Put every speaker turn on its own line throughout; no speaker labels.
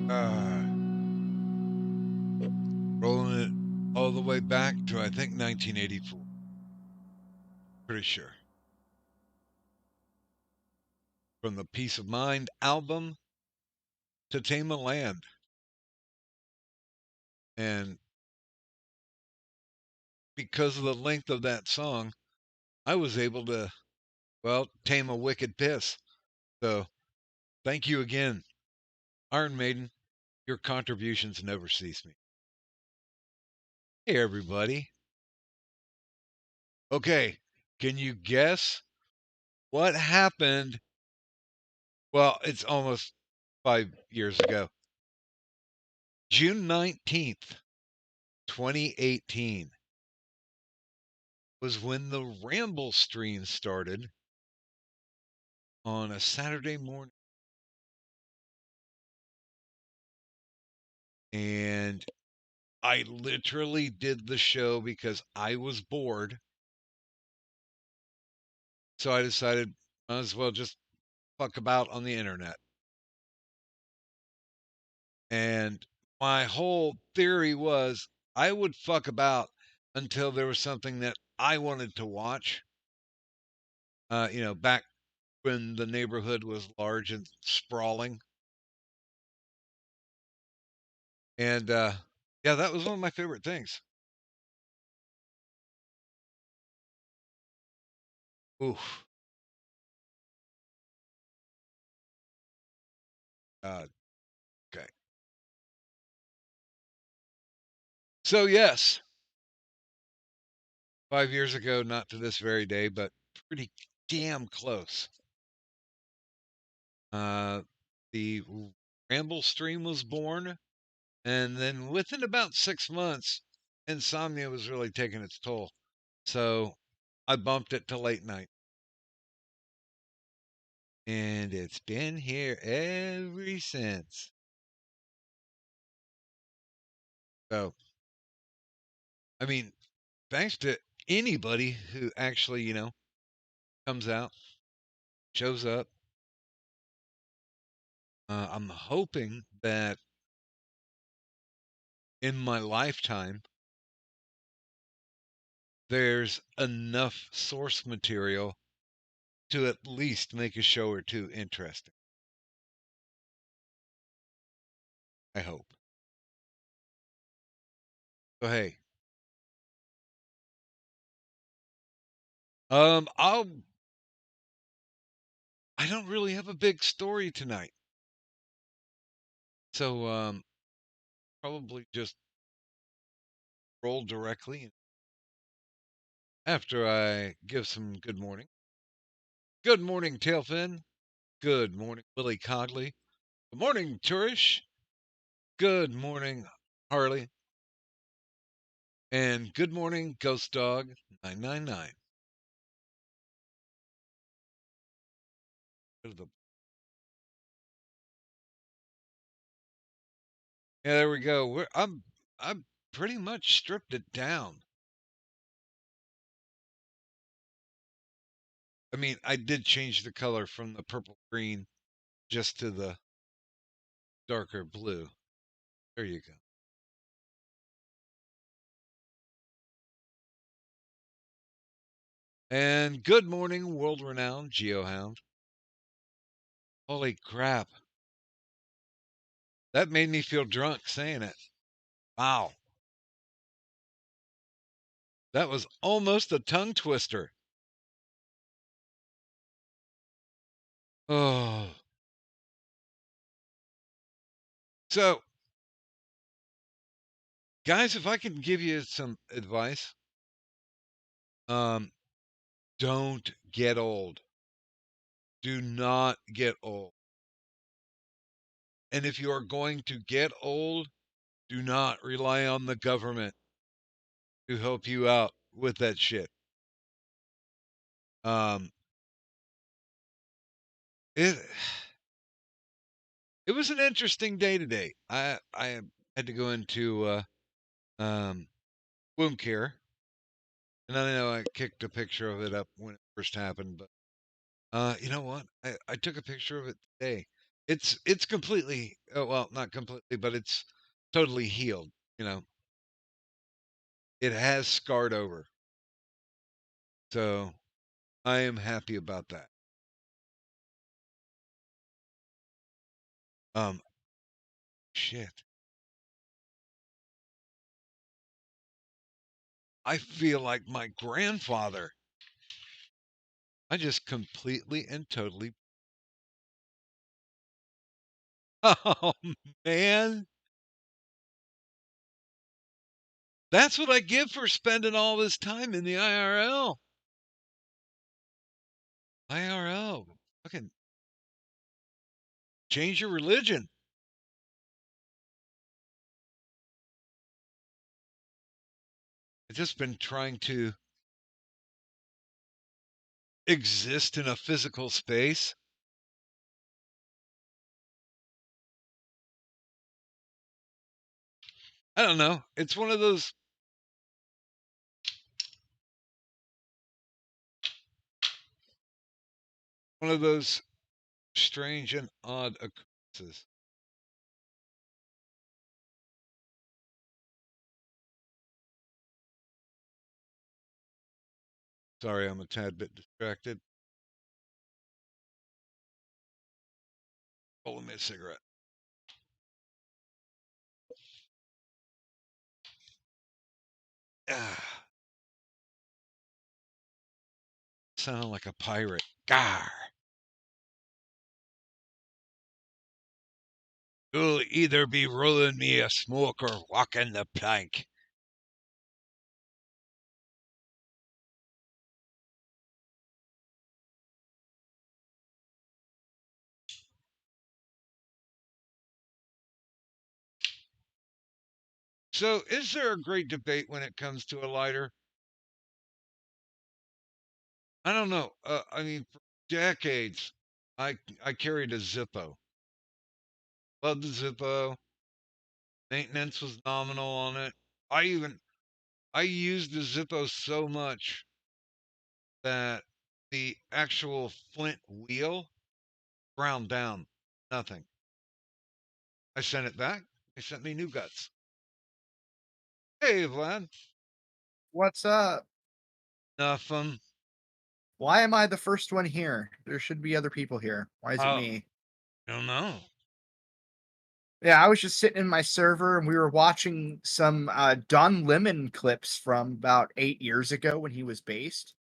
Uh, Rolling it all the way back to, I think, 1984. Pretty sure. From the Peace of Mind album to Tame a Land. And because of the length of that song, I was able to, well, tame a wicked piss. So thank you again, Iron Maiden. Your contributions never cease me. Hey, everybody. Okay, can you guess what happened? Well, it's almost 5 years ago. June 19th, 2018 was when the Ramble stream started on a Saturday morning. And I literally did the show because I was bored. So I decided might as well just fuck about on the internet. And my whole theory was I would fuck about until there was something that I wanted to watch. Back when the neighborhood was large and sprawling. And yeah, that was one of my favorite things. Oof. Okay. So, yes, 5 years ago, not to this very day, but pretty damn close. Uh, the Ramble stream was born. And then within about 6 months, insomnia was really taking its toll. So I bumped it to late night. And it's been here ever since. So, I mean, thanks to anybody who actually, comes out, shows up. I'm hoping that in my lifetime, there's enough source material to at least make a show or two interesting. I hope. So hey, um, I'll. I don't really have a big story tonight, so probably just roll directly after I give some good morning. Good morning, Tailfin. Good morning, Willie Cogley. Good morning, Turish. Good morning, Harley. And good morning, Ghost Dog 999. Yeah, there we go. I'm pretty much stripped it down. I mean, I did change the color from the purple green just to the darker blue. There you go. And good morning, world renowned Geohound. Holy crap. That made me feel drunk saying it. Wow. That was almost a tongue twister. Oh. So, guys, if I can give you some advice, um, don't get old. Do not get old. And if you are going to get old, do not rely on the government to help you out with that shit. Um, it it was an interesting day today. I had to go into um, wound care, and I know I kicked a picture of it up when it first happened, but you know what? I took a picture of it today. It's completely, well, not completely, but it's totally healed, you know? It has scarred over. So, I am happy about that. Um, shit. I feel like my grandfather. I just completely and totally Oh, man. That's what I give for spending all this time in the IRL. IRL. Fucking change your religion. I've just been trying to exist in a physical space. I don't know. It's one of those strange and odd occurrences. Sorry, I'm a tad bit distracted. Rolling me a cigarette. Ah, sounding like a pirate. Gar. You'll either be rolling me a smoke or walking the plank. So, is there a great debate when it comes to a lighter? I don't know. I mean, for decades, I carried a Zippo. Loved the Zippo. Maintenance was nominal on it. I used the Zippo so much that the actual flint wheel ground down. Nothing. I sent it back. They sent me new guts. Hey, Vlad.
What's up?
Nothing.
Why am I the first one here? There should be other people here. Why is it
Oh,
me?
don't know.
Yeah, I was just sitting in my server and we were watching some Don Lemon clips from about 8 years ago when he was based.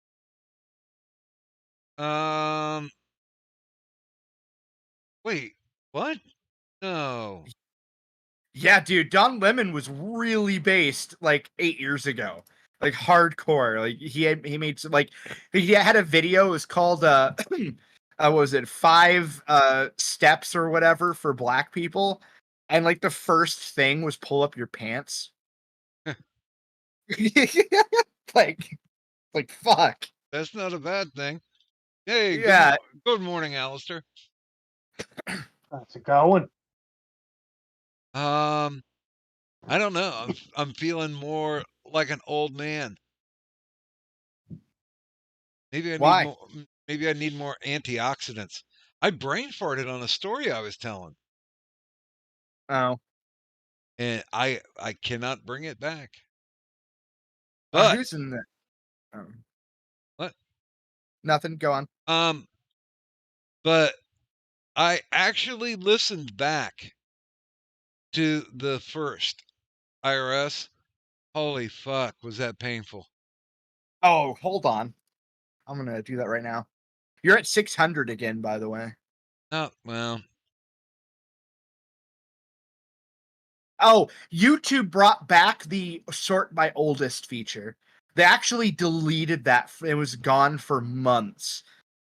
Um, wait, what? No.
Yeah, dude, Don Lemon was really based like 8 years ago. Like hardcore. Like he made some like he had a video, it was called what was it, five steps or whatever for black people. And like the first thing was pull up your pants. like like fuck.
That's not a bad thing. Hey,
Yeah.
good morning, Alistair.
How's it going?
Um, I don't know. I'm feeling more like an old man. Maybe I need
Why?
more. Maybe I need more antioxidants. I brain farted on a story I was telling,
Oh.
and I cannot bring it back. But
Who's in the oh,
what?
nothing, go on.
Um, but I actually listened back to the first IRS. Holy fuck, was that painful?
Oh, hold on. I'm gonna do that right now. You're at 600 again, by the way.
Oh well.
Oh, YouTube brought back the sort by oldest feature. They actually deleted that. It was gone for months.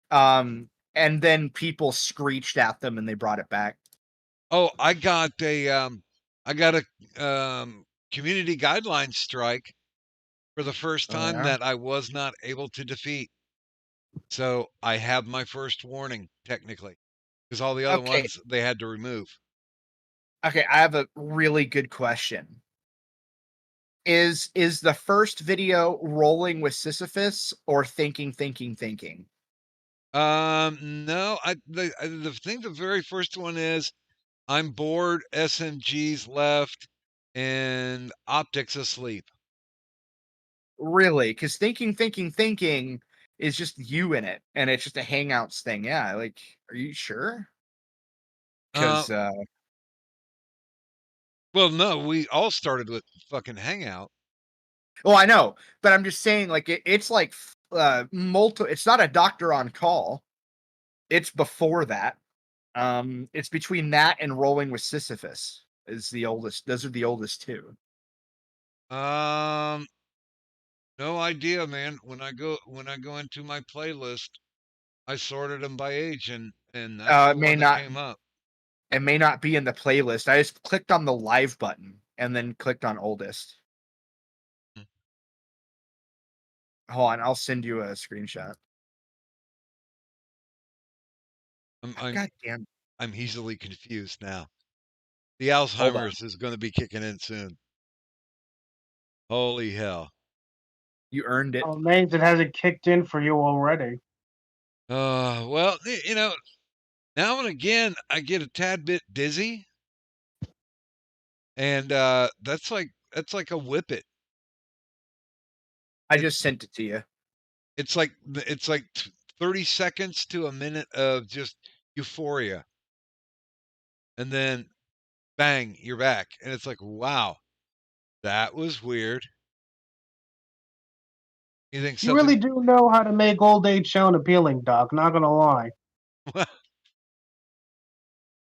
And then people screeched at them and they brought it back.
Oh, I got a community guidelines strike for the first
Oh,
time
yeah?
that I was not able to defeat. So I have my first warning technically, because all the other
Okay.
ones they had to remove.
Okay, I have a really good question. Is the first video rolling with Sisyphus or thinking, thinking, thinking?
No, the thing, the very first one is I'm bored, SMG's left, and optics asleep.
Really? Because thinking is just you in it, and it's just a Hangouts thing. Yeah, like, are you sure?
Uh,
Because
well, no, we all started with fucking Hangout.
oh, I know, but I'm just saying, like, it's like It's not a doctor on call. It's before that. It's between that and Rolling with Sisyphus is the oldest. Those are the oldest two.
Um, no idea, man. When I go into my playlist, I sorted them by age, and that's the
It may
one that
not.
came up.
It may not be in the playlist. I just clicked on the live button and then clicked on oldest.
Hmm.
Hold on, I'll send you a screenshot.
I'm
Oh,
I'm
God damn.
I'm easily confused now. The
Hold on.
Alzheimer's is going to be kicking in soon. Holy hell.
You earned it.
Oh, amazed it hasn't kicked in for you already.
Well, now and again I get a tad bit dizzy, and that's like a whippet.
I
It,
just sent it to you.
it's like 30 seconds to a minute of just euphoria, and then bang, you're back, and it's like, wow, that was weird. You think
You really
something?
do know how to make old age sound appealing, Doc. Not gonna lie.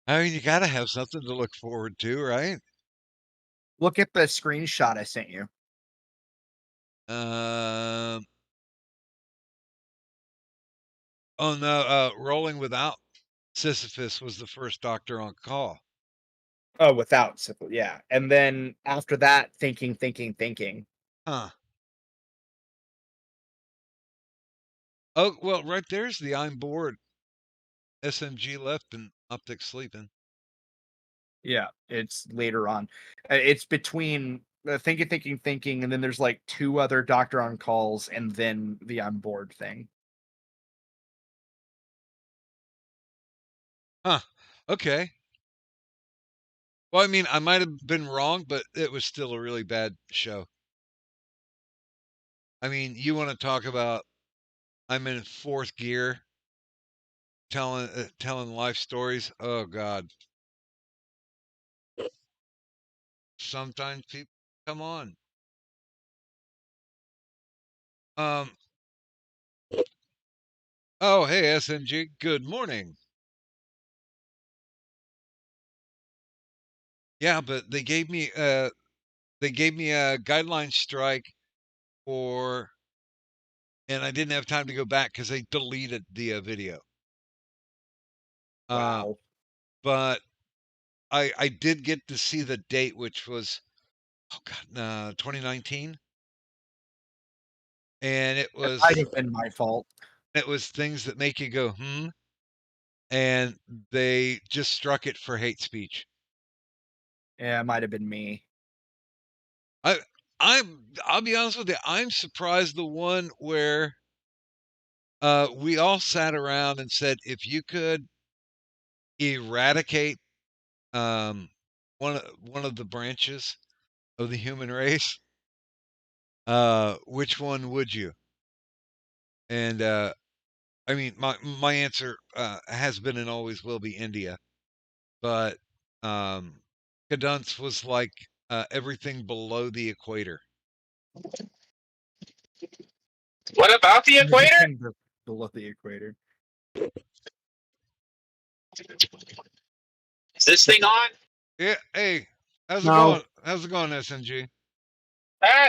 I mean, you got to have something to look forward to, right?
Look at the screenshot I sent you.
Um. Oh no, Rolling Without Sisyphus was the first doctor on call.
Oh, without syphilis, yeah. And then after that, thinking.
Huh. Oh, well, right there's the I'm bored. SMG left and optic sleeping.
Yeah, it's later on. It's between thinking, and then there's like two other doctor on calls, and then the I'm bored thing.
Huh. Okay. Well, I mean, I might have been wrong, but it was still a really bad show. I mean, you want to talk about I'm in fourth gear telling life stories. Oh God. Sometimes people come on. Um Oh, hey SMG. Good morning. Yeah, but they gave me a guideline strike for, and I didn't have time to go back because they deleted the video.
Wow.
But I did get to see the date, which was, oh God, 2019, and it
It
was
might have been my fault.
things that make you go and they just struck it for hate speech.
Yeah, it might have been me.
I I'll be honest with you, I'm surprised the one where we all sat around and said, if you could eradicate one of the branches of the human race, which one would you? And I mean, my answer has been and always will be India, but um, Kadunz was like everything below the equator.
What about the equator?
Everything below the equator.
Is this thing on?
Yeah, hey, how's it
No.
going? How's it going, SNG?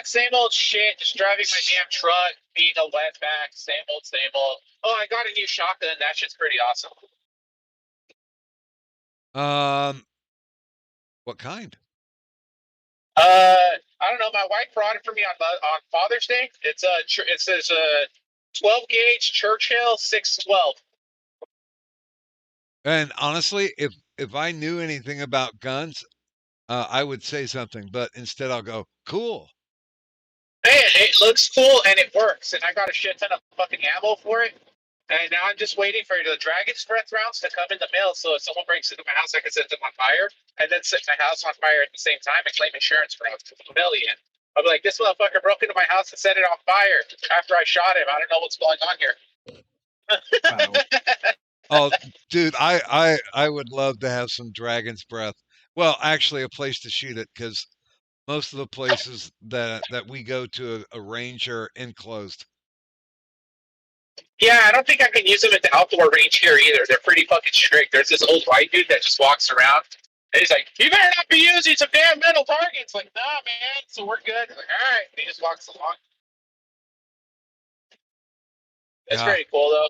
Same old shit. Just driving my damn truck, being a wetback. Same old, same old. Oh, I got a new shotgun. That shit's pretty awesome.
What kind?
I don't know. My wife brought it for me on Father's Day. It says 12 gauge Churchill 612.
And honestly, if I knew anything about guns, I would say something, but instead I'll go, cool.
Man, it looks cool and it works. And I got a shit ton of fucking ammo for it. And now I'm just waiting for the Dragon's Breath rounds to come in the mail. So if someone breaks into my house, I can set them on fire and then set my house on fire at the same time and claim insurance for $1 million. I'll be like, this motherfucker broke into my house and set it on fire after I shot him. I don't know what's going on here.
Wow.
Oh, dude, I would love to have some Dragon's Breath. Well, actually, a place to shoot it because most of the places that we go to a range are enclosed.
Yeah, I don't think I can use them at the outdoor range here either. They're pretty fucking strict. There's this old white dude that just walks around and he's like, "You better not be using some damn metal targets." Like, nah, man. So we're good. Like, all right. And he just walks along. It's
Yeah.
pretty cool though.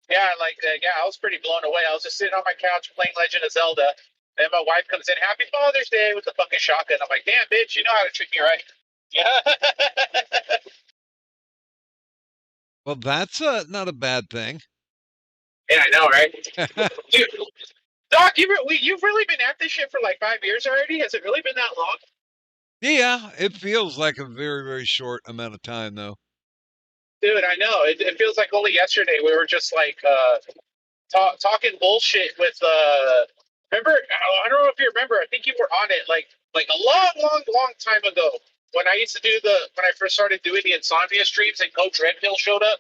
Yeah, I was pretty blown away. I was just sitting on my couch playing Legend of Zelda, and my wife comes in, "Happy Father's Day" with the fucking shotgun. I'm like, "Damn, bitch, you know how to treat me right." Yeah.
Well, that's not a bad thing.
Yeah, I know, right? Dude, Doc, you've really been at this shit for like 5 years already? Has it really been that long?
Yeah, it feels like a very, very short amount of time, though.
Dude, I know. It feels like only yesterday we were just like talking bullshit with remember, I don't know if you remember, I think you were on it like a long time ago when I used to do when I first started doing the Insomnia streams and Coach Red Pill showed up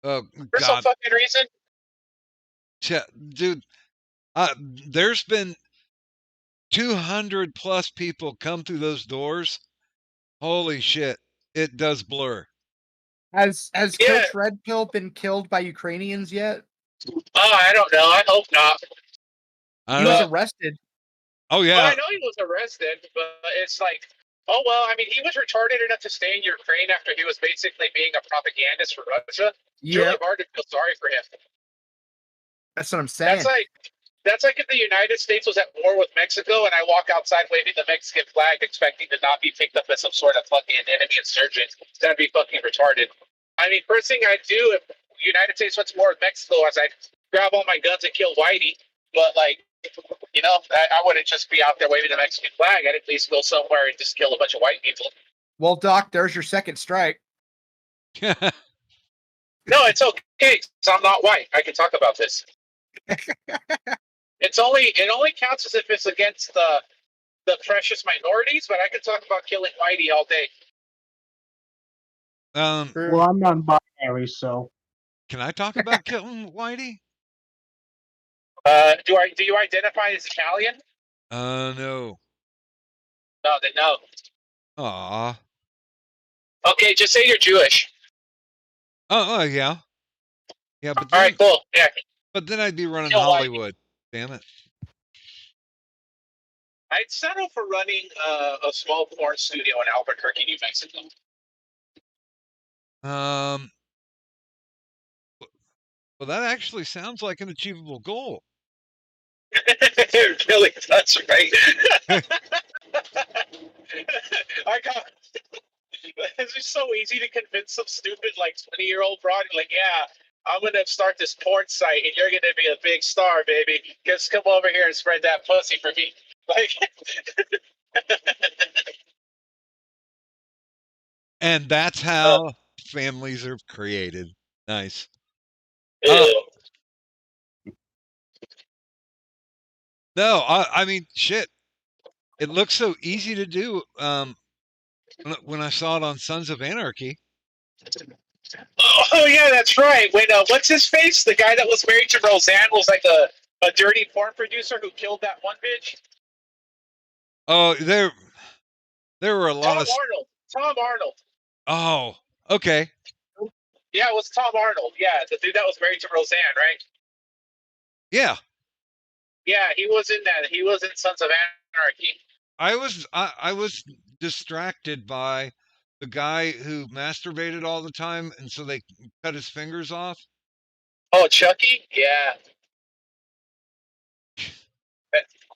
Oh,
for some
God.
fucking reason.
Dude, there's been 200 plus people come through those doors. Holy shit. It does blur.
Has
Yeah.
Coach Red Pill been killed by Ukrainians yet?
Oh, I don't know. I hope not.
I
He
don't
was
know.
arrested.
Oh,
Well,
yeah.
I know he was arrested, but it's like, oh well. I mean, he was retarded enough to stay in Ukraine after he was basically being a propagandist for Russia. It's
Yeah,
really hard to feel sorry for him.
that's what I'm saying.
That's like if the United States was at war with Mexico and I walk outside waving the Mexican flag, expecting to not be picked up as some sort of fucking enemy insurgent. That'd be fucking retarded. I mean, first thing I'd do if the United States went to war with Mexico is I'd grab all my guns and kill Whitey. But like, you know, I wouldn't just be out there waving the Mexican flag. I'd at least go somewhere and just kill a bunch of white people.
Well, Doc, there's your second strike.
No, it's okay, because I'm not white. I can talk about this. It only counts as if it's against the precious minorities, but I can talk about killing Whitey all day.
Well, I'm non-binary, so
Can I talk about killing Whitey?
Do you identify as Italian?
No.
No, then no.
Aw.
Okay, just say you're Jewish.
Oh, yeah. Yeah, but
All
then,
right, cool. Yeah.
but then I'd be running
Kill Whitey.
Hollywood. Damn it.
I'd settle for running a small porn studio in Albuquerque, New Mexico.
Well, that actually sounds like an achievable goal.
It really does, right? It's just so easy to convince some stupid, like, 20-year-old broad, like, yeah, I'm going to start this porn site, and you're going to be a big star, baby. Just come over here and spread that pussy for me. Like,
And that's how families are created. Nice.
ew.
No, I mean, shit. It looks so easy to do. When I saw it on Sons of Anarchy.
Oh, yeah, that's right. When, what's his face? The guy that was married to Roseanne was like a dirty porn producer who killed that one bitch.
Oh, there were a lot
Tom
of.
Arnold. Tom Arnold.
Oh, okay.
Yeah, it was Tom Arnold. Yeah, the dude that was married to Roseanne, right?
Yeah,
Yeah, he was in that. He was in Sons of Anarchy.
I was distracted by the guy who masturbated all the time, and so they cut his fingers off.
Oh, Chucky? Yeah.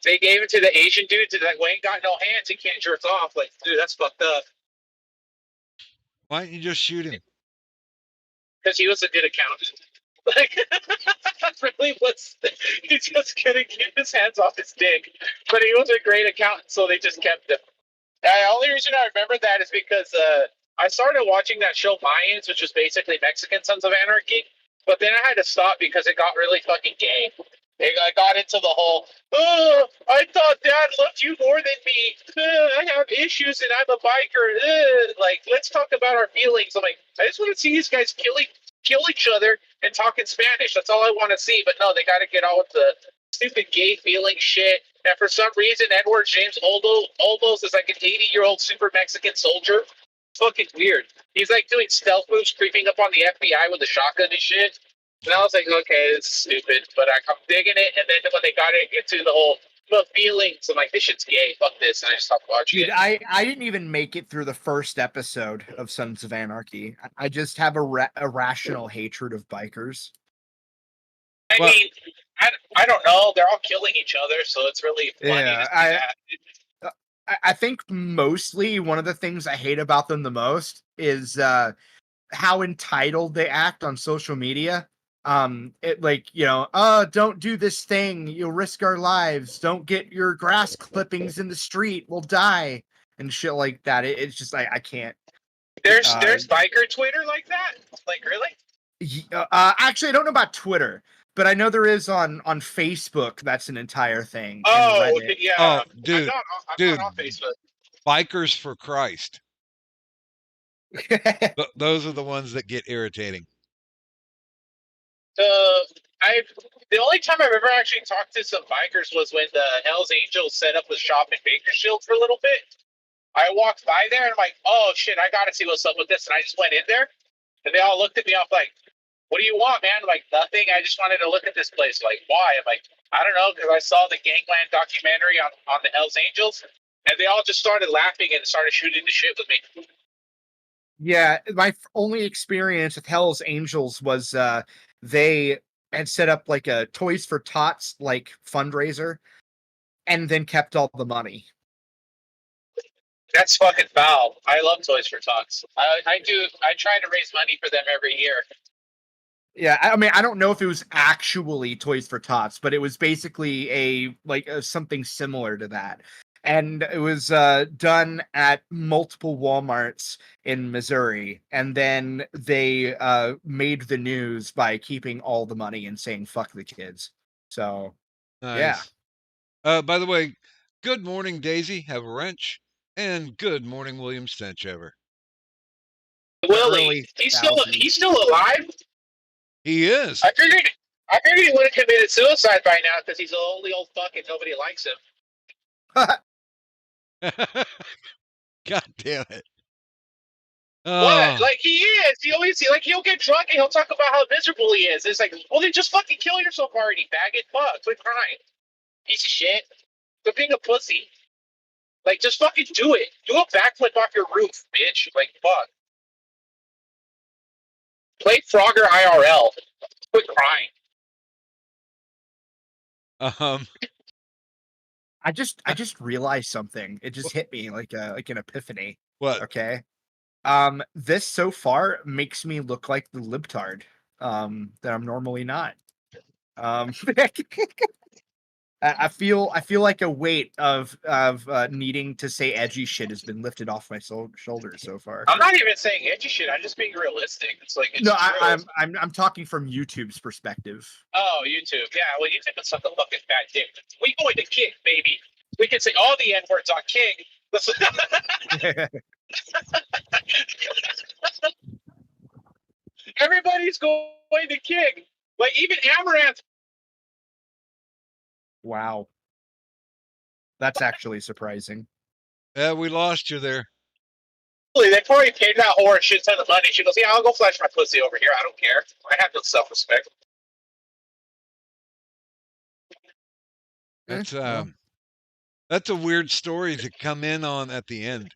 They gave it to the Asian dude that like, ain't got no hands. He can't jerk off. Like, dude, that's fucked up.
Why didn't you just shoot him?
Because he was a good accountant. Like, really was. He just couldn't get his hands off his dick. But he was a great accountant, so they just kept him. The only reason I remember that is because I started watching that show Mayans, which was basically Mexican Sons of Anarchy, but then I had to stop because it got really fucking gay. I got into the whole, oh, I thought Dad loved you more than me. I have issues and I'm a biker. Like, let's talk about our feelings. I'm like, I just want to see these guys kill each other and talk in Spanish. That's all I want to see. But no, they got to get on with the stupid gay feeling shit. And for some reason, Edward James Olmos is like an 80-year-old super Mexican soldier. Fucking weird. He's like doing stealth moves, creeping up on the FBI with a shotgun and shit. And I was like, okay, it's stupid, but I'm digging it. And then when they got it into the whole feelings, I'm like, this shit's gay. Fuck this, and I just stopped watching
Dude,
it.
I didn't even make it through the first episode of Sons of Anarchy. I just have a irrational hatred of bikers.
I
Well-
mean, I don't know. They're all killing each other, so it's really funny
Yeah,
to see that.
I think mostly one of the things I hate about them the most is how entitled they act on social media. It like, don't do this thing, you'll risk our lives, don't get your grass clippings in the street, we'll die, and shit like that. It's just I can't.
There's biker Twitter like that. Like, really?
Actually, I don't know about Twitter, but I know there is on Facebook. That's an entire thing. and
Oh,
Reddit.
yeah.
Oh, dude,
I'm not on Facebook.
Bikers for Christ. Those are the ones that get irritating.
The only time I've ever actually talked to some bikers was when the Hells Angels set up a shop in Bakersfield for a little bit. I walked by there and I'm like, oh shit, I gotta see what's up with this. And I just went in there and they all looked at me off like, what do you want, man? I'm like, nothing. I just wanted to look at this place. Like, why? I'm like, I don't know, because I saw the Gangland documentary on the Hells Angels and they all just started laughing and started shooting the shit with me.
Yeah, my only experience with Hell's Angels was they had set up like a Toys for Tots like fundraiser and then kept all the money.
That's fucking foul. I love Toys for Tots. I try to raise money for them every year.
Yeah, I mean, I don't know if it was actually Toys for Tots, but it was basically something similar to that. And it was done at multiple Walmarts in Missouri. And then they made the news by keeping all the money and saying, fuck the kids. So,
Nice. By the way, good morning, Daisy. Have a wrench. And good morning, William Stenchover.
Willie,
early
he's
2000s.
still alive?
He is.
I figured he would have committed suicide by now because he's a lonely old fuck and nobody likes him.
God damn it.
What? Like, he is. He'll get drunk and he'll talk about how miserable he is. It's like, well, then just fucking kill yourself already, faggot. Fuck, quit crying. Piece of shit. Quit being a pussy. Like, just fucking do it. Do a backflip off your roof, bitch. Like, fuck. Play Frogger IRL. Quit crying.
I just realized something. It just hit me like an epiphany.
What?
Okay. This so far makes me look like the libtard that I'm normally not. I feel like a weight of needing to say edgy shit has been lifted off my shoulders so far.
I'm not even saying edgy shit. I'm just being realistic. It's like, it's
No,
true.
I'm talking from YouTube's perspective.
Oh, YouTube. Yeah, well, YouTube is such a fucking fat dick. We going to King, baby. We can say all the N words on King. Everybody's going to King. Like, even Amaranth.
Wow. That's actually surprising.
Yeah, we lost you there.
They probably paid that whore a shit ton of money. She goes, yeah, I'll go flash my pussy over here. I don't care. I have no self-respect.
That's a weird story to come in on at the end.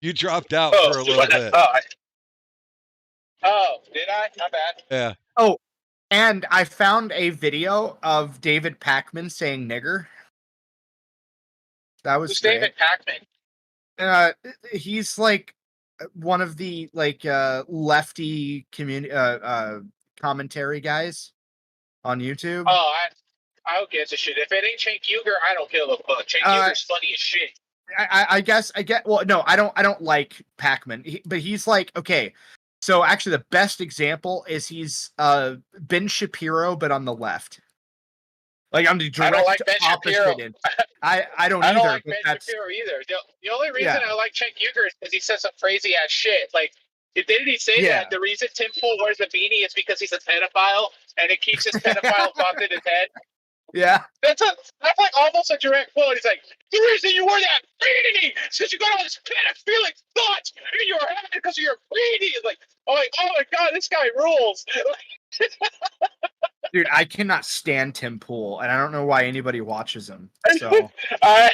You dropped out for a little bit.
Oh, did I? Not bad.
Yeah.
Oh, and I found a video of David Pakman saying nigger. That was
Who's
great.
David Pakman?
He's like one of the lefty commentary guys on YouTube.
Oh, I don't give a shit. If it ain't Cenk Uygur, I don't give a fuck. Cenk Uyghur's funny as shit.
I guess I get. Well, no, I don't like Pac-Man, but he's like, okay. So actually, the best example is he's Ben Shapiro, but on the left. Like I'm the
I don't like
direct
Ben Shapiro.
opposite end. I don't
I
either.
don't like
but
Ben
that's
Shapiro either. The only reason
Yeah.
I like Cenk Uygur is because he says some crazy ass shit. Like, didn't he say
Yeah.
that the reason Tim Pool wears a beanie is because he's a pedophile and it keeps his pedophile thoughts in his head?
yeah.
That's like almost a direct quote. He's like, the reason you wear that beanie is because you got all this pedophilic thoughts in your head because of your beanie. It's like, oh my god, this guy rules.
Dude, I cannot stand Tim Pool, and I don't know why anybody watches him. So
I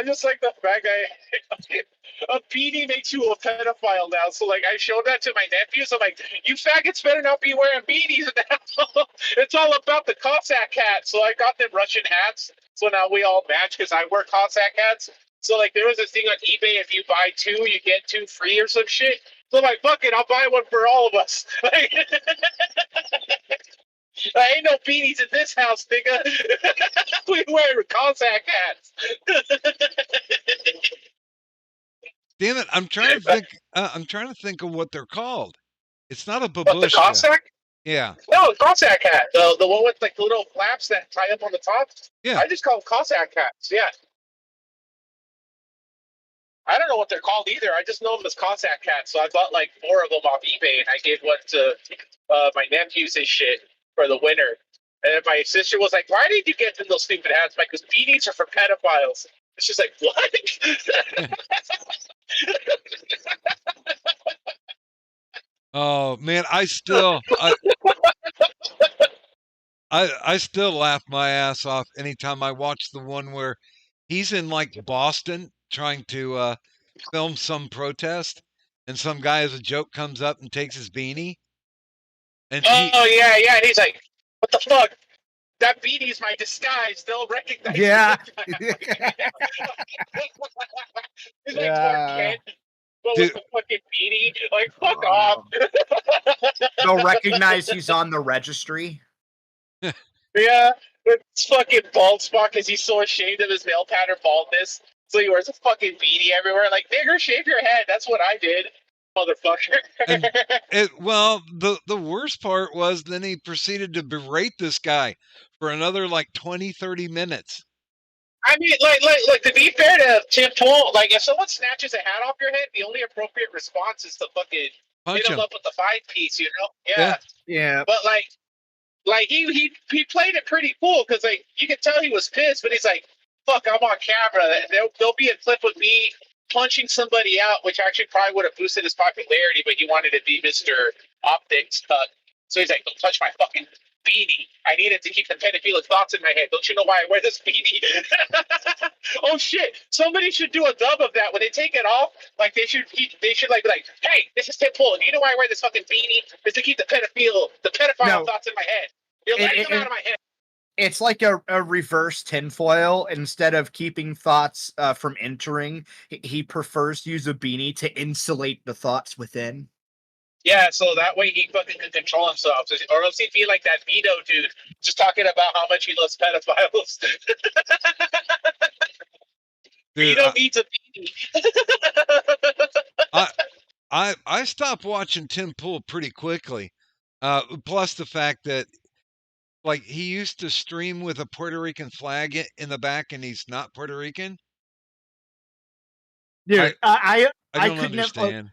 just like the fact that a beanie makes you a pedophile now. So like I showed that to my nephews. I'm like, you faggots better not be wearing beanies now. It's all about the Cossack hat. So I got them Russian hats. So now we all match because I wear Cossack hats. So like there was this thing on eBay, if you buy two, you get two free or some shit. So I'm like, fuck it, I'll buy one for all of us. I ain't no beanies in this house, nigga. We wear Cossack hats.
Damn it! I'm trying to think. I'm trying to think of what they're called. It's not a
What, the
babushka.
Cossack?
Yeah,
No, Cossack hat. The one with like the little flaps that tie up on the top.
yeah.
I just call them Cossack hats. Yeah. I don't know what they're called either. I just know them as Cossack hats. So I bought like 4 of them off eBay, and I gave one to my nephews and shit for the winter. And then my sister was like, "Why did you get them those stupid hats?" I'm like, "Because beanies are for pedophiles." It's just like, what?
Oh man, I still laugh my ass off anytime I watch the one where he's in like Boston trying to film some protest, and some guy as a joke comes up and takes his beanie, and
Oh yeah. And he's like, "What the fuck? That beanie's my disguise. They'll recognize
Yeah.
me." He's like
Yeah.
Clark Kent, but
Dude.
with the fucking beanie. Like, fuck off.
They'll recognize he's on the registry.
Yeah, it's fucking bald spot because he's so ashamed of his male pattern baldness. So he wears a fucking beanie everywhere. Like, nigger, shave your head. That's what I did, motherfucker.
And the worst part was then he proceeded to berate this guy for another like 20-30 minutes.
I mean, like to be fair to Tim Pool, like if someone snatches a hat off your head, the only appropriate response is to fucking
Punch
hit him
him.
up with the 5-piece, you know? Yeah.
Yeah.
But like he played it pretty cool because like you could tell he was pissed, but he's like, "Fuck, I'm on camera. There'll be a clip with me punching somebody out," which actually probably would have boosted his popularity, but he wanted to be Mr. Optics cut. So he's like, "Don't touch my fucking beanie. I needed to keep the pedophilic thoughts in my head. Don't you know why I wear this beanie?" Oh shit! Somebody should do a dub of that when they take it off. Like they should like be like, "Hey, this is Tim Pool. Do you know why I wear this fucking beanie? Is to keep the pedophile
No.
thoughts in my head. You're letting them out of my head."
It's like a reverse tinfoil. Instead of keeping thoughts from entering, he prefers to use a beanie to insulate the thoughts within.
Yeah, so that way he fucking can control himself. Or else he'd be like that Vito dude, just talking about how much he loves pedophiles.
Dude,
Vito needs a beanie.
I stopped watching Tim Pool pretty quickly. Plus the fact that like he used to stream with a Puerto Rican flag in the back, and he's not Puerto Rican.
Dude, I
I don't
could never.
understand.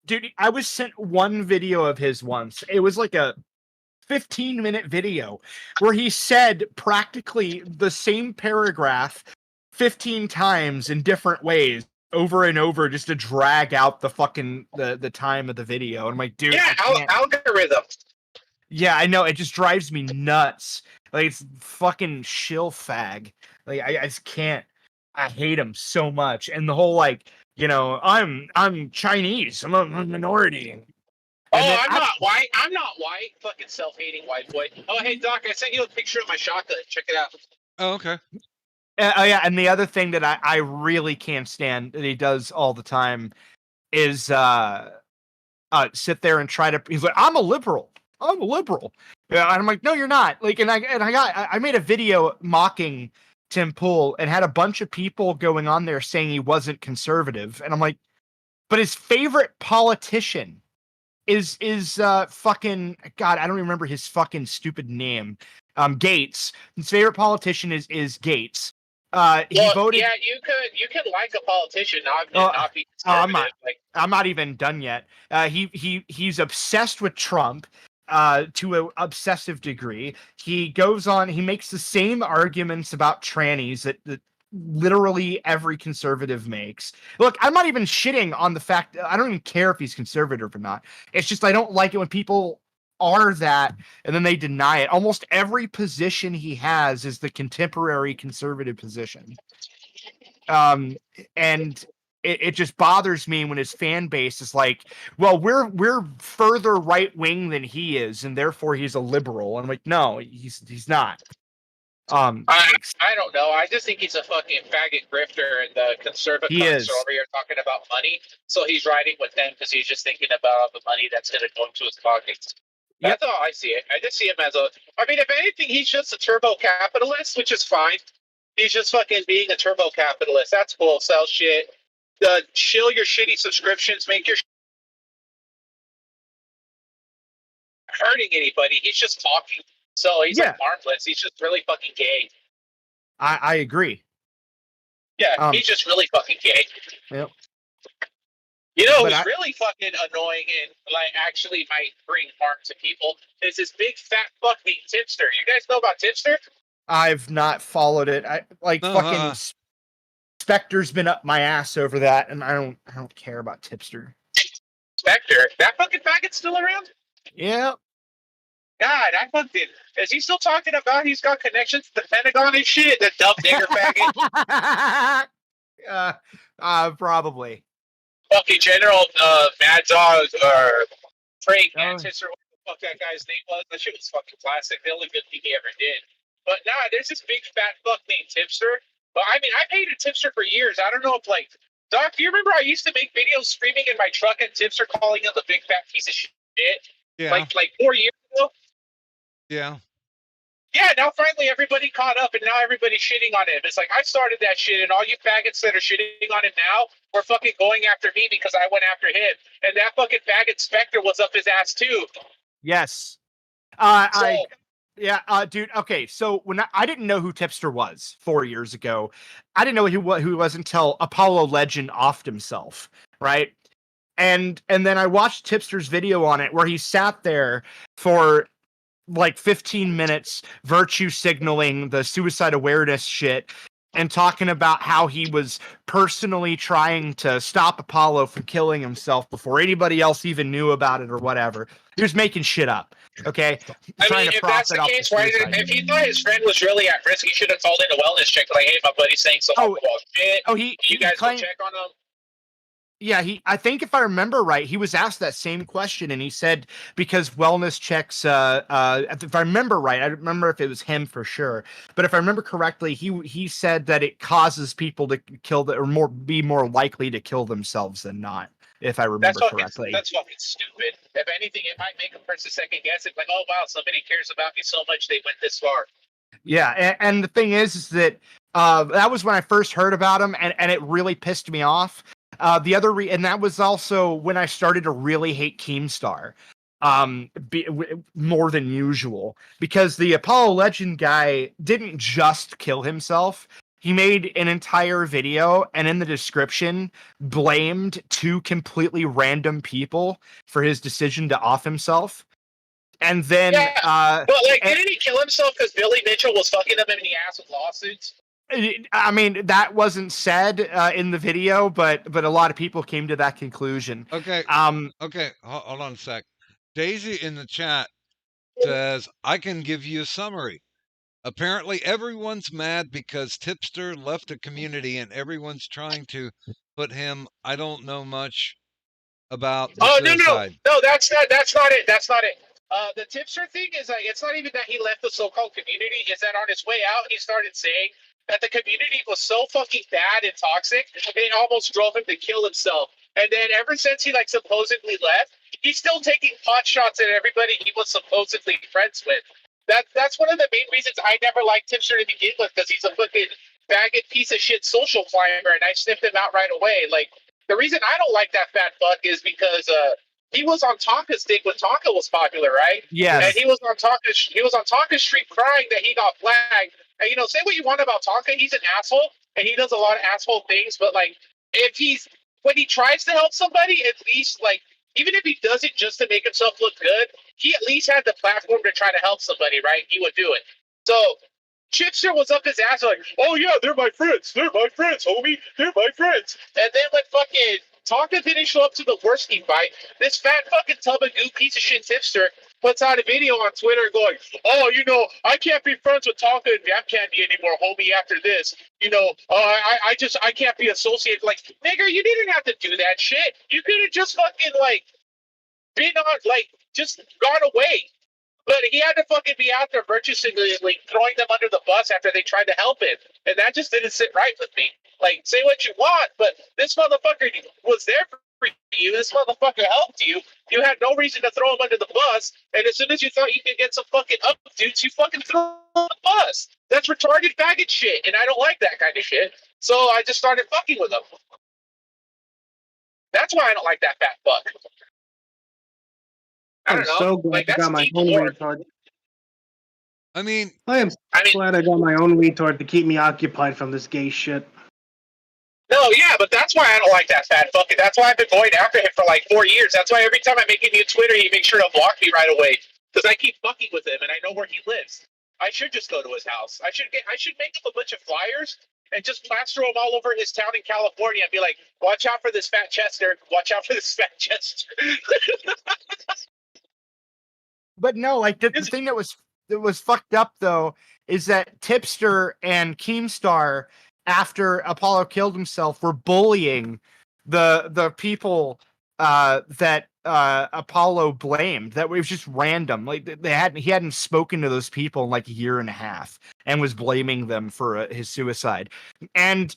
Dude, I was sent one video of his once. It was like a 15-minute video where he said practically the same paragraph 15 times in different ways over and over just to drag out the fucking the time of the video. And I'm like, dude,
Yeah,
I can't.
algorithm.
Yeah, I know. It just drives me nuts. Like, it's fucking shill fag. Like, I just can't. I hate him so much. And the whole, like, you know, I'm Chinese. I'm a minority.
Oh,
And then
I'm not white. I'm not white. Fucking self-hating white boy. Oh, hey, Doc, I sent you a picture of my shotgun. Check it out.
Oh, okay.
Oh, yeah. And the other thing that I really can't stand that he does all the time is sit there and try to. He's like, I'm a liberal. Yeah, and I'm like, no, you're not. Like, and I made a video mocking Tim Pool and had a bunch of people going on there saying he wasn't conservative. And I'm like, but his favorite politician is fucking God, I don't remember his fucking stupid name. Gates. His favorite politician is Gates. He voted.
Yeah, you could like a politician, not be
I'm
conservative.
I'm not even done yet. He's obsessed with Trump to an obsessive degree. He goes on, he makes the same arguments about trannies that literally every conservative makes. Look, I'm not even shitting on the fact, I don't even care if he's conservative or not. It's just I don't like it when people are that and then they deny it. Almost every position he has is the contemporary conservative position. And it just bothers me when his fan base is like, well, we're further right wing than he is, and therefore he's a liberal. I'm like, no, he's not.
I don't know. I just think he's a fucking faggot grifter, and the conservative
He is.
are over here talking about money. So he's riding with them because he's just thinking about the money that's going to go into his pockets.
Yep.
That's how I see it. I just see him as a. I mean, if anything, he's just a turbo capitalist, which is fine. He's just fucking being a turbo capitalist. That's cool. Sell shit. Shill your shitty subscriptions. Make your hurting anybody. He's just talking. So he's like harmless. He's just really fucking gay.
I agree.
Yeah, he's just really fucking gay.
Yep.
You know who's really fucking annoying and like actually might bring harm to people is this big fat fuck named Tipster. You guys know about Tipster?
I've not followed it. I fucking Spectre's been up my ass over that, and I don't care about Tipster.
Spectre? That fucking faggot's still around?
Yeah.
God, I fucking is he still talking about he's got connections to the Pentagon and shit? The dumb nigger faggot?
Probably.
Fucking General Mad Dog or Frank Mantis or what the fuck that guy's name was. That shit was fucking classic. The only good thing he ever did. But nah, there's this big fat fuck named Tipster. But I mean, I hated Tipster for years. I don't know if like Doc, do you remember I used to make videos screaming in my truck and Tipster calling him the big fat piece of shit?
Yeah.
Like 4 years ago?
Yeah.
Yeah, now finally everybody caught up and now everybody's shitting on him. It's like I started that shit and all you faggots that are shitting on him now were fucking going after me because I went after him. And that fucking faggot Spectre was up his ass too.
Yes. Dude. Okay, so when I didn't know who Tipster was 4 years ago, I didn't know who he was until Apollo Legend offed himself, right? And then I watched Tipster's video on it where he sat there for like 15 minutes virtue signaling the suicide awareness shit and talking about how he was personally trying to stop Apollo from killing himself before anybody else even knew about it or whatever. He was making shit up. Okay.
I mean, if that's the case, if he thought his friend was really at risk, he should have called in a wellness check. Like, hey, my buddy's saying some shit. You guys go check on him.
Yeah, I think if I remember right, he was asked that same question, and he said because wellness checks. If I remember right, I don't remember if it was him for sure, but if I remember correctly, he said that it causes people to be more likely to kill themselves than not. If I remember correctly,
that's fucking stupid. If anything, it might make a person second guess it. Like, oh wow, somebody cares about me so much they went this far.
Yeah, and the thing is that that was when I first heard about him, and it really pissed me off. And that was also when I started to really hate Keemstar, more than usual, because the Apollo Legend guy didn't just kill himself. He made an entire video and in the description blamed two completely random people for his decision to off himself. And then,
didn't he kill himself because Billy Mitchell was fucking him in the ass with lawsuits?
I mean, that wasn't said in the video, but a lot of people came to that conclusion.
Okay. Okay. Hold on a sec. Daisy in the chat says, I can give you a summary. Apparently, everyone's mad because Tipster left the community and everyone's trying to put him, I don't know much about the suicide.
No, that's not it. That's not it. The Tipster thing is like, it's not even that he left the so-called community. It's that on his way out, he started saying that the community was so fucking bad and toxic, it almost drove him to kill himself. And then ever since he like supposedly left, he's still taking pot shots at everybody he was supposedly friends with. That's one of the main reasons I never liked Tipster to begin with, because he's a fucking faggot piece of shit social climber, and I sniffed him out right away. Like, the reason I don't like that fat fuck is because he was on Tonka's dick when Tonka was popular, right?
Yes.
And he was on Tonka Street crying that he got flagged. And say what you want about Tonka, he's an asshole, and he does a lot of asshole things. But like, when he tries to help somebody, at least like, even if he does it just to make himself look good, he at least had the platform to try to help somebody, right? He would do it. So Chipster was up his ass like, oh yeah, they're my friends, homie, they're my friends. And then when fucking Tonka didn't show up to the worst fight, this fat fucking tub of goo piece of shit Tipster puts out a video on Twitter going, oh, I can't be friends with Tonka and Vamp Candy anymore, homie, after this. I can't be associated. Like, nigga, you didn't have to do that shit. You could have just fucking, like, been on, like, just gone away. But he had to fucking be out there virtuously throwing them under the bus after they tried to help him. And that just didn't sit right with me. Like, say what you want, but this motherfucker was there for you. This motherfucker helped you. You had no reason to throw him under the bus. And as soon as you thought you could get some fucking up dudes, you fucking threw him on the bus. That's retarded faggot shit. And I don't like that kind of shit. So I just started fucking with him. That's why I don't like that fat fuck. I
I'm
don't know.
so glad
Like,
I
that's
got my
deep
own
lore.
retard.
I mean,
I am glad I got my own retard to keep me occupied from this gay shit.
No, yeah, but that's why I don't like that fat fuck. That's why I've been going after him for like 4 years. That's why every time I make a new Twitter, he makes sure to block me right away. Because I keep fucking with him and I know where he lives. I should just go to his house. I should make up a bunch of flyers and just plaster them all over his town in California and be like, watch out for this fat Chester. Watch out for this fat Chester.
But no, like the thing that was fucked up though is that Tipster and Keemstar, after Apollo killed himself, were bullying the people that Apollo blamed. That was just random. Like he hadn't spoken to those people in like a year and a half and was blaming them for his suicide. And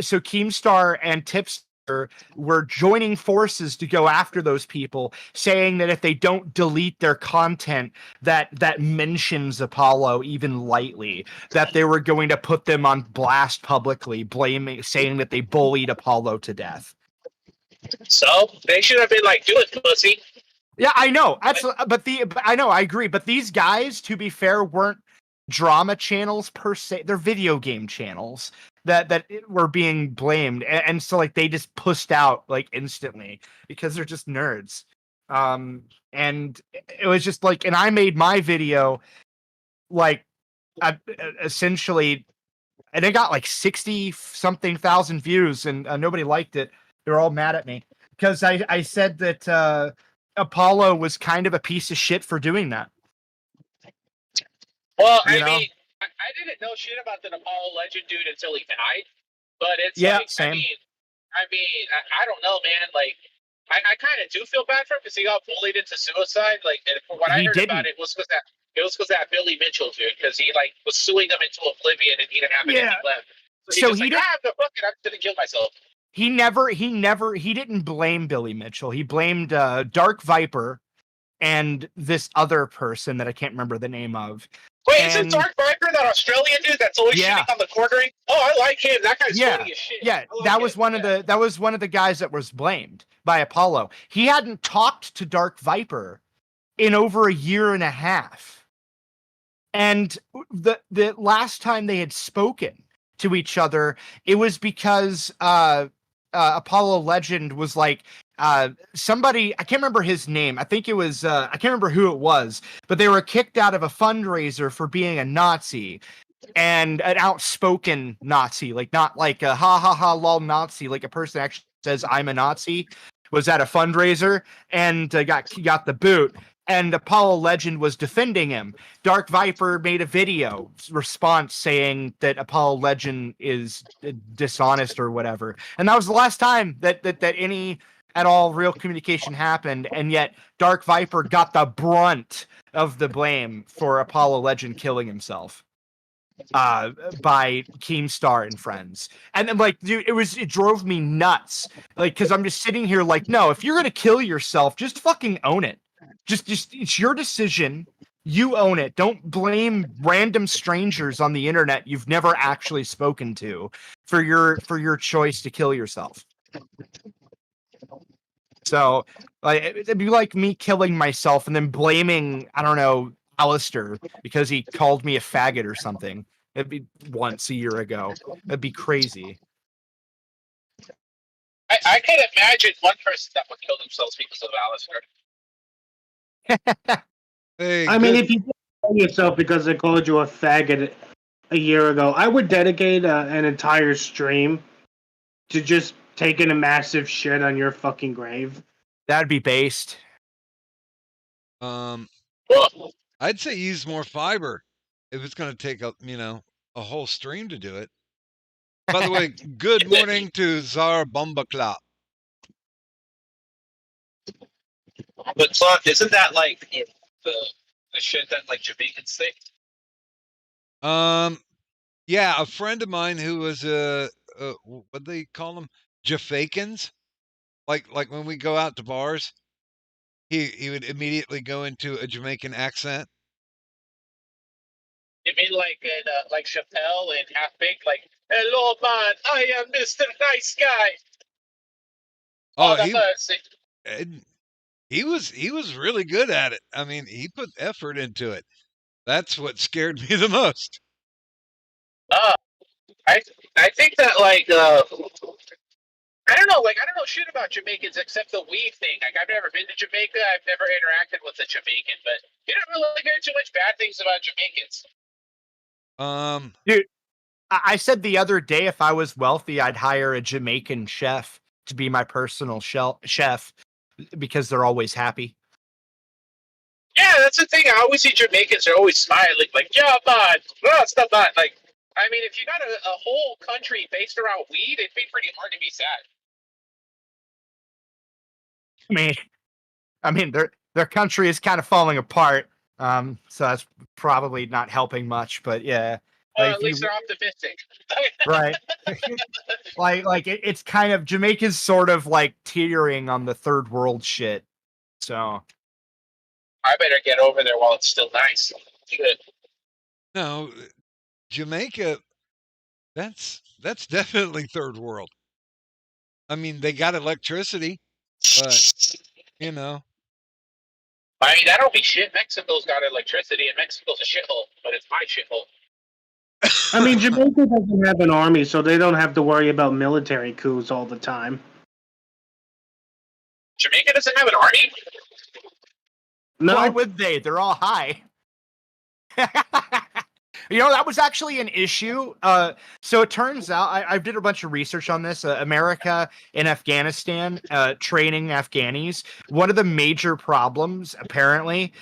so Keemstar and Tipster were joining forces to go after those people, saying that if they don't delete their content that mentions Apollo even lightly, that they were going to put them on blast publicly, saying that they bullied Apollo to death.
So they should have been like, do it, pussy.
Yeah, I know. Absolutely. I know, I agree. But these guys, to be fair, weren't drama channels per se. They're video game channels that were being blamed, and so like they just pushed out like instantly because they're just nerds. And it was just like, and I made my video like essentially, and it got like 60 something thousand views, and nobody liked it. They're all mad at me because I said that Apollo was kind of a piece of shit for doing that.
Well, I mean, I didn't know shit about the Apollo Legend dude until he died. But it's like,
same.
I don't know, man. Like, I kind of do feel bad for him because he got bullied into suicide. Like, and from what I heard about it was because that Billy Mitchell dude, because he like was suing him into oblivion and he didn't have anything left. So he didn't. Fuck it, I'm gonna kill myself.
He didn't blame Billy Mitchell. He blamed Dark Viper and this other person that I can't remember the name of.
Wait, is it Dark Viper, that Australian dude that's always shooting on the cornering? Oh, I like him. That guy's funny as shit.
Yeah, that was one of the guys that was blamed by Apollo. He hadn't talked to Dark Viper in over a year and a half. And the last time they had spoken to each other, it was because Apollo Legend was like, somebody, I can't remember his name. I think it was, I can't remember who it was, but they were kicked out of a fundraiser for being a Nazi, and an outspoken Nazi, like not like a ha ha ha lol Nazi, like a person actually says I'm a Nazi, was at a fundraiser and got the boot. And Apollo Legend was defending him. Dark Viper made a video response saying that Apollo Legend is dishonest or whatever. And that was the last time that any at all real communication happened. And yet Dark Viper got the brunt of the blame for Apollo Legend killing himself by Keemstar and friends. And then like, dude, it drove me nuts. Like, cause I'm just sitting here like, no, if you're going to kill yourself, just fucking own it. Just it's your decision. You own it. Don't blame random strangers on the internet you've never actually spoken to for your choice to kill yourself. So, like, it'd be like me killing myself and then blaming, I don't know, Alistair because he called me a faggot or something. It'd be once a year ago. It'd be crazy.
I can imagine one person that would kill themselves because of Alistair.
Hey,
I mean, if you kill yourself because they called you a faggot a year ago, I would dedicate an entire stream to just taking a massive shit on your fucking grave.
That'd be based.
I'd
Ugh.
say use more fiber if it's going to take a whole stream to do it. By the way, good morning to Zara Bumbaclop.
But Clark, isn't that like the shit that like Jamaicans say?
Yeah, a friend of mine who was what do they call them? Jafakins. Like when we go out to bars, he would immediately go into a Jamaican accent.
You mean like Chappelle and Half Baked, like, "Hello, man, I am Mr. Nice Guy."
Oh,
the mercy.
he was really good at it. I mean, he put effort into it. That's what scared me the most.
I think that like I don't know shit about Jamaicans except the weed thing. Like I've never been to Jamaica, I've never interacted with a Jamaican, but you don't really hear too much bad things about Jamaicans.
Dude, I said the other day if I was wealthy, I'd hire a Jamaican chef to be my personal chef because they're always happy.
Yeah, that's the thing. I always see Jamaicans, they're always smiling, like, yeah, man, it's not bad. Like, I mean, if you got a whole country based around weed, it'd be pretty hard to be sad.
I mean, their country is kind of falling apart. So that's probably not helping much. But yeah,
Well, at least they're optimistic,
right? It's kind of Jamaica's sort of like teetering on the third world shit. So
I better get over there while it's still nice. Good.
No, Jamaica. That's definitely third world. I mean, they got electricity, but
I mean, that don't be shit. Mexico's got electricity, and Mexico's a shithole, but it's my shithole.
I mean, Jamaica doesn't have an army, so they don't have to worry about military coups all the time.
Jamaica doesn't have an army?
No,
why would they? They're all high. That was actually an issue. So it turns out I did a bunch of research on this. America in Afghanistan training Afghanis. One of the major problems, apparently,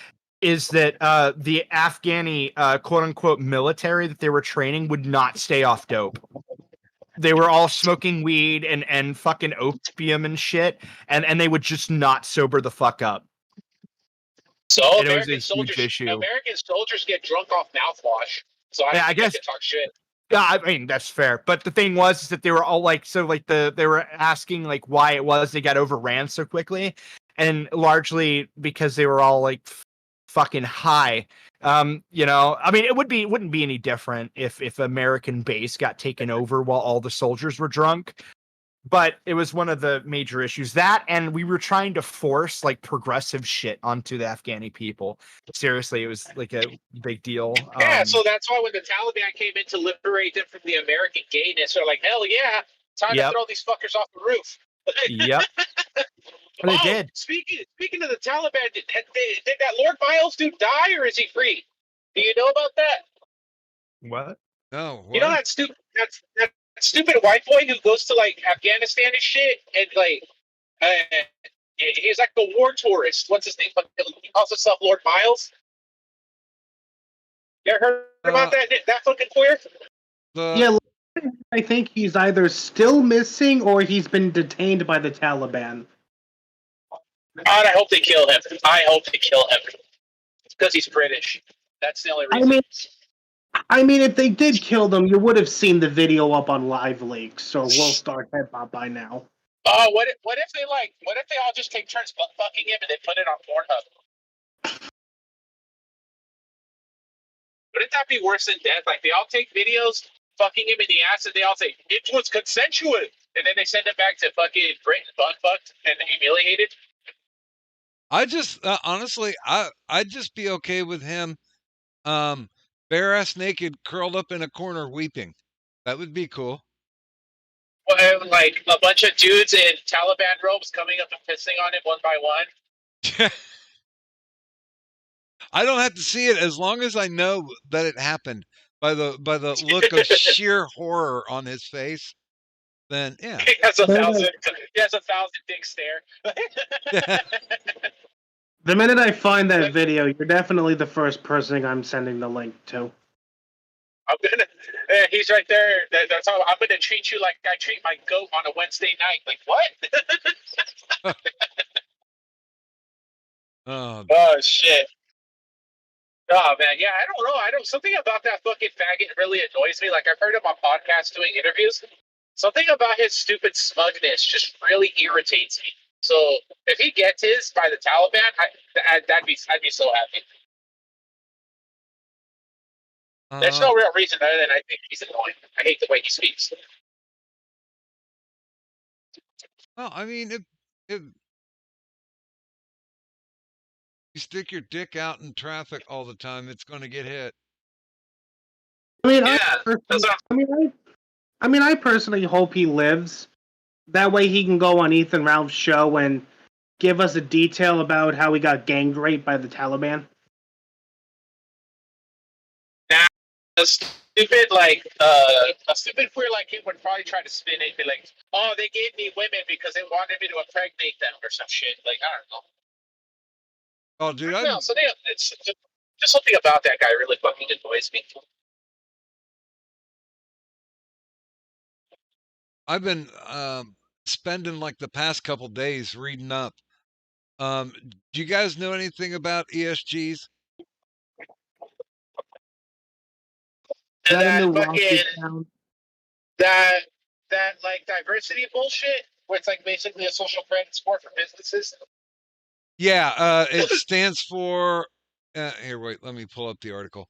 is that the Afghani quote unquote military that they were training would not stay off dope. They were all smoking weed and fucking opium and shit, and they would just not sober the fuck up.
So
American
soldiers get drunk off mouthwash. So I guess they talk shit.
Yeah, I mean that's fair. But the thing was is that they were all like, they were asking like why it was they got overran so quickly, and largely because they were all like fucking high. I mean, it wouldn't be any different if American base got taken over while all the soldiers were drunk. But it was one of the major issues that, and we were trying to force like progressive shit onto the Afghani people. Seriously, it was like a big deal.
Yeah, so that's why when the Taliban came in to liberate them from the American gayness, they're like, hell yeah, time to throw these fuckers off the roof.
Yep. They did.
Speaking of the Taliban, did that Lord Miles dude die or is he free? Do you know about that?
What?
no.
You know that stupid white boy who goes to like Afghanistan and shit, and like he's like a war tourist. What's his name? He calls himself Lord Miles. You ever heard about that fucking queer?
yeah, I think he's either still missing or he's been detained by the Taliban.
God, I hope they kill him. I hope they kill him because he's British. That's the only reason.
I mean, if they did kill them, you would have seen the video up on Live Leaks, so we'll start that by now.
Oh, what if they all just take turns butt fucking him and they put it on Pornhub? Wouldn't that be worse than death? Like they all take videos fucking him in the ass, and they all say it was consensual, and then they send him back to fucking Britain, butt fucked and humiliated.
I just honestly, I'd just be okay with him, bare ass naked, curled up in a corner, weeping. That would be cool.
Well, like a bunch of dudes in Taliban robes coming up and pissing on him one by one.
I don't have to see it as long as I know that it happened by the look of sheer horror on his face. Then yeah,
He has a thousand dick stare.
The minute I find that video, you're definitely the first person I'm sending the link to.
I'm gonna. He's right there. That's how I'm gonna treat you like I treat my goat on a Wednesday night. Like what? Oh shit. Oh man, yeah, I don't know. Something about that fucking faggot really annoys me. Like I've heard him on podcasts doing interviews. Something about his stupid smugness just really irritates me. So if he gets his by the Taliban, I'd be so happy. There's no real reason other than I think he's annoying. I hate the way he speaks.
Well, I mean, if you stick your dick out in traffic all the time, it's going to get hit.
I mean,
Yeah,
I personally hope he lives. That way he can go on Ethan Ralph's show and give us a detail about how he got gang raped by the Taliban.
a stupid queer like him would probably try to spin it and be like, oh, they gave me women because they wanted me to impregnate them or some shit. Like, I don't know.
Oh, dude,
No, so it's just something about that guy really fucking annoys me.
I've been spending like the past couple days reading up. Do you guys know anything about ESGs?
And
That a new
that
lawsuit
fucking
sound?
that like diversity bullshit, where it's like basically a social credit score for businesses.
Yeah, it stands for. Here, wait. Let me pull up the article.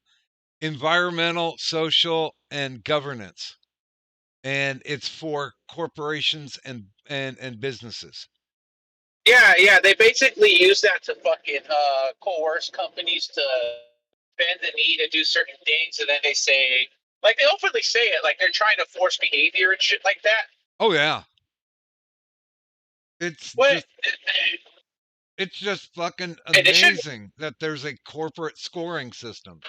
Environmental, social, and governance, and it's for corporations and businesses.
Yeah, they basically use that to fucking coerce companies to bend the knee to do certain things, and then they say, like, they openly say it, like they're trying to force behavior and shit like that.
Oh yeah, it's just fucking amazing that there's a corporate scoring system.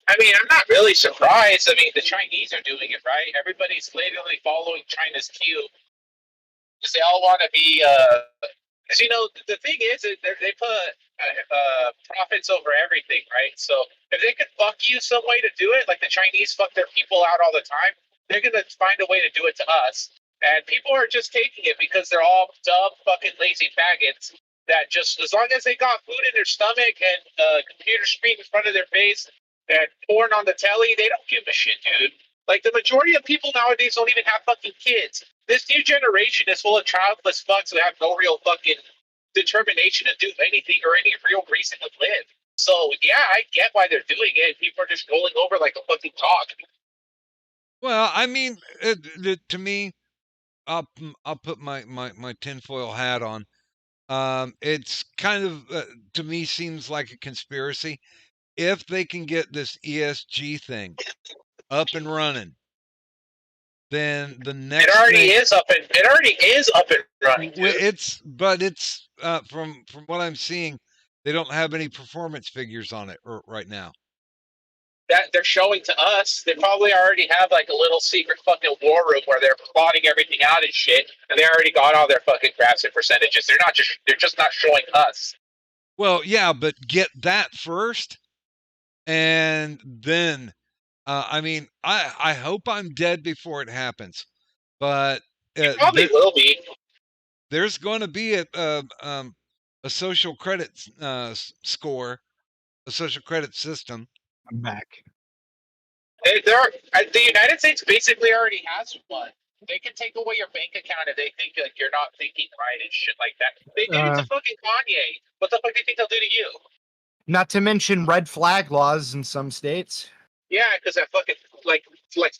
I mean, I'm not really surprised. I mean, the Chinese are doing it, right? Everybody's literally following China's cue because they all want to be. Because the thing is, they put profits over everything, right? So if they could fuck you some way to do it, like the Chinese fuck their people out all the time, they're gonna find a way to do it to us. And people are just taking it because they're all dumb, fucking lazy faggots that just, as long as they got food in their stomach and a computer screen in front of their face and porn on the telly, they don't give a shit, dude. Like, the majority of people nowadays don't even have fucking kids. This new generation is full of childless fucks who have no real fucking determination to do anything or any real reason to live. So, yeah, I get why they're doing it. People are just rolling over like a fucking dog.
Well, I mean, to me, I'll put my tinfoil hat on. It's kind of to me seems like a conspiracy. If they can get this ESG thing up and running, then the next
it already is up and running. Dude.
It's from what I'm seeing, they don't have any performance figures on it right now.
That they're showing to us, they probably already have like a little secret fucking war room where they're plotting everything out and shit, and they already got all their fucking graphs and percentages. They're just not showing us.
Well, yeah, but get that first, and then, I mean, I hope I'm dead before it happens, but
It probably will be.
There's going to be a social credit score, a social credit system.
I'm back.
The United States basically already has one. They can take away your bank account if they think like you're not thinking right and shit like that. They did it to fucking Kanye. What the fuck do you think they'll do to you?
Not to mention red flag laws in some states.
Yeah, because I fucking like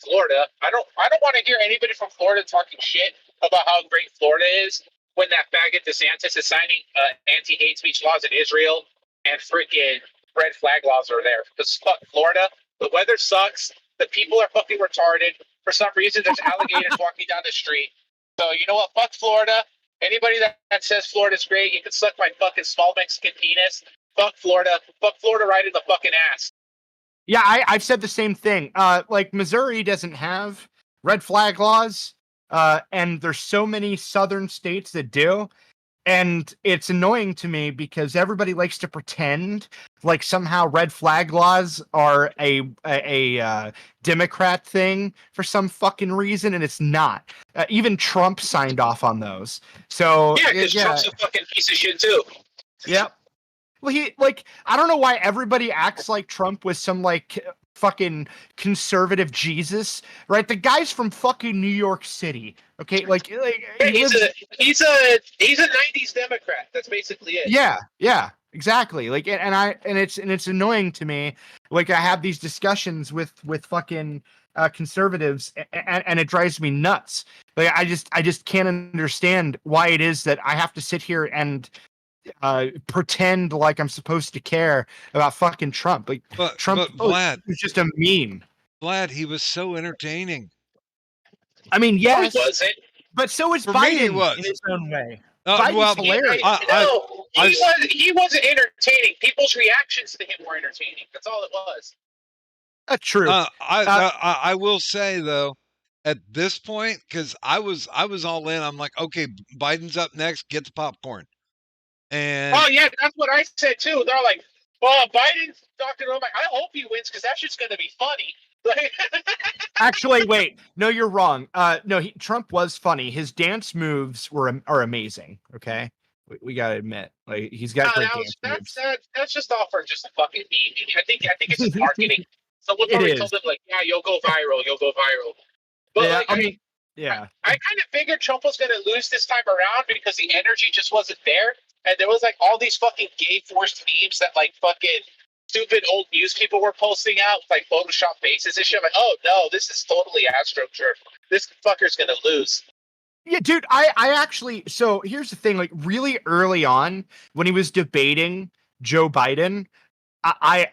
Florida. I don't want to hear anybody from Florida talking shit about how great Florida is when that faggot DeSantis is signing anti-hate speech laws in Israel and freaking red flag laws are there. Because fuck Florida, the weather sucks. The people are fucking retarded. For some reason, there's alligators walking down the street. So you know what? Fuck Florida. Anybody that says Florida's great, you can suck my fucking small Mexican penis. Fuck Florida. Fuck Florida right in the fucking ass.
Yeah, I've said the same thing. Like Missouri doesn't have red flag laws, and there's so many southern states that do. And it's annoying to me because everybody likes to pretend like somehow red flag laws are a Democrat thing for some fucking reason, and it's not. Even Trump signed off on those. So
yeah, because Trump's a fucking piece of shit too.
Yep. Well, I don't know why everybody acts like Trump was some like fucking conservative Jesus, right? The guy's from fucking New York City. Okay,
he's a 90s Democrat. That's basically it.
Yeah, exactly. Like, and it's annoying to me. Like, I have these discussions with fucking conservatives, and it drives me nuts. Like, I just can't understand why it is that I have to sit here and pretend like I'm supposed to care about fucking Trump. Like, Trump
Vlad
was just a meme.
Vlad, he was so entertaining.
I mean, yes,
no, he wasn't.
But so is
For
Biden
me, he was.
in his own way.
Well,
Biden's hilarious.
He wasn't entertaining. People's reactions to him were entertaining. That's all it was.
That's true.
I will say though, at this point, because I was all in. I'm like, okay, Biden's up next. Get the popcorn. And
oh yeah, that's what I said too. They're like, well, Biden's talking to him. I hope he wins because that's just going to be funny.
Actually, wait. No, you're wrong. No, Trump was funny. His dance moves are amazing. Okay, we gotta admit, like he's got great dance moves.
That's just all for just a fucking meme. I think it's just marketing. Someone probably told him like, yeah, you'll go viral. But
yeah,
like,
I mean, yeah,
I kind of figured Trump was going to lose this time around because the energy just wasn't there, and there was like all these fucking gay forced memes that like fucking stupid old news people were posting out, like Photoshop faces and shit. I'm like, oh no, this is totally AstroTurf. This fucker's gonna lose.
Yeah, dude. I actually. So here's the thing. Like really early on, when he was debating Joe Biden, I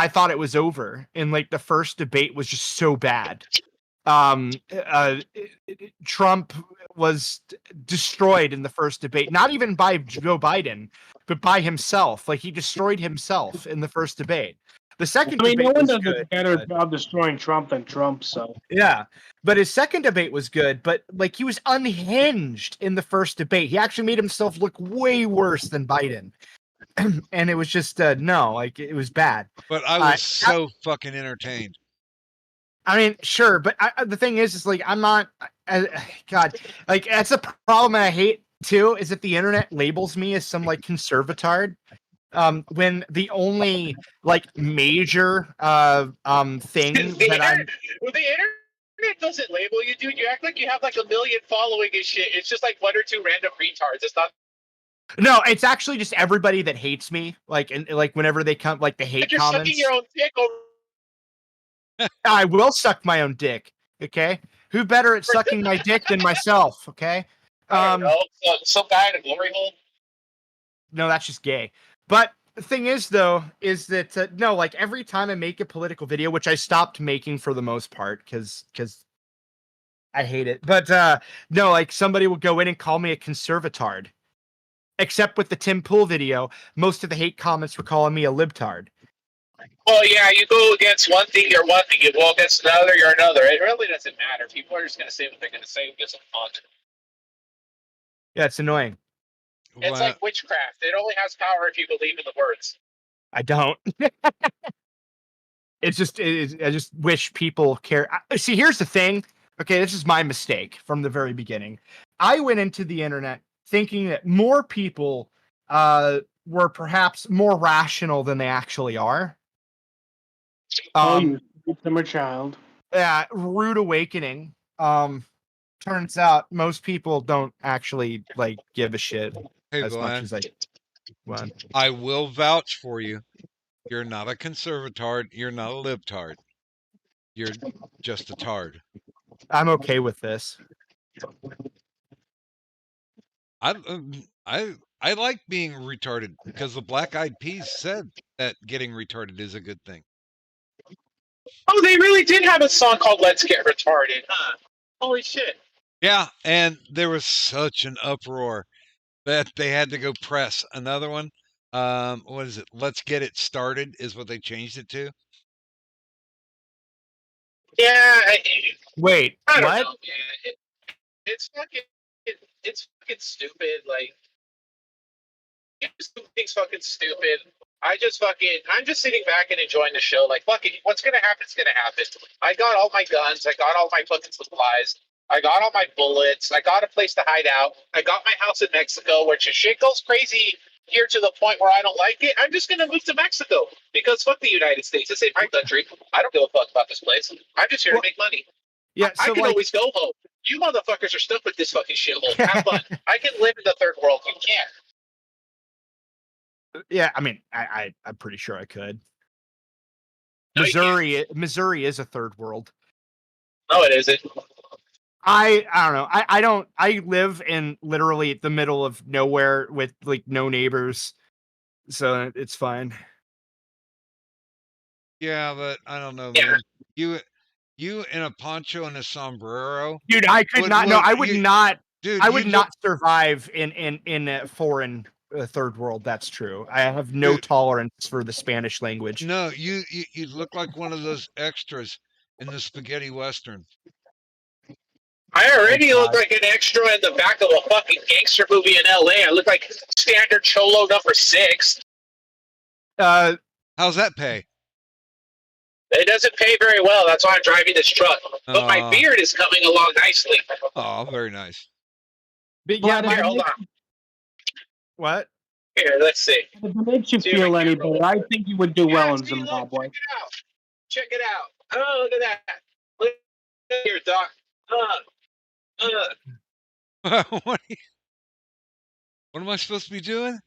thought it was over, and like the first debate was just so bad. Trump was destroyed in the first debate, not even by Joe Biden, but by himself. Like he destroyed himself in the first debate. The second debate
no one
was
does
good,
a better job destroying Trump than Trump, so
yeah. But his second debate was good, but like he was unhinged in the first debate. He actually made himself look way worse than Biden. And it was just no, like it was bad.
But I was so fucking entertained.
I mean, sure, but the thing is like I'm not. God, like that's a problem I hate too. Is that the internet labels me as some like conservatard, when the only like major thing that
the internet doesn't label you, dude. You act like you have like 1 million following and shit. It's just like 1 or 2 random retards. It's not.
No, it's actually just everybody that hates me. Like, and like whenever they come, like the hate
you're
comments.
Sucking your own dick over.
I will suck my own dick. Okay, who better at sucking my dick than myself? Okay.
I don't know. Some guy in a glory hole.
No, that's just gay. But the thing is, though, is that no, like every time I make a political video, which I stopped making for the most part because I hate it. But no, like somebody will go in and call me a conservatard. Except with the Tim Pool video, most of the hate comments were calling me a libtard.
Well, yeah, you go against one thing, you're one thing. You go against another, you're another. It really doesn't matter. People are just going to say what they're going to say. Who gives a fuck?
Yeah, it's annoying.
It's like witchcraft. It only has power if you believe in the words.
I don't. I just wish people care. See, here's the thing. Okay, this is my mistake from the very beginning. I went into the internet thinking that more people were perhaps more rational than they actually are.
You them a child.
Yeah, rude awakening. Turns out most people don't actually like give a shit
Hey,
as
Vlad,
much as I want.
I will vouch for you. You're not a conservatard. You're not a libtard. You're just a tard.
I'm okay with this.
I like being retarded because the Black Eyed Peas said that getting retarded is a good thing.
Oh, they really did have a song called "Let's Get Retarded," huh? Holy shit!
Yeah, and there was such an uproar that they had to go press another one. What is it? Let's Get It Started is what they changed it to.
Yeah,
Wait,
I don't
what?
know, man. It's fucking stupid. Like, things fucking stupid. I'm just sitting back and enjoying the show. Like, fuck it, what's gonna happen is gonna happen. I got all my guns. I got all my fucking supplies. I got all my bullets. I got a place to hide out. I got my house in Mexico, where shit goes crazy here to the point where I don't like it. I'm just gonna move to Mexico because fuck the United States. This ain't my country. I don't give a fuck about this place. I'm just here to make money.
Yeah,
I
so
can
like,
always go home. You motherfuckers are stuck with this fucking shithole. Have fun. I can live in the third world. You can't.
yeah, I mean, I'm pretty sure I could.
No, you can't.
Missouri is a third world.
No, it isn't.
I don't know. I live in literally the middle of nowhere with like no neighbors. So it's fine.
Yeah, but I don't know,
Yeah.
man. You in a poncho and a sombrero,
Dude, I could
Would-
not no,
would
I would
you-
not
dude.
I
you
would
look-
not survive in a foreign third world. That's true. I have no
Dude.
tolerance for the Spanish language.
No, you look like one of those extras in the spaghetti western.
I already
Oh,
look
God.
like an extra in the back of a fucking gangster movie in LA. I look like standard Cholo number 6.
Uh,
How's that pay?
It doesn't pay very well. That's why I'm driving this truck. But my
Aw.
beard is coming along nicely.
Oh, very nice.
but
Well,
yeah,
I
Here,
mean,
hold on.
what?
Here, let's see.
If it makes you
See if I
feel
can
any
roll
better, I think you would do well in
see, look,
Zimbabwe.
check it out. Oh, look at that. Look here, Doc.
What am I supposed to be doing?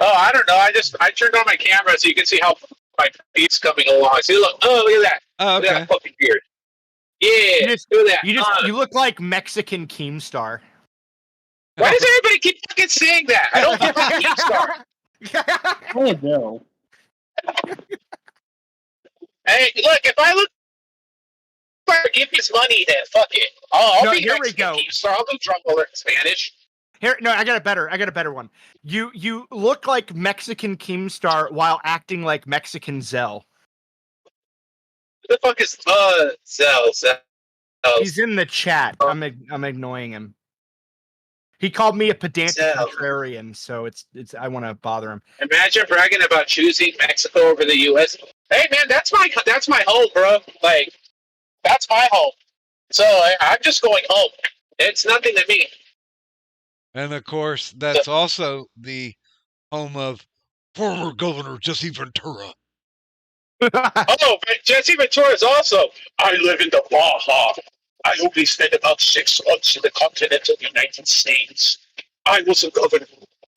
Oh, I don't know. I turned on my camera so you can see how my beard's coming along. See, look. Oh, look at that.
Oh,
Look at
okay.
that fucking beard. Yeah,
just-
look at that.
You look like Mexican Keemstar.
Why does everybody keep fucking saying that? I don't look like Keemstar.
I do.
Hey, look, if I look like give me his money, then fuck it. I'll
No,
be
here we
Mexican
go.
Keemstar. I'll do drum roller in Spanish.
Here, no, I got a better one. You look like Mexican Keemstar while acting like Mexican Zell.
Who the fuck is Zell?
He's in the chat. I'm ignoring him. He called me a pedantic
Zell.
contrarian, so it's I want to bother him.
Imagine bragging about choosing Mexico over the U.S. Hey man, that's my home, bro. Like, that's my home. So I'm just going home. It's nothing to me.
And of course, that's also the home of former Governor Jesse Ventura.
Oh, but Jesse Ventura is also. I live in the Baja. I only spent about 6 months in the continental United States. I was a governor.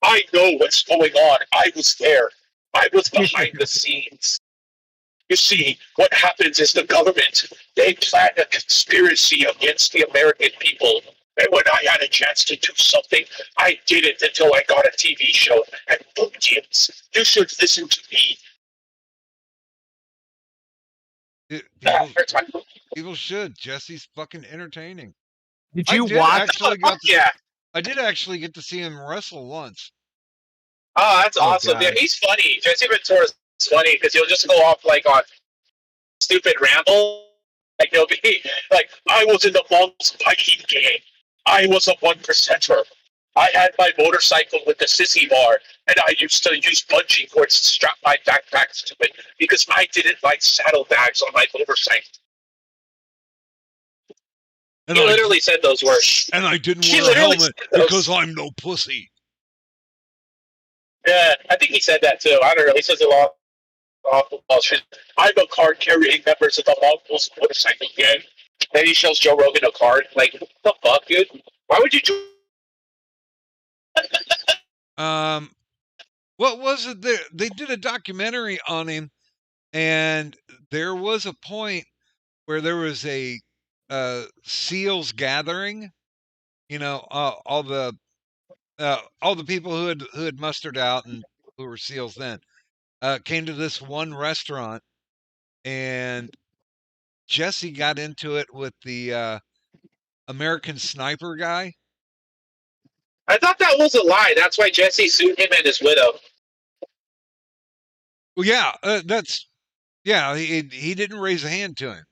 I know what's going on. I was there. I was behind the scenes. You see, what happens is the government, they plan a conspiracy against the American people. And when I had a chance to do something, I did it until I got a TV show. And boom, James, you should listen to me.
People should. Jesse's fucking entertaining.
Did
I
you
did
watch?
actually
Oh, yeah.
I did actually get to see him wrestle once.
Oh, that's
Oh,
awesome.
God.
Yeah, he's funny. Jesse Ventura's funny because he'll just go off like on stupid ramble. Like he'll be like, I was in the Mongols Viking game. I was a 1%er. I had my motorcycle with the sissy bar, and I used to use bungee cords to strap my backpacks to it because I didn't like saddlebags on my motorcycle.
And
He
I,
literally said those words.
and I didn't
He
wear a
literally
helmet
said those.
because I'm no pussy.
Yeah, I think he said that too. I don't know. He says it a lot. I'm a card carrying members of the Mongols motorcycle gang. Then he shows Joe Rogan a card. Like, what the fuck, dude? Why would you do?
What was it? They did a documentary on him, and there was a point where there was a SEALs gathering. You know, all the people who had mustered out and who were SEALs then came to this one restaurant, and Jesse got into it with the American Sniper guy.
I thought that was a lie. That's why Jesse sued him and his widow.
Well, yeah, he didn't raise a hand to him.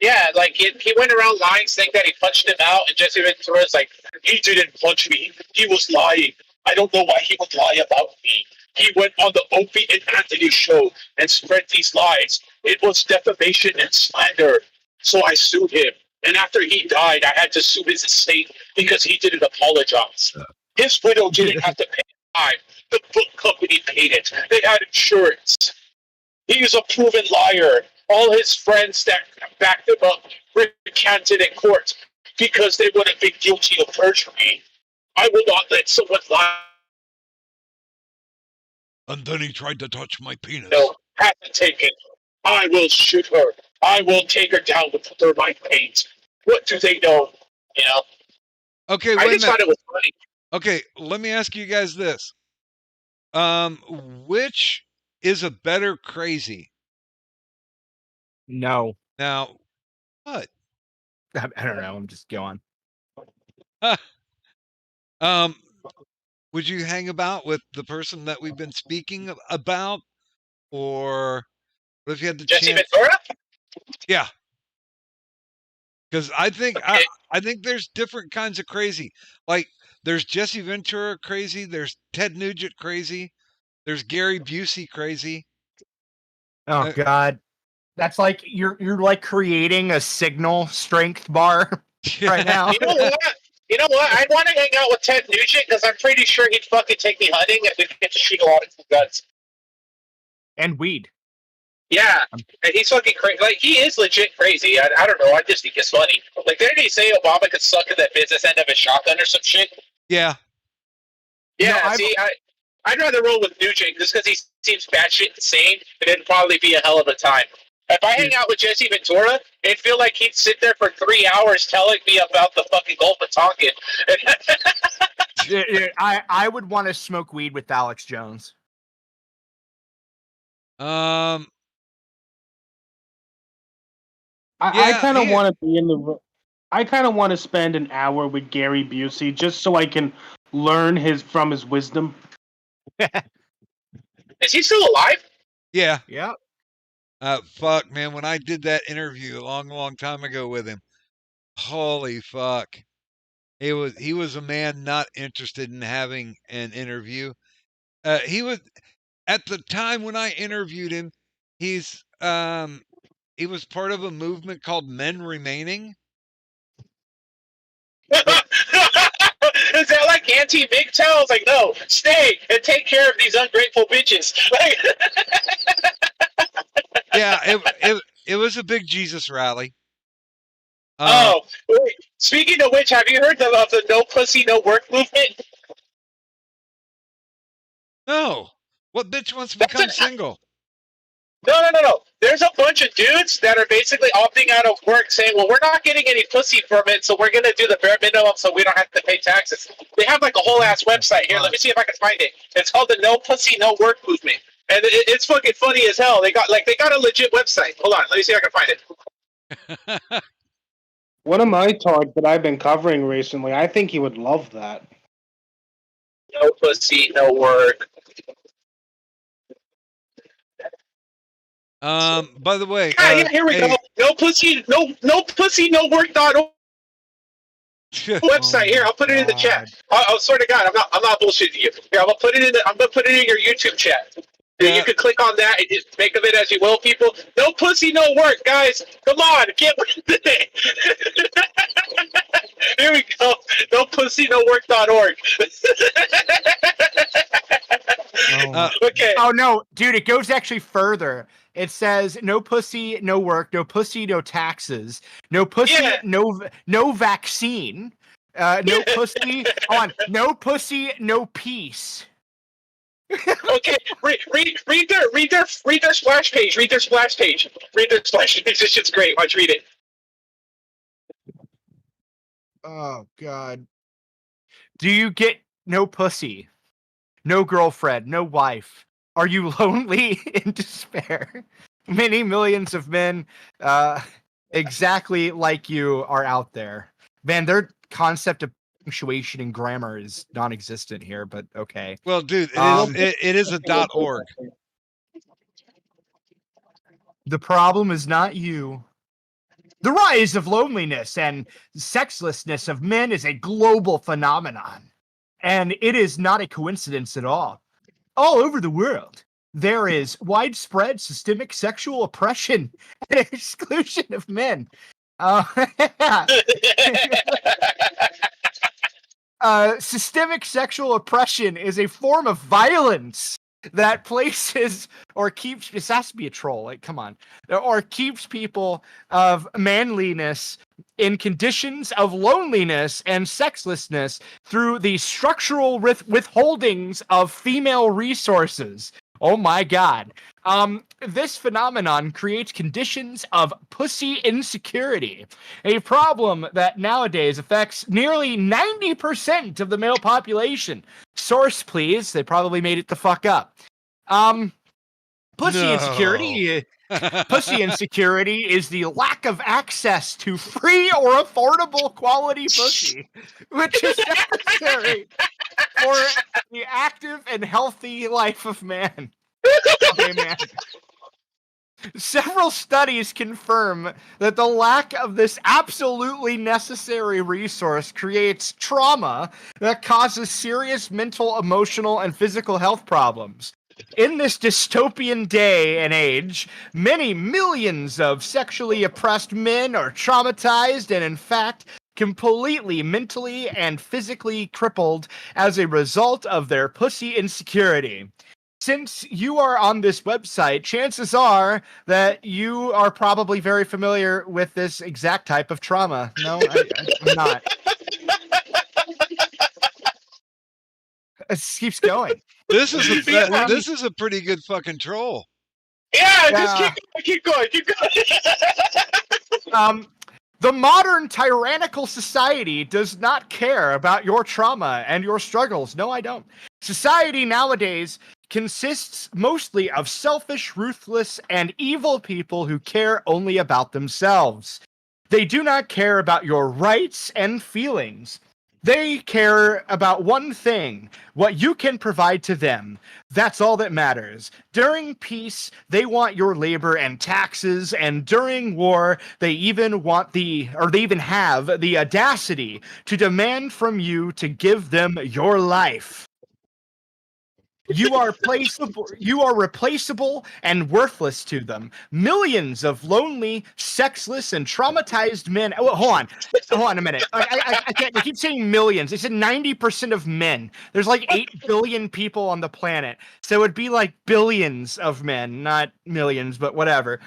Yeah, like he went around lying, saying that he punched him out, and Jesse Ventura's like, he didn't punch me. He was lying. I don't know why he would lie about me. He went on the Opie and Anthony show and spread these lies. It was defamation and slander. So I sued him. And after he died, I had to sue his estate because he didn't apologize. His widow didn't have to pay the fine. The book company paid it. They had insurance. He is a proven liar. All his friends that backed him up recanted in court because they would have been guilty of perjury. I will not let someone lie.
And then he tried to touch my penis.
No, have to take it. I will shoot her. I will take her down with thermite paint. What do they know? You know?
Okay,
I
wait a
just thought
minute.
it was funny.
Okay, let me ask you guys this. Which is a better crazy?
No,
Now, what?
I don't know. I'm just going.
Would you hang about with the person that we've been speaking about, or what if you had the
Jesse
chance?
Ventura?
Yeah, because I think
Okay.
I think there's different kinds of crazy. Like there's Jesse Ventura crazy, there's Ted Nugent crazy, there's Gary Busey crazy.
Oh God, that's like you're like creating a signal strength bar right now.
You know what? You know what? I'd want to hang out with Ted Nugent because I'm pretty sure he'd fucking take me hunting and we'd get to shoot a lot of guns.
And weed.
Yeah, and he's fucking crazy. Like, he is legit crazy. I don't know. I just think it's funny. Like, didn't he say Obama could suck in the business end of a shotgun or some shit?
Yeah.
Yeah,
No,
see, I'd rather roll with Nugent just because he seems batshit insane, and it'd probably be a hell of a time. If I hang out with Jesse Ventura, it'd feel like he'd sit there for 3 hours telling me about the fucking Gulf of Tonkin.
I would want to smoke weed with Alex Jones.
I
Yeah,
kind of
he-
want to be in the. I kind of want to spend an hour with Gary Busey just so I can learn from his wisdom.
Is he still alive?
yeah.
Yeah.
Fuck, man, when I did that interview a long time ago with him, holy fuck. He was a man not interested in having an interview. He was at the time when I interviewed him, he was part of a movement called Men Remaining.
Is that like anti-MGTOW? I was like, no, stay and take care of these ungrateful bitches. Like,
Yeah, it was a big Jesus rally.
oh, wait. Speaking of which, have you heard of the No Pussy, No Work movement?
No. What bitch wants to
That's
become
an-
single?
No. There's a bunch of dudes that are basically opting out of work saying, well, we're not getting any pussy from it, so we're going to do the bare minimum so we don't have to pay taxes. They have like a whole ass website here. Let me see if I can find it. It's called the No Pussy, No Work movement. And it's fucking funny as hell. They got a legit website. Hold on. Let me see if I can find it.
One of my talks that I've been covering recently, I think he would love that.
No pussy, no work.
By the way,
Yeah, here we
hey,
go. No pussy, no work.org website. Here, I'll put it in the chat. I swear to God, I'm not bullshitting you. Here, I'm gonna put it in your YouTube chat.
Yeah.
You can click on that and just make of it as you will, people. No pussy, no work, guys. Come on, get with it. Here we go. No pussy, no work.org. Okay.
Oh no, dude, it goes actually further. It says no pussy, no work, no pussy, no taxes, no pussy,
Yeah.
no vaccine, no pussy, no pussy, no peace.
Okay, read their splash page. Read their splash page. Read their splash page. This shit's great. Watch, read it.
Oh God. Do you get no pussy? No girlfriend, no wife. Are you lonely in despair? Many millions of men exactly like you are out there. Man, their concept of punctuation and grammar is non-existent here, but okay.
Well, dude,
Um,
it is a .org.
The problem is not you. The rise of loneliness and sexlessness of men is a global phenomenon, and it is not a coincidence at all. All over the world, there is widespread systemic sexual oppression and exclusion of men. Systemic sexual oppression is a form of violence that places or keeps, this has to be a troll, like, come on, or keeps people of manliness in conditions of loneliness and sexlessness through the structural withholdings of female resources. Oh my God. This phenomenon creates conditions of pussy insecurity, a problem that nowadays affects nearly 90% of the male population. Source, please. They probably made it the fuck up. Pussy insecurity. Pussy insecurity is the lack of access to free or affordable quality pussy, which is necessary for the active and healthy life of man. Okay, man. Several studies confirm that the lack of this absolutely necessary resource creates trauma that causes serious mental, emotional, and physical health problems. In this dystopian day and age, many millions of sexually oppressed men are traumatized and, in fact, completely mentally and physically crippled as a result of their pussy insecurity. Since you are on this website, chances are that you are probably very familiar with this exact type of trauma. No, I'm not. It keeps going.
This is a pretty good fucking troll.
Yeah, just keep going.
The modern tyrannical society does not care about your trauma and your struggles. No, I don't. Society nowadays consists mostly of selfish, ruthless, and evil people who care only about themselves. They do not care about your rights and feelings. They care about one thing, what you can provide to them. That's all that matters. During peace, they want your labor and taxes, and during war, they even have the audacity to demand from you to give them your life. You are replaceable and worthless to them. Millions of lonely, sexless, and traumatized men. Oh, hold on a minute. I can't. I keep saying millions. They said 90% of men. There's like 8 billion people on the planet, so it'd be like billions of men, not millions, but whatever.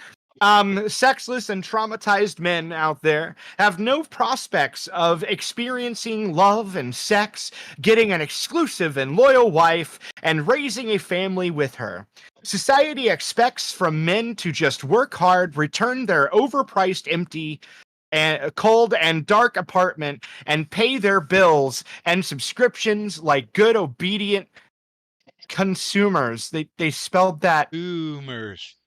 Sexless and traumatized men out there have no prospects of experiencing love and sex, getting an exclusive and loyal wife, and raising a family with her. Society expects from men to just work hard, return their overpriced, empty, and cold and dark apartment, and pay their bills and subscriptions like good, obedient consumers. They spelled that
Boomers.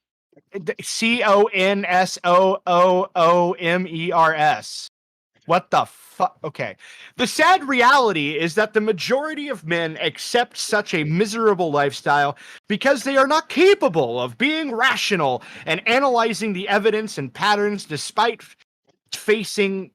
CONSOOOMERS. What the fuck? Okay. The sad reality is that the majority of men accept such a miserable lifestyle because they are not capable of being rational and analyzing the evidence and patterns despite facing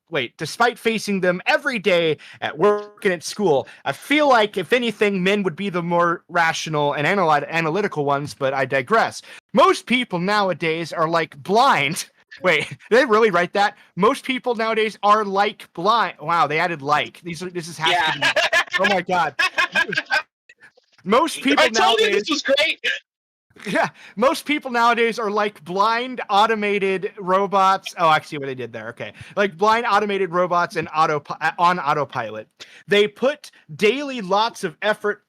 them every day at work and at school. I feel like, if anything, men would be the more rational and analytical ones, but I digress. Most people nowadays are like blind. Wait, did they really write that? Most people nowadays are like blind. Wow, they added like. This is has to be. Oh my God. Most people
I told
nowadays.
you this was great.
Yeah, most people nowadays are like blind automated robots. Oh, I see what they did there. Okay, like blind automated robots and on autopilot. They put daily lots of effort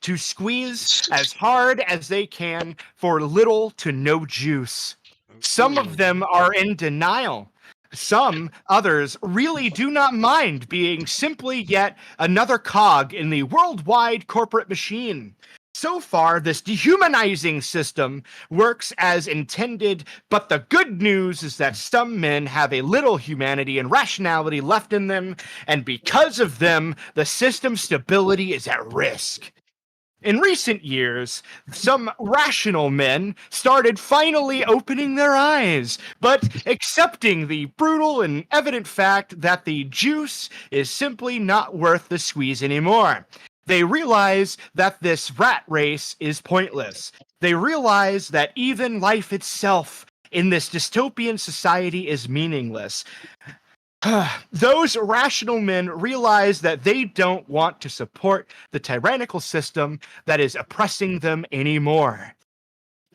to squeeze as hard as they can for little to no juice. Some of them are in denial. Some others really do not mind being simply yet another cog in the worldwide corporate machine. So far, this dehumanizing system works as intended, but the good news is that some men have a little humanity and rationality left in them, and because of them, the system's stability is at risk. In recent years, some rational men started finally opening their eyes, but accepting the brutal and evident fact that the juice is simply not worth the squeeze anymore. They realize that this rat race is pointless. They realize that even life itself in this dystopian society is meaningless. Those rational men realize that they don't want to support the tyrannical system that is oppressing them anymore.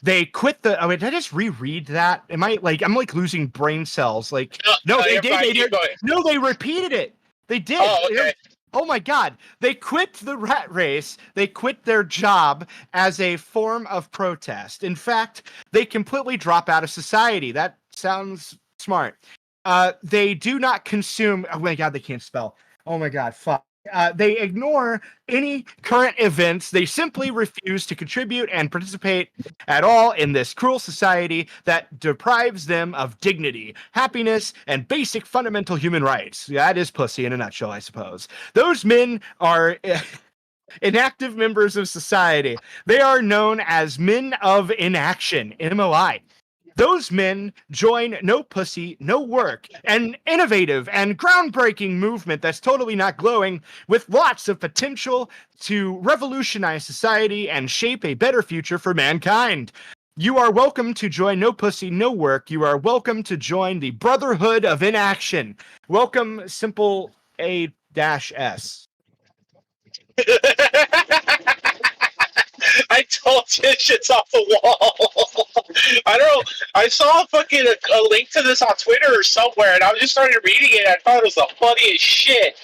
They quit the. I mean, did I just reread that? I'm losing brain cells. Like, no, they
you're
did.
fine,
They
keep
did.
going.
No, they repeated it. They did.
Oh, okay.
Oh my God. They quit the rat race. They quit their job as a form of protest. In fact, they completely drop out of society. That sounds smart. They do not consume. Oh my God, they can't spell. Oh my God, fuck. They ignore any current events. They simply refuse to contribute and participate at all in this cruel society that deprives them of dignity, happiness, and basic fundamental human rights. That is pussy in a nutshell, I suppose. Those men are inactive members of society. They are known as men of inaction, MOI. Those men join No Pussy, No Work, an innovative and groundbreaking movement that's totally not glowing, with lots of potential to revolutionize society and shape a better future for mankind. You are welcome to join No Pussy, No Work. You are welcome to join the Brotherhood of Inaction. Welcome, Simple A-S.
I told you shit's off the wall. I don't know. I saw a link to this on Twitter or somewhere, and I just started reading it. And I thought it was the funniest shit.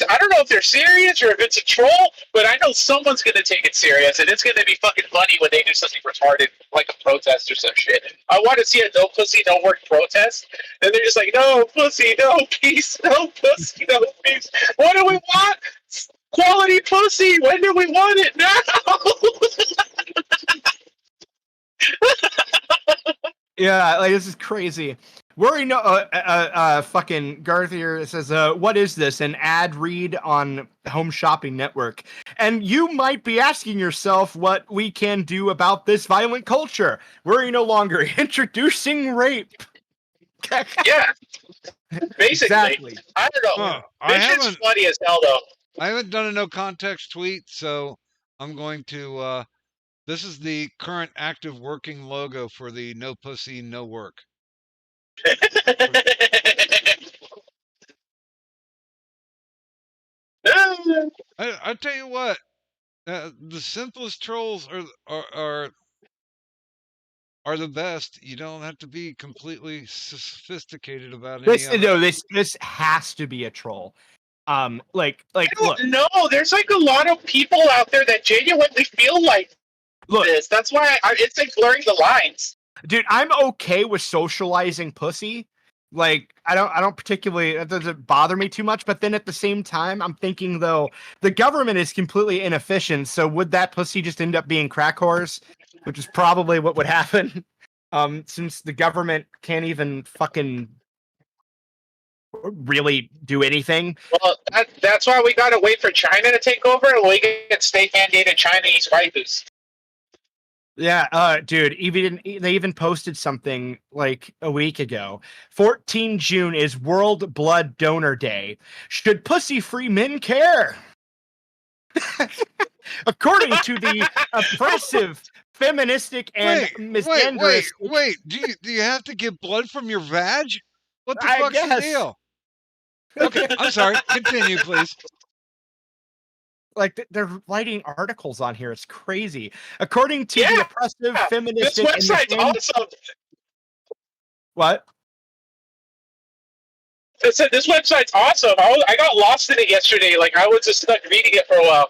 I don't know if they're serious or if it's a troll, but I know someone's going to take it serious, and it's going to be fucking funny when they do something retarded, like a protest or some shit. I want to see a No Pussy, No Work protest, and they're just like, no pussy, no peace, no pussy, no peace. What do we want? Quality pussy. When do we want it? Now.
Yeah, like this is crazy. Worry no, fucking Garth here says, what is this? An ad read on Home Shopping Network. And you might be asking yourself what we can do about this violent culture. Worry no longer. Introducing rape.
Yeah. Basically.
Exactly.
I don't know.
I
This shit's
haven't
funny as hell, though.
I haven't done a no context tweet, so I'm going to this is the current active working logo for the No Pussy, No Work. I tell you what, the simplest trolls are the best. You don't have to be completely sophisticated about any
This
of it.
no, this has to be a troll. Look,
No, there's like a lot of people out there that genuinely feel like this. That's why it's like blurring the lines.
Dude, I'm okay with socializing pussy. Like, I don't particularly, it doesn't bother me too much, but then at the same time, I'm thinking, though, the government is completely inefficient, so would that pussy just end up being crack whores? Which is probably what would happen, since the government can't even fucking really do anything.
Well, that's why we gotta wait for China to take over, and we get state-mandated Chinese waifus.
Yeah, dude, they even posted something like a week ago. 14 June is World Blood Donor Day. Should pussy-free men care? According to the oppressive, feministic, and misandrous...
Wait. Do you have to give blood from your vag? What the
I
fuck's the
guess.
deal? Okay, I'm sorry. Continue, please.
Like, they're writing articles on here. It's crazy. According to the
Yeah.
oppressive,
This
feministic,
website's
and
awesome.
what?
Listen, this website's awesome. I got lost in it yesterday. Like I was just stuck reading it for a while.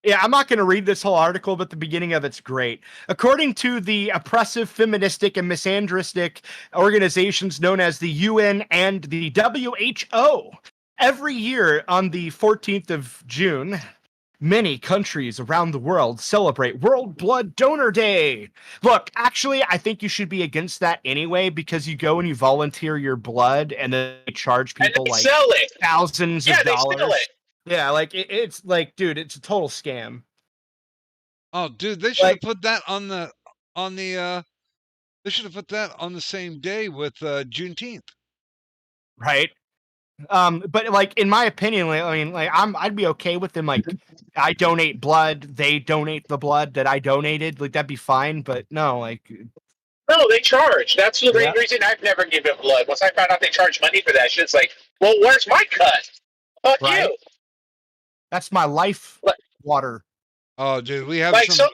Yeah, I'm not going to read this whole article, but the beginning of it's great. According to the oppressive, feministic, and misandristic organizations known as the UN and the WHO, every year on the 14th of June, many countries around the world celebrate World Blood Donor Day. Look, actually, I think you should be against that anyway because you go and you volunteer your blood and then they charge
And
people
they
like
sell it.
thousands
Yeah,
of
they
dollars.
sell it.
Yeah, like it's like, dude, it's a total scam.
Oh, dude, they should have
Like-
put that on the they should have put that on the same day with Juneteenth.
Right. But like in my opinion, like, I mean, like I'd be okay with them. Like, I donate blood, they donate the blood that I donated. Like that'd be fine. But no, like,
No, they charge. That's the
Yeah.
reason I've never given blood. Once I found out they charge money for that shit, it's like, well, where's my cut? Fuck
Right.
you.
that's my life
Like-
water.
Oh, dude, we have
Like
some.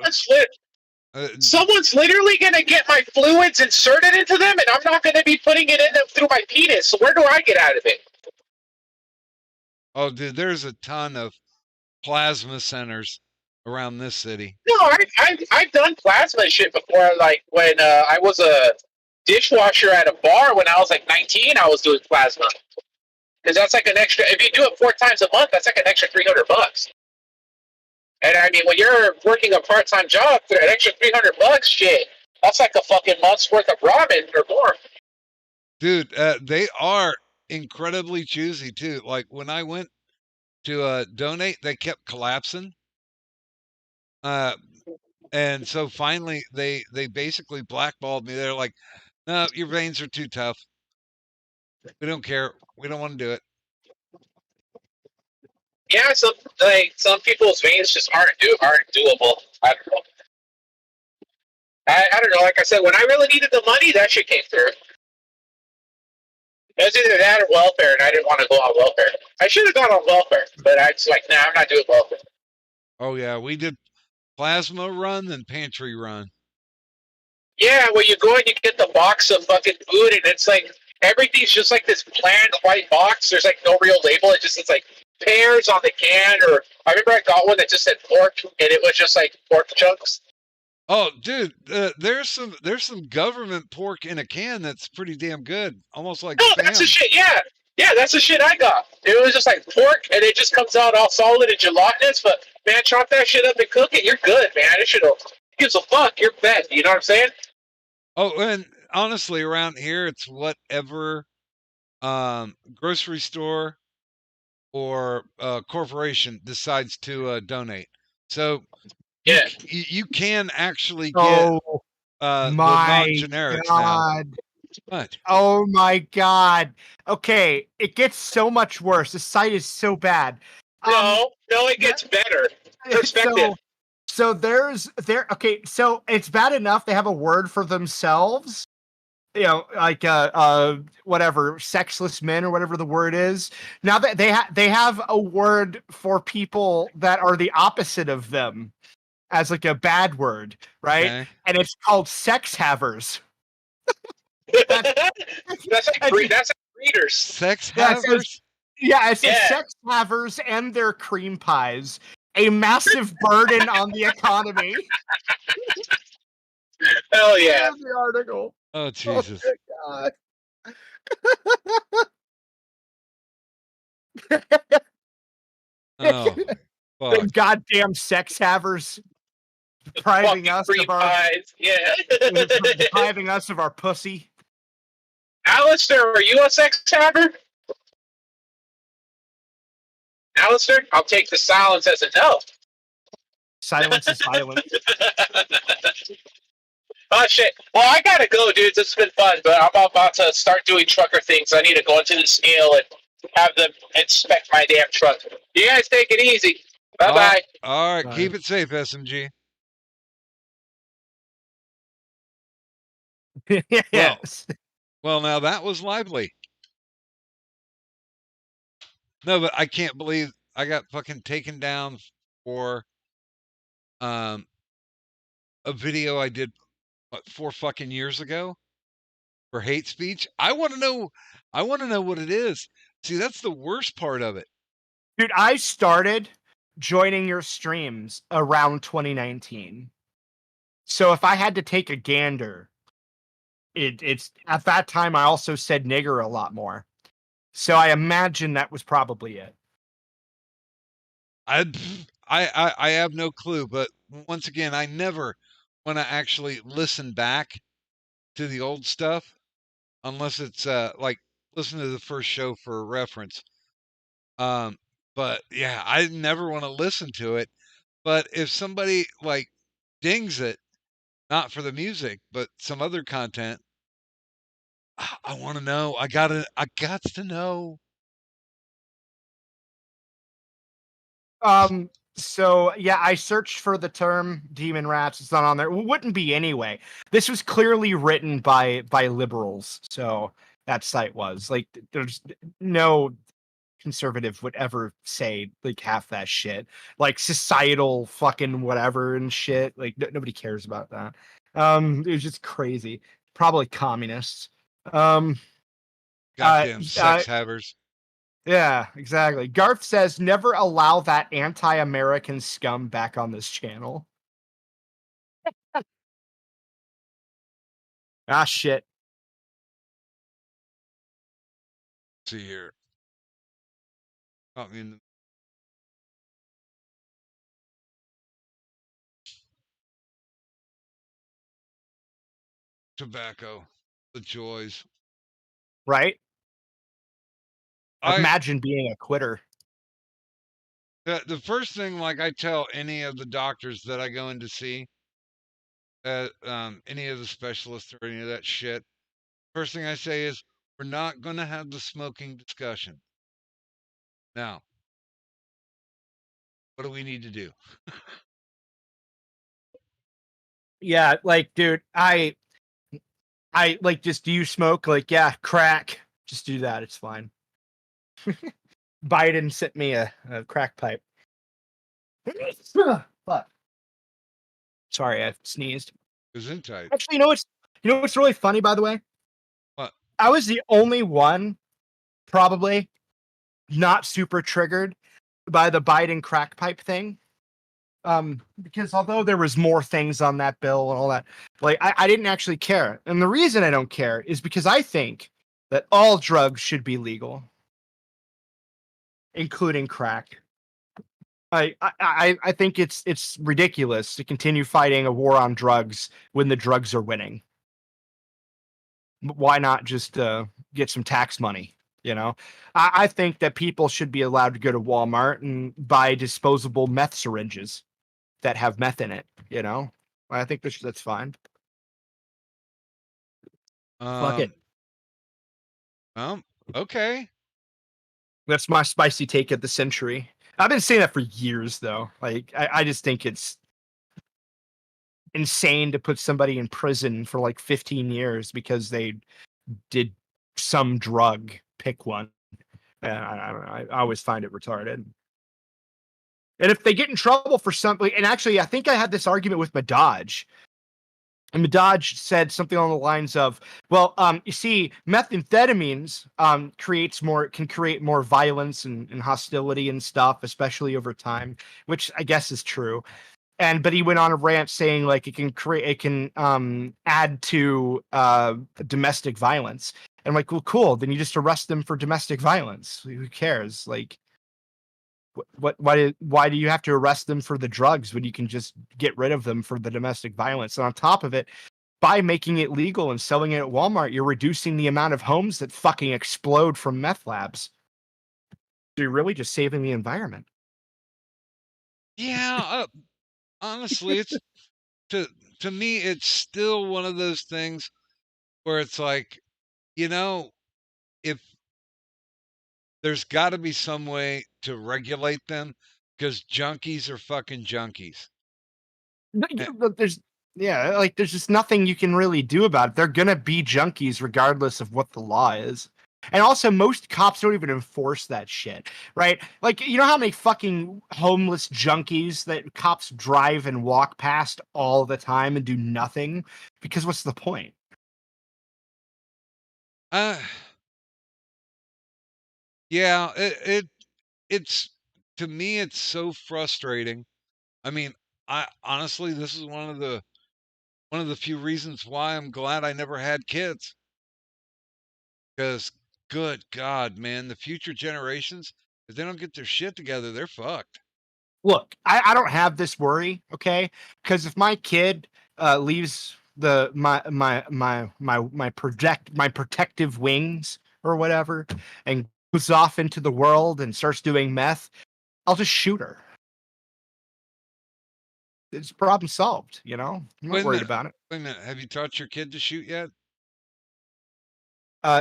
someone's literally gonna get my fluids inserted into them, and I'm not gonna be putting it in them through my penis. So where do I get out of it?
Oh, dude, there's a ton of plasma centers around this city.
No, I've done plasma shit before. Like when I was a dishwasher at a bar when I was like 19, I was doing plasma because that's like an extra. If you do it 4 times a month, that's like an extra $300. And I mean, when you're working a part-time job for an extra $300, shit, that's like a fucking month's worth of ramen or more.
Dude, they are incredibly choosy too. Like when I went to donate, they kept collapsing. And so finally they basically blackballed me. They're like, no, your veins are too tough. We don't care. We don't want to do it.
Yeah, some people's veins just aren't doable. I don't know. I don't know. Like I said, when I really needed the money, that shit came through. It was either that or welfare, and I didn't want to go on welfare. I should have gone on welfare, but I was like, nah, I'm not doing welfare.
Oh yeah, we did plasma run and pantry run.
Yeah, when you go and you get the box of fucking food, and it's like everything's just like this bland white box. There's like no real label. It's like pears on the can, or I remember I got one that just said pork, and it was just like pork chunks.
Oh, dude, there's some government pork in a can that's pretty damn good, almost like
No,
Spam.
that's the shit. Yeah, that's the shit I got. It was just like pork, and it just comes out all solid and gelatinous. But man, chop that shit up and cook it. You're good, man. It should gives a fuck. You're fed. You know what I'm saying?
Oh, and honestly, around here, it's whatever grocery store or corporation decides to donate. So
Yeah.
you can actually get
Oh
the
my
non-generics now.
god.
What?
Oh my god. Okay, it gets so much worse. The site is so bad.
No, it gets better. Perspective.
So okay, so it's bad enough they have a word for themselves. You know, like whatever, sexless men or whatever the word is. Now that they have a word for people that are the opposite of them as like a bad word, right?
Okay.
And it's called sex havers.
That's like breeders.
Sex
Yeah, it says-
havers?
Yeah, it says
Yeah.
sex havers and their cream pies. A massive burden on the economy.
Hell yeah.
The article.
Oh Jesus!
Oh, my God.
Oh,
The
fuck.
goddamn sex havers depriving
Fucking
us
cream
of our
pies. Yeah.
depriving us of our pussy.
Alistair, are you a sex haver? Alistair, I'll take the silence as a no.
Silence is silent.
Oh shit. Well, I gotta go, dudes. It's been fun, but I'm about to start doing trucker things. I need to go into the scale and have them inspect my damn truck. You guys take it easy. Bye bye.
All right,
Bye.
keep it safe, SMG.
Yes.
Well, now that was lively. No, but I can't believe I got fucking taken down for a video I did 4 fucking years ago. for hate speech. I want to know what it is. See, that's the worst part of it.
Dude, I started joining your streams around 2019. So if I had to take a gander, it's at that time I also said nigger a lot more. So I imagine that was probably it.
I have no clue, but once again, I never want to actually listen back to the old stuff unless it's like listen to the first show for reference. But yeah, I never want to listen to it. But if somebody like dings it, not for the music, but some other content, I want to know. I got to know.
So yeah, I searched for the term demon rats. It's not on there. It wouldn't be anyway. This was clearly written by liberals. So that site was like, there's no conservative would ever say like half that shit, like societal fucking whatever and shit. Like nobody cares about that. It was just crazy. Probably communists.
Goddamn sex havers.
Yeah, exactly. Garth says, never allow that anti-American scum back on this channel. Ah, shit.
See here. I mean, tobacco, the joys.
Right?
I
Imagine being a quitter.
the first thing, like I tell any of the doctors that I go in to see, any of the specialists or any of that shit, first thing I say is, we're not going to have the smoking discussion. Now, what do we need to do?
Yeah, like, dude, I like, just, do you smoke? Like, yeah, crack. Just do that. It's fine. Biden sent me a crack pipe. Fuck. Sorry, I sneezed.
Gesundheit.
Actually, you know what's really funny, by the way?
What?
I was the only one, probably, not super triggered by the Biden crack pipe thing. Because although there was more things on that bill and all that, like, I didn't actually care. And the reason I don't care is because I think that all drugs should be legal, including crack. I think it's ridiculous to continue fighting a war on drugs when the drugs are winning. Why not just get some tax money? You know, I think that people should be allowed to go to Walmart and buy disposable meth syringes that have meth in it. You know, I think that's fine. Fuck it.
Okay.
That's my spicy take of the century. I've been saying that for years, though. Like, I just think it's insane to put somebody in prison for like 15 years because they did some drug. Pick one. I don't know. I always find it retarded. And if they get in trouble for something, and actually, I think I had this argument with Madaj. And Madaj said something along the lines of, well, you see, methamphetamines can create more violence and hostility and stuff, especially over time, which I guess is true. But he went on a rant saying like it can add to domestic violence. And I'm like, well, cool. Then you just arrest them for domestic violence. Who cares? Like, why do you have to arrest them for the drugs when you can just get rid of them for the domestic violence? And on top of it, by making it legal and selling it at Walmart, you're reducing the amount of homes that fucking explode from meth labs. So you're really just saving the environment.
Yeah, honestly, it's to me, it's still one of those things where it's like, if there's got to be some way to regulate them, because junkies are fucking junkies.
There's just nothing you can really do about it. They're gonna be junkies regardless of what the law is. And also, most cops don't even enforce that shit, right? Like, you know how many fucking homeless junkies that cops drive and walk past all the time and do nothing? Because what's the point?
Uh, yeah, it's to me it's so frustrating. I mean, I honestly this is one of the few reasons why I'm glad I never had kids. Because good God, man, the future generations, if they don't get their shit together, they're fucked.
Look, I don't have this worry, okay? Because if my kid leaves my protective wings or whatever and goes off into the world and starts doing meth, I'll just shoot her. It's problem solved, you know? I'm not
Wait a
worried
minute.
about it.
Wait a minute. Have you taught your kid to shoot yet?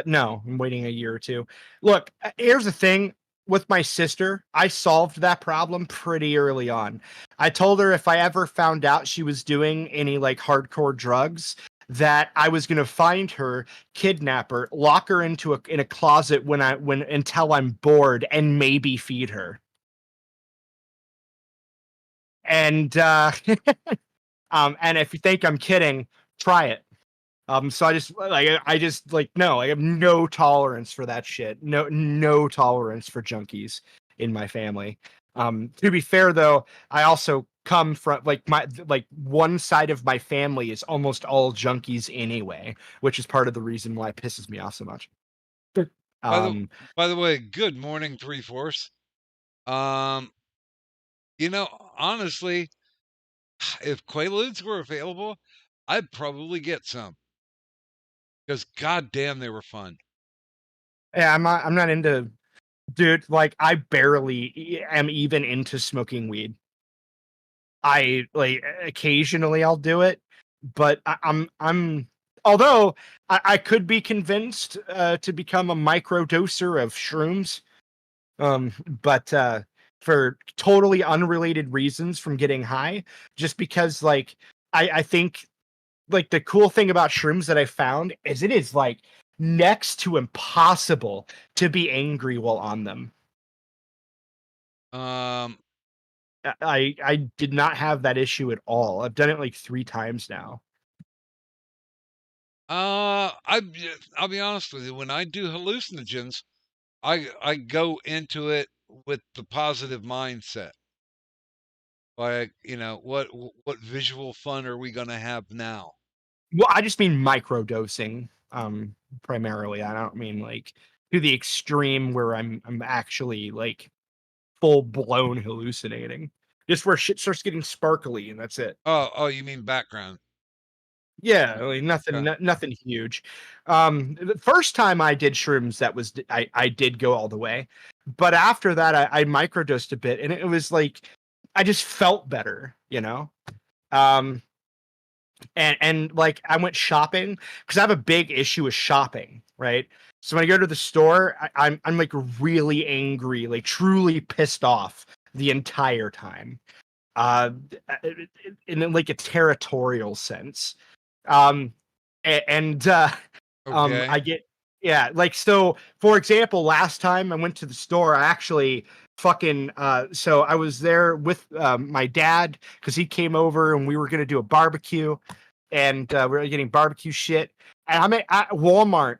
No, I'm waiting a year or two. Look, here's the thing with my sister. I solved that problem pretty early on. I told her if I ever found out she was doing any like hardcore drugs, that I was gonna find her, kidnap her, lock her into in a closet when until I'm bored, and maybe feed her. And and if you think I'm kidding, try it. So I just like no, I have no tolerance for that shit. No tolerance for junkies in my family. To be fair though, I also come from like one side of my family is almost all junkies anyway, which is part of the reason why it pisses me off so much.
By the
Um,
by the way, good morning, Three Fourths. Um, honestly, if Quaaludes were available, I'd probably get some because goddamn, they were fun.
yeah, I'm not into dude. Like I barely am even into smoking weed. I like occasionally I'll do it, but I'm although I could be convinced to become a micro doser of shrooms, but for totally unrelated reasons from getting high, just because like I think like the cool thing about shrooms that I found is it is like next to impossible to be angry while on them.
Um,
I did not have that issue at all. I've done it like 3 times now.
I'll be honest with you. When I do hallucinogens, I go into it with the positive mindset. Like, what visual fun are we gonna have now?
Well, I just mean microdosing, primarily. I don't mean like to the extreme where I'm actually like full blown hallucinating. Just where shit starts getting sparkly and that's it.
Oh, you mean background?
Yeah, like nothing,
Okay.
nothing huge. The first time I did shrooms, that was I did go all the way, but after that, I microdosed a bit, and it was like I just felt better, you know. Um, and like I went shopping because I have a big issue with shopping, right? So when I go to the store, I'm like really angry, like truly pissed off the entire time, uh, in like a territorial sense. Um, and
Okay.
I get yeah, like so. For example, last time I went to the store, I actually fucking so I was there with my dad because he came over and we were gonna do a barbecue, and we were getting barbecue shit. And I'm at Walmart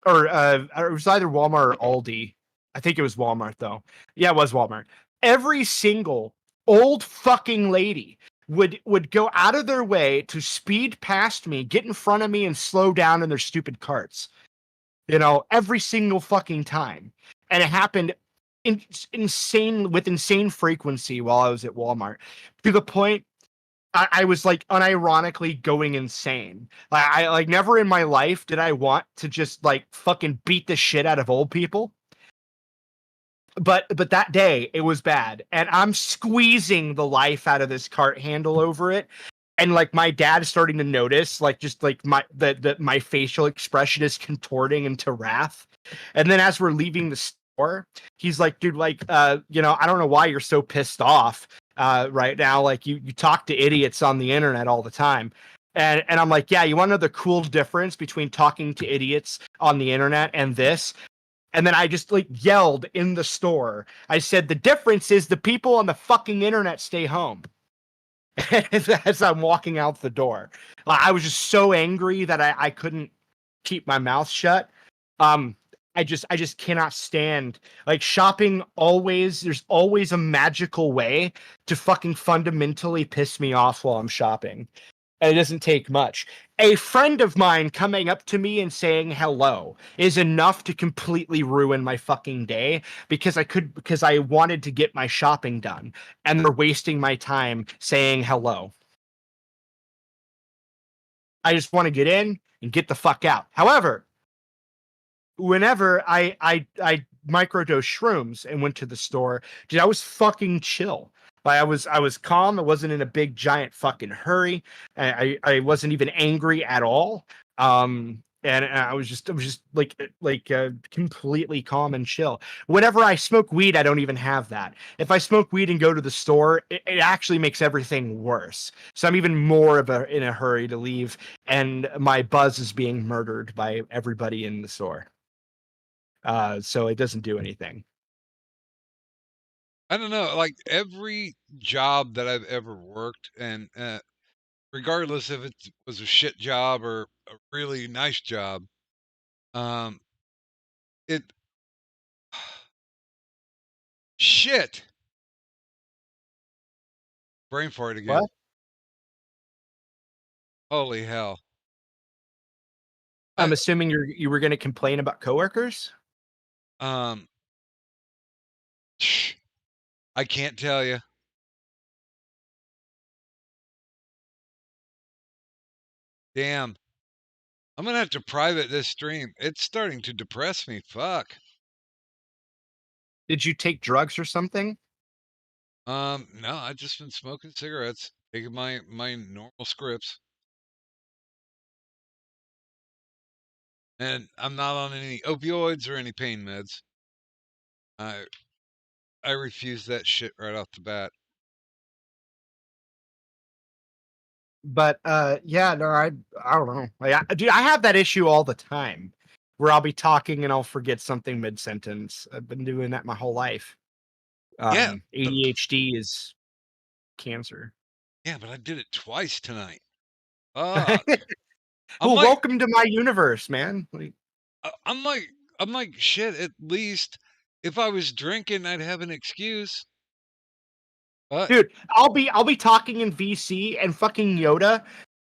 or it was either Walmart or Aldi. I think it was Walmart though. Yeah, it was Walmart. Every single old fucking lady would go out of their way to speed past me, get in front of me, and slow down in their stupid carts. You know, every single fucking time, and it happened insane with insane frequency while I was at Walmart, to the point I was like unironically going insane. I like never in my life did I want to just like fucking beat the shit out of old people. But that day it was bad, and I'm squeezing the life out of this cart handle over it, and like my dad is starting to notice, like just like my facial expression is contorting into wrath. And then as we're leaving the store, he's like, dude, like I don't know why you're so pissed off right now. Like you talk to idiots on the internet all the time. And I'm like, yeah, you want to know the cool difference between talking to idiots on the internet and this? And then I just like yelled in the store. I said, the difference is the people on the fucking internet stay home. As I'm walking out the door. I was just so angry that I couldn't keep my mouth shut. I just cannot stand like shopping. There's always a magical way to fucking fundamentally piss me off while I'm shopping. And it doesn't take much. A friend of mine coming up to me and saying hello is enough to completely ruin my fucking day because I wanted to get my shopping done and they're wasting my time saying hello. I just want to get in and get the fuck out. However, whenever I microdosed shrooms and went to the store, dude, I was fucking chill. Like I was calm. I wasn't in a big giant fucking hurry. I wasn't even angry at all. And I was just completely calm and chill. Whenever I smoke weed, I don't even have that. If I smoke weed and go to the store, it actually makes everything worse. So I'm even more in a hurry to leave, and my buzz is being murdered by everybody in the store. So it doesn't do anything.
I don't know. Like every job that I've ever worked, and regardless if it was a shit job or a really nice job, it shit. Brain fart again.
What?
Holy hell.
I'm assuming you were going to complain about coworkers.
I can't tell you. Damn. I'm gonna have to private this stream. It's starting to depress me. Fuck.
Did you take drugs or something?
No, I've just been smoking cigarettes, taking my normal scripts. And I'm not on any opioids or any pain meds. I refuse that shit right off the bat.
But yeah, no, I don't know. Like, dude, I have that issue all the time where I'll be talking and I'll forget something mid sentence. I've been doing that my whole life.
Yeah,
ADHD is cancer.
Yeah, but I did it twice tonight. Fuck.
Well, welcome to my universe, man. Like,
I'm like shit. At least if I was drinking, I'd have an excuse. But
dude, I'll be talking in VC and fucking Yoda.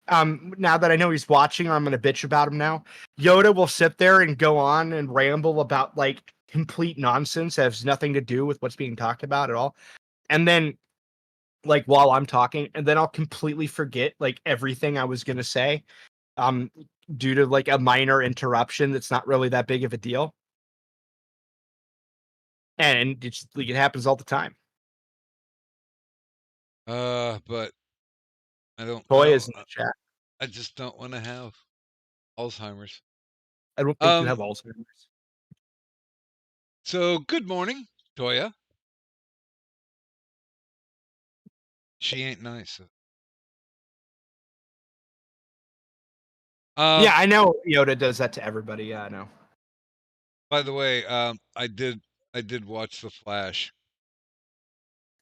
Now that I know he's watching, I'm gonna bitch about him now. Yoda will sit there and go on and ramble about like complete nonsense that has nothing to do with what's being talked about at all. And then like while I'm talking, and then I'll completely forget like everything I was gonna say. Due to like a minor interruption that's not really that big of a deal. And it's like it happens all the time.
but I don't
Toy
know.
is in the chat.
I just don't want to have Alzheimer's.
I don't think you have Alzheimer's.
So good morning, Toya. She ain't nice.
Yeah, I know Yoda does that to everybody. Yeah, I know.
By the way, I did watch The Flash.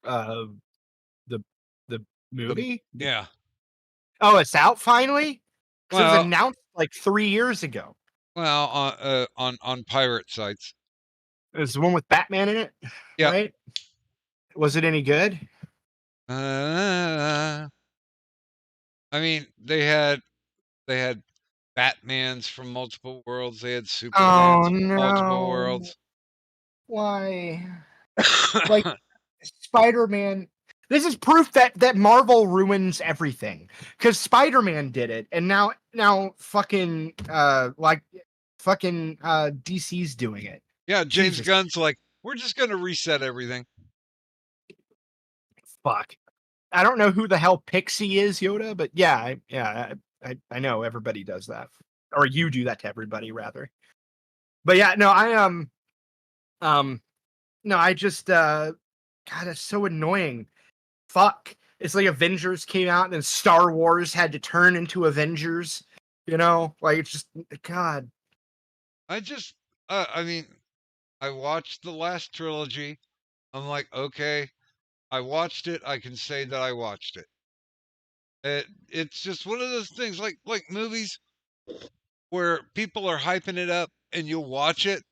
The movie?
Yeah.
Oh, it's out finally? Because it was
Well,
announced like 3 years ago.
well, on pirate sites.
It was the one with Batman in it.
Yeah.
Right? Was it any good?
I mean, they had Batmans from multiple worlds. They had Supermans from multiple worlds.
Why? Like Spider-Man. This is proof that Marvel ruins everything. Because Spider-Man did it, and now fucking DC's doing it.
Yeah, James
Jesus.
Gunn's like, we're just gonna reset everything.
Fuck. I don't know who the hell Pixie is, Yoda, but yeah, I know everybody does that, or you do that to everybody, rather. But yeah, no, I just, God, it's so annoying. Fuck, it's like Avengers came out, and then Star Wars had to turn into Avengers. You know, like it's just, God.
I mean, I watched the last trilogy. I'm like, okay, I watched it. I can say that I watched it. It's just one of those things, like movies. where people are hyping it up and you'll watch it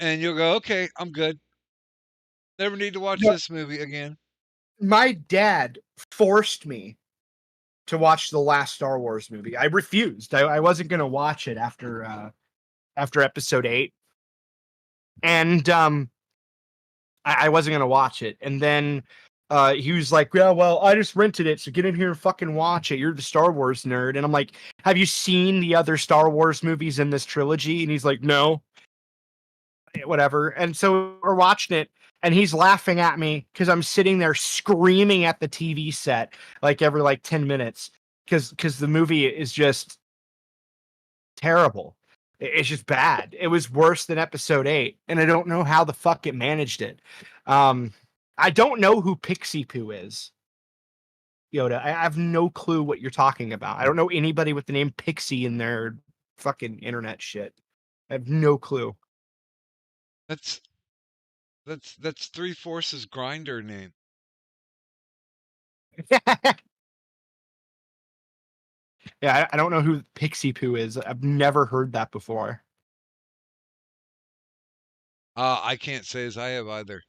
and you'll go, okay, I'm good. Never need to watch
No.
this movie again.
My dad forced me to watch the last Star Wars movie. I refused. I wasn't going to watch it after episode 8. And I wasn't going to watch it. And then he was like, yeah, well, I just rented it, so get in here and fucking watch it. You're the Star Wars nerd. And I'm like, have you seen the other Star Wars movies in this trilogy? And he's like, no. Whatever. And so we're watching it, and he's laughing at me because I'm sitting there screaming at the TV set like every 10 minutes because the movie is just terrible. It's just bad. It was worse than episode 8, and I don't know how the fuck it managed it. I don't know who Pixie Poo is. Yoda, I have no clue what you're talking about. I don't know anybody with the name Pixie in their fucking internet shit. I have no clue.
That's 3-Force's grinder name.
Yeah, I don't know who Pixie Poo is. I've never heard that before.
I can't say as I have either.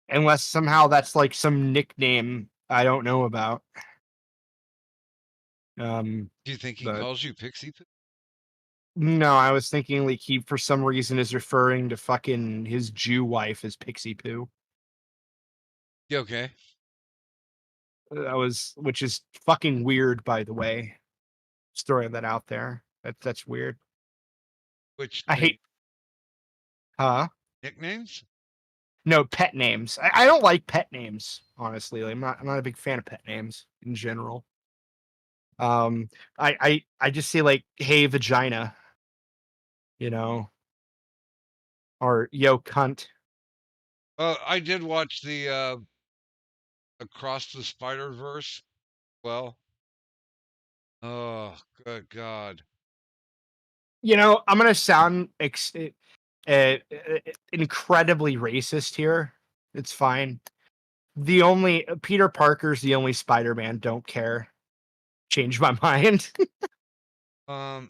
Unless somehow that's like some nickname I don't know about.
Do you think he
But-
calls you Pixie Poo?
No, I was thinking like he for some reason is referring to fucking his Jew wife as Pixie Poo.
You okay?
Which is fucking weird, by the way. Just throwing that out there. That's weird.
Which
I hate. Huh?
nicknames?
No, pet names. I don't like pet names, honestly. Like, I'm not a big fan of pet names in general. I just say like, hey, vagina, you know, or yo, cunt.
I did watch the Across the Spider-Verse. Well, oh, good God.
You know, I'm gonna sound incredibly racist here. It's fine. The only Peter Parker's the only Spider-Man. Don't care. Change my mind. But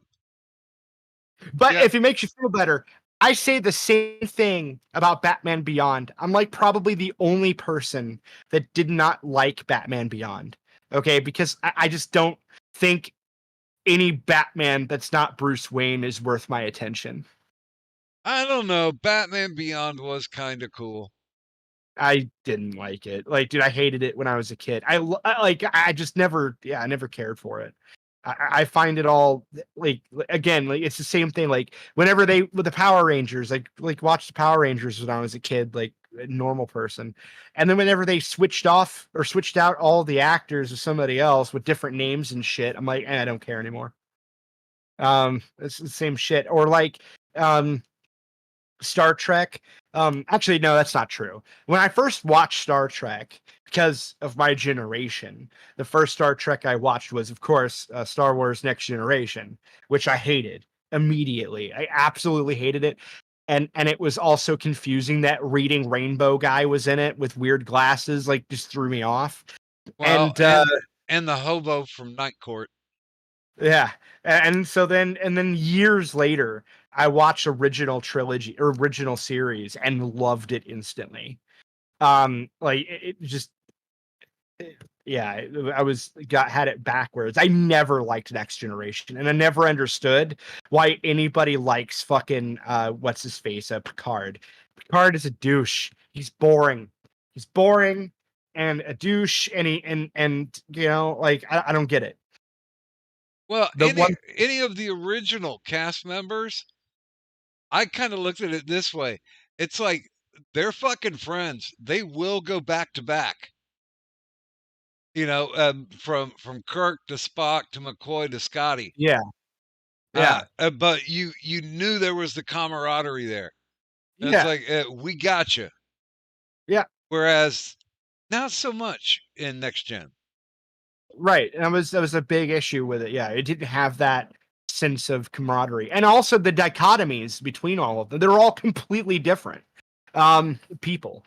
Yeah.
if it makes you feel better, I say the same thing about Batman Beyond. I'm like probably the only person that did not like Batman Beyond. Okay, because I just don't think any Batman that's not Bruce Wayne is worth my attention.
I don't know. Batman Beyond was kind of cool.
I didn't like it. Like, dude, I hated it when I was a kid. I just never, I never cared for it. I find it all again, it's the same thing. Like whenever with the Power Rangers, like watch the Power Rangers when I was a kid, like a normal person. And then whenever they switched out all the actors with somebody else with different names and shit, I'm like, I don't care anymore. It's the same shit. Or like, Star Trek. Actually, no, that's not true. When I first watched Star Trek, because of my generation, the first Star Trek I watched was, of course, Star Wars Next Generation, which I hated immediately. I absolutely hated it. And it was also confusing that Reading Rainbow guy was in it with weird glasses, like just threw me off.
Well,
and
and the hobo from Night Court.
yeah. And then years later, I watched original series and loved it instantly. Like it just, yeah, had it backwards. I never liked Next Generation, and I never understood why anybody likes fucking what's his face, Picard. Picard is a douche. He's boring. He's boring and a douche, and you know, like I don't get it.
Well, any of the original cast members, I kind of looked at it this way. It's like they're fucking friends. They will go back to back. You know, from Kirk to Spock to McCoy to Scotty.
Yeah.
But you knew there was the camaraderie there. And
Yeah.
It's like we got you.
Yeah.
Whereas not so much in Next Gen.
Right. And that was a big issue with it. Yeah, it didn't have that sense of camaraderie. And also the dichotomies between all of them. They're all completely different people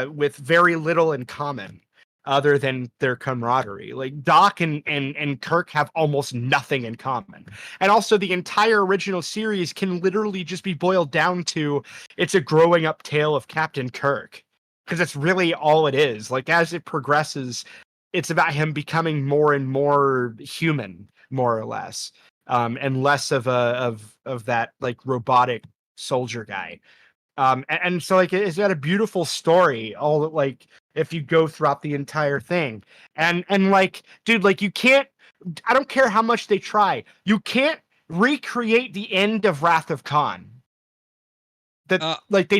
with very little in common. other than their camaraderie. Like Doc and Kirk have almost nothing in common. And also the entire original series can literally just be boiled down to it's a growing up tale of Captain Kirk. Because that's really all it is. Like as it progresses, it's about him becoming more and more human, more or less. And less of of that like robotic soldier guy. And so like it's got a beautiful story, all like if you go throughout the entire thing. And like, dude, like you can't, I don't care how much they try, you can't recreate the end of Wrath of Khan. That like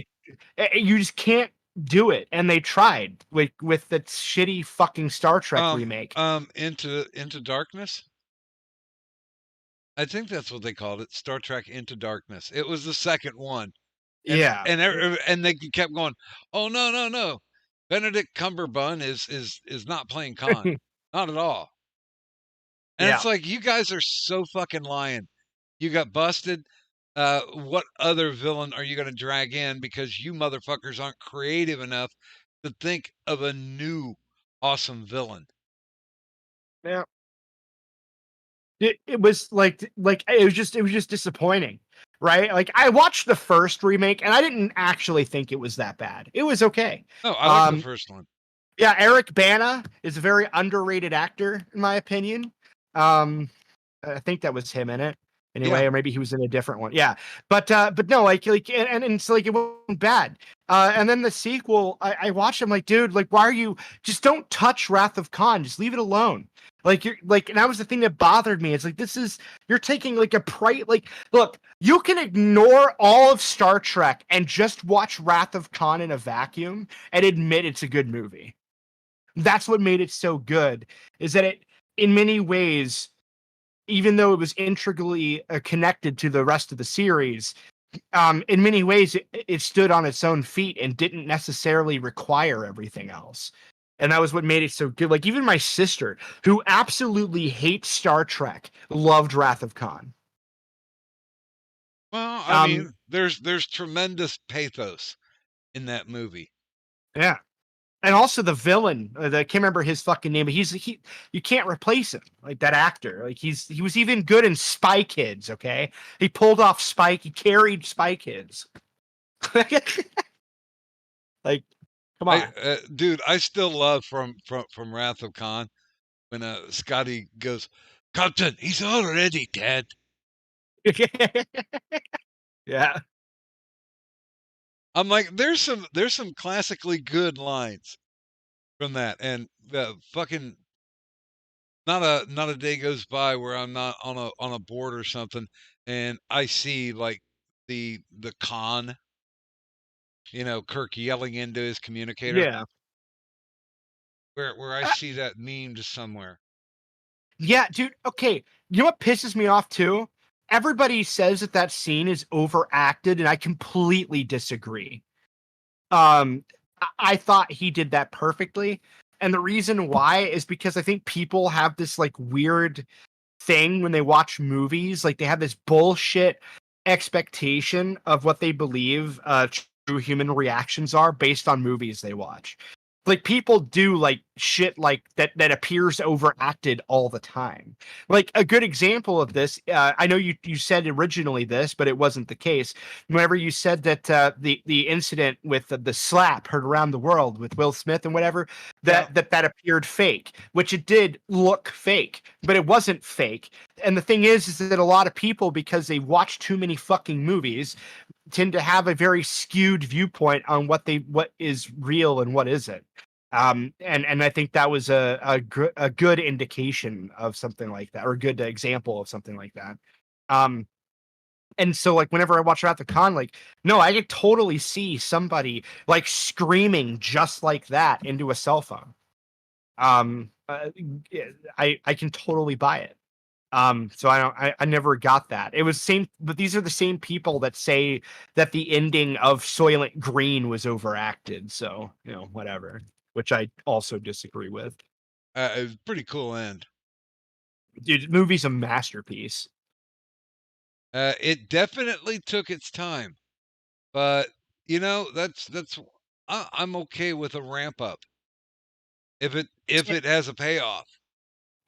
you just can't do it. And they tried with that shitty fucking Star Trek remake.
Into Darkness. I think that's what they called it, Star Trek Into Darkness. It was the second one. And,
yeah,
and they kept going, oh no, Benedict Cumberbatch is not playing Khan, not at all. And it's like, you guys are so fucking lying. You got busted. What other villain are you going to drag in? Because you motherfuckers aren't creative enough to think of a new awesome villain.
Yeah. It was like it was just disappointing, right? Like I watched the first remake and I didn't actually think it was that bad. It was okay.
Oh, I like the first one.
Yeah, Eric Bana is a very underrated actor in my opinion. I think that was him in it anyway,
Yeah.
or maybe he was in a different one. Yeah, but no, like and so like it wasn't bad. And then the sequel, I watched. I'm like, dude, like, why are you just don't touch Wrath of Khan? Just leave it alone. Like you're like, and that was the thing that bothered me. It's like you're taking like like look, you can ignore all of Star Trek and just watch Wrath of Khan in a vacuum and admit it's a good movie. That's what made it so good, is that it, in many ways, even though it was integrally connected to the rest of the series, in many ways it stood on its own feet and didn't necessarily require everything else. And that was what made it so good. Like even my sister, who absolutely hates Star Trek, loved Wrath of Khan.
Well, I mean, there's tremendous pathos in that movie.
Yeah. And also the villain, I can't remember his fucking name, but he you can't replace him, like that actor. Like he was even good in Spy Kids, okay? He pulled off he carried Spy Kids. Like, come on.
Dude, I still love from Wrath of Khan when Scotty goes, Captain, he's already dead.
Yeah.
I'm like, there's some classically good lines from that, and fucking not a day goes by where I'm not on a board or something, and I see like the Khan, Kirk yelling into his communicator.
Yeah.
Where I see that memed somewhere.
Yeah, dude. Okay. You know what pisses me off too? Everybody says that scene is overacted, and I completely disagree. I thought he did that perfectly. And the reason why is because I think people have this like weird thing when they watch movies. Like they have this bullshit expectation of what they believe true human reactions are based on movies they watch. Like people do like shit like that appears overacted all the time. Like a good example of this, I know you said originally this, but it wasn't the case. Whenever you said that the incident with the slap heard around the world with Will Smith and whatever, that appeared fake, which it did look fake, but it wasn't fake. And the thing is that a lot of people, because they watch too many fucking movies, tend to have a very skewed viewpoint on what is real and what isn't. And I think that was a good indication of something like that, or a good example of something like that. And so like whenever I watch Wrath of Khan, like, no, I could totally see somebody like screaming just like that into a cell phone. I can totally buy it. So I never got that. It was same, but these are the same people that say that the ending of Soylent Green was overacted. So, whatever, which I also disagree with.
It was a pretty cool end.
Dude, the movie's a masterpiece.
It definitely took its time, but that's I'm okay with a ramp up. if it has a payoff.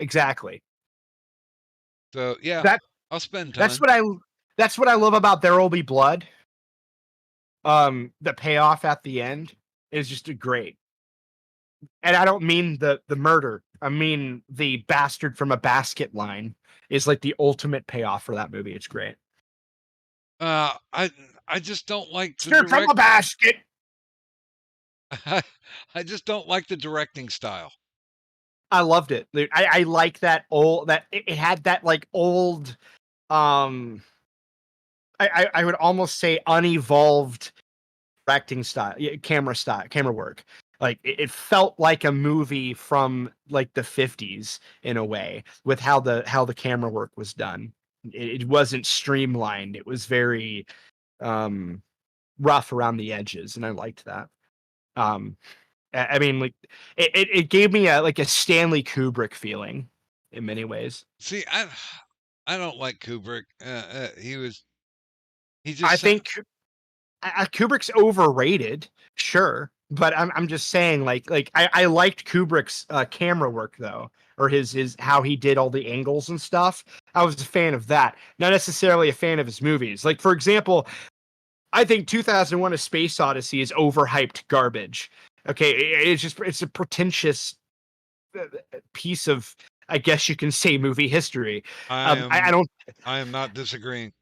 Exactly.
So yeah,
That
I'll spend time.
that's what I love about There Will Be Blood. The payoff at the end is just great. And I don't mean the murder. I mean the bastard from a basket line is like the ultimate payoff for that movie. It's great.
I just don't like the
Bastard from a basket.
I just don't like the directing style.
I loved it. I like that old that it had that like old I would almost say unevolved directing style, camera work. Like it felt like a movie from like the 50s in a way with how the camera work was done. It wasn't streamlined. It was very rough around the edges, and I liked that. I mean, like it gave me a Stanley Kubrick feeling in many ways.
See, I don't like Kubrick. He just
I think Kubrick's overrated, sure, but I'm just saying, like I liked Kubrick's camera work though, or his how he did all the angles and stuff. I was a fan of that, not necessarily a fan of his movies. Like for example, I think 2001: A Space Odyssey is overhyped garbage. Okay, it's a pretentious piece of, I guess you can say, movie history. I don't.
I am not disagreeing.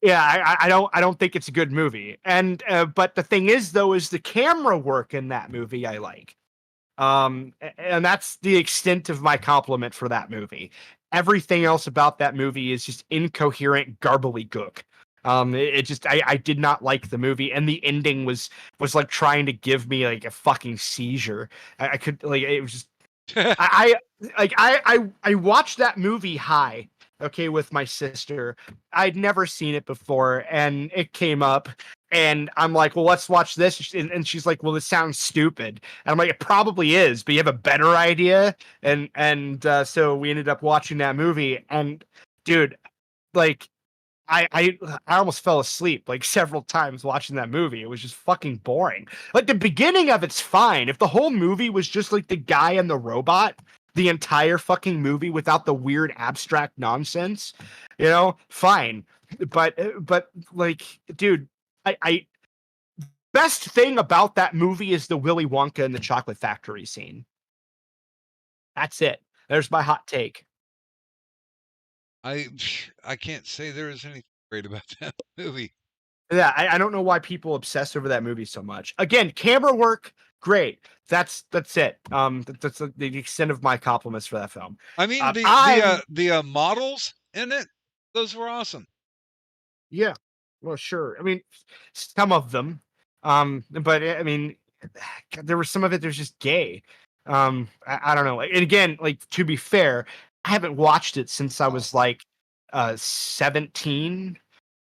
Yeah, I don't think it's a good movie. And but the thing is though, is the camera work in that movie I like. And that's the extent of my compliment for that movie. Everything else about that movie is just incoherent gobbledygook. It just I did not like the movie, and the ending was like trying to give me like a fucking seizure. I could like it was just I watched that movie high, okay, with my sister. I'd never seen it before, and it came up, and I'm like, well, let's watch this. And she's like, well, this sounds stupid. And I'm like, it probably is, but you have a better idea. And so we ended up watching that movie, and dude, like, I almost fell asleep like several times watching that movie. It was just fucking boring. Like the beginning of it's fine. If the whole movie was just like the guy and the robot, the entire fucking movie without the weird abstract nonsense, fine. But like, dude, I best thing about that movie is the Willy Wonka and the Chocolate Factory scene. That's it. There's my hot take.
I can't say there is anything great about that movie.
Yeah, I don't know why people obsess over that movie so much. Again, camera work, great. That's it. That's the extent of my compliments for that film.
I mean, the models in it, those were awesome.
Yeah, well, sure. I mean, some of them, but I mean, there was some of it. There's just gay. I don't know. And again, like to be fair, I haven't watched it since I was like 17,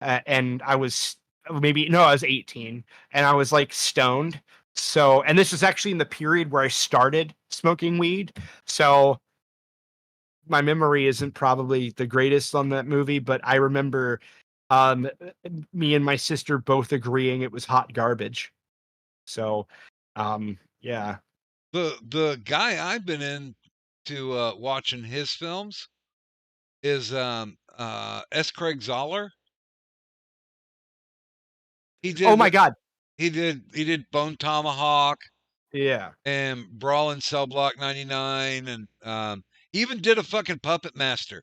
and I was I was 18, and I was like stoned. So, and this was actually in the period where I started smoking weed. So my memory isn't probably the greatest on that movie, but I remember me and my sister both agreeing it was hot garbage. So, yeah.
The guy I've been into watching his films is S. Craig Zoller. He did.
Oh my God.
He did Bone Tomahawk.
Yeah.
And Brawl in Cell Block 99, and he even did a fucking Puppet Master,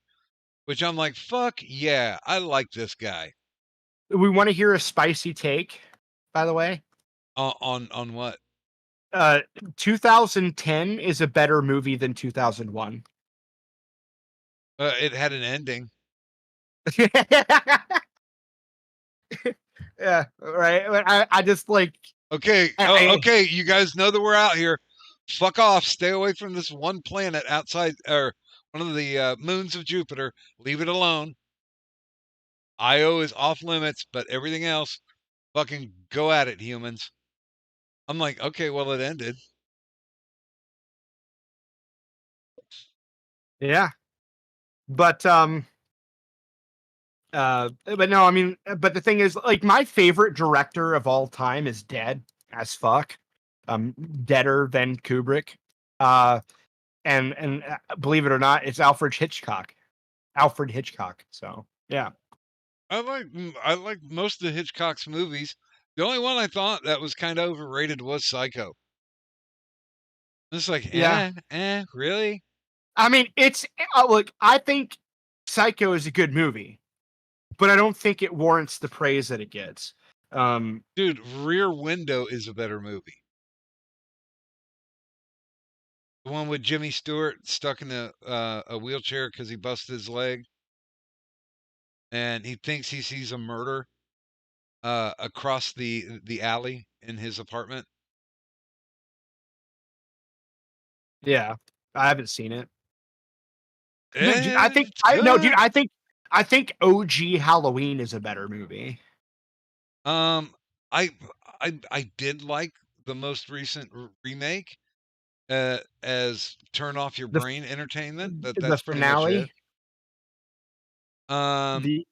which I'm like, fuck yeah, I like this guy.
We want to hear a spicy take, by the way.
On what?
2010 is a better movie than 2001.
It had an ending.
Yeah, right. I just like.
Okay, okay, you guys know that we're out here. Fuck off. Stay away from this one planet outside, or one of the moons of Jupiter. Leave it alone. Io is off limits, but everything else, fucking go at it, humans. I'm like, okay, well, it ended.
Yeah. But no, I mean, but the thing is, like, my favorite director of all time is dead as fuck. Deader than Kubrick. And believe it or not, it's Alfred Hitchcock. So yeah.
I like most of Hitchcock's movies. The only one I thought that was kind of overrated was Psycho. It's like,
Yeah.
really?
I mean, it's look. I think Psycho is a good movie, but I don't think it warrants the praise that it gets.
Dude, Rear Window is a better movie. The one with Jimmy Stewart stuck in a wheelchair because he busted his leg, and he thinks he sees a murder across the alley in his apartment.
Yeah, I haven't seen it.
It's
Dude, I think I think OG Halloween is a better movie.
I did like the most recent remake as turn off your
The-
brain entertainment.
The
That's pretty much it.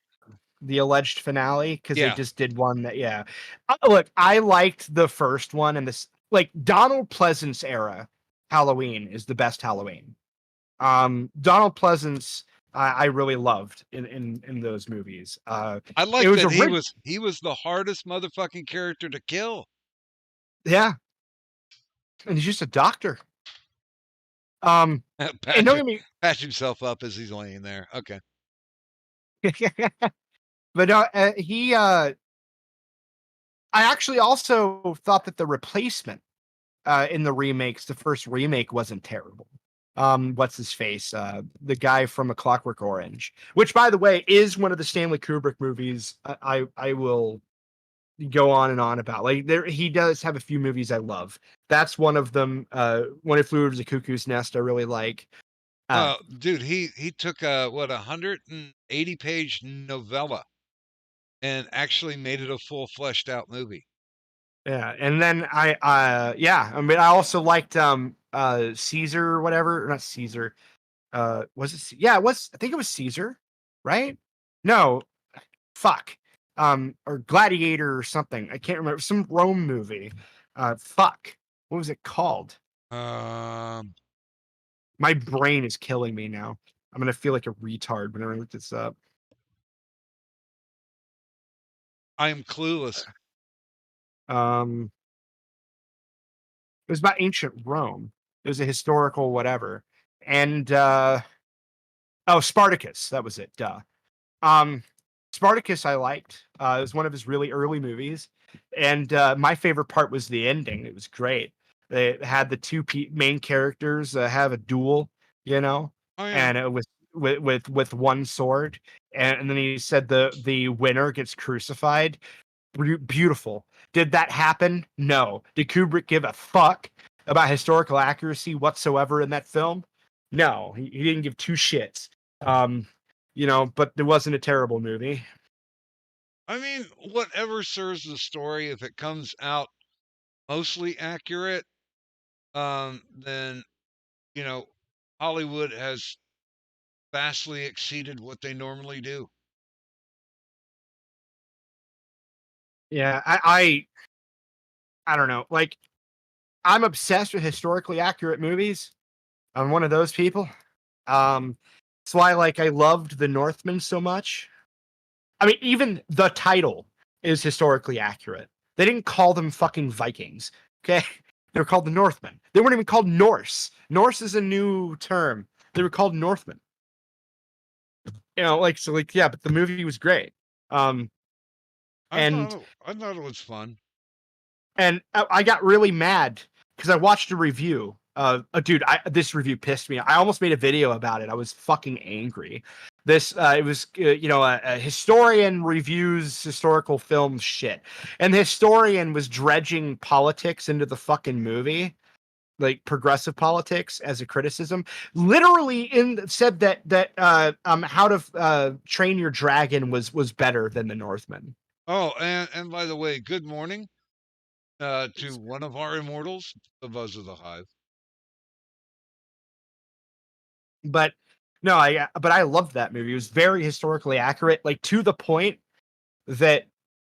The alleged finale, because they
Yeah.
just did one that look, I liked the first one, and this like Donald Pleasance era Halloween is the best Halloween. Donald Pleasance I really loved in those movies.
I like
was
that
a
he was the hardest motherfucking character to kill.
Yeah, and he's just a doctor. And don't get me
Patch himself up as he's laying there. Okay.
but I actually also thought that the replacement in the remakes, the first remake, wasn't terrible. What's his face? The guy from A Clockwork Orange, which, by the way, is one of the Stanley Kubrick movies. I will go on and on about. Like, he does have a few movies I love. That's one of them. When It Flew Over the Cuckoo's Nest, I really like.
Dude, he took a 180-page novella and actually made it a full fleshed out movie.
Yeah, and then I mean, I also liked Caesar or whatever, or not Caesar. Was it? Yeah, it was. I think it was Caesar, right? No, fuck. Or Gladiator or something. I can't remember. Some Rome movie. Fuck. What was it called? My brain is killing me now. I'm gonna feel like a retard whenever I look this up.
I am clueless.
It was about ancient Rome. It was a historical whatever. And Spartacus. That was it. Duh. Spartacus I liked. It was one of his really early movies. And my favorite part was the ending. It was great. They had the two main characters have a duel,
Oh, yeah.
and it was with one sword. And then he said the winner gets crucified. Beautiful. Did that happen? No. Did Kubrick give a fuck about historical accuracy whatsoever in that film? No, he didn't give two shits. But it wasn't a terrible movie.
I mean, whatever serves the story, if it comes out mostly accurate, then Hollywood has vastly exceeded what they normally do.
Yeah, I don't know. Like, I'm obsessed with historically accurate movies. I'm one of those people. That's why I loved The Northman so much. I mean, even the title is historically accurate. They didn't call them fucking Vikings. Okay. They were called the Northmen. They weren't even called Norse. Norse is a new term. They were called Northmen. Yeah, but the movie was great.
I thought it was fun.
And I got really mad because I watched a review. Dude, this review pissed me. I almost made a video about it. I was fucking angry. It was a historian reviews historical film shit, and the historian was dredging politics into the fucking movie, like progressive politics as a criticism. Literally, said that How to Train Your Dragon was better than The Northman.
Oh, and by the way, good morning to one of our immortals, the Buzz of the Hive.
But no, I loved that movie. It was very historically accurate, like to the point that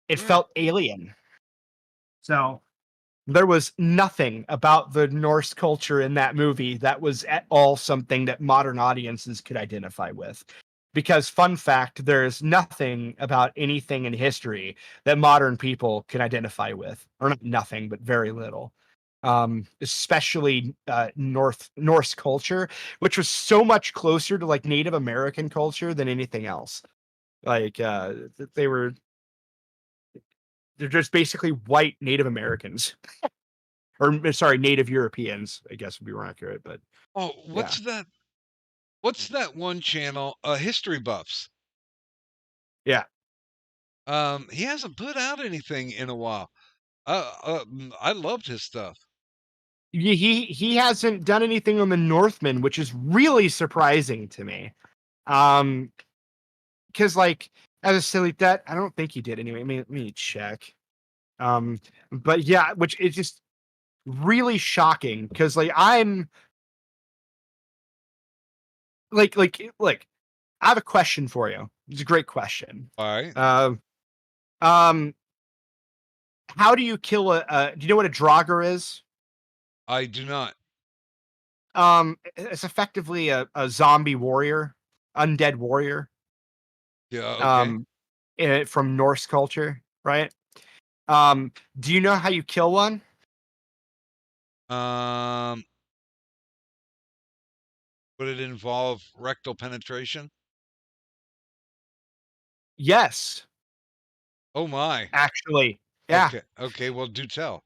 it felt alien. So There was nothing about the Norse culture in that movie that was at all something that modern audiences could identify with. Because, fun fact, there's nothing about anything in history that modern people can identify with, or not nothing, but very little. Especially Norse culture, which was so much closer to like Native American culture than anything else. Like they're just basically white Native Americans, or sorry, Native Europeans, I guess would be more accurate. But
Oh, what's that? What's that one channel? History Buffs.
yeah,
He hasn't put out anything in a while. I loved his stuff.
he hasn't done anything on the Northmen, which is really surprising to me. Because like as a silly that I don't think he did anyway. Let me check. But yeah, which is just really shocking because like I'm like I have a question for you. It's a great question.
All right.
How do you kill do you know what a Draugr is?
I do not.
It's effectively a zombie warrior, undead warrior.
Yeah. Okay.
From Norse culture, right? Do you know how you kill one?
Would it involve rectal penetration?
Yes,
Oh my.
actually. Yeah.
Okay. Well, do tell.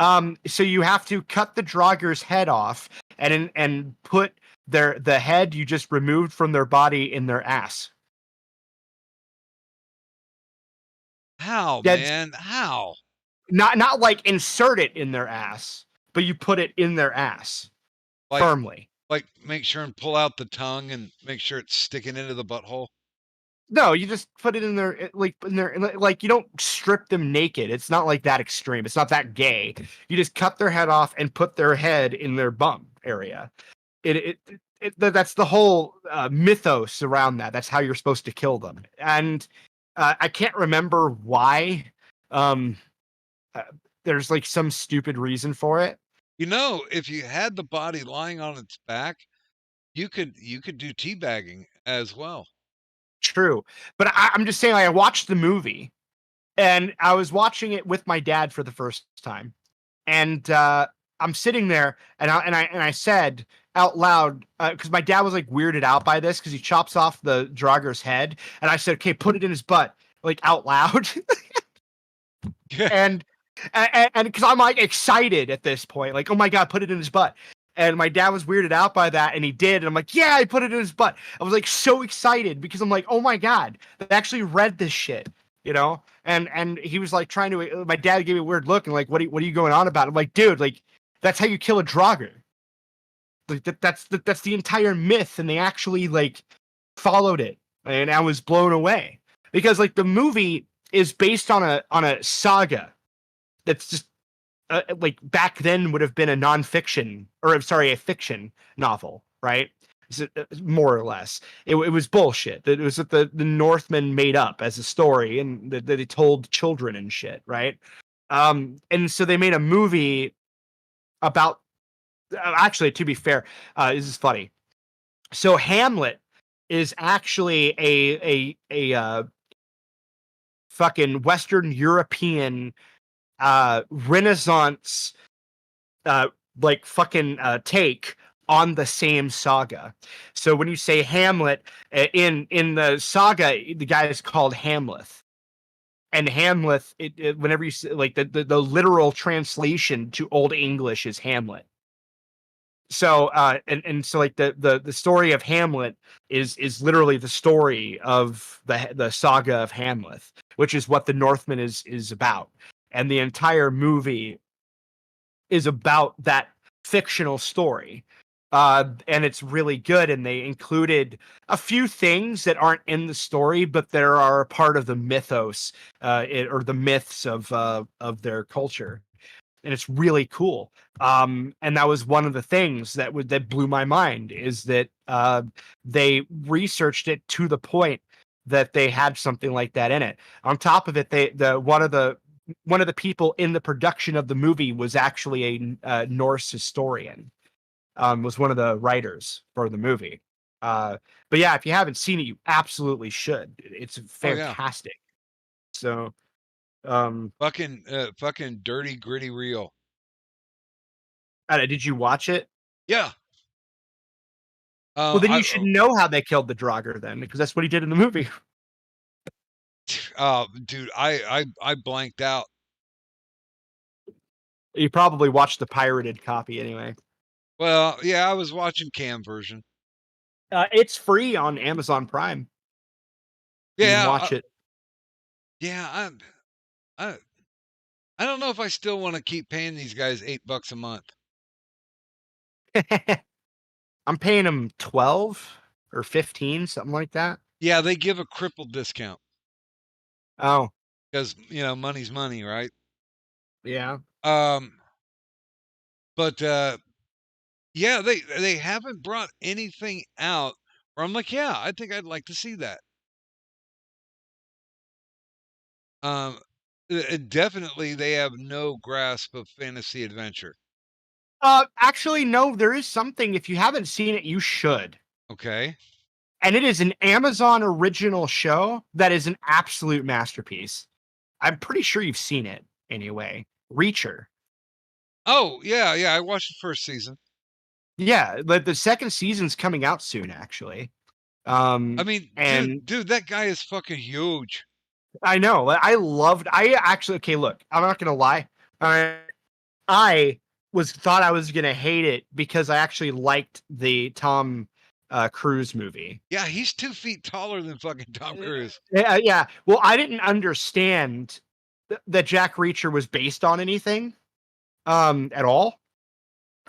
So you have to cut the Draugr's head off and put the head you just removed from their body in their ass.
How,
That's
man? How?
not like insert it in their ass, but you put it in their ass
Like,
firmly.
like make sure and pull out the tongue and make sure it's sticking into the butthole.
No, you just put it in their like you don't strip them naked. It's not like that extreme. It's not that gay. You just cut their head off and put their head in their bum area. That's the whole mythos around that. That's how you're supposed to kill them. And I can't remember why. There's like some stupid reason for it.
You know, if you had the body lying on its back, you could do teabagging as well.
True, but I'm just saying. Like, I watched the movie, and I was watching it with my dad for the first time, and I'm sitting there, and I said out loud because my dad was like weirded out by this because he chops off the Draugr's head, and I said, "Okay, put it in his butt," like out loud, and because I'm like excited at this point, like, oh my god, put it in his butt. And my dad was weirded out by that, and he did. And I'm like, yeah, I put it in his butt. I was like so excited because I'm like, oh my god, they actually read this shit, you know. And he was like trying to. My dad gave me a weird look and like, what are you going on about? I'm like, dude, like that's how you kill a Draugr. Like that's the entire myth, and they actually like followed it, and I was blown away because like the movie is based on a saga that's just like back then would have been a nonfiction or a fiction novel, right? More or less, it was bullshit. It was that the Northmen made up as a story and that they told children and shit, right? And so they made a movie about. Actually, to be fair, this is funny. So Hamlet is actually a fucking Western European Renaissance like fucking take on the same saga. So when you say Hamlet in the saga, the guy is called Hamlet. And Hamlet, whenever you say, like the literal translation to Old English is Hamlet. So and so like the story of Hamlet is literally the story of the saga of Hamlet, which is what the Northman is about. And the entire movie is about that fictional story. And it's really good. And they included a few things that aren't in the story, but there are part of the mythos or the myths of their culture. And it's really cool. And that was one of the things that blew my mind is that they researched it to the point that they had something like that in it. On top of it, one of the one of the people in the production of the movie was actually a Norse historian. Was one of the writers for the movie. But yeah, if you haven't seen it, you absolutely should. It's fantastic. So,
fucking dirty, gritty, real.
did you watch it?
Yeah.
Well, then you should know how they killed the Draugr then, because that's what he did in the movie.
Dude, I blanked out.
You probably watched the pirated copy anyway.
Well, yeah, I was watching cam version.
It's free on Amazon Prime. You can watch it.
Yeah, I don't know if I still want to keep paying these guys $8 a month.
I'm paying them 12 or 15, something like that.
Yeah, they give a crippled discount.
Oh,
because money's money, right?
Yeah.
But yeah, they haven't brought anything out where I'm like, yeah, I think I'd like to see that. Definitely they have no grasp of fantasy adventure.
Actually, no, there is something. If you haven't seen it, you should.
Okay.
And it is an Amazon original show that is an absolute masterpiece. I'm pretty sure you've seen it anyway. Reacher.
Oh, yeah, I watched the first season.
Yeah, but the second season's coming out soon, actually.
I mean, dude, that guy is fucking huge.
I know. I actually, okay, look, I'm not gonna lie. I thought I was gonna hate it because I actually liked the Tom Cruise movie.
Yeah, he's 2 feet taller than fucking Tom Cruise.
Yeah. Well, I didn't understand that Jack Reacher was based on anything at all.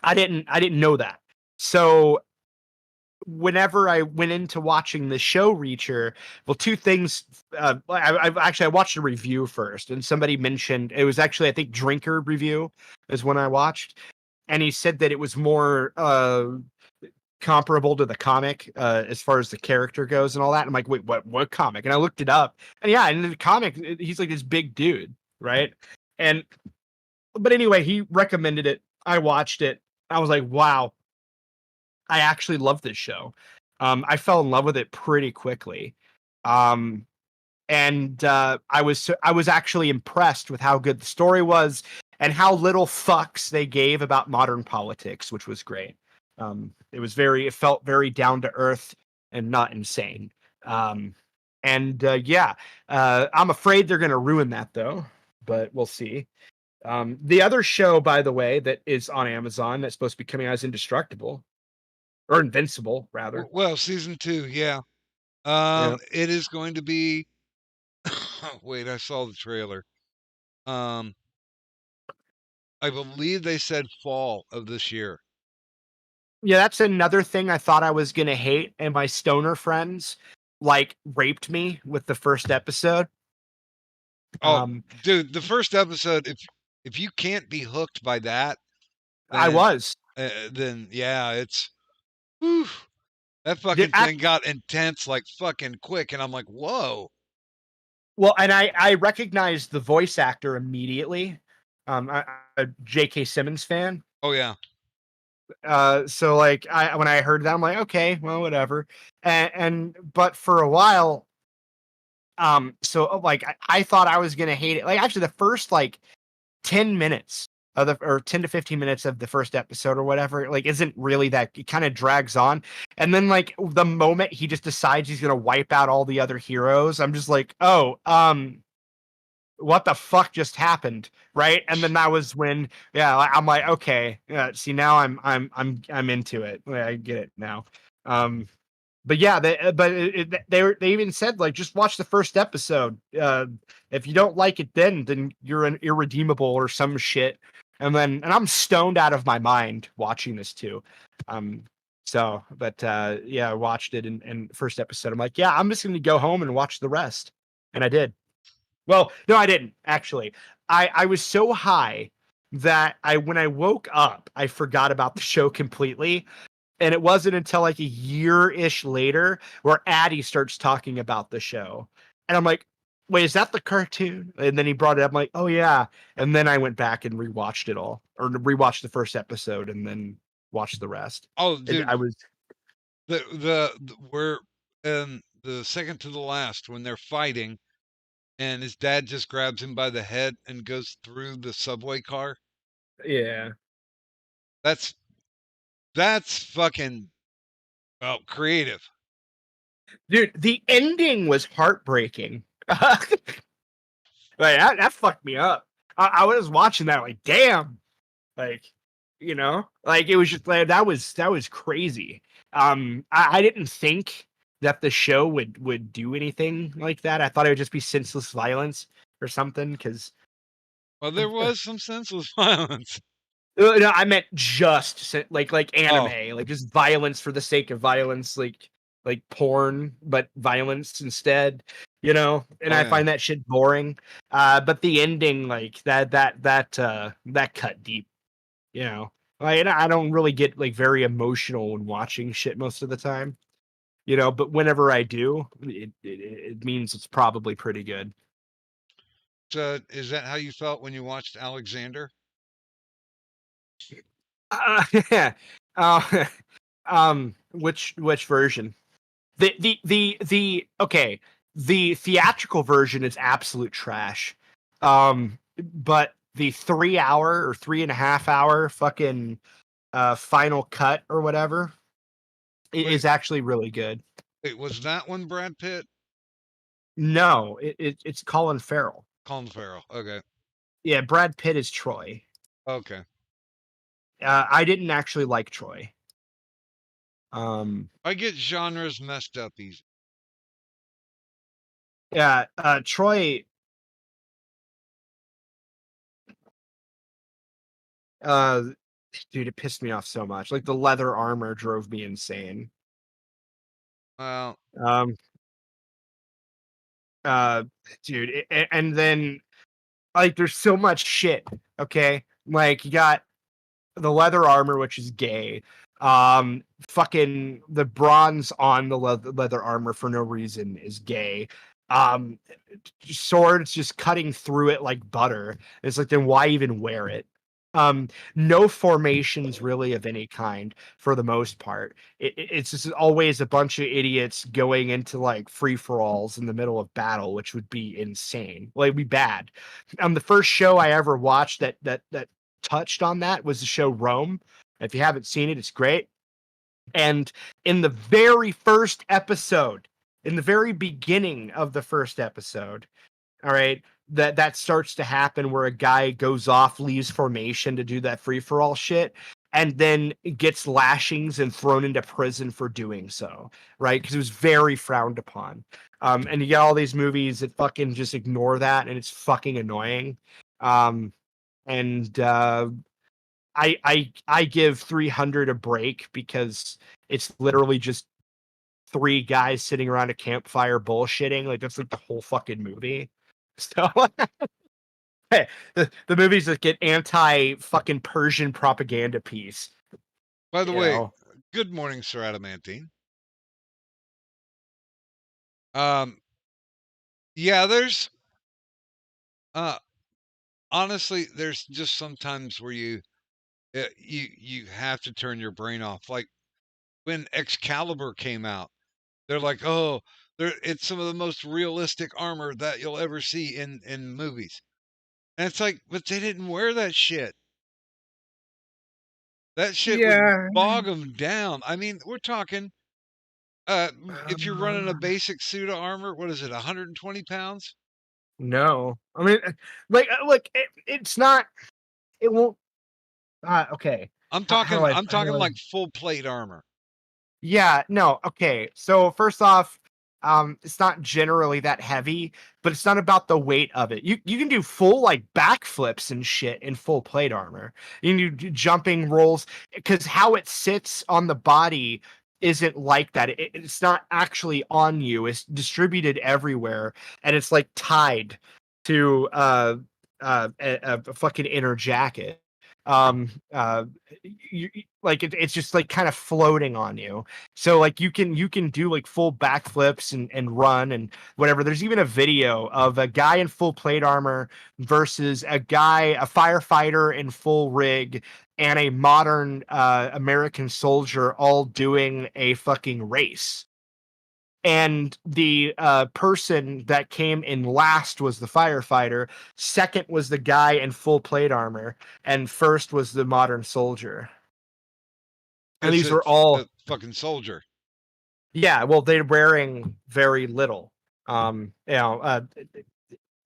I didn't know that. So whenever I went into watching the show Reacher, well, two things. I watched a review first, and somebody mentioned it was actually, I think, Drinker Review is when I watched, and he said that it was more comparable to the comic as far as the character goes and all that. And I'm like, wait, what comic? And I looked it up, and yeah, in the comic, he's like this big dude, right? But anyway, he recommended it. I watched it. I was like, wow, I actually love this show. I fell in love with it pretty quickly. I was actually impressed with how good the story was and how little fucks they gave about modern politics, which was great. It felt very down to earth and not insane. I'm afraid they're going to ruin that though, but we'll see. The other show, by the way, that is on Amazon that's supposed to be coming out is Indestructible. Or Invincible, rather.
Well, season 2, yeah. It is going to be. Wait, I saw the trailer. I believe they said fall of this year.
Yeah, that's another thing I thought I was gonna hate, and my stoner friends raped me with the first episode.
Dude, the first episode, if you can't be hooked by that,
I was.
Then yeah, it's. Whew, that fucking thing got intense fucking quick, and I'm like, whoa.
Well, and I recognized the voice actor immediately. I'm a J.K. Simmons fan.
Oh yeah.
So when I heard that, I'm like, okay, well, whatever. But for a while, I thought I was gonna hate it. Actually, the first 10 minutes or 10 to 15 minutes of the first episode or whatever, isn't really that. It kind of drags on, and then the moment he just decides he's gonna wipe out all the other heroes, I'm just like, oh, what the fuck just happened, right? And then that was when, I'm like, okay, see, now I'm into it. I get it now. But yeah, they even said just watch the first episode. If you don't like it, then you're an irredeemable or some shit. And I'm stoned out of my mind watching this too. I watched it and first episode. I'm like, yeah, I'm just going to go home and watch the rest. And I did. Well, no, I didn't actually. I was so high that when I woke up, I forgot about the show completely. And it wasn't until a year-ish later where Addie starts talking about the show. And I'm like, wait, is that the cartoon? And then he brought it up. I'm like, oh yeah. And then I went back and rewatched it all, or rewatched the first episode and then watched the rest.
Oh,
And
dude,
I was,
we're in the second to the last when they're fighting, and his dad just grabs him by the head and goes through the subway car.
yeah,
That's fucking creative.
dude. The ending was heartbreaking. Like that fucked me up. I was watching that like, damn, like, like it was just like that was crazy. I didn't think that the show would do anything like that. I thought it would just be senseless violence or something. Because
Well, there was some senseless violence.
no, I meant just like anime, like just violence for the sake of violence, like porn, but violence instead. And I find that shit boring. But the ending, like that cut deep. Like I don't really get like very emotional when watching shit most of the time. But whenever I do, it means it's probably pretty good.
So, is that how you felt when you watched Alexander?
Yeah. Which version? Okay. The theatrical version is absolute trash. But the 3 hour or 3.5 hour fucking final cut or whatever is actually really good.
Wait, was that one Brad Pitt?
No, it's Colin Farrell.
Colin Farrell. Okay.
Yeah, Brad Pitt is Troy.
Okay.
I didn't actually like Troy.
I get genres messed up easy.
Yeah, Troy. Dude, it pissed me off so much. Like the leather armor drove me insane.
Well,
Dude, and then like there's so much shit. Okay, like you got the leather armor, which is gay. Fucking the bronze on the leather armor for no reason is gay. Swords just cutting through it like butter. It's like, then why even wear it? No formations really of any kind for the most part. It's just always a bunch of idiots going into like free for alls in the middle of battle, which would be insane. Like, it'd be bad. The first show I ever watched that touched on that was the show Rome. If you haven't seen it, it's great. And in the very first episode, in the very beginning of the first episode, all right, that starts to happen where a guy goes off, leaves formation to do that free-for-all shit, and then gets lashings and thrown into prison for doing so, right? Because it was very frowned upon. And you get all these movies that fucking just ignore that, and it's fucking annoying. I give 300 a break because it's literally just 3 guys sitting around a campfire bullshitting. Like, that's like the whole fucking movie. So hey, the movies that get anti fucking Persian propaganda piece.
By the way, good morning, Sir Adamantine. Yeah, there's honestly, there's just sometimes where you have to turn your brain off. Like when Excalibur came out, they're like, oh, it's some of the most realistic armor that you'll ever see in movies. And it's like, but they didn't wear that shit. That shit would bog them down. I mean, we're talking, if you're running a basic suit of armor, what is it, 120 pounds?
No. I mean, like, look, it's not, it won't, okay.
I'm talking like full plate armor.
Yeah, no, okay. So first off, it's not generally that heavy, but it's not about the weight of it. You can do full like backflips and shit in full plate armor. You can do jumping rolls because how it sits on the body isn't like that. It's not actually on you. It's distributed everywhere, and it's like tied to a fucking inner jacket. Like it's just like kind of floating on you. So like you can do like full backflips and run and whatever. There's even a video of a guy in full plate armor versus a firefighter in full rig and a modern American soldier all doing a fucking race. And the person that came in last was the firefighter. Second was the guy in full plate armor, and first was the modern soldier. And these were all
the fucking soldier.
Yeah, well, they're wearing very little,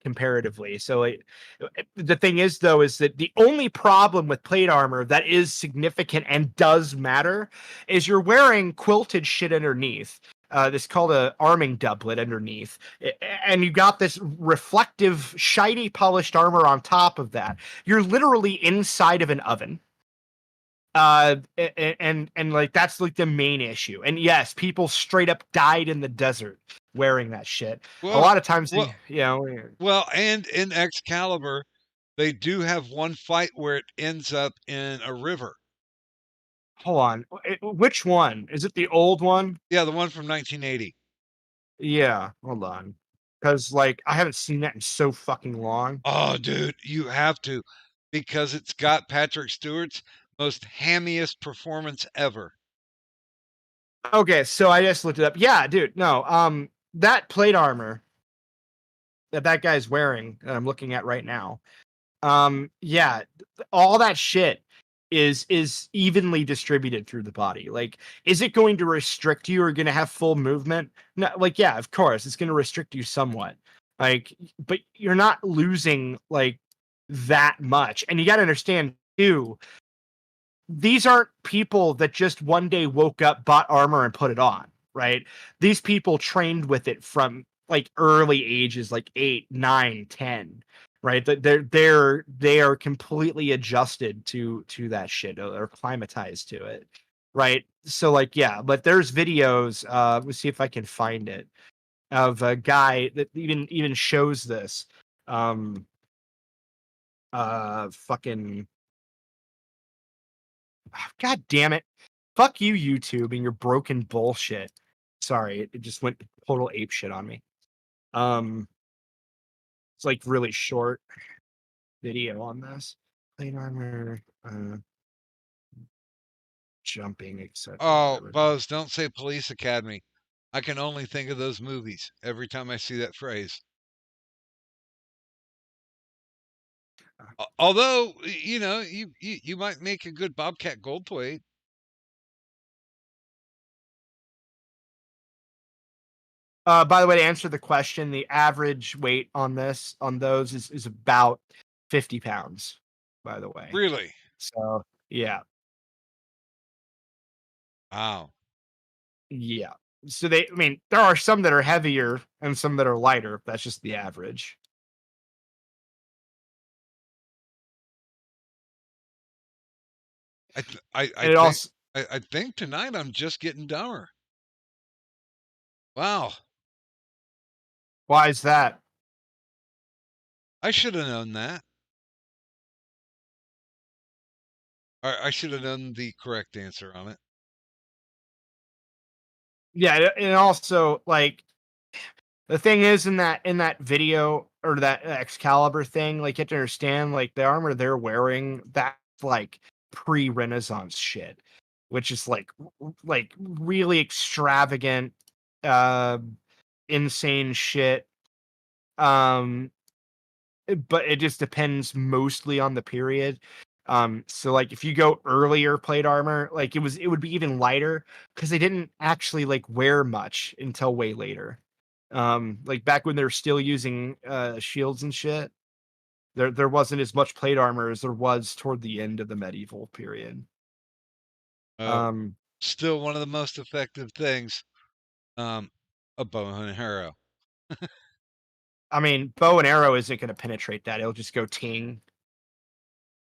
comparatively. So the thing is, though, is that the only problem with plate armor that is significant and does matter is you're wearing quilted shit underneath. This called a arming doublet underneath, and you got this reflective, shiny, polished armor on top of that. You're literally inside of an oven. And like that's like the main issue. And yes, people straight up died in the desert wearing that shit.
Well,
a lot of times,
well, and in Excalibur, they do have one fight where it ends up in a river.
Hold on, which one is it? The old one?
Yeah, the one from 1980.
Yeah, hold on, because like I haven't seen that in so fucking long.
Oh, dude, you have to, because it's got Patrick Stewart's most hammiest performance ever.
Okay, so I just looked it up. Yeah, dude, no, that plate armor that guy's wearing that I'm looking at right now, yeah, all that shit is evenly distributed through the body. Like, is it going to restrict you or going to have full movement? No, like, yeah, of course it's going to restrict you somewhat, like, but you're not losing like that much. And you got to understand too, these aren't people that just one day woke up, bought armor and put it on, right? These people trained with it from like early ages, like 8, 9, 10, right? They are completely adjusted to that shit or acclimatized to it, right? So like, yeah, but there's videos, let's see if I can find it, of a guy that even shows this fucking, God damn it. Fuck you, YouTube, and your broken bullshit. Sorry, it just went total ape shit on me. It's like really short video on this. Plate armor, jumping, etc.
Oh, Buzz, don't say Police Academy. I can only think of those movies every time I see that phrase. Although, you know, you might make a good Bobcat Goldthwait.
By the way, to answer the question, the average weight on those is about 50 pounds, by the way.
Really?
So yeah.
Wow.
Yeah. So I mean, there are some that are heavier and some that are lighter. That's just the average.
I think tonight I'm just getting dumber. Wow.
Why is that?
I should have known that. I should have known the correct answer on it.
Yeah, and also like the thing is in that video or that Excalibur thing, like you have to understand, like the armor they're wearing, that's like pre-Renaissance shit, which is like really extravagant, insane shit. But it just depends mostly on the period. So like if you go earlier plate armor, like it would be even lighter because they didn't actually like wear much until way later. Like back when they're still using shields and shit, there wasn't as much plate armor as there was toward the end of the medieval period.
Still one of the most effective things, a bow and arrow.
I mean, bow and arrow isn't going to penetrate that; it'll just go ting.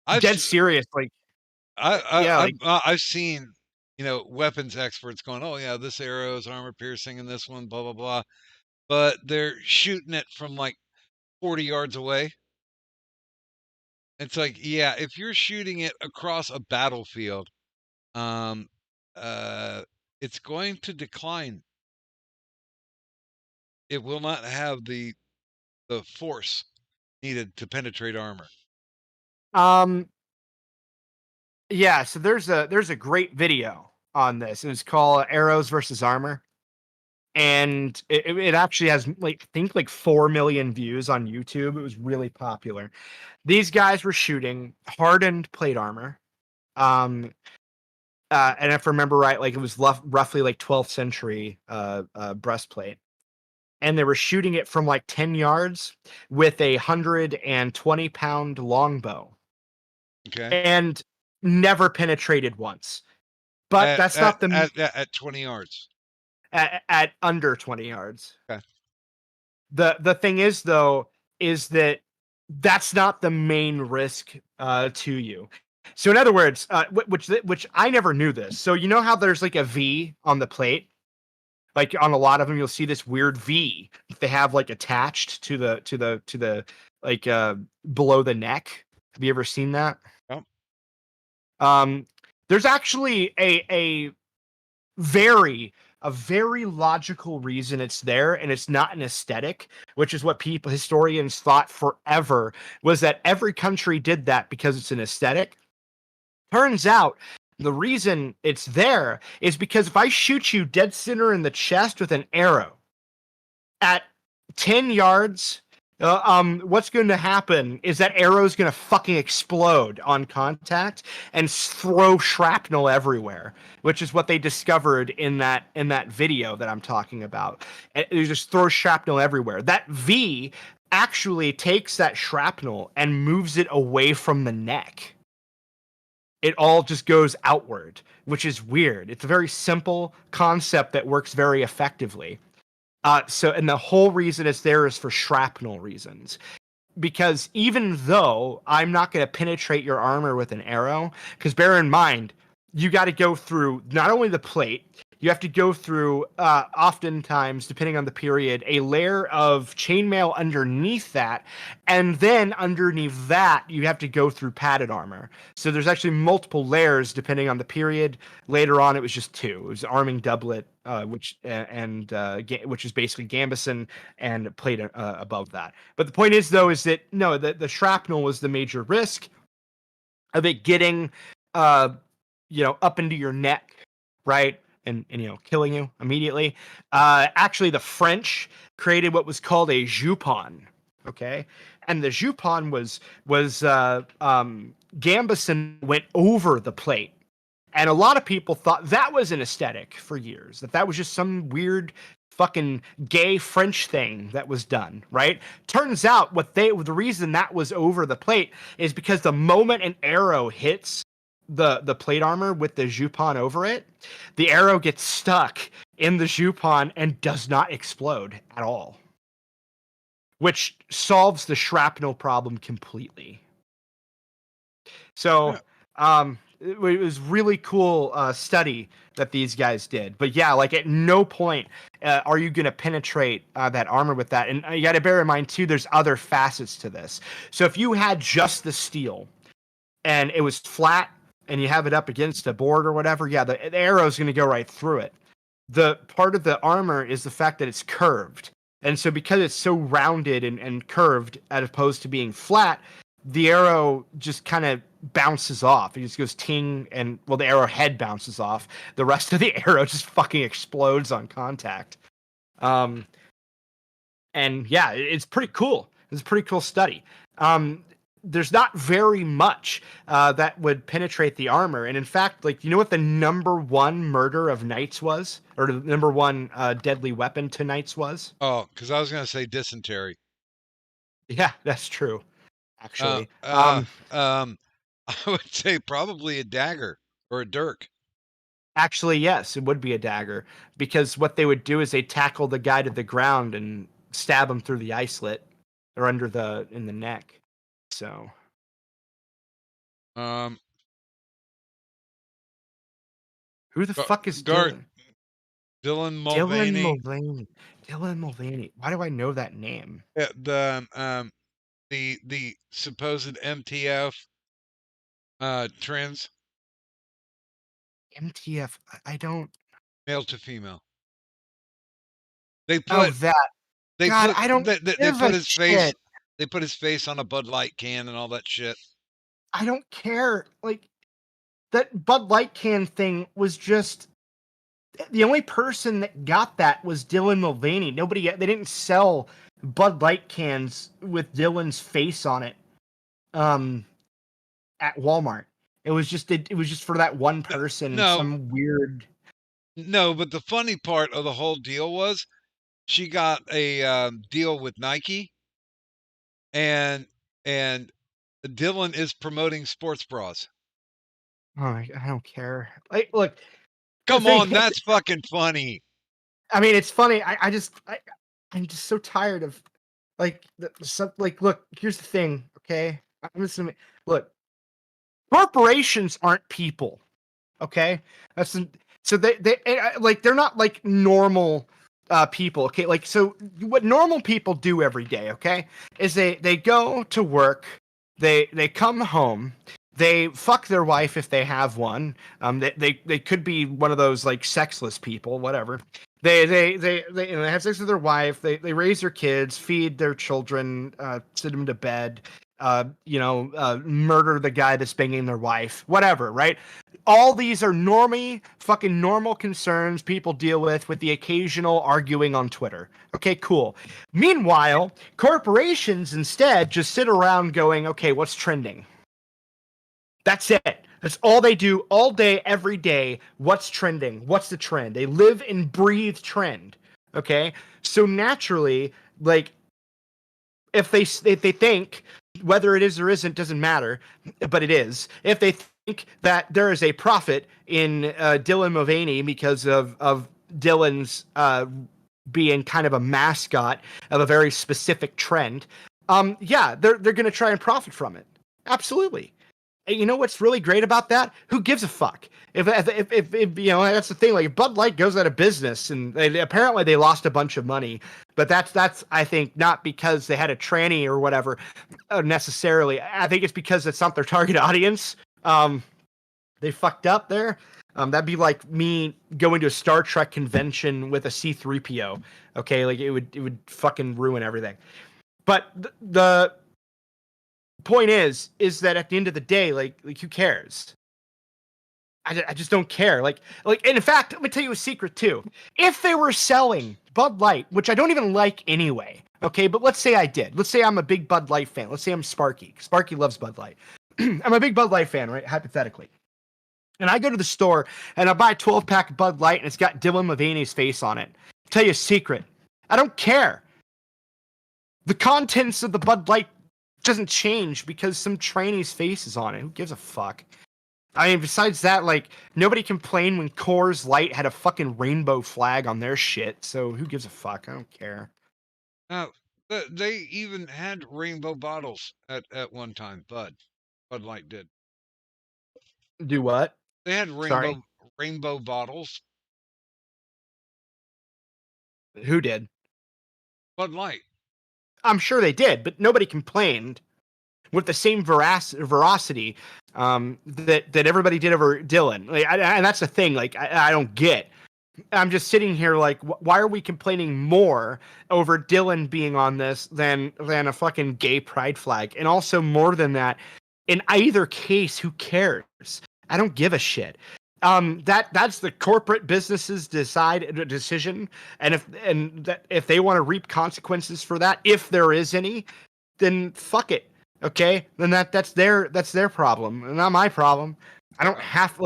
I'm
dead serious. Like,
I've seen, you know, weapons experts going, "Oh yeah, this arrow is armor piercing, and this one, blah blah blah," but they're shooting it from like 40 yards away. It's like, yeah, if you're shooting it across a battlefield, um, it's going to decline. It will not have the force needed to penetrate armor.
Um, yeah. So there's a great video on this, and it's called Arrows versus Armor, and it actually has like I think like 4 million views on YouTube. It was really popular. These guys were shooting hardened plate armor. And if I remember right, like it was roughly like 12th century breastplate, and they were shooting it from like 10 yards with a 120-pound longbow,
Okay.
and never penetrated once. But that's not the
at 20 yards.
at under 20 yards.
Okay.
The thing is though is that that's not the main risk to you. So in other words, which I never knew this. So you know how there's like a V on the plate? Like on a lot of them, you'll see this weird V that they have like attached to the like below the neck. Have you ever seen that?
Yep.
There's actually a very logical reason it's there, and it's not an aesthetic, which is what historians thought forever, was that every country did that because it's an aesthetic. Turns out the reason it's there is because if I shoot you dead center in the chest with an arrow at 10 yards, what's going to happen is that arrow is going to fucking explode on contact and throw shrapnel everywhere, which is what they discovered in that video that I'm talking about. And they just throw shrapnel everywhere. That V actually takes that shrapnel and moves it away from the neck. It all just goes outward, which is weird. It's a very simple concept that works very effectively. And the whole reason it's there is for shrapnel reasons. Because even though I'm not going to penetrate your armor with an arrow, because bear in mind, you got to go through not only the plate, you have to go through, oftentimes, depending on the period, a layer of chainmail underneath that. And then underneath that, you have to go through padded armor. So there's actually multiple layers depending on the period. Later on, it was just 2. It was arming doublet, which is basically gambeson and plate above that. But the point is, though, is that no, the shrapnel was the major risk of it getting, up into your neck, right? And killing you immediately. Actually, the French created what was called a jupon. Okay, and the jupon was gambeson went over the plate, and a lot of people thought that was an aesthetic for years. That was just some weird fucking gay French thing that was done, right? Turns out the reason that was over the plate is because the moment an arrow hits the plate armor with the jupon over it, the arrow gets stuck in the jupon and does not explode at all, which solves the shrapnel problem completely. So it was really cool study that these guys did. But yeah, like at no point are you going to penetrate that armor with that. And you got to bear in mind too, there's other facets to this. So if you had just the steel and it was flat and you have it up against a board or whatever, yeah, the arrow is going to go right through it. The part of the armor is the fact that it's curved. And so because it's so rounded and curved as opposed to being flat, the arrow just kind of bounces off. It just goes ting, and well, the arrow head bounces off. The rest of the arrow just fucking explodes on contact. And yeah, it's pretty cool. It's a pretty cool study. There's not very much that would penetrate the armor. And in fact, like, you know what the number 1 murder of knights was? Or the number 1 deadly weapon to knights was?
Oh, because I was going to say dysentery.
Yeah, that's true. Actually.
I would say probably a dagger or a dirk.
Actually, yes, it would be a dagger. Because what they would do is they'd tackle the guy to the ground and stab him through the eye slit or in the neck. So,
Um,
who the fuck is
Dylan
Mulvaney?
Mulvaney.
Dylan Mulvaney. Why do I know that name?
Yeah, the the supposed MTF trends,
MTF. I don't.
male to female. They
Oh,
put
that.
they
God,
put
I don't
they
give
put
a
his face.
shit.
They put his face on a Bud Light can and all that shit.
I don't care. Like that Bud Light can thing was just the only person that got that was Dylan Mulvaney. They didn't sell Bud Light cans with Dylan's face on it at Walmart. It was just for that one person.
No.
Some weird.
No, but the funny part of the whole deal was she got a deal with Nike, and Dylan is promoting sports bras.
Oh, I don't care. Like, look.
Come
thing
on,
is-
that's fucking funny.
I mean, it's funny. I'm just so tired of like look, here's the thing, okay? I'm just gonna look. Corporations aren't people, okay? So they like they're not like normal people, okay? Like so what normal people do every day, okay? Is they go to work, they come home, they fuck their wife if they have one. They could be one of those like sexless people, whatever. They have sex with their wife. They raise their kids, feed their children, send them to bed. Murder the guy that's banging their wife, whatever. Right? All these are fucking normal concerns people deal with the occasional arguing on Twitter. Okay, cool. Meanwhile, corporations instead just sit around going, okay, what's trending? That's it. That's all they do all day, every day. What's trending? What's the trend? They live and breathe trend. Okay? So naturally, like, if they think whether it is or isn't doesn't matter, but it is. If they think that there is a profit in Dylan Mulvaney because of Dylan's being kind of a mascot of a very specific trend, they're going to try and profit from it. Absolutely. And you know what's really great about that? Who gives a fuck? If that's the thing. Like Bud Light goes out of business, and apparently they lost a bunch of money. But that's I think not because they had a tranny or whatever necessarily. I think it's because it's not their target audience. They fucked up there. That'd be like me going to a Star Trek convention with a C-3PO. Okay, like it would fucking ruin everything. But the point is that at the end of the day, like who cares? I just don't care. Like, and in fact, let me tell you a secret too. If they were selling Bud Light, which I don't even like anyway, okay, but let's say I did. Let's say I'm a big Bud Light fan. Let's say I'm Sparky. Sparky loves Bud Light. I'm a big Bud Light fan, right? Hypothetically. And I go to the store and I buy a 12-pack of Bud Light and it's got Dylan Mulvaney's face on it. I'll tell you a secret. I don't care. The contents of the Bud Light doesn't change because some trainee's face is on it. Who gives a fuck? I mean, besides that, like, nobody complained when Coors Light had a fucking rainbow flag on their shit, so who gives a fuck? I don't care.
They even had rainbow bottles at one time. Bud Light did.
Do what?
They had
Sorry?
rainbow bottles.
Who did?
Bud Light.
I'm sure they did, but nobody complained with the same veracity that everybody did over Dylan. Like, and that's the thing. Like, I don't get. I'm just sitting here like, why are we complaining more over Dylan being on this than a fucking gay pride flag? And also more than that, in either case, who cares? I don't give a shit. That's the corporate businesses decision, and if they want to reap consequences for that, if there is any, then fuck it. Okay, then that's their problem, not my problem. I don't have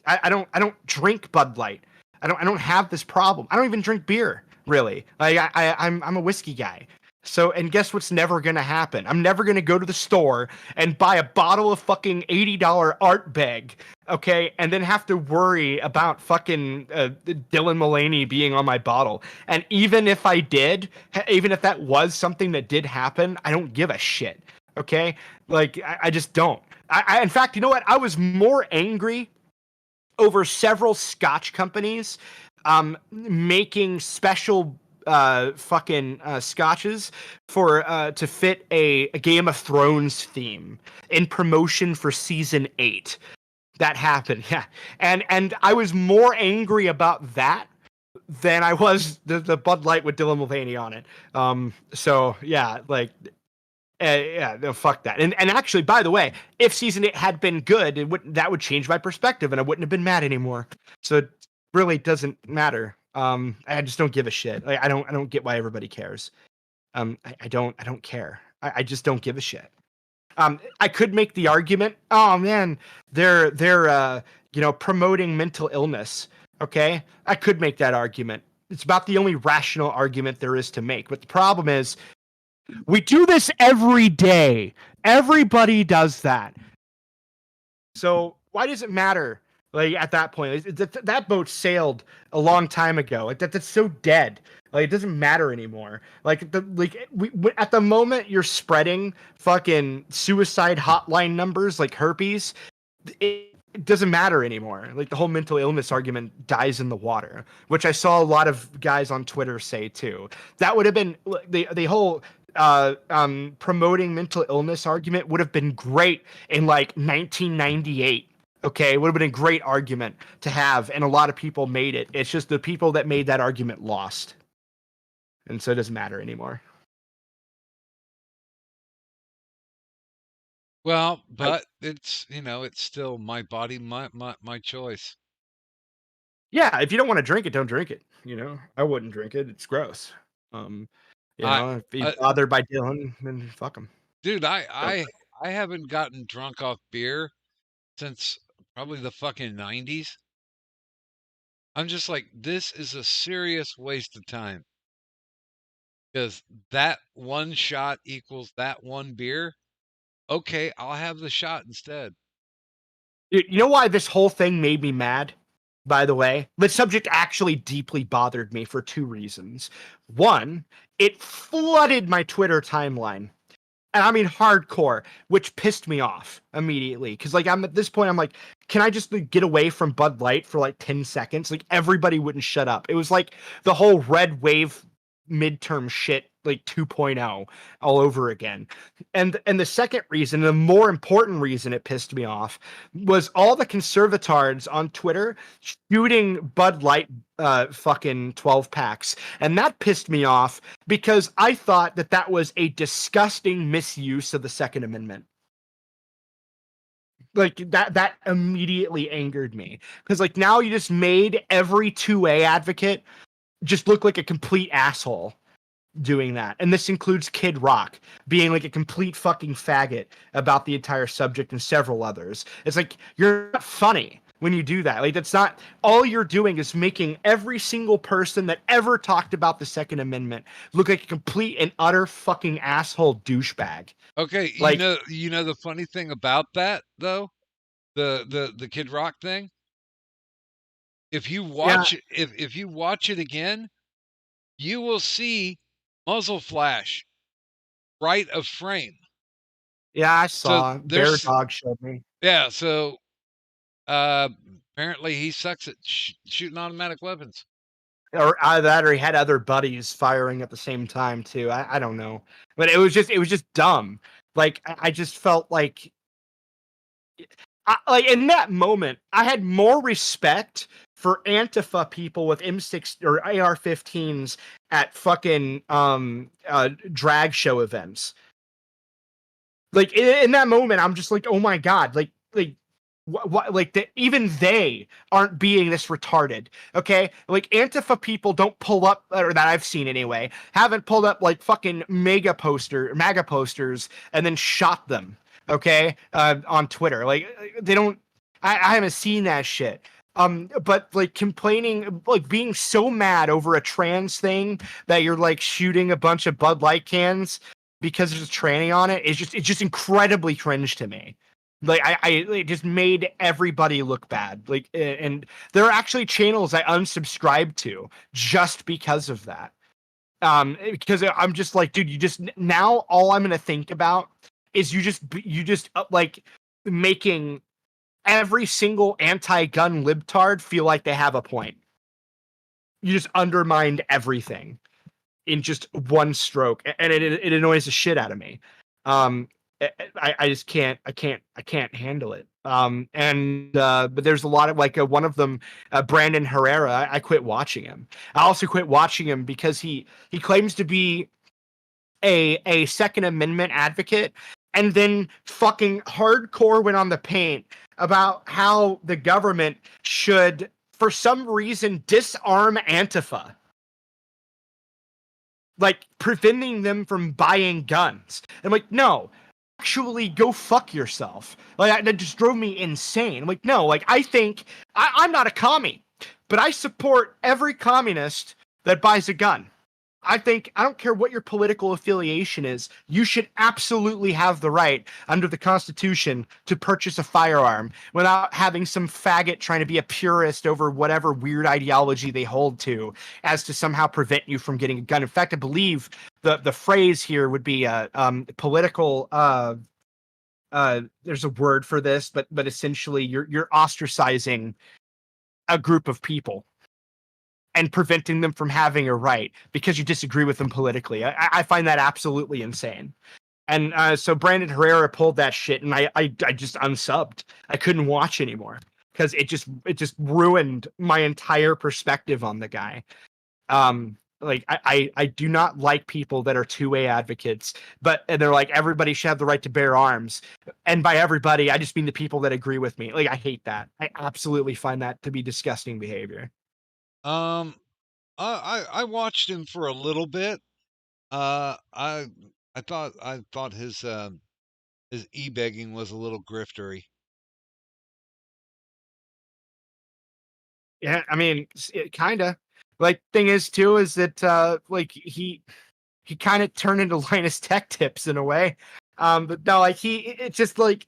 I don't drink Bud Light. I don't have this problem. I don't even drink beer, really. Like I'm a whiskey guy. So, and guess what's never gonna happen? I'm never gonna go to the store and buy a bottle of fucking $80 Art Beg, okay, and then have to worry about fucking Dylan Mulvaney being on my bottle. And even if I did, even if that was something that did happen, I don't give a shit, okay? Like, I just don't. In fact, you know what? I was more angry over several Scotch companies making special fucking scotches for to fit a Game of Thrones theme in promotion for season 8. That happened, yeah. And I was more angry about that than I was the Bud Light with Dylan Mulvaney on it. So yeah, like. Yeah, no, fuck that. And actually, by the way, if season 8 had been good, that would change my perspective, and I wouldn't have been mad anymore. So it really doesn't matter. I just don't give a shit. Like, I don't get why everybody cares. I don't care. I just don't give a shit. I could make the argument. Oh man, they're promoting mental illness. Okay, I could make that argument. It's about the only rational argument there is to make. But the problem is, we do this every day. Everybody does that. So why does it matter? Like at that point, that boat sailed a long time ago. Like that's so dead. Like it doesn't matter anymore. Like we at the moment you're spreading fucking suicide hotline numbers like herpes. It doesn't matter anymore. Like the whole mental illness argument dies in the water, which I saw a lot of guys on Twitter say too. That would have been the whole promoting mental illness argument would have been great in like 1998. Okay, it would have been a great argument to have, and a lot of people made it. It's just the people that made that argument lost, and so it doesn't matter anymore.
Well, but it's it's still my body, my choice.
Yeah, if you don't want to drink it, don't drink it. I wouldn't drink it. It's gross. If he's bothered by Dylan, then fuck him.
Dude, I haven't gotten drunk off beer since probably the fucking 90s. I'm just like, this is a serious waste of time. Because that one shot equals that one beer. Okay, I'll have the shot instead.
You know why this whole thing made me mad? By the way, the subject actually deeply bothered me for 2 reasons. One, it flooded my Twitter timeline. And I mean hardcore, which pissed me off immediately. Because like I'm at this point, I'm like, can I just get away from Bud Light for like 10 seconds? Like everybody wouldn't shut up. It was like the whole red wave midterm shit, like 2.0 all over again. And the second reason, the more important reason it pissed me off, was all the conservatards on Twitter shooting Bud Light fucking 12 packs. And that pissed me off because I thought that was a disgusting misuse of the Second Amendment. Like that immediately angered me because like now you just made every 2A advocate just look like a complete asshole doing that. And this includes Kid Rock being like a complete fucking faggot about the entire subject and several others. It's like, you're not funny when you do that. Like, that's not, all you're doing is making every single person that ever talked about the Second Amendment look like a complete and utter fucking asshole douchebag.
Okay,
like,
you know the funny thing about that though, the Kid Rock thing. If you watch it, if you watch it again, you will see muzzle flash right of frame.
Yeah, I saw.
So
Bear Dog showed me.
Yeah, so apparently he sucks at shooting automatic weapons.
Or that, or he had other buddies firing at the same time too. I don't know, but it was just dumb. Like I just felt like in that moment, I had more respect for Antifa people with M6 or AR-15s at fucking drag show events. Like in that moment, I'm just like, oh my god, like what like even they aren't being this retarded. Okay, like Antifa people don't pull up, or that I've seen anyway, haven't pulled up like fucking MAGA posters and then shot them. Okay, on Twitter, like they don't. I haven't seen that shit. But like complaining, like being so mad over a trans thing that you're like shooting a bunch of Bud Light cans because there's a tranny on it, it's just incredibly cringe to me. Like it just made everybody look bad. Like, and there are actually channels I unsubscribed to just because of that. Because I'm just like, dude, you just, now all I'm gonna think about is you just like making every single anti-gun libtard feel like they have a point. You just undermined everything. in just one stroke, and it annoys the shit out of me. I just can't handle it. But there's a lot of like one of them, Brandon Herrera. I quit watching him. I also quit watching him because he claims to be a Second Amendment advocate, and then fucking hardcore went on the paint about how the government should, for some reason, disarm Antifa, like preventing them from buying guns. I'm like, no, actually go fuck yourself. Like that just drove me insane. I'm like, no, like I think I'm not a commie, but I support every communist that buys a gun. I think I don't care what your political affiliation is, you should absolutely have the right under the Constitution to purchase a firearm without having some faggot trying to be a purist over whatever weird ideology they hold to as to somehow prevent you from getting a gun. In fact, I believe the phrase here would be political there's a word for this, but essentially you're ostracizing a group of people and preventing them from having a right because you disagree with them politically. I find that absolutely insane. And so Brandon Herrera pulled that shit, and I just unsubbed. I couldn't watch anymore because it just ruined my entire perspective on the guy. Like I do not like people that are 2A advocates, and they're like, everybody should have the right to bear arms. And by everybody, I just mean the people that agree with me. Like, I hate that. I absolutely find that to be disgusting behavior.
I watched him for a little bit. I thought his e-begging was a little griftery.
Yeah, I mean, it kind of. Like, thing is too is that like he kind of turned into Linus Tech Tips in a way. But no, like it's just like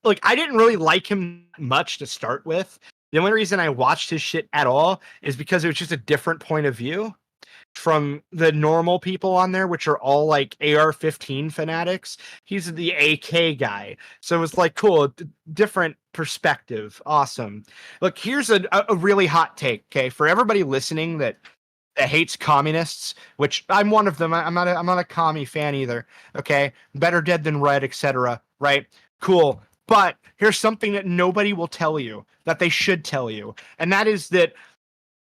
I didn't really like him much to start with. The only reason I watched his shit at all is because it was just a different point of view from the normal people on there, which are all like AR-15 fanatics. He's the AK guy. So it was like, cool, different perspective. Awesome. Look, here's a really hot take, okay? For everybody listening that hates communists, which I'm one of them. I'm not a commie fan either, okay? Better dead than red, etc. Right? Cool. But here's something that nobody will tell you that they should tell you, and that is that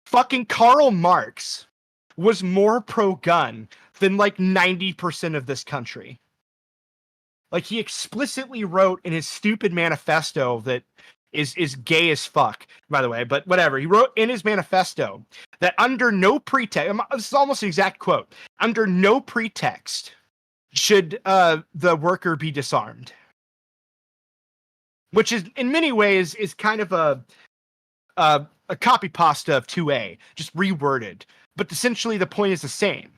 fucking Karl Marx was more pro-gun than like 90% of this country. Like, he explicitly wrote in his stupid manifesto that is gay as fuck, by the way, but whatever. He wrote in his manifesto that under no pretext, this is almost an exact quote, under no pretext should the worker be disarmed. Which is, in many ways, is kind of a copy pasta of 2A, just reworded. But essentially the point is the same,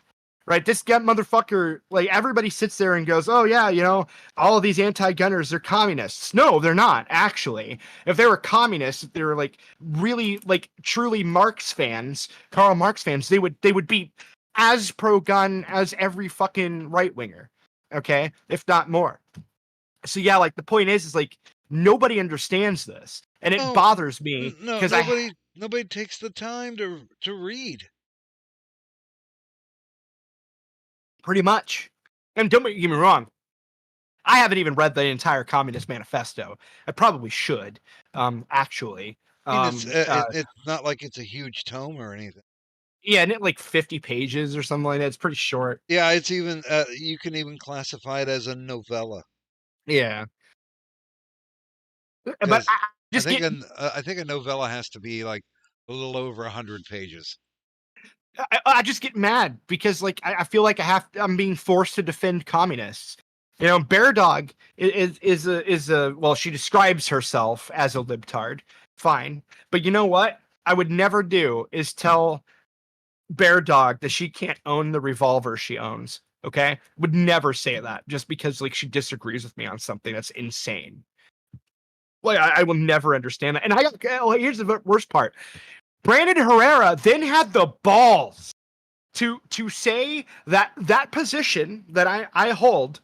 right? This guy motherfucker, like, everybody sits there and goes, oh yeah, you know, all of these anti-gunners, they're communists. No, they're not, actually. If they were communists, if they were like really, like, truly Marx fans, Karl Marx fans, they would be as pro-gun as every fucking right-winger, okay? If not more. So yeah, like, the point is like, nobody understands this, and it bothers me because
nobody takes the time to read.
Pretty much. And don't get me wrong, I haven't even read the entire Communist Manifesto. I probably should, actually.
I mean, it's not like it's a huge tome or anything.
Yeah, and it like 50 pages or something like that. It's pretty short.
Yeah, it's even you can even classify it as a novella.
Yeah. But
I think a novella has to be like a little over 100 pages.
I just get mad because, like, I feel like I'm being forced to defend communists. You know, Bear Dog is a well, she describes herself as a libtard. Fine, but you know what? I would never do is tell Bear Dog that she can't own the revolver she owns. Okay, would never say that just because, like, she disagrees with me on something that's insane. Like, I will never understand that. And here's the worst part. Brandon Herrera then had the balls to say that position that I hold,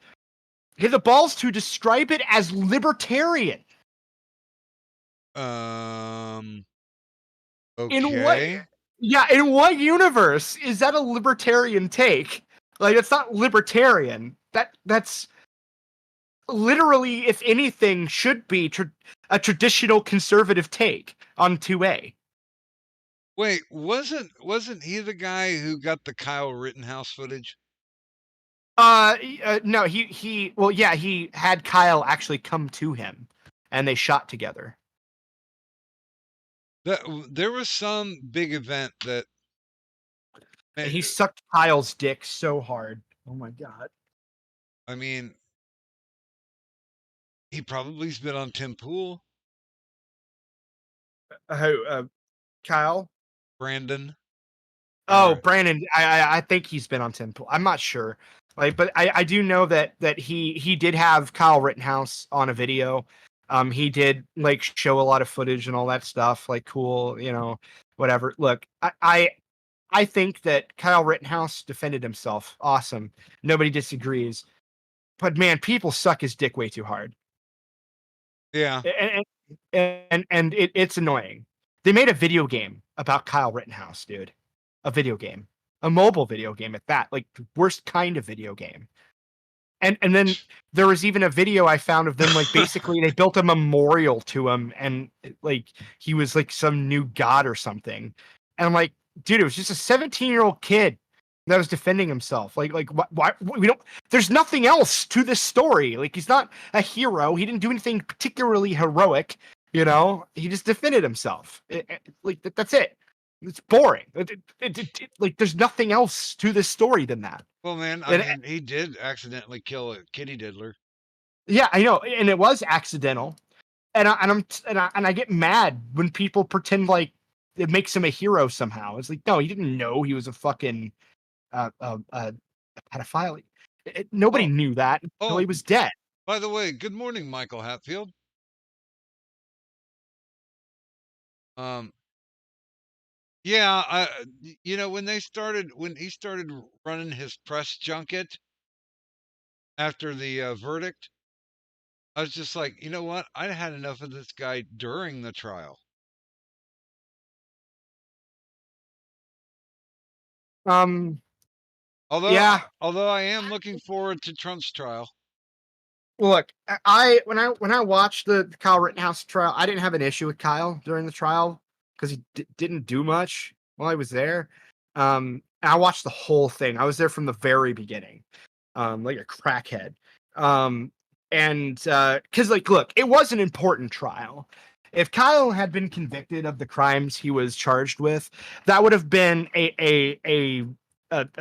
he had the balls to describe it as libertarian.
Okay.
In what? Yeah, in what universe is that a libertarian take? Like, it's not libertarian. That's literally, if anything, should be a traditional conservative take on 2A.
Wait, wasn't he the guy who got the Kyle Rittenhouse footage?
No, he had Kyle actually come to him, and they shot together.
There was some big event that.
And he sucked Kyle's dick so hard. Oh my god.
I mean, he probably's been on Tim Pool,
Kyle?
Brandon.
Oh, Brandon. I think he's been on Tim Pool. I'm not sure. Like, but I do know that he did have Kyle Rittenhouse on a video. He did like show a lot of footage and all that stuff. Like, cool, whatever. Look, I think that Kyle Rittenhouse defended himself. Awesome. Nobody disagrees. But man, people suck his dick way too hard.
Yeah.
And it's annoying. They made a video game about Kyle Rittenhouse, dude. A video game. A mobile video game at that. Like, the worst kind of video game. And then there was even a video I found of them, like, basically they built a memorial to him, and like he was like some new god or something. And I'm like, dude, it was just a 17-year-old kid that was defending himself. Like why we don't? There's nothing else to this story. Like, he's not a hero. He didn't do anything particularly heroic. He just defended himself. That's it. It's boring. Like, there's nothing else to this story than that.
Well, man, I mean, he did accidentally kill a kitty diddler.
Yeah, I know, and it was accidental. And I get mad when people pretend like it makes him a hero somehow. It's like, no, he didn't know he was a fucking a pedophile. Nobody knew that until he was dead.
By the way, good morning, Michael Hatfield. Yeah, when he started running his press junket after the verdict, I was just like, you know what? I had enough of this guy during the trial. Although I am looking forward to Trump's trial.
Well, look, when I watched the Kyle Rittenhouse trial, I didn't have an issue with Kyle during the trial because he didn't do much while I was there. And I watched the whole thing. I was there from the very beginning, like a crackhead. And because, like, look, it was an important trial. If Kyle had been convicted of the crimes he was charged with, that would have been a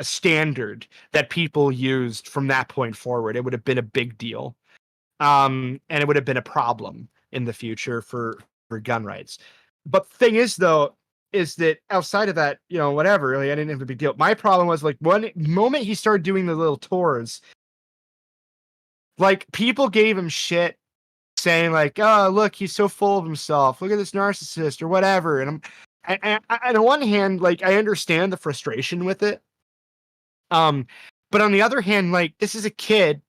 standard that people used from that point forward. It would have been a big deal. And it would have been a problem in the future for gun rights. But the thing is, though, is that outside of that, whatever, really, I didn't have a big deal. My problem was, like, one moment he started doing the little tours, like, people gave him shit saying, like, oh, look, he's so full of himself. Look at this narcissist or whatever. And on one hand, like, I understand the frustration with it. But on the other hand, like, this is a kid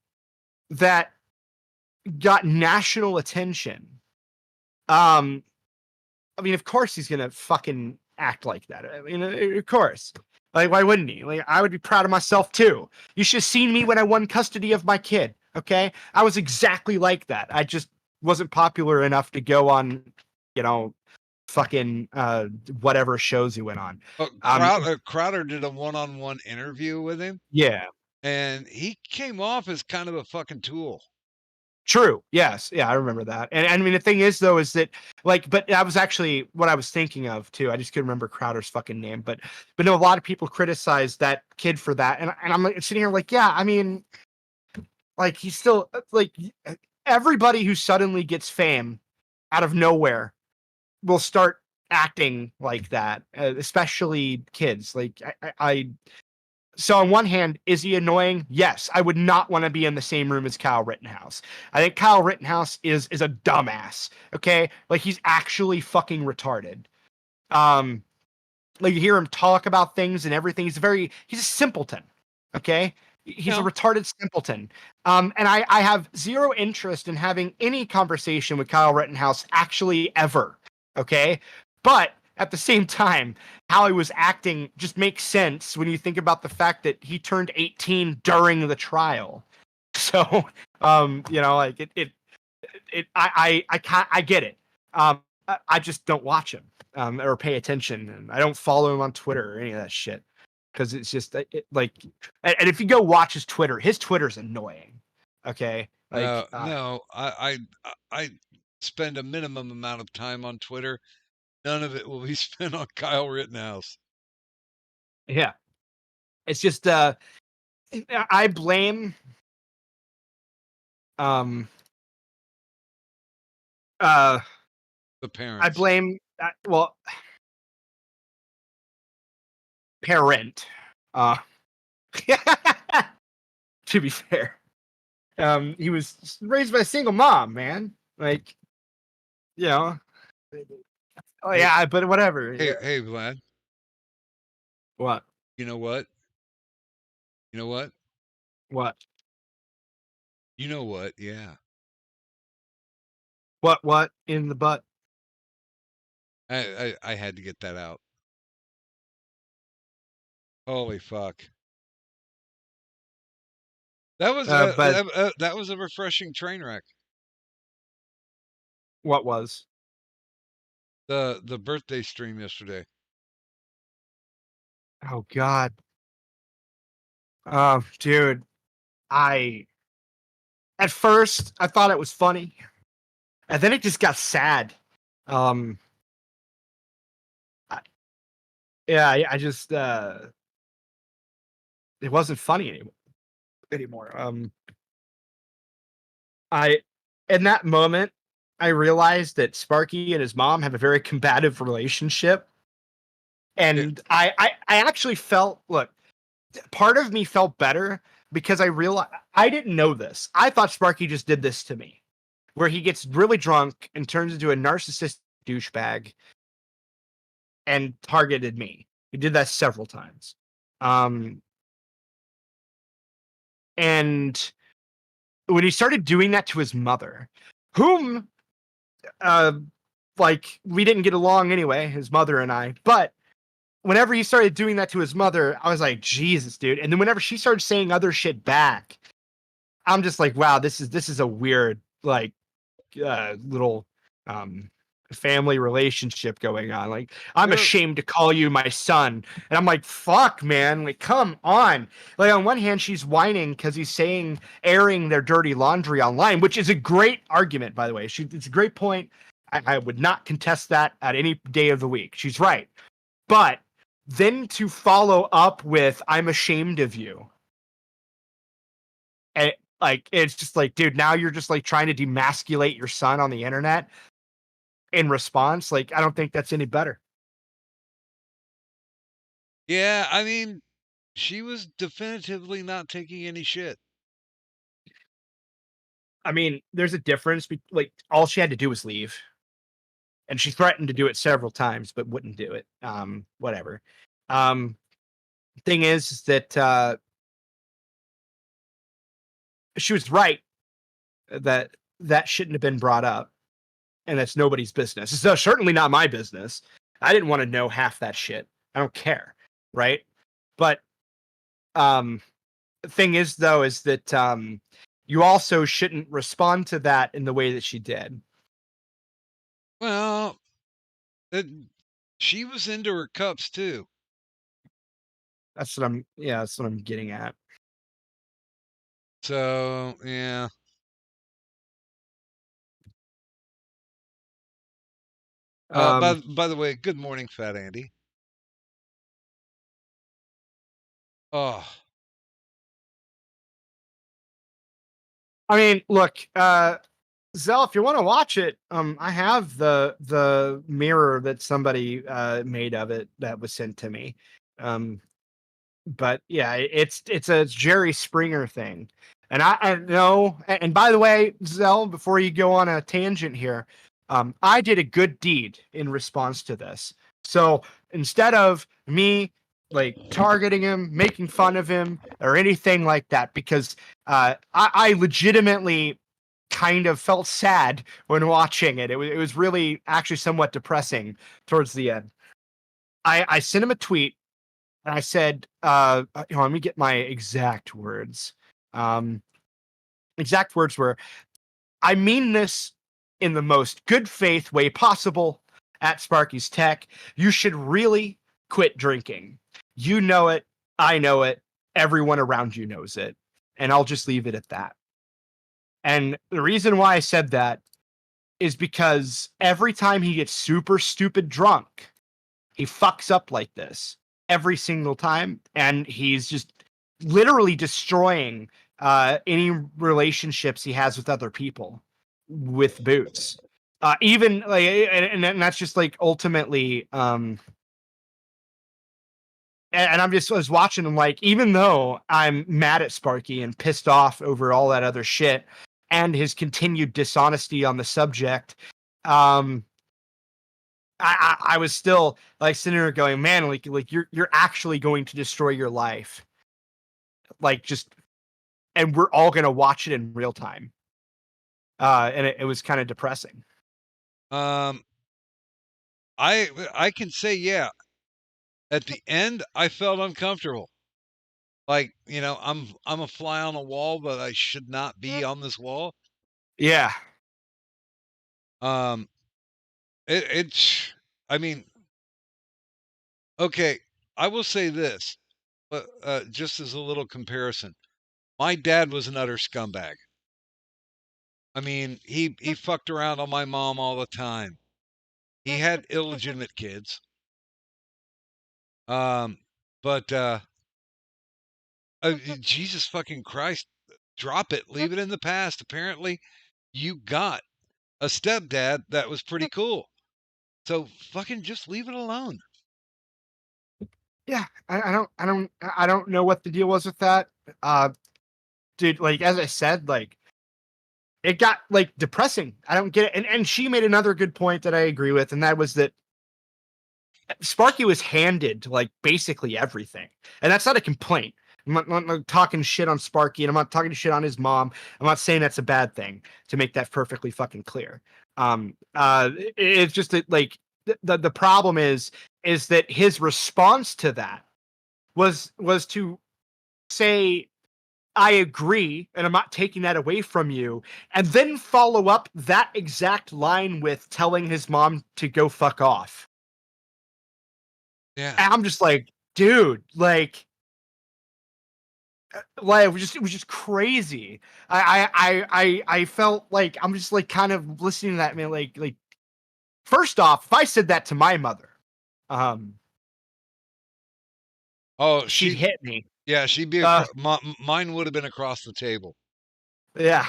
that got national attention. I mean, of course he's gonna fucking act like that. I mean, of course. Like, why wouldn't he? Like, I would be proud of myself too. You should have seen me when I won custody of my kid. Okay, I was exactly like that. I just wasn't popular enough to go on, fucking whatever shows he went on.
Crowder did a one-on-one interview with him.
Yeah,
and he came off as kind of a fucking tool.
True. Yes. Yeah, I remember that. And I mean, the thing is, though, is that, like, but that was actually what I was thinking of too. I just couldn't remember Crowder's fucking name, but no, a lot of people criticized that kid for that, and I'm like, sitting here like, yeah, I mean, like, he's still, like, everybody who suddenly gets fame out of nowhere will start acting like that, especially kids. Like, So on one hand, is he annoying? Yes. I would not want to be in the same room as Kyle Rittenhouse. I think Kyle Rittenhouse is a dumbass. Okay? Like, he's actually fucking retarded. Like, you hear him talk about things and everything. He's a simpleton. Okay? He's a retarded simpleton. And I have zero interest in having any conversation with Kyle Rittenhouse actually ever. Okay? But at the same time, how he was acting just makes sense when you think about the fact that he turned 18 during the trial. So, you know, like I get it. I just don't watch him or pay attention, and I don't follow him on Twitter or any of that shit because it's just like, and if you go watch his Twitter's annoying. Okay, like
no, I spend a minimum amount of time on Twitter. None of it will be spent on Kyle Rittenhouse.
yeah, it's just I blame
The parents.
I blame well parent to be fair. He was raised by a single mom, man. Like, you know. Oh yeah, but whatever.
Hey, Vlad.
What?
You know what? You know what?
What?
You know what? Yeah.
What in the butt?
I had to get that out. Holy fuck. That was that was a refreshing train wreck.
What was?
The birthday stream yesterday.
Oh God. Dude, at first I thought it was funny, and then it just got sad. I just it wasn't funny anymore. In that moment I realized that Sparky and his mom have a very combative relationship. And I actually felt, look, part of me felt better because I realized I didn't know this. I thought Sparky just did this to me, where he gets really drunk and turns into a narcissistic douchebag and targeted me. He did that several times. And when he started doing that to his mother, whom, like, we didn't get along anyway, his mother and I, but whenever he started doing that to his mother, I was like, Jesus, dude. And then whenever she started saying other shit back, I'm just like, wow, this is a weird, like, little family relationship going on. Like, I'm ashamed to call you my son. And I'm like, fuck, man. Like, come on. Like, on one hand, she's whining because he's airing their dirty laundry online, which is a great argument, by the way. It's a great point. I would not contest that at any day of the week. She's right. But then to follow up with, I'm ashamed of you. And like, it's just like, dude, now you're just like trying to demasculate your son on the internet in response. Like, I don't think that's any better.
Yeah, I mean, she was definitively not taking any shit.
I mean, there's a difference. Like, all she had to do was leave. And she threatened to do it several times, but wouldn't do it. Whatever. Thing is that she was right that shouldn't have been brought up, and that's nobody's business. It's certainly not my business. I didn't want to know half that shit. I don't care, right? But the thing is, though, is that you also shouldn't respond to that in the way that she did.
Well, she was into her cups too.
That's what I'm getting at.
So, yeah. By the way, good morning, Fat Andy. Oh.
I mean, look, Zell, if you want to watch it, I have the mirror that somebody made of it that was sent to me. But yeah, it's a Jerry Springer thing. And I know, and by the way, Zell, before you go on a tangent here, I did a good deed in response to this. So instead of me like targeting him, making fun of him, or anything like that, because I legitimately kind of felt sad when watching it. It was really actually somewhat depressing towards the end. I sent him a tweet and I said, let me get my exact words. Exact words were, I mean this in the most good faith way possible at Sparky's Tech. You should really quit drinking. You know it. I know it. Everyone around you knows it. And I'll just leave it at that. And the reason why I said that is because every time he gets super stupid drunk, he fucks up like this every single time. And he's just literally destroying any relationships he has with other people with booze. Even like, and that's just like ultimately, and I was watching him, like, even though I'm mad at Sparky and pissed off over all that other shit and his continued dishonesty on the subject, I was still like sitting there going, man, like you're actually going to destroy your life, like and we're all gonna watch it in real time. And it was kind of depressing.
I can say, yeah. At the end, I felt uncomfortable. Like, I'm a fly on a wall, but I should not be on this wall.
Yeah.
It's, I mean, okay, I will say this, but just as a little comparison, my dad was an utter scumbag. I mean, he fucked around on my mom all the time. He had illegitimate kids. But Jesus fucking Christ, drop it, leave it in the past. Apparently, you got a stepdad that was pretty cool. So fucking just leave it alone.
Yeah, I don't know what the deal was with that. Dude, like as I said, like it got like depressing. I don't get it. And she made another good point that I agree with, and that was that Sparky was handed like basically everything. And that's not a complaint. I'm not talking shit on Sparky, and I'm not talking shit on his mom. I'm not saying that's a bad thing, to make that perfectly fucking clear. It's just that like the problem is that his response to that was to say, I agree, and I'm not taking that away from you, and then follow up that exact line with telling his mom to go fuck off.
Yeah.
And I'm just like, dude, like it was just crazy. I felt like I'm just like kind of listening to that, man. Like first off, if I said that to my mother,
Oh,
she'd hit me.
Yeah, she'd be. Mine would have been across the table.
Yeah.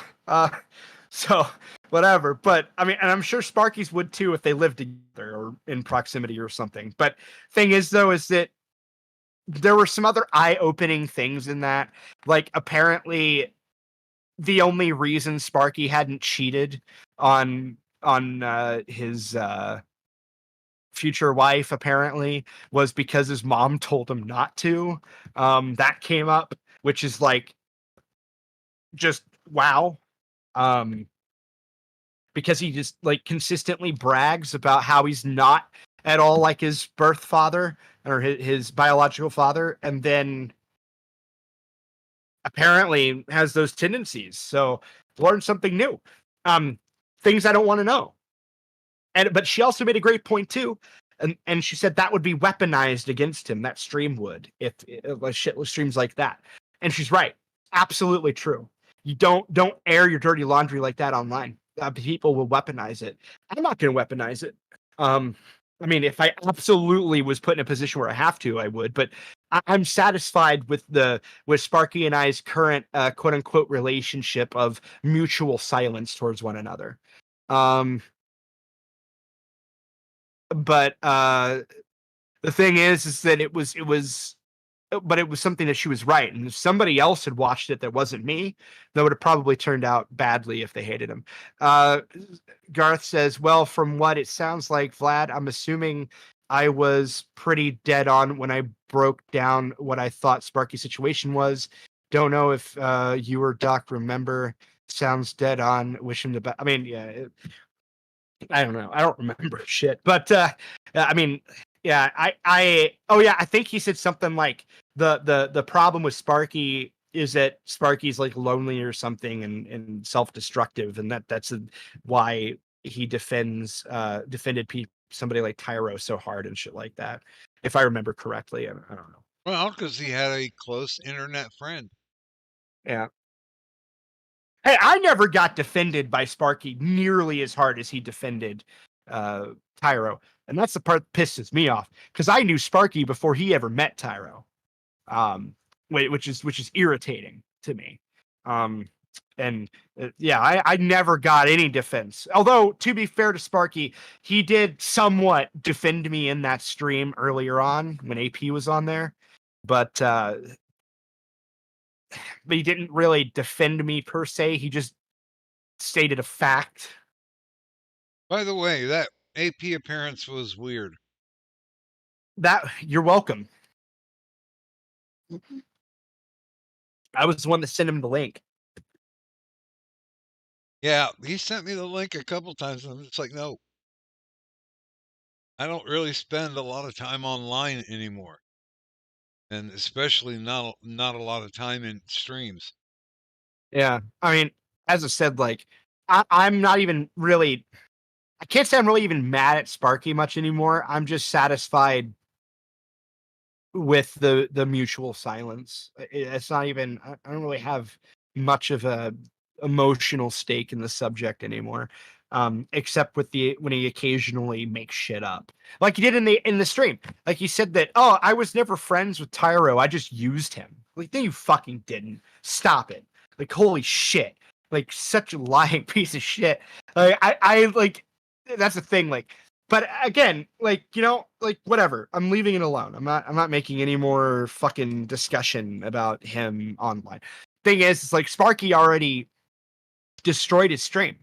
So whatever. But I mean, and I'm sure Sparky's would too if they lived together or in proximity or something. But thing is, though, is that there were some other eye-opening things in that. Like apparently, the only reason Sparky hadn't cheated on his future wife apparently was because his mom told him not to. That came up, which is like just wow. Because he just like consistently brags about how he's not at all like his birth father or his biological father, and then apparently has those tendencies. So learn something new. Things I don't want to know. But she also made a great point too. And she said that would be weaponized against him. That stream would, if shit streams like that. And she's right. Absolutely true. You don't air your dirty laundry like that online. People will weaponize it. I'm not going to weaponize it. I mean, if I absolutely was put in a position where I have to, I would. But I'm satisfied with Sparky and I's current quote unquote relationship of mutual silence towards one another. But the thing is that it was something that she was right. And if somebody else had watched it that wasn't me, that would have probably turned out badly if they hated him. Garth says, well, from what it sounds like, Vlad, I'm assuming I was pretty dead on when I broke down what I thought Sparky's situation was. Don't know if you or Doc remember. Sounds dead on. Wish him the best. I mean, yeah. I don't know. I don't remember shit. But I mean, Yeah, I think he said something like the problem with Sparky is that Sparky's like lonely or something and self-destructive, and that's why he defended somebody like Tyro so hard and shit like that. If I remember correctly, I don't know.
Well, because he had a close internet friend.
Yeah. Hey, I never got defended by Sparky nearly as hard as he defended Tyro. And that's the part that pisses me off, because I knew Sparky before he ever met Tyro, which is irritating to me. Yeah, I never got any defense. Although, to be fair to Sparky, he did somewhat defend me in that stream earlier on when AP was on there, but he didn't really defend me per se. He just stated a fact.
By the way, that AP appearance was weird.
That you're welcome. I was the one that sent him the link.
Yeah, he sent me the link a couple times, and I'm just like, no. I don't really spend a lot of time online anymore, and especially not a lot of time in streams.
Yeah, I mean, as I said, like I'm not even really. I can't say I'm really even mad at Sparky much anymore. I'm just satisfied with the mutual silence. It's not even. I don't really have much of a emotional stake in the subject anymore, except with when he occasionally makes shit up, like he did in the stream. Like he said that, oh, I was never friends with Tyro, I just used him. Like, no, you fucking didn't. Stop it. Like, holy shit. Like, such a lying piece of shit. Like, I like, that's the thing. Like, but again, like, you know, like, whatever. I'm leaving it alone. I'm not making any more fucking discussion about him online. Thing is, it's like Sparky already destroyed his stream.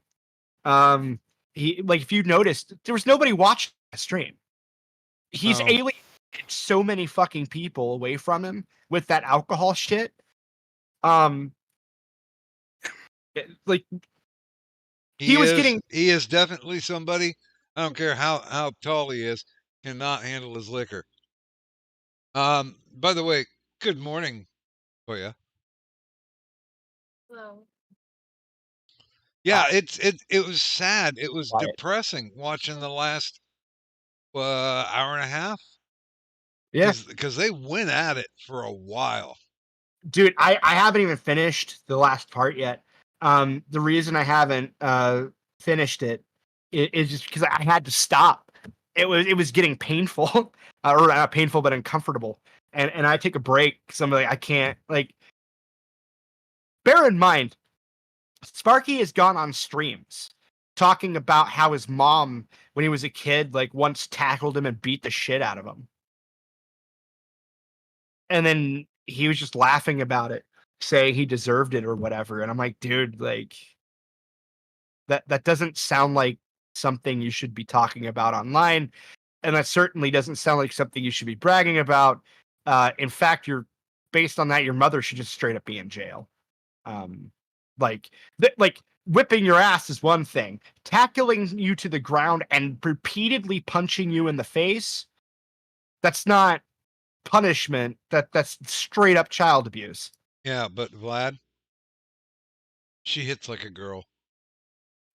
He, like, if you noticed, there was nobody watching the stream. He's alienated so many fucking people away from him with that alcohol shit. Like, he
is definitely somebody. I don't care how tall he is, cannot handle his liquor. By the way, good morning, Toya.
Hello.
Yeah, it was sad. It was depressing watching the last hour and a half.
Yeah,
because they went at it for a while.
Dude, I haven't even finished the last part yet. The reason I haven't finished it is just because I had to stop. It was getting painful, or not painful, but uncomfortable. And I take a break because I'm like, I can't, like. Bear in mind, Sparky has gone on streams talking about how his mom, when he was a kid, like once tackled him and beat the shit out of him. And then he was just laughing about it, saying he deserved it or whatever. And I'm like, dude, like, that doesn't sound like something you should be talking about online. And that certainly doesn't sound like something you should be bragging about. In fact, based on that, your mother should just straight up be in jail. Like whipping your ass is one thing. Tackling you to the ground and repeatedly punching you in the face, that's not punishment. That's straight up child abuse.
Yeah, but Vlad, she hits like a girl.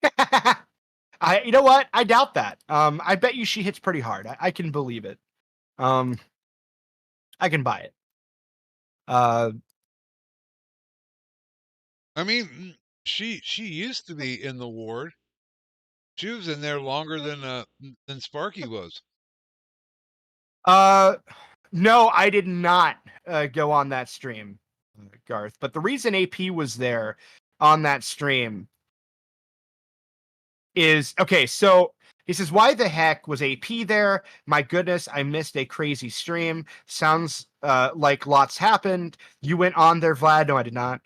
You know what? I doubt that. I bet you she hits pretty hard. I can believe it. I can buy it.
I mean, she used to be in the ward. She was in there longer than Sparky was.
No, I did not go on that stream, Garth. But the reason AP was there on that stream is, okay, so he says, why the heck was AP there? My goodness, I missed a crazy stream. Sounds like lots happened. You went on there, Vlad. No, I did not.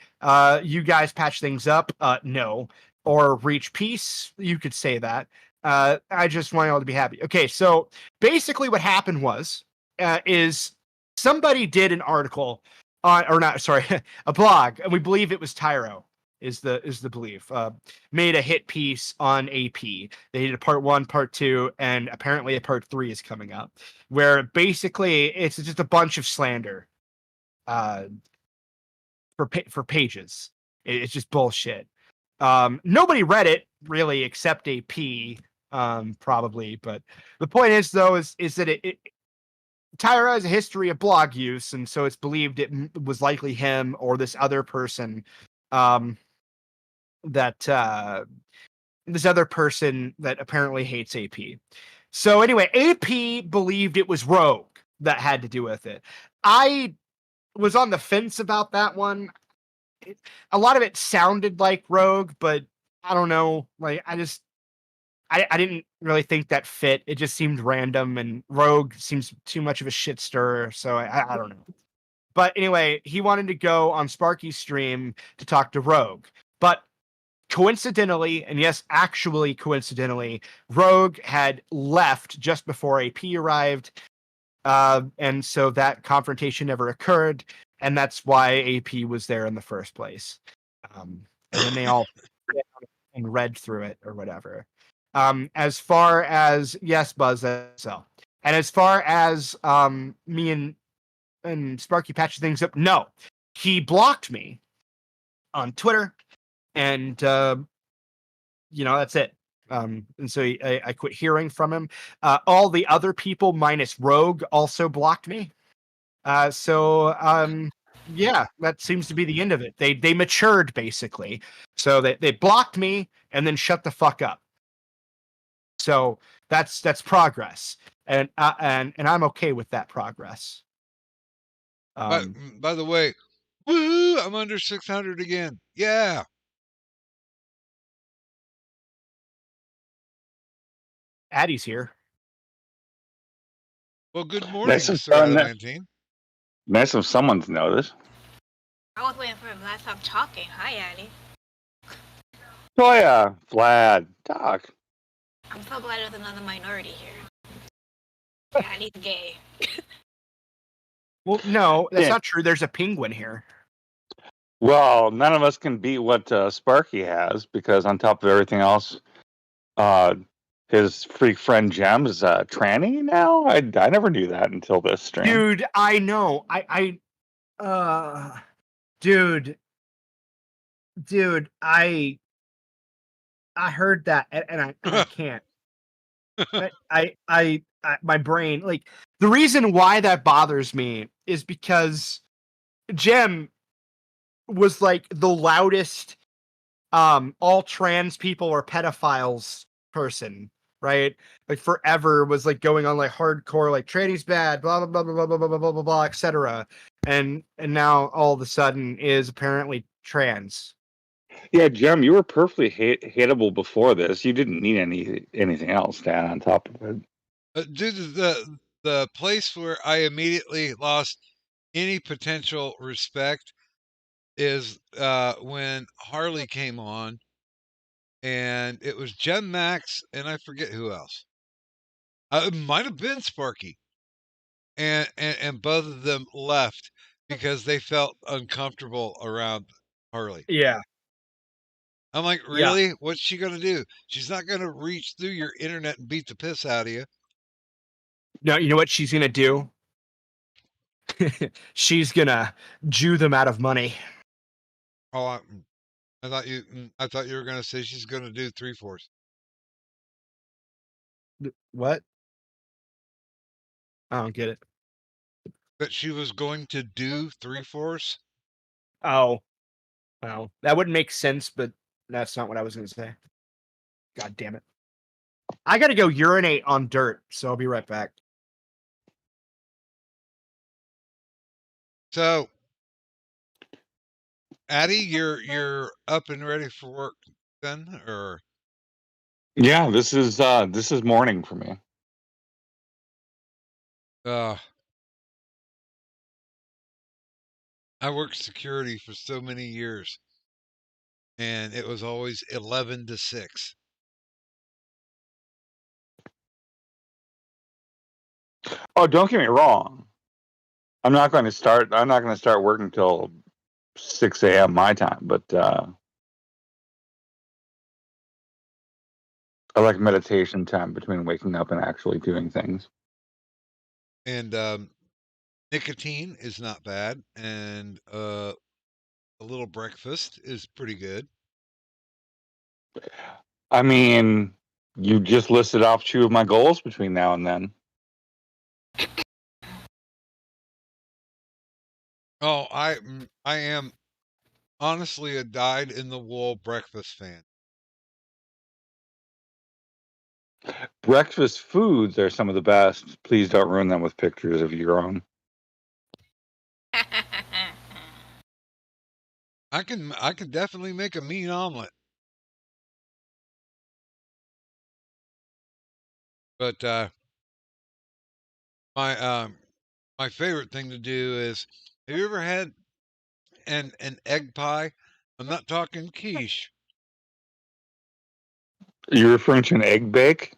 You guys patched things up. No. Or reach peace. You could say that. I just want you all to be happy. Okay, so basically what happened is somebody did an article on, or not, sorry, a blog, and we believe it was Tyro. is the belief. Made a hit piece on AP. They did a part 1, part 2, and apparently a part 3 is coming up, where basically it's just a bunch of slander for pages. It's just bullshit. Nobody read it really except AP, probably. But the point is, though, is that Tyra has a history of blog use, and so it's believed it was likely him or this other person, this other person that apparently hates AP. So anyway, AP believed it was Rogue that had to do with it. I was on the fence about that one. A lot of it sounded like Rogue, but I don't know. Like, I didn't really think that fit. It just seemed random, and Rogue seems too much of a shit stirrer. So I don't know. But anyway, he wanted to go on Sparky's stream to talk to Rogue. But coincidentally, and yes, actually coincidentally, Rogue had left just before AP arrived. And so that confrontation never occurred. And that's why AP was there in the first place. And then they all and read through it or whatever. As far as, yes, Buzz, so. And as far as me and Sparky patching things up, no. He blocked me on Twitter, and that's it. And so I quit hearing from him. All the other people minus Rogue also blocked me. Yeah, that seems to be the end of it. They matured, basically. So they blocked me and then shut the fuck up. So that's progress, and I'm okay with that progress.
By the way, woo! I'm under 600 again. Yeah.
Addie's here.
Well, good morning,
Nice of
Sir
someone-
19.
Nice of someone's notice.
I was waiting for him to stop talking. Hi, Addie.
Oh yeah, Vlad, talk.
I'm so glad there's another minority here. Addie's gay.
Well, no, that's
Yeah.
not true. There's a penguin here.
Well, none of us can beat what Sparky has because on top of everything else, his freak friend Jem is a tranny now. I never knew that until this stream.
Dude, I know. Dude, I heard that and I can't. I my brain, like, the reason why that bothers me is because Jem was like the loudest all trans people are pedophiles person, right? Like, forever was like going on like hardcore, like tranny's bad, blah blah blah blah blah blah blah blah blah blah, etc. And now all of a sudden is apparently trans.
Yeah, Jem, you were perfectly hateable before this. You didn't need anything else to add on top of it.
Due to the place where I immediately lost any potential respect is when Harley came on, and it was Jem Max, and I forget who else. It might have been Sparky, and both of them left because they felt uncomfortable around Harley.
Yeah.
I'm like, really? What's she gonna do? She's not gonna reach through your internet and beat the piss out of you.
No, you know what she's gonna do? She's gonna Jew them out of money.
Oh, I thought you were gonna say she's gonna do 3/4.
What? I don't get it.
That she was going to do 3/4.
Oh, well, that wouldn't make sense, but that's not what I was gonna say. God damn it! I gotta go urinate on dirt, so I'll be right back.
So, Addie, you're up and ready for work then, or
Yeah, this is morning for me.
I worked security for so many years, and it was always 11 to 6.
Oh, don't get me wrong. I'm not going to start working till 6 a.m. my time, but I like meditation time between waking up and actually doing things.
And nicotine is not bad, and a little breakfast is pretty good.
I mean, you just listed off 2 of my goals between now and then.
Oh, I am honestly a dyed-in-the-wool breakfast fan.
Breakfast foods are some of the best. Please don't ruin them with pictures of your own.
I can definitely make a mean omelet. But my favorite thing to do is, have you ever had an egg pie? I'm not talking quiche.
You're referring to an egg bake?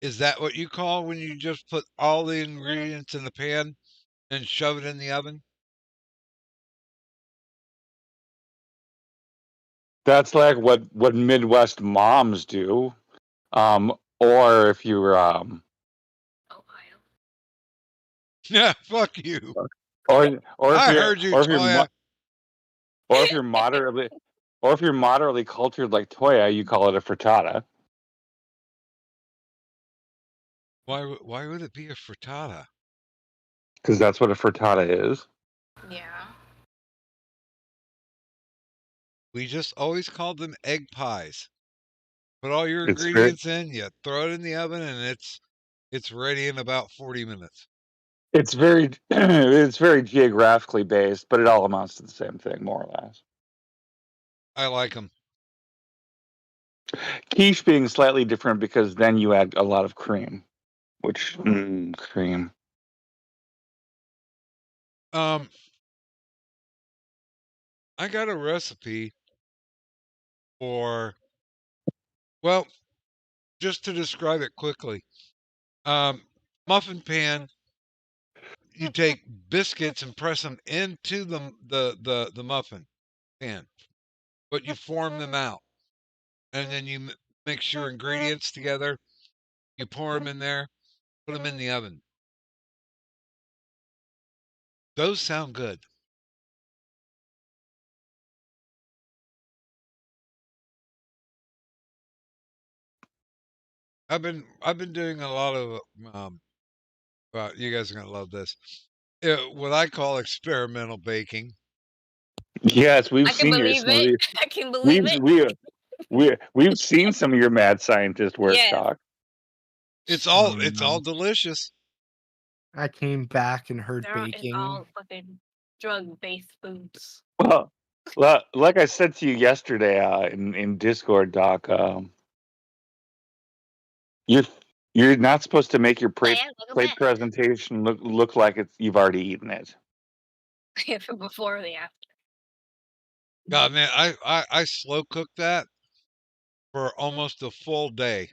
Is that what you call when you just put all the ingredients in the pan and shove it in the oven?
That's like what Midwest moms do. Or if you're
Ohio.
Yeah, fuck you.
or if
I
you're
heard you,
or if you're
Toya.
or if you're moderately cultured like Toya, you call it a frittata.
Why would it be a frittata?
Because that's what a frittata is.
Yeah.
We just always called them egg pies. Put all your
It's very,
ingredients in, you throw it in the oven, and it's ready in about 40 minutes.
it's very it's very geographically based, but it all amounts to the same thing, more or less.
I like them.
Quiche being slightly different because then you add a lot of cream, which cream.
I got a recipe for, well, just to describe it quickly. Muffin pan. You take biscuits and press them into the muffin pan, but you form them out, and then you mix your ingredients together. You pour them in there, put them in the oven. Those sound good. I've been doing a lot of well, you guys are gonna love this. What I call experimental baking.
Yes, we've
I can
seen
believe
some of
it.
these.
I can believe
We've seen some of your mad scientist work,
Yes.
Doc.
It's all delicious.
I came back and heard
They're
baking.
all fucking drug-based foods.
Well, like I said to you yesterday in Discord, Doc, you're not supposed to make your plate presentation look like you've already eaten it.
Before or the after.
God, man, I slow cooked that for almost a full day.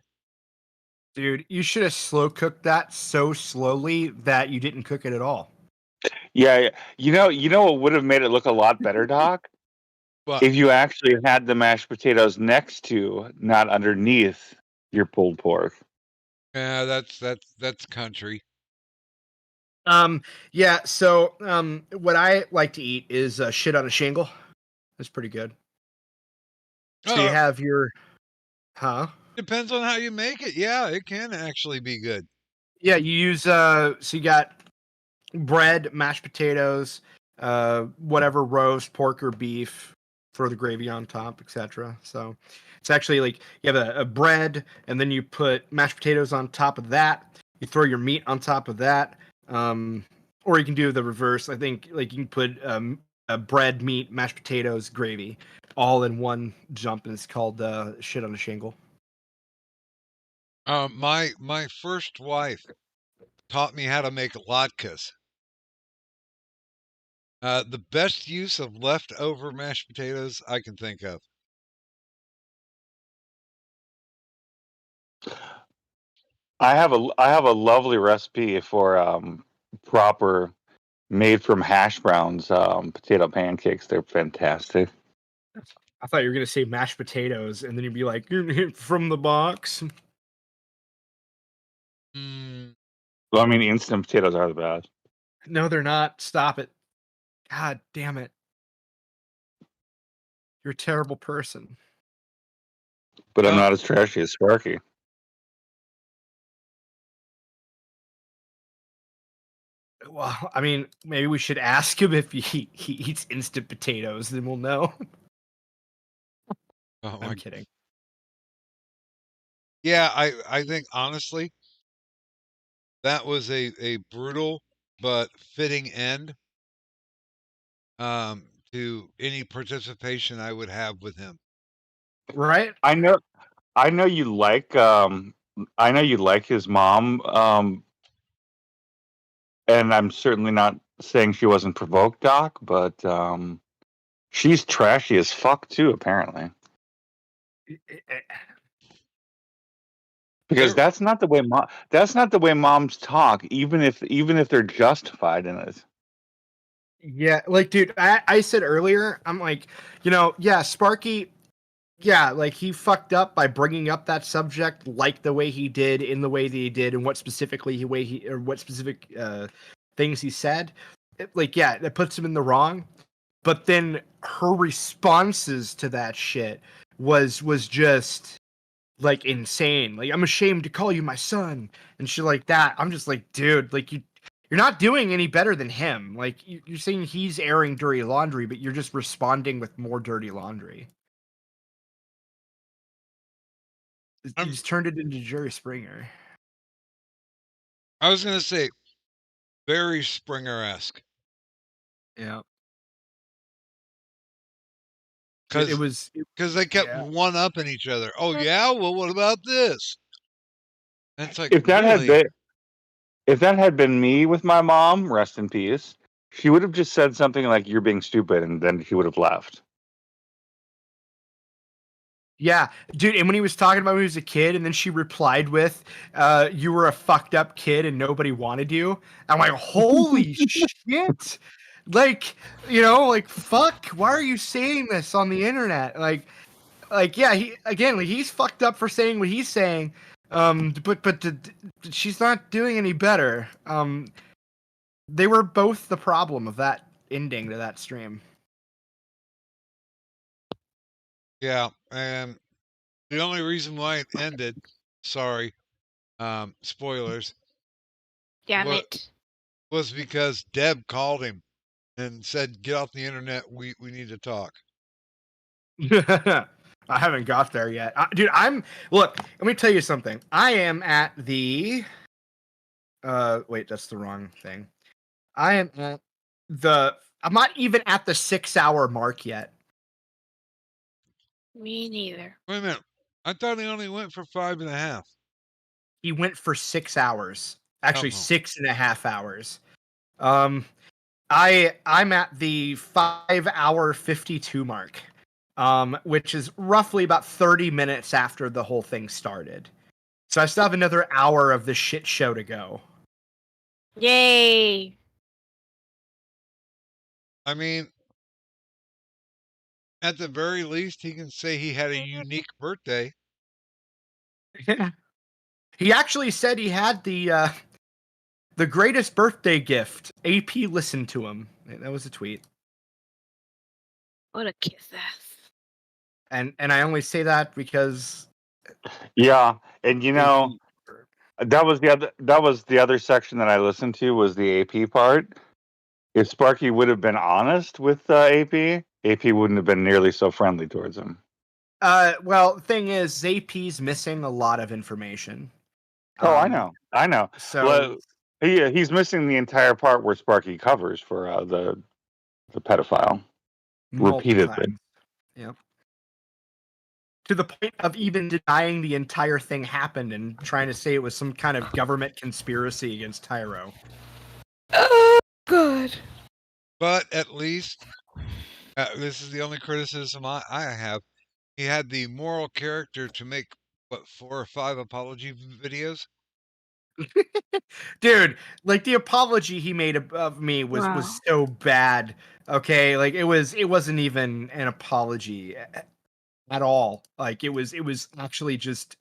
Dude, you should have slow cooked that so slowly that you didn't cook it at all.
Yeah, you know what would have made it look a lot better, Doc?
But
If you actually had the mashed potatoes next to, not underneath, your pulled pork.
yeah, that's country.
Yeah, so what I like to eat is shit on a shingle. That's pretty good. So you have your
Depends on how you make it. Yeah, it can actually be good.
Yeah, you use so you got bread, mashed potatoes, whatever roast, pork or beef, throw the gravy on top, etc. So it's actually like you have a bread and then you put mashed potatoes on top of that. You throw your meat on top of that. Or you can do the reverse. I think like you can put a bread, meat, mashed potatoes, gravy, all in one jump, and it's called shit on a shingle.
My first wife taught me how to make latkes. The best use of leftover mashed potatoes I can think of.
I have a lovely recipe for proper made from hash browns potato pancakes. They're fantastic.
I thought you were gonna say mashed potatoes, and then you'd be like, from the box.
Mm,
Well, I mean, instant potatoes are the best.
No, they're not. Stop it. God damn it. You're a terrible person.
But I'm
Well-
not as trashy as Sparky.
Well, I mean, maybe we should ask him if he eats instant potatoes, then we'll know.
oh my
I'm kidding.
Yeah, I think honestly that was a brutal but fitting end to any participation I would have with him.
Right?
I know you like his mom, and I'm certainly not saying she wasn't provoked, Doc, but she's trashy as fuck too, apparently. Because
There-
that's not the way moms talk, even if they're justified in it.
Yeah, like, dude, I said earlier, I'm like, yeah, Sparky, yeah, like he fucked up by bringing up that subject like the way he did, in the way that he did, and what specific things he said. Like, yeah, that puts him in the wrong. But then her responses to that shit was just like insane. Like, I'm ashamed to call you my son and shit like that. I'm just like, dude, like you're not doing any better than him. Like you're saying he's airing dirty laundry, but you're just responding with more dirty laundry. You just turned it into Jerry Springer.
I was gonna say very Springer-esque.
Yeah.
Because they kept
yeah.
one-upping each other. Oh yeah, well, what about this? And it's like,
If that
really?
had been me with my mom, rest in peace, she would have just said something like "You're being stupid," and then she would have left.
Yeah, dude, and when he was talking about when he was a kid, and then she replied with, you were a fucked up kid and nobody wanted you. I'm like, holy shit. Like, like, fuck, why are you saying this on the internet? Like, yeah, he's fucked up for saying what he's saying. But she's not doing any better. They were both the problem of that ending to that stream.
Yeah, and the only reason why it ended, sorry, spoilers,
Damn
What?
it.
was because Deb called him and said, "Get off the internet. We need to talk."
I haven't got there yet. Dude, look, let me tell you something. I am at the wait, that's the wrong thing. I am at I'm not even at the 6-hour mark yet.
Me neither.
Wait a minute. I thought he only went for 5.5.
He went for 6 hours. Actually,
Uh-oh.
6.5 hours. I'm at the 5-hour 52 mark. Which is roughly about 30 minutes after the whole thing started. So I still have another hour of the shit show to go.
Yay.
I mean, at the very least, he can say he had a unique birthday.
Yeah. He actually said he had the greatest birthday gift. AP listened to him. That was a tweet.
What a kiss ass.
And I only say that because
Yeah, and that was the other section that I listened to was the AP part. If Sparky would have been honest with AP wouldn't have been nearly so friendly towards him.
well, the thing is, AP's missing a lot of information.
Oh, I know.
So
Well, he's missing the entire part where Sparky covers for the pedophile
multiple
repeatedly.
times. Yep. To the point of even denying the entire thing happened and trying to say it was some kind of government conspiracy against Tyro.
Oh, God.
But at least, this is the only criticism I have. He had the moral character to make, 4 or 5 apology videos?
Dude, like the apology he made of me was
Wow.
so bad. Okay, like it wasn't even an apology at all. Like it was actually just,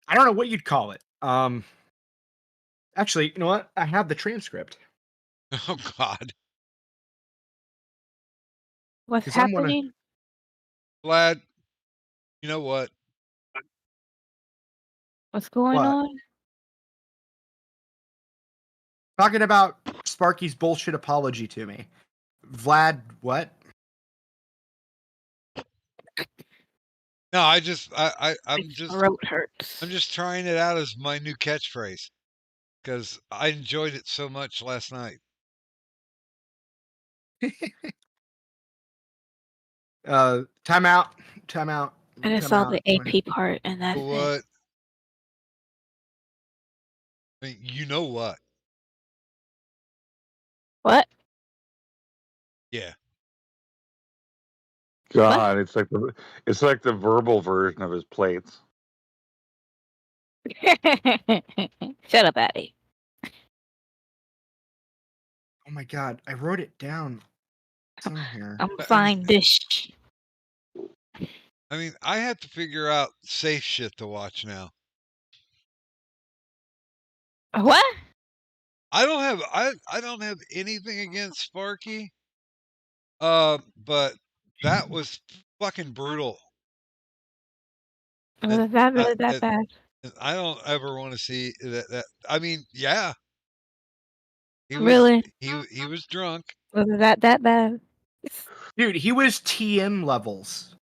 I don't know what you'd call it. Actually, you know what? I have the transcript
Oh God,
What's
'cause I'm gonna
happening?
Vlad. You know what?
What's going
what?
on?
Talking about Sparky's bullshit apology to me. Vlad, what?
No, I'm
My
just
throat hurts.
I'm just trying it out as my new catchphrase because I enjoyed it so much last night.
Timeout. Timeout.
I just saw
Timeout.
the AP part, and that's it.
What? I mean, you know what?
What?
Yeah.
God, it's like the verbal version of his plates.
Shut up, Addy.
Oh my god, I wrote it down somewhere.
I'm
I
fine.
mean,
Dish.
I mean, I have to figure out safe shit to watch now.
What?
I don't have anything against Sparky. But that was fucking brutal.
Was
And
that
I,
really that
and,
bad?
and I don't ever want to see that. I mean, yeah, he
Really?
was drunk.
Was it that bad?
Dude, he was TM levels.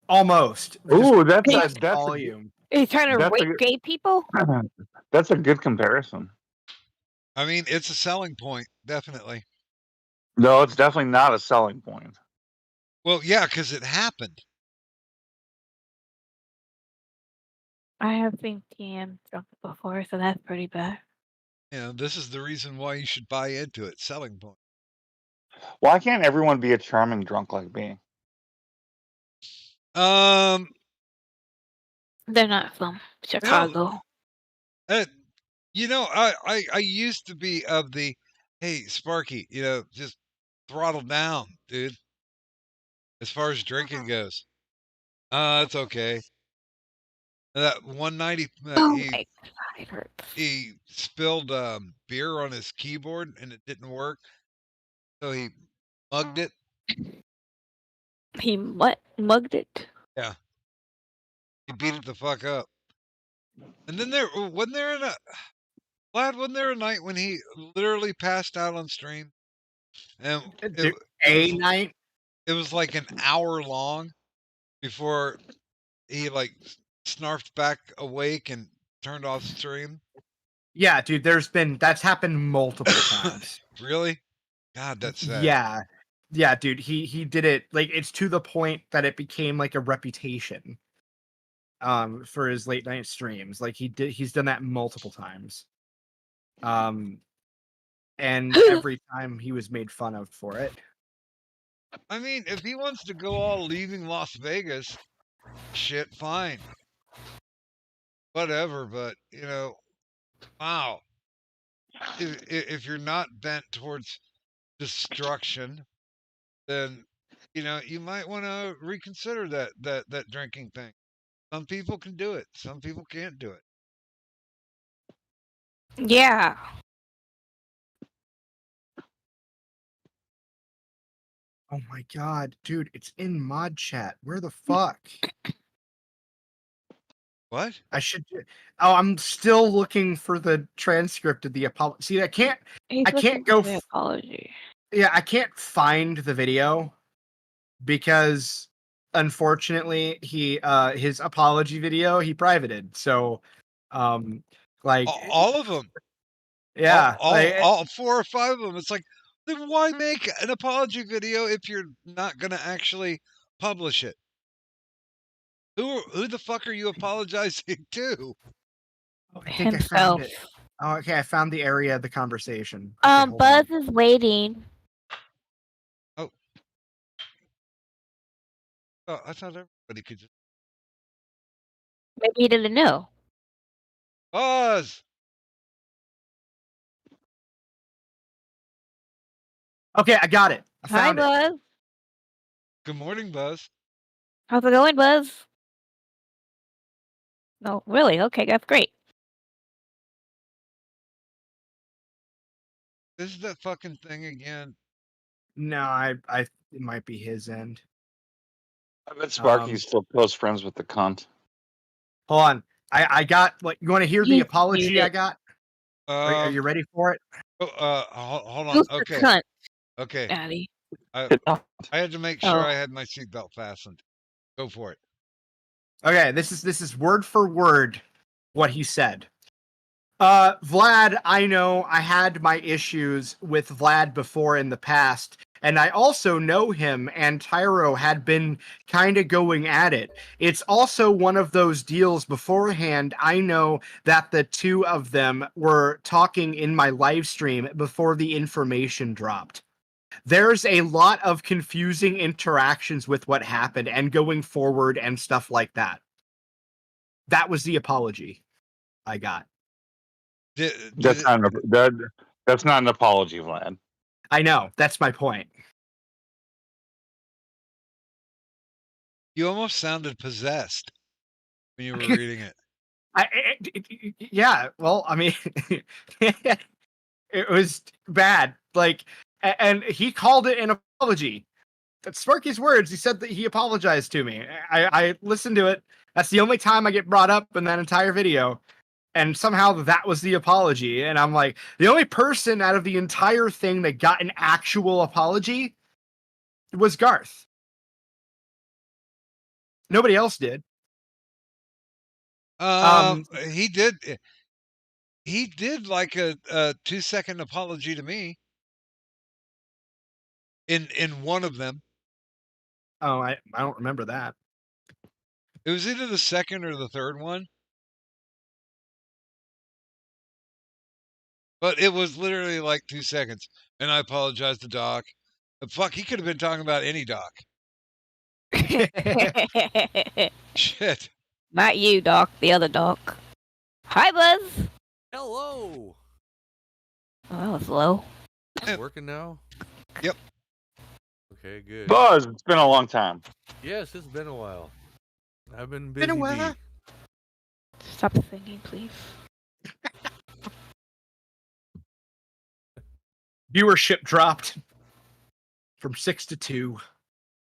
Almost.
Ooh,
Just
that's a
less
that's a
volume.
Are you trying to
that's
rape gay people?
a that's a good comparison.
I mean, it's a selling point, definitely.
No, it's definitely not a selling point.
Well, yeah, because it happened.
I have seen TM drunk before, so that's pretty bad.
You know, this is the reason why you should buy into it. Selling point.
Why can't everyone be a charming drunk like me?
Um,
They're not from Chicago.
uh, you know, I used to be of the, hey, Sparky, you know, just throttle down, dude. As far as drinking goes, it's okay. That one night
Oh my god, it hurts.
he spilled beer on his keyboard and it didn't work, so he mugged it.
He mugged it?
Yeah, he beat it the fuck up. And then wasn't there a night when he literally passed out on stream, and
Dude, a night.
it was like an hour long before he like snarfed back awake and turned off stream.
Yeah, dude, that's happened multiple times.
Really? God, that's sad.
Yeah. Yeah, dude, he did it, like, it's to the point that it became like a reputation for his late night streams. Like he's done that multiple times. And every time he was made fun of for it.
I mean, if he wants to go all leaving Las Vegas, shit, fine. Whatever, but, you know, wow. If you're not bent towards destruction, then, you know, you might want to reconsider that drinking thing. Some people can do it. Some people can't do it.
Yeah.
Oh my god, dude, it's in mod chat. Where the fuck?
What?
Oh, I'm still looking for the transcript of the apology. See, I can't
He's
I can't
looking
go
for the apology.
Yeah, I can't find the video because unfortunately his apology video he privated. So like
All of them.
yeah,
All 4 or 5 of them. It's like, then why make an apology video if you're not going to actually publish it? Who the fuck are you apologizing to?
I think I found it. Oh, okay, I found the area of the conversation. Okay, hold on.
Buzz is waiting.
Oh, I thought everybody could just.
Maybe he didn't know.
Buzz.
Okay, I got it. I
Hi,
found it.
Buzz.
Good morning, Buzz.
How's it going, Buzz? Oh, really? Okay, that's great.
This is that fucking thing again.
No, it might be his end.
I bet Sparky's
Um,
still close friends with the cunt.
Hold on. I got what you want to hear the
He's
apology I
muted.
got? Are you ready for it?
Hold on.
Who's the
Okay.
cunt,
Okay.
Daddy?
I had to make sure
Oh.
I had my seatbelt fastened. Go for it.
Okay, this is word for word what he said. Vlad, I know I had my issues with Vlad before in the past, and I also know him and Tyro had been kind of going at it. It's also one of those deals beforehand. I know that the two of them were talking in my live stream before the information dropped. There's a lot of confusing interactions with what happened and going forward and stuff like that. That was the apology I got.
That's not an apology, Vlad.
I know. That's my point.
You almost sounded possessed when you were reading it.
Yeah. Well, I mean, it was bad. Like, and he called it an apology. That's Sparky's words. He said that he apologized to me. I listened to it. That's the only time I get brought up in that entire video. And somehow that was the apology. And I'm like, the only person out of the entire thing that got an actual apology was Garth. Nobody else did.
He did. He did like a 2-second apology to me. In one of them.
Oh, I don't remember that.
It was either the second or the third one. But it was literally like 2 seconds. And I apologize to Doc. But fuck, he could have been talking about any Doc. Shit.
Not you, Doc. The other Doc. Hi, Buzz.
Hello.
Oh, that was low.
It's working now?
Yep.
Okay, good.
Buzz, it's been a long time.
Yes, it's been a while. I've been busy.
Been a while.
Stop singing, please.
Viewership dropped from 6 to 2.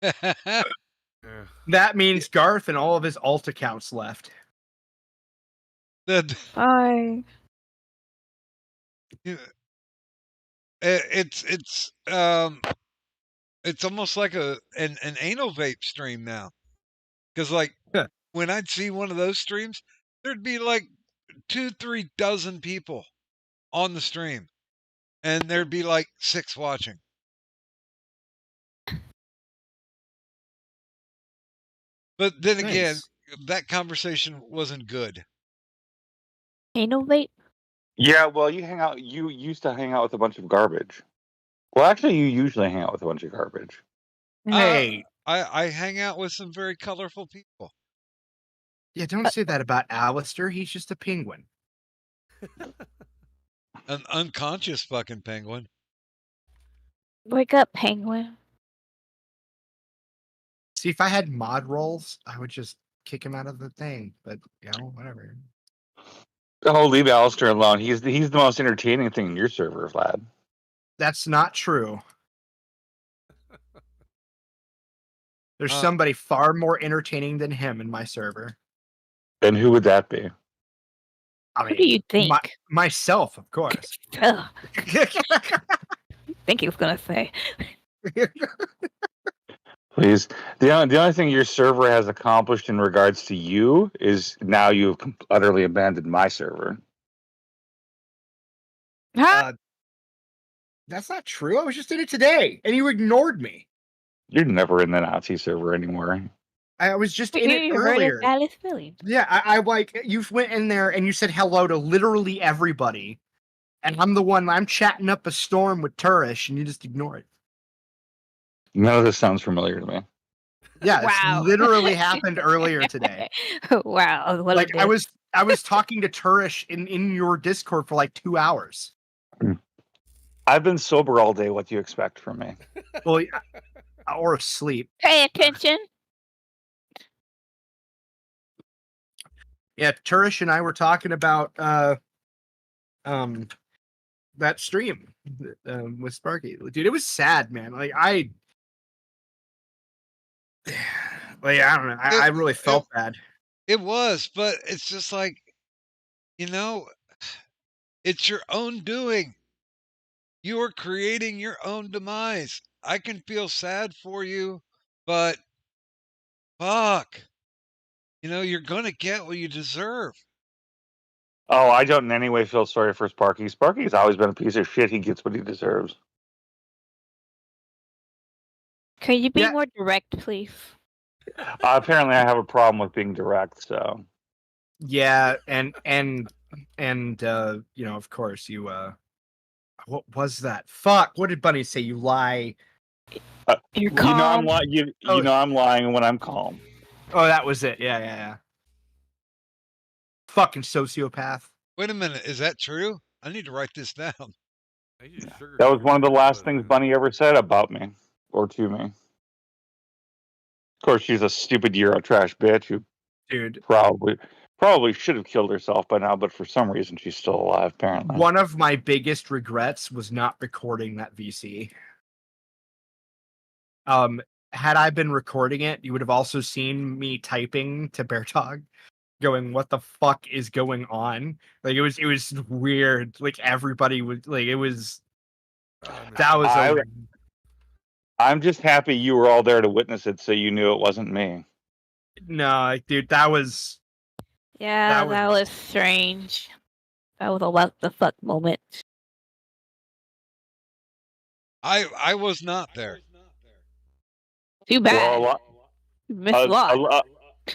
Yeah.
That means Garth and all of his alt accounts left.
Bye.
It's almost like an anal vape stream now. Because like when I'd see one of those streams, there'd be like 2-3 dozen people on the stream. And there'd be like 6 watching. But then again, that conversation wasn't good.
Anal vape?
Yeah, well, you used to hang out with a bunch of garbage. Well, actually, you usually hang out with a bunch of garbage.
Hey.
I hang out with some very colorful people.
Yeah, don't say that about Alistair. He's just a penguin.
An unconscious fucking penguin.
Wake up, penguin.
See, if I had mod roles, I would just kick him out of the thing. But, whatever.
Oh, leave Alistair alone. He's the most entertaining thing in your server, Vlad.
That's not true. There's somebody far more entertaining than him in my server.
And who would that be?
I
Who do you think?
Myself, of course.
Ugh. Think he was gonna say.
Please. The only thing your server has accomplished in regards to you is now you've utterly abandoned my server.
Huh?
That's not true. I was just in it today, and you ignored me.
You're never in the Nazi server anymore.
I was just in it
You heard
earlier.
of Alice Williams.
Yeah, I like you went in there and you said hello to literally everybody, and I'm chatting up a storm with Turish, and you just ignore it.
None of this sounds familiar to me.
Yeah,
Wow.
it's literally happened earlier today.
Wow. What
Like I was I was talking to Turish in your Discord for like 2 hours.
I've been sober all day. What do you expect from me?
Well, or asleep.
Pay attention.
Yeah, Turish and I were talking about that stream with Sparky. Dude, it was sad, man. Like I don't know. I really felt bad.
It was, but it's just like, you know, it's your own doing. You are creating your own demise. I can feel sad for you, but fuck. You're going to get what you deserve.
Oh, I don't in any way feel sorry for Sparky. Sparky's always been a piece of shit. He gets what he deserves.
Can you be
Yeah.
more direct, please?
Apparently, I have a problem with being direct. So
Yeah, and of course you what was that? Fuck, what did Bunny say? You lie.
You're
you know I'm
calm.
lying. You know I'm lying when I'm calm.
Oh, that was it. Yeah. Fucking sociopath.
Wait a minute. Is that true? I need to write this down.
That was one of the last things Bunny ever said about me or to me. Of course, she's a stupid Eurotrash bitch who
Dude,
probably should have killed herself by now, but for some reason she's still alive. Apparently,
one of my biggest regrets was not recording that VC. Had I been recording it, you would have also seen me typing to Bear Dog, going, "What the fuck is going on?" Like it was weird. Like everybody was like, it was. That was.
I'm just happy you were all there to witness it, so you knew it wasn't me.
No, dude, that was.
Yeah, that was strange. That was a what the fuck moment.
I was not there.
Too bad.
Well,
You missed a lot.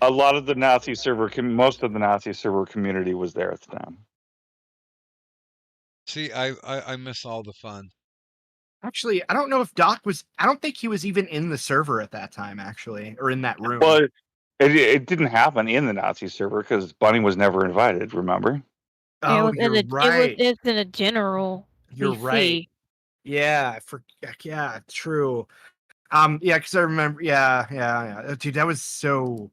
A lot of the Nazi server, most of the Nazi server community was there at the time.
See, I miss all the fun.
Actually, I don't know if Doc was. I don't think he was even in the server at that time, actually, or in that room.
Well, it didn't happen in the Nazi server because Bunny was never invited. Remember?
Oh, you're right.
It's in a general.
You're
VC.
right. Yeah, yeah, true. Yeah, because I remember. Yeah, dude, that was so.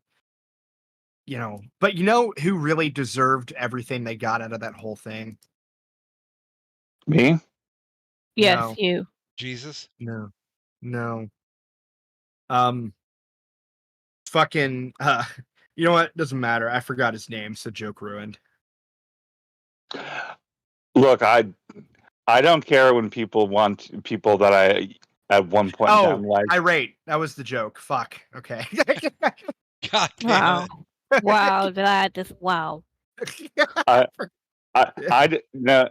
But you know who really deserved everything they got out of that whole thing?
Me?
Yes,
No.
you.
Jesus?
No. Fucking. You know what? Doesn't matter. I forgot his name, so joke ruined.
Look, I don't care when people want people that I at one point in time like.
Irate. That was the joke. Fuck. Okay.
God damn
Wow.
it.
Wow, that just wow.
No,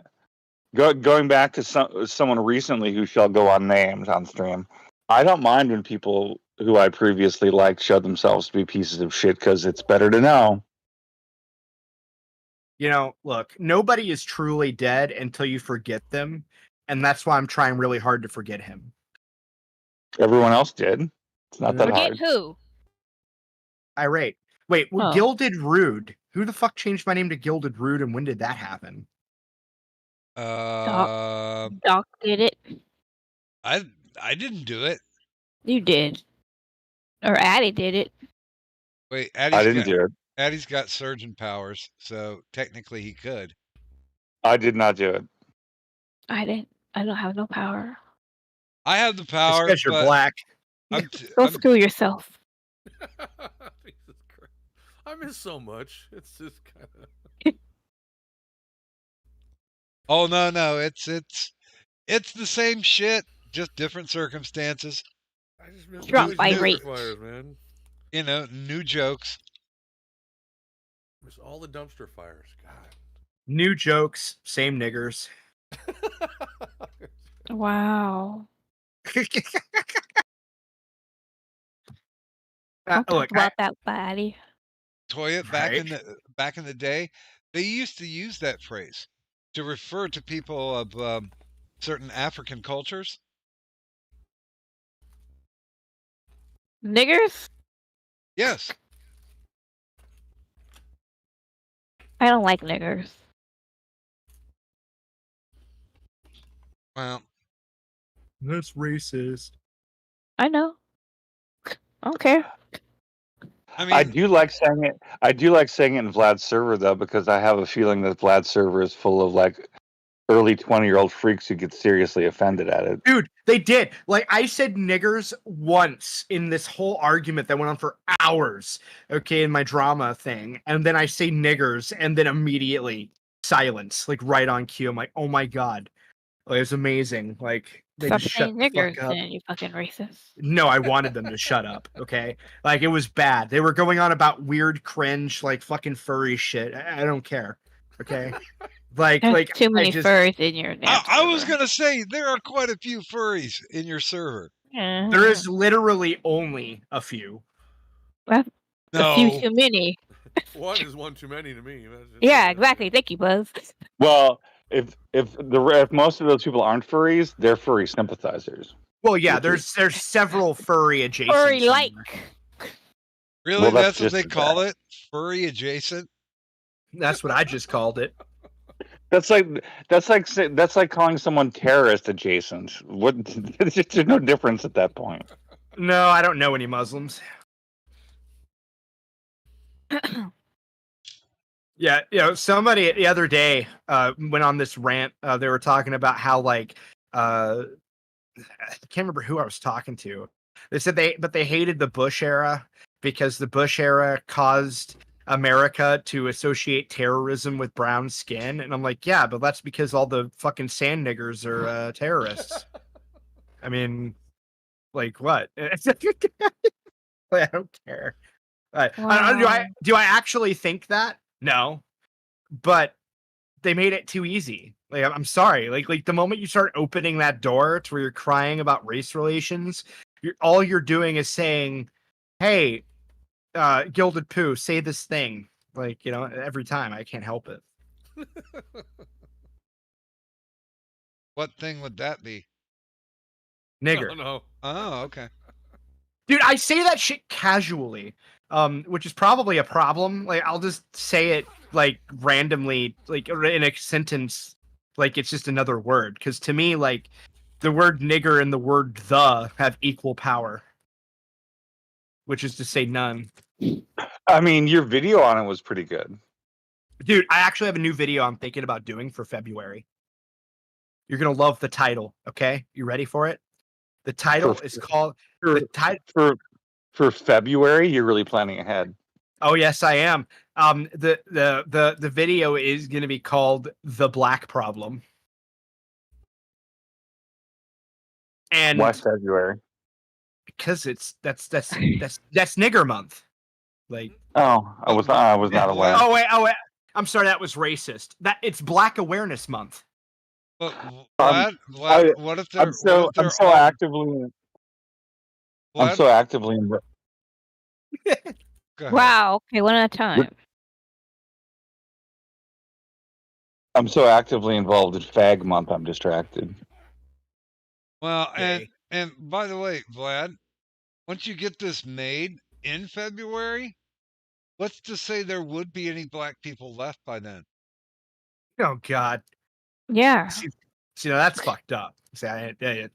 going back to someone recently who shall go unnamed on stream. I don't mind when people who I previously liked show themselves to be pieces of shit because it's better to know.
Look, nobody is truly dead until you forget them, and that's why I'm trying really hard to forget him.
Everyone else did. It's not that
Forget
hard.
who?
Irate. Wait,
Oh.
Gilded Rude. Who the fuck changed my name to Gilded Rude, and when did that happen?
Doc did it.
I didn't do it.
You did. Or Addie did it.
Wait,
I didn't do it.
Addie's got surgeon powers, so technically he could.
I did not do it.
I didn't. I don't have no power.
I have the power.
Because you're black.
Go screw yourself.
Jesus Christ. I miss so much. It's just kind of.
Oh no, it's the same shit, just different circumstances.
I just miss
Drop by rate.
fires, man.
New jokes.
Miss all the dumpster fires. God.
New jokes, same niggers.
Wow. Don't talk
Look,
about that, Addie.
Toya,
Right.
back in the day, they used to use that phrase to refer to people of certain African cultures.
Niggers?
Yes.
I don't like niggers.
Well,
That's racist.
I know. I don't care.
I mean,
I do like saying it. I do like saying it in Vlad's server though, because I have a feeling that Vlad's server is full of like early 20-year-old freaks who get seriously offended at it.
Dude, they did. Like, I said niggers once in this whole argument that went on for hours, okay, in my drama thing. And then I say niggers, and then immediately silence, like right on cue. I'm like, oh my God. Like, it's amazing. Like, they
Stop
just shut
saying
the
niggers,
fuck up.
then, you fucking racist.
No, I wanted them to shut up, okay? Like, it was bad. They were going on about weird, cringe, like, fucking furry shit. I don't care, okay?
There's too many
I just,
furries in your damn
I was
server.
gonna say there are quite a few furries in your server.
Yeah.
there is literally only a few.
A few
No,
too many.
One is one too many to me.
Yeah, exactly. Thank you, Buzz.
Well, if most of those people aren't furries, they're furry sympathizers.
Well, yeah,
Which is-
there's several furry adjacent.
Furry like.
really,
Well, that's
that's what
just
they
as
call
bad.
it, furry adjacent.
That's what I just called it.
That's like calling someone terrorist adjacent. What? There's no difference at that point.
No, I don't know any Muslims. Yeah, somebody the other day went on this rant. They were talking about how like I can't remember who I was talking to. They said they hated the Bush era because the Bush era caused America to associate terrorism with brown skin, and I'm like, yeah, but that's because all the fucking sand niggers are terrorists. I mean, like what? I don't care. Do I actually think that? No, but they made it too easy. Like, I'm sorry. Like the moment you start opening that door to where you're crying about race relations, all you're doing is saying, "Hey, Gilded Pooh, say this thing." Like, every time I can't help it.
What thing would that be?
Nigger.
No.
Oh, okay.
Dude, I say that shit casually, which is probably a problem. Like, I'll just say it like randomly, like in a sentence, like it's just another word. Because to me, like the word nigger and the word the have equal power, which is to say none.
I mean, your video on it was pretty good.
Dude, I actually have a new video I'm thinking about doing for February. You're gonna love the title. Okay, you ready for it? The title is called the title
for February. You're really planning ahead.
Oh yes, I am. The video is going to be called "The Black Problem," and
Why February?
because that's nigger month. Like,
Oh, I was not aware.
oh wait, I'm sorry, that was racist. That it's Black Awareness Month.
But what if they're
I'm so actively
Wow. Okay, one at a time.
I'm so actively involved in Fag Month. I'm distracted.
Well, and by the way, Vlad, once you get this made in February, what's to say there would be any black people left by then?
Oh God.
Yeah.
See, that's fucked up. See,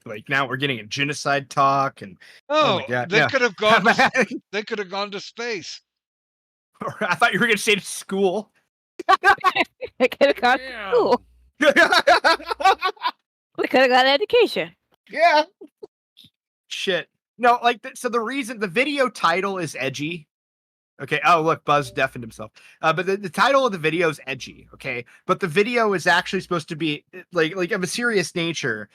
like now we're getting a genocide talk, and
oh
my God,
they
yeah.
could have gone. They could have gone to space.
I thought you were going to say to school.
They could have gone to school. We could have got an education.
Yeah. Shit. No, like, so the reason the video title is edgy. Okay. Oh, look, Buzz deafened himself. But the title of the video is edgy. Okay. But the video is actually supposed to be like of a serious nature.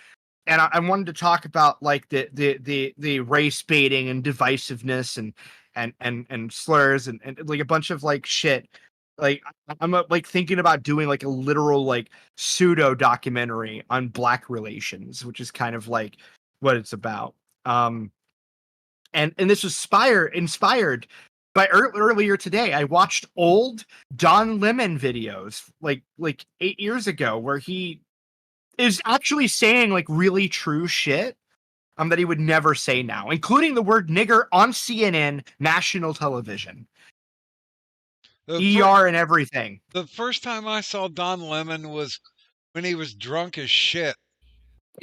And I wanted to talk about like the race baiting and divisiveness and slurs and like a bunch of like shit. Like I'm like thinking about doing like a literal like pseudo documentary on black relations, which is kind of like what it's about. And this was inspired by earlier today. I watched old Don Lemon videos like 8 years ago where he is actually saying like really true shit that he would never say now, including the word nigger on CNN national television. ER and everything.
The first time I saw Don Lemon was when he was drunk as shit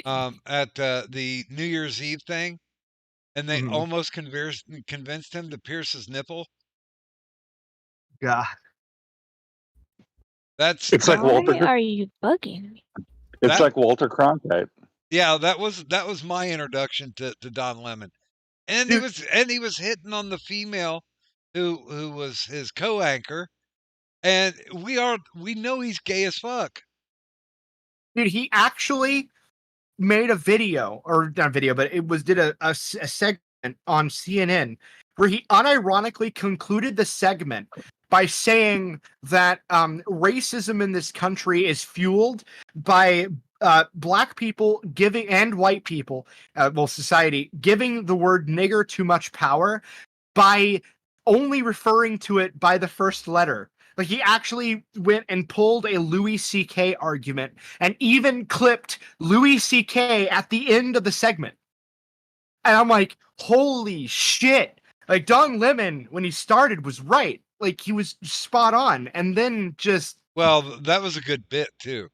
at the New Year's Eve thing, and they almost convinced him to pierce his nipple.
God.
It's like Walter.
Why are you bugging me?
It's like Walter Cronkite.
Yeah, that was my introduction to Don Lemon, and he was hitting on the female who was his co-anchor, and we know he's gay as fuck.
Dude, he actually made a video, or not a video, but it was did a segment on CNN where he unironically concluded the segment by saying that racism in this country is fueled by black people giving and white people, society giving the word nigger too much power by only referring to it by the first letter. Like, he actually went and pulled a Louis C.K. argument and even clipped Louis C.K. at the end of the segment. And I'm like, holy shit. Like, Don Lemon, when he started, was right. Like, he was spot on. And then just...
Well, that was a good bit, too.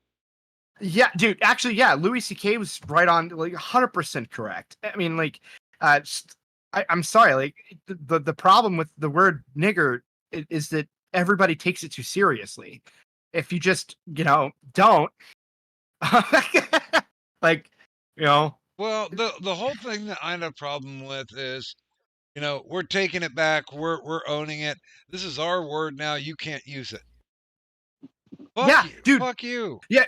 Yeah, dude, actually, yeah, Louis C.K. was right on, like, 100% correct. I mean, like, I'm sorry, like, the problem with the word nigger is that everybody takes it too seriously. If you just, don't, like, Well,
the whole thing that I had a problem with is, we're taking it back, we're owning it. This is our word now. You can't use it.
Dude.
Fuck you.
Yeah,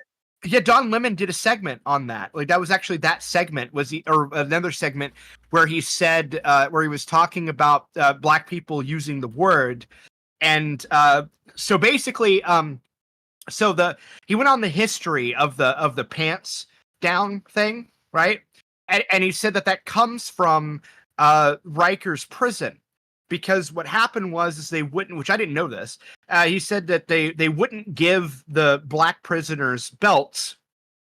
Don Lemon did a segment on that. Like, that was actually that segment or another segment where he said, where he was talking about black people using the word. And so basically, he went on the history of the pants down thing, right? And he said that comes from Rikers prison, because what happened was they wouldn't, which I didn't know this. He said that they wouldn't give the black prisoners belts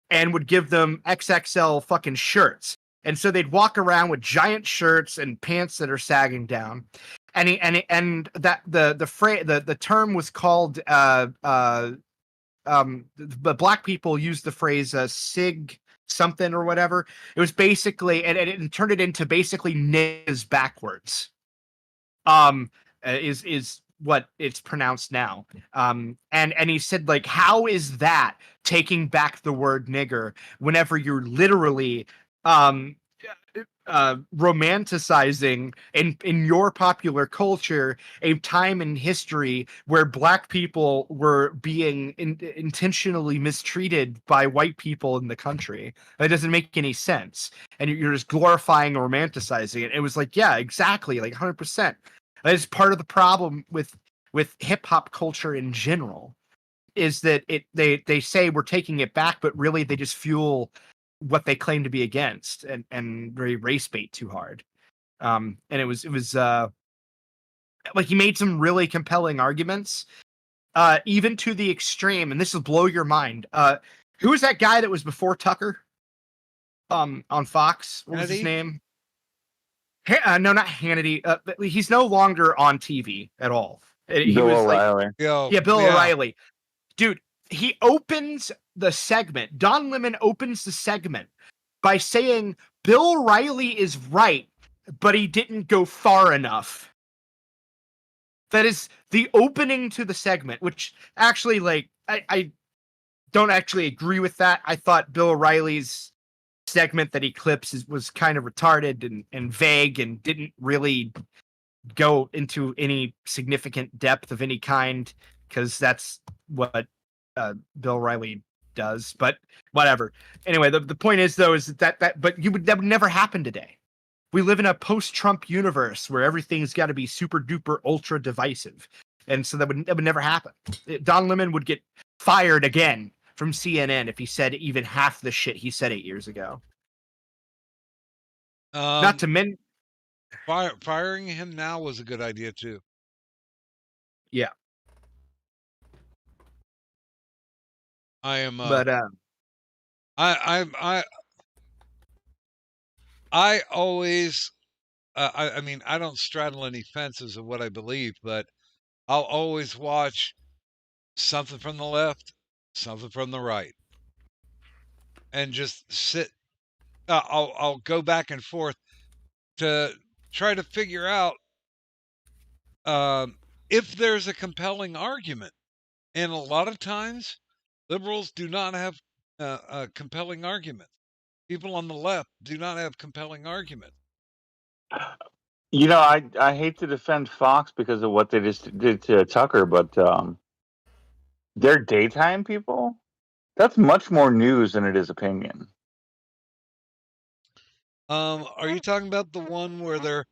and would give them XXL fucking shirts. And so they'd walk around with giant shirts and pants that are sagging down. And the term was called the black people used the phrase sig something or whatever. It was basically, and it turned it into basically niggas backwards. Is what it's pronounced now. And he said, like, how is that taking back the word nigger whenever you're literally romanticizing in your popular culture a time in history where black people were being intentionally mistreated by white people in the country? That doesn't make any sense, and you're just glorifying or romanticizing it. It was like, yeah, exactly, like 100%. That is part of the problem with hip-hop culture in general, is that they say we're taking it back, but really they just fuel what they claim to be against and very race bait too hard. And it was like, he made some really compelling arguments, even to the extreme, and this will blow your mind. Who was that guy that was before Tucker on Fox? What was his name? No, not Hannity. But he's no longer on TV at all.
Bill O'Reilly.
Bill O'Reilly. Dude, he opens the segment. Don Lemon opens the segment by saying Bill O'Reilly is right, but he didn't go far enough. That is the opening to the segment, which actually, like, I don't actually agree with that. I thought Bill O'Reilly's segment that he clips was kind of retarded and vague and didn't really go into any significant depth of any kind, because that's what Bill O'Reilly does, but whatever. Anyway, the point is, though, is that but that would never happen today. We live in a post-Trump universe where everything's got to be super duper ultra divisive, and so that would never happen. Don Lemon would get fired again from CNN if he said even half the shit he said 8 years ago. Not to mention,
firing him now was a good idea too.
Yeah.
I am.
But
I always. I mean, I don't straddle any fences of what I believe, but I'll always watch something from the left, something from the right, and just sit. I'll go back and forth to try to figure out if there's a compelling argument. And a lot of times, liberals do not have a compelling argument. People on the left do not have compelling arguments.
You know, I hate to defend Fox because of what they just did to Tucker, but they're daytime people. That's much more news than it is opinion.
Are you talking about the one where the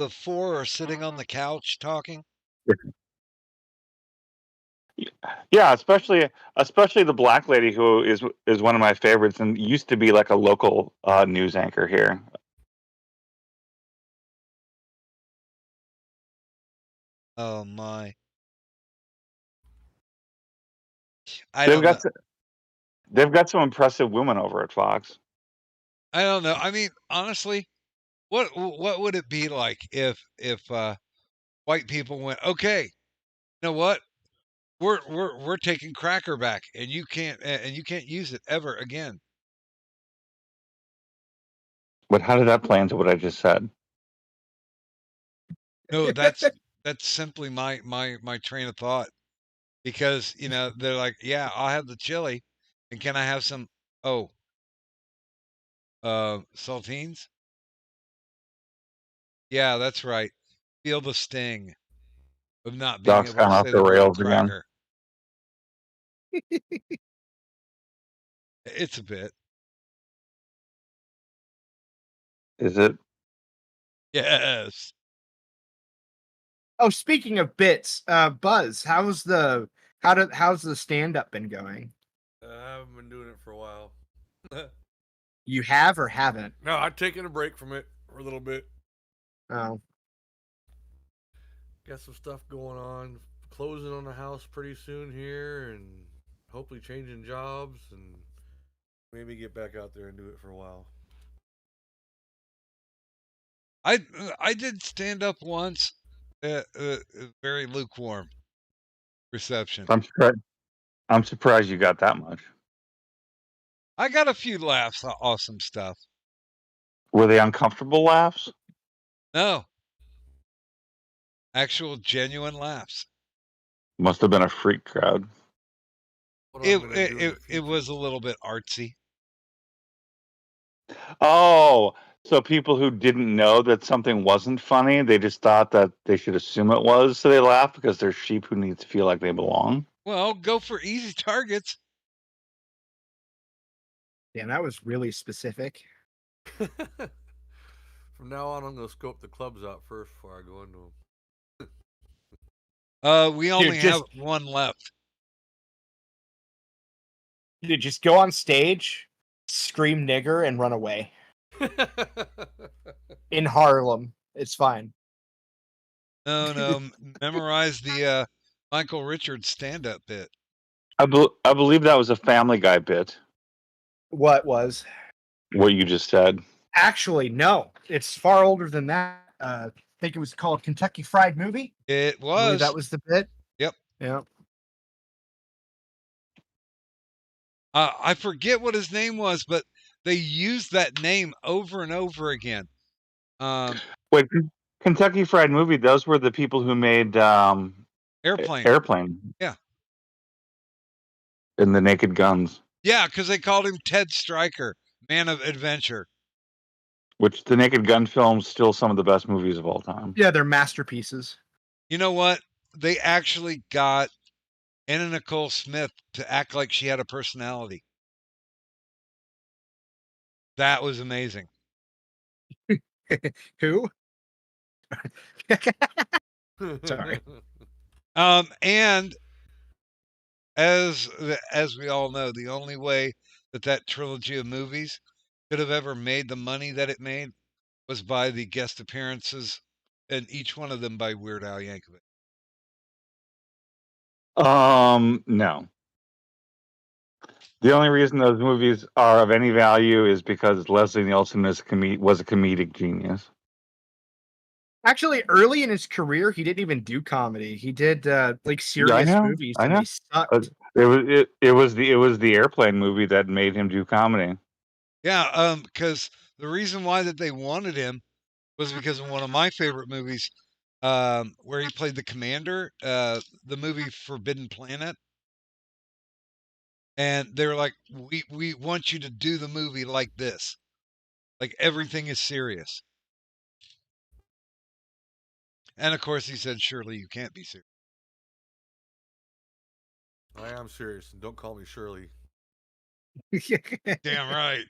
four are sitting on the couch talking?
Yeah, especially the black lady who is one of my favorites and used to be like a local news anchor here.
Oh my!
They've got some impressive women over at Fox.
I don't know. I mean, honestly, what would it be like if white people went, okay, you know what? We're taking cracker back, and you can't use it ever again.
But how did that play into what I just said?
No, that's simply my train of thought, because they're like, yeah, I'll have the chili, and can I have some saltines? Yeah, that's right. Feel the sting of not being
Doc's
able
gone
to
off
say
the
the word
rails again.
cracker. It's a bit.
Is it?
Yes.
Oh, speaking of bits, Buzz, how's the stand-up been going?
I haven't been doing it for a while.
You have or haven't?
No, I've taken a break from it for a little bit.
Oh.
Got some stuff going on. Closing on the house pretty soon here, and hopefully changing jobs, and maybe get back out there and do it for a while.
I did stand up once. Very lukewarm reception.
I'm surprised you got that much.
I got a few laughs. Awesome stuff.
Were they uncomfortable laughs?
No. Actual genuine laughs.
Must have been a freak crowd.
It was a little bit artsy.
Oh, so people who didn't know that something wasn't funny, they just thought that they should assume it was, so they laugh because they're sheep who need to feel like they belong.
Well, go for easy targets.
Damn, that was really specific.
From now on, I'm going to scope the clubs out first before I go into
them. We only have one left.
Dude, just go on stage, scream nigger, and run away. In Harlem. It's fine.
No. Memorize the Michael Richards stand-up bit.
I believe that was a Family Guy bit.
What was?
What you just said.
Actually, no. It's far older than that. I think it was called Kentucky Fried Movie.
It was.
That was the bit.
Yep.
Yeah.
I forget what his name was, but they used that name over and over again.
Wait, Kentucky Fried Movie, those were the people who made Airplane.
Yeah.
And the Naked Guns.
Yeah, because they called him Ted Stryker, Man of Adventure.
Which the Naked Gun films still some of the best movies of all time.
Yeah, they're masterpieces.
You know what? They actually got Anna Nicole Smith to act like she had a personality. That was amazing.
Who? Sorry.
And as we all know, the only way that trilogy of movies could have ever made the money that it made was by the guest appearances, and each one of them by Weird Al Yankovic.
No. The only reason those movies are of any value is because Leslie Nielsen was a comedic genius.
Actually, early in his career, he didn't even do comedy. He did like
Yeah, I
serious
know.
movies,
I
and
know.
they sucked.
It was the airplane movie that made him do comedy.
Yeah, because the reason why that they wanted him was because of one of my favorite movies, where he played the commander, the movie Forbidden Planet. And they were like, we want you to do the movie like this. Like everything is serious. And of course he said, surely you can't be serious.
I am serious, and don't call me Shirley.
Damn right.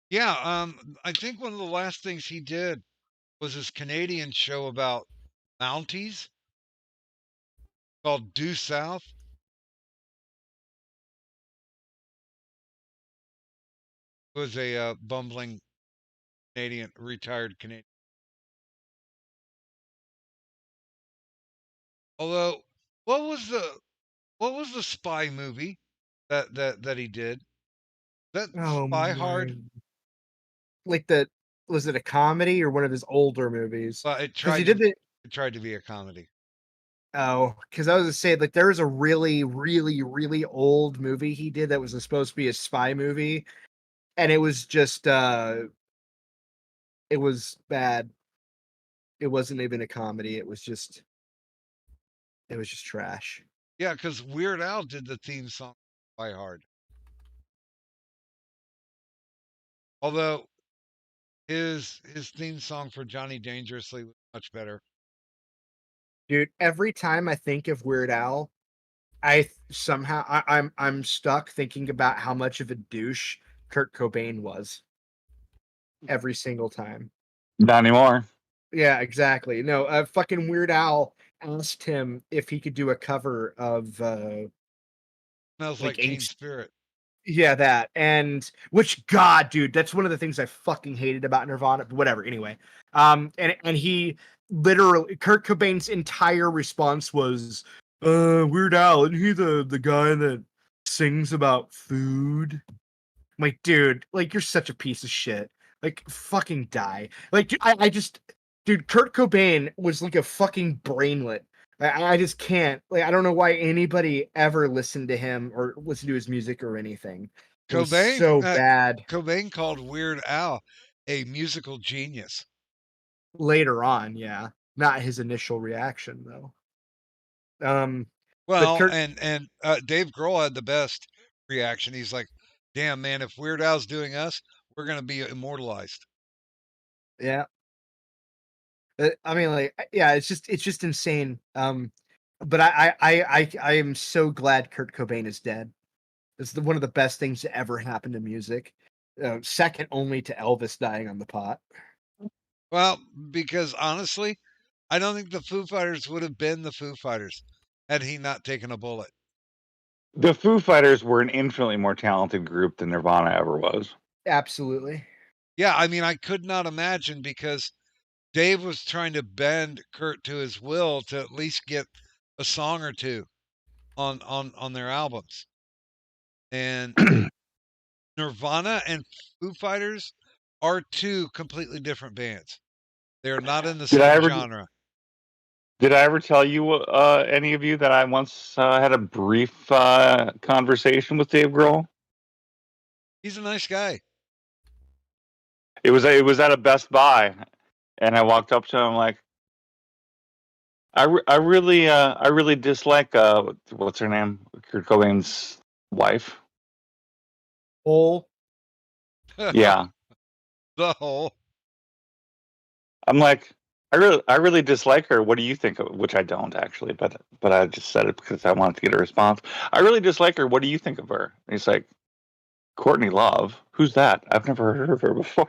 Yeah, I think one of the last things he did was his Canadian show about Mounties called Due South. It was a bumbling Canadian, retired Canadian. Although, what was the spy movie that he did? That
Oh
Spy
my!
Hard?
Like was it a comedy or one of his older movies?
Well,
Because he did the
it tried to be a comedy.
because I was gonna say like there was a really, really, really old movie he did that was supposed to be a spy movie, and it was just it was bad. It wasn't even a comedy. It was just trash.
Yeah, because Weird Al did the theme song Spy Hard. Although his theme song for Johnny Dangerously was much better.
Dude, every time I think of Weird Al, I'm stuck thinking about how much of a douche Kurt Cobain was. Every single time.
Not anymore.
Yeah, exactly. No, fucking Weird Al asked him if he could do a cover of
Smells
like
like Teen
ancient.
Spirit.
Yeah, that. And which God, dude, that's one of the things I fucking hated about Nirvana, but whatever. Anyway. And he literally Kurt Cobain's entire response was Weird Al, isn't he the guy that sings about food? I'm like, dude, like you're such a piece of shit. Like fucking die. Like I just dude, Kurt Cobain was like a fucking brainlet. I just can't. Like I don't know why anybody ever listened to him or listened to his music or anything. It was so bad.
Cobain called Weird Al a musical genius.
Later on, yeah. Not his initial reaction though.
Well,
Kurt,
and Dave Grohl had the best reaction. He's like, "Damn man, if Weird Al's doing us, we're gonna be immortalized."
yeah. I mean, like, yeah, it's just insane. But I am so glad Kurt Cobain is dead. It's one of the best things to ever happen to music. Second only to Elvis dying on the pot.
Well, because honestly, I don't think the Foo Fighters would have been the Foo Fighters had he not taken a bullet.
The Foo Fighters were an infinitely more talented group than Nirvana ever was.
Absolutely.
Yeah, I mean, I could not imagine because Dave was trying to bend Kurt to his will to at least get a song or two on their albums. And Nirvana and Foo Fighters are two completely different bands. They're not in the same genre.
Did I ever tell you, any of you, that I once had a brief conversation with Dave Grohl?
He's a nice guy.
It was at a Best Buy, and I walked up to him like, I really dislike what's her name, Kurt Cobain's wife.
Hole.
Yeah.
The Hole.
I'm like, I really dislike her. What do you think of it? Which I don't actually, but I just said it because I wanted to get a response. I really dislike her. What do you think of her? And he's like, Courtney Love. Who's that? I've never heard of her before.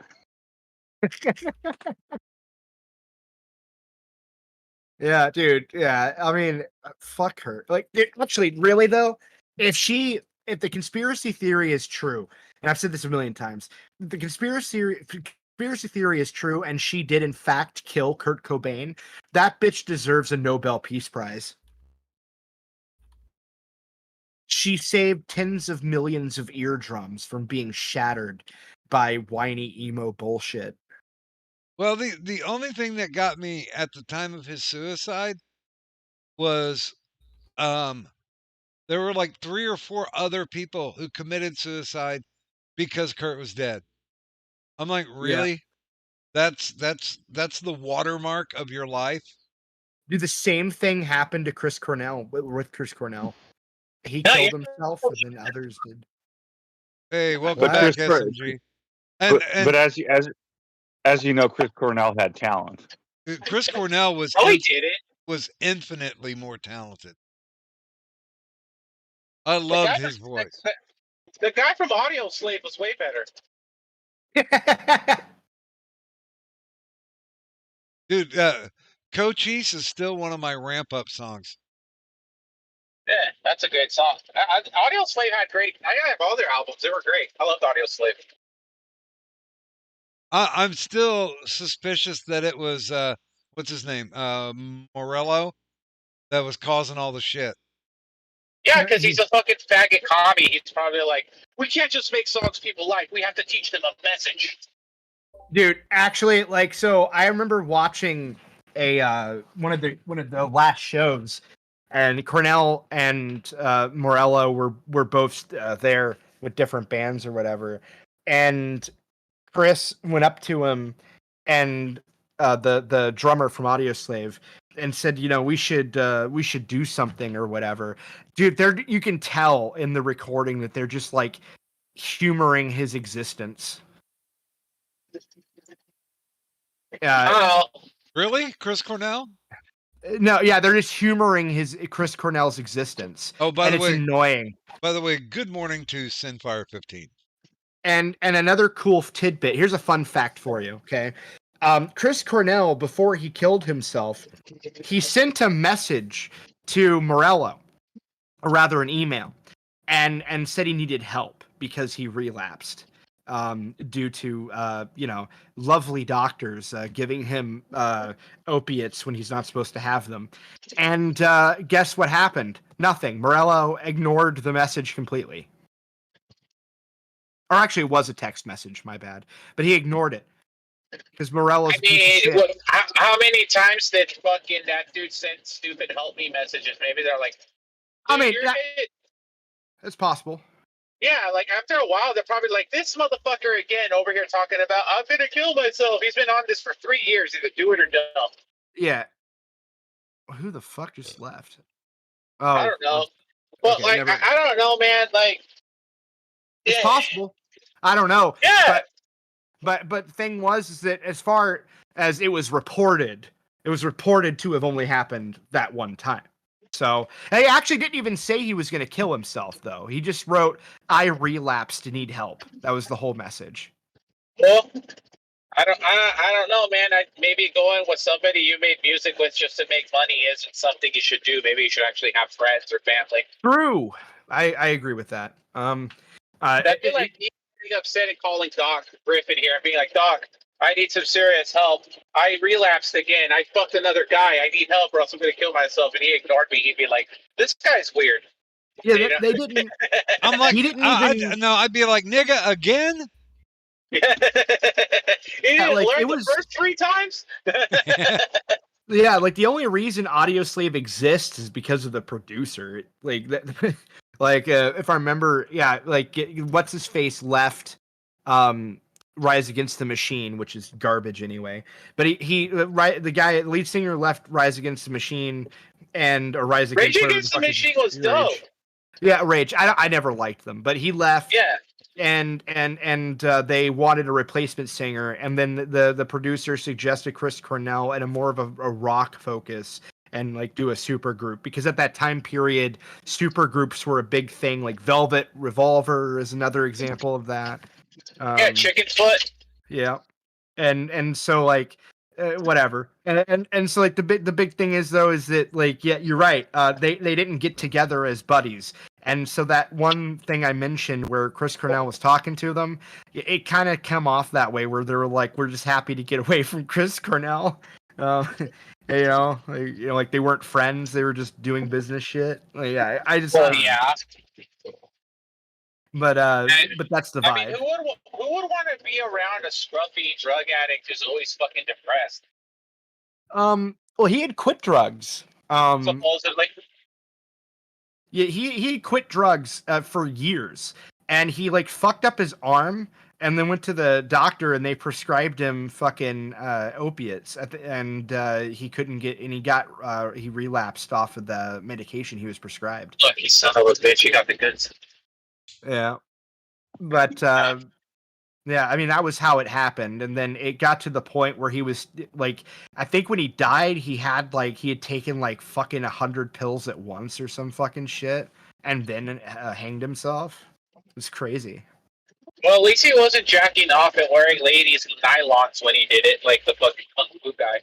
Yeah, dude. Yeah, I mean, fuck her. Like, dude, actually, really though, if the conspiracy theory is true, and I've said this a million times, the conspiracy theory is true, and she did in fact kill Kurt Cobain, that bitch deserves a Nobel Peace Prize. She saved tens of millions of eardrums from being shattered by whiny emo bullshit.
Well, the only thing that got me at the time of his suicide was there were like 3 or 4 other people who committed suicide because Kurt was dead. I'm like, really? That's the watermark of your life?
Dude, the same thing happened to Chris Cornell with Chris Cornell. He
No,
killed himself, and then others did.
Hey, welcome
What?
back,
Chris-
SMG. And,
But as you know, Chris Cornell had talent.
Chris Cornell was
Oh, he did it.
was infinitely more talented. I
The
loved
guy
his
from-
voice.
The guy from Audio Slave was way better.
Dude, Cochise is still one of my ramp up songs.
Yeah, that's a great song. Audio Slave had great. I have all their albums. They were great. I loved Audio Slave.
I'm still suspicious that it was what's his name, Morello, that was causing all the shit.
Yeah, because he's a fucking faggot commie. He's probably like, we can't just make songs people like. We have to teach them a message.
Dude, actually, like, so I remember watching a one of the last shows, and Cornell and Morello were both there with different bands or whatever, and Chris went up to him and the drummer from Audio Slave and said, you know, we should do something or whatever. Dude, you can tell in the recording that they're just like humoring his existence.
Oh,
Really? Chris Cornell?
No, yeah, they're just humoring Chris Cornell's existence.
Oh, by
and
the
it's
way,
annoying.
good morning to Sinfire 15.
And another cool tidbit. Here's a fun fact for you, okay? Chris Cornell, before he killed himself, he sent a message to Morello, or rather an email, and said he needed help because he relapsed due to lovely doctors giving him opiates when he's not supposed to have them. And guess what happened? Nothing. Morello ignored the message completely. Or actually, it was a text message, my bad. But he ignored it. Because Morello's
I mean, how many times did fucking that dude send stupid help me messages? Maybe they're like,
I mean,
you're it.
it's possible.
Yeah, like after a while, they're probably like, this motherfucker again over here talking about, I'm gonna kill myself. He's been on this for 3 years. Either do it or don't.
Yeah. Who the fuck just left? Oh,
I don't know. But
okay,
like, I don't know, man. Like,
it's possible. I don't know.
Yeah.
But the thing was is that as far as it was reported to have only happened that one time. So he actually didn't even say he was going to kill himself, though. He just wrote, "I relapsed, need help." That was the whole message.
Well, I don't know, man. Maybe going with somebody you made music with just to make money isn't something you should do. Maybe you should actually have friends or family.
True. I agree with that.
That'd be like me getting upset and calling Doc Griffin here and being like, Doc, I need some serious help. I relapsed again. I fucked another guy. I need help or else I'm going to kill myself. And he ignored me. He'd be like, this guy's weird.
Yeah,
You know?
they didn't.
I'm like,
He didn't even.
I'd be like, nigga, again?
He didn't
like,
learn
it
the
was-
first 3 times?
Yeah, like the only reason Audio Slave exists is because of the producer. Like that, like if I remember, yeah, like what's his face left Rise Against the Machine, which is garbage anyway. But the guy lead singer left Rise Against the Machine or Rise Against
Rage Against the Machine was dope.
Yeah, Rage. I never liked them, but he left.
Yeah.
And they wanted a replacement singer, and then the producer suggested Chris Cornell and a more of a rock focus and like do a super group, because at that time period super groups were a big thing. Like Velvet Revolver is another example of that.
Yeah, Chicken Foot.
Yeah, and so like whatever, and so like the big thing is though is that like, yeah, you're right. They didn't get together as buddies. And so that one thing I mentioned where Chris Cornell was talking to them, it kind of came off that way where they were like, we're just happy to get away from Chris Cornell. Like they weren't friends. They were just doing business shit. Like, yeah, I just.
Well, yeah.
But that's the vibe.
I mean, who would want to be be around a scruffy drug addict who's always fucking depressed?
Well, he had quit drugs.
Supposedly.
Yeah, he quit drugs for years, and he like fucked up his arm, and then went to the doctor, and they prescribed him fucking opiates, and he couldn't get, and he relapsed off of the medication he was prescribed.
Lucky son of a bitch, he got the goods.
Yeah, but yeah, I mean that was how it happened, and then it got to the point where he was like, I think when he died, he had taken like fucking 100 pills at once or some fucking shit, and then hanged himself. It was crazy.
Well, at least he wasn't jacking off and wearing ladies' nylons when he did it, like the fucking Kung Fu guy.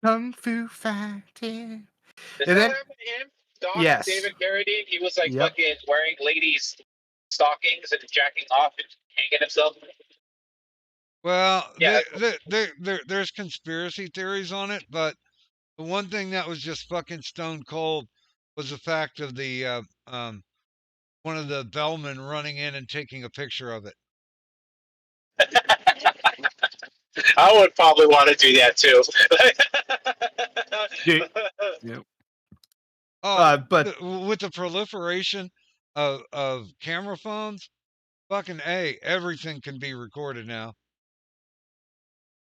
Kung Fu fighting.
Did
And
that
then-
happen to him? Doc,
Yes.
David Carradine, he was like
Yep.
fucking wearing ladies' stockings and jacking off and hanging himself.
Well,
Yeah.
there's conspiracy theories on it, but the one thing that was just fucking stone cold was the fact of the one of the bellmen running in and taking a picture of it.
I would probably want to do that too.
Dude,
Oh,
but
with the proliferation of camera phones, fucking A, everything can be recorded now.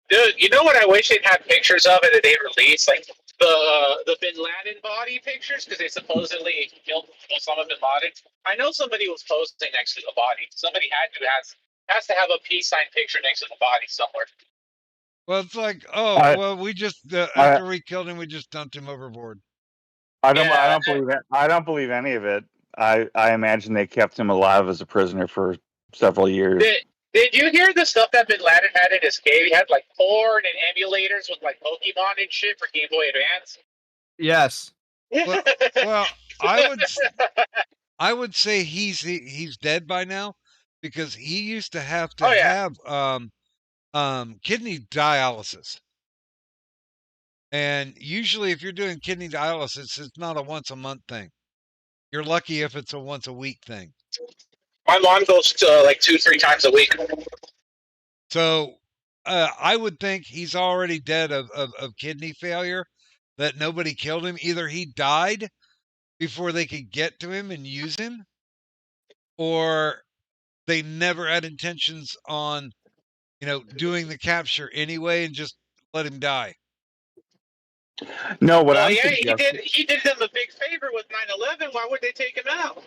Dude, you know what I wish they'd had pictures of it that they released? Like the Bin Laden body pictures, because they supposedly killed Osama Bin Laden. I know somebody was posting next to the body. Somebody has to have a peace sign picture next to the body somewhere.
Well, it's like, well, we just after we killed him, we just dumped him overboard.
I don't believe it. I don't believe any of it. I imagine they kept him alive as a prisoner for several years.
Did you hear the stuff that Bin Laden had in his cave? He had like porn and emulators with like Pokemon and shit for Game Boy Advance.
yes.
Well, I would say he's dead by now, because he used to have to have kidney dialysis. And usually if you're doing kidney dialysis, it's not a once a month thing. You're lucky if it's a once a week thing.
My mom goes to like 2-3 times a week.
So I would think he's already dead of kidney failure, that nobody killed him. Either he died before they could get to him and use him, or they never had intentions on, doing the capture anyway and just let him die.
No, what
Well,
I'm
yeah,
suggesting.
he did them a big favor with 9/11. Why would they take him out?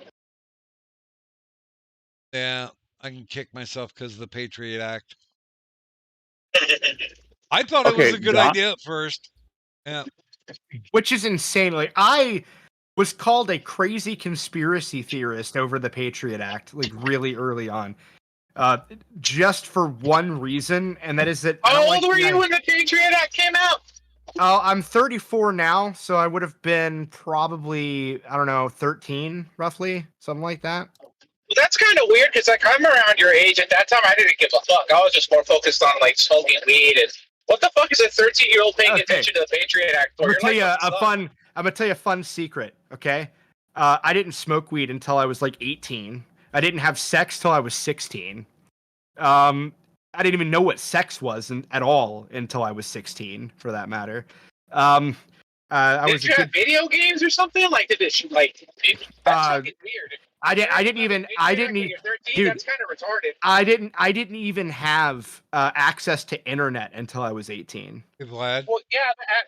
Yeah, I can kick myself because of the Patriot Act. I thought it was
Okay,
a good
Don-
idea at first. Yeah.
Which is insane. Like, I was called a crazy conspiracy theorist over the Patriot Act, like really early on, just for one reason, and that is that. I
How
don't
old
like
were
the
you when the Patriot Act came out?
I'm 34 now, so I would have been probably, I don't know, 13, roughly, something like that.
Well, that's kind of weird because like I'm around your age. At that time, I didn't give a fuck. I was just more focused on like smoking weed and what the fuck is a 13-year-old paying
Okay.
attention to the Patriot Act for?
I'm
You're
gonna tell
like,
you
what the fuck?
I'm gonna tell you a fun secret. Okay, I didn't smoke weed until I was like 18. I didn't have sex till I was 16. I didn't even know what sex was at all until I was 16, for that matter.
Did you have video games or something? Like, did it like? That's fucking weird.
I didn't even.
You're 13.
Dude,
That's kind of retarded.
I didn't even have access to internet until I was 18.
Hey, Vlad.
Well, yeah,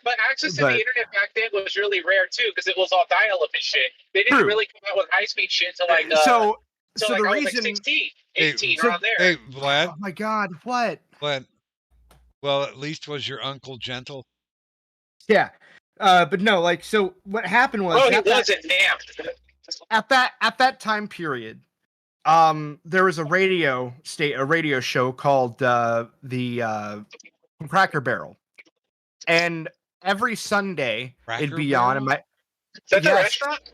but access to
But-
the internet back then was really rare too, because it was all dial-up and shit. They didn't
True.
really come out with high-speed shit till like
So
till
the
like I was
reason.
like 16,
Hey,
18,
so-
around there.
Hey, Vlad.
Oh my God! What?
Vlad. Well, at least was your uncle gentle?
Yeah. But no, like, so what happened was
Oh, he
at that-
wasn't. Damn.
at that time period, there was a radio show called the Cracker Barrel, and every Sunday it'd
Cracker
be on.
Barrel?
And
Is that the
Yes.
restaurant?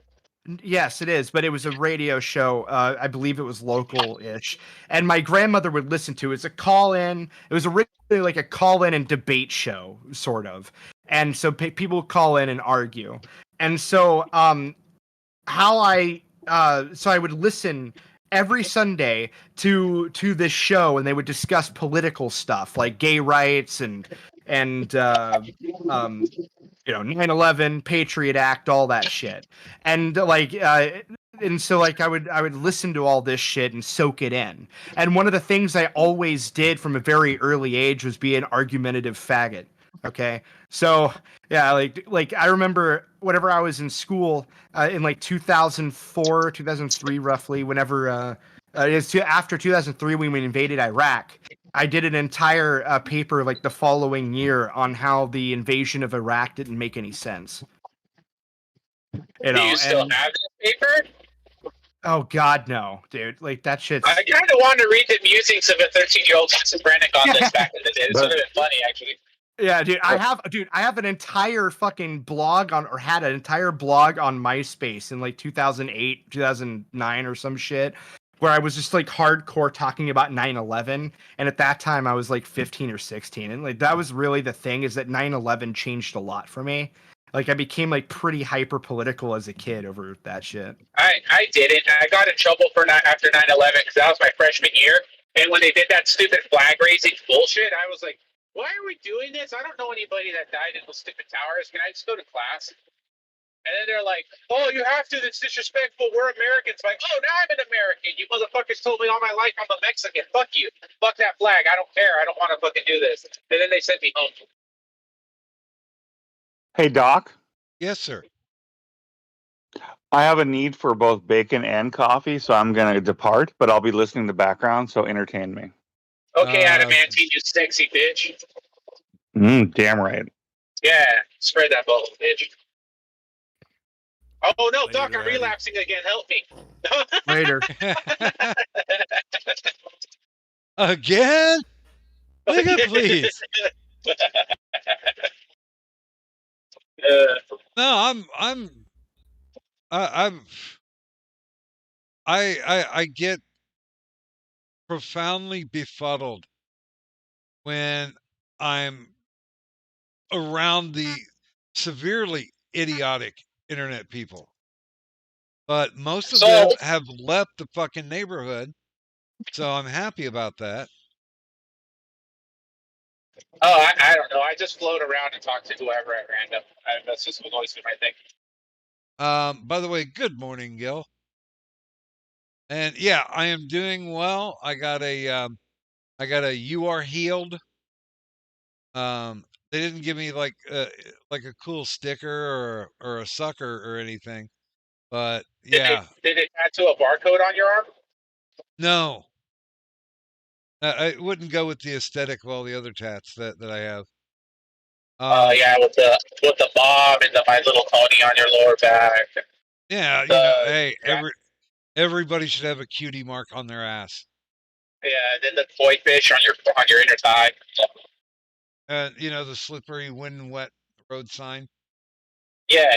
yes, it is, but it was a radio show. I believe it was local-ish, and my grandmother would listen to it. It's a call-in. It was originally like a call-in and debate show, sort of, and so people would call in and argue. And so, so I would listen every Sunday to this show, and they would discuss political stuff like gay rights and 9/11, Patriot Act, all that shit. And so like I would listen to all this shit and soak it in. And one of the things I always did from a very early age was be an argumentative faggot. Okay, so yeah, like I remember whenever I was in school in like 2004, 2003, roughly, whenever after 2003 when we invaded Iraq. I did an entire paper like the following year on how the invasion of Iraq didn't make any sense.
Do you still have this paper?
Oh God, no, dude! Like that shit.
I kind of want to read the musings of a 13-year-old schizophrenic on this back in the day. It's sort of funny, actually.
Yeah, dude. I have an entire fucking blog had an entire blog on MySpace in like 2008, 2009 or some shit, where I was just like hardcore talking about 9/11. And at that time I was like 15 or 16. And like that was really the thing, is that 9/11 changed a lot for me. Like I became like pretty hyper political as a kid over that shit.
I didn't. I got in trouble after 9/11 because that was my freshman year. And when they did that stupid flag raising bullshit, I was like, why are we doing this? I don't know anybody that died in those stupid towers. Can I just go to class? And then they're like, oh, you have to. That's disrespectful. We're Americans. Like, oh, now I'm an American. You motherfuckers told me all my life I'm a Mexican. Fuck you. Fuck that flag. I don't care. I don't want to fucking do this. And then they sent me home.
Hey, Doc.
Yes, sir.
I have a need for both bacon and coffee, so I'm going to depart, but I'll be listening in the background, so entertain me.
Okay, Adamantine, you sexy bitch.
Damn right.
Yeah, spread that bubble, bitch. Oh, no,
Later,
Doc, I'm
Addy.
relapsing again. Help me.
Later.
Again? Nigga, please. No, I get profoundly befuddled when I'm around the severely idiotic internet people. But most of them have left the fucking neighborhood, so I'm happy about that.
Oh, I don't know. I just float around and talk to whoever at random. That's just always been my thing.
By the way, good morning, Gil. And yeah, I am doing well. I got a "You Are Healed." They didn't give me like a cool sticker or a sucker or anything, but yeah.
Did it tattoo a barcode on your arm?
No. I wouldn't go with the aesthetic of all the other tats that I have.
Yeah, with the bomb and the My Little Pony on your lower back.
Yeah, you know, hey, everybody should have a cutie mark on their ass.
Yeah, and then the koi fish on your inner thigh.
And you know, the slippery wind and wet road sign.
Yeah.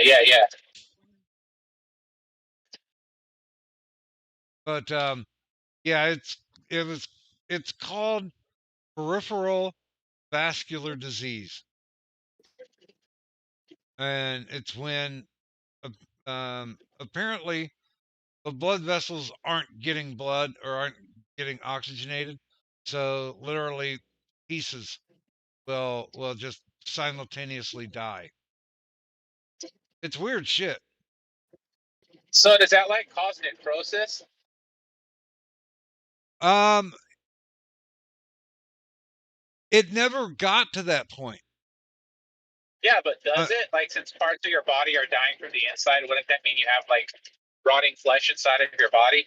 But yeah, it's called peripheral vascular disease, and it's when apparently the blood vessels aren't getting blood or aren't getting oxygenated, so literally pieces will just simultaneously die. It's weird shit.
So does that like cause necrosis?
It never got to that point.
Yeah, but does it? Like, since parts of your body are dying from the inside, wouldn't that mean you have like rotting flesh inside of your body?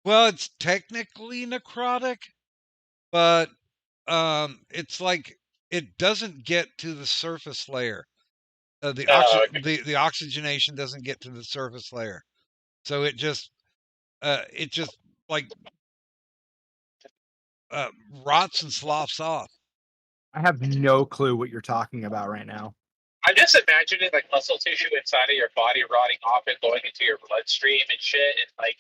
Well, it's technically necrotic, but it's like it doesn't get to the surface layer. The oxygenation doesn't get to the surface layer, so it just like rots and sloughs off.
I have no clue what you're talking about right now.
I'm just imagining like muscle tissue inside of your body rotting off and going into your bloodstream and shit, and like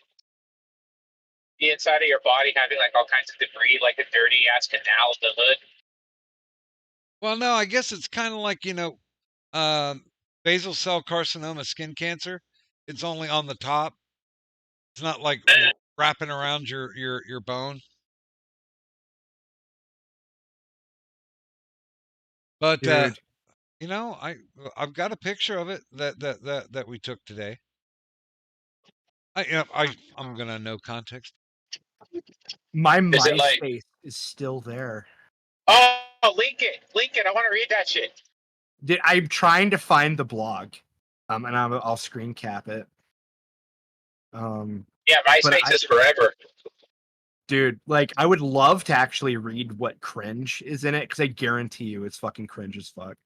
the inside of your body having like all kinds of debris, like a dirty ass canal of the hood.
Well, no, I guess it's kind of like, you know, basal cell carcinoma, skin cancer. It's only on the top. It's not like wrapping around your bone. But
Dude.
you know, I've got a picture of it that we took today. I'm gonna no context.
My
Is it like-
MySpace is still there.
Oh, link it. I want to read that shit.
I'm trying to find the blog, and I'll screen cap it.
Yeah, MySpace is forever.
Dude, like, I would love to actually read what cringe is in it, because I guarantee you it's fucking cringe as fuck.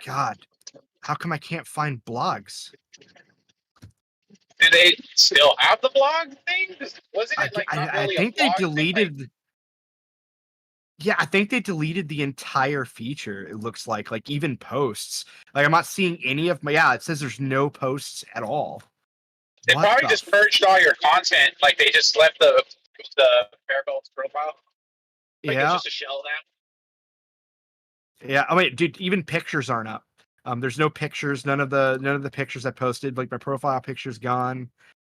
God, how come I can't find blogs?
Do they still have the blog thing? Wasn't it like not really
I think
a blog
they deleted.
thing? Like,
yeah, I think they deleted the entire feature. It looks like even posts. Like, I'm not seeing any of my. Yeah, it says there's no posts at all.
they
What
probably
the
just purged all your content. Like they just left the Paragolf's profile. Like
yeah,
it's just a shell now.
yeah. Oh wait, dude, even pictures aren't up. There's no pictures. None of the pictures I posted. Like, my profile picture's gone.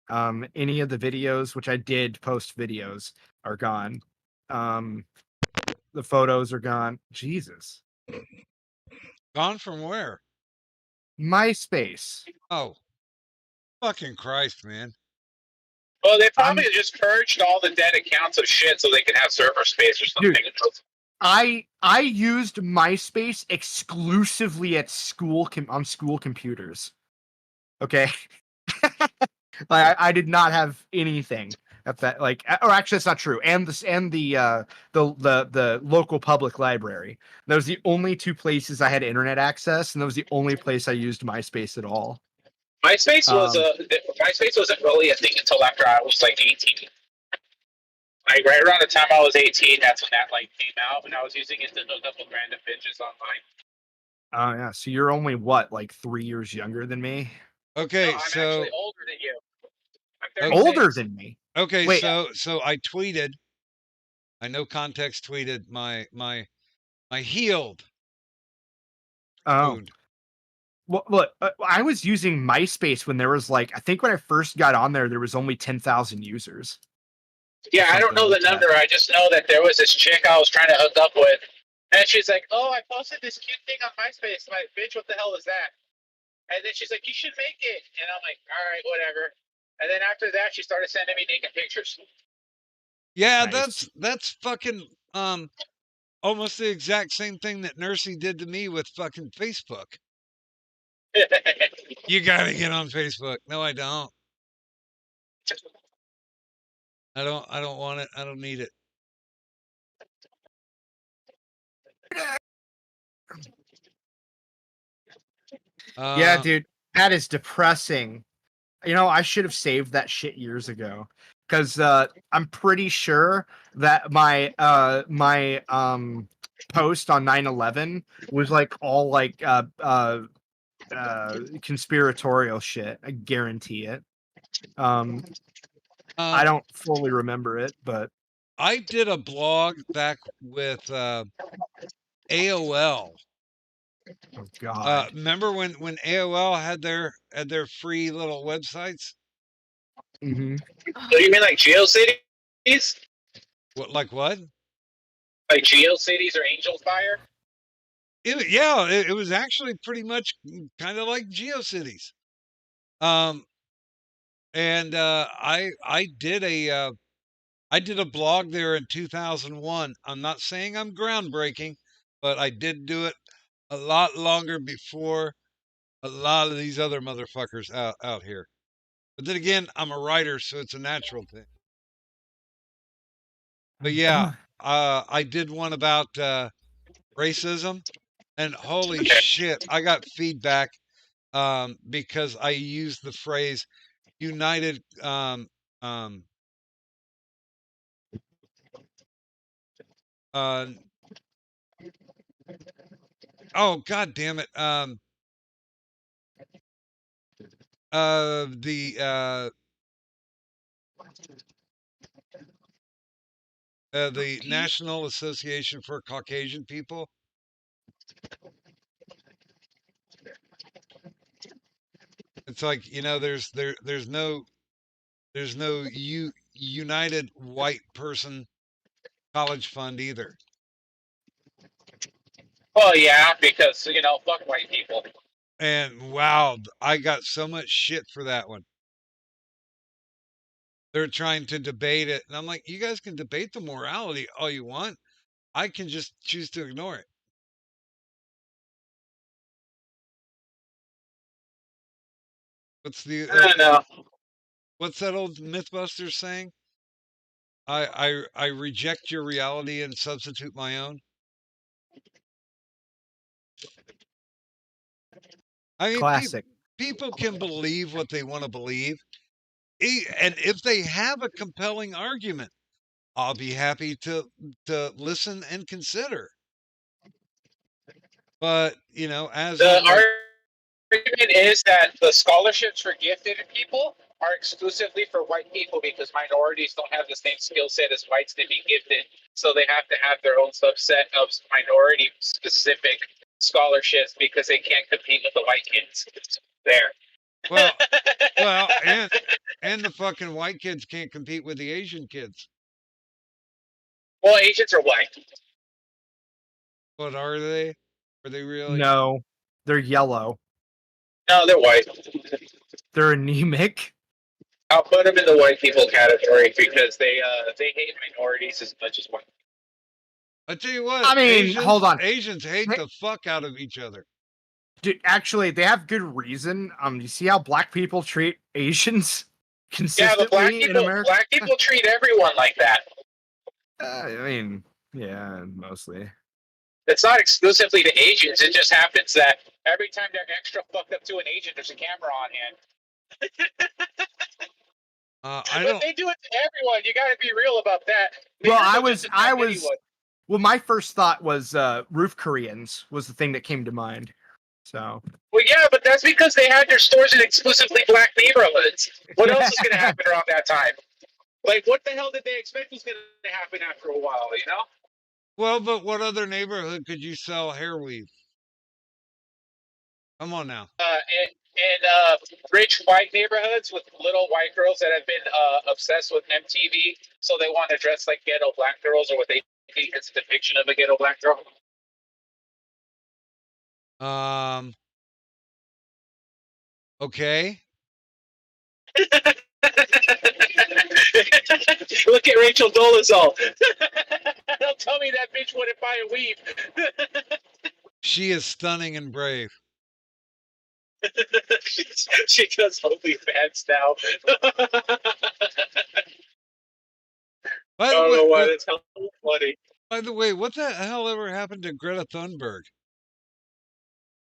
Any of the videos, which I did post videos, are gone. The photos are gone. Jesus.
Gone from where?
MySpace.
Oh, fucking Christ, man.
Well, they probably just purged all the dead accounts of shit so they can have server space or something.
Dude, I used MySpace exclusively at school on school computers. Okay. I did not have anything at that, like, or actually that's not true. And the local public library. That was the only two places I had internet access, and that was the only place I used MySpace at all.
MySpace wasn't really a thing until after I was like 18. Like right around the time I was 18, that's when that like came out, and I was using it to hook up with random bitches online.
Oh yeah, so you're only what, like 3 years younger than me?
Okay,
No, I'm
so
actually older than you. I'm
Okay.
older than me.
Okay,
Wait.
so I tweeted. I no context tweeted my healed wound.
Well, look, I was using MySpace when there was like, I think when I first got on there was only 10,000 users.
Yeah, I don't know the number. I just know that there was this chick I was trying to hook up with, and she's like, "Oh, I posted this cute thing on MySpace." I'm like, "Bitch, what the hell is that?" And then she's like, "You should make it." And I'm like, "All right, whatever." And then after that, she started sending me naked pictures.
Yeah,
Nice.
that's fucking almost the exact same thing that Nursey did to me with fucking Facebook. You gotta get on Facebook. No, I don't. I don't want it. I don't need it.
Yeah, dude, that is depressing. You know, I should have saved that shit years ago, because I'm pretty sure that my post on 9/11 was like all like conspiratorial shit. I guarantee it. I don't fully remember it, but
I did a blog back with AOL.
Oh God!
Remember when AOL had their free little websites?
Mm-hmm.
So you mean like GeoCities?
What, like what?
Like GeoCities or Angel Fire?
It was actually pretty much kind of like GeoCities. And I did a blog there in 2001. I'm not saying I'm groundbreaking, but I did do it a lot longer before a lot of these other motherfuckers out here. But then again, I'm a writer, so it's a natural thing. But yeah, I did one about racism, and holy shit, I got feedback because I used the phrase "united." Oh God damn it! The National Association for Caucasian People. It's like, there's no united white person college fund either.
Well, yeah, because fuck white people.
And wow, I got so much shit for that one. They're trying to debate it, and I'm like, you guys can debate the morality all you want. I can just choose to ignore it.
I don't know.
What's that old Mythbusters saying? I reject your reality and substitute my own. I mean,
Classic.
people can believe what they want to believe, and if they have a compelling argument, I'll be happy to listen and consider. But as
The
I'm like,
argument is that the scholarships for gifted people are exclusively for white people because minorities don't have the same skill set as whites to be gifted, so they have to have their own subset of minority specific scholarships because they can't compete with the white kids. There.
well, and the fucking white kids can't compete with the Asian kids.
Well, Asians are white.
What are they? Are they really?
No, they're yellow.
No, they're white.
They're anemic.
I'll put them in the white people category because they hate minorities as much as white.
I tell you what.
I mean, hold on.
Asians hate the fuck out of each other.
Dude, actually, they have good reason. You see how black people treat Asians consistently in America?
Black people treat everyone like that.
I mean, yeah, mostly.
It's not exclusively to Asians. It just happens that every time they're extra fucked up to an Asian, there's a camera on hand. But they do it to everyone. You got to be real about that.
Well, Well, my first thought was roof Koreans was the thing that came to mind. So.
Well, yeah, but that's because they had their stores in exclusively black neighborhoods. What else is going to happen around that time? Like, what the hell did they expect was going to happen after a while?
Well, but what other neighborhood could you sell hair weave? Come on now.
In rich white neighborhoods with little white girls that have been obsessed with MTV, so they want to dress like ghetto black girls, or what they think is a depiction of a ghetto black girl.
Okay.
Look at Rachel Dolezal. Don't tell me that bitch wouldn't buy a weave.
She is stunning and brave.
She does OnlyFans now.
I don't know
why that's funny.
By the way, what the hell ever happened to Greta Thunberg?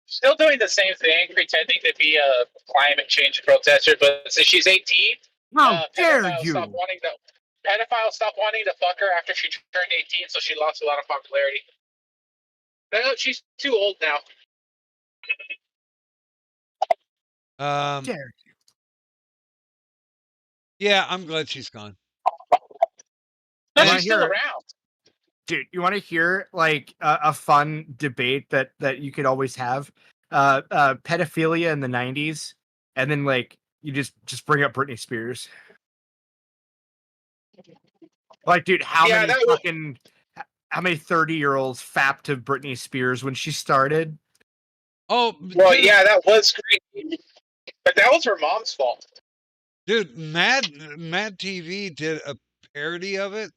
Still doing the same thing, pretending to be a climate change protester, but since she's 18,
how dare you?
Pedophiles stopped wanting to fuck her after she turned 18, so she lost a lot of popularity. She's too old now.
Dare you?
Yeah, I'm glad she's gone.
No, she's still around.
Dude, you want to hear like a fun debate that you could always have? Pedophilia in the 90s, and then like you just bring up Britney Spears. Like, dude, how many 30-year-olds fapped to Britney Spears when she started?
Oh,
well, dude, yeah, that was crazy, but that was her mom's fault.
Dude, Mad TV did a parody of it,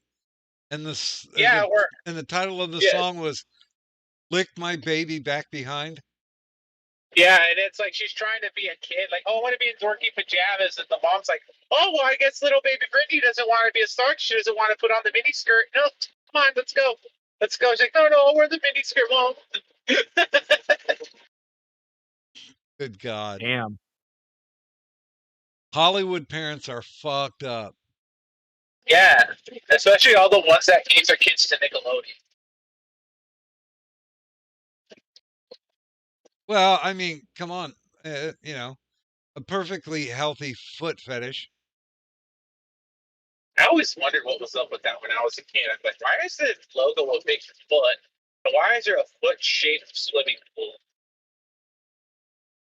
and the title of the song was "Lick My Baby Back Behind."
Yeah, and it's like she's trying to be a kid, like, oh, I want to be in dorky pajamas, and the mom's like, oh, well, I guess little baby Britney doesn't want to be a star. She doesn't want to put on the mini skirt. No, come on, let's go. She's like, no, I'll wear the mini skirt, Mom.
Good God.
Damn.
Hollywood parents are fucked up.
Yeah, especially all the ones that gave their kids to Nickelodeon.
Well, I mean, come on, a perfectly healthy foot fetish.
I always wondered what was up with that when I was a kid. I'm like, why is the logo a big foot? And why is there a foot-shaped swimming pool?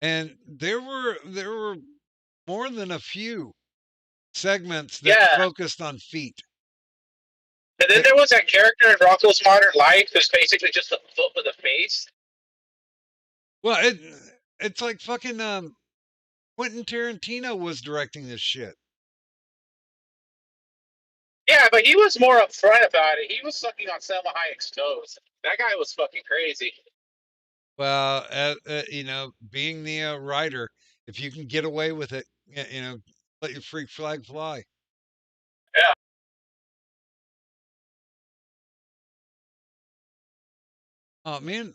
And there were more than a few segments that
Yeah.
focused on feet.
And then there was that character in Rocko's Modern Life who's basically just a foot with a face.
Well, it's like fucking Quentin Tarantino was directing this shit.
Yeah, but he was more upfront about it. He was sucking on Selma Hayek's toes. That guy was fucking crazy.
Well, you know, being the writer, if you can get away with it, you know, let your freak flag fly.
Yeah.
Oh man.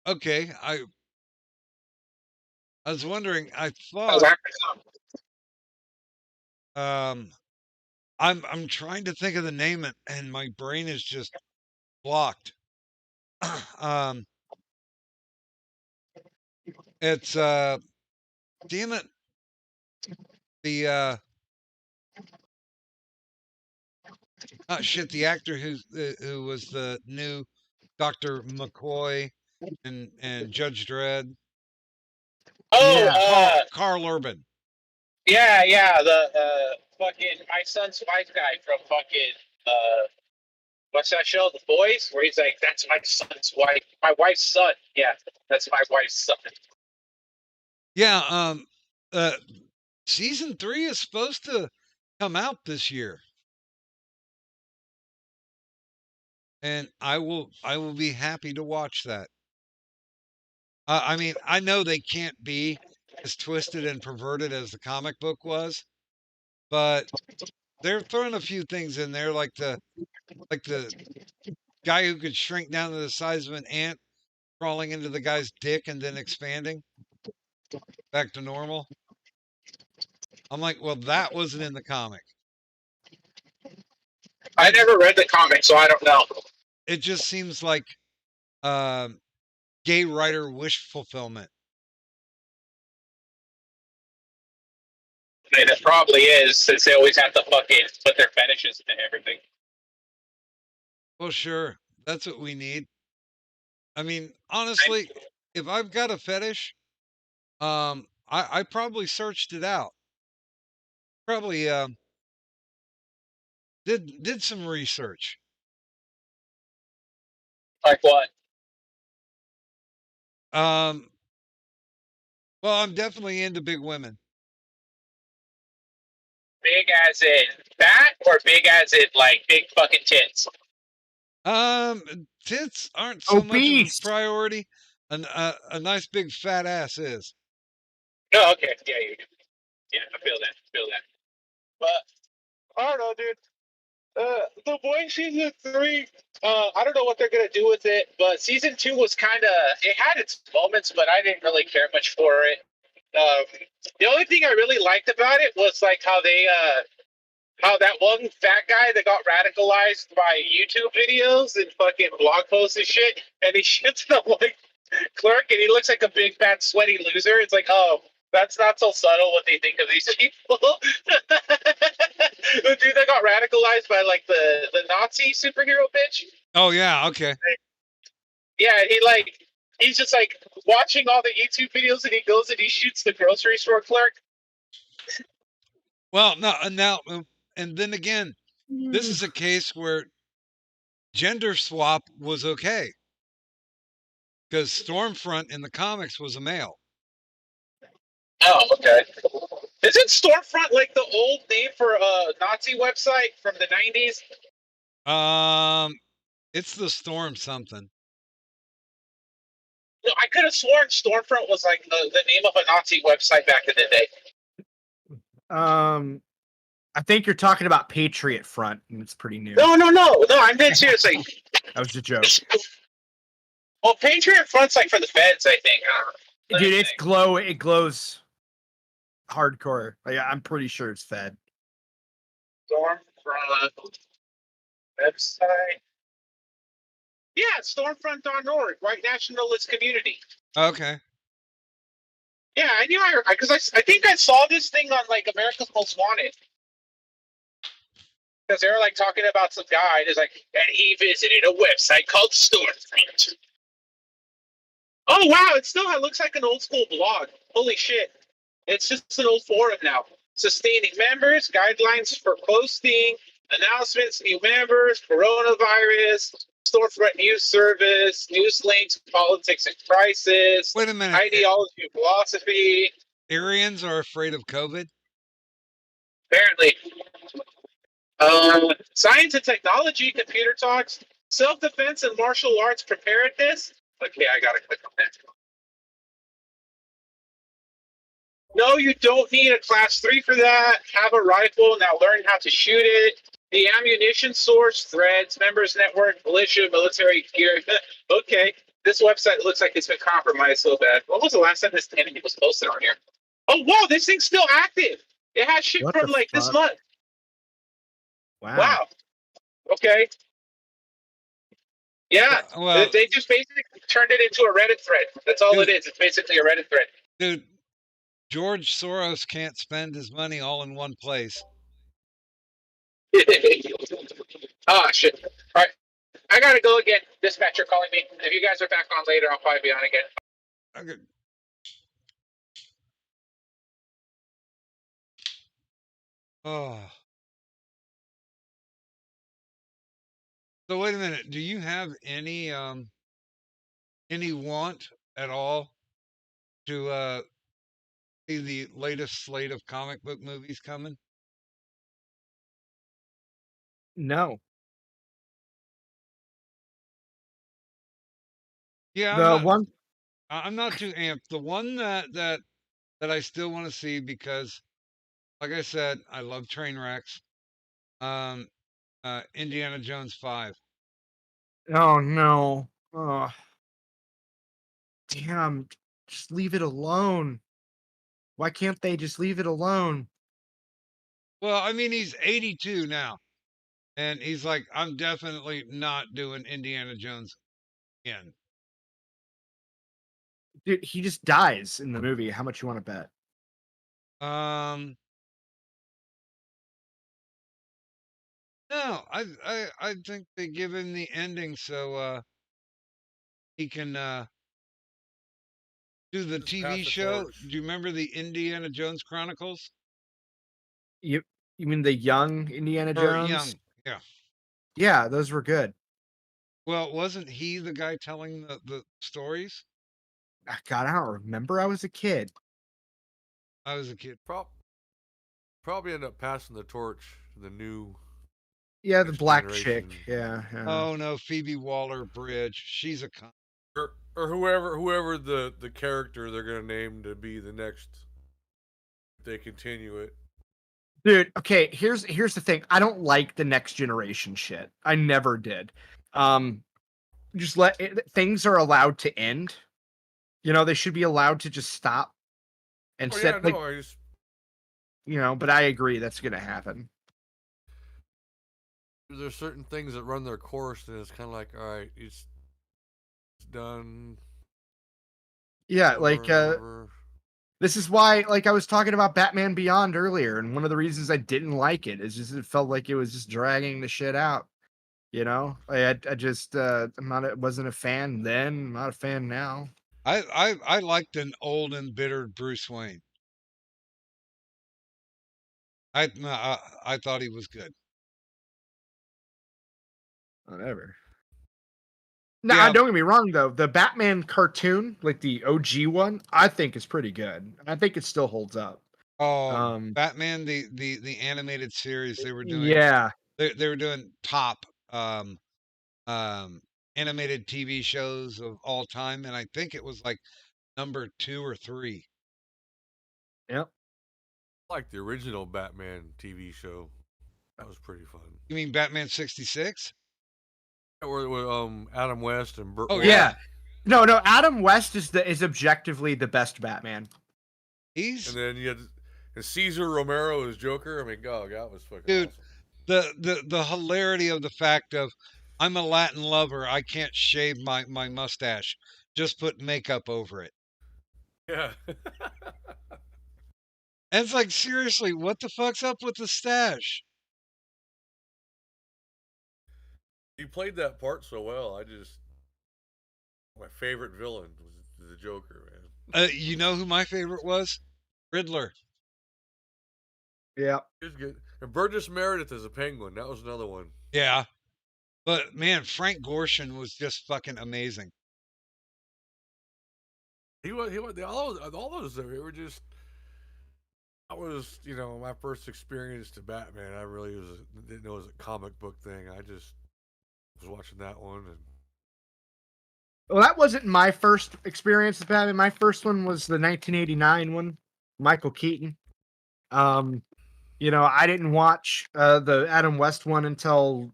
Okay, I was wondering. I thought I'm trying to think of the name, and my brain is just blocked. It's damn it, the shit, the actor who was the new Dr. McCoy and Judge Dredd.
Oh,
Yeah.
Carl Urban.
yeah, the fucking My Son's Wife guy from fucking what's that show, The Boys, where he's like, "That's my son's wife, my wife's son." Yeah, that's my wife's son.
Yeah, season 3 is supposed to come out this year, and I will be happy to watch that. I mean, I know they can't be as twisted and perverted as the comic book was, but they're throwing a few things in there, like the guy who could shrink down to the size of an ant crawling into the guy's dick and then expanding back to normal. I'm like, well, that wasn't in the comic.
I never read the comic, so I don't know.
It just seems like gay writer wish fulfillment.
I mean, it probably is, since they always have to fucking put their fetishes into everything.
Well, sure, that's what we need. I mean, honestly, if I've got a fetish, I probably searched it out. Probably did some research.
Like what?
Well, I'm definitely into big women.
Big as in fat, or big as in like big fucking tits?
Tits aren't so
Obese.
much of a priority. A nice big fat ass is.
Oh, okay. Yeah, yeah, I feel that. But I don't know, dude. The Boys season 3. I don't know what they're gonna do with it, but season 2 was kind of. It had its moments, but I didn't really care much for it. The only thing I really liked about it was like how they how that one fat guy that got radicalized by YouTube videos and fucking blog posts and shit, and he shits the like clerk, and he looks like a big fat sweaty loser. It's like, oh, that's not so subtle what they think of these people. The dude that got radicalized by like the Nazi superhero bitch.
Oh yeah, okay.
Yeah, he's just like watching all the YouTube videos, and he goes and he shoots the grocery store clerk.
Well, now, and then again, this is a case where gender swap was okay, because Stormfront in the comics was a male.
Oh, okay. Isn't Stormfront like the old name for a Nazi website from the 90s?
It's the Storm something.
No, I could have sworn Stormfront was like the name of a Nazi website back in the day.
I think you're talking about Patriot Front, and it's pretty new.
No, I'm dead seriously.
That was a joke.
Well, Patriot Front's like for the feds, I think.
Dude, it glows hardcore. Like, I'm pretty sure it's Fed.
Stormfront website. Yeah, Stormfront.org, white nationalist community.
Okay.
Yeah, I knew because I think I saw this thing on like America's Most Wanted. Because they were like talking about some guy, and it's like, and he visited a website called Stormfront. Oh wow, it still looks like an old school blog. Holy shit. It's just an old forum now. Sustaining members, guidelines for posting, announcements, new members, coronavirus, storefront news service, news links, politics and crisis,
Wait a minute.
ideology and philosophy.
Aryans are afraid of COVID?
Apparently. Science and technology, computer talks, self-defense and martial arts preparedness. Okay, I gotta click on that. No, you don't need a class 3 for that. Have a rifle, now learn how to shoot it. The ammunition source, threads, members network, militia, military gear. Okay, this website looks like it's been compromised so bad. When was the last time this anything was posted on here? Oh, wow, this thing's still active. It has shit
What
from
the
like this
fuck?
month. Wow. Okay. Yeah,
Well,
they just basically turned it into a Reddit thread. That's all
Dude.
it is. It's basically a Reddit thread.
dude, George Soros can't spend his money all in one place.
Ah, shit. All right. I gotta go again. Dispatcher calling me. If you guys are back on later, I'll probably be on again.
Okay. Oh. So wait a minute. Do you have any want at all to see the latest slate of comic book movies coming?
No.
Yeah, I'm not too amped. The one that I still want to see because, like I said, I love train wrecks. Indiana Jones 5.
Oh no. Oh. Damn. Just leave it alone. Why can't they just leave it alone?
Well, I mean, he's 82 now, and he's like, I'm definitely not doing Indiana Jones again.
Dude, he just dies in the movie. How much you want to bet?
No, I think they give him the ending so he can do the
Just pass
TV
the
show.
torch.
Do you remember the Indiana Jones Chronicles?
You mean the young Indiana
Or
Jones?
young, yeah.
Yeah, those were good.
Well, wasn't he the guy telling the stories?
God, I don't remember. I was a kid.
I was a kid.
Probably end up passing the torch to the new.
Yeah, the
Next
black
generation.
chick. Yeah.
Oh no, Phoebe Waller-Bridge. She's a con.
Or whoever the character they're gonna name to be the next. If they continue it.
Dude, okay, here's the thing. I don't like the next generation shit. I never did. Just things are allowed to end. You know, they should be allowed to just stop and set like you know, but I agree that's gonna happen.
There's certain things that run their course, and it's kind of like, all right, it's done.
Yeah, like this is why, like I was talking about Batman Beyond earlier, and one of the reasons I didn't like it is just it felt like it was just dragging the shit out. You know, I just wasn't a fan then. I'm not a fan now.
I liked an old and embittered Bruce Wayne. I thought he was good.
Whatever. Now,
Yeah.
don't get me wrong though. The Batman cartoon, like the OG one, I think is pretty good. I think it still holds up.
Oh, Batman the animated series they were doing.
Yeah.
They were doing top animated TV shows of all time, and I think it was like number 2 or 3.
Yep.
Like the original Batman TV show. That was pretty fun.
You mean Batman 66?
Or Adam West and Burt.
Oh
yeah. No, Adam West is objectively the best Batman.
And then you had Cesar Romero as Joker. I mean, God, that was fucking
Dude,
awesome.
The hilarity of the fact of I'm a Latin lover, I can't shave my mustache. Just put makeup over it.
Yeah.
And it's like, seriously, what the fuck's up with the stash?
He played that part so well. My favorite villain was the Joker, man.
You know who my favorite was? Riddler.
Yeah.
He was good. And Burgess Meredith as a Penguin. That was another one.
Yeah. But man, Frank Gorshin was just fucking amazing.
He was all those they were just. That was, my first experience to Batman. I really didn't know it was a comic book thing. I just was watching that one. And
Well, that wasn't my first experience with Batman. My first one was the 1989 one, Michael Keaton. I didn't watch the Adam West one until,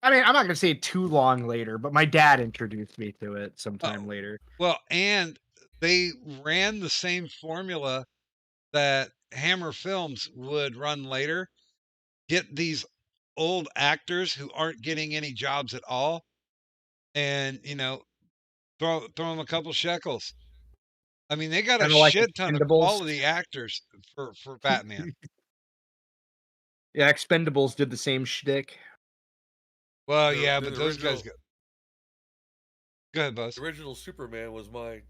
I'm not going to say too long later, but my dad introduced me to it sometime later.
Well, and they ran the same formula that Hammer Films would run later. Get these old actors who aren't getting any jobs at all, and throw them a couple shekels. I mean, they got
Kinda
a
like
shit ton of
Expendables.
quality actors for Batman.
Yeah, Expendables did the same shtick.
Well,
The-
yeah,
the
but those guys
original-
go ahead, Buzz.
the original Superman was my.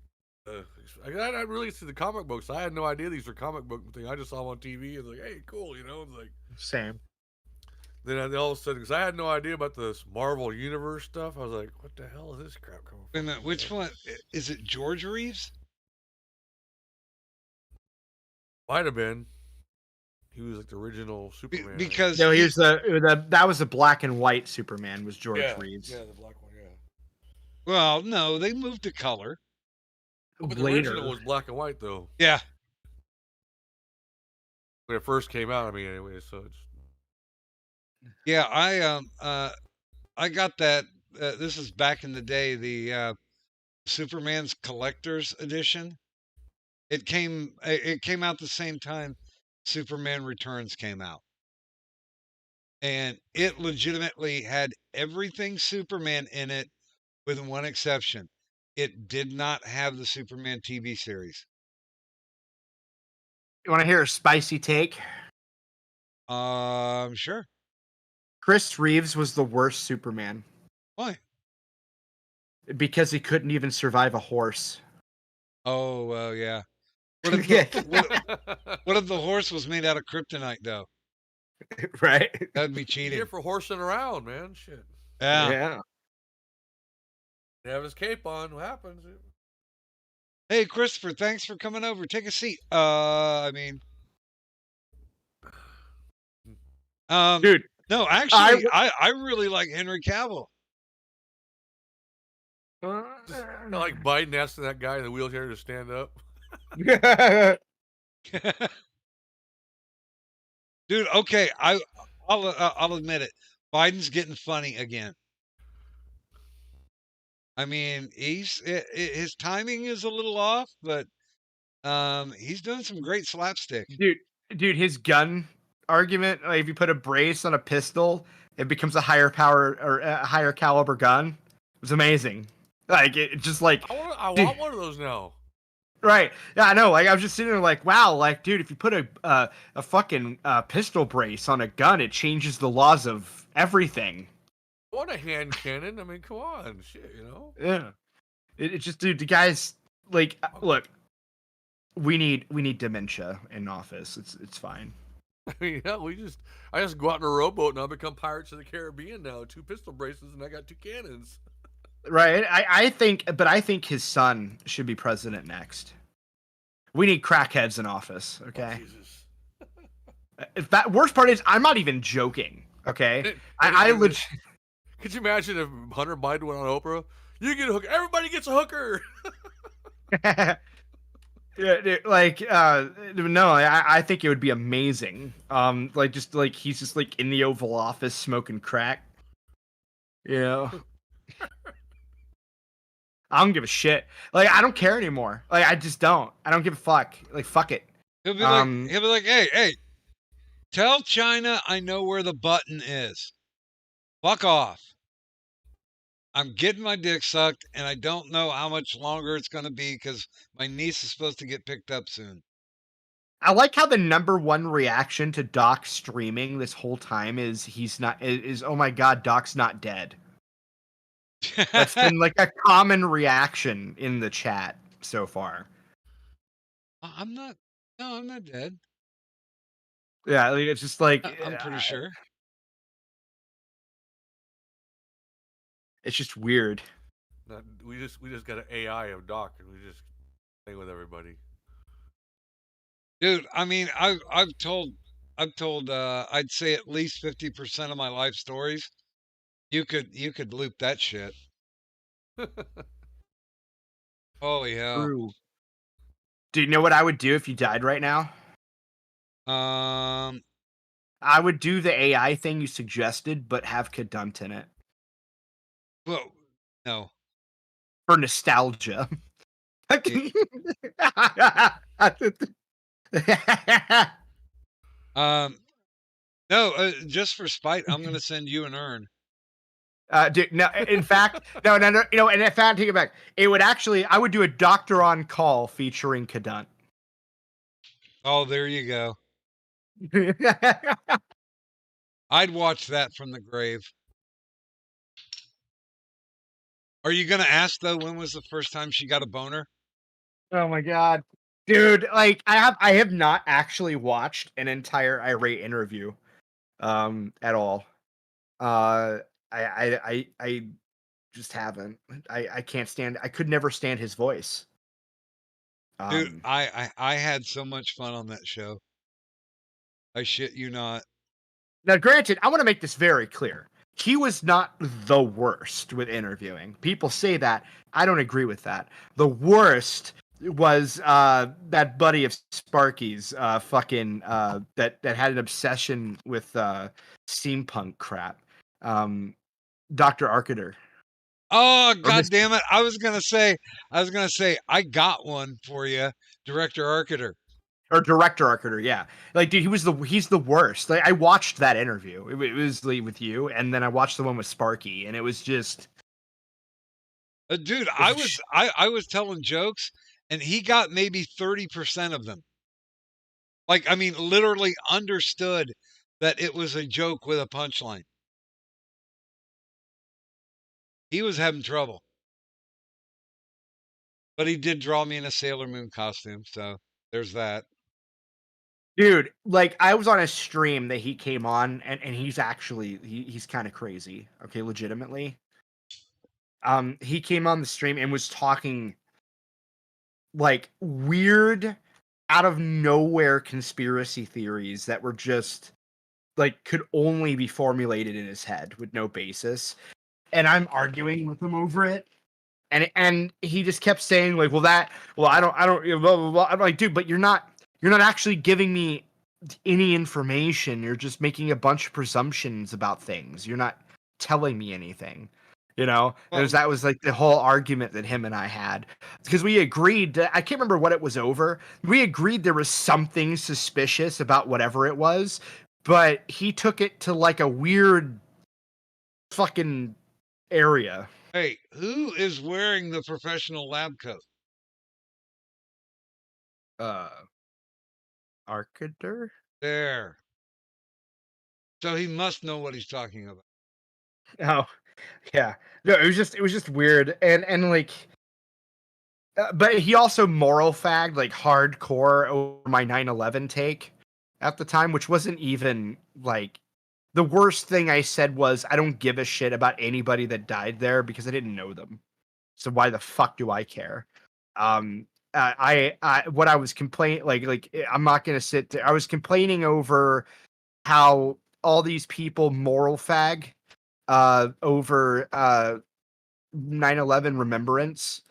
I didn't really see the comic books. I had no idea these were comic book things. I just saw them on TV. It's like, hey, cool, It's like.
Same.
Then all of a sudden, because I had no idea about this Marvel Universe stuff, I was like, what the hell is this crap coming
Wait a
from?
minute, which one is it? George Reeves?
Might have been. He was like the original Superman.
Because
No, he was that was the black and white Superman, was George Reeves.
Yeah, the black one, yeah.
well, no, they moved to color.
Oh, but the
Later.
original was black and white, though.
Yeah,
When it first came out, anyway, so it's.
yeah. I got that. This is back in the day. The Superman's Collector's Edition. It came out the same time Superman Returns came out. And it legitimately had everything Superman in it with one exception. It did not have the Superman TV series.
You want to hear a spicy take?
Sure.
Chris Reeves was the worst Superman
Why?
because he couldn't even survive a horse.
Oh, well, yeah. What if the horse was made out of kryptonite, though?
Right?
That'd be
He's
cheating.
here for horsing around, man. Shit.
Yeah.
They have his cape on. What happens?
Hey, Christopher, thanks for coming over. Take a seat.
Dude,
No, actually, I really like Henry Cavill.
Not like Biden asking that guy in the wheelchair to stand up.
Dude, okay, I'll admit it. Biden's getting funny again. I mean, his timing is a little off, but he's doing some great slapstick.
dude, his gun argument, like if you put a brace on a pistol, it becomes a higher power or a higher caliber gun. It was amazing. Like it just like
I
dude.
want one of those now.
Right. Yeah, I know. Like I was just sitting there like, wow, like dude, if you put a fucking pistol brace on a gun, it changes the laws of everything.
I want a hand cannon. I mean, come on, shit,
Yeah. It just, dude, the guys like look. We need dementia in office. It's fine.
I mean, yeah, I just go out in a rowboat and I'll become Pirates of the Caribbean now. 2 pistol braces and I got 2 cannons.
Right. I think his son should be president next. We need crackheads in office. Okay.
Oh, Jesus.
If that worst part is, I'm not even joking. Okay. I legit.
Could you imagine if Hunter Biden went on Oprah? You get a hooker. Everybody gets a hooker.
Yeah, dude, like no, I think it would be amazing. Like just like he's just like in the Oval Office smoking crack. Yeah. I don't give a shit. Like I don't care anymore. Like I just don't. I don't give a fuck. Like fuck it.
He'll be like, hey, tell China I know where the button is. Fuck off. I'm getting my dick sucked, and I don't know how much longer it's going to be because my niece is supposed to get picked up soon.
I like how the #1 reaction to Doc streaming this whole time is oh my god, Doc's not dead. That's been like a common reaction in the chat. so far.
I'm not. No, I'm not dead.
Yeah, like, it's just like
I'm pretty sure.
it's just weird.
We just got an AI of Doc, and we just play with everybody.
Dude, I mean, I've told I'd say at least 50% of my life stories. You could loop that shit. Oh yeah.
True. Do you know what I would do if you died right now?
Um.
I would do the AI thing you suggested, but have Cadunt in it
Well, no.
for nostalgia.
No. Just for spite, I'm gonna send you an urn.
Dude, no. In fact, no. You know, and in fact, take it back. It would actually, I would do a Doctor on Call featuring Cadunt.
Oh, there you go. I'd watch that from the grave. Are you gonna ask though? When was the first time she got a boner?
Oh my god, dude! Like I have not actually watched an entire Irate interview, at all. I just haven't. I can't stand. I could never stand his voice.
Dude, I had so much fun on that show. I shit you not.
Now, granted, I want to make this very clear. He was not the worst with interviewing. People say that. I don't agree with that. The worst was that buddy of Sparky's, fucking that had an obsession with steampunk crap. Dr. Arkader.
Oh, god damn it. I was gonna say, I got one for you, Director Arkader.
Or Director Arkader, yeah. Like, dude, he's the worst. Like, I watched that interview. It was like, with you, and then I watched the one with Sparky, and it was just
dude, I was telling jokes, and he got maybe 30% of them. Like, I mean, literally understood that it was a joke with a punchline. He was having trouble. But he did draw me in a Sailor Moon costume, so there's that.
Dude, like, I was on a stream that he came on, and he's actually he's kind of crazy. Okay, legitimately. He came on the stream and was talking like weird, out of nowhere conspiracy theories that were just like could only be formulated in his head with no basis. And I'm arguing with him over it. And he just kept saying like, I don't blah, blah, blah. I'm like, dude, but you're not actually giving me any information. You're just making a bunch of presumptions about things. You're not telling me anything. You know, that was like the whole argument that him and I had, because we agreed that, I can't remember what it was over. We agreed there was something suspicious about whatever it was, but he took it to like a weird fucking area.
Hey, who is wearing the professional lab coat?
Arkader?
There. So he must know what he's talking about.
Oh, yeah. No, it was just weird, and like, but he also moral fagged like hardcore over my 9/11 take at the time, which wasn't even like the worst thing I said was I don't give a shit about anybody that died there because I didn't know them. So why the fuck do I care? I what I was complaining like I'm not gonna sit there. I was complaining over how all these people moral fag over 9/11 remembrance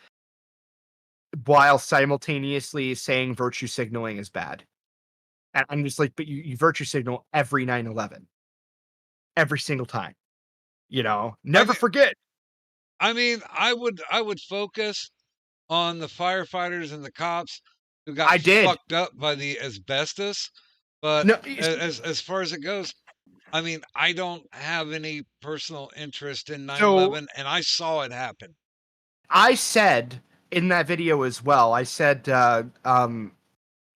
while simultaneously saying virtue signaling is bad. And I'm just like, but you virtue signal every 9/11. Every single time. You know, never forget.
I mean, I would focus on the firefighters and the cops who got fucked up by the asbestos. But
no,
as far as it goes, I mean, I don't have any personal interest in 9/11, and I saw it happen.
I said in that video as well, I said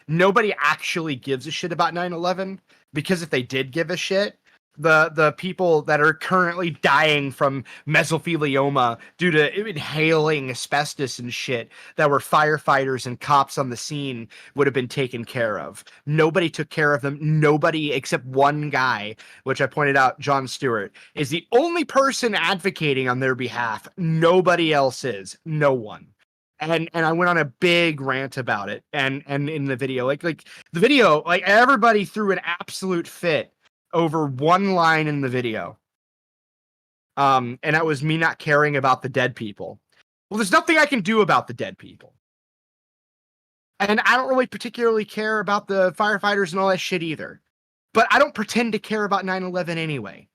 nobody actually gives a shit about 9/11, because if they did give a shit, the people that are currently dying from mesothelioma due to inhaling asbestos and shit that were firefighters and cops on the scene would have been taken care of. Nobody took care of them. Nobody except one guy, which I pointed out, Jon Stewart, is the only person advocating on their behalf. Nobody else is. No one. And I went on a big rant about it. And in the video, like the video, like everybody threw an absolute fit over one line in the video. And that was me not caring about the dead people. Well, there's nothing I can do about the dead people. And I don't really particularly care about the firefighters and all that shit either. But I don't pretend to care about 9/11 anyway.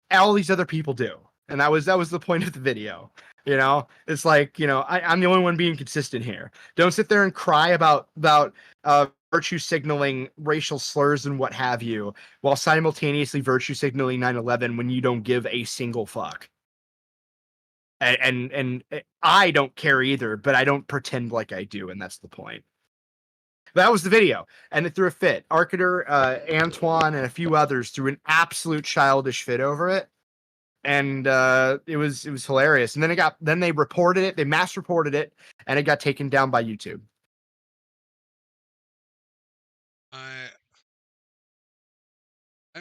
All these other people do. And that was the point of the video. You know, it's like, you know, I'm the only one being consistent here. Don't sit there and cry about virtue signaling racial slurs and what have you, while simultaneously virtue signaling 9/11 when you don't give a single fuck. And I don't care either, but I don't pretend like I do, and that's the point. That was the video, and it threw a fit. Arcater, Antoine, and a few others threw an absolute childish fit over it. And it was hilarious. And then they reported it, they mass reported it, and it got taken down by YouTube.
I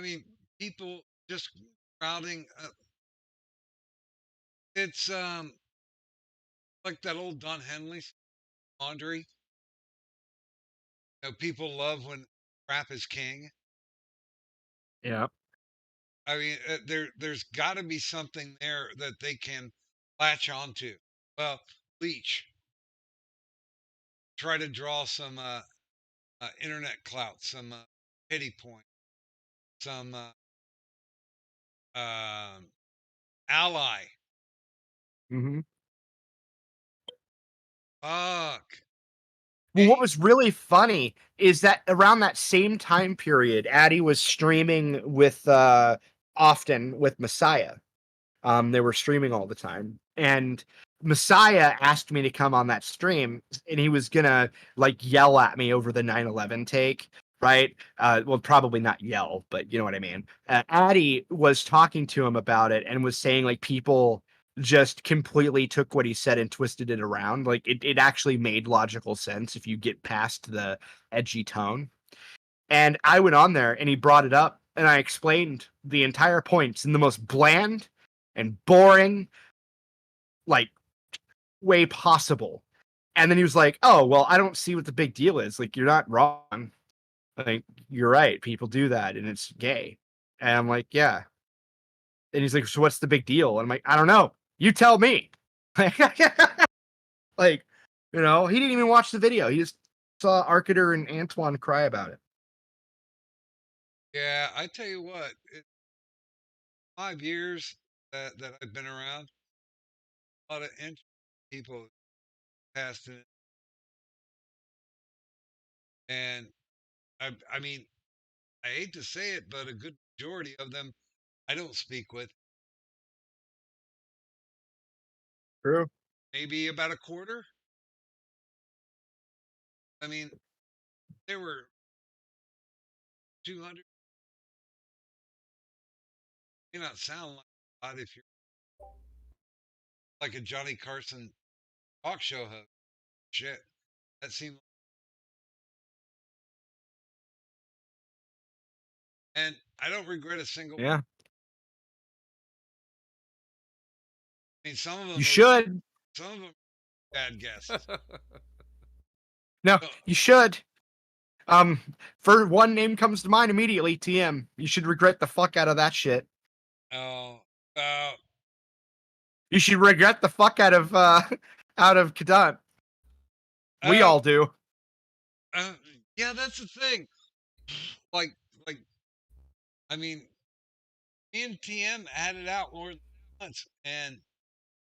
mean, people just crowding. It's like that old Don Henley laundry. You know, people love when crap is king.
Yeah.
I mean, there's got to be something there that they can latch onto. Well, Bleach. Try to draw some internet clout, some pity point, some ally.
Mm-hmm.
Fuck.
Well, what was really funny is that around that same time period, Addy was streaming with often with Messiah. They were streaming all the time, and Messiah asked me to come on that stream, and he was gonna like yell at me over the 9/11 take, right? Well, probably not yell, but you know what I mean. Addy was talking to him about it and was saying like people just completely took what he said and twisted it around. Like it actually made logical sense if you get past the edgy tone. And I went on there and he brought it up and I explained the entire points in the most bland and boring like way possible. And then he was like, "Oh, well, I don't see what the big deal is. Like, you're not wrong. Like, you're right. People do that and it's gay." And I'm like, "Yeah." And he's like, "So what's the big deal?" And I'm like, "I don't know. You tell me." Like, you know, he didn't even watch the video. He just saw Arcater and Antoine cry about it.
Yeah, I tell you what, 5 years that I've been around, a lot of interesting people passed in it. And I mean, I hate to say it, but a good majority of them I don't speak with.
True.
Maybe about a quarter. I mean, there were 200. May not sound like a lot if you're like a Johnny Carson talk show host. Shit, that seemed. And I don't regret a single.
Yeah.
I mean, some of them.
You should.
Some of them bad guests.
No, you should. For one name comes to mind immediately, TM. You should regret the fuck out of that shit.
Oh,
you should regret the fuck out of Kadant. We all do.
Yeah, that's the thing. Like, I mean, me and TM had it out more than once, and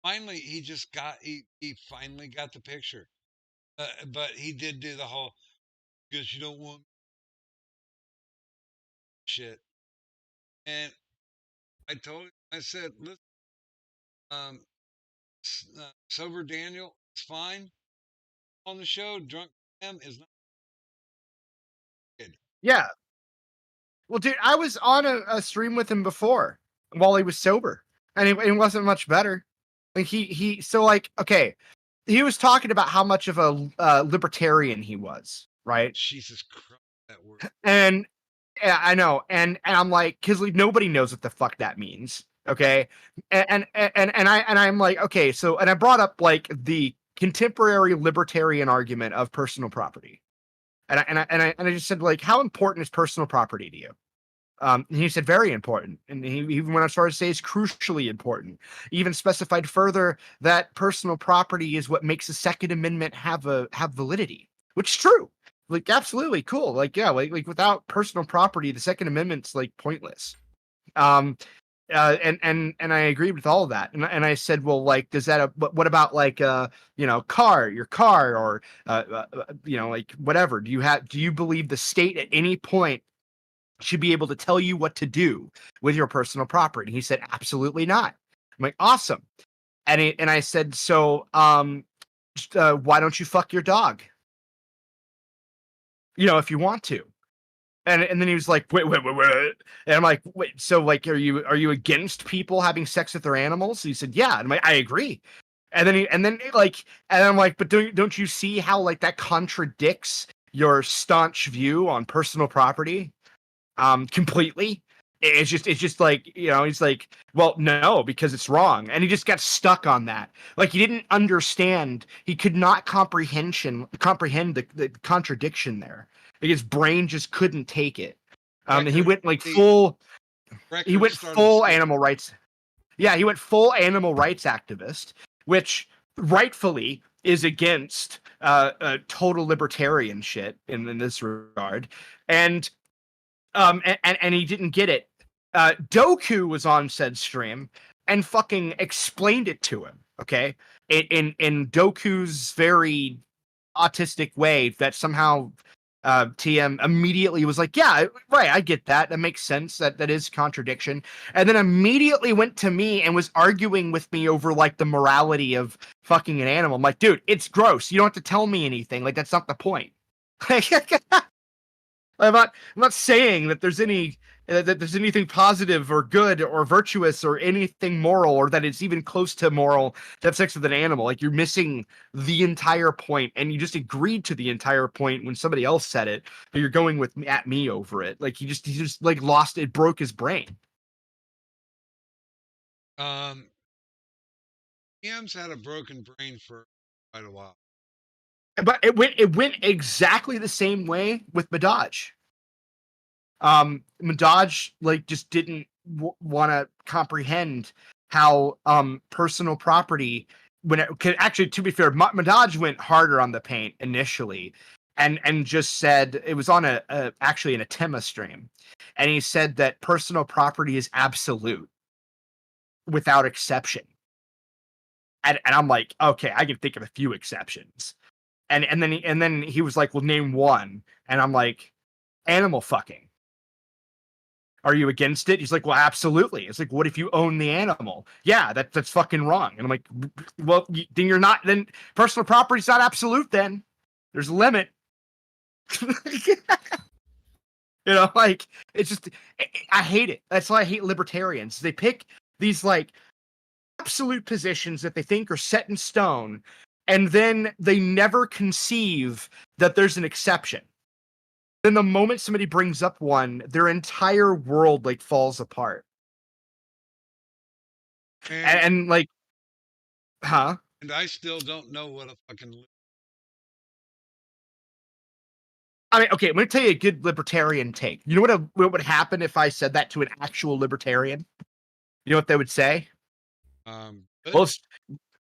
finally he just got he finally got the picture. But he did do the whole "guess you don't want" shit, and I told him, I said, "Listen, sober Daniel is fine on the show. Drunk TM is not good."
Yeah. Well, dude, I was on a stream with him before while he was sober, and it wasn't much better. Like so like okay, he was talking about how much of a libertarian he was, right?
Jesus Christ, that word.
And yeah, I know, and I'm like, because like nobody knows what the fuck that means, okay? And I'm like, okay, so and I brought up like the contemporary libertarian argument of personal property, and I just said like, how important is personal property to you? And he said very important, and he even went as far as to say it's crucially important. He even specified further that personal property is what makes the Second Amendment have validity, which is true. Like absolutely cool. Like yeah, like without personal property, the Second Amendment's like pointless. And I agreed with all of that. And I said, well, like, does that what about like you know, your car, or you know, like whatever? Do you believe the state at any point should be able to tell you what to do with your personal property? He said, absolutely not. I'm like, awesome. And I said, so why don't you fuck your dog? You know, if you want to. And then he was like, wait. And I'm like, wait, so like, are you against people having sex with their animals? He said, yeah. And I'm like, I agree. And then I'm like, but don't you see how like that contradicts your staunch view on personal property? Completely. It's just like, you know, he's like, well, no, because it's wrong. And he just got stuck on that. Like he didn't understand. He could not comprehend the contradiction there. Like his brain just couldn't take it. And he went like full animal rights. Yeah, he went full animal rights activist, which rightfully is against total libertarian shit in this regard. And he didn't get it. Doku was on said stream and fucking explained it to him, okay? In Doku's very autistic way that somehow TM immediately was like, yeah, right, I get that. That makes sense. That is contradiction. And then immediately went to me and was arguing with me over like the morality of fucking an animal. I'm like, dude, it's gross. You don't have to tell me anything. Like, that's not the point. I'm not saying that there's anything positive or good or virtuous or anything moral, or that it's even close to moral to have sex with an animal. Like, you're missing the entire point, and you just agreed to the entire point when somebody else said it, but you're going at me over it. Like he just like lost it, broke his brain.
TM's had a broken brain for quite a while.
But it went exactly the same way with Madaj. Madaj like just didn't want to comprehend how personal property, when it could actually, to be fair, Madaj went harder on the paint initially, and just said it was on actually in a Tema stream, and he said that personal property is absolute without exception. And I'm like, okay, I can think of a few exceptions. And then he was like, well, name one. And I'm like, animal fucking. Are you against it? He's like, well, absolutely. It's like, what if you own the animal? Yeah, that's fucking wrong. And I'm like, well, then you're not, then personal property's not absolute then. There's a limit. You know, like, it's just, I hate it. That's why I hate libertarians. They pick these like absolute positions that they think are set in stone, and then they never conceive that there's an exception. Then the moment somebody brings up one, their entire world like falls apart. And like, huh?
And I still don't know what a fucking.
I mean, okay, I'm going to tell you a good libertarian take. You know what would happen if I said that to an actual libertarian? You know what they would say? Well,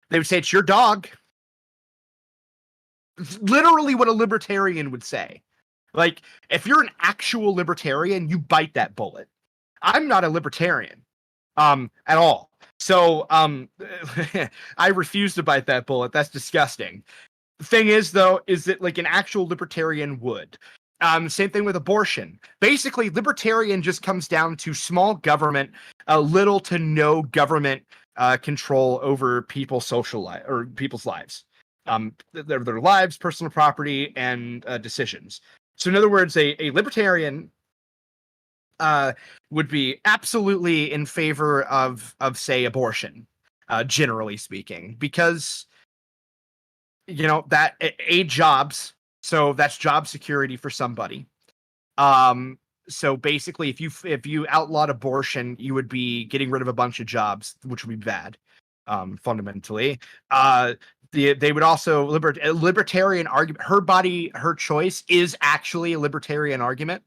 they would say, it's your dog. It's literally what a libertarian would say. Like, if you're an actual libertarian, you bite that bullet. I'm not a libertarian, at all. So, I refuse to bite that bullet. That's disgusting. The thing is, though, is that like an actual libertarian would. Same thing with abortion. Basically, libertarian just comes down to small government, little to no government control over people's social life or people's lives, their lives, personal property, and decisions. So, in other words, a libertarian would be absolutely in favor of say abortion, generally speaking, because that jobs, so that's job security for somebody. So basically, if you outlawed abortion, you would be getting rid of a bunch of jobs, which would be bad, fundamentally. They would also a libertarian argument. Her body, her choice is actually a libertarian argument.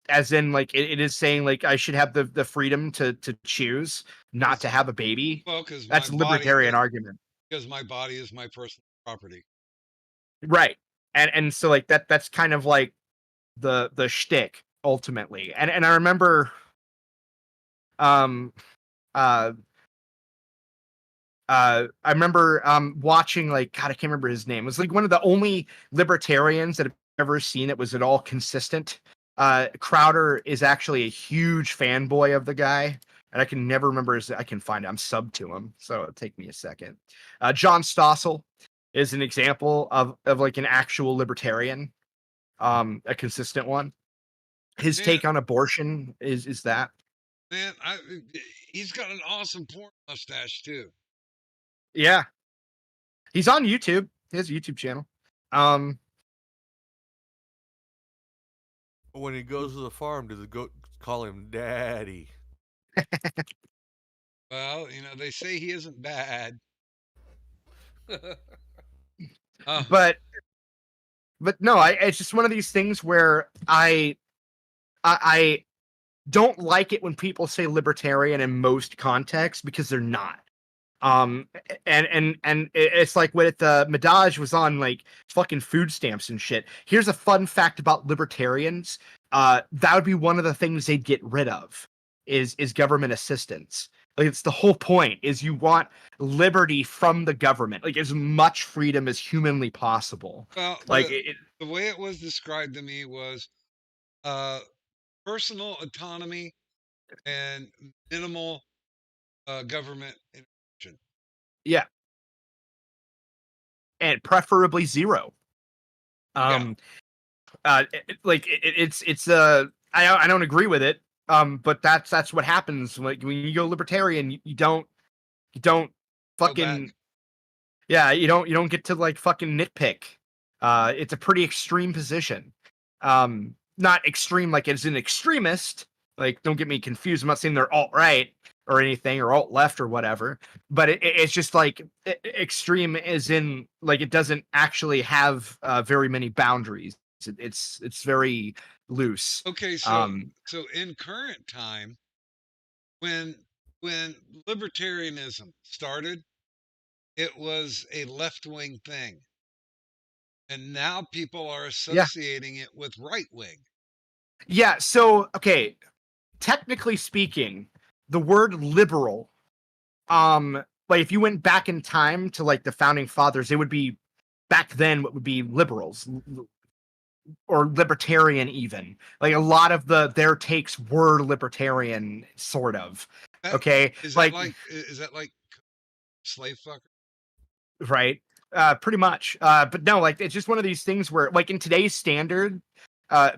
As in, like, it is saying, like, I should have the freedom to choose not to have a baby.
Well, because
That's a libertarian argument.
Because my body is my personal property.
Right. And so, like, that's kind of like the shtick ultimately. And I remember watching, like, God, I can't remember his name. It was like one of the only libertarians that I've ever seen that was at all consistent. Crowder is actually a huge fanboy of the guy, and I can never remember I can find it. I'm sub to him, so it'll take me a second. John Stossel is an example of like an actual libertarian, a consistent one. His take on abortion is that.
Man, he's got an awesome porn mustache too.
Yeah, he's on YouTube. He has a YouTube channel.
When he goes to the farm, do the goat call him Daddy?
Well, they say he isn't bad.
But no, it's just one of these things where I don't like it when people say libertarian in most contexts, because they're not. And it's like when Madaj was on, like, fucking food stamps and shit. Here's a fun fact about libertarians. That would be one of the things they'd get rid of is government assistance. Like, it's the whole point is you want liberty from the government, like as much freedom as humanly possible.
Well,
like
the way it was described to me was personal autonomy and minimal government intervention.
Yeah. And preferably zero. I don't agree with it. But that's what happens. Like, when you go libertarian, you don't fucking, you don't get to, like, fucking nitpick. It's a pretty extreme position. Not extreme like as an extremist. Like, don't get me confused. I'm not saying they're alt-right or anything, or alt-left or whatever, but it's just like extreme as in, like, it doesn't actually have very many boundaries. It's very loose.
Okay, so in current time, when libertarianism started, it was a left-wing thing, and now people are associating it with right-wing.
Yeah. So, okay, technically speaking, the word liberal, like, if you went back in time to, like, the founding fathers, it would be back then what would be liberals or libertarian. Even, like, a lot of their takes were libertarian, sort of. Okay,
is that like slave fucker?
Right. Pretty much. But no, like, it's just one of these things where, like, in today's standard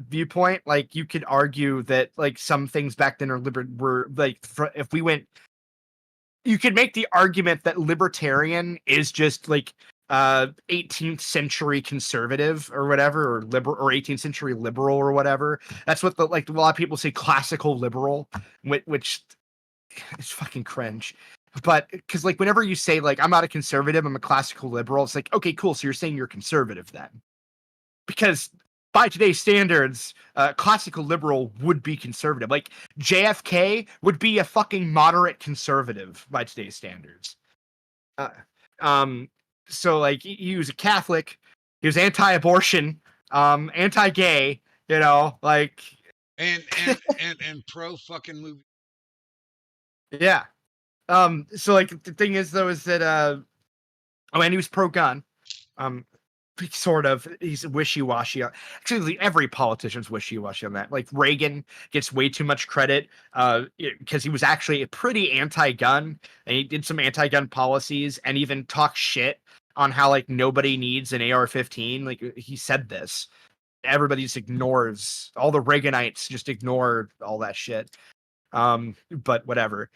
viewpoint, like, you could argue that, like, some things back then were like, if we went, you could make the argument that libertarian is just like 18th century conservative or whatever, or liberal, or 18th century liberal or whatever. That's what a lot of people say, classical liberal, which is fucking cringe. But because, like, whenever you say, like, I'm not a conservative, I'm a classical liberal, it's like, okay, cool, so you're saying you're conservative then. Because by today's standards, classical liberal would be conservative. Like, JFK would be a fucking moderate conservative by today's standards. So, like, he was a Catholic, he was anti-abortion, anti-gay, like,
and pro fucking movie.
Yeah. So, like, the thing is, though, is that and he was pro-gun. Sort of. He's wishy-washy. Actually, every politician's wishy-washy on that. Like, Reagan gets way too much credit because he was actually a pretty anti-gun, and he did some anti-gun policies, and even talked shit on how, like, nobody needs an AR-15. Like, he said this. everybody just ignores. All the Reaganites just ignore all that shit. But whatever.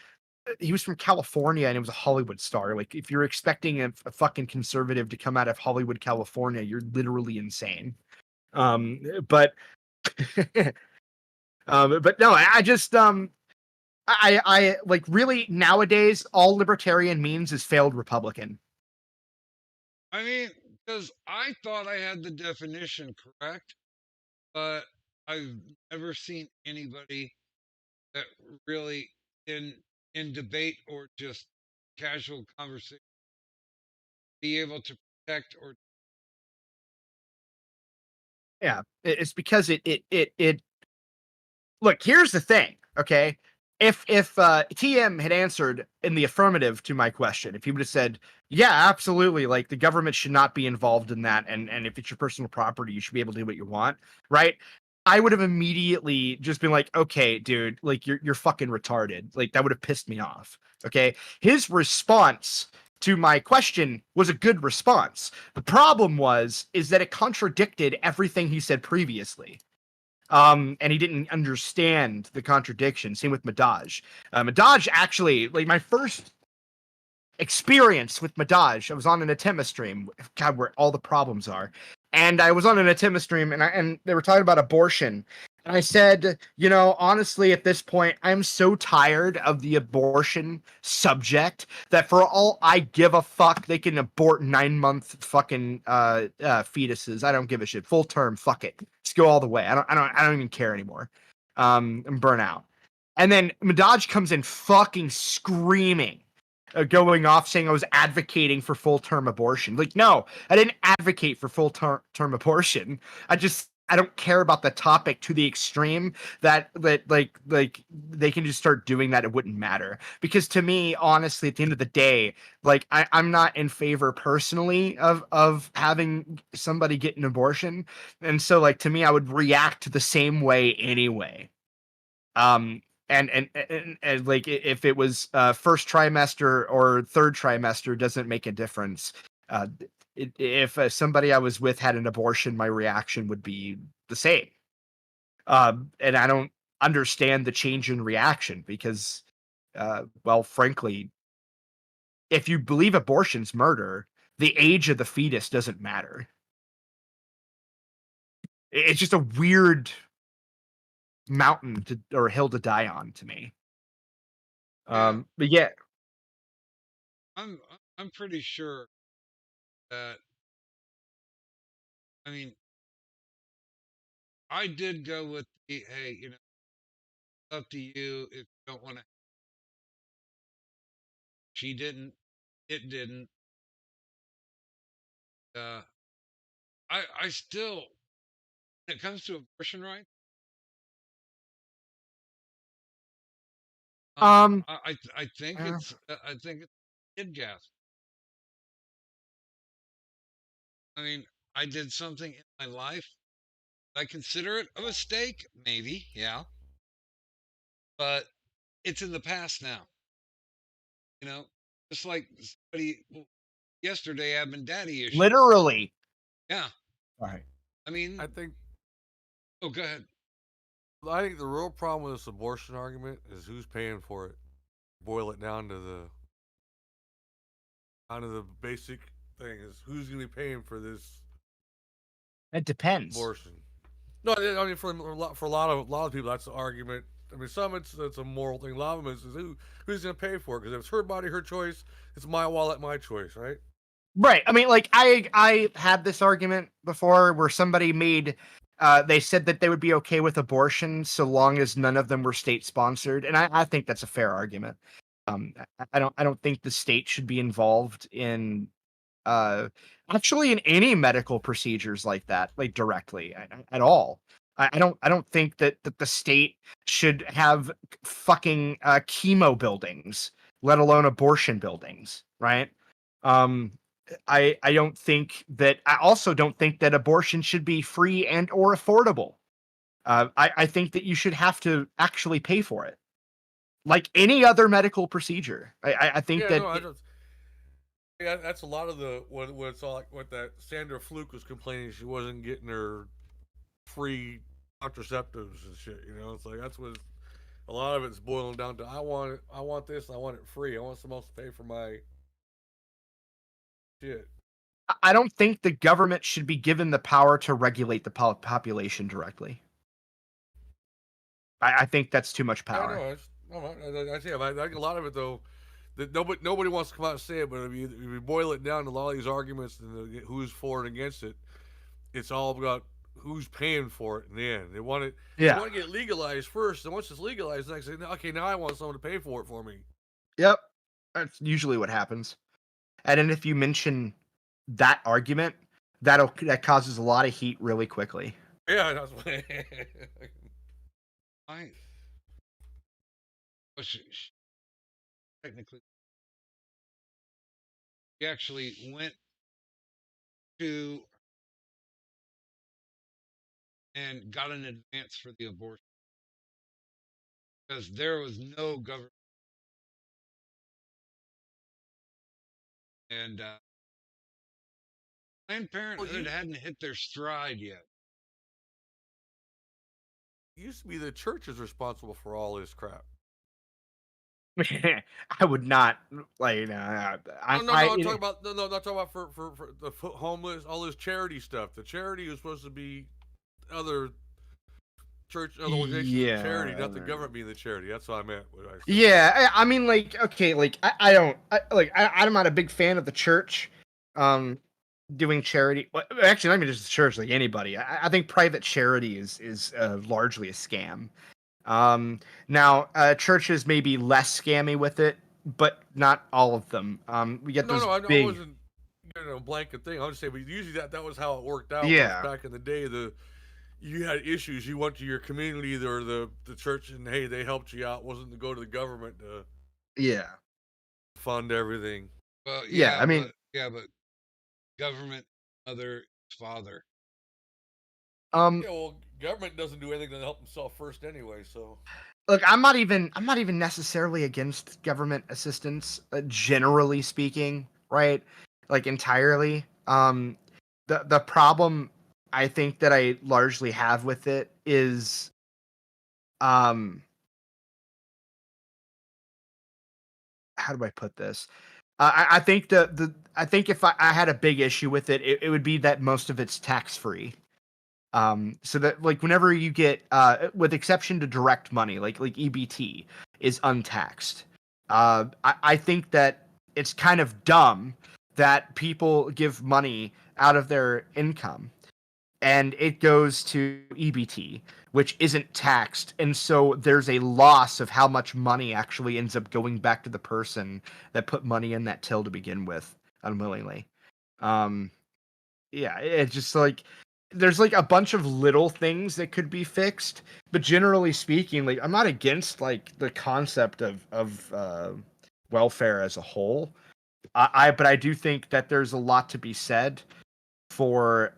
He was from California and he was a Hollywood star. Like, if you're expecting a fucking conservative to come out of Hollywood, California, you're literally insane. But but no, I just I like, really, nowadays all libertarian means is failed Republican.
I mean, because I thought I had the definition correct, but I've never seen anybody that really in debate or just casual conversation be able to protect or
Yeah, it's because it look, here's the thing, okay? If TM had answered in the affirmative to my question, if he would have said, yeah, absolutely, like, the government should not be involved in that, and if it's your personal property, you should be able to do what you want, right? I would have immediately just been like, okay, dude, like, you're fucking retarded. Like, that would have pissed me off. Okay. His response to my question was a good response. The problem is that it contradicted everything he said previously. And he didn't understand the contradiction. Same with Madaj. Madaj, actually, like, my first experience with Madaj, I was on an Atima stream, God, where all the problems are. And I was on an Atima stream, and they were talking about abortion. And I said, honestly, at this point, I'm so tired of the abortion subject that for all I give a fuck, they can abort 9-month fucking fetuses. I don't give a shit. Full term, fuck it. Let's go all the way. I don't even care anymore. I'm burnt out. And then Madaj comes in fucking screaming, going off saying I was advocating for full-term abortion. Like, no, I didn't advocate for full-term abortion. I don't care about the topic to the extreme that like they can just start doing that. It wouldn't matter, because to me, honestly, at the end of the day, like, I'm not in favor personally of having somebody get an abortion. And so, like, to me, I would react the same way anyway. And like, if it was first trimester or third trimester, doesn't make a difference. If somebody I was with had an abortion, my reaction would be the same. And I don't understand the change in reaction because, well, frankly, if you believe abortion's murder, the age of the fetus doesn't matter. It's just a weird mountain or hill to die on to me. But yeah,
I'm pretty sure that, I mean, I did go with the, hey, up to you if you don't want to. She didn't. It didn't. I still, when it comes to abortion rights, I think it's kid gas. I mean, I did something in my life. I consider it a mistake, maybe, yeah, but it's in the past now. Just like somebody yesterday having daddy issues.
literally.
Yeah.
All right.
I mean,
I think
oh, go ahead.
I think the real problem with this abortion argument is who's paying for it. Boil it down to the basic thing is who's going to be paying for this
It depends.
abortion. No, I mean for a lot of people that's the argument. I mean, some it's a moral thing. A lot of them is who's going to pay for it, because if it's her body, her choice, it's my wallet, my choice, right?
Right. I mean, like, I had this argument before where somebody made, they said that they would be okay with abortion so long as none of them were state sponsored, and I think that's a fair argument. I don't think the state should be involved in, actually, in any medical procedures like that, like, directly at all. I don't think that the state should have fucking chemo buildings, let alone abortion buildings, right? I don't think that. I also don't think that abortion should be free and or affordable. I think that you should have to actually pay for it, like any other medical procedure. I think
that's a lot of the what it's all like. What that Sandra Fluke was complaining she wasn't getting her free contraceptives and shit. You know, it's like that's what a lot of it's boiling down to. I want it. I want this. I want it free. I want someone else to pay for my shit.
I don't think the government should be given the power to regulate the population directly. I think that's too much power.
I think a lot of it though. That nobody wants to come out and say it, but if you boil it down to a lot of these arguments and who's for and against it, it's all about who's paying for it in the end. They want it.
Yeah.
They want to get legalized first, and once it's legalized, then I say, okay, now I want someone to pay for it for me.
Yep, that's usually what happens. And then if you mention that argument, that causes a lot of heat really quickly.
Yeah, that's what.
Technically, he actually went to and got an advance for the abortion because there was no government, and Planned Parenthood hadn't hit their stride yet.
It used to be the church is responsible for all this crap.
I would not like.
I'm talking about not talking about for the homeless, all this charity stuff. The charity is supposed to be other church, other organizations, charity, not the government being the charity. That's what I meant.
Yeah, I mean, like, okay, like I'm not a big fan of the church, doing charity. Well, actually, not even just the church, like anybody. I think private charity is largely a scam. Now, churches may be less scammy with it, but not all of them. We get those big.
I wasn't a blanket thing. I'll just say, but usually that was how it worked out.
Yeah.
Back in the day, you had issues. You went to your community or the church, and hey, they helped you out. It wasn't to go to the government to fund everything.
Well,
I mean,
but government, mother, father.
Yeah, well, government doesn't do anything to help himself first anyway. So,
look, I'm not even necessarily against government assistance, generally speaking, right? Like entirely. The problem I think that I largely have with it is, how do I put this? I think I think if I had a big issue with it, it would be that most of it's tax free. So that like whenever you get, with exception to direct money, like EBT is untaxed. I think that it's kind of dumb that people give money out of their income and it goes to EBT, which isn't taxed. And so there's a loss of how much money actually ends up going back to the person that put money in that till to begin with unwillingly. Yeah, it's just like, there's like a bunch of little things that could be fixed, but generally speaking, like I'm not against like the concept of welfare as a whole. But I do think that there's a lot to be said for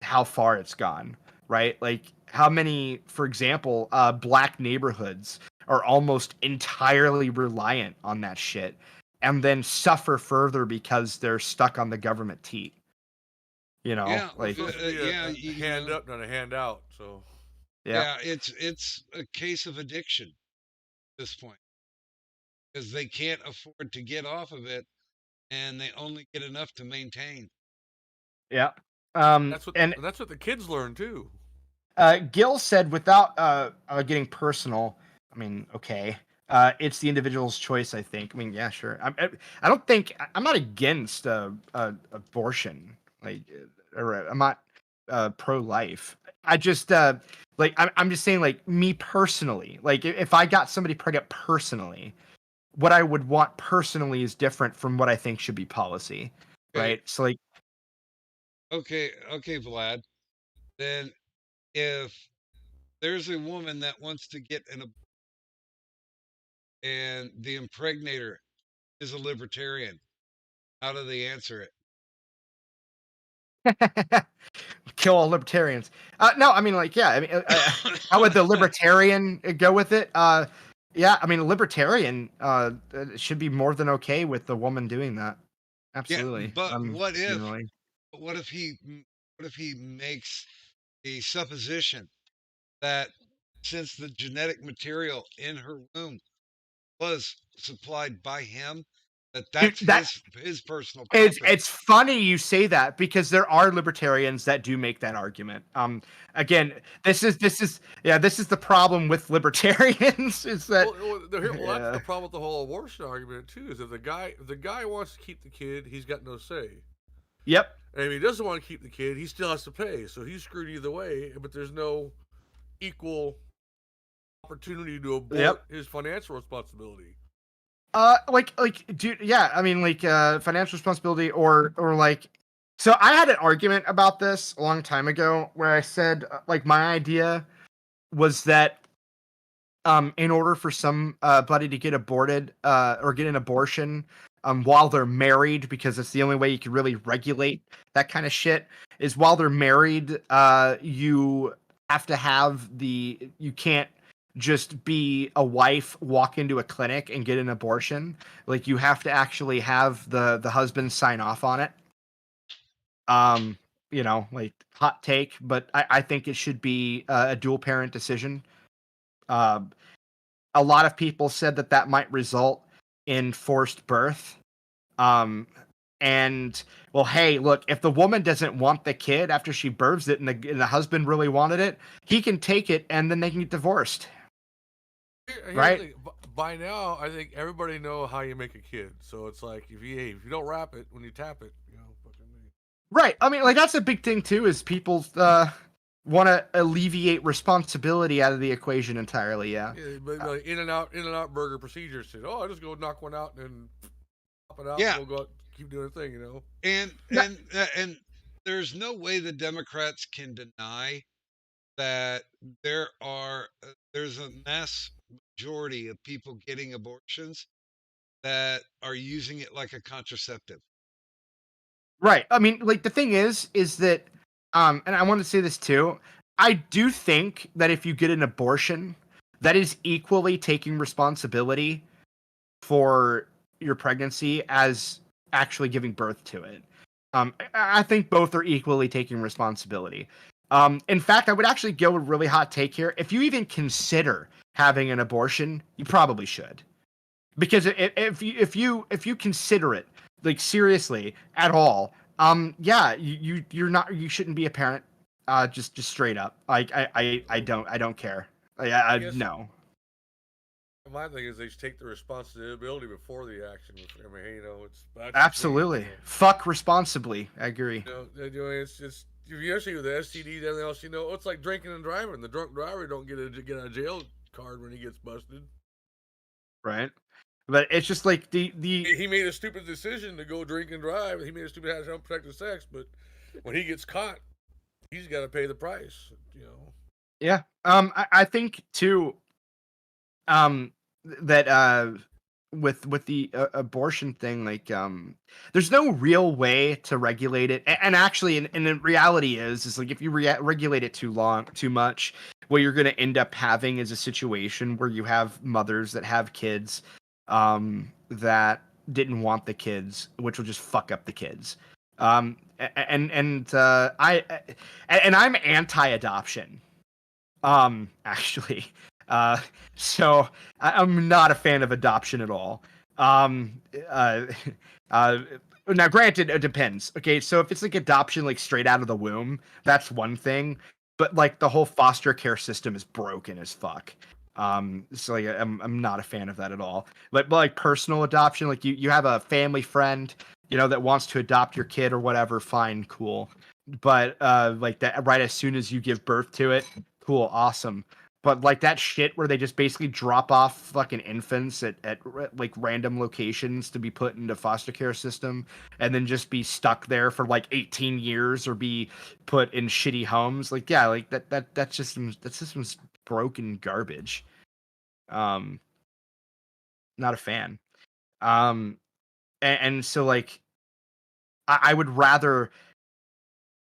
how far it's gone, right? Like how many, for example, black neighborhoods are almost entirely reliant on that shit and then suffer further because they're stuck on the government teat. You know, like
a hand up, not a handout. So
yeah, it's a case of addiction at this point because they can't afford to get off of it, and they only get enough to maintain.
Yeah,
that's what the kids learn too.
Gil said, without getting personal, I mean, okay, it's the individual's choice. I think. I mean, yeah, sure. I don't think I'm not against abortion. Like, I'm not pro-life. I just like I'm just saying, like, me personally, like if I got somebody pregnant personally, what I would want personally is different from what I think should be policy, right? So like,
okay, Vlad. Then if there's a woman that wants to get an abortion and the impregnator is a libertarian, how do they answer it?
Kill all libertarians. No, I mean, like, yeah. I mean, how would the libertarian go with it? Yeah, I mean, a libertarian should be more than okay with the woman doing that. Absolutely.
Yeah, but what if he makes the supposition that since the genetic material in her womb was supplied by him, that's his personal property.
It's funny you say that because there are libertarians that do make that argument. Again, this is the problem with libertarians is that
that's the problem with the whole abortion argument too. Is that the guy wants to keep the kid, he's got no say.
Yep.
And if he doesn't want to keep the kid, he still has to pay. So he's screwed either way. But there's no equal opportunity to abort his financial responsibility.
Dude, yeah, I mean, financial responsibility or like, so I had an argument about this a long time ago where I said, my idea was that, in order for somebody to get aborted, or get an abortion, while they're married, because it's the only way you can really regulate that kind of shit, is while they're married, you have to have you can't just be a wife, walk into a clinic and get an abortion. Like, you have to actually have the husband sign off on it. Hot take, but I think it should be a dual parent decision. A lot of people said that might result in forced birth. And well, hey, look, if the woman doesn't want the kid after she births it and the husband really wanted it, he can take it and then they can get divorced. Right?
By now, I think everybody know how you make a kid. So it's like if you don't wrap it when you tap it,
Right. I mean, that's a big thing too. Is people want to alleviate responsibility out of the equation entirely? Yeah.
But like In-N-Out burger procedure said, "Oh, I just go knock one out and then pop it out.
Yeah.
And we'll go keep doing the thing,
And there's no way the Democrats can deny that there's a mass majority of people getting abortions that are using it like a contraceptive.
Right. I mean, the thing is that, and I want to say this too, I do think that if you get an abortion, that is equally taking responsibility for your pregnancy as actually giving birth to it. I think both are equally taking responsibility. In fact, I would actually go a really hot take here. If you even consider having an abortion, you probably should, because if you consider it seriously at all, you shouldn't be a parent. Just straight up. I don't care. No.
My thing is they should take the responsibility before the action. I mean, it's
absolutely fuck responsibly. I agree.
It's just especially with the STDs and everything else. It's like drinking and driving. The drunk driver don't get a jail card when he gets busted.
Right. But it's just like he
made a stupid decision to go drink and drive. He made a stupid decision to unprotected sex, but when he gets caught, he's got to pay the price.
Yeah. I think too. That with the abortion thing, there's no real way to regulate it, and actually, and the reality is like if you regulate it too much, what you're going to end up having is a situation where you have mothers that have kids that didn't want the kids, which will just fuck up the kids. I'm anti-adoption. Actually, so I'm not a fan of adoption at all. Now, granted, it depends. Okay, so if it's adoption straight out of the womb, that's one thing. But the whole foster care system is broken as fuck. So I'm not a fan of that at all. But personal adoption, you have a family friend, that wants to adopt your kid or whatever, fine, cool. But that right as soon as you give birth to it, cool, awesome. But that shit where they just basically drop off fucking infants at random locations to be put into foster care system and then just be stuck there for 18 years or be put in shitty homes. That system's broken garbage. Not a fan. And so I would rather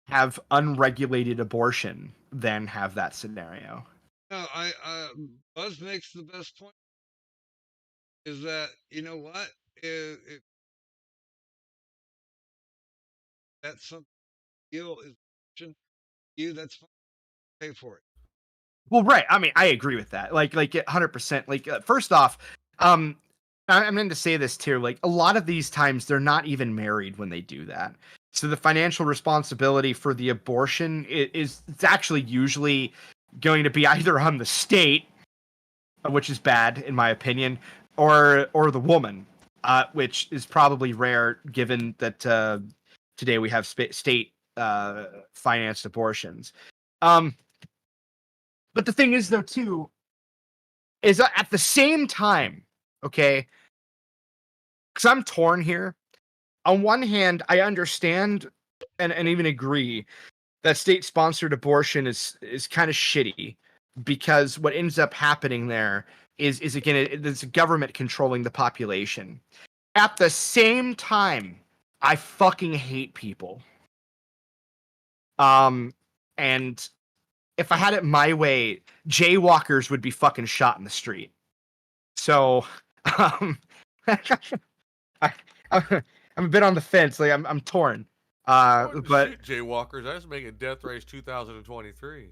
have unregulated abortion than have that scenario.
No, Buzz makes the best point. Is that what? If that's something you feel is you, that's fine. pay for it.
Well, right. I mean, I agree with that. Like 100%. Like, first off, I'm going to say this too. Like, a lot of these times, they're not even married when they do that. So the financial responsibility for the abortion is it's actually usually going to be either on the state, which is bad in my opinion, or the woman, which is probably rare given that today we have state financed abortions. But the thing is, though, too, is at the same time, okay, because I'm torn here. On one hand, I understand and even agree that state-sponsored abortion is kind of shitty, because what ends up happening there is again, there's a government controlling the population. At the same time, I fucking hate people. And if I had it my way, jaywalkers would be fucking shot in the street. So, I'm a bit on the fence. Like, I'm torn. But
shoot jaywalkers, I just make it Death Race 2023.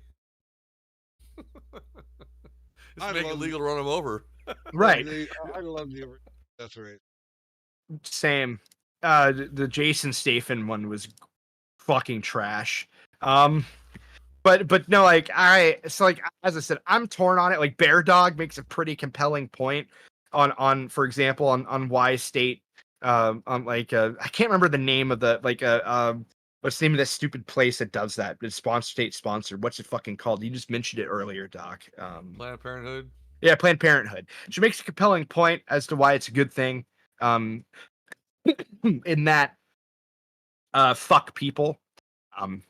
Just make it legal to run them over.
Right.
I love the Death Race.
Same. The Jason Statham one was fucking trash. But no, like, so like, as I said, I'm torn on it. Like, Bear Dog makes a pretty compelling point on for example, on why state, on like, I can't remember the name of the, like, what's the name of that stupid place that does that? It's state sponsored. What's it fucking called? You just mentioned it earlier, Doc.
Planned Parenthood.
Yeah, Planned Parenthood. She makes a compelling point as to why it's a good thing. In that, fuck people.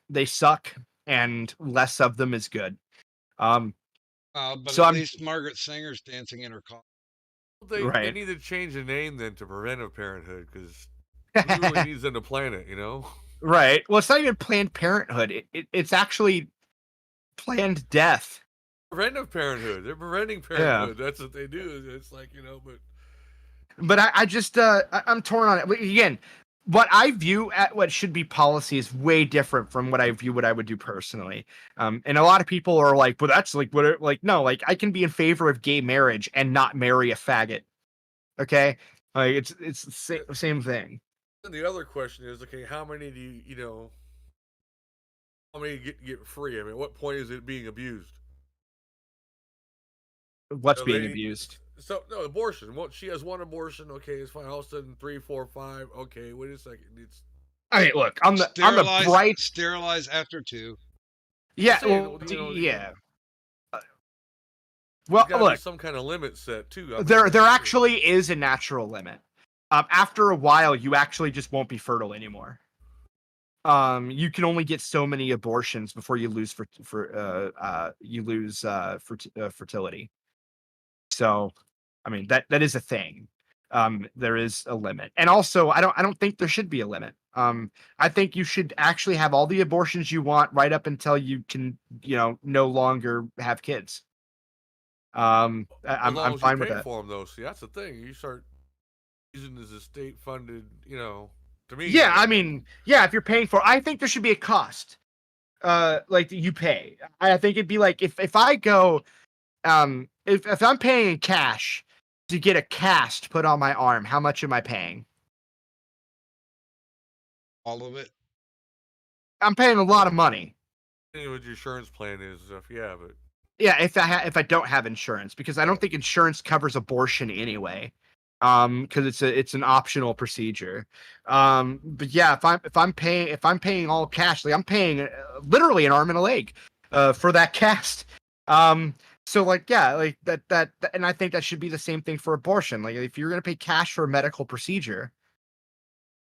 They suck, and less of them is good.
But
so
at least Margaret Sanger's dancing in her car.
They need to change the name then to Preventive Parenthood, because who really needs them to plan it, you know?
Right. Well, it's not even Planned Parenthood. It's actually planned death.
Preventive Parenthood. They're preventing parenthood. Yeah. That's what they do. It's like, you know,
but I just I'm torn on it. Again, what I view at what should be policy is way different from what I view what I would do personally. And a lot of people are like, well, that's like what, like, no, like, I can be in favor of gay marriage and not marry a faggot. Okay, like, it's the same thing.
And the other question is, okay, how many do you know? How many get free? I mean, at what point is it being abused?
What's being abused?
So no, abortion. Well, she has one abortion. Okay, it's fine. All of a sudden, 3, 4, 5. Okay, wait a second. It's.
I mean, look, on the bright
sterilize after 2.
Yeah, well, yeah. Well, look,
some kind of limit set too. I mean,
there actually is a natural limit. After a while, you actually just won't be fertile anymore. You can only get so many abortions before you lose fertility. So, I mean, that is a thing. There is a limit, and also I don't think there should be a limit. I think you should actually have all the abortions you want right up until you can, no longer have kids. I'm fine with that.
For them, though. See, that's the thing. You start using as a state-funded, to me.
Yeah, I mean, yeah, if you're paying for it, I think there should be a cost. Like, you pay. I think it'd be like if I go, if I'm paying in cash to get a cast put on my arm, how much am I paying?
All of it.
I'm paying a lot of money.
I what your insurance plan is, if you have it.
Yeah, if I don't have insurance, because I don't think insurance covers abortion anyway. Because it's an optional procedure. But yeah, if I'm paying all cash, like, I'm paying literally an arm and a leg for that cast. So, like, yeah, like that, and I think that should be the same thing for abortion. Like, if you're gonna pay cash for a medical procedure,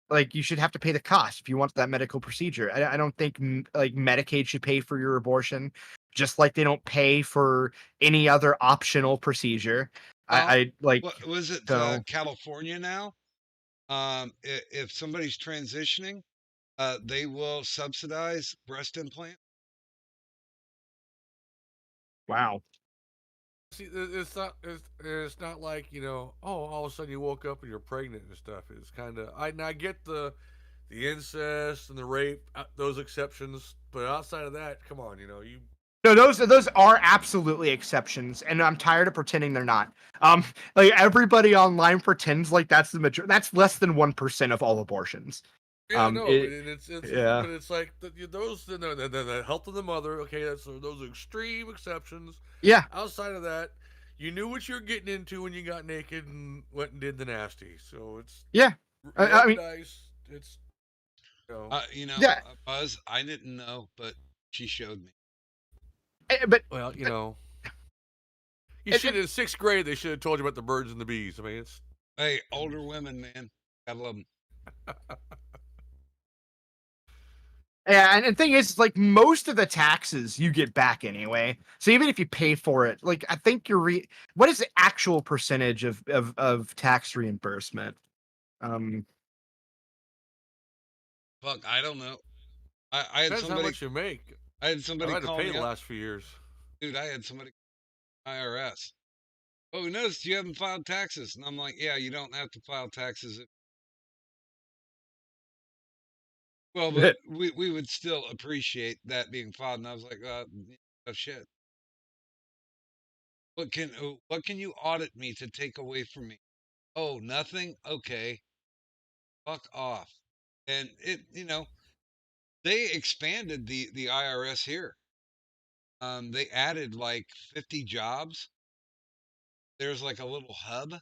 like, you should have to pay the cost if you want that medical procedure. I don't think like Medicaid should pay for your abortion, just like they don't pay for any other optional procedure. I like.
What was it? California now. If somebody's transitioning, they will subsidize breast implant.
Wow.
See, it's not like, all of a sudden you woke up and you're pregnant and stuff. It's kind of, I get the incest and the rape, those exceptions, but outside of that, come on, you
No, those are absolutely exceptions, and I'm tired of pretending they're not. Like everybody online pretends like that's the majority. That's less than 1% of all abortions.
Yeah, no,
yeah.
but it's like those the health of the mother. Okay, those are extreme exceptions.
Yeah.
Outside of that, you knew what you were getting into when you got naked and went and did the nasty. So it's
yeah. I mean,
dice. It's
yeah.
Buzz, I didn't know, but she showed me.
But
well, you should in 6th grade. They should have told you about the birds and the bees. I mean, it's
hey, older women, man, gotta love them.
Yeah, and the thing is, like most of the taxes you get back anyway. So even if you pay for it, like I think what is the actual percentage of tax reimbursement?
Fuck, I don't know. I had
depends
somebody.
how much you make.
I had somebody
I had to
call
pay
me
the
up.
last few years.
Dude, I had somebody IRS. Oh, we noticed you haven't filed taxes, and I'm like, yeah, you don't have to file taxes. Well, but we would still appreciate that being filed. And I was like, oh shit. What can you audit me to take away from me? Oh, nothing? Okay. Fuck off. And they expanded the IRS here. They added like 50 jobs. There's like a little hub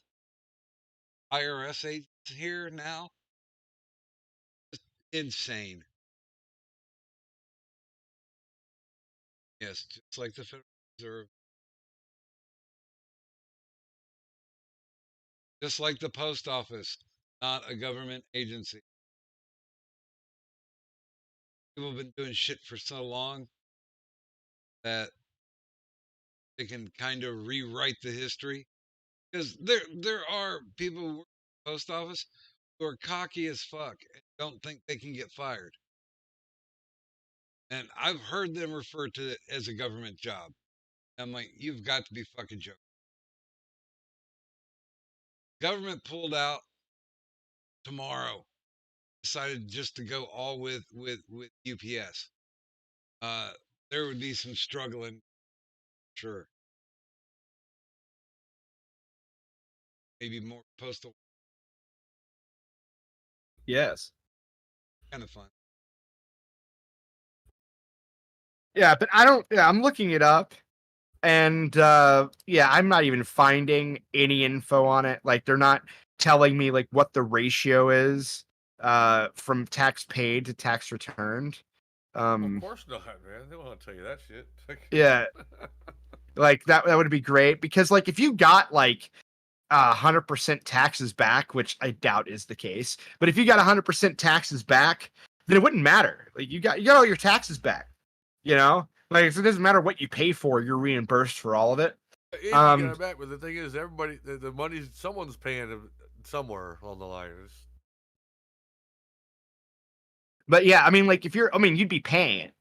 IRS agents here now. Just insane. Yes, just like the Federal Reserve. Just like the post office, not a government agency. People have been doing shit for so long that they can kind of rewrite the history. Because there are people who work at the post office who are cocky as fuck and don't think they can get fired. And I've heard them refer to it as a government job. I'm like, you've got to be fucking joking. Government pulled out tomorrow, decided just to go all with UPS. There would be some struggling, sure. Maybe more postal.
Yes.
Kind of fun.
Yeah, but I'm looking it up, and yeah, I'm not even finding any info on it. Like they're not telling me like what the ratio is from tax paid to tax returned.
Of course not, man. They won't tell you that shit.
Yeah. Like that would be great, because like if you got like 100% taxes back, which I doubt is the case, but if you got 100% taxes back, then it wouldn't matter. Like you got all your taxes back, like so it doesn't matter what you pay for, you're reimbursed for all of it.
You got it back, but the thing is, everybody, the money, someone's paying somewhere on the line.
But yeah, I mean, like you'd be paying it,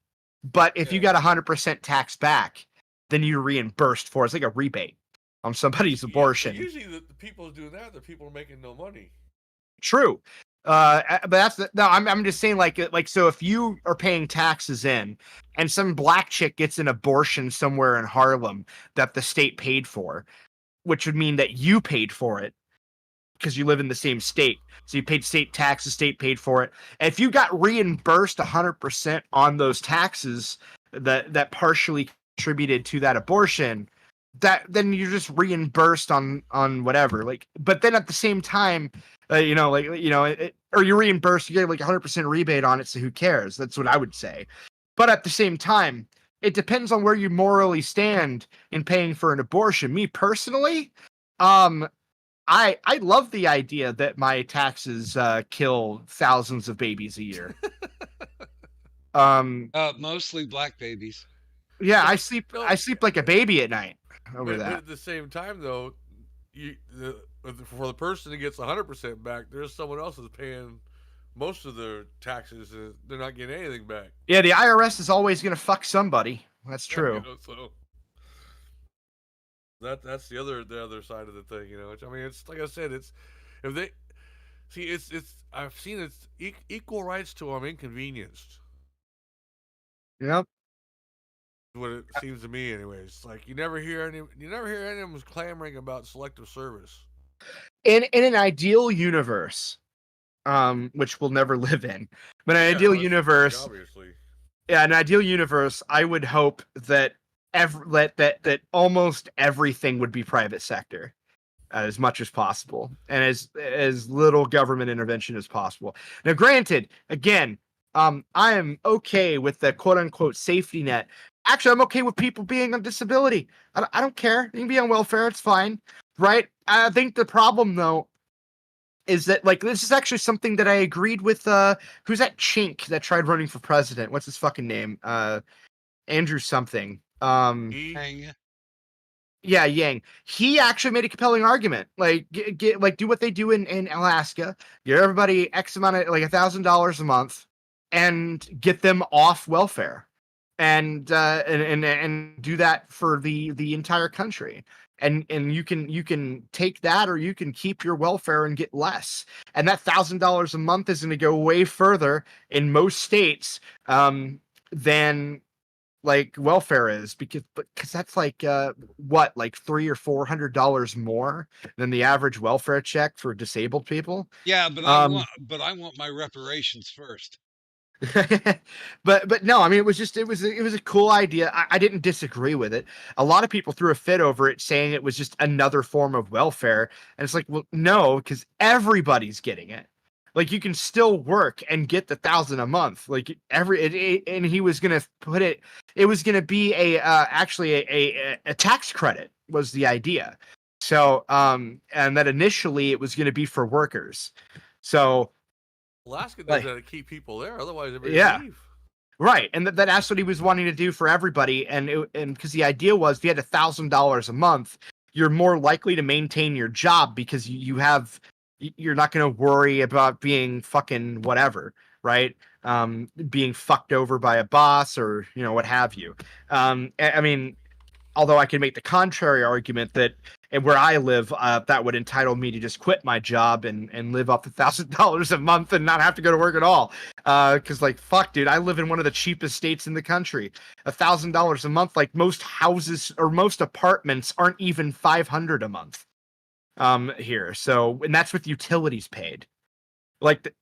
but if you got 100% tax back, then you're reimbursed for it. It's like a rebate on somebody's abortion.
Usually the people doing that, the people are making no money.
True. But I'm just saying like so if you are paying taxes in and some black chick gets an abortion somewhere in Harlem that the state paid for, which would mean that you paid for it because you live in the same state. So you paid state taxes, state paid for it. And if you got reimbursed 100% on those taxes that partially contributed to that abortion, then you're just reimbursed on whatever. Like, but then at the same time, or you're reimbursed, you get like 100% rebate on it. So who cares? That's what I would say. But at the same time, it depends on where you morally stand in paying for an abortion. Me personally, I love the idea that my taxes kill thousands of babies a year.
Mostly black babies.
Yeah, I sleep like a baby at night over that.
But at the same time, though, for the person that gets 100% back, there's someone else that's paying most of their taxes, and they're not getting anything back.
Yeah, the IRS is always going to fuck somebody. That's true.
So that's the other side of the thing, Which, I mean, it's like I said, it's if they see it's I've seen it's equal rights to them inconvenienced.
Yep.
What it seems to me, anyways. Like you never hear any of them clamoring about selective service.
In an ideal universe, which we'll never live in, but an ideal
that's
universe,
obviously.
yeah, an ideal universe, I would hope that that almost everything would be private sector, as much as possible, and as little government intervention as possible. Now, granted, again, I am okay with the quote unquote safety net. Actually, I'm okay with people being on disability. I don't care. You can be on welfare. It's fine, right? I think the problem though is that, like, this is actually something that I agreed with. Who's that chink that tried running for president? What's his fucking name? Andrew something.
Hang.
Yeah, Yang. He actually made a compelling argument. Like, like do what they do in Alaska. Give everybody X amount of, like, $1,000 a month, and get them off welfare, and do that for the entire country. And you can take that, or you can keep your welfare and get less. And that $1,000 a month is going to go way further in most states than like welfare is, because that's like what, like $300 or $400 more than the average welfare check for disabled people.
Yeah, but I want my reparations first.
but no, I mean, it was a cool idea. I didn't disagree with it. A lot of people threw a fit over it, saying it was just another form of welfare, and it's like, well, no, because everybody's getting it. Like, you can still work and get the $1,000 a month. Like, and he was gonna put it. It was gonna be actually a tax credit was the idea. So and that initially it was gonna be for workers. So
Alaska does that to keep people there, otherwise everybody leave.
Right, and that's what he was wanting to do for everybody, and because the idea was, if you had $1,000 a month, you're more likely to maintain your job, because you're not going to worry about being fucking whatever, right? Being fucked over by a boss, or what have you. I mean, although I can make the contrary argument that where I live, that would entitle me to just quit my job and live off $1,000 a month and not have to go to work at all. Because, like, fuck, dude, I live in one of the cheapest states in the country. $1,000 a month, like, most houses or most apartments aren't even $500 a month here. So, and that's with utilities paid. Like,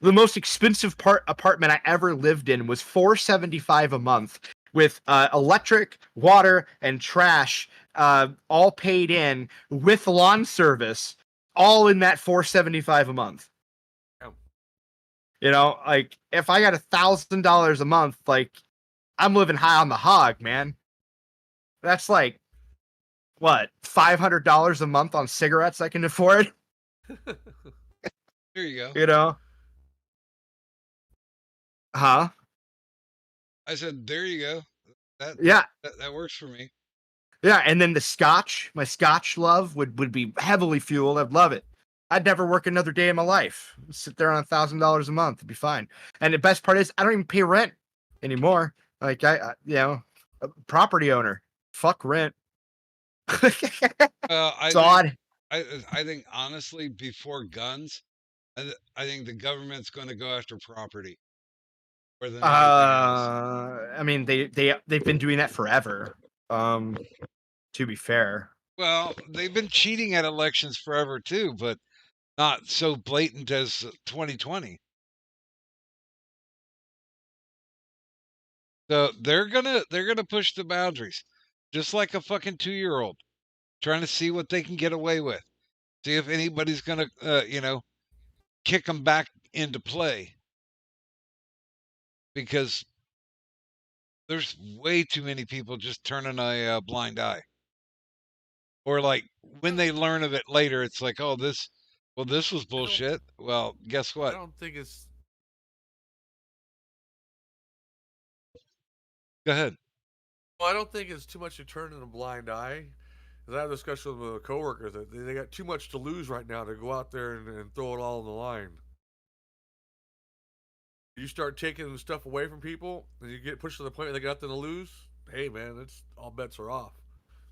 the most expensive apartment I ever lived in was $475 a month, with electric, water, and trash all paid in, with lawn service, all in that $475 a month. Like, if I got $1,000 a month, like, I'm living high on the hog, man. That's like, what, $500 a month on cigarettes I can afford?
There you go.
Huh?
I said, there you go. That works for me.
Yeah, and then my Scotch love would be heavily fueled. I'd love it. I'd never work another day in my life. Sit there on $1,000 a month. It'd be fine. And the best part is, I don't even pay rent anymore. Like, I a property owner. Fuck rent.
I think honestly, before guns, I think the government's going to go after property.
I mean, they've been doing that forever. To be fair.
Well, they've been cheating at elections forever too, but not so blatant as 2020. So they're gonna push the boundaries, just like a fucking 2-year-old, trying to see what they can get away with. See if anybody's gonna, kick them back into play. Because there's way too many people just turning a blind eye. Or, like, when they learn of it later, it's like, oh, this was bullshit. Well, guess what?
I don't think it's...
Go ahead.
Well, I don't think it's too much to turn in a blind eye. Because I have a discussion with a coworker that they got too much to lose right now to go out there and throw it all on the line. You start taking stuff away from people, and you get pushed to the point where they got nothing to lose. Hey, man, it's all bets are off.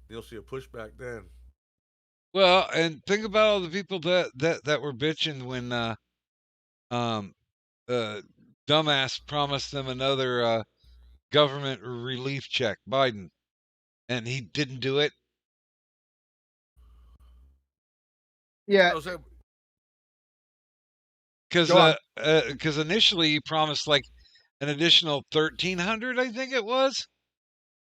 You'll see a pushback then.
Well, and think about all the people that were bitching when dumbass promised them another government relief check, Biden, and he didn't do it.
Yeah.
Because initially he promised like an additional 1,300, I think it was,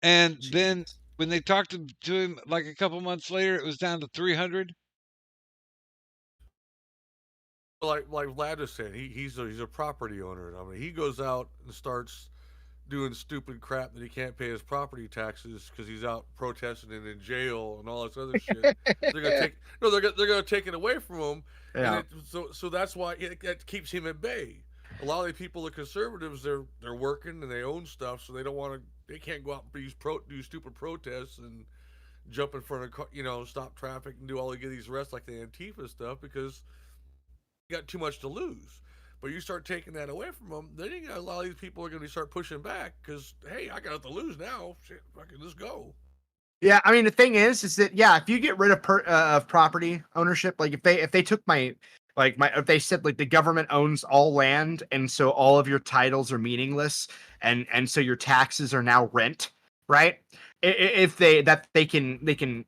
and then when they talked to him like a couple months later, it was down to 300.
Like Vlad was saying, he's a property owner. I mean, he goes out and starts doing stupid crap that he can't pay his property taxes because he's out protesting and in jail and all this other shit. They're gonna take it away from him.
Yeah.
So that's why it keeps him at bay. A lot of the people, the conservatives, they're working and they own stuff, so they can't go out and do stupid protests and jump in front of stop traffic and do all these arrests like the Antifa stuff because you got too much to lose. But you start taking that away from them, then you got a lot of these people are going to start pushing back because, hey, I got nothing to lose now. Shit, fucking let's go.
Yeah, I mean the thing is that if you get rid of property ownership, like if they took if they said like the government owns all land and so all of your titles are meaningless and so your taxes are now rent, right? If they can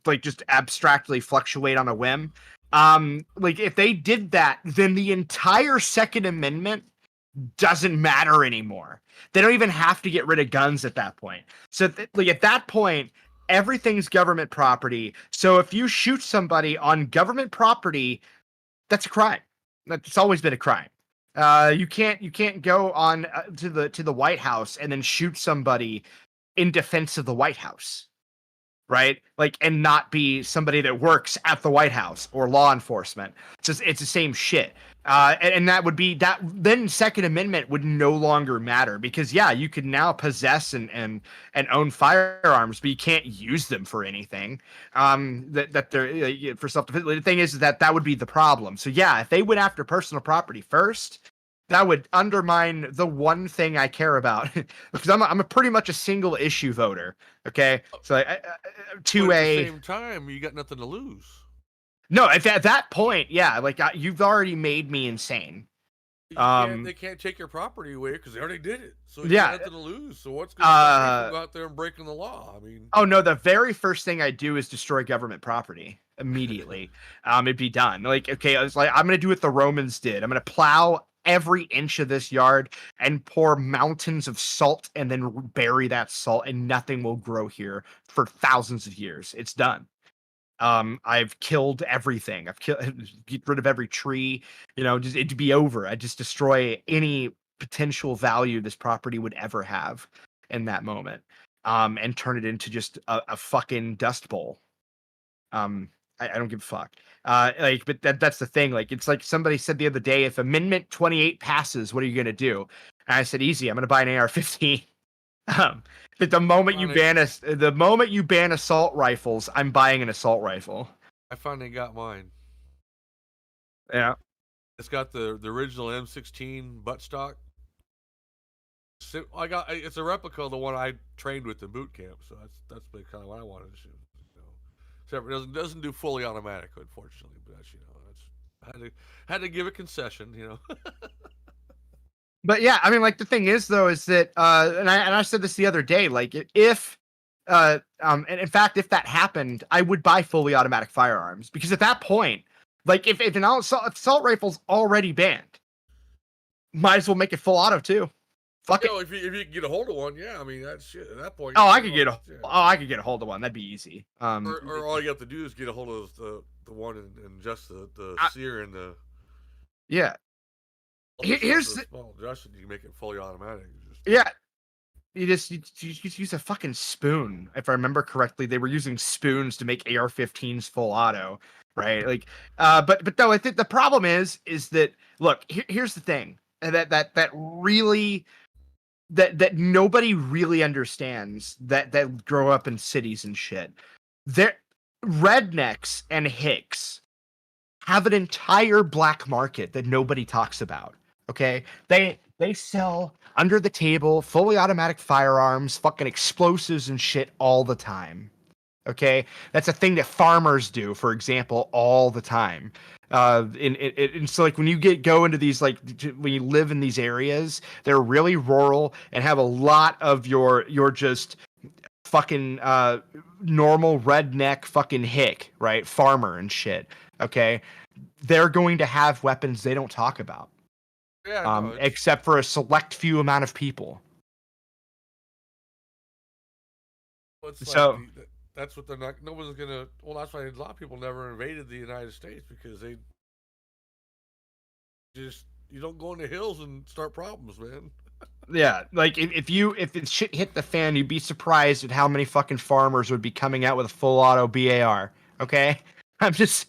like just abstractly fluctuate on a whim. Like if they did that, then the entire Second Amendment doesn't matter anymore. They don't even have to get rid of guns at that point. So like at that point, everything's government property. So if you shoot somebody on government property, that's a crime. That's always been a crime. You can't go on to the White House and then shoot somebody in defense of the White House. Right? Like, and not be somebody that works at the White House or law enforcement. It's the same shit. And that would be that. Then Second Amendment would no longer matter because you could now possess and own firearms, but you can't use them for anything. That they're for self-defense. The thing is that would be the problem. So if they went after personal property first, that would undermine the one thing I care about because I'm a pretty much a single issue voter. Okay, so
but at the same time, you got nothing to lose.
No, at that point, like you've already made me insane.
They can't take your property away because they already did it. So you got nothing to lose. So what's going to stop you go out there and breaking the law? I mean,
oh no, the very first thing I do is destroy government property immediately. It'd be done. Like, okay, I was like, I'm gonna do what the Romans did. I'm gonna plow every inch of this yard and pour mountains of salt and then bury that salt and nothing will grow here for thousands of years. It's done. I've killed everything. Get rid of every tree, just it'd be over. I just destroy any potential value this property would ever have in that moment. And turn it into just a fucking dust bowl. I don't give a fuck. But that's the thing. Like, it's like somebody said the other day, if Amendment 28 passes, what are you going to do? And I said, easy. I'm going to buy an AR-15. But the moment you ban assault rifles, I'm buying an assault rifle.
I finally got mine.
Yeah.
It's got the original M16 buttstock. So it's a replica of the one I trained with in boot camp. So that's kind of what I wanted to shoot. Except it doesn't do fully automatic, unfortunately. But that's had to give a concession,
But I mean, like the thing is though, is that and I said this the other day, like if and in fact, if that happened, I would buy fully automatic firearms because at that point, like if an assault rifle's already banned, might as well make it full auto too. Fuck it.
If you can get a hold of one, I mean that's shit. At that point,
I could get a hold of one. That'd be easy.
Or all you have to do is get a hold of the one and just the sear and the.
Yeah. Here's the
small adjustment. You can make it fully automatic.
You just use a fucking spoon. If I remember correctly, they were using spoons to make AR-15s full auto, right? Like, but though I think the problem is that look, here's the thing that really. That nobody really understands that grow up in cities and shit. They're rednecks and hicks have an entire black market that nobody talks about. Okay, they sell under the table, fully automatic firearms, fucking explosives and shit all the time. Okay, that's a thing that farmers do, for example, all the time. And so like when you go into these when you live in these areas, they're really rural and have a lot of your just fucking normal redneck fucking hick, right? Farmer and shit. Okay, they're going to have weapons they don't talk about.
Yeah, no,
except for a select few amount of people.
So that's what they're not. No one's gonna. Well, that's why a lot of people never invaded the United States, because they just, you don't go in the hills and start problems, man.
Yeah, like if it shit hit the fan, you'd be surprised at how many fucking farmers would be coming out with a full auto BAR. Okay, I'm just,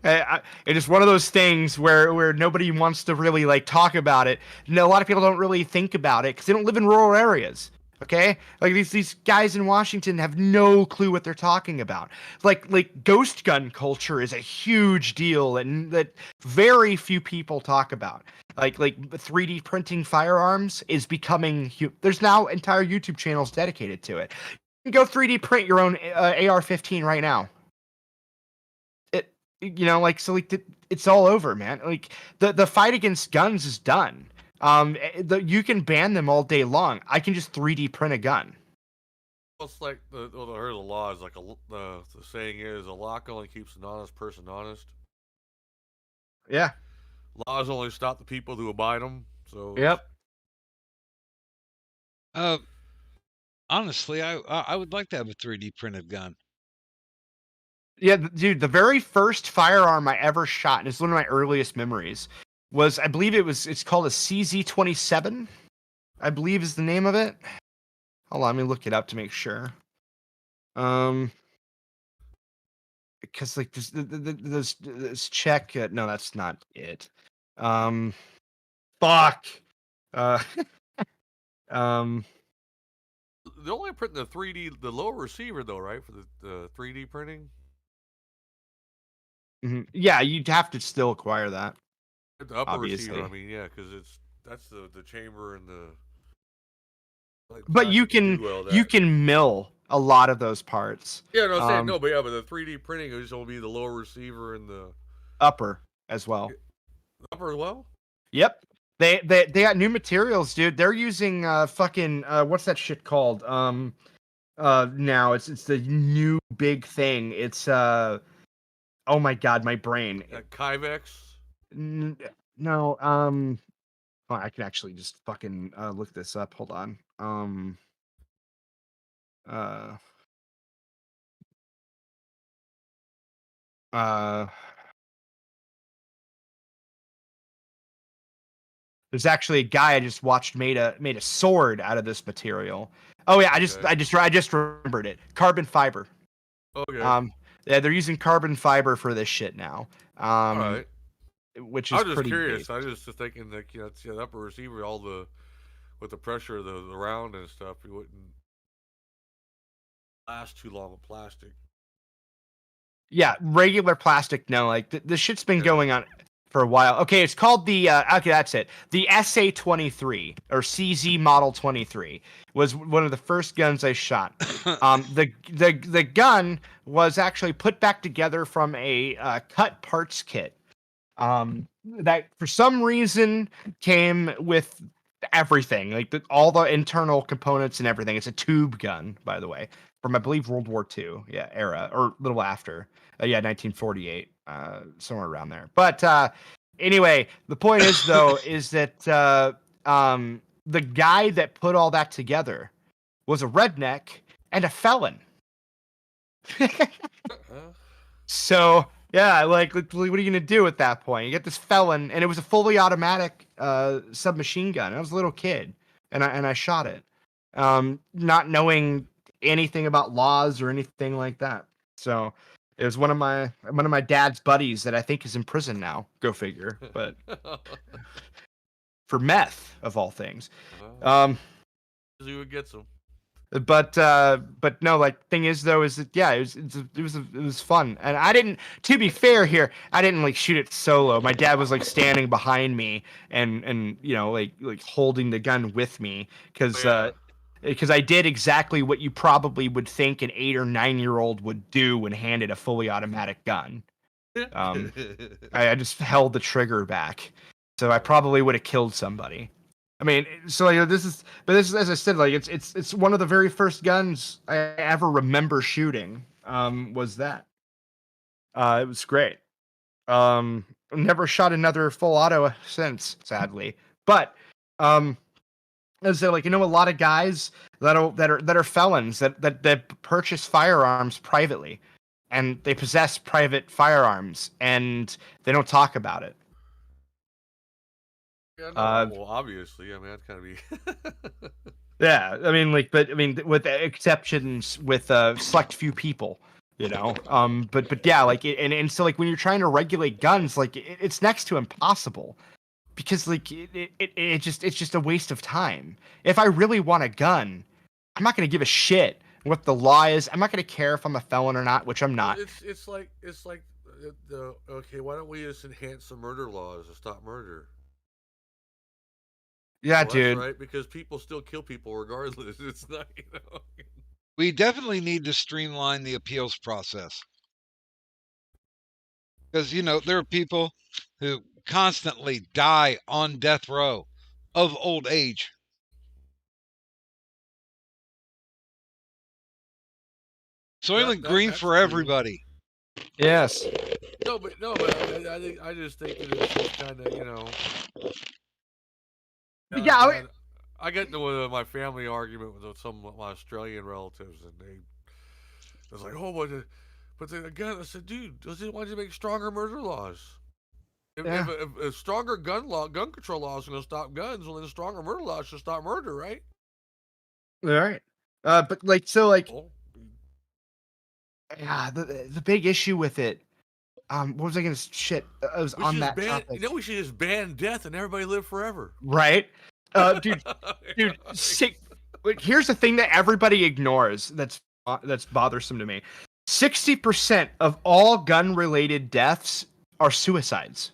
it's one of those things where nobody wants to really like talk about it. And a lot of people don't really think about it because they don't live in rural areas. Okay, like these guys in Washington have no clue what they're talking about. Like ghost gun culture is a huge deal, and that very few people talk about. Like 3D printing firearms is becoming. There's now entire YouTube channels dedicated to it. You can go 3D print your own AR-15 right now. It's all over, man. Like the fight against guns is done. You can ban them all day long. I can just 3D print a gun.
Well, it's like I heard the law is like the saying is, a lock only keeps an honest person honest.
Yeah.
Laws only stop the people who abide them. So.
Yep.
Honestly, I would like to have a 3D printed gun.
Yeah, dude, the very first firearm I ever shot, and it's one of my earliest memories, was, I believe it's called a CZ-27, I believe is the name of it. Hold on, let me look it up to make sure. Because like this check, no, that's not it. Fuck.
They're only printing the 3D, the lower receiver though, right? For the 3D printing.
Mm-hmm. Yeah, you'd have to still acquire that.
The upper
obviously.
receiver, I mean, yeah, because that's the chamber and the. Like,
but you can mill a lot of those parts.
Yeah, no, I'm saying no, but the 3D printing is going to be the lower receiver and the
upper as well.
Upper as well.
Yep, they got new materials, dude. They're using fucking what's that shit called? Now it's the new big thing. It's oh my god, my brain.
Kyvex.
No, oh, I can actually just fucking look this up. Hold on. There's actually a guy I just watched made a sword out of this material. Oh yeah, I just remembered it. Carbon fiber.
Okay.
Yeah, they're using carbon fiber for this shit now.
All right.
Which is pretty
curious.
big.
I was just thinking that the upper receiver, with the pressure of the round and stuff, it wouldn't last too long with plastic.
Yeah, regular plastic. No, like the shit's been going on for a while. Okay, it's called the okay, that's it. The SA-23 or CZ Model 23 was one of the first guns I shot. The gun was actually put back together from a cut parts kit. That for some reason came with everything, like all the internal components and everything. It's a tube gun, by the way, from I believe World War II, era or a little after, 1948, somewhere around there. But anyway, the point is though is that the guy that put all that together was a redneck and a felon. So. Yeah, like what are you gonna do at that point? You get this felon, and it was a fully automatic submachine gun. I was a little kid, and I shot it, not knowing anything about laws or anything like that. So it was one of my dad's buddies that I think is in prison now. Go figure, but for meth of all things.
See what gets them.
But no, like thing is though is that yeah, it was fun, and I didn't. To be fair here, I didn't like shoot it solo. My dad was like standing behind me and you know like holding the gun with me because I did exactly what you probably would think an 8 or 9 year old would do when handed a fully automatic gun. I just held the trigger back, so I probably would have killed somebody. I mean, so this is as I said, like it's one of the very first guns I ever remember shooting. Was that? It was great. Never shot another full auto since, sadly. But as I like, a lot of guys that are felons that purchase firearms privately, and they possess private firearms, and they don't talk about it.
Yeah, no, well, obviously, I mean that's gotta be.
Yeah, I mean, with the exceptions, with select few people, but yeah, like, and so like when you're trying to regulate guns, like it's next to impossible, because like it's just a waste of time. If I really want a gun, I'm not gonna give a shit what the law is. I'm not gonna care if I'm a felon or not, which I'm not.
It's like the okay. Why don't we just enhance the murder laws to stop murder?
Yeah,
well,
dude.
That's right, because people still kill people regardless. It's not,
We definitely need to streamline the appeals process. Because, there are people who constantly die on death row of old age. Soylent Green for true. Everybody.
Yes.
No, but I just think that it's just kind of,
yeah,
I get into my family argument with some of my Australian relatives, and they was like, "Oh, but then again," I said, "Dude, why don't you make stronger murder laws? If stronger gun control laws are going to stop guns, well, then stronger murder laws should stop murder, right?"
All right. But yeah, the big issue with it. What was I gonna shit? I was on that topic.
We should just ban death and everybody live forever.
Right, dude. Here's the thing that everybody ignores. That's bothersome to me. 60% of all gun-related deaths are suicides.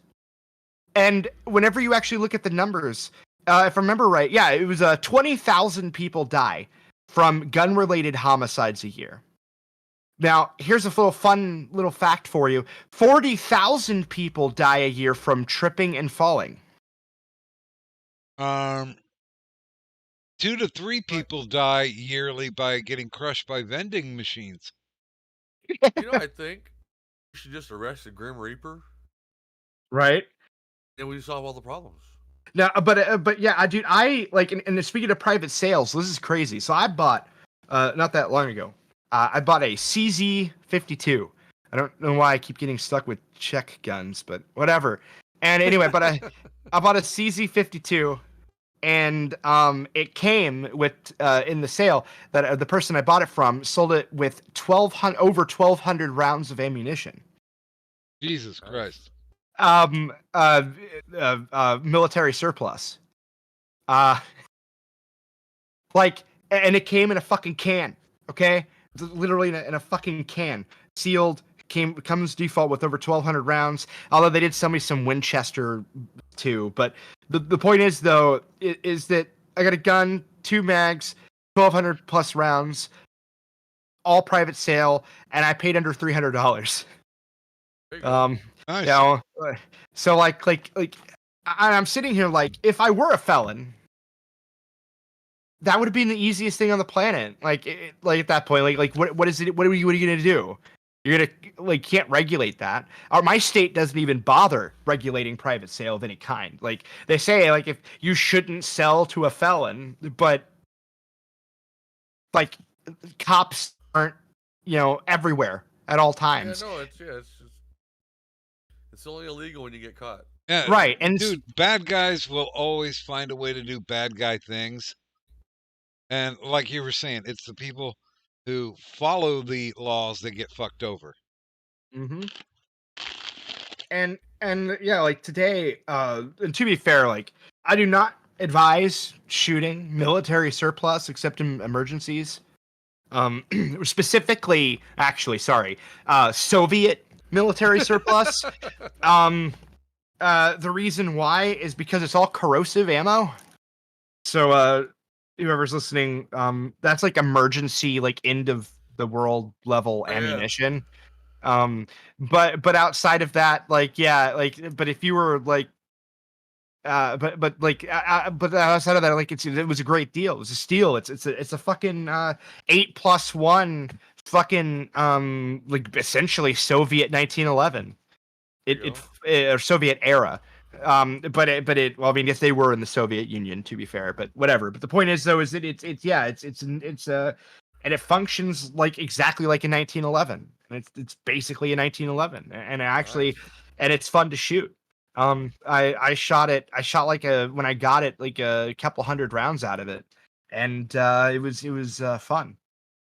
And whenever you actually look at the numbers, if I remember right, yeah, it was 20,000 people die from gun-related homicides a year. Now, here's a fun little fact for you. 40,000 people die a year from tripping and falling.
2 to 3 people die yearly by getting crushed by vending machines.
I think we should just arrest the Grim Reaper.
Right.
And we solve all the problems.
No, but yeah, dude, I like, and speaking of private sales, this is crazy. So I bought, not that long ago, I bought a CZ52. I don't know why I keep getting stuck with Czech guns, but whatever. And anyway, but I bought a CZ52, and it came with in the sale that the person I bought it from sold it with over 1,200 rounds of ammunition.
Jesus Christ.
Military surplus. And it came in a fucking can. Okay. Literally in a fucking can, sealed, comes default with over 1,200 rounds. Although they did sell me some Winchester too. But the point is, though, is that I got a gun, 2 mags, 1,200 plus rounds, all private sale, and I paid under $300.
Nice.
So like I'm sitting here like, if I were a felon, that would have been the easiest thing on the planet. Like at that point, what is it? What are you gonna do? You're gonna can't regulate that. My state doesn't even bother regulating private sale of any kind. Like they say, if you shouldn't sell to a felon, but cops aren't, everywhere at all times.
Yeah, no, it's only illegal when you get caught.
Yeah,
right. And
dude, bad guys will always find a way to do bad guy things. And like you were saying, it's the people who follow the laws that get fucked over.
Mm-hmm. And yeah, today, and to be fair, I do not advise shooting military surplus except in emergencies. Specifically, actually, sorry, Soviet military surplus. The reason why is because it's all corrosive ammo. So, whoever's listening, that's emergency, end of the world level ammunition. But outside of that, like, yeah, like, but if you were like, but outside of that, like, it was a great deal. It was a steal. It's a fucking 8+1 fucking like essentially Soviet 1911. Or Soviet era. But it well, I mean, yes, they were in the Soviet Union, to be fair, but whatever. But the point is, though, is that it's and it functions like exactly like a 1911, and it's basically a 1911, and actually, and it's fun to shoot. I shot like when I got it, like a couple hundred rounds out of it, and it was fun.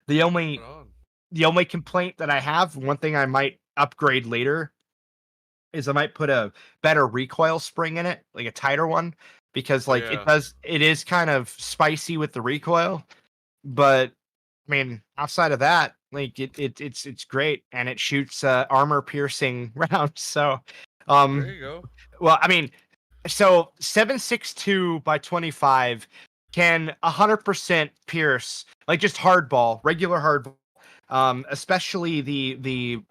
The only complaint that I have, one thing I might upgrade later, is I might put a better recoil spring in it, like a tighter one, because like it is kind of spicy with the recoil, but I mean, outside of that, like it's great, and it shoots armor piercing rounds. So
there you go.
Well, I mean, so 7.62 by 25 can 100% pierce, like just hardball, regular hardball. Especially the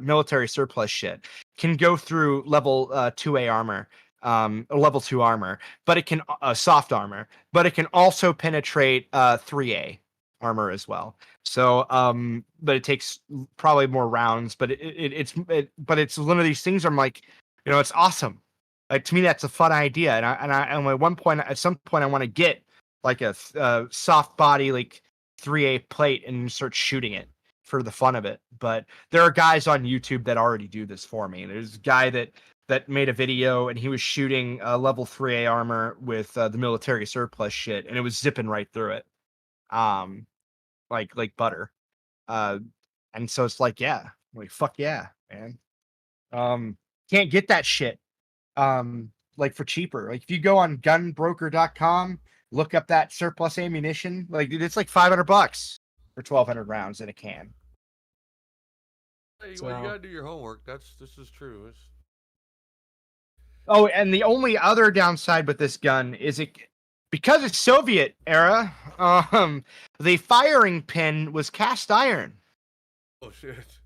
military surplus shit can go through level 2A armor, or level 2 armor, but it can soft armor, but it can also penetrate 3A armor as well. So, but it takes probably more rounds. But it's one of these things. I'm like, it's awesome. Like, to me, that's a fun idea. And at some point, I want to get like a soft body, like 3A plate, and start shooting it for the fun of it. But there are guys on YouTube that already do this for me. There's a guy that made a video, and he was shooting level 3A armor with the military surplus shit, and it was zipping right through it, like butter. And so it's like, yeah, like, fuck yeah, man. Can't get that shit like for cheaper. Like, if you go on gunbroker.com, look up that surplus ammunition, like, dude, it's like $500 for 1,200 rounds in a can.
Hey, well, you gotta do your homework. This is true.
Oh, and the only other downside with this gun is because it's Soviet era, the firing pin was cast iron.
Oh shit.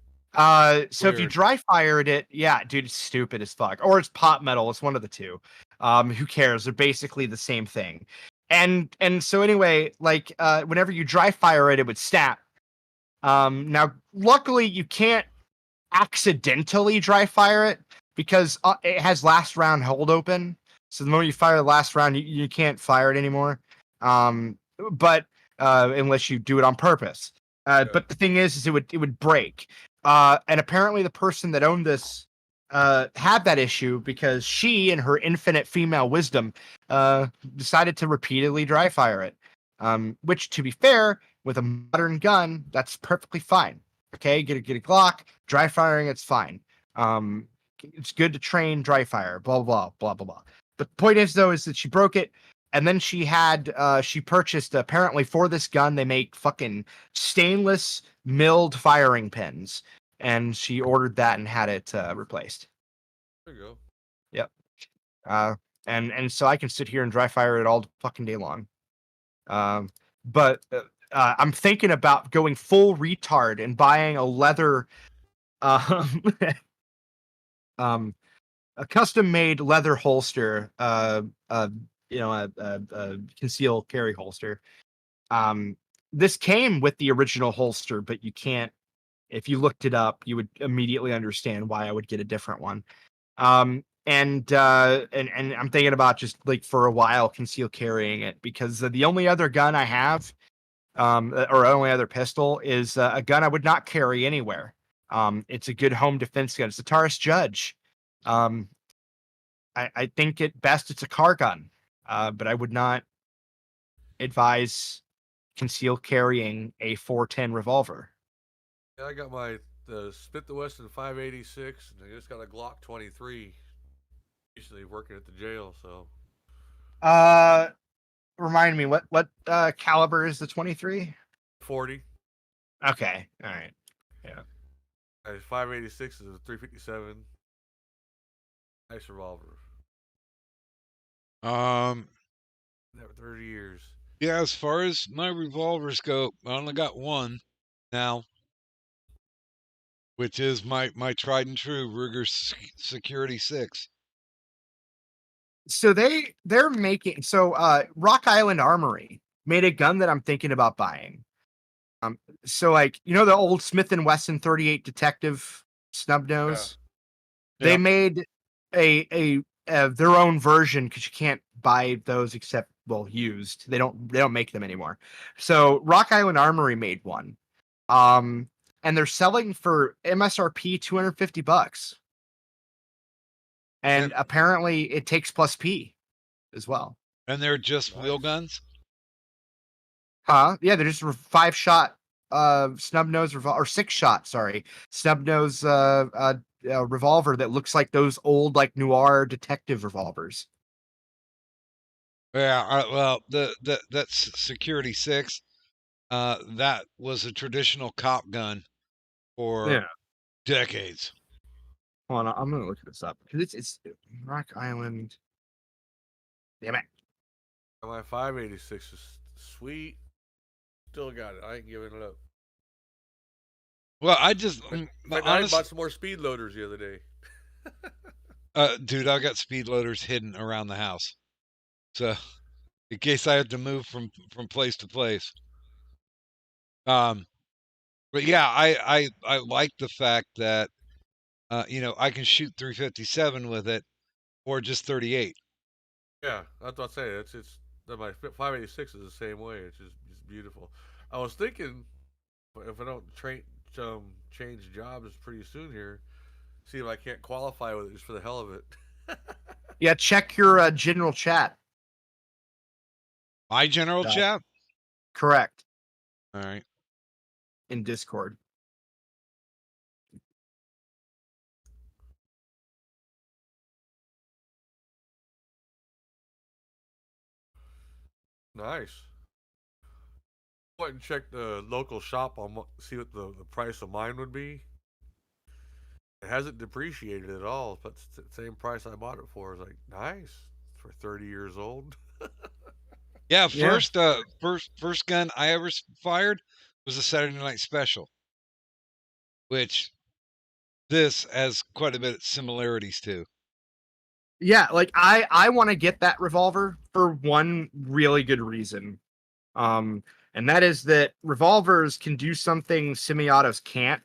So if you dry fired it, yeah, dude, it's stupid as fuck. Or it's pot metal, it's one of the two. Who cares? They're basically the same thing. And so anyway, like, whenever you dry fire it, it would snap. Now, luckily, you can't accidentally dry fire it, because it has last round hold open. So the moment you fire the last round, you can't fire it anymore. But unless you do it on purpose. But the thing is it would break. And apparently the person that owned this had that issue because she, in her infinite female wisdom, decided to repeatedly dry fire it. Which, to be fair, with a modern gun, that's perfectly fine. Okay, get a Glock, dry firing, it's fine. It's good to train dry fire, blah, blah, blah, blah, blah. But the point is, though, is that she broke it, and then she purchased, apparently for this gun, they make fucking stainless milled firing pins, and she ordered that and had it replaced.
There you go.
Yep. And so I can sit here and dry fire it all fucking day long. But I'm thinking about going full retard and buying a leather, a custom-made leather holster, a concealed carry holster. This came with the original holster, but you can't. If you looked it up, you would immediately understand why I would get a different one. And I'm thinking about just, like, for a while concealed carrying it, because the only other gun I have, or only other pistol, is a gun I would not carry anywhere. It's a good home defense gun. It's a Taurus Judge. I think at best it's a car gun, but I would not advise concealed carrying a 410 revolver.
Yeah, I got my Smith & Wesson 586, and I just got a Glock 23. Usually working at the jail, so.
Remind me, what caliber is the 23?
40.
Okay, all right, yeah.
586 is a 357. Nice revolver. Never 30 years.
Yeah, as far as my revolvers go, I only got one now. which is my tried and true Ruger Security 6.
So they're making Rock Island Armory made a gun that I'm thinking about buying. So like the old Smith and Wesson 38 Detective snub nose.
Yeah.
They made a their own version because you can't buy those except used. They don't make them anymore. So Rock Island Armory made one, and they're selling for MSRP $250, and apparently it takes plus P as well.
And they're just wheel guns?
Yeah, they're just 5-shot snub nose revolver, or 6-shot, sorry, snub nose revolver that looks like those old like noir detective revolvers.
Yeah, well, that's Security 6. That was a traditional cop gun for decades.
Hold on, I'm gonna look this up because it's Rock Island. Damn it!
My 586 is sweet. Still got it. I ain't giving it up.
Well, I just
I bought some more speed loaders the other day.
Dude, I got speed loaders hidden around the house, so in case I have to move from place to place. But yeah, I like the fact that I can shoot 357 with it, or just 38.
Yeah, that's what I say. It's my 586 is the same way. It's just beautiful. I was thinking if I don't change jobs pretty soon here, see if I can't qualify with it just for the hell of it.
Yeah, check your general chat.
My general chat?
Correct.
All right.
In Discord.
Nice. I went and checked the local shop on see what the price of mine would be. It hasn't depreciated at all. But it's the same price I bought it for. I was like, nice for 30 years old.
Yeah, first gun I ever fired was a Saturday Night Special, which this has quite a bit of similarities to.
Yeah, like I want to get that revolver for one really good reason. And that is that revolvers can do something semi-autos can't.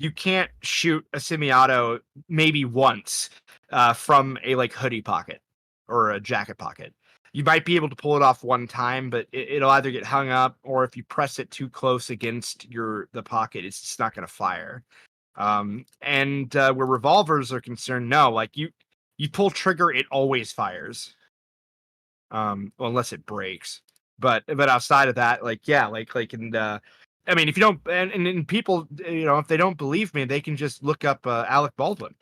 You can't shoot a semi-auto maybe once from a like hoodie pocket or a jacket pocket. You might be able to pull it off one time, but it'll either get hung up, or if you press it too close against the pocket, it's just not going to fire. And where revolvers are concerned, no, like you pull trigger, it always fires. Unless it breaks. But outside of that, I mean, if you don't, and people, if they don't believe me, they can just look up Alec Baldwin.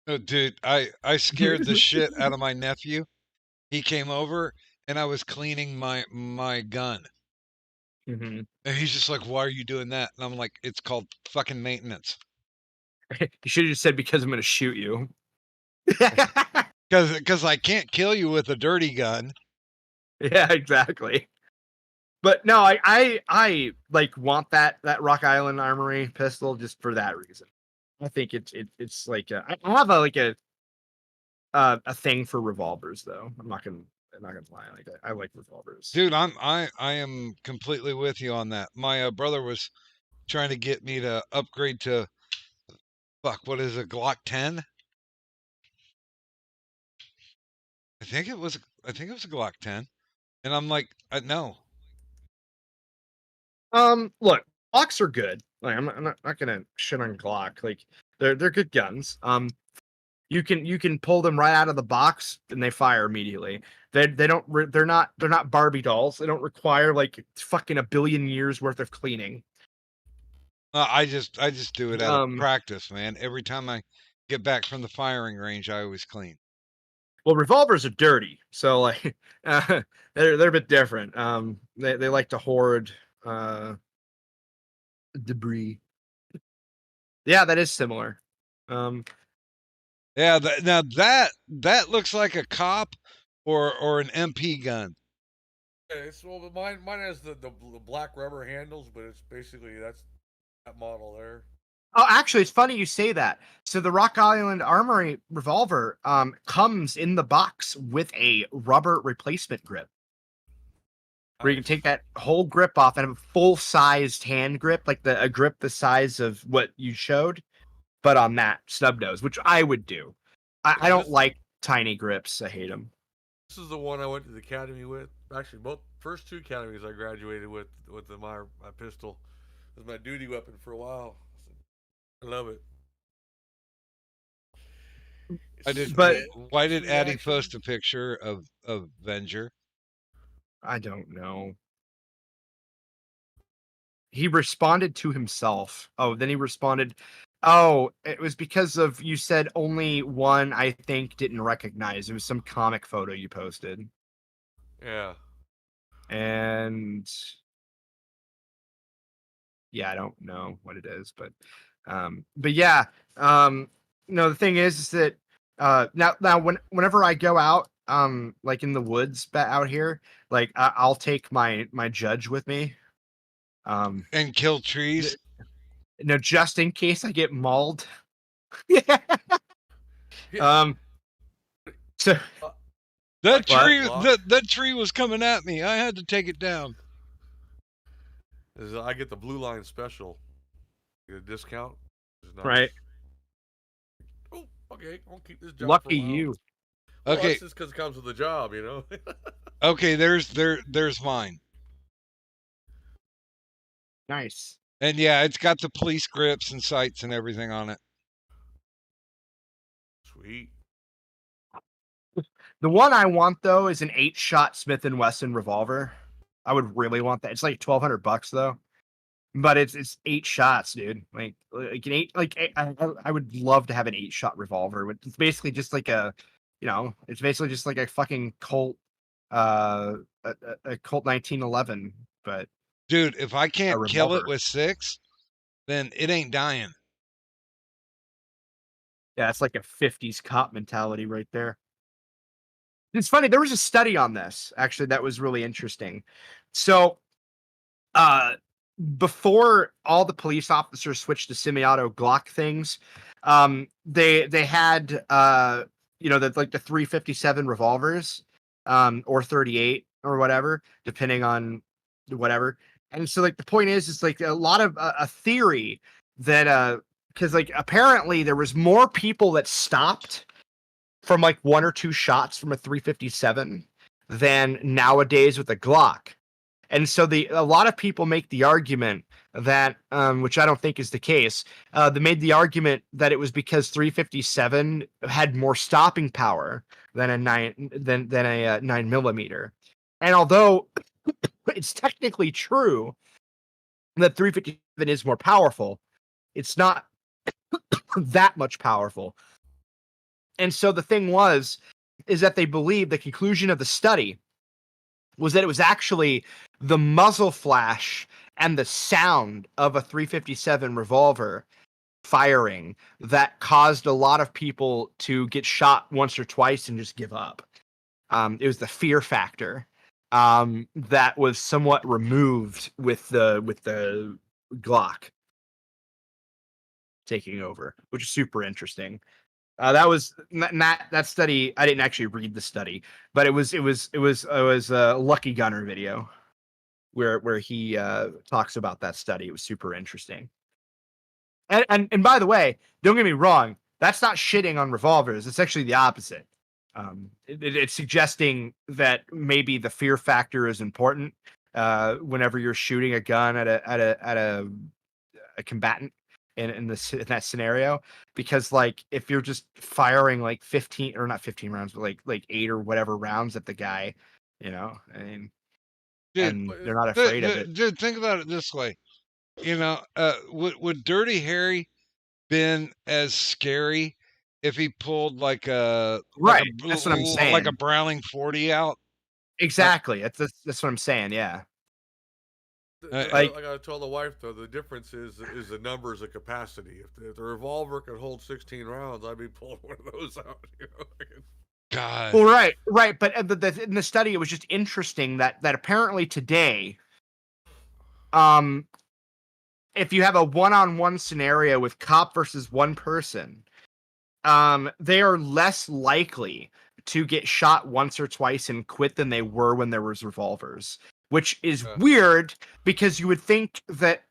Oh, dude, I scared the shit out of my nephew. He came over and I was cleaning my gun.
Mm-hmm.
And he's just like, "Why are you doing that?" And I'm like, "It's called fucking maintenance."
You should have just said, because I'm going to shoot you.
Because I can't kill you with a dirty gun.
Yeah, exactly. But no, I like want that Rock Island Armory pistol just for that reason. I think it's like I have a thing for revolvers though. I'm not gonna lie, like I like revolvers.
Dude, I am completely with you on that. My brother was trying to get me to upgrade to what is a Glock 10? I think it was a Glock 10. And I'm like, no.
Look, Glocks are good. Like I'm not gonna shit on Glock. Like they're good guns. You can pull them right out of the box and they fire immediately. They're not Barbie dolls. They don't require like fucking a billion years worth of cleaning.
I just do it out of practice, man. Every time I get back from the firing range, I always clean.
Well, revolvers are dirty, so like they're a bit different. They like to hoard debris. Yeah, that is similar.
Yeah, now that looks like a cop or an MP gun.
Yeah, mine has the black rubber handles, but it's basically that model there.
Oh, actually, it's funny you say that. So the Rock Island Armory revolver comes in the box with a rubber replacement grip, where you can take that whole grip off and have a full-sized hand grip, like a grip the size of what you showed, but on that snub nose, which I would do. I don't like tiny grips. I hate them.
This is the one I went to the academy with. Actually, both first two academies I graduated with my pistol. It was my duty weapon for a while. I love it.
I did,
But
why did Addy post a picture of Venger?
I don't know. He responded to himself. Oh, then he responded, oh, it was because of, you said only one, I think, didn't recognize. It was some comic photo you posted.
Yeah.
And yeah, I don't know what it is, but yeah, no, the thing is that now whenever I go out, like in the woods out here, like I'll take my judge with me,
and kill trees.
No, just in case I get mauled. Yeah. So
that tree, that tree was coming at me. I had to take it down.
I get the Blue Line special. Get a discount. Nice.
Right.
Oh, okay. I'll keep this job.
Lucky you.
Well,
Okay.
That's just because it comes with the job, you know.
Okay, there's mine.
Nice.
And yeah, it's got the police grips and sights and everything on it.
Sweet.
The one I want though is an 8-shot Smith & Wesson revolver. I would really want that. It's like $1,200 though, but it's 8 shots, dude. Like an 8. Like I would love to have an 8-shot revolver. It's basically just like a, it's basically just like a fucking Colt, a Colt 1911. But
dude, if I can't kill it with 6, then it ain't dying.
Yeah, it's like a 50s cop mentality right there. It's funny, there was a study on this, actually, that was really interesting. So, before all the police officers switched to semi-auto Glock things, they had, the 357 revolvers, or 38 or whatever, depending on whatever. And so, like, the point is like a lot of a theory that, because like apparently there was more people that stopped from like 1 or 2 shots from a 357 than nowadays with a Glock. And so a lot of people make the argument that, which I don't think is the case, they made the argument that it was because 357 had more stopping power than a 9mm. And although it's technically true that 357 is more powerful, it's not that much powerful. And so the thing is that they believe the conclusion of the study was that it was actually the muzzle flash and the sound of a 357 revolver firing that caused a lot of people to get shot once or twice and just give up. It was the fear factor that was somewhat removed with the Glock taking over, which is super interesting. That study. I didn't actually read the study, but it was a Lucky Gunner video where he talks about that study. It was super interesting. And by the way, don't get me wrong, that's not shitting on revolvers. It's actually the opposite. It's suggesting that maybe the fear factor is important whenever you're shooting a gun at a combatant in that scenario, because like if you're just firing like 15 or not 15 rounds, but like 8 or whatever rounds at the guy, I mean, dude, and they're not afraid of it.
Dude, think about it this way. Would Dirty Harry been as scary if he pulled like a
that's what I'm saying,
like a Browning 40 out?
Exactly. That's what I'm saying. Yeah.
I gotta tell the wife though, the difference is the numbers of capacity. If the revolver could hold 16 rounds, I'd be pulling one of those out.
God.
Well, right. But in the study, it was just interesting that apparently today, if you have a one-on-one scenario with cop versus one person, they are less likely to get shot once or twice and quit than they were when there was revolvers, which is weird because you would think that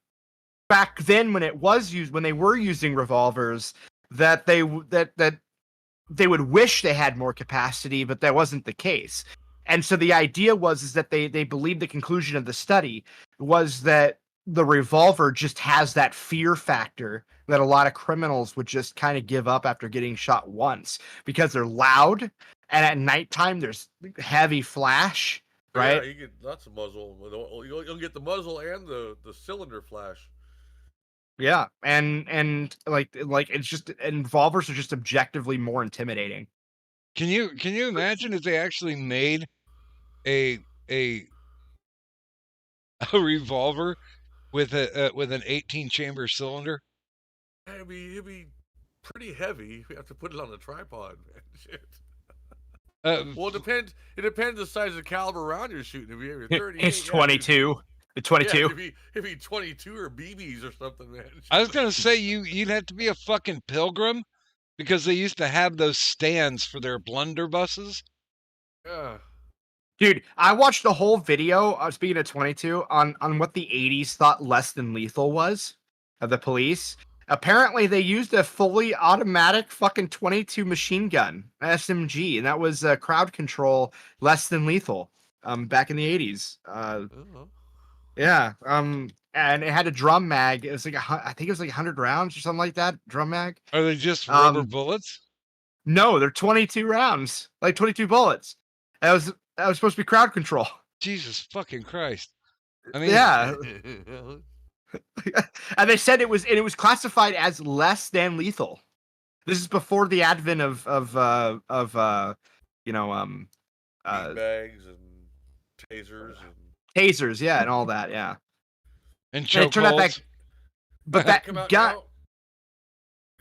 back then when they were using revolvers that they would wish they had more capacity, but that wasn't the case. And so the idea is that they believed the conclusion of the study was that the revolver just has that fear factor that a lot of criminals would just kind of give up after getting shot once because they're loud and at nighttime there's heavy flash, right?
Yeah, you get lots of muzzle. You'll get the muzzle and the cylinder flash.
Yeah, and like it's just, and revolvers are just objectively more intimidating.
Can you imagine if they actually made a revolver with an 18 chamber cylinder?
It'd be pretty heavy. We have to put it on a tripod, man. Shit. Well, it depends. It depends the size of caliber round you're shooting. If you're 38,
it's 22. The 22.
Yeah, if he 22 or BBs or something, man.
I was gonna say you'd have to be a fucking pilgrim because they used to have those stands for their blunderbusses.
Yeah.
Dude, I watched the whole video, speaking of 22, on what the 80s thought less than lethal was of the police. Apparently, they used a fully automatic fucking 22 machine gun, SMG, and that was crowd control less than lethal back in the 80s. Yeah, and it had a drum mag. It was like I think it was like 100 rounds or something like that, drum mag.
Are they just rubber bullets?
No, they're 22 rounds, like 22 bullets. That was supposed to be crowd control.
Jesus fucking Christ! I mean,
yeah. And they said it was classified as less than lethal. This is before the advent of bags
and tasers and
tasers, yeah, and all that, yeah.
And chokeholds.
But that gun.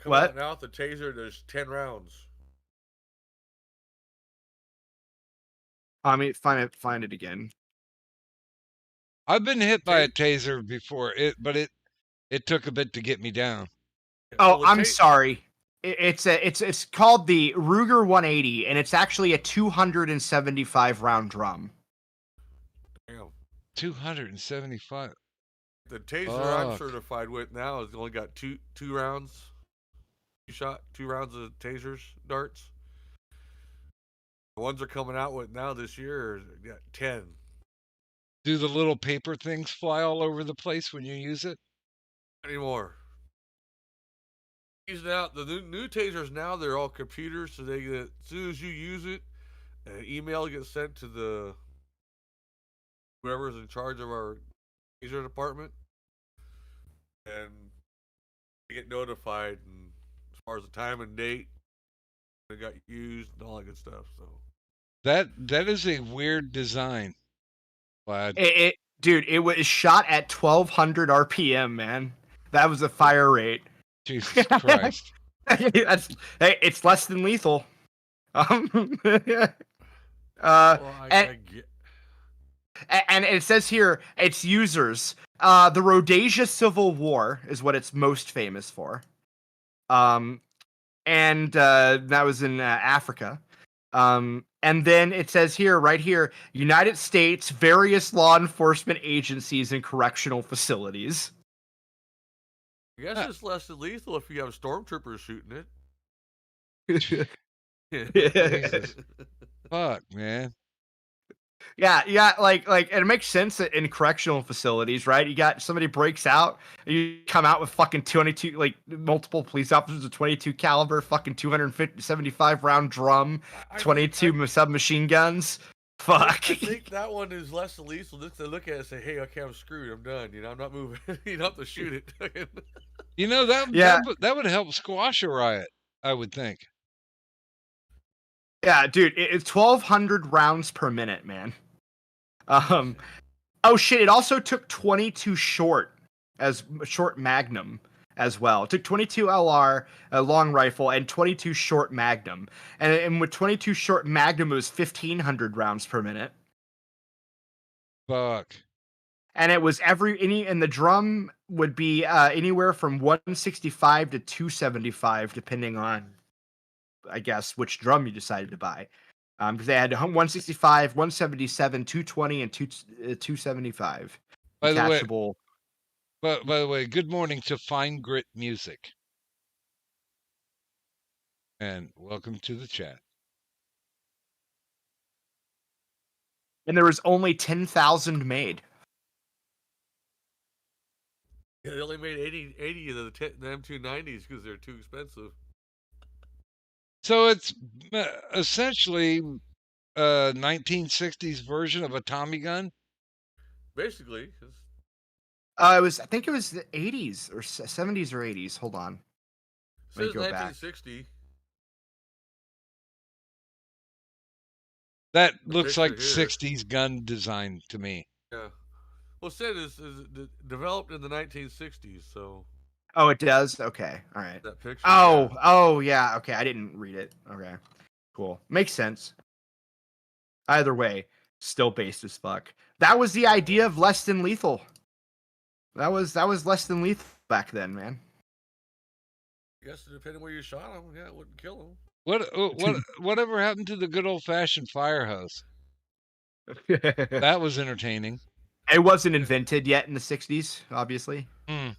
What? Now with the taser, there's 10 rounds.
I mean, find it again.
I've been hit by a taser before, but it took a bit to get me down.
Oh, I'm sorry. It's called the Ruger 180, and it's actually a 275 round drum.
Damn.
275.
The taser I'm certified with now has only got two rounds. Two rounds of tasers, darts. The ones they're coming out with now this year got 10.
Do the little paper things fly all over the place when you use it?
Anymore. The new tasers now, they're all computers, so they get, as soon as you use it, an email gets sent to the whoever's in charge of our taser department, and they get notified and as far as the time and date it got used and all that good stuff. So
that is a weird design. Glad.
Dude, it was shot at 1200 RPM, man. That was a fire rate.
Jesus Christ.
It's less than lethal. And it says here its users. The Rhodesia Civil War is what it's most famous for. And that was in Africa. And then it says here, right here, United States, various law enforcement agencies and correctional facilities.
I guess it's less than lethal if you have stormtroopers shooting
it. Fuck, man.
Yeah, like it makes sense in correctional facilities, right? You got somebody breaks out, you come out with fucking 22, like multiple police officers with 22 caliber, fucking 275 round drum, 22 submachine guns. Fuck.
I think that one is less than lethal. Just to look at it and say, hey, okay, I'm screwed. I'm done. I'm not moving. You don't have to shoot it.
That would help squash a riot, I would think.
Yeah, dude, it's 1,200 rounds per minute, man. Oh shit! It also took 22 short Magnum as well. It took 22 LR, a long rifle, and 22 short Magnum. And with 22 short Magnum, it was 1,500 rounds per minute.
Fuck.
and it was and the drum would be anywhere from 165 to 275, depending on, I guess, which drum you decided to buy. Because they had 165, 177, 220, and 275
By the way,
detachable.
by the way, good morning to Fine Grit Music, and welcome to the chat.
And there was only 10,000 made.
Yeah, they only made 80 of the M290s because they're too expensive.
So it's essentially a 1960s version of a Tommy gun.
Basically,
I think it was the 80s or 70s or 80s. Hold on.
It says 1960.
That looks like 60s gun design to me.
Yeah. Well, it said is developed in the 1960s, so.
Oh, it does? Okay. All right.
That picture.
Oh, yeah. Okay. I didn't read it. Okay. Cool. Makes sense. Either way, still based as fuck. That was the idea of Less Than Lethal. That was Less Than Lethal back then, man.
I guess depending where you shot him, yeah, it wouldn't kill him.
Whatever happened to the good old fashioned fire hose? That was entertaining.
It wasn't invented yet in the 60s, obviously.
Mm.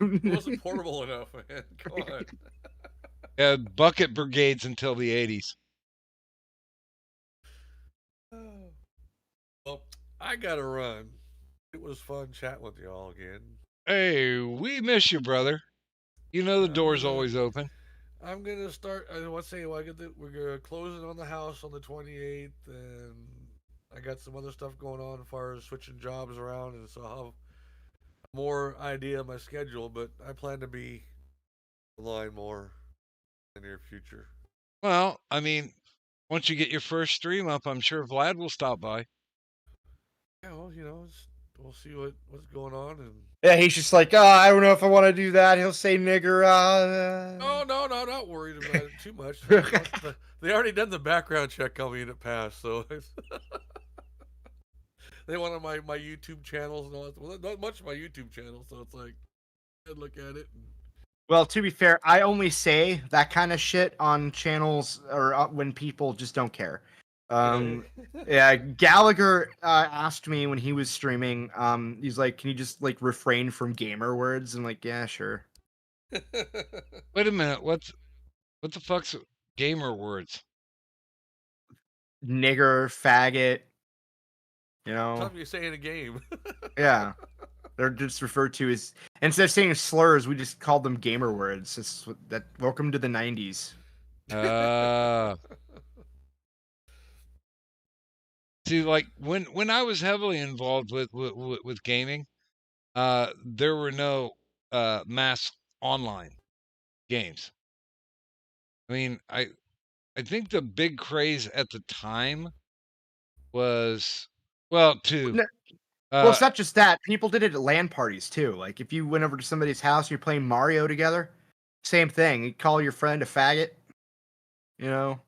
It wasn't portable enough, man. Come on.
Yeah, bucket brigades until the 80s.
Well, I gotta run. It was fun chatting with y'all again.
Hey, we miss you, brother. You know the door's always open.
I'm gonna start. We're closing on the house on the 28th, and I got some other stuff going on as far as switching jobs around, and so I'll have more idea of my schedule. But I plan to be online more in the near future.
Well, I mean, once you get your first stream up, I'm sure Vlad will stop by.
Yeah, well, we'll see what's going on, and
yeah, he's just like, I don't know if I want to do that. He'll say nigger.
Oh no, not worried about it too much. They already done the background check on me and it passed, so they went on my YouTube channels and all that. Well, not much of my YouTube channel, so it's like, I'd look at it.
Well, to be fair, I only say that kind of shit on channels or when people just don't care. Yeah, Gallagher asked me when he was streaming. He's like, "Can you just like refrain from gamer words?" I'm like, "Yeah, sure."
Wait a minute, what the fuck's gamer words?
Nigger, faggot. You know.
Something you say in a game.
Yeah, they're just referred to as, instead of saying slurs, we just called them gamer words. It's that. Welcome to the 90s.
See, like when I was heavily involved with gaming, there were no mass online games. I mean, I think the big craze at the time was
it's not just that. People did it at LAN parties too. Like if you went over to somebody's house and you're playing Mario together, same thing. You call your friend a faggot. You know,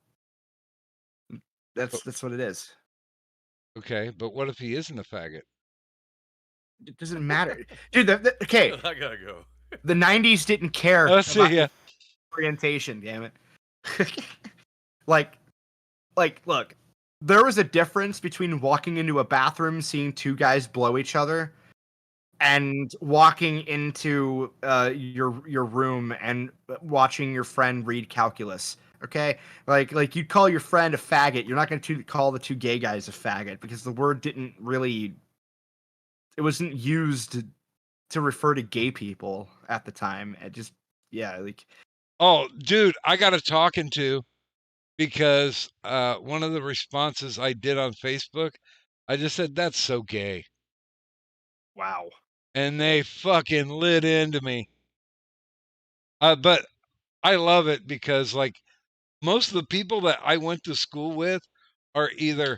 that's what it is.
Okay, but what if he isn't a faggot?
It doesn't matter, dude. Okay,
I gotta go.
The 90s didn't care
about
orientation. Damn it. like, look. There was a difference between walking into a bathroom, seeing two guys blow each other, and walking into your room and watching your friend read calculus. Okay, like you'd call your friend a faggot. You're not going to call the two gay guys a faggot because the word didn't really. It wasn't used to refer to gay people at the time. It just
Oh, dude, I got a talking to. Because one of the responses I did on Facebook, I just said, that's so gay.
Wow.
And they fucking lit into me. But I love it because, like, most of the people that I went to school with are either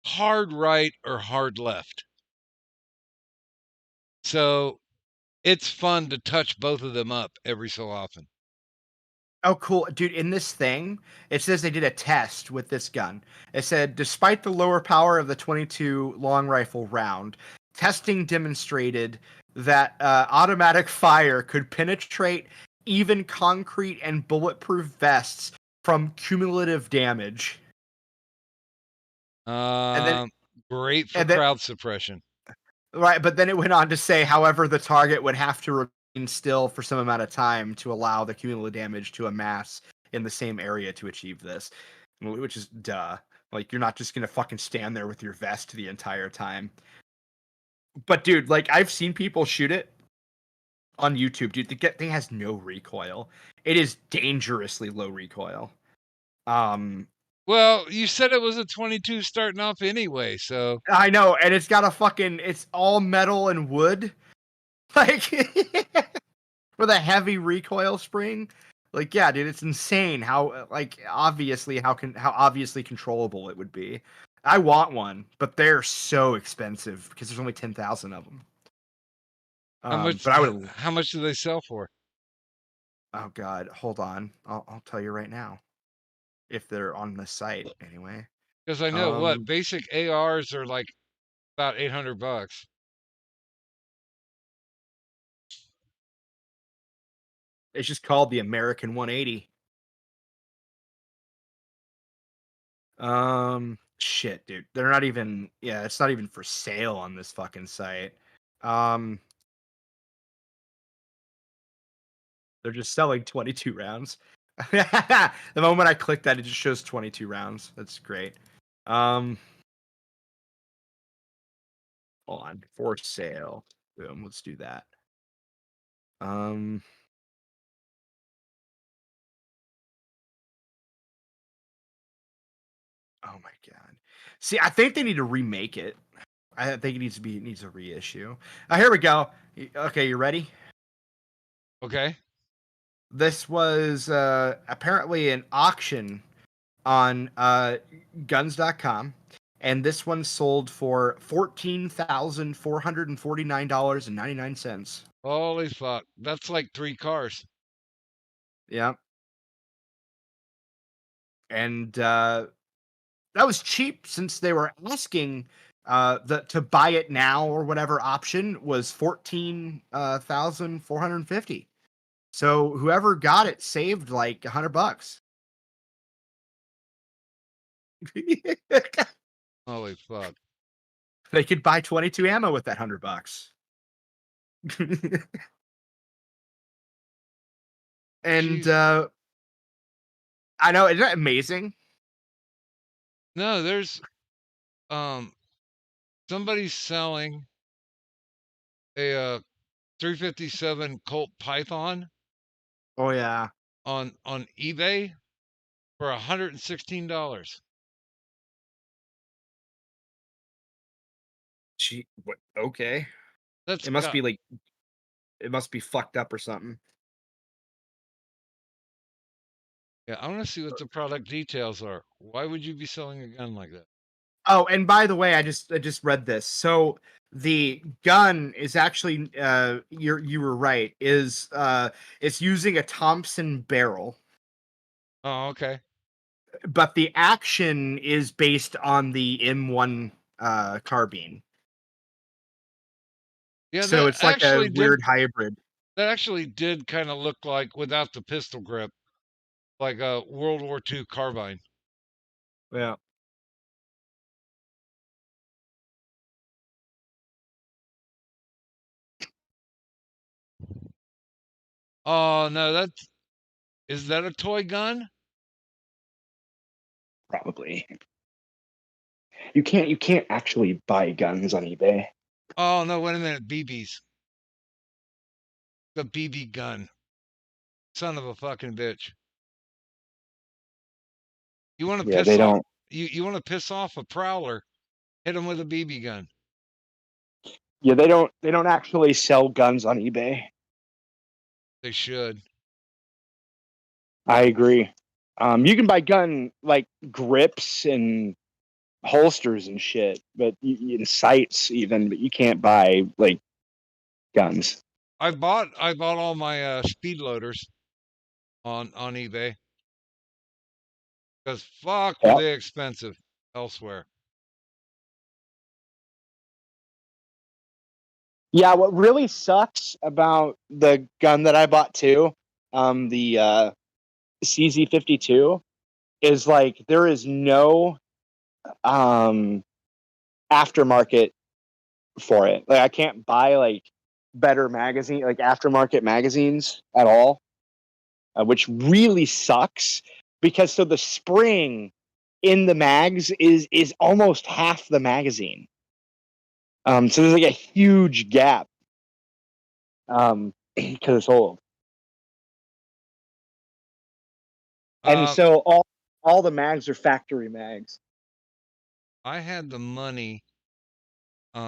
hard right or hard left. So it's fun to touch both of them up every so often.
Oh, cool. Dude, in this thing, it says they did a test with this gun. It said, despite the lower power of the .22 long rifle round, testing demonstrated that automatic fire could penetrate even concrete and bulletproof vests from cumulative damage. Then,
great for
and then,
crowd suppression.
Right, but then it went on to say, however, the target would have to remain still for some amount of time to allow the cumulative damage to amass in the same area to achieve this, which is duh. Like, you're not just gonna fucking stand there with your vest the entire time. But dude, like, I've seen people shoot it on YouTube, dude. The thing has no recoil. It is dangerously low recoil.
Well, you said it was a 22 starting off anyway, so
I know, and it's got it's all metal and wood, like with a heavy recoil spring. Like, yeah, dude, it's insane how obviously controllable it would be. I want one, but they're so expensive because there's only 10,000 of them.
how much do they sell for?
Oh God, hold on, I'll tell you right now. If they're on the site anyway.
Because I know basic ARs are like about $800.
It's just called the American 180. Shit, dude. They're not even it's not even for sale on this fucking site. They're just selling 22 rounds. The moment I click that, it just shows 22 rounds. That's great. Hold on, for sale. Boom, let's do that. Oh my God. See, I think they need to remake it. I think it needs a reissue. Here we go. Okay, you ready?
Okay.
This was apparently an auction on guns.com, and this one sold for $14,449.99.
Holy fuck. That's like 3 cars.
Yeah. And that was cheap since they were asking to buy it now or whatever option was $14,450. So whoever got it saved like $100.
Holy fuck.
They could buy 22 ammo with that $100. And I know, isn't that amazing?
No, there's somebody's selling a 357 Colt Python.
Oh yeah.
On eBay for $116.
Gee, what? Okay.
That's
It must be like, it must be fucked up or something.
Yeah, I want to see what the product details are. Why would you be selling a gun like that?
Oh, and by the way, I just read this. So the gun is actually you were right, is it's using a Thompson barrel.
Oh, okay.
But the action is based on the M1 carbine.
Yeah,
so it's like a weird hybrid.
That actually did kind of look like, without the pistol grip, like a World War II carbine.
Yeah.
Oh no, is that a toy gun?
Probably. You can't actually buy guns on eBay.
Oh no, wait a minute, BBs. The BB gun. Son of a fucking bitch. You want to piss off?
Don't.
You want to piss off a prowler? Hit him with a BB gun.
Yeah, they don't actually sell guns on eBay.
They should.
I agree. You can buy gun like grips and holsters and shit, but in sights even, but you can't buy like guns.
I bought all my speed loaders on eBay because fuck were they expensive elsewhere.
Yeah, what really sucks about the gun that I bought too, the CZ52, is like there is no aftermarket for it. Like I can't buy like better magazine, like aftermarket magazines at all, which really sucks because so the spring in the mags is almost half the magazine. So there's like a huge gap because it's old. And so all the mags are factory mags.
I had the money. See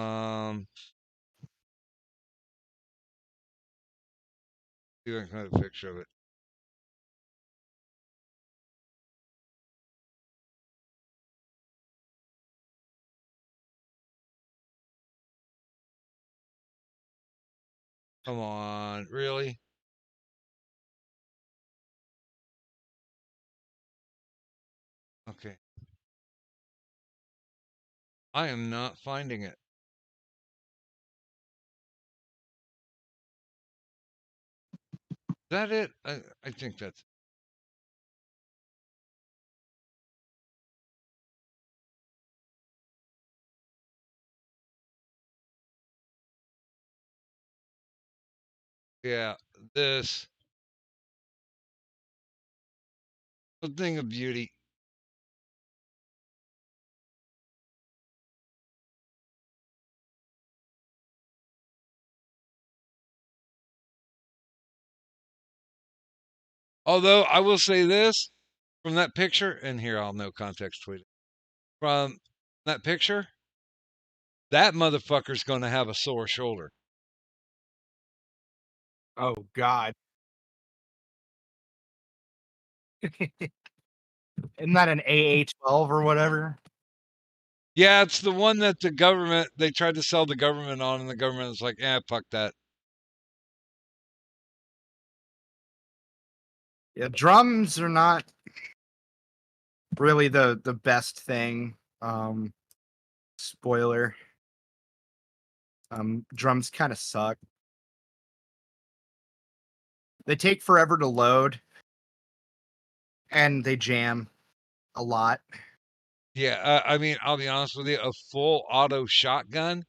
if I can find a picture of it. Come on, really? Okay. I am not finding it. Is that it? I think that's. Yeah, this. A thing of beauty. Although I will say this from that picture, and here I'll no context tweet it. From that picture, that motherfucker's going to have a sore shoulder.
Oh God. Isn't that an AA-12 or whatever?
Yeah, it's the one that the government, they tried to sell the government on, and the government was like, fuck that.
Yeah, drums are not really the best thing. Spoiler. Drums kind of suck. They take forever to load, and they jam a lot.
Yeah, I mean, I'll be honest with you, a full auto shotgun,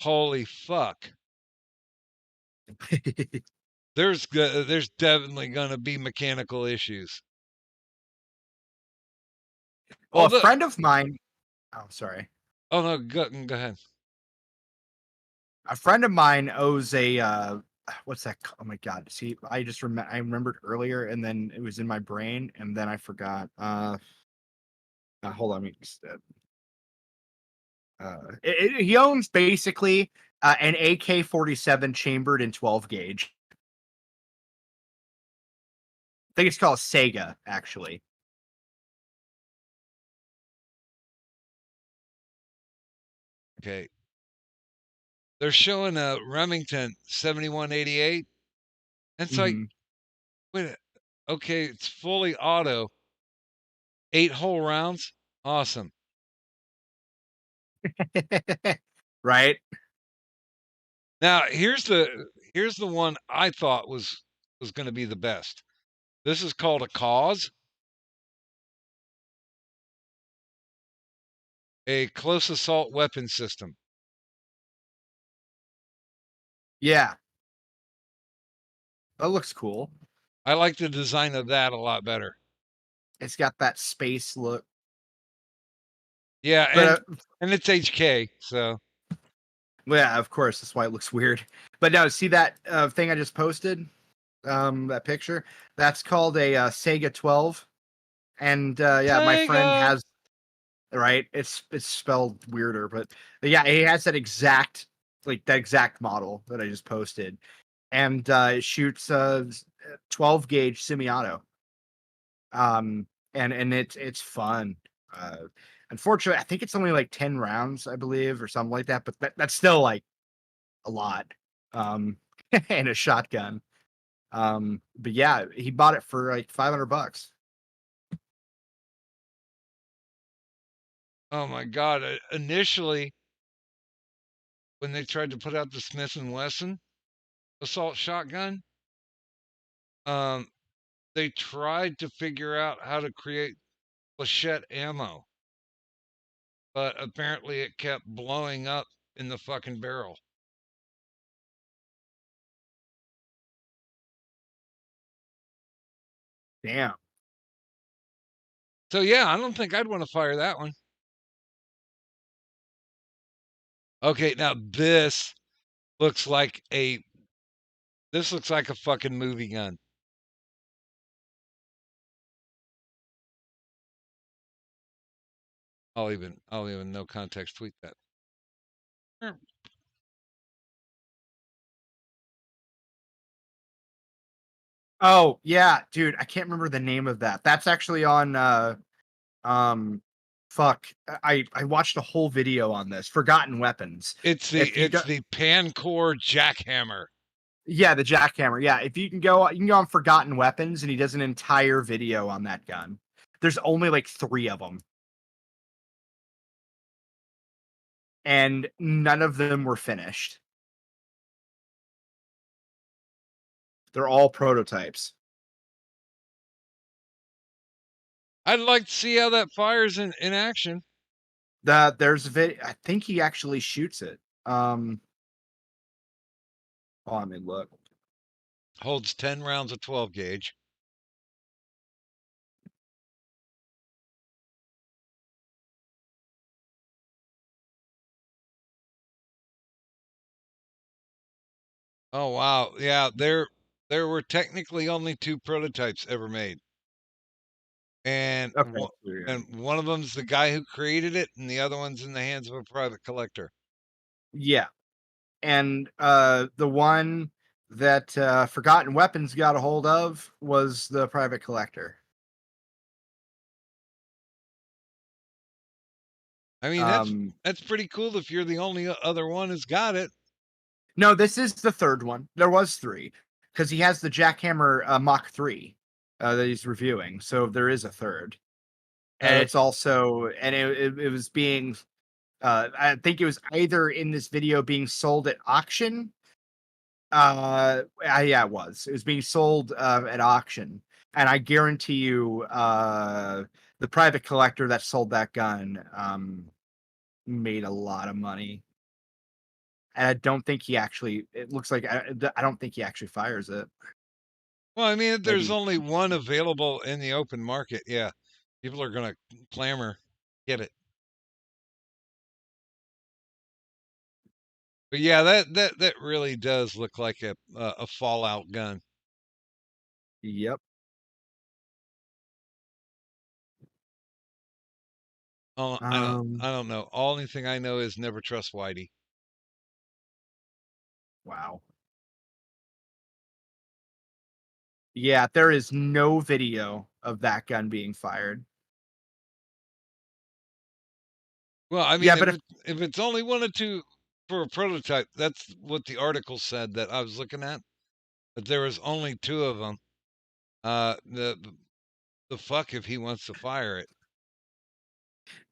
holy fuck. There's definitely going to be mechanical issues.
Well, a friend of mine. Oh, sorry.
Oh no, go ahead.
A friend of mine owes a what's that? Oh my God! See, I remembered earlier, and then it was in my brain, and then I forgot. Hold on, he owns basically an AK-47 chambered in 12 gauge. I think it's called Sega, actually.
Okay. They're showing a Remington 7188. And it's like, wait, okay, it's fully auto. 8-hole rounds. Awesome.
Right.
Now, here's the one I thought was going to be the best. This is called a Cause. A close assault weapon system.
Yeah. That looks cool.
I like the design of that a lot better.
It's got that space look.
Yeah,
but,
and it's HK, so.
Well, yeah, of course. That's why it looks weird. But no, see that thing I just posted? That picture? That's called a Sega 12. And yeah, Sega! My friend has. Right? It's spelled weirder, but yeah, he has that exact model that I just posted. And it shoots 12 gauge semi-auto. And it's fun. Unfortunately, I think it's only like 10 rounds, I believe, or something like that. But that's still like a lot. And a shotgun. But yeah, he bought it for like $500.
Oh my God! Initially, when they tried to put out the Smith & Wesson assault shotgun, they tried to figure out how to create flechette ammo, but apparently it kept blowing up in the fucking barrel.
Damn.
So yeah, I don't think I'd want to fire that one. Okay, now this looks like a fucking movie gun. I'll even no context tweet that.
Oh yeah, dude, I can't remember the name of that. That's actually on fuck. I watched a whole video on this. Forgotten Weapons.
It's the Pancor jackhammer.
Yeah, the jackhammer. Yeah, if you can go on Forgotten Weapons, and he does an entire video on that gun. There's only like 3 of them, and none of them were finished. They're all prototypes.
I'd like to see how that fires in action.
There's a video. I think he actually shoots it. Oh, I mean, look.
Holds 10 rounds of 12 gauge. Oh wow, yeah. There were technically only 2 prototypes ever made, and one of them's the guy who created it, and the other one's in the hands of a private collector.
Yeah, and the one that Forgotten Weapons got a hold of was the private collector.
I mean, that's pretty cool if you're the only other one who's got it.
No, this is the 3rd one. There was 3 because he has the Jackhammer Mach 3 that he's reviewing. So there is a 3rd, and it's also it was being. I think it was either in this video being sold at auction. Yeah, it was. It was being sold at auction, and I guarantee you, the private collector that sold that gun made a lot of money. And I don't think he actually. It looks like I don't think he actually fires it.
Well, I mean, if there's only one available in the open market, yeah, people are gonna clamor, get it. But yeah, that really does look like a Fallout gun.
Yep.
Oh, I don't know. Only thing I know is never trust Whitey.
Wow. Yeah, there is no video of that gun being fired.
Well, I mean, yeah, but if it's only 1 or 2 for a prototype, that's what the article said that I was looking at. But there was only 2 of them. The fuck if he wants to fire it.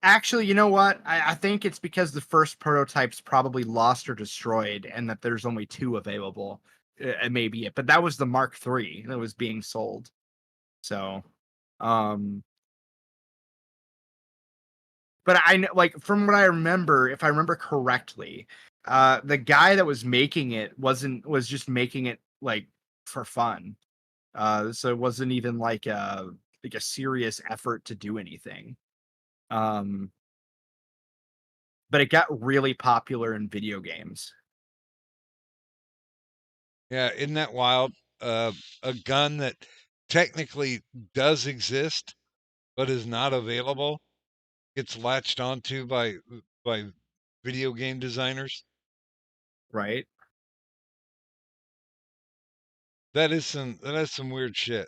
Actually, you know what? I think it's because the first prototype's probably lost or destroyed, and that there's only 2 available. Maybe it, but that was the Mark III that was being sold. So, but I know, like, from what I remember, if I remember correctly, the guy that was making it was just making it like for fun. So it wasn't even like a serious effort to do anything. But it got really popular in video games.
Yeah, isn't that wild? A gun that technically does exist, but is not available, gets latched onto by video game designers.
Right.
That is some weird shit.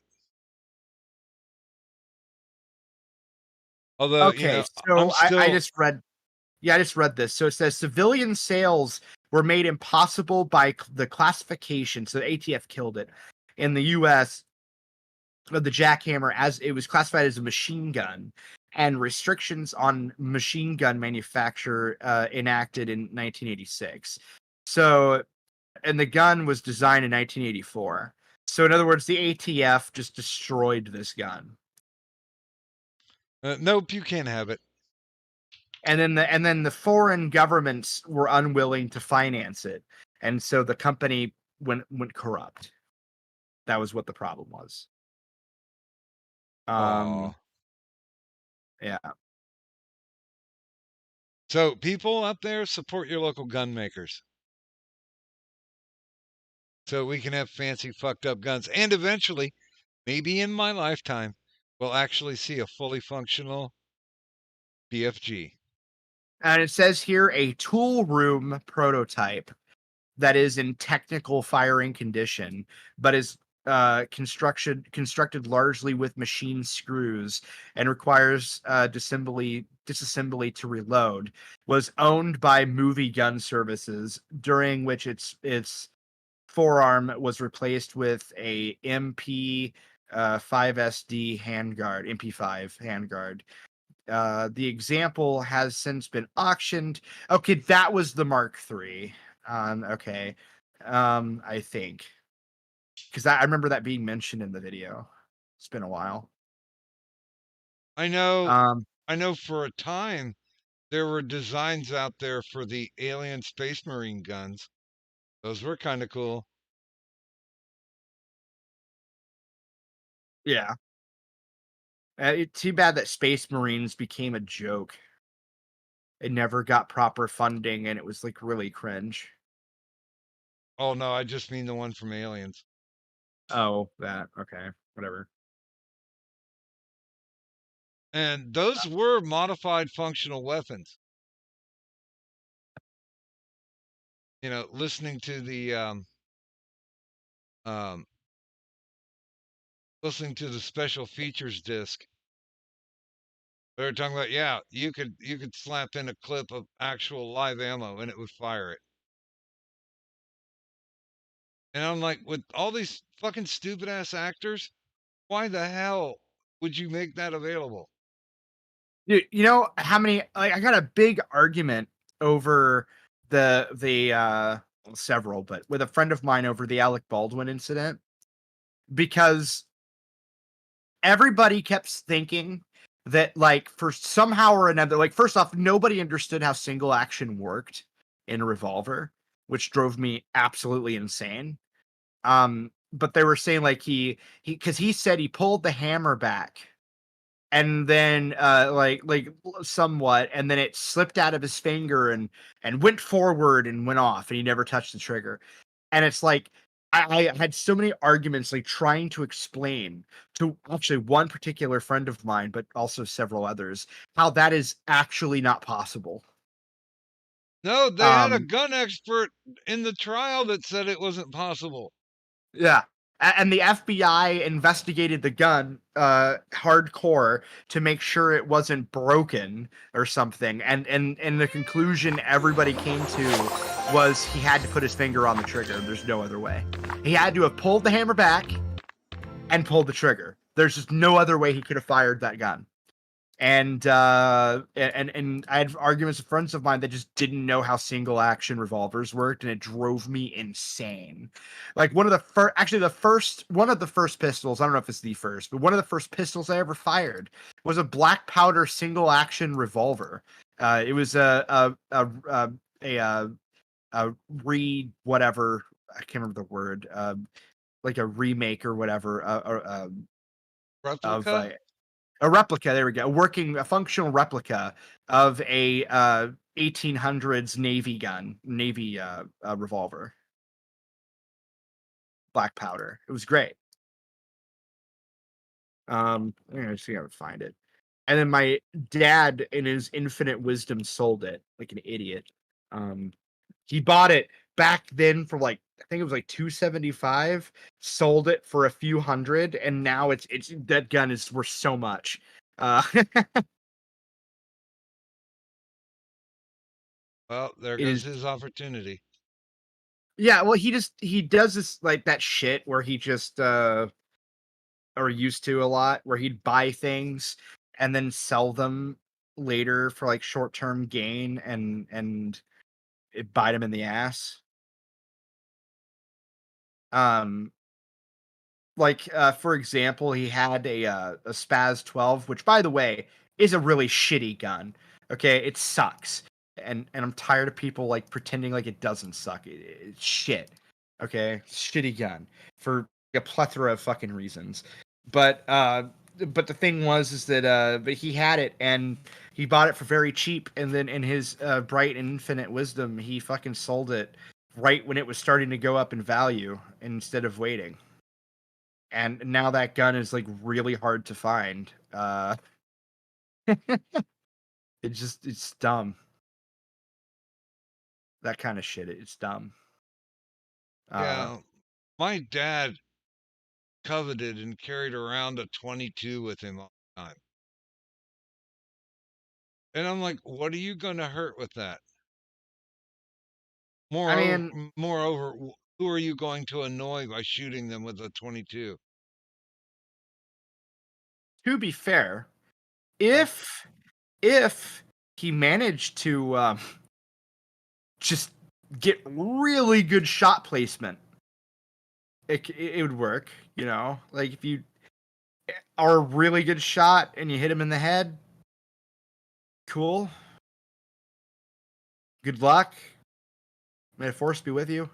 Although,
okay, so I just read. Yeah, I just read this. So it says civilian sales were made impossible by the classification. So the ATF killed it in the U.S. of the jackhammer as it was classified as a machine gun and restrictions on machine gun manufacture enacted in 1986. So, and the gun was designed in 1984. So, in other words, the ATF just destroyed this gun.
Nope, you can't have it.
And then the foreign governments were unwilling to finance it, and so the company went corrupt. That was what the problem was.
Aw.
Yeah.
So, people out there, support your local gun makers. So we can have fancy, fucked up guns. And eventually, maybe in my lifetime, we'll actually see a fully functional BFG.
And it says here a tool room prototype that is in technical firing condition, but is constructed largely with machine screws and requires disassembly to reload, was owned by Movie Gun Services, during which its forearm was replaced with a MP 5SD handguard, MP5 handguard. The example has since been auctioned. Okay, that was the Mark III. Okay. I think. Because I remember that being mentioned in the video. It's been a while.
I know for a time there were designs out there for the Alien Space Marine guns. Those were kind of cool.
Yeah. It's too bad that Space Marines became a joke. It never got proper funding, and it was like really cringe.
Oh no, I just mean the one from Aliens.
Oh, that. Okay, whatever.
And those were modified functional weapons. You know, listening to the special features disc, they were talking about, yeah, you could slap in a clip of actual live ammo and it would fire it. And I'm like, with all these fucking stupid ass actors, why the hell would you make that available?
You know how many? Like, I got a big argument over the several, but with a friend of mine over the Alec Baldwin incident, because everybody kept thinking that, like, for somehow or another, like, first off, nobody understood how single action worked in a revolver, which drove me absolutely insane. But they were saying, like, because he said he pulled the hammer back and then like somewhat, and then it slipped out of his finger and went forward and went off, and he never touched the trigger. And it's like, I had so many arguments, like, trying to explain to actually one particular friend of mine, but also several others, how that is actually not possible.
No, they had a gun expert in the trial that said it wasn't possible.
Yeah. And the FBI investigated the gun hardcore to make sure it wasn't broken or something. And the conclusion everybody came to was he had to put his finger on the trigger. There's no other way. He had to have pulled the hammer back and pulled the trigger. There's just no other way he could have fired that gun. And I had arguments with friends of mine that just didn't know how single action revolvers worked, and it drove me insane. Like, one of the first pistols, I don't know if it's the first, but one of the first pistols I ever fired was a black powder single action revolver. It was a whatever, I can't remember the word, like a remake or whatever,
Replica?
a replica, there we go. A functional replica of a 1800s Navy revolver. Black powder. It was great. I'm gonna see if I would find it. And then my dad, in his infinite wisdom, sold it like an idiot. He bought it back then for, like, I think it was like $275, sold it for a few hundred, and now it's that gun is worth so much.
Well, there goes his opportunity.
Yeah, well, he does this, like, that shit where he just or used to a lot, where he'd buy things and then sell them later for like short-term gain and it bite him in the ass. Like for example, he had a Spaz 12, which by the way is a really shitty gun. Okay, it sucks, and I'm tired of people like pretending like it doesn't suck. It's shit. Okay, shitty gun for a plethora of fucking reasons. But the thing was is that but he had it and he bought it for very cheap, and then in his bright and infinite wisdom, he fucking sold it right when it was starting to go up in value instead of waiting. And now that gun is like really hard to find. It's dumb. That kind of shit. It's dumb.
Yeah, my dad coveted and carried around a 22 with him all the time. And I'm like, what are you going to hurt with that? Moreover, who are you going to annoy by shooting them with a 22?
To be fair, if he managed to just get really good shot placement, it would work. You know, like if you are a really good shot and you hit him in the head, cool. Good luck. May the force be with you.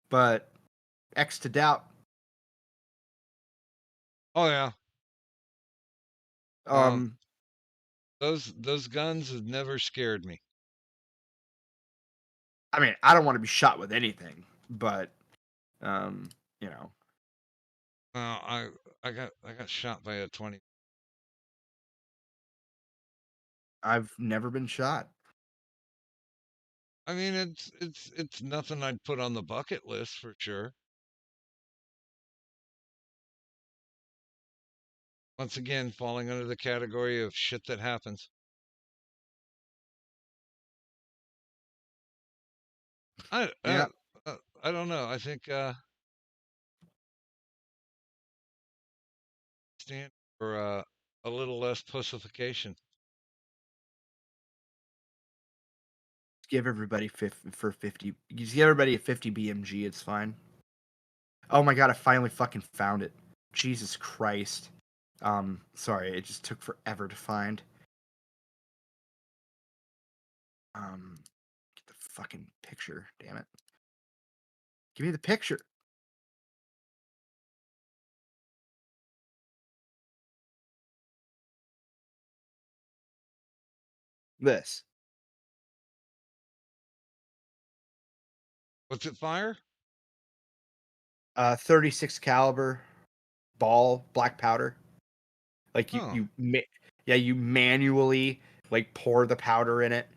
But X to doubt.
Oh yeah. Those guns have never scared me.
I mean, I don't want to be shot with anything, but you know.
I got shot by a 20.
I've never been shot.
I mean, it's nothing I'd put on the bucket list for sure. Once again, falling under the category of shit that happens. I don't know. I think stand for a little less pussification.
Give everybody 50. Give everybody a 50 BMG. It's fine. Oh my god! I finally fucking found it. Jesus Christ. Sorry, it just took forever to find. Get the fucking picture. Damn it. Give me the picture. This.
What's it fire?
36 caliber ball black powder. Like you manually like pour the powder in it,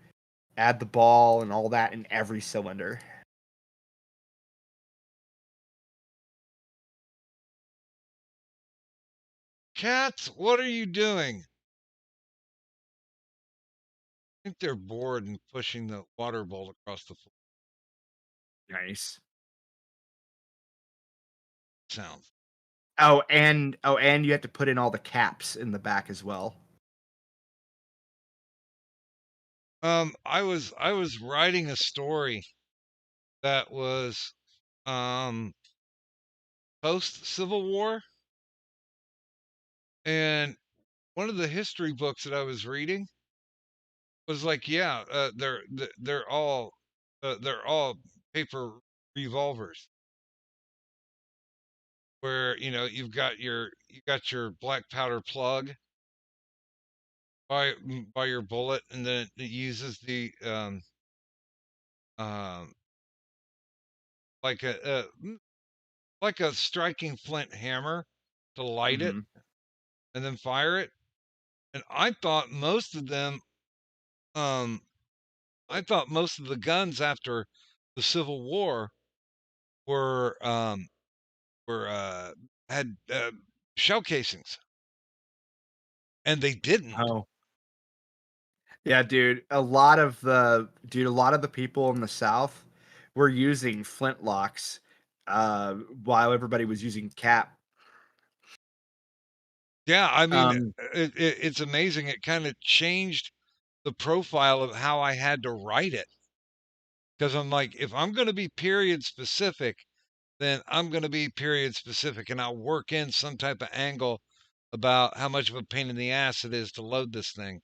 add the ball and all that in every cylinder.
Cats, what are you doing? I think they're bored and pushing the water bowl across the floor.
Nice.
Sounds.
Oh, and you have to put in all the caps in the back as well.
I was writing a story that was post Civil War, and one of the history books that I was reading was like, yeah, they're all paper revolvers, where you got your black powder plug by your bullet, and then it uses the like a striking flint hammer to light it and then fire it. And I thought most of them I thought most of the guns after the Civil War were had shell casings, and they didn't.
Oh, yeah, dude. A lot of the people in the South were using flintlocks, while everybody was using cap.
Yeah, I mean,
Um,
it's amazing. It kind of changed the profile of how I had to write it. Because I'm like, if I'm going to be period specific, then I'm going to be period specific, and I'll work in some type of angle about how much of a pain in the ass it is to load this thing.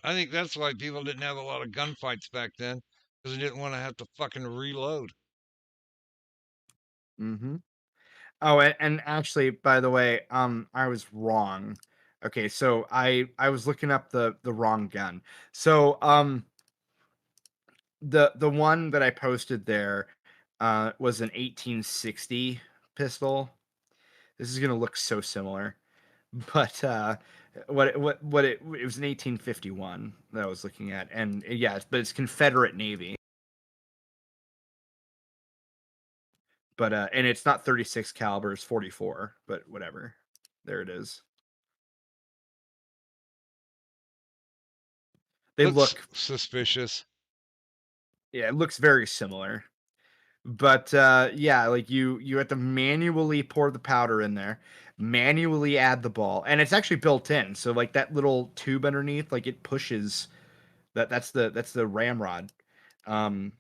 I think that's why people didn't have a lot of gunfights back then, because they didn't want to have to fucking reload.
mhm. Oh, and actually, by the way, I was wrong. Okay, so I was looking up the wrong gun. So the one that I posted there was an 1860 pistol. This is gonna look so similar, but it was an 1851 that I was looking at, and yeah, but it's Confederate Navy. But and it's not 36 caliber, it's 44, but whatever. There it is. They
Looks
look,
suspicious.
yeah, it looks very similar. But yeah, like you have to manually pour the powder in there, manually add the ball, and it's actually built in. So like that little tube underneath, like it pushes that's the ramrod. Um,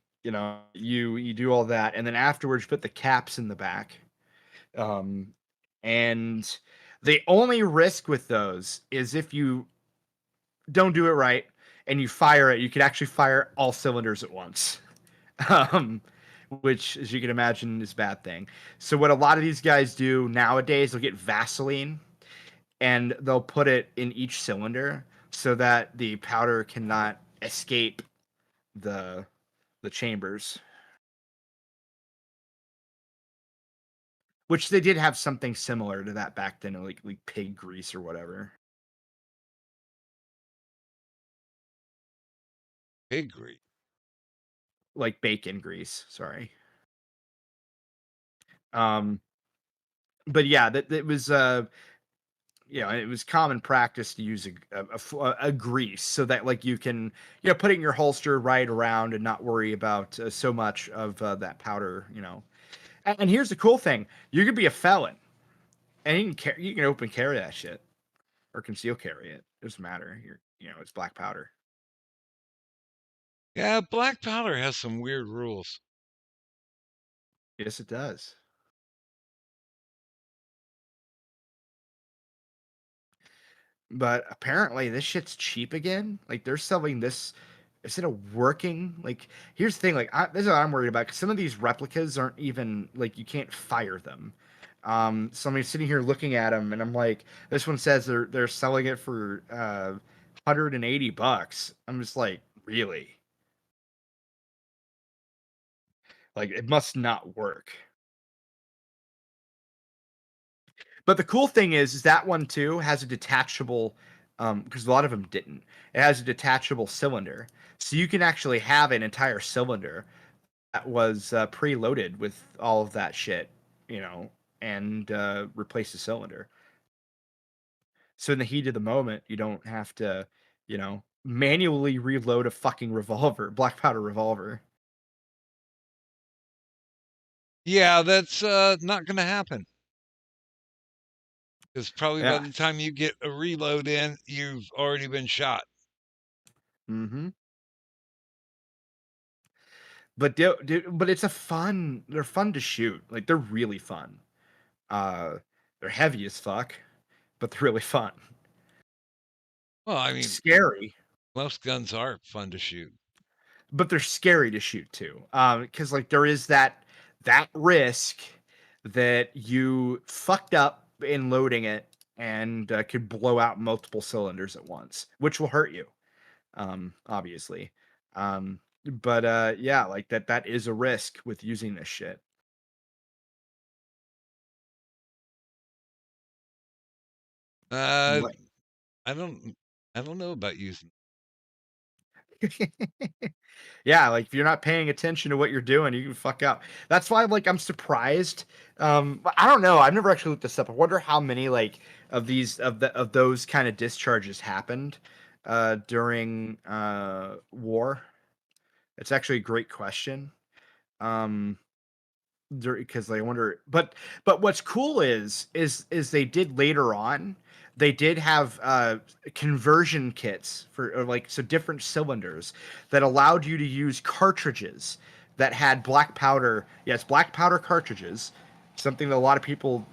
you do all that, and then afterwards you put the caps in the back. Um, and the only risk with those is if you don't do it right and you fire it, you could actually fire all cylinders at once. Um, which, as you can imagine, is a bad thing. So what a lot of these guys do nowadays, they'll get Vaseline and they'll put it in each cylinder so that the powder cannot escape the chambers. Which they did have something similar to that back then, like pig grease or whatever.
Pig grease.
Like bacon grease, sorry. Um, but yeah, that it was it was common practice to use a grease so that like you can put it in your holster right around and not worry about so much of that powder. And here's the cool thing: you could be a felon, and you can open carry that shit or conceal carry it. It doesn't matter. It's black powder.
Yeah, black powder has some weird rules.
Yes, it does. But apparently this shit's cheap again. Like they're selling this instead of working. Like here's the thing. Like this is what I'm worried about because some of these replicas aren't even like you can't fire them. So I'm sitting here looking at them and I'm like, this one says they're selling it for $180. I'm just like, really? Like it must not work. But the cool thing is that one too has a detachable, because a lot of them didn't. It has a detachable cylinder, so you can actually have an entire cylinder that was preloaded with all of that shit, and replace the cylinder. So in the heat of the moment, you don't have to, manually reload a fucking revolver, black powder revolver.
Yeah, that's not going to happen. Because probably by
Yeah.
the time you get a reload in, you've already been shot.
Mm-hmm. But but it's they're fun to shoot. Like they're really fun. They're heavy as fuck, but they're really fun.
Well, I mean,
Scary,
most guns are fun to shoot.
but they're scary to shoot too. Because like there is that risk that you fucked up in loading it and could blow out multiple cylinders at once, which will hurt you. Obviously. But yeah, like that is a risk with using this shit.
I don't know about using.
Yeah, like if you're not paying attention to what you're doing, you can fuck up. That's why like I'm surprised. I don't know. I've never actually looked this up. I wonder how many like of those kind of discharges happened during war. It's actually a great question. Um because I wonder. But what's cool is they did later on. They did have conversion kits for so different cylinders that allowed you to use cartridges that had black powder. Yes, black powder cartridges. Something that a lot of people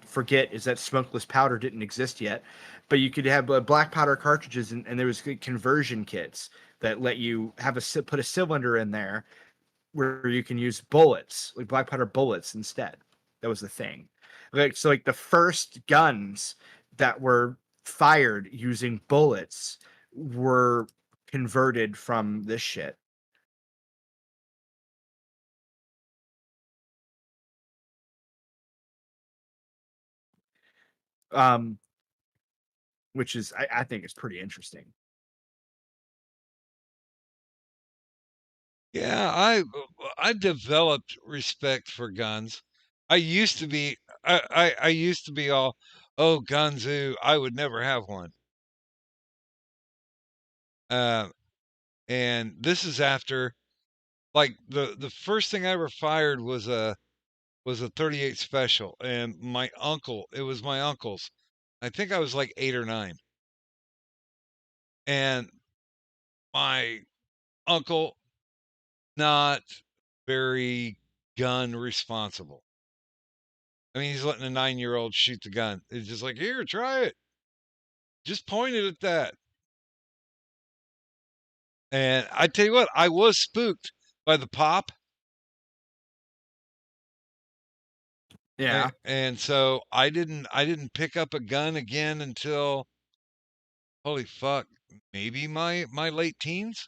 forget is that smokeless powder didn't exist yet, but you could have black powder cartridges, and there was conversion kits that let you have put a cylinder in there where you can use bullets, like black powder bullets instead. That was the thing. Like the first guns that were fired using bullets were converted from this shit. Which is I think is pretty interesting.
Yeah, I developed respect for guns. I used to be I used to be all, oh, guns, ooh, I would never have one. And this is after, like, the first thing I ever fired was a 38 special, and it was my uncle's. I think I was like 8 or 9. And my uncle, not very gun responsible. I mean, he's letting a 9-year-old shoot the gun. It's just like, here, try it. Just point it at that. And I tell you what, I was spooked by the pop.
Yeah.
And so I didn't pick up a gun again until, holy fuck, maybe my late teens.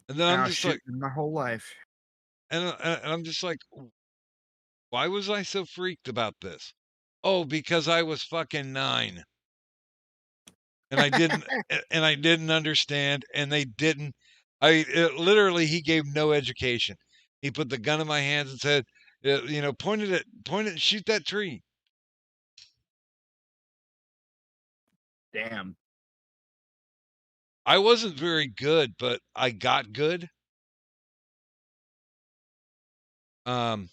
And then I'm just like,
my whole life.
and I'm just like, why was I so freaked about this? Oh, because I was fucking 9. And I didn't understand, and they didn't. Literally, he gave no education. He put the gun in my hands and said, point it and shoot that tree.
Damn.
I wasn't very good, but I got good.
Well,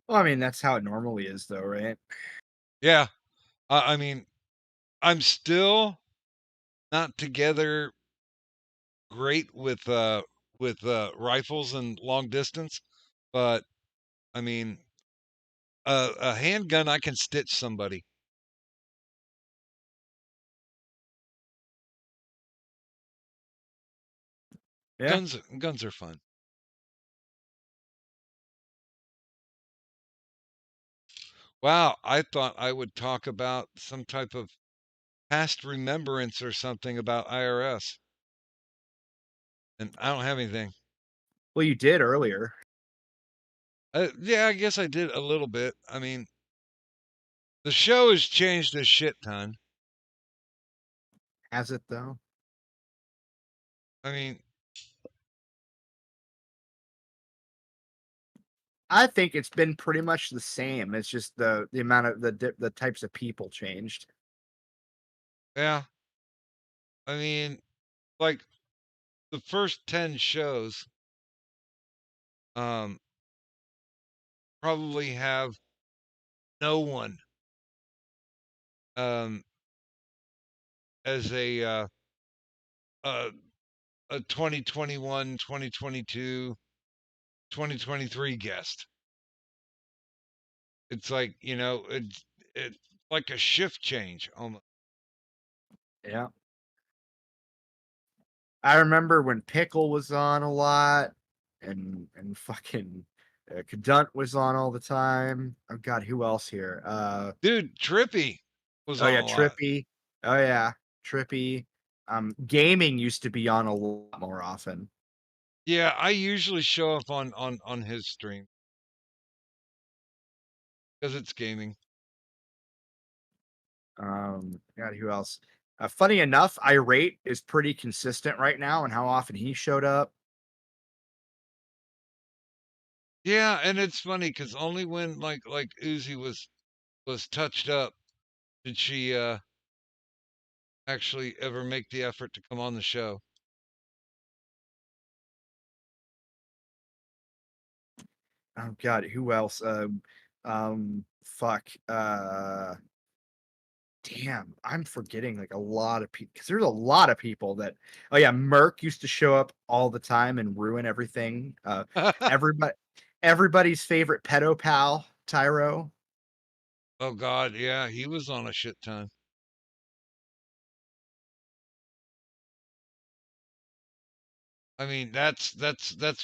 I mean, that's how it normally is, though, right?
Yeah. I mean, I'm still not together great with rifles and long distance, but I mean, a handgun, I can stitch somebody.
Yeah.
Guns are fun. Wow, I thought I would talk about some type of past remembrance or something about IRS. And I don't have anything.
Well, you did earlier.
Yeah, I guess I did a little bit. I mean, the show has changed a shit ton.
Has it, though?
I mean,
I think it's been pretty much the same. It's just the amount of the types of people changed.
yeah. I mean, like the first 10 shows probably have no one as a 2021, 2022, 2023 guest. It's like, it's like a shift change almost.
Yeah. I remember when Pickle was on a lot, and fucking Cadunt was on all the time. Oh God, who else here?
Dude, Trippy was
Oh
on
yeah,
a lot.
Trippy. Oh yeah, Trippy. Gaming used to be on a lot more often.
Yeah, I usually show up on his stream because it's gaming.
God, who else? Funny enough, Irate is pretty consistent right now and how often he showed up.
Yeah, and it's funny because only when like Uzi was touched up did she actually ever make the effort to come on the show.
Oh God, who else? Fuck. Damn, I'm forgetting like a lot of people because there's a lot of people that. Oh yeah, Merc used to show up all the time and ruin everything. Everybody, everybody's favorite pedo pal, Tyro.
Oh God, yeah, he was on a shit ton. I mean, that's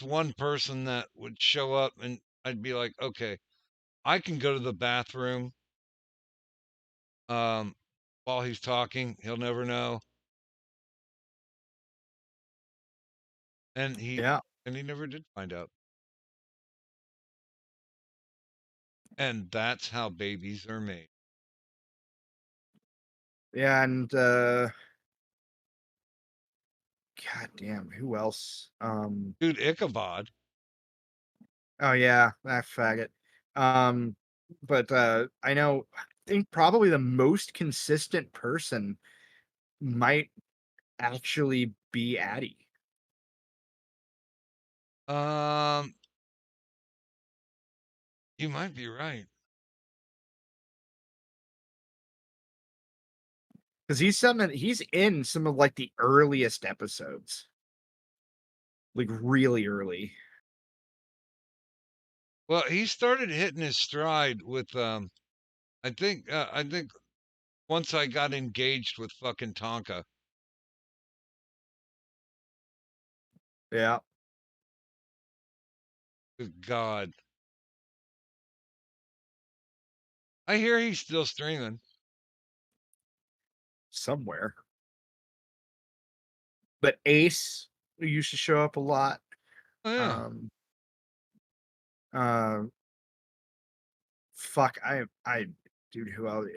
one person that would show up and I'd be like, okay, I can go to the bathroom um while he's talking. He'll never know. And
Yeah,
he never did find out. And that's how babies are made.
yeah, and God damn, who else?
Dude, Ichabod.
Oh yeah, that faggot. But I know. I think probably the most consistent person might actually be Addy.
Um, you might be right.
Because he's in some of like the earliest episodes. Like really early.
Well, he started hitting his stride with I think once I got engaged with fucking Tonka.
Yeah.
Good God. I hear he's still streaming.
Somewhere. But Ace used to show up a lot.
Oh yeah.
Uh, fuck, dude, who else?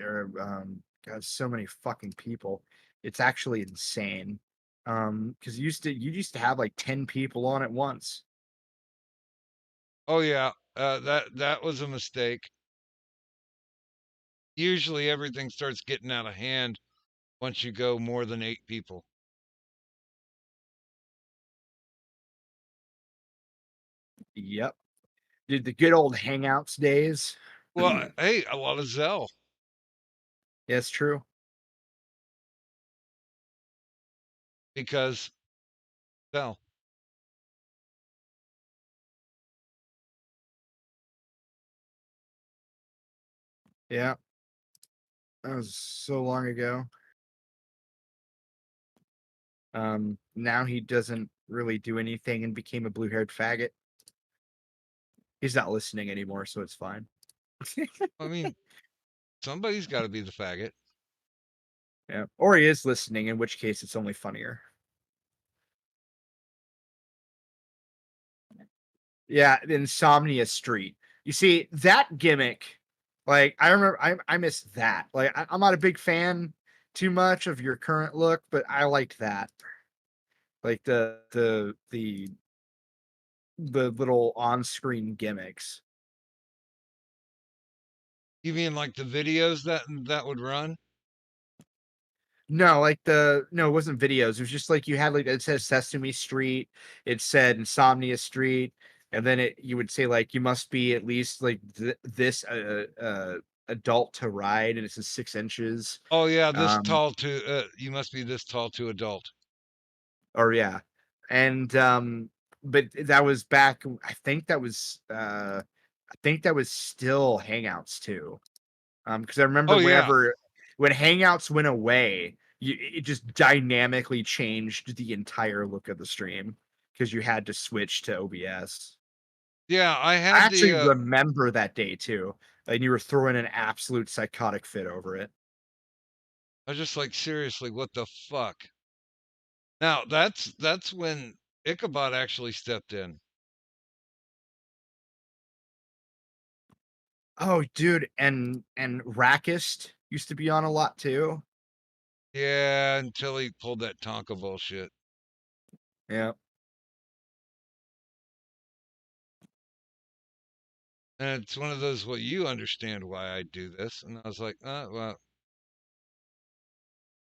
God, so many fucking people. It's actually insane. Because you used to have like 10 people on at once.
Oh yeah. That was a mistake. Usually everything starts getting out of hand once you go more than 8 people.
Yep. Dude, the good old Hangouts days.
Well, hey, a lot of Zell
Yeah, it's true.
because Zell.
Yeah. That was so long ago. Now he doesn't really do anything and became a blue-haired faggot. He's not listening anymore, so it's fine.
I mean, somebody's got to be the faggot.
Yeah. Or he is listening, in which case it's only funnier. Yeah, Insomnia Street. You see, that gimmick, like I remember I miss that. Like I'm not a big fan too much of your current look, but I like that. Like the little on-screen gimmicks.
You mean like the videos that would run?
No, like no, it wasn't videos. It was just like you had like it says Sesame Street, it said Insomnia Street, and then you would say like you must be at least like this adult to ride, and it says 6 inches.
Oh yeah, this
Um,
tall to you must be this tall to adult.
or yeah, and but that was back. I think that was still Hangouts too. Because I remember
Oh yeah.
when Hangouts went away, it just dynamically changed the entire look of the stream because you had to switch to OBS.
Yeah, I
I
had
actually
the
remember that day too, and you were throwing an absolute psychotic fit over it.
I was just like, seriously, what the fuck? Now that's when Ichabod actually stepped in.
Oh, dude, and Rackist used to be on a lot too.
Yeah, until he pulled that Tonka bullshit.
Yeah.
And it's one of those, well, you understand why I do this. And I was like, well,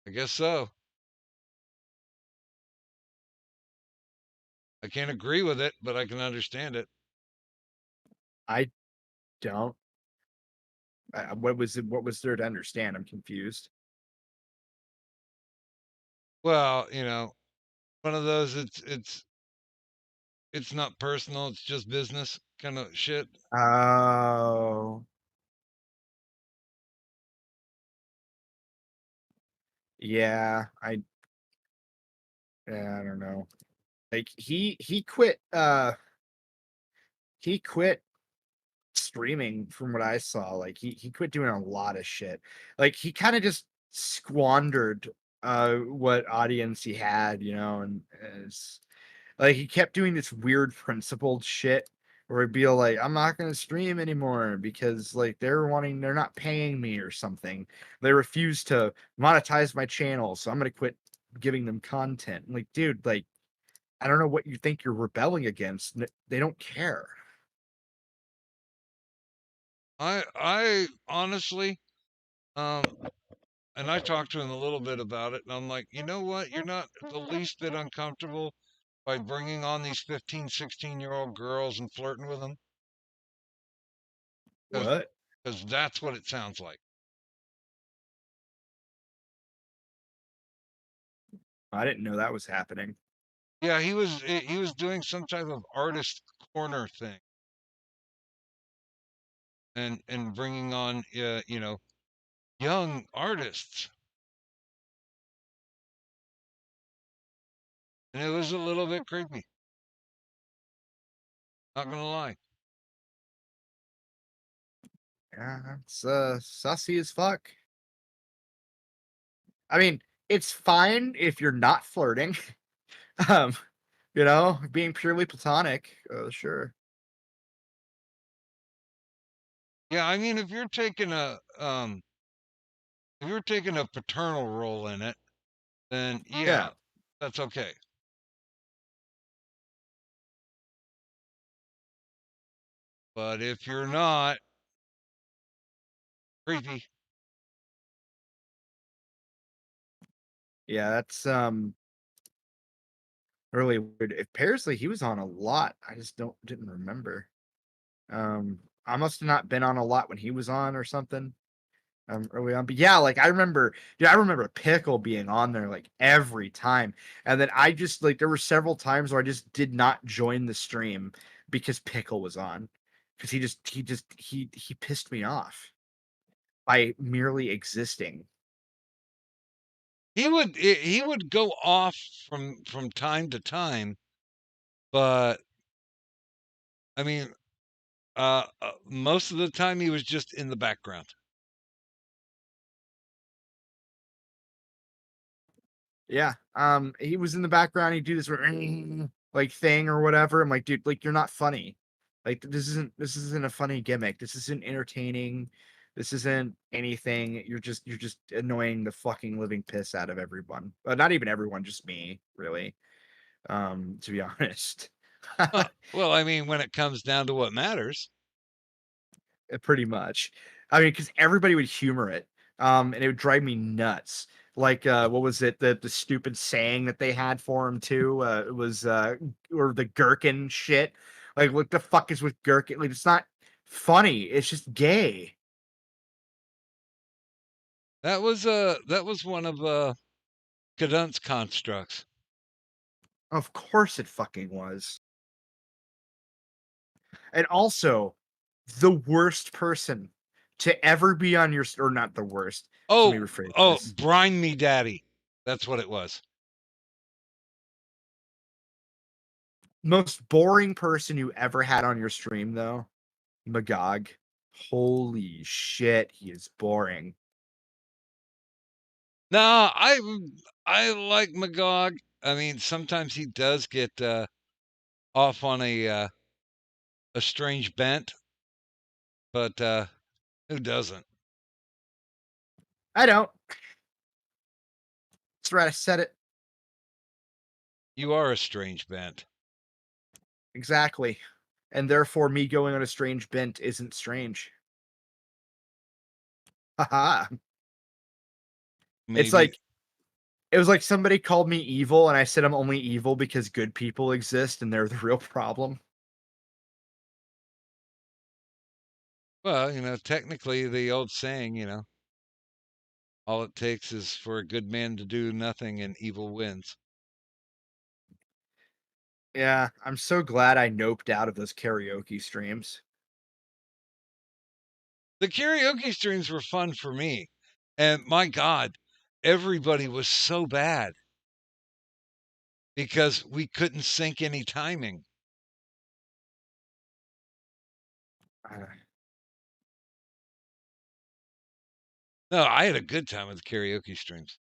I guess so. I can't agree with it, but I can understand it.
I don't. What was it? What was there to understand? I'm confused.
Well, one of those. It's not personal. It's just business kind of shit.
Oh. Yeah, I don't know. Like he quit streaming from what I saw. Like he quit doing a lot of shit. Like he kind of just squandered what audience he had, and it's like he kept doing this weird principled shit where he'd be like, I'm not gonna stream anymore because like they're not paying me or something. They refuse to monetize my channel, so I'm gonna quit giving them content. I'm like, dude, like I don't know what you think you're rebelling against. They don't care.
I honestly, and I talked to him a little bit about it, and I'm like, you know what? You're not the least bit uncomfortable by bringing on these 15, 16-year-old girls and flirting with them?
What?
Because that's what it sounds like.
I didn't know that was happening.
Yeah, he was doing some type of artist corner thing, and bringing on young artists, and it was a little bit creepy. Not gonna lie.
Yeah, it's sussy as fuck. I mean, it's fine if you're not flirting. um, being purely platonic. Sure.
Yeah, I mean, if you're taking a paternal role in it, then yeah, that's okay. But if you're not, creepy.
Yeah, that's really weird. Apparently he was on a lot. I just didn't remember. I must have not been on a lot when he was on or something. Early on. But yeah, like I remember Pickle being on there like every time. And then I just like there were several times where I just did not join the stream because Pickle was on. Because he pissed me off by merely existing.
He would go off from time to time, but I mean, most of the time he was just in the background.
Yeah. He was in the background. He'd do this like thing or whatever. I'm like, dude, like you're not funny. Like this isn't a funny gimmick. This isn't entertaining. This isn't anything. You're just annoying the fucking living piss out of everyone. Not even everyone, just me, really. To be honest.
Well, I mean, when it comes down to what matters,
pretty much. I mean, because everybody would humor it, and it would drive me nuts. Like, what was it? The stupid saying that they had for him too. It was or the gherkin shit. Like, what the fuck is with gherkin? Like, it's not funny. It's just gay.
that was one of Cadunt's constructs.
Of course, it fucking was. And also, the worst person to ever be on your or not the worst. Let me rephrase this.
Brine Me Daddy. That's what it was.
Most boring person you ever had on your stream, though, Magog. Holy shit, he is boring.
No, I like Magog. I mean, sometimes he does get off on a strange bent, but who doesn't?
I don't. That's right, I said it.
You are a strange bent.
Exactly. And therefore, me going on a strange bent isn't strange. Haha. It's like, it was like somebody called me evil, and I said I'm only evil because good people exist and they're the real problem.
Well, technically the old saying, all it takes is for a good man to do nothing and evil wins.
Yeah, I'm so glad I noped out of those karaoke streams.
The karaoke streams were fun for me. And my God, everybody was so bad because we couldn't sync any timing.
Uh,
No, I had a good time with the karaoke streams.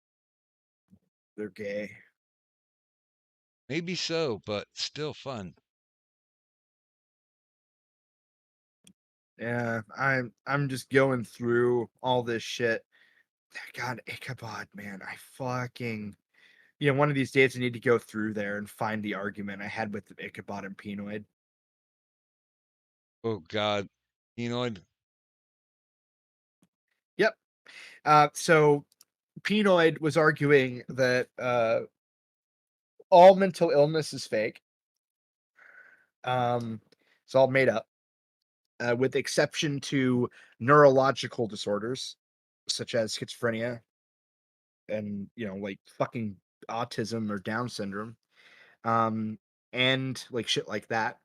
They're gay.
Maybe so, but still fun.
Yeah, I'm just going through all this shit. God, Ichabod, man, I fucking one of these days I need to go through there and find the argument I had with Ichabod and Penoid.
Oh God,
Yep. So Penoid was arguing that all mental illness is fake. It's all made up, with exception to neurological disorders such as schizophrenia and like fucking autism or Down syndrome, and like shit like that.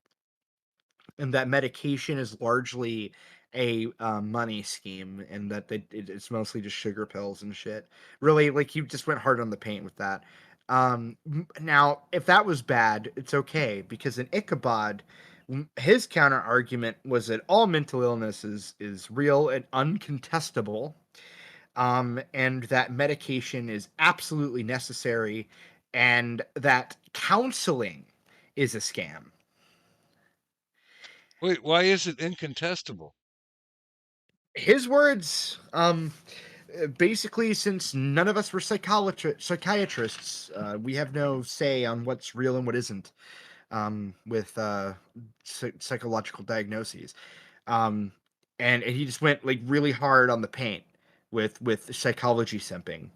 And that medication is largely a money scheme, and that it's mostly just sugar pills and shit. Really, like you just went hard on the paint with that. Now, if that was bad, it's okay because in Ichabod, his counter argument was that all mental illness is real and uncontestable, and that medication is absolutely necessary, and that counseling is a scam.
Wait, why is it incontestable?
His words, basically, since none of us were psychiatrists, we have no say on what's real and what isn't, with psychological diagnoses. And he just went like really hard on the paint with psychology simping.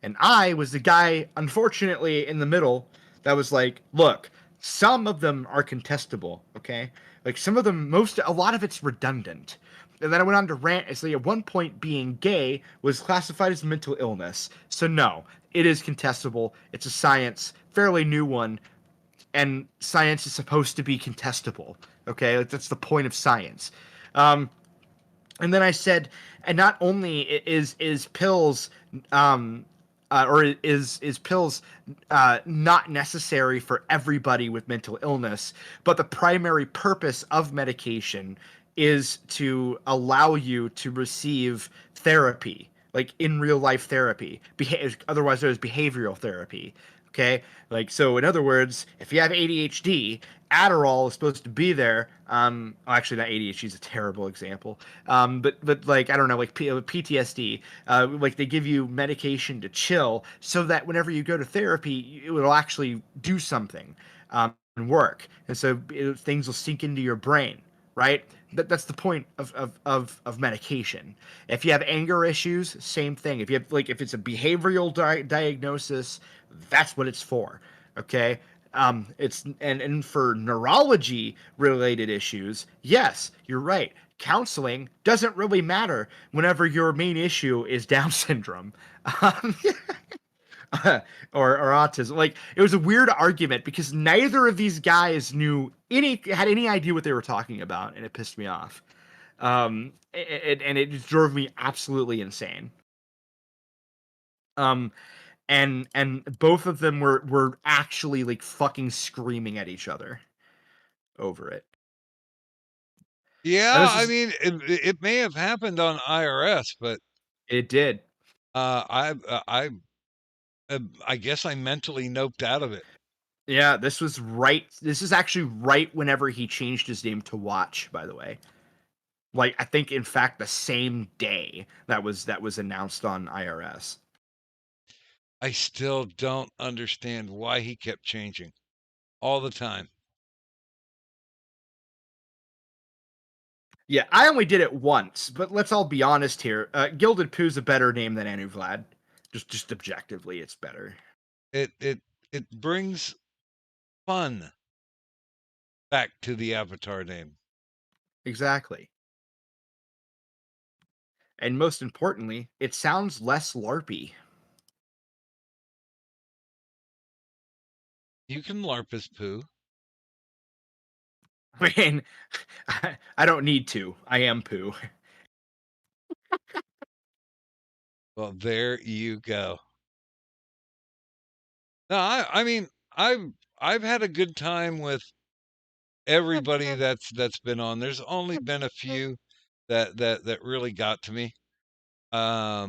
And I was the guy, unfortunately, in the middle that was like, look, some of them are contestable, okay? Like some of them, a lot of it's redundant. And then I went on to rant and say at one point being gay was classified as mental illness. So no, it is contestable. It's a science, fairly new one, and science is supposed to be contestable. Okay, like, that's the point of science. And then I said, and not only is pills, or is pills not necessary for everybody with mental illness, but the primary purpose of medication is to allow you to receive therapy, like in real life therapy. Otherwise, there's behavioral therapy. Okay, like so. In other words, if you have ADHD, Adderall is supposed to be there. Actually, not ADHD is a terrible example. But like I don't know, like PTSD. Like they give you medication to chill, so that whenever you go to therapy, it will actually do something, and work, and so things will sink into your brain, right? That's the point of medication. If you have anger issues, same thing. If you have if it's a behavioral diagnosis, that's what it's for. Okay. It's and for neurology related issues, yes, you're right. Counseling doesn't really matter whenever your main issue is Down syndrome. Or autism. Like it was a weird argument because neither of these guys had any idea what they were talking about, and it pissed me off. And it just drove me absolutely insane. And both of them were actually like fucking screaming at each other over it.
Yeah, I mean, it may have happened on IRS, but
it did.
I guess I mentally noped out of it.
Yeah, this is actually right whenever he changed his name to Watch, by the way. Like I think in fact the same day that was announced on IRS.
I still don't understand why he kept changing all the time.
Yeah, I only did it once, but let's all be honest here. Gilded Pooh's a better name than Anu Vlad. Just objectively, it's better.
It brings fun back to the Avatar name.
Exactly. And most importantly, it sounds less LARPy.
You can LARP as poo.
I mean, I don't need to. I am poo.
Well, there you go. No, I mean, I've had a good time with everybody that's been on. There's only been a few that really got to me. I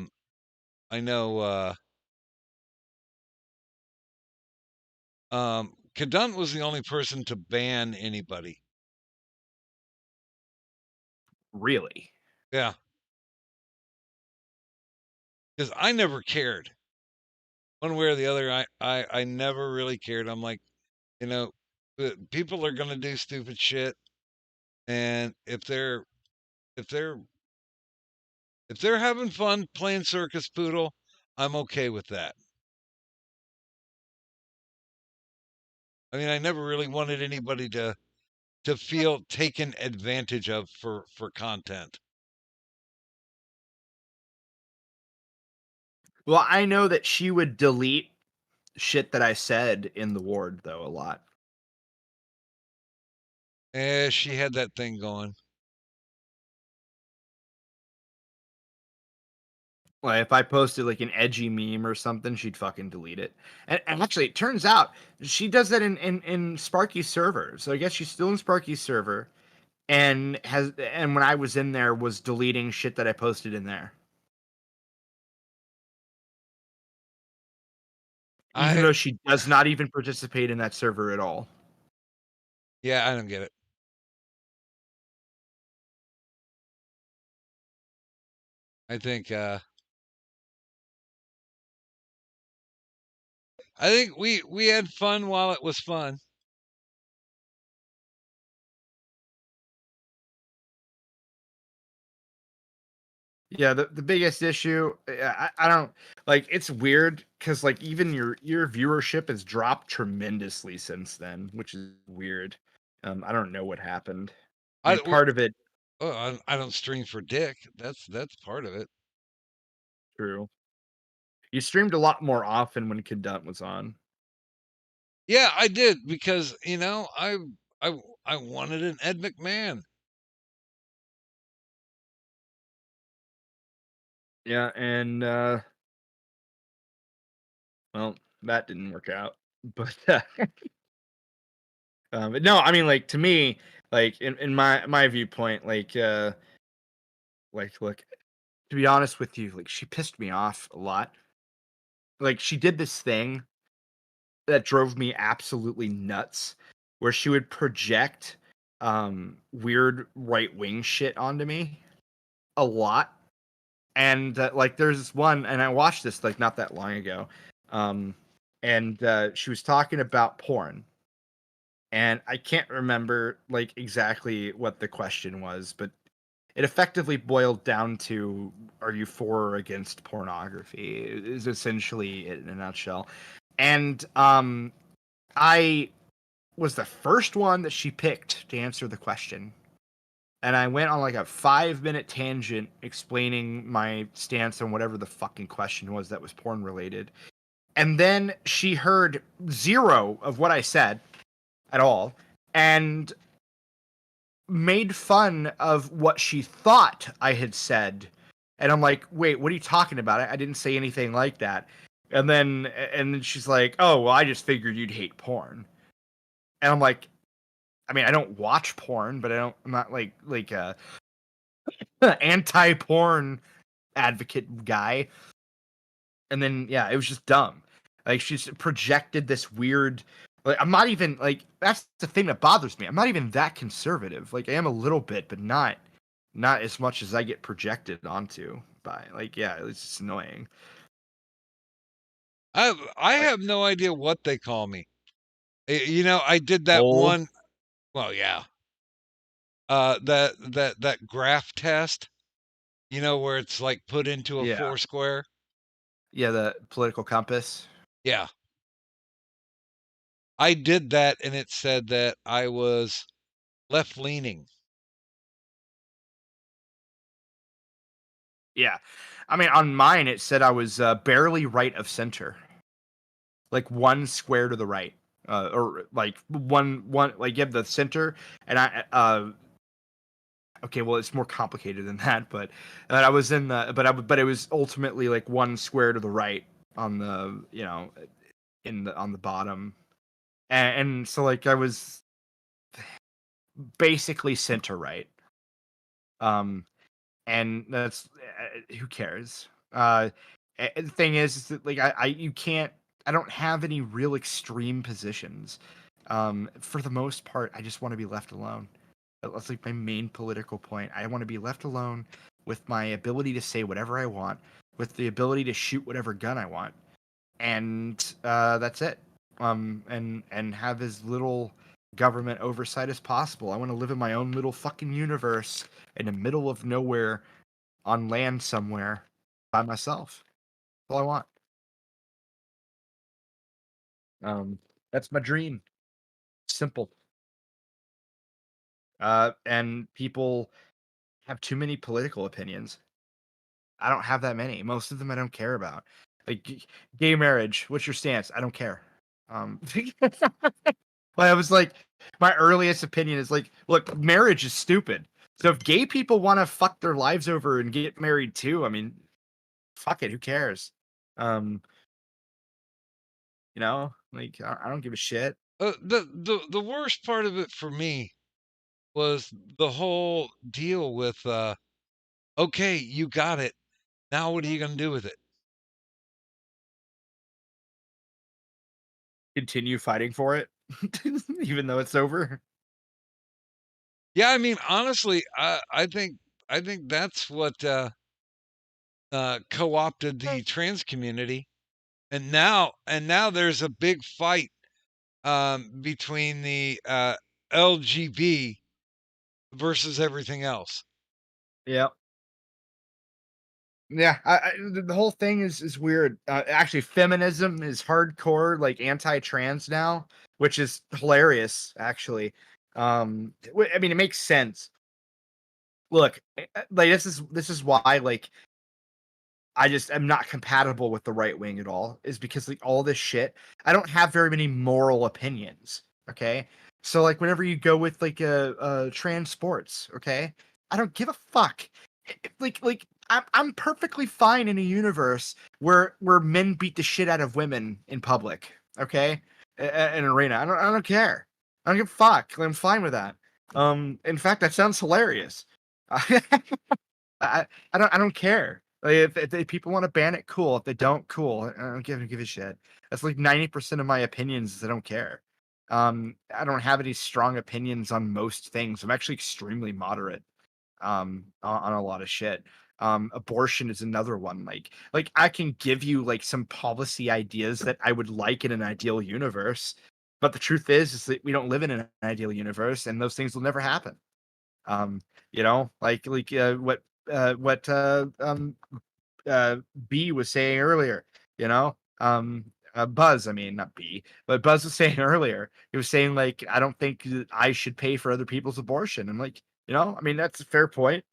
know Cadunt was the only person to ban anybody.
Really?
Yeah. Because I never cared. One way or the other, I never really cared. I'm like, you know, people are gonna do stupid shit, and if they're having fun playing Circus Poodle, I'm okay with that. I mean, I never really wanted anybody to feel taken advantage of for content.
Well, I know that she would delete shit that I said in the ward, though, a lot.
She had that thing going.
Like, if I posted like an edgy meme or something, she'd fucking delete it. And actually, it turns out she does that in Sparky's server. So I guess she's still in Sparky's server, and when I was in there, was deleting shit that I posted in there. Even though she does not even participate in that server at all.
Yeah, I don't get it. I think we had fun while it was fun.
Yeah, the biggest issue, I don't like. It's weird because like even your viewership has dropped tremendously since then, which is weird. I don't know what happened. I mean, part of it.
Oh, I don't stream for dick. That's part of it.
True. You streamed a lot more often when Cadunt was on.
Yeah, I did because you know I wanted an Ed McMahon.
Yeah, and well, that didn't work out. But but no, I mean, like to me, like in my viewpoint, like look, to be honest with you, like she pissed me off a lot. Like she did this thing that drove me absolutely nuts, where she would project weird right wing shit onto me a lot. And like there's this one, and I watched this like not that long ago, and she was talking about porn, and I can't remember like exactly what the question was, but it effectively boiled down to, are you for or against pornography, is essentially it in a nutshell. And I was the first one that she picked to answer the question. And I went on like a 5-minute tangent explaining my stance on whatever the fucking question was that was porn related. And then she heard zero of what I said at all and made fun of what she thought I had said. And I'm like, wait, what are you talking about? I didn't say anything like that. And then she's like, oh, well, I just figured you'd hate porn. And I'm like, I mean, I don't watch porn, but I'm not like a anti-porn advocate guy. And then yeah, it was just dumb. Like she's projected this weird. Like I'm not even like, that's the thing that bothers me. I'm not even that conservative. Like I am a little bit, but not as much as I get projected onto by. Like yeah, it's just annoying.
I have no idea what they call me. You know, I did that
Old.
one. Well, yeah. That graph test. You know, where it's like put into a
Yeah.
Foursquare.
Yeah, the political compass.
Yeah. I did that, and it said that I was left leaning.
Yeah. I mean, on mine, it said I was barely right of center. Like one square to the right. Or like one, like you have the center, and okay, well, it's more complicated than that, but I was in the, but it was ultimately like one square to the right on the, on the bottom. And so like I was basically center right. And that's who cares. The thing is that like I don't have any real extreme positions. For the most part, I just want to be left alone. That's like my main political point. I want to be left alone with my ability to say whatever I want, with the ability to shoot whatever gun I want, and that's it. And have as little government oversight as possible. I want to live in my own little fucking universe in the middle of nowhere on land somewhere by myself. That's all I want. That's my dream. Simple. And people have too many political opinions. I don't have that many. Most of them I don't care about. Like gay marriage, what's your stance? I don't care. Well, I was like, my earliest opinion is like, look, marriage is stupid. So if gay people want to fuck their lives over and get married too, I mean, fuck it, who cares? Like I don't give a shit.
The worst part of it for me was the whole deal with okay, you got it. Now what are you gonna do with it?
Continue fighting for it, even though it's over.
Yeah, I mean, honestly, I think that's what co-opted the trans community, and now there's a big fight between the LGB versus everything else.
Yeah. Yeah, the whole thing is weird. Actually, feminism is hardcore, like anti-trans now, which is hilarious. Actually, I mean, it makes sense. Look, like this is why like I just am not compatible with the right wing at all. Is because like all this shit, I don't have very many moral opinions. Okay, so like whenever you go with like trans sports, okay, I don't give a fuck. Like I'm perfectly fine in a universe where men beat the shit out of women in public. Okay, in an arena. I don't care. I don't give a fuck. I'm fine with that. In fact, that sounds hilarious. I don't care. Like, if people want to ban it, cool. If they don't, cool. I don't give a shit. That's like 90% of my opinions is I don't care. I don't have any strong opinions on most things. I'm actually extremely moderate on a lot of shit. Abortion is another one. Like I can give you like some policy ideas that I would like in an ideal universe, but the truth is that we don't live in an ideal universe, and those things will never happen. Like B was saying earlier, Buzz, I mean, not B, but Buzz was saying earlier, he was saying, like, I don't think that I should pay for other people's abortion. I'm like, I mean, that's a fair point.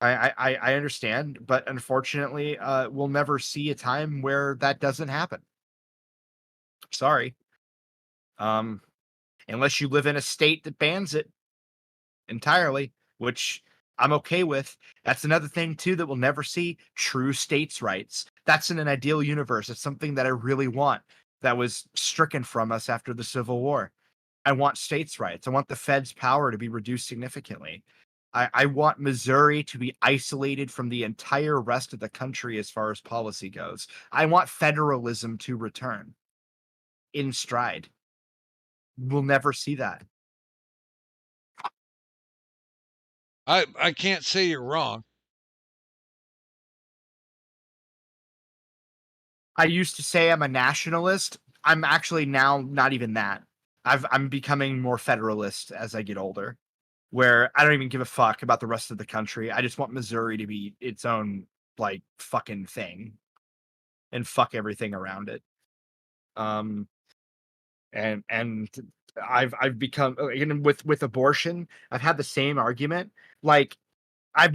I understand, but unfortunately, we'll never see a time where that doesn't happen. Sorry. Unless you live in a state that bans it entirely, which I'm okay with. That's another thing too that we'll never see: true states' rights. That's in an ideal universe. It's something that I really want that was stricken from us after the Civil War. I want states' rights. I want the Fed's power to be reduced significantly. I want Missouri to be isolated from the entire rest of the country as far as policy goes. I want federalism to return in stride. We'll never see that.
I can't say you're wrong.
I used to say I'm a nationalist. I'm actually now not even that. I'm becoming more federalist as I get older, where I don't even give a fuck about the rest of the country. I just want Missouri to be its own like fucking thing and fuck everything around it. And I've become, with abortion, I've had the same argument. Like, I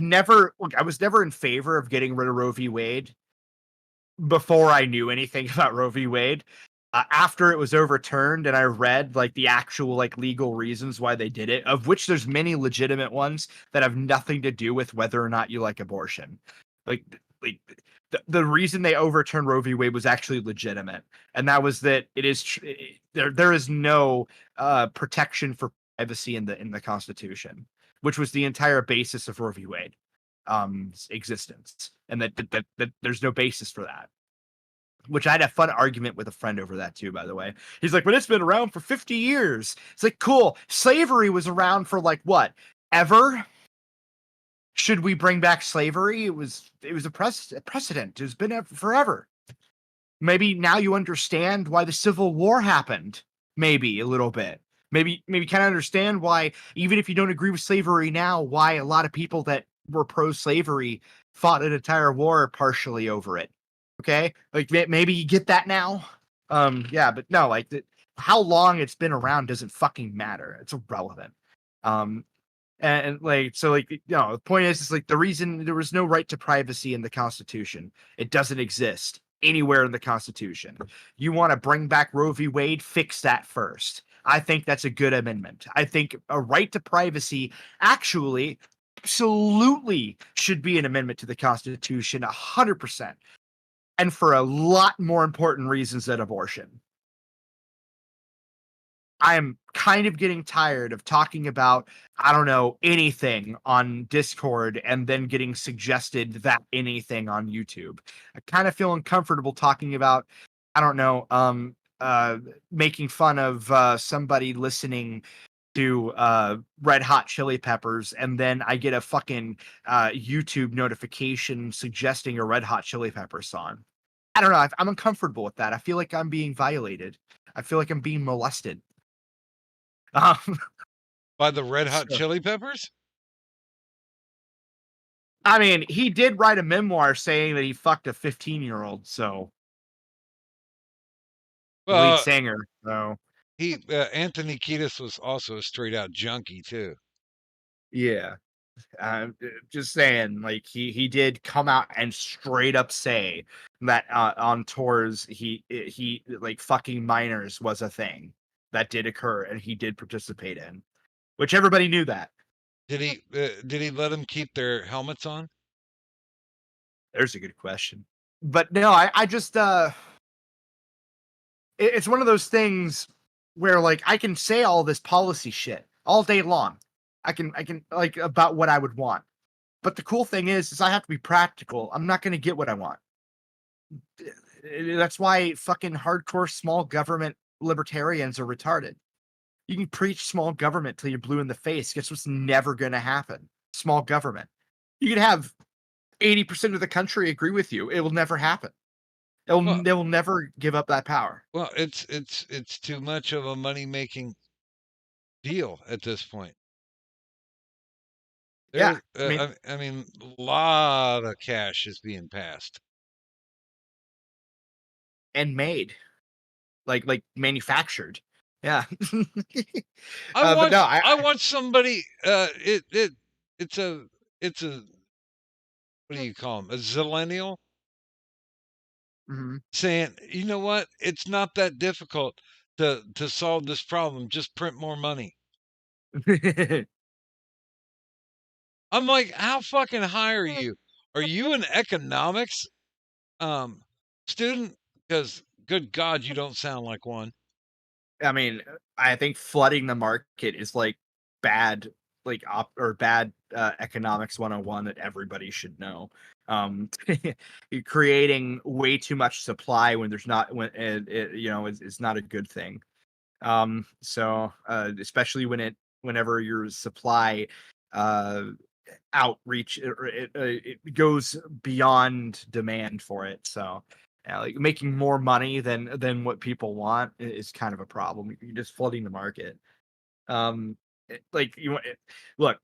was never in favor of getting rid of Roe v. Wade before I knew anything about Roe v. Wade. After it was overturned and I read like the actual like legal reasons why they did it, of which there's many legitimate ones that have nothing to do with whether or not you like abortion. Like the reason they overturned Roe v. Wade was actually legitimate, and that was that it is there is no protection for privacy in the Constitution, which was the entire basis of Roe v. Wade existence, and that there's no basis for that. Which I had a fun argument with a friend over that too, by the way. He's like, but it's been around for 50 years. It's like, cool. Slavery was around for like what? Ever? Should we bring back slavery? It was a precedent. It's been forever. Maybe now you understand why the Civil War happened. Maybe a little bit. Maybe kind of understand why, even if you don't agree with slavery now, why a lot of people that were pro-slavery fought an entire war partially over it. Okay, like maybe you get that now. Yeah, but no, like how long it's been around doesn't fucking matter. It's irrelevant. And like so, like the point is like the reason there was no right to privacy in the Constitution. It doesn't exist anywhere in the Constitution. You want to bring back Roe v. Wade? Fix that first. I think that's a good amendment. I think a right to privacy actually absolutely should be an amendment to the Constitution, 100%. And for a lot more important reasons than abortion. I am kind of getting tired of talking about, I don't know, anything on Discord and then getting suggested that anything on YouTube. I kind of feel uncomfortable talking about, I don't know, making fun of somebody listening to Red Hot Chili Peppers, and then I get a fucking YouTube notification suggesting a Red Hot Chili Peppers song. I don't know. I'm uncomfortable with that. I feel like I'm being violated. I feel like I'm being molested.
By the Red Hot Chili Peppers?
I mean, he did write a memoir saying that he fucked a 15-year-old, so lead singer. So
he Anthony Kiedis was also a straight out junkie too.
Yeah. Just saying, like he did come out and straight up say that on tours he like fucking minors was a thing that did occur and he did participate in, which everybody knew that.
Did he let them keep their helmets on?
There's a good question, but no, I just it's one of those things where like I can say all this policy shit all day long. I can like about what I would want. But the cool thing is I have to be practical. I'm not going to get what I want. That's why fucking hardcore small government libertarians are retarded. You can preach small government till you're blue in the face. Guess what's never going to happen? Small government. You can have 80% of the country agree with you. It will never happen. They will never give up that power.
Well, it's too much of a money-making deal at this point.
Yeah,
I mean, a lot of cash is being passed
and made, like manufactured. Yeah.
I want somebody. It's a what do you call them? A zillennial.
Mm-hmm.
Saying, you know what? It's not that difficult to solve this problem. Just print more money. I'm like, how fucking high are you? Are you an economics student? Because good God, you don't sound like one.
I mean, I think flooding the market is like bad, like bad economics 101 that everybody should know. You're creating way too much supply when there's not, when it's not a good thing. So especially whenever your supply outreach it goes beyond demand for it. So yeah, like making more money than what people want is kind of a problem. You're just flooding the market. Like look,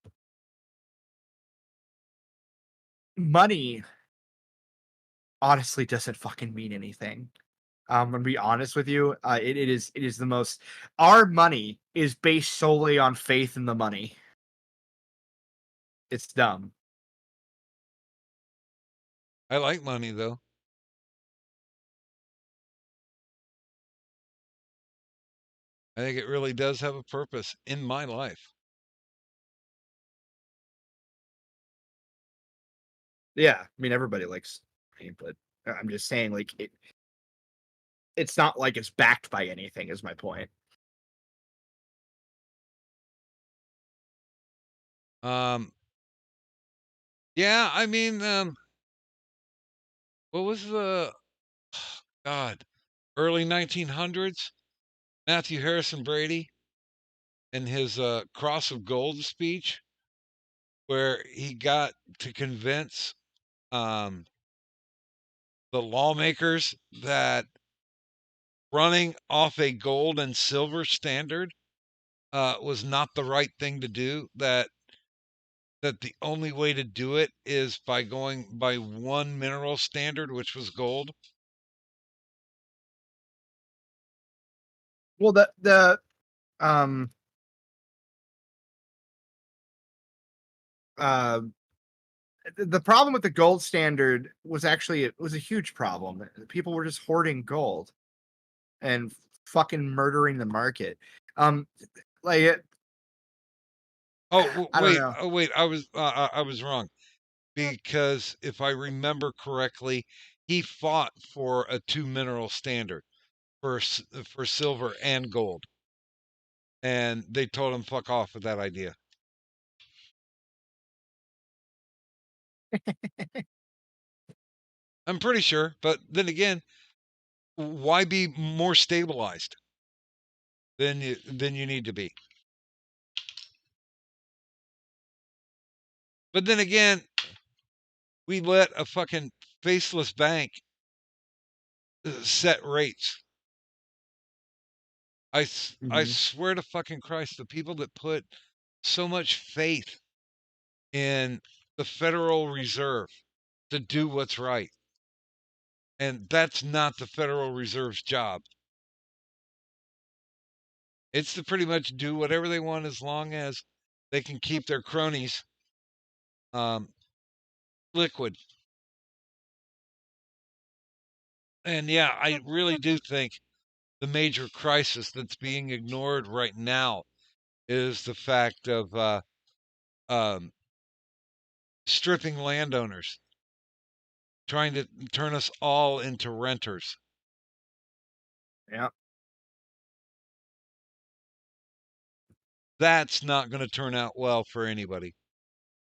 money honestly doesn't fucking mean anything. I'm gonna be honest with you. It is the most. Our money is based solely on faith in the money. It's dumb.
I like money though. I think it really does have a purpose in my life.
Yeah, I mean everybody likes money, but I'm just saying like it's not like it's backed by anything is my point.
Yeah, I mean, what was the God, early 1900s? Matthew Harrison Brady and his Cross of Gold speech, where he got to convince the lawmakers that running off a gold and silver standard was not the right thing to do. That the only way to do it is by going by one mineral standard, which was gold.
Well, um uh the problem with the gold standard was actually it was a huge problem. People were just hoarding gold and fucking murdering the market. Like it,
Oh
I don't
wait,
know.
I was wrong, because if I remember correctly, he fought for a two mineral standard for silver and gold, and they told him fuck off with that idea. I'm pretty sure, but then again, why be more stabilized than you need to be? But then again, we let a fucking faceless bank set rates. I swear to fucking Christ, the people that put so much faith in the Federal Reserve to do what's right, and that's not the Federal Reserve's job. It's to pretty much do whatever they want as long as they can keep their cronies liquid. And yeah, I really do think the major crisis that's being ignored right now is the fact of stripping landowners, trying to turn us all into renters.
Yeah.
That's not going to turn out well for anybody.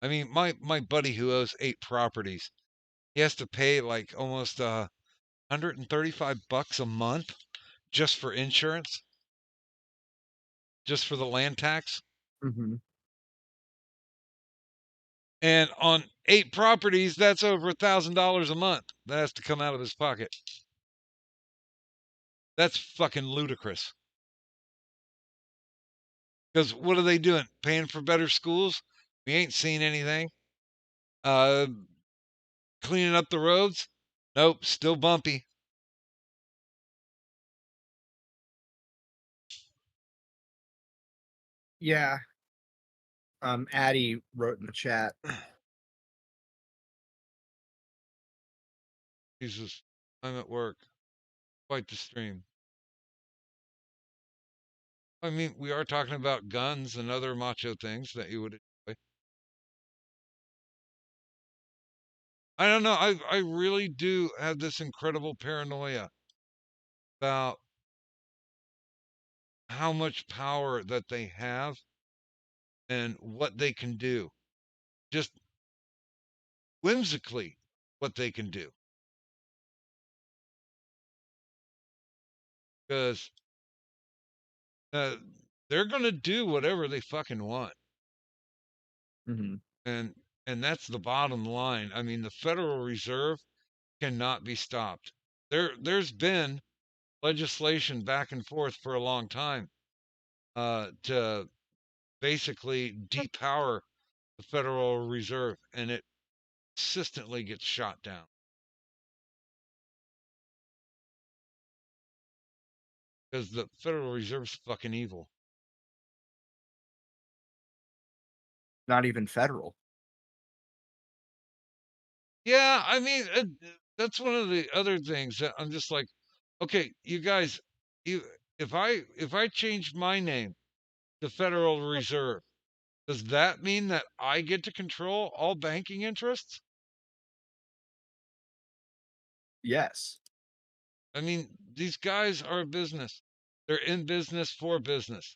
I mean, my buddy who owns 8 properties, he has to pay like almost $135 a month just for insurance, just for the land tax. And on 8 properties, that's over $1,000 a month that has to come out of his pocket. That's fucking ludicrous. Because what are they doing? Paying for better schools? We ain't seen anything. Cleaning up the roads? Nope, still bumpy.
Yeah. Addie wrote in the chat.
Jesus, I'm at work. Quite the stream. I mean, we are talking about guns and other macho things that you would enjoy. I don't know. I really do have this incredible paranoia about how much power that they have and what they can do. Just whimsically, what they can do. Because they're going to do whatever they fucking want. And that's the bottom line. I mean, the Federal Reserve cannot be stopped. There's been legislation back and forth for a long time to basically depower the Federal Reserve, and it consistently gets shot down. Because the Federal Reserve's fucking evil.
Not even federal.
Yeah, I mean, that's one of the other things that I'm just like, okay, you guys, you if I change my name to Federal Reserve, does that mean that I get to control all banking interests?
Yes.
I mean, these guys are a business. They're in business for business.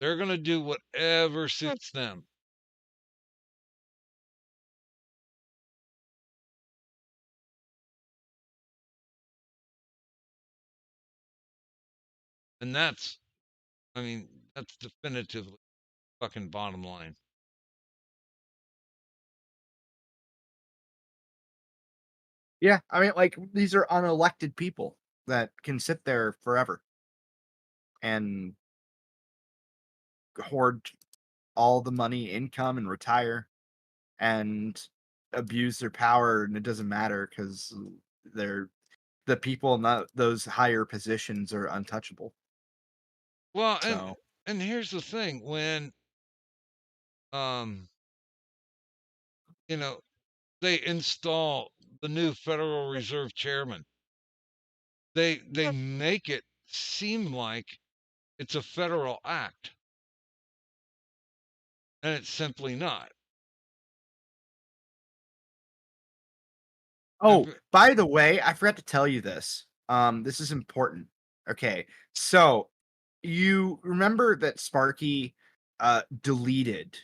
They're going to do whatever suits them. And that's, I mean, that's definitively fucking bottom line.
Yeah, I mean, like these are unelected people that can sit there forever and hoard all the money, income, and retire and abuse their power, and it doesn't matter because they're the people in those higher positions are untouchable.
Well,
So
and here's the thing, when um you know, they install the new Federal Reserve chairman, they make it seem like it's a federal act, and it's simply not.
oh, by the way, I forgot to tell you this. This is important. Okay. So you remember that Sparky deleted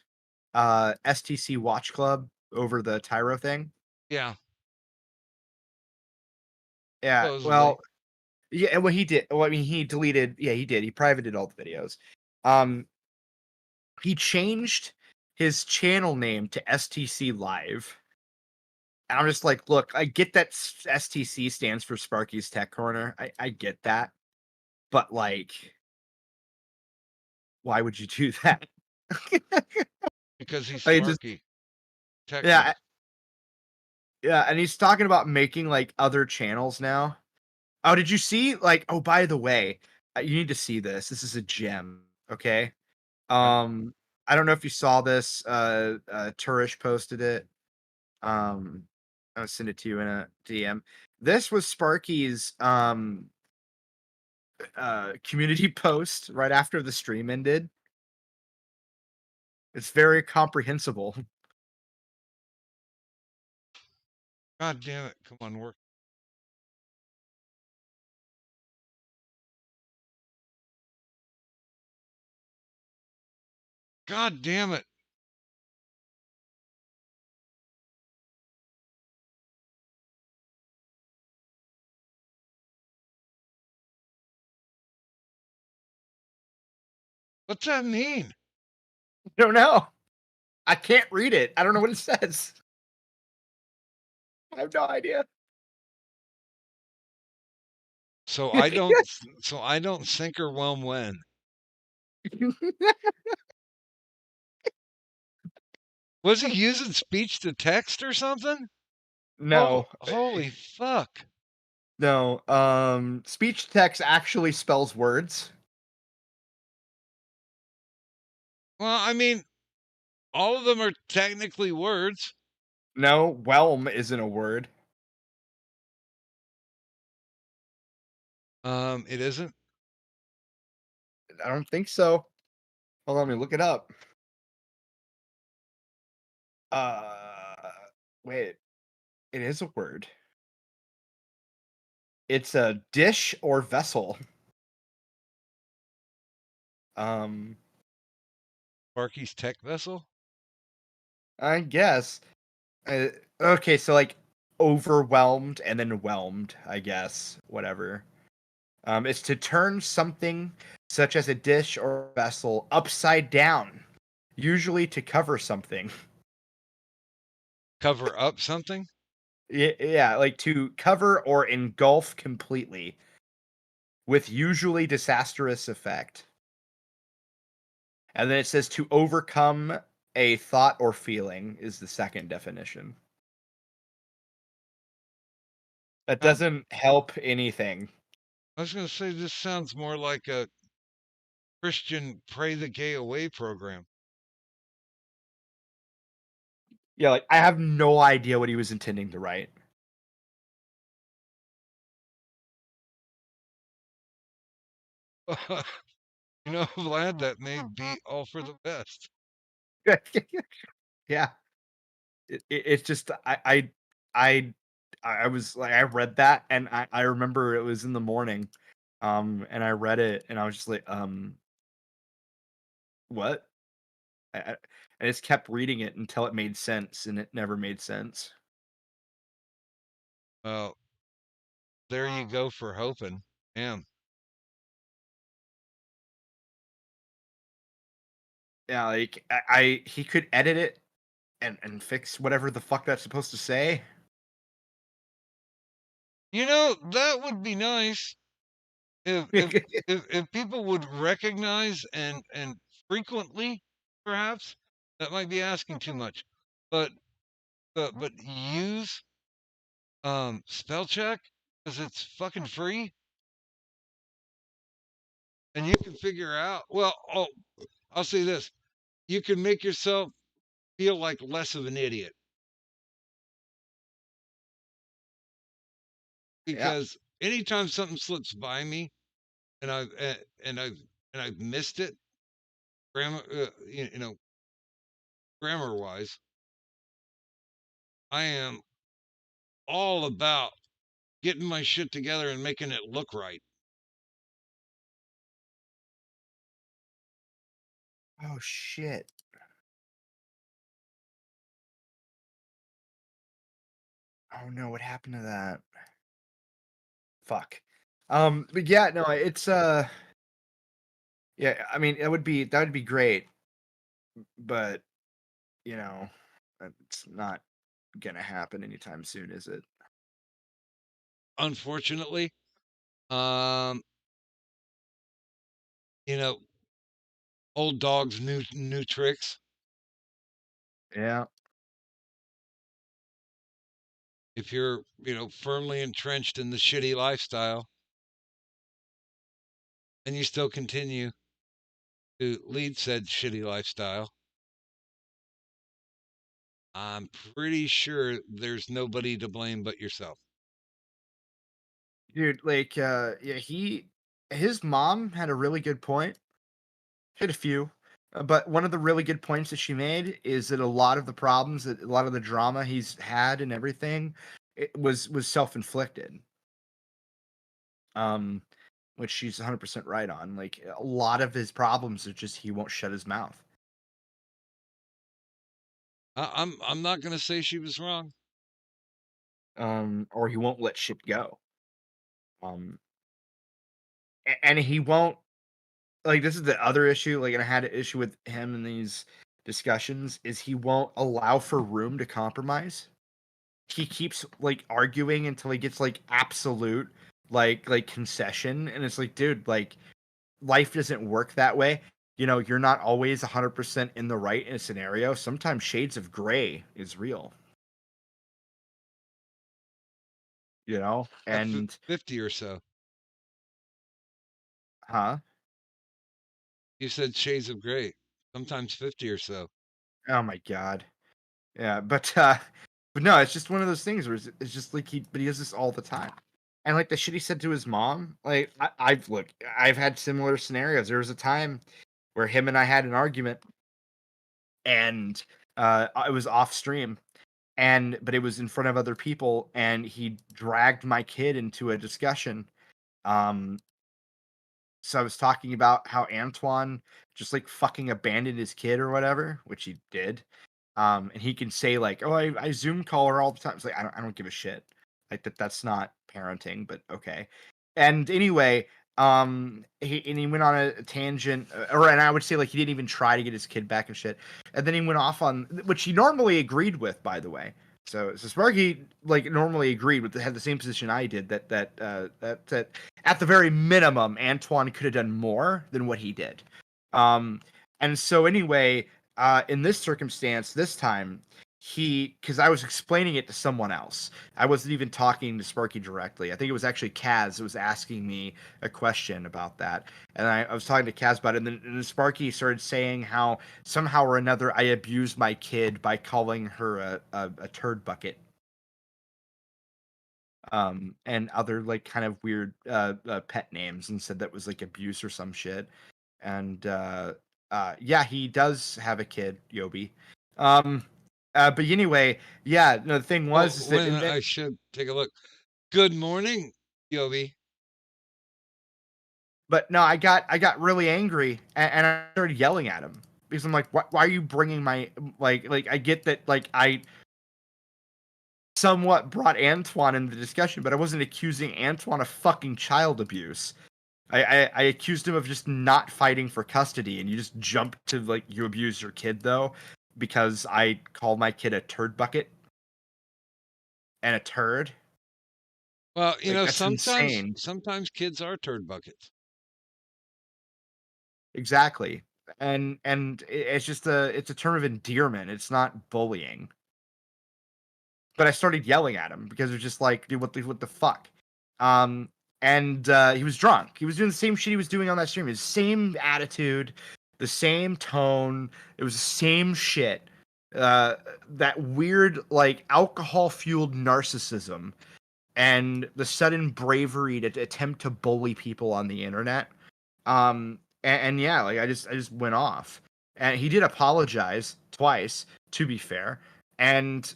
STC Watch Club over the Tyro thing?
Yeah,
Yeah.
supposedly.
Well, yeah, well he did. Well, I mean he deleted, yeah, he did. He privated all the videos. Um he changed his channel name to STC Live. And I'm just like, look, I get that STC stands for Sparky's Tech Corner. I get that. But like, why would you do that?
Because he's
I just,
Sparky. Tech
yeah,
News.
yeah, and he's talking about making like other channels now. Oh, did you see? Like, oh, by the way, you need to see this. This is a gem. Okay. Um, I don't know if you saw this. Turish posted it. I'll send it to you in a DM. This was Sparky's community post right after the stream ended. It's very comprehensible.
God damn it. Come on, work. God damn it. What's that mean?
I don't know. I can't read it. I don't know what it says. I have no idea.
So I don't sink or whelm when. Was he using speech to text or something?
No.
Holy fuck.
No. Speech text actually spells words.
Well, I mean, all of them are technically words.
No, whelm isn't a word.
It isn't.
I don't think so. Hold on, let me look it up. Wait. It is a word. It's a dish or vessel.
Sparky's tech vessel?
I guess. Okay, so like overwhelmed and then whelmed, I guess. Whatever. It's to turn something such as a dish or vessel upside down, usually to cover something.
Cover up something?
Yeah, like to cover or engulf completely, with usually disastrous effect. And then it says to overcome a thought or feeling is the second definition. That doesn't help anything.
I was going to say this sounds more like a Christian pray the gay away program.
Yeah, like I have no idea what he was intending to write.
Vlad, that may be all for the best.
Yeah. It's just I was like, I read that and I remember it was in the morning, and I read it and I was just like, what? I just kept reading it until it made sense, and it never made sense.
Well, there you go for hoping. Damn.
Yeah, like he could edit it and fix whatever the fuck that's supposed to say.
That would be nice if people would recognize and frequently, perhaps, that might be asking too much, but use spell check because it's fucking free, and you can figure out. Well, I'll say this: you can make yourself feel like less of an idiot
Yeah.
because anytime something slips by me and I've missed it, grammar wise, I am all about getting my shit together and making it look right.
Oh shit. Oh no, what happened to that? Fuck. But yeah, no, it's yeah, I mean, that would be great, but you know, it's not gonna happen anytime soon, is it?
Unfortunately, um, old dogs, new tricks.
Yeah.
If you're, firmly entrenched in the shitty lifestyle and you still continue to lead said shitty lifestyle, I'm pretty sure there's nobody to blame but yourself.
Dude, like yeah, his mom had a really good point. She had a few. But one of the really good points that she made is that a lot of the problems, that a lot of the drama he's had and everything, it was self-inflicted. Which she's 100% right on. Like a lot of his problems are just he won't shut his mouth.
I'm not gonna say she was wrong.
Or he won't let shit go. And he won't, like, this is the other issue, like, and I had an issue with him in these discussions, is he won't allow for room to compromise. He keeps like arguing until he gets like absolute like concession, and it's like, dude, like life doesn't work that way. You're not always 100% in the right in a scenario. Sometimes shades of gray is real. And
50 or so.
huh?
You said shades of gray. Sometimes 50 or so.
Oh my god. Yeah, but no, it's just one of those things where it's just like he does this all the time. And like the shit he said to his mom, like I've had similar scenarios. There was a time where him and I had an argument, and it was off stream, but it was in front of other people, and he dragged my kid into a discussion. So I was talking about how Antoine just like fucking abandoned his kid or whatever, which he did. And he can say like, "Oh, I Zoom call her all the time." It's like I don't give a shit. Like that's not parenting, but okay. And anyway, he went on a tangent, and I would say like he didn't even try to get his kid back and shit. And then he went off on which he normally agreed with, by the way. So Sparky like normally agreed with had the same position I did that at the very minimum Antoine could have done more than what he did. And so anyway, in this circumstance, this time because I was explaining it to someone else. I wasn't even talking to Sparky directly. I think it was actually Kaz that was asking me a question about that. And I was talking to Kaz about it. And then Sparky started saying how somehow or another I abused my kid by calling her a turd bucket. And other like kind of weird pet names, and said that was like abuse or some shit. And yeah, he does have a kid, Yobi. But anyway, yeah, no, the thing was is that,
when I should take a look. Good morning, Yobi.
But no, I got really angry, and I started yelling at him because I'm like, why are you bringing my like I get that like I somewhat brought Antoine into the discussion, but I wasn't accusing Antoine of fucking child abuse. I accused him of just not fighting for custody, and you just jump to like you abuse your kid though because I called my kid a turd bucket and a turd.
Well, you
Like,
know,
that's insane.
sometimes kids are turd buckets.
Exactly. And it's just it's a term of endearment. It's not bullying. But I started yelling at him because it was just like, dude, what the fuck? And he was drunk. He was doing the same shit he was doing on that stream. His same attitude, the same tone. It was the same shit. That weird, like, alcohol-fueled narcissism and the sudden bravery to attempt to bully people on the internet. And yeah, like I just went off. And he did apologize twice, to be fair. And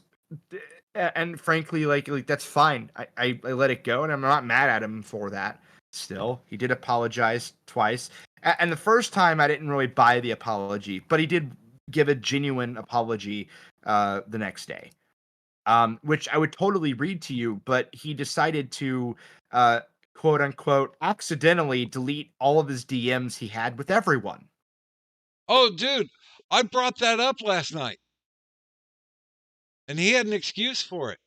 frankly, like that's fine. I let it go, and I'm not mad at him for that. Still, he did apologize twice, and the first time I didn't really buy the apology, but he did give a genuine apology the next day, which I would totally read to you. But he decided to quote unquote accidentally delete all of his DMs he had with everyone.
Oh, dude, I brought that up last night. And he had an excuse for it.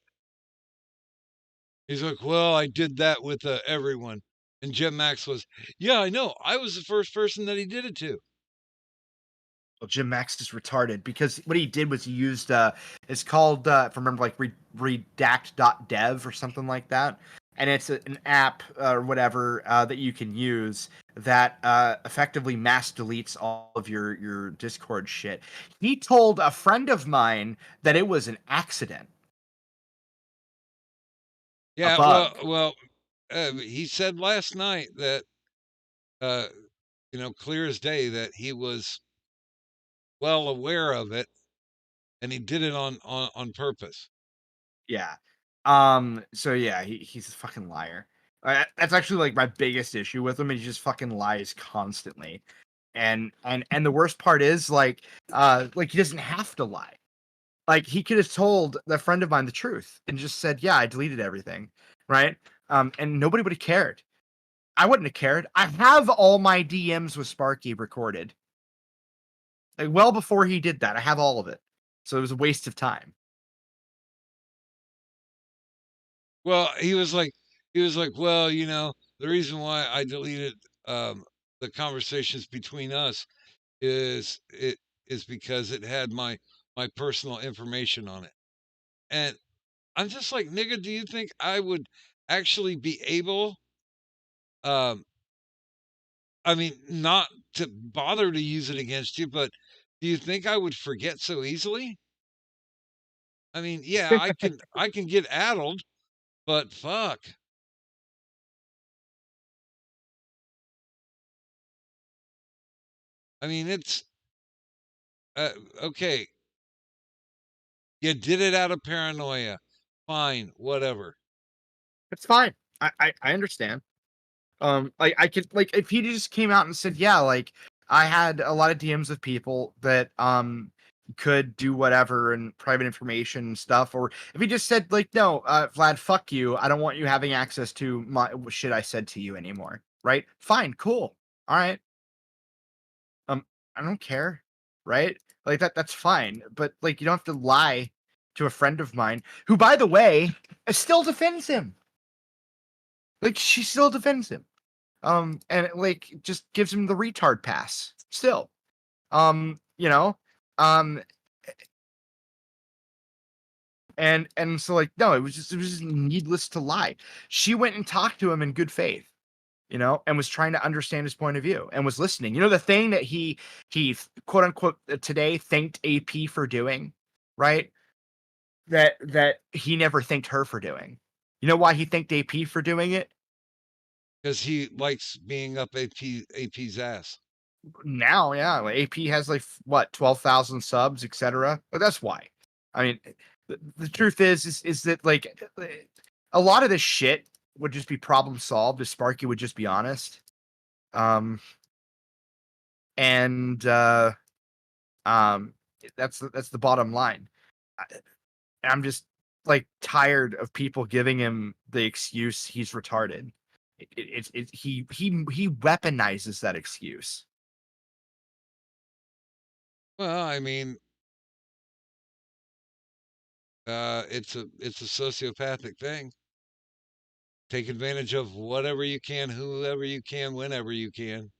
He's like, well, I did that with everyone. And Jim Max was, yeah, I know. I was the first person that he did it to.
Well, Jim Max is retarded because what he did was he used, it's called, if I remember, like redact.dev or something like that. And it's an app or whatever that you can use that effectively mass deletes all of your Discord shit. He told a friend of mine that it was an accident.
Yeah, well, he said last night that, you know, clear as day that he was well aware of it, and he did it on purpose.
Yeah. So yeah, he's a fucking liar. That's actually like my biggest issue with him. He just fucking lies constantly. And the worst part is like he doesn't have to lie. Like he could have told a friend of mine the truth and just said, "Yeah, I deleted everything." Right? And nobody would have cared. I wouldn't have cared. I have all my DMs with Sparky recorded. Like well before he did that, I have all of it. So it was a waste of time.
Well, he was like, well, you know, the reason why I deleted the conversations between us is because it had my personal information on it. And I'm just like, nigga, do you think I would actually be able, I mean, not to bother to use it against you, but do you think I would forget so easily? I mean, yeah, I can get addled, but fuck. I mean, it's okay. You did it out of paranoia. Fine, whatever.
It's fine. I understand. Like I could like if he just came out and said, yeah, like I had a lot of DMs of people that could do whatever and private information and stuff, or if he just said like, no, Vlad, fuck you, I don't want you having access to my shit I said to you anymore. Right? Fine, cool. All right. I don't care. Right? Like that's fine. But like you don't have to lie to a friend of mine who, by the way, still defends him. Like she still defends him. And it, like just gives him the retard pass still. You know, um And so like no, it was just needless to lie. She went and talked to him in good faith, and was trying to understand his point of view and was listening. The thing that he quote unquote today thanked AP for doing, right? That he never thanked her for doing. You know why he thanked AP for doing it?
Because he likes being up AP's ass.
Now, yeah, like AP has like what 12,000 subs, etc. But that's why. I mean, the truth is that like a lot of this shit would just be problem solved if Sparky would just be honest. And that's the bottom line. I'm just like tired of people giving him the excuse he's retarded. He weaponizes that excuse.
Well, I mean, it's a sociopathic thing. Take advantage of whatever you can, whoever you can, whenever you can.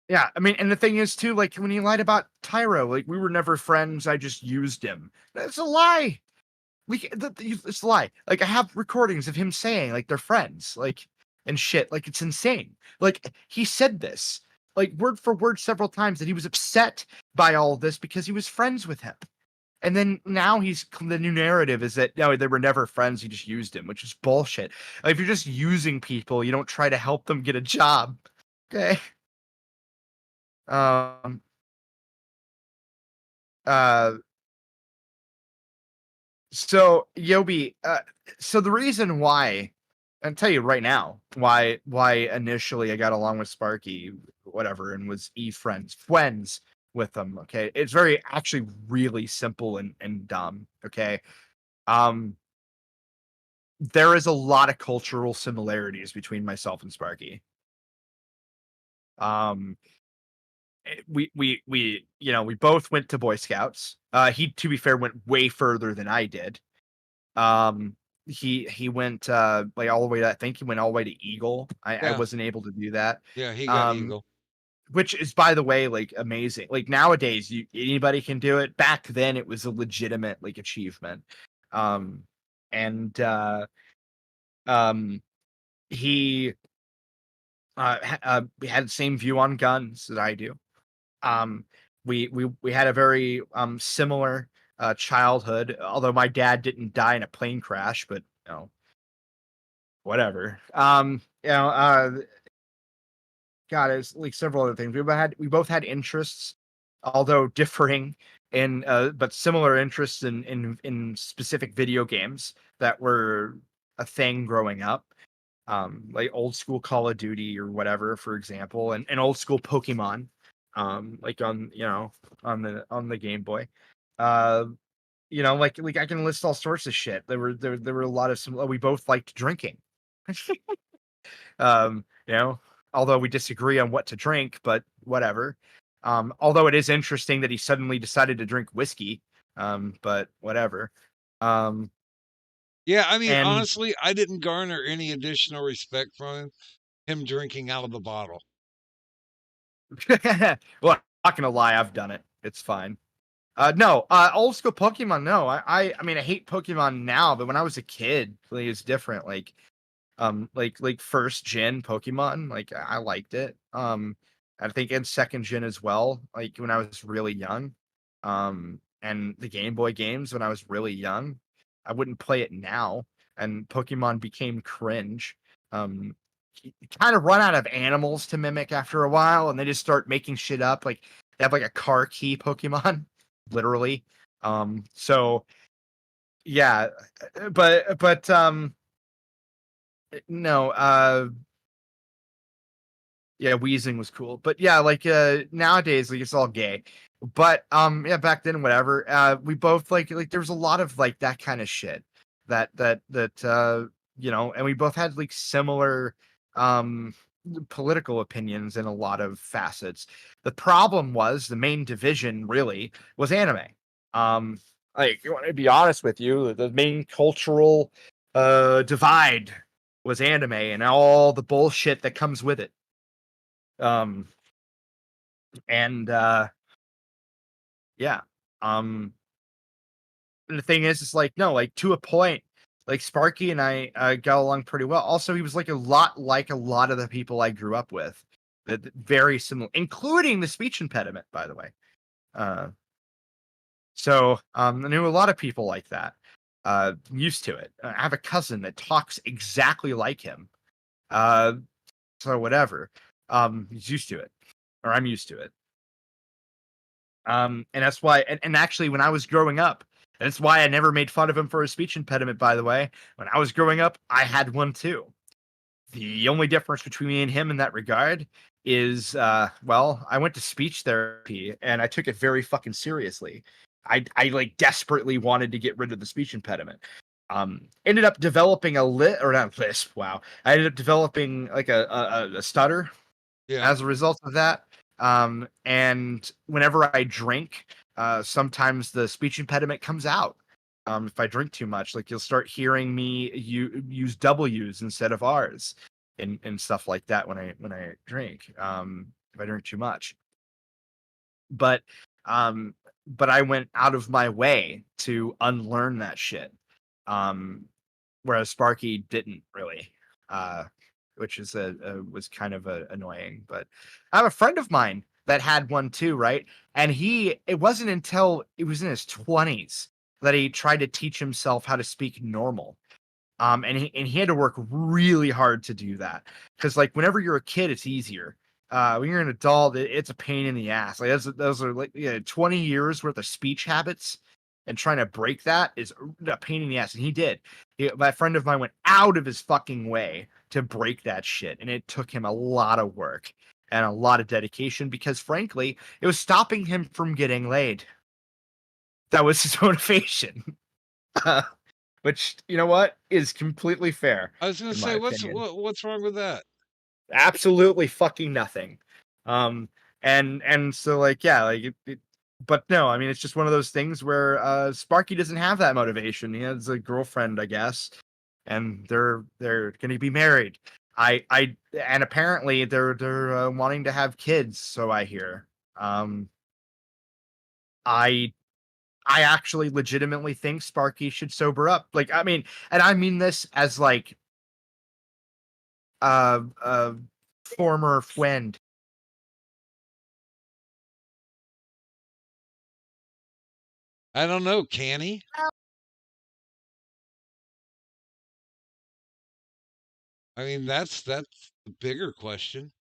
Yeah, I mean, and the thing is too, like when he lied about Tyro, like we were never friends. I just used him. That's a lie. It's a lie. Like I have recordings of him saying like they're friends, like and shit. Like it's insane. Like he said this like word for word several times that he was upset by all of this because he was friends with him. And then now the new narrative is that no, they were never friends. He just used him, which is bullshit. Like, if you're just using people, you don't try to help them get a job. Okay. Uh, so Yobi, so the reason why, I'll tell you right now, why initially I got along with Sparky, whatever, and was friends with them. Okay. It's very actually really simple and dumb. Okay. There is a lot of cultural similarities between myself and Sparky. We both went to Boy Scouts. He, to be fair, went way further than I did. He went like all the way to, I think he went all the way to Eagle. I wasn't able to do that.
Yeah, he got Eagle.
Which is, by the way, like amazing. Like nowadays, anybody can do it. Back then, it was a legitimate like achievement. He had the same view on guns that I do. We had a very similar childhood, although my dad didn't die in a plane crash, but whatever. God, it's like several other things. We both had interests, although differing in but similar interests in specific video games that were a thing growing up. Like old school Call of Duty or whatever, for example, and old school Pokemon, like on the Game Boy. Like I can list all sorts of shit. There were a lot of we both liked drinking. Although we disagree on what to drink, but whatever. Although it is interesting that he suddenly decided to drink whiskey. But whatever.
Yeah, I mean, honestly, I didn't garner any additional respect from him drinking out of the bottle.
Well, I'm not gonna lie, I've done it. It's fine. No, old school Pokemon. No, I mean, I hate Pokemon now, but when I was a kid, it was different. Like first gen Pokemon, like I liked it. I think in second gen as well. Like when I was really young, and the Game Boy games when I was really young. I wouldn't play it now, and Pokemon became cringe. You kind of run out of animals to mimic after a while, and they just start making shit up. Like they have like a car key Pokemon, literally. So yeah, but no, yeah, Weezing was cool, but yeah, like nowadays, like it's all gay. But yeah, back then, whatever. We both like there was a lot of like that kind of shit that and we both had like similar political opinions in a lot of facets. The problem was the main division really was anime. Like I want to be honest with you, the main cultural divide was anime and all the bullshit that comes with it. Yeah. And the thing is like, no, like to a point, like Sparky and I got along pretty well. Also, he was like a lot of the people I grew up with, that very similar, including the speech impediment, by the way. So I knew a lot of people like that. Used to it. I have a cousin that talks exactly like him. So whatever. He's used to it, or I'm used to it. And that's why, and actually, when I was growing up, that's why I never made fun of him for his speech impediment, by the way. When I was growing up, I had one too. The only difference between me and him in that regard is, well, I went to speech therapy and I took it very fucking seriously. I like desperately wanted to get rid of the speech impediment. Ended up developing a not lisp. Wow. I ended up developing like a stutter as a result of that. And whenever I drink, sometimes the speech impediment comes out. If I drink too much, like you'll start hearing me use W's instead of R's and stuff like that when I drink. If I drink too much. But I went out of my way to unlearn that shit. Whereas Sparky didn't really. Which is was kind of annoying. But I have a friend of mine that had one too, right? And it wasn't until it was in his 20s that he tried to teach himself how to speak normal. And he had to work really hard to do that, because like whenever you're a kid, it's easier. When you're an adult, it's a pain in the ass. Like those are like 20 years worth of speech habits, and trying to break that is a pain in the ass. And he did. My friend of mine went out of his fucking way to break that shit, and it took him a lot of work and a lot of dedication, because frankly, it was stopping him from getting laid. That was his motivation. Which, you know what, is completely fair.
I was gonna say, what's wrong with that?
Absolutely fucking nothing. And so like, yeah, like but no, I mean, it's just one of those things where Sparky doesn't have that motivation. He has a girlfriend, I guess, and they're gonna be married. And apparently they're wanting to have kids, so I hear. I actually legitimately think Sparky should sober up. Like, I mean, and I mean this as like former friend.
I don't know, can he? I mean, that's the bigger question.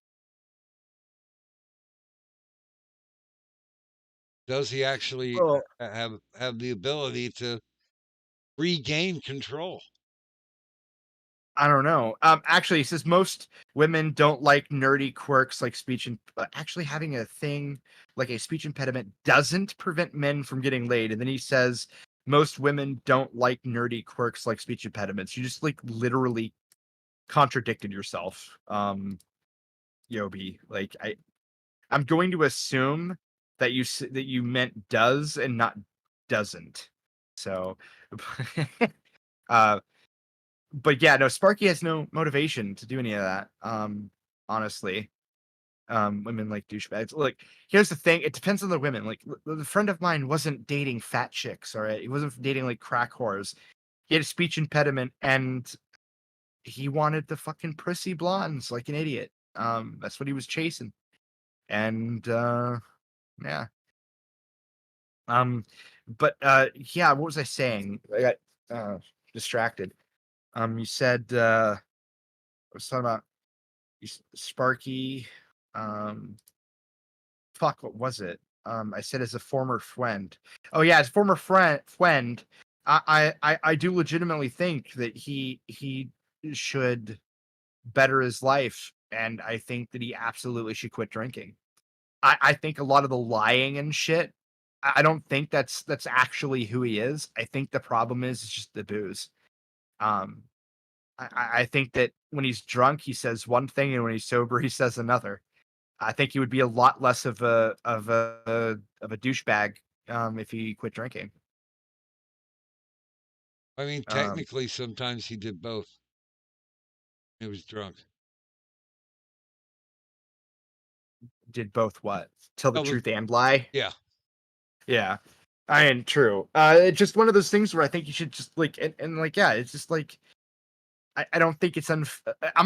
Does he actually have the ability to regain control?
I don't know. Actually, he says most women don't like nerdy quirks like speech and actually having a thing like a speech impediment doesn't prevent men from getting laid. And then he says most women don't like nerdy quirks like speech impediments. You just like literally contradicted yourself, Yobi. Like I'm going to assume that you meant does and not doesn't. So, but yeah, no, Sparky has no motivation to do any of that. Honestly, women like douchebags. Like, here's the thing: it depends on the women. Like, the friend of mine wasn't dating fat chicks. All right, he wasn't dating like crack whores. He had a speech impediment, and he wanted the fucking prissy blondes like an idiot. That's what he was chasing, and yeah. But yeah, what was I saying? I got distracted. You said I was talking about Sparky. Fuck, what was it? I said as a former friend. Oh yeah, as a former friend, I do legitimately think that he should better his life, and I think that he absolutely should quit drinking. I think a lot of the lying and shit, I don't think that's actually who he is. I think the problem is just the booze. I think that when he's drunk, he says one thing, and when he's sober, he says another. I think he would be a lot less of a douchebag if he quit drinking.
I mean, technically, sometimes he did both. He was drunk.
Did both what? Tell the truth and lie?
Yeah.
Yeah. I am true. It's just one of those things where I think you should just like and like yeah, it's just like I don't think it's I'm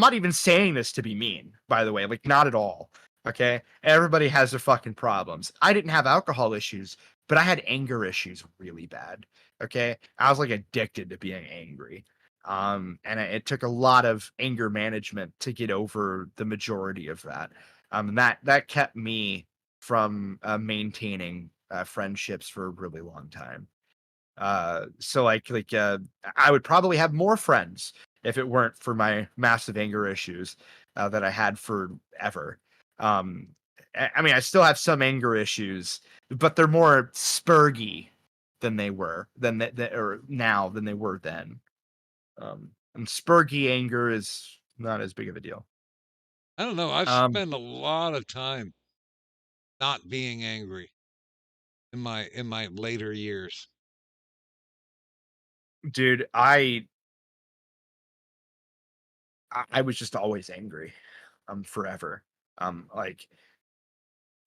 not even saying this to be mean, by the way, like not at all. Okay, everybody has their fucking problems. I didn't have alcohol issues, but I had anger issues really bad. Okay, I was like addicted to being angry. And it took a lot of anger management to get over the majority of that. And that kept me from maintaining friendships for a really long time. So I would probably have more friends if it weren't for my massive anger issues that I had forever. Um, I mean, I still have some anger issues, but they're more spurgy than they were or now than they were then. And spurgy anger is not as big of a deal.
I don't know. I've
Um,
spent a lot of time not being angry in my later years.
dude, I was just always angry, forever. Like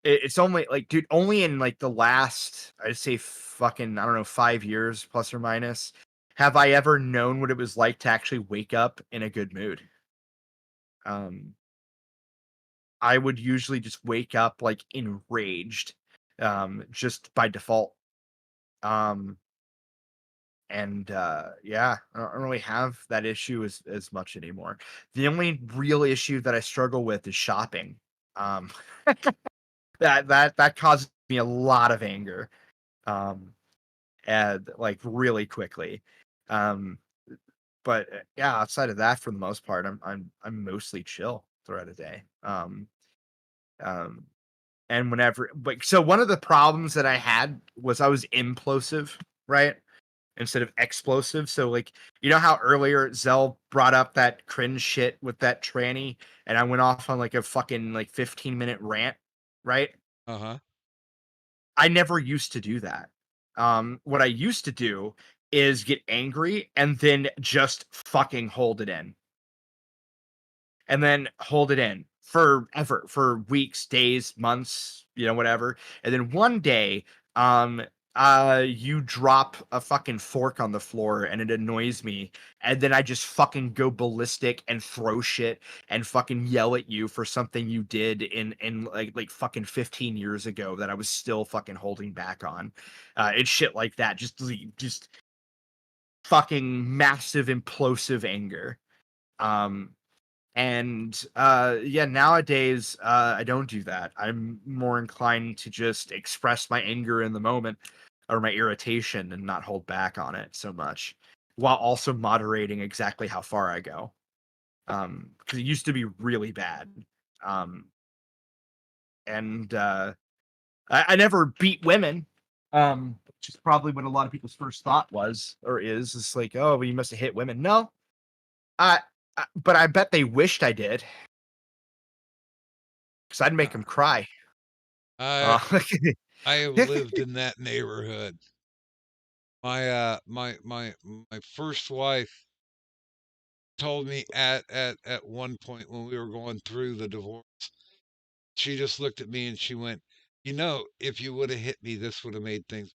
it's only like, dude, only in like the last, I'd say fucking, I don't know, 5 years plus or minus, have I ever known what it was like to actually wake up in a good mood. Um, I would usually just wake up like enraged, just by default. Um, and yeah, I don't really have that issue as much anymore. The only real issue that I struggle with is shopping. Um, that causes me a lot of anger. Um, and like really quickly. Um, but yeah, outside of that, for the most part, I'm mostly chill throughout the day. Um, and whenever, but so one of the problems that I had was I was implosive, right? Instead of explosive. So like, you know how earlier Zell brought up that cringe shit with that tranny, and I went off on like a fucking like 15-minute rant, right?
Uh-huh.
I never used to do that. What I used to do is get angry and then just fucking hold it in. And then hold it in forever, for weeks, days, months, whatever. And then one day, you drop a fucking fork on the floor and it annoys me. And then I just fucking go ballistic and throw shit and fucking yell at you for something you did in like fucking 15 years ago that I was still fucking holding back on. It's shit like that. Just fucking massive implosive anger. Um, and yeah, nowadays I don't do that. I'm more inclined to just express my anger in the moment or my irritation and not hold back on it so much, while also moderating exactly how far I go. Because it used to be really bad. Um, and I never beat women. Which is probably what a lot of people's first thought was or is. It's like, oh, well, you must have hit women. No, I but I bet they wished I did. Because I'd make them cry.
I I have lived in that neighborhood. My first wife told me at one point when we were going through the divorce, she just looked at me and she went, if you would have hit me, this would have made things.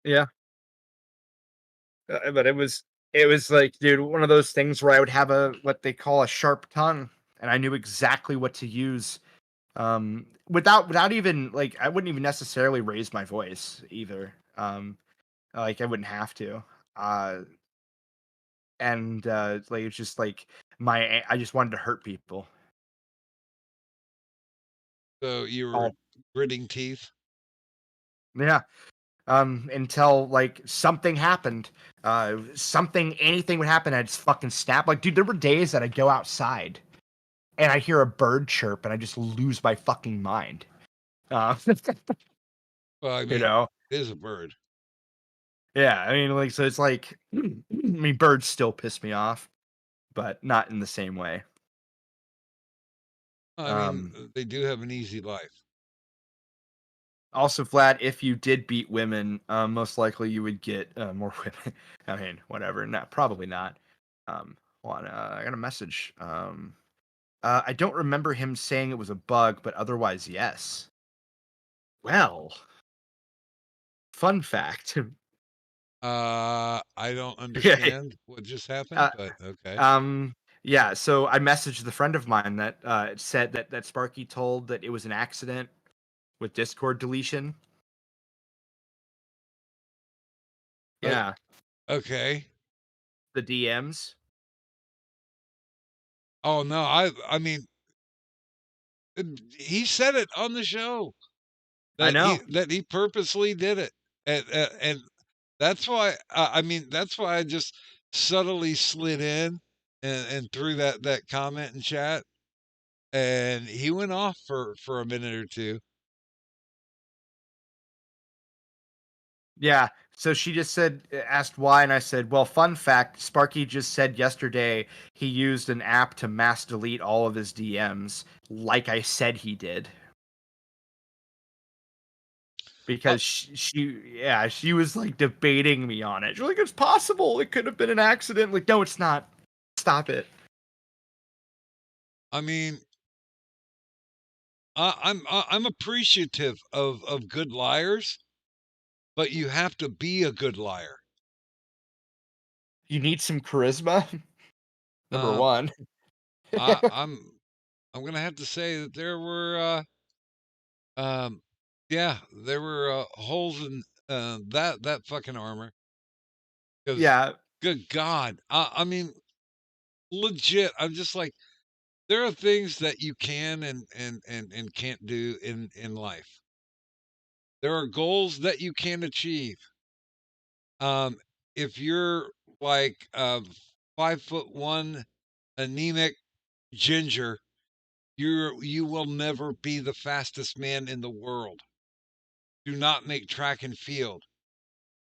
Yeah. But it was like, dude, one of those things where I would have what they call a sharp tongue, and I knew exactly what to use. Without even like, I wouldn't even necessarily raise my voice either. Like I wouldn't have to. Uh, and like it's just like I just wanted to hurt people.
So you were
All
gritting teeth.
Yeah. Until like something happened, anything would happen, I'd just fucking snap. Like, dude, there were days that I'd go outside and I hear a bird chirp and I just lose my fucking mind.
Well, I
You
mean,
know,
it is a bird.
yeah. I mean, like, so it's like, I mean, birds still piss me off, but not in the same way.
I mean, they do have an easy life.
Also, Vlad, if you did beat women, most likely you would get more women. I mean, whatever. Not probably not. Hold on, I got a message. I don't remember him saying it was a bug, but otherwise, yes. Well, Fun fact.
I don't understand what just happened, but okay.
Yeah, so I messaged the friend of mine that said that Sparky told that it was an accident with Discord deletion. Yeah,
Okay.
the DMs.
Oh no, I mean, he said it on the show
I know.
that he purposely did it, and that's why I mean that's why I just subtly slid in and threw that comment in chat, and he went off for a minute or two.
Yeah. So she just asked why, and I said, well, fun fact, Sparky just said yesterday he used an app to mass delete all of his DMs, like I said he did. Because she was like debating me on it. She's like, it's possible. It could have been an accident. Like, no, it's not. Stop it.
I mean, I'm appreciative of good liars, but you have to be a good liar.
You need some charisma. Number one.
I'm gonna have to say that there were there were holes in that fucking armor.
Yeah.
Good God. I mean, legit. I'm just like, there are things that you can and can't do in life. There are goals that you can achieve. If you're like 5'1" anemic ginger, you will never be the fastest man in the world. Do not make track and field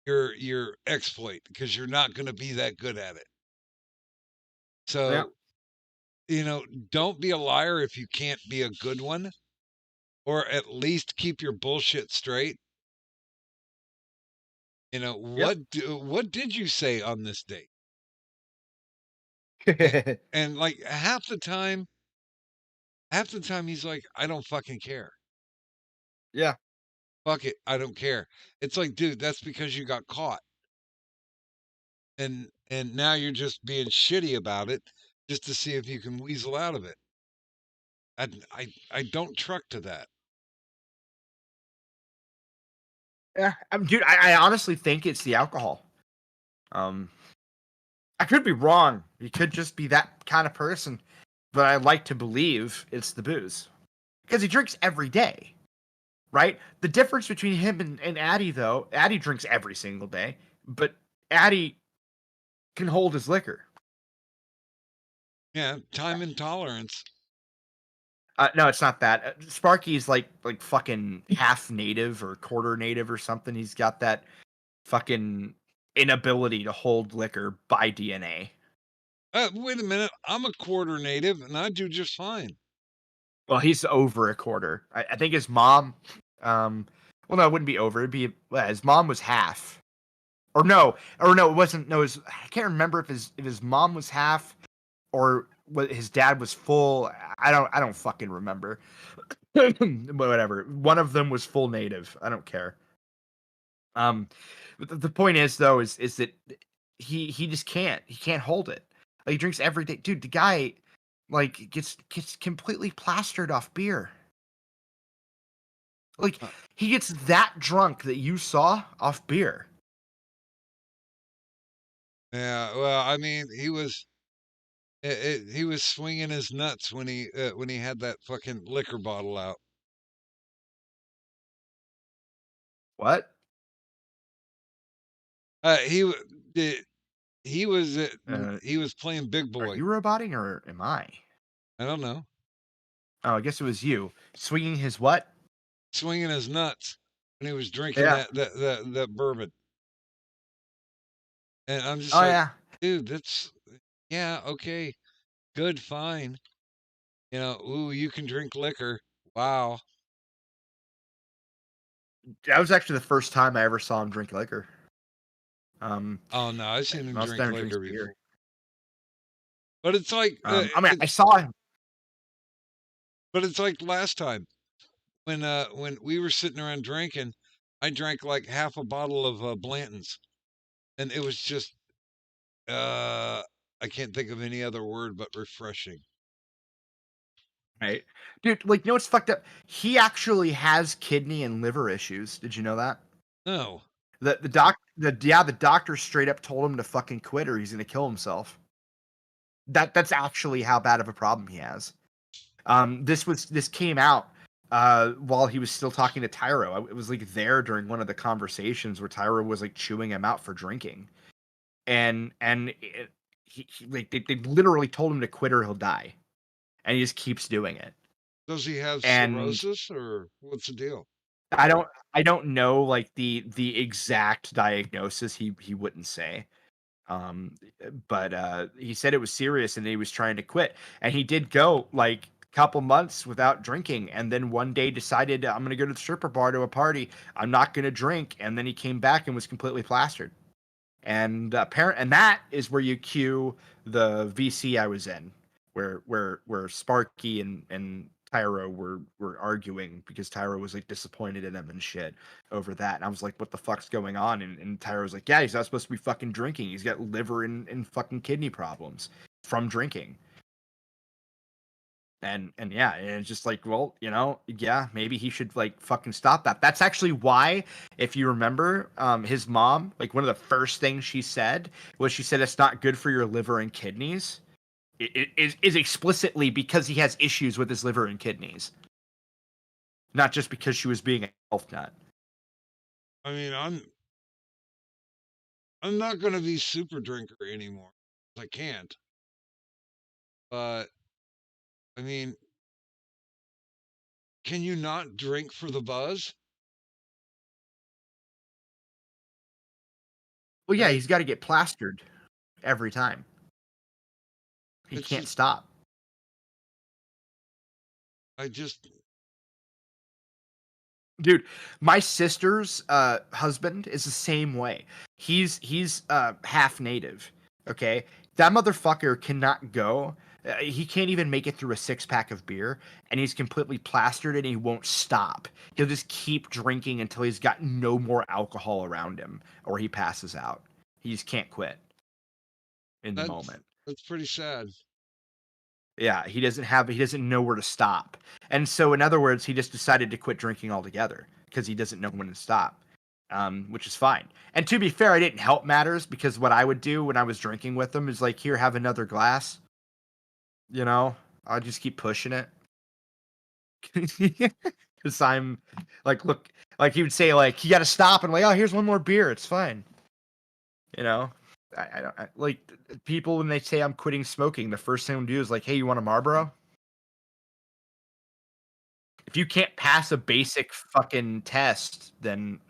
your exploit, because you're not going to be that good at it. So, don't be a liar if you can't be a good one, or at least keep your bullshit straight. What did you say on this date? And like half the time he's like, I don't fucking care.
Yeah.
Fuck it, I don't care. It's like, dude, that's because you got caught. And now you're just being shitty about it just to see if you can weasel out of it. I don't truck to that.
Yeah, dude, I honestly think it's the alcohol. I could be wrong. He could just be that kind of person, but I like to believe it's the booze because he drinks every day, right? The difference between him and Addy, though, Addy drinks every single day, but Addy can hold his liquor.
Yeah, time intolerance.
No, it's not that. Sparky's like fucking half native or quarter native or something. He's got that fucking inability to hold liquor by DNA.
Wait a minute. I'm a quarter native and I do just fine.
Well, he's over a quarter. I think his mom. Well, no, it wouldn't be over. It'd be his mom was half. Or no, it wasn't. No, I can't remember if his mom was half or what his dad was full. I don't fucking remember. But whatever. One of them was full native. I don't care. But the point is though is that he just can't. He can't hold it. Like, he drinks every day, dude. The guy like gets completely plastered off beer. Like, he gets that drunk that you saw off beer.
Yeah, well, I mean, he was swinging his nuts when he had that fucking liquor bottle out.
What?
He was playing big boy.
Are you roboting or am I?
I don't know.
Oh, I guess it was you swinging his what?
Swinging his nuts when he was drinking that bourbon. And I'm just dude, that's okay, good, fine. Ooh, you can drink liquor. Wow.
That was actually the first time I ever saw him drink liquor.
Oh no, I've seen him drink liquor before.
Beer.
But it's like
I mean, I saw him.
But it's like last time when we were sitting around drinking, I drank like half a bottle of Blanton's, and it was just I can't think of any other word but refreshing.
Right, dude. Like, you know what's fucked up? He actually has kidney and liver issues. Did you know that?
No,
The doctor straight up told him to fucking quit or he's gonna kill himself. That's actually how bad of a problem he has. This came out while he was still talking to Tyro. It was like there during one of the conversations where Tyro was like chewing him out for drinking, and like they literally told him to quit or he'll die, and he just keeps doing it.
does he have
And
cirrhosis or what's the deal?
I don't know like the exact diagnosis. He wouldn't say. But he said it was serious and he was trying to quit. And he did go like a couple months without drinking, and then one day decided I'm gonna go to the stripper bar to a party. I'm not gonna drink, and then he came back and was completely plastered. And and that is where you cue the VC I was in, where Sparky and Tyro were arguing because Tyro was like disappointed in him and shit over that. And I was like, what the fuck's going on? And Tyro was like, yeah, he's not supposed to be fucking drinking. He's got liver and fucking kidney problems from drinking. And yeah, and it's just like, well, you know, yeah, maybe he should like fucking stop that. That's actually why, if you remember, his mom, like one of the first things she said was she said it's not good for your liver and kidneys. It is explicitly because he has issues with his liver and kidneys, not just because she was being a health nut.
I mean, I'm not gonna be super drinker anymore. I can't. But I mean, can you not drink for the buzz?
Well, yeah,
Like,
he's got to get plastered every time. He
it's
can't
just,
stop.
I just,
Dude, my sister's husband is the same way. He's half native. Okay, that motherfucker cannot go. He can't even make it through a 6-pack of beer, and he's completely plastered, and he won't stop. He'll just keep drinking until he's got no more alcohol around him, or he passes out. He just can't quit in the moment.
that's pretty sad.
Yeah, he doesn't know where to stop. And so in other words, he just decided to quit drinking altogether because he doesn't know when to stop. Which is fine. And to be fair, I didn't help matters because what I would do when I was drinking with him is like, here, have another glass. You know, I'll just keep pushing it. Because I'm like, look, like he would say, like, you got to stop. And I'm like, oh, here's one more beer. It's fine. You know, I like people when they say I'm quitting smoking, the first thing I'm gonna do is like, hey, you want a Marlboro? If you can't pass a basic fucking test, then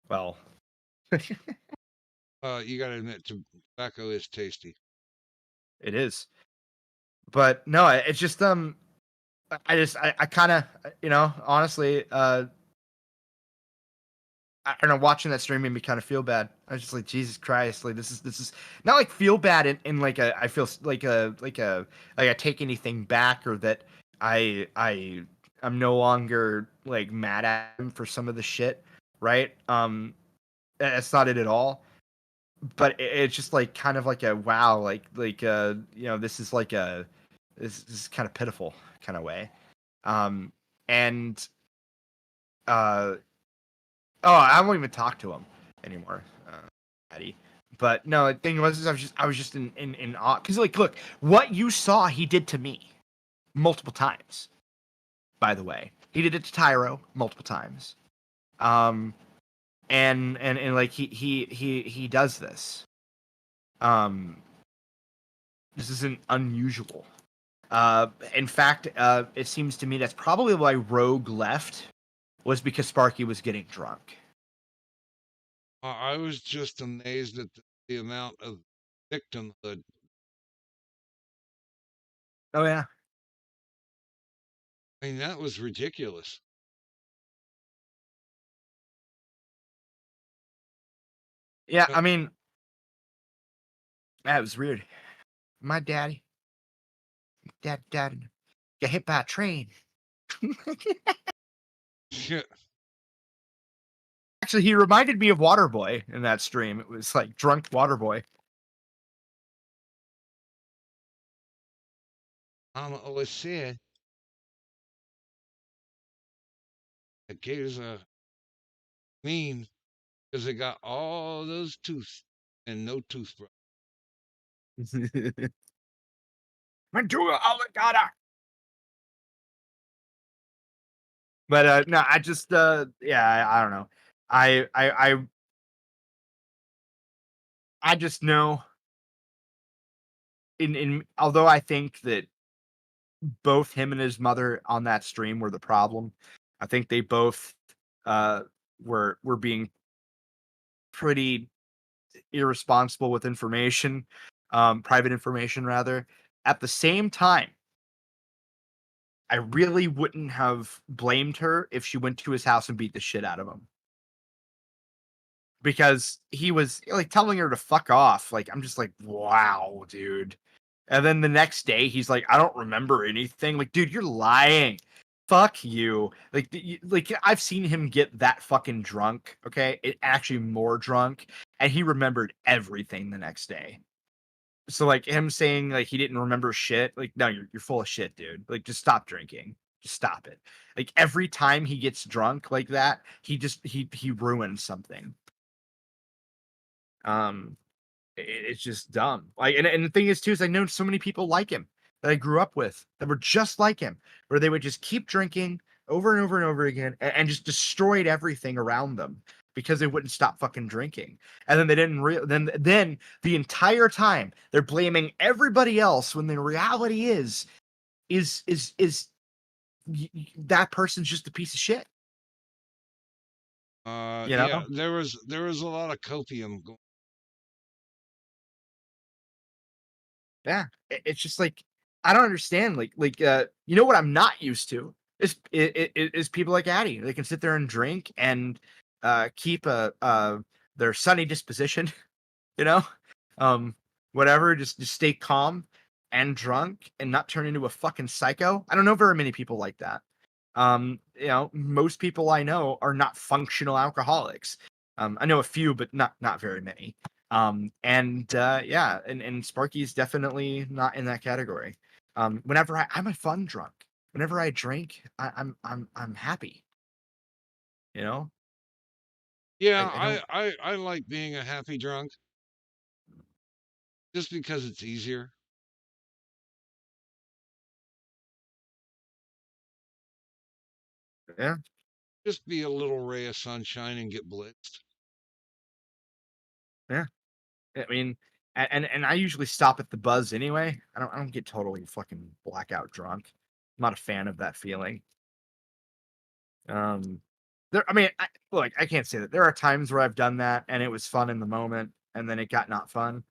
well,
You gotta admit, tobacco is tasty.
it is. But no, it's just I kind of, you know, honestly, I don't know, watching that stream made me kind of feel bad. I was just like, Jesus Christ, like this is not like feel bad in like a I feel like I take anything back or that I'm no longer like mad at him for some of the shit, right? That's not it at all. But it's just like kind of like a wow, you know, this is like this is kind of pitiful kind of way. And Oh, I won't even talk to him anymore, Eddie. But no, the thing was, I was just in awe because, like, look, what you saw, he did to me multiple times. By the way, he did it to Tyro multiple times, and like he does this. This isn't unusual. In fact, it seems to me that's probably why Rogue left. Was because Sparky was getting drunk.
I was just amazed at the amount of victimhood.
Oh yeah.
I mean, that was ridiculous.
Yeah, I mean, that was weird. My dad got hit by a train.
Yeah.
Actually, he reminded me of Waterboy in that stream. It was like drunk Waterboy.
Mama always said that gators are mean because they got all those teeth and no toothbrush.
Mantua alligata. But no, I just yeah, I don't know. I just know in although I think that both him and his mother on that stream were the problem. I think they both were being pretty irresponsible with information, private information rather. At the same time, I really wouldn't have blamed her if she went to his house and beat the shit out of him. Because he was like telling her to fuck off. Like, I'm just like, wow, dude. And then the next day, he's like, I don't remember anything. Like, dude, you're lying. Fuck you. Like I've seen him get that fucking drunk. Okay, actually more drunk, and he remembered everything the next day. So like him saying like he didn't remember shit. Like, no, you're full of shit, dude. Like, just stop drinking. Just stop it. Like every time he gets drunk like that, he ruins something. It's just dumb. Like, and the thing is too is I know so many people like him that I grew up with that were just like him, where they would just keep drinking over and over and over again and just destroyed everything around them because they wouldn't stop fucking drinking. And then they didn't then the entire time they're blaming everybody else when the reality is that person's just a piece of shit. You know?
Yeah, there was a lot of copium going.
Yeah, it's just like I don't understand. You know what I'm not used to is people like Addy. They can sit there and drink and keep their sunny disposition, you know, whatever. Just stay calm and drunk and not turn into a fucking psycho. I don't know very many people like that. You know, most people I know are not functional alcoholics. I know a few, but not very many. Yeah, and Sparky's definitely not in that category. Whenever I'm a fun drunk. Whenever I drink, I'm happy. You know?
Yeah,
I
I like being a happy drunk just because it's easier.
Yeah.
Just be a little ray of sunshine and get blitzed.
Yeah. I mean, and I usually stop at the buzz anyway. I don't get totally fucking blackout drunk. I'm not a fan of that feeling. I mean, look, I can't say that. There are times where I've done that and it was fun in the moment, and then it got not fun.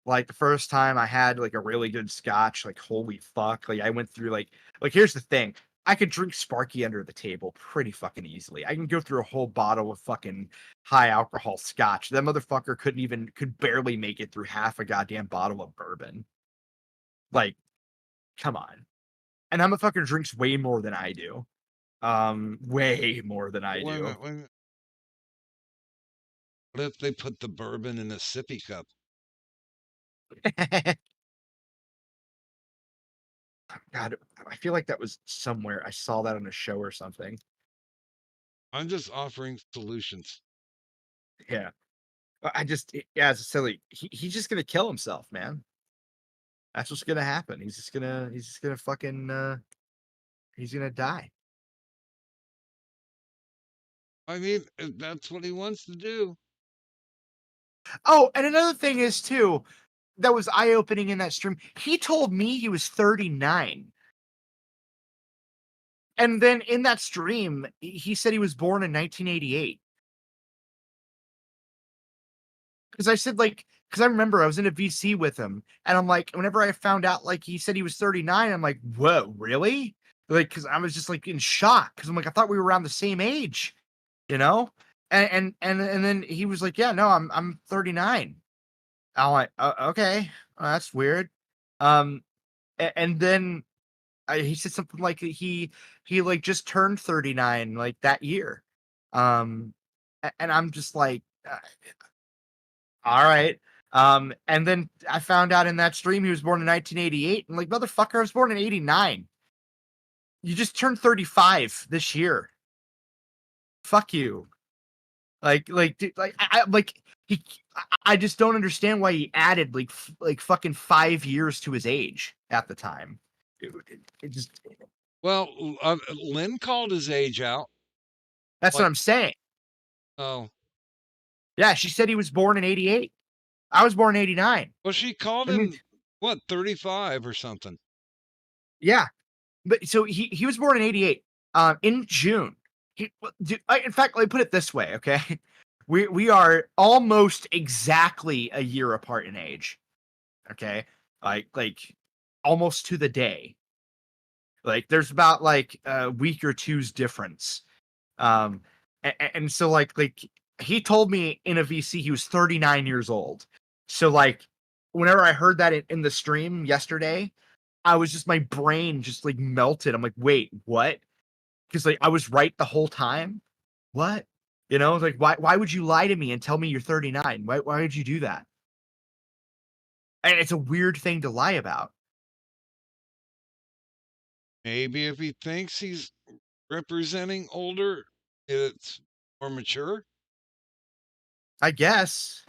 Like the first time I had like a really good scotch, like holy fuck. Like I went through like here's the thing. I could drink Sparky under the table pretty fucking easily. I can go through a whole bottle of fucking high alcohol scotch. That motherfucker could barely make it through half a goddamn bottle of bourbon. Like, come on. And that motherfucker drinks way more than I do. Way more than I do.
What if they put the bourbon in a sippy cup?
God, I feel like that was somewhere. I saw that on a show or something.
I'm just offering solutions.
Yeah. Yeah, it's silly. He's just gonna kill himself, man. That's what's gonna happen. He's just gonna fucking he's gonna die.
I mean, if that's what he wants to do.
Oh, and another thing is too, that was eye-opening in that stream. He told me he was 39. And then in that stream, he said he was born in 1988. Because I said, like, because I remember I was in a VC with him, and I'm like, whenever I found out, like, he said he was 39, I'm like, whoa, really? Like, because I was just like in shock, because I'm like, I thought we were around the same age, you know? And then he was like, yeah, no, I'm 39. I'm like, okay, well, that's weird. And then he said something like he like just turned 39 like that year. and I'm just like, all right. And then I found out in that stream he was born in 1988. I'm like, motherfucker, I was born in 89. You just turned 35 this year. Fuck you. I just don't understand why he added like fucking 5 years to his age at the time. It just
Well, Lynn called his age out.
that's what I'm saying.
Oh,
Yeah, she said he was born in 88. I was born in 89.
well, she called him, what, 35 or something?
Yeah. But so he was born in 88. In June. In fact, let me put it this way, okay? We are almost exactly a year apart in age. Okay? Like almost to the day. Like there's about like a week or two's difference. And so like he told me in a VC he was 39 years old. So like whenever I heard that in the stream yesterday, I was just, my brain just like melted. I'm like, wait, what? Because like I was right the whole time. What? You know, like why would you lie to me and tell me you're 39? Why would you do that? And it's a weird thing to lie about.
Maybe if he thinks he's representing older, it's more mature.
I guess.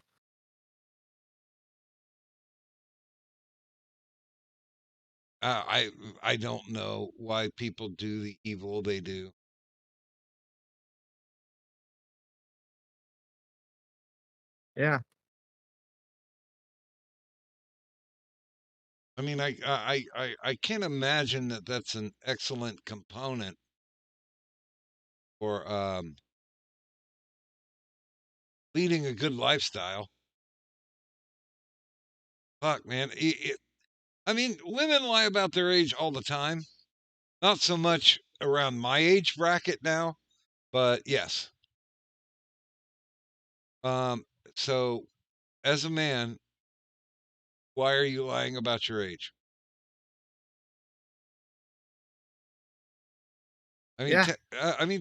I don't know why people do the evil they do.
Yeah.
I mean, I can't imagine that that's an excellent component for leading a good lifestyle. Fuck, man. I mean, women lie about their age all the time. Not so much around my age bracket now, but yes. So as a man, why are you lying about your age? I mean,
Yeah.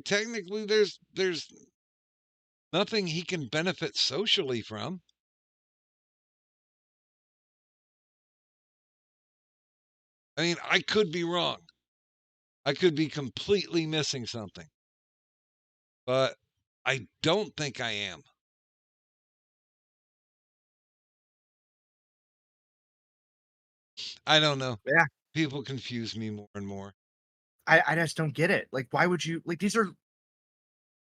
technically, there's nothing he can benefit socially from. I mean, I could be wrong. I could be completely missing something, but I don't think I am. I don't know.
Yeah.
People confuse me more and more.
I just don't get it. Like, why would you, like, these are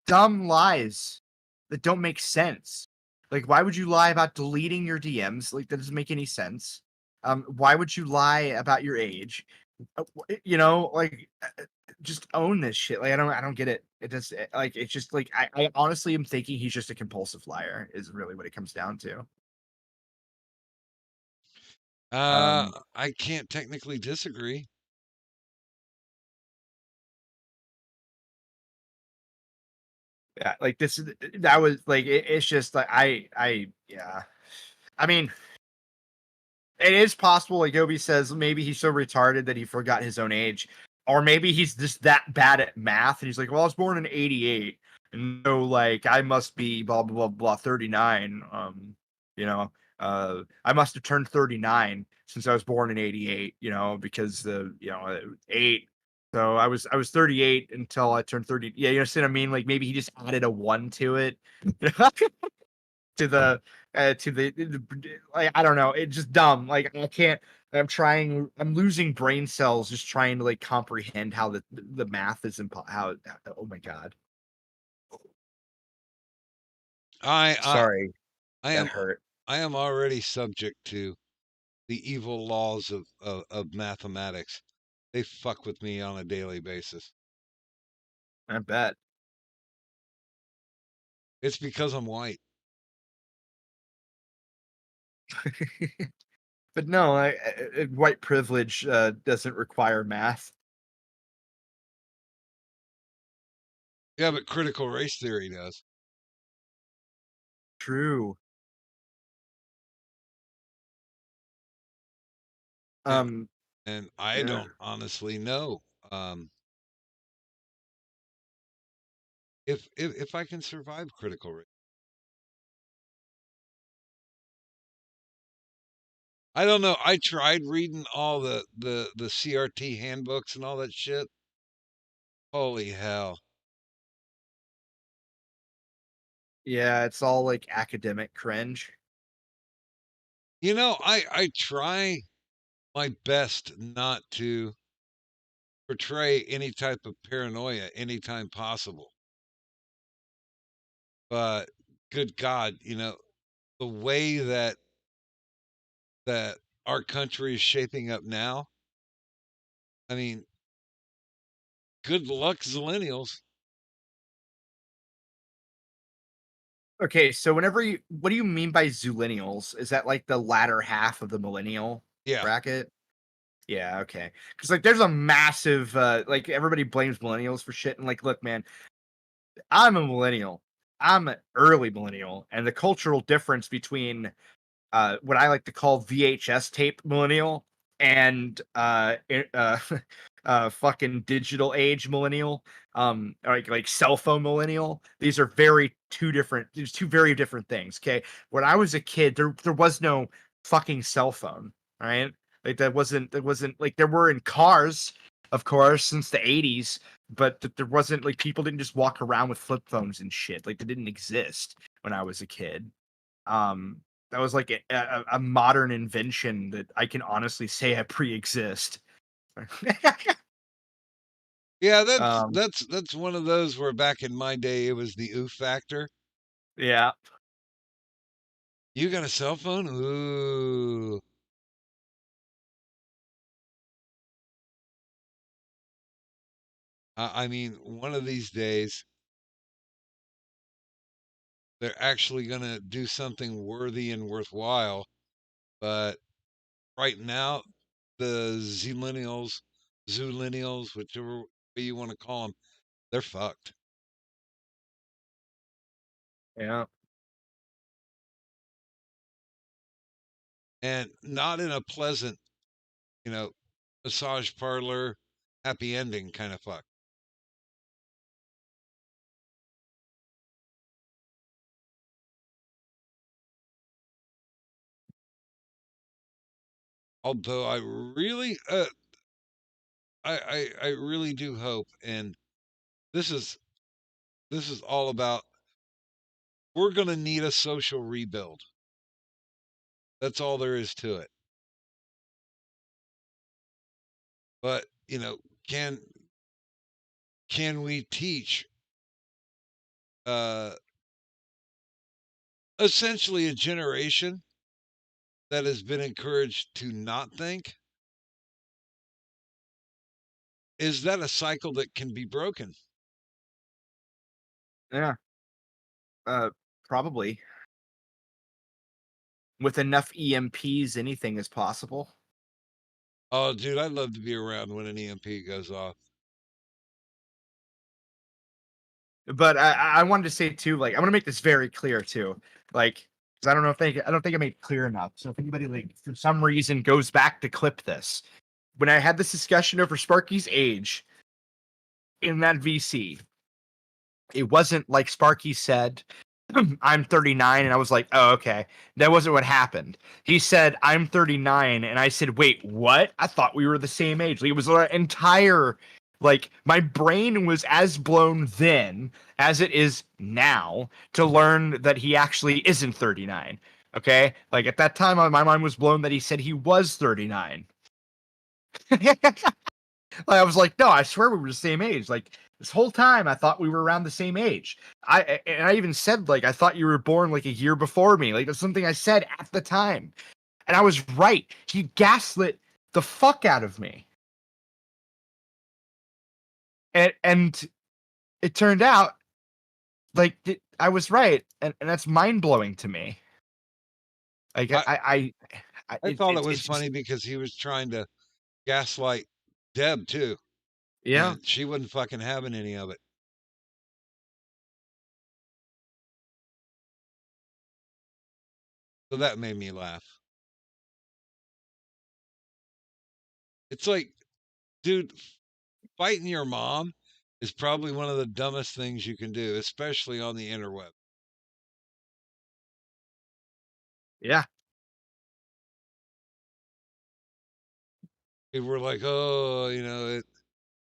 dumb lies that don't make sense. Like, why would you lie about deleting your DMs? Like, that doesn't make any sense. Why would you lie about your age? You know, like, just own this shit. Like, I don't get it. It just like, it's just like, I honestly am thinking he's just a compulsive liar. Is really what it comes down to.
I can't technically disagree.
Yeah, like that was like it's just like yeah. I mean, it is possible, like Obi says, maybe he's so retarded that he forgot his own age. Or maybe he's just that bad at math and he's like, well, I was born in 88. And so like I must be blah blah blah blah 39. You know, I must have turned 39 since I was born in 88, you know, because the 8. So I was 38 until I turned 30. Yeah, you know what I mean? Like maybe he just added a 1 to it. to the like, I don't know, it's just dumb. Like I can't, I'm losing brain cells just trying to like comprehend how the math is how, oh my god. Sorry.
I
That
am
hurt.
I am already subject to the evil laws of mathematics. They fuck with me on a daily basis.
I bet.
It's because I'm white.
But no, white privilege doesn't require math.
Yeah, but critical race theory does.
True.
And I don't honestly know. if I can survive critical race. I don't know. I tried reading all the CRT handbooks and all that shit. Holy hell.
Yeah, it's all like academic cringe.
You know, I try my best not to portray any type of paranoia anytime possible. But good God, you know, the way that our country is shaping up now, I mean, good luck, Zillennials.
Okay, so what do you mean by Zillennials? Is that like the latter half of the millennial
Yeah.
bracket? Yeah, okay. Because like there's a massive like everybody blames millennials for shit, and like, look, man, I'm a millennial. I'm an early millennial, and the cultural difference between what I like to call VHS tape millennial and fucking digital age millennial, like cell phone millennial. These are there's two very different things. Okay, when I was a kid, there was no fucking cell phone, right? Like that wasn't like there were in cars, of course, since the 80s, but there wasn't like people didn't just walk around with flip phones and shit. Like they didn't exist when I was a kid. Um, that was like a modern invention that I can honestly say I pre-exist.
Yeah, that's one of those where back in my day it was the ooh factor.
Yeah.
You got a cell phone? Ooh. I mean, one of these days they're actually going to do something worthy and worthwhile. But right now, the Zillennials, whichever way you want to call them, they're fucked.
Yeah.
And not in a pleasant, you know, massage parlor, happy ending kind of fuck. Although I really, I really do hope, and this is all about. We're going to need a social rebuild. That's all there is to it. But you know, can we teach essentially a generation that has been encouraged to not think? Is that a cycle that can be broken?
Yeah. Probably. With enough EMPs, anything is possible.
Oh, dude, I'd love to be around when an EMP goes off.
But I wanted to say too, like, I want to make this very clear too, like, because I don't think I made it clear enough. So if anybody like for some reason goes back to clip this, when I had this discussion over Sparky's age in that VC, it wasn't like Sparky said, I'm 39, and I was like, oh, okay. That wasn't what happened. He said, I'm 39, and I said, wait, what? I thought we were the same age. Like, it was an entire, like, my brain was as blown then as it is now to learn that he actually isn't 39. Okay? Like, at that time, my mind was blown that he said he was 39. I was like, no, I swear we were the same age. Like, this whole time I thought we were around the same age. I even said, like, I thought you were born like a year before me. Like, that's something I said at the time. And I was right. He gaslit the fuck out of me. And it turned out like I was right, and that's mind blowing to me. Like
I thought it was
it's
funny
just,
because he was trying to gaslight Deb too.
yeah.
And she wasn't fucking having any of it. So that made me laugh. It's like, dude, fighting your mom is probably one of the dumbest things you can do, especially on the interweb.
Yeah.
People were like, "Oh,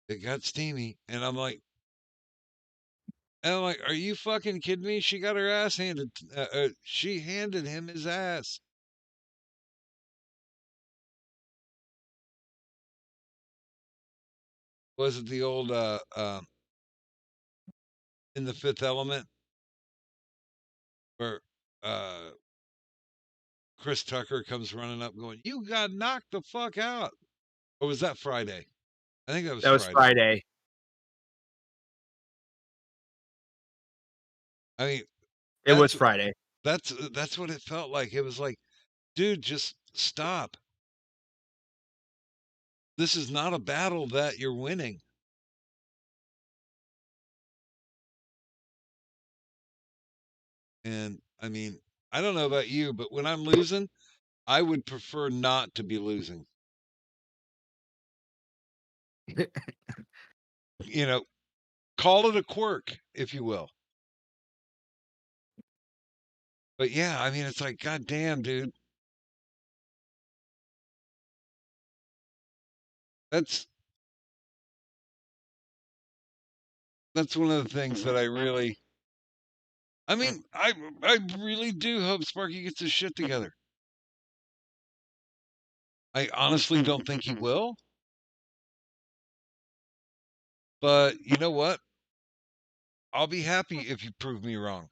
it got steamy," and I'm like, "Are you fucking kidding me? She got her ass handed. She handed him his ass." Was it the old in the Fifth Element where Chris Tucker comes running up going, "You got knocked the fuck out," or was that Friday? I think that was
Friday.
I mean,
It was Friday.
That's what it felt like. It was like, dude, just stop. This is not a battle that you're winning. And I mean, I don't know about you, but when I'm losing, I would prefer not to be losing. Call it a quirk, if you will. But yeah, I mean, it's like, God damn, dude. That's one of the things that I really, I mean, I really do hope Sparky gets his shit together. I honestly don't think he will. But you know what? I'll be happy if you prove me wrong.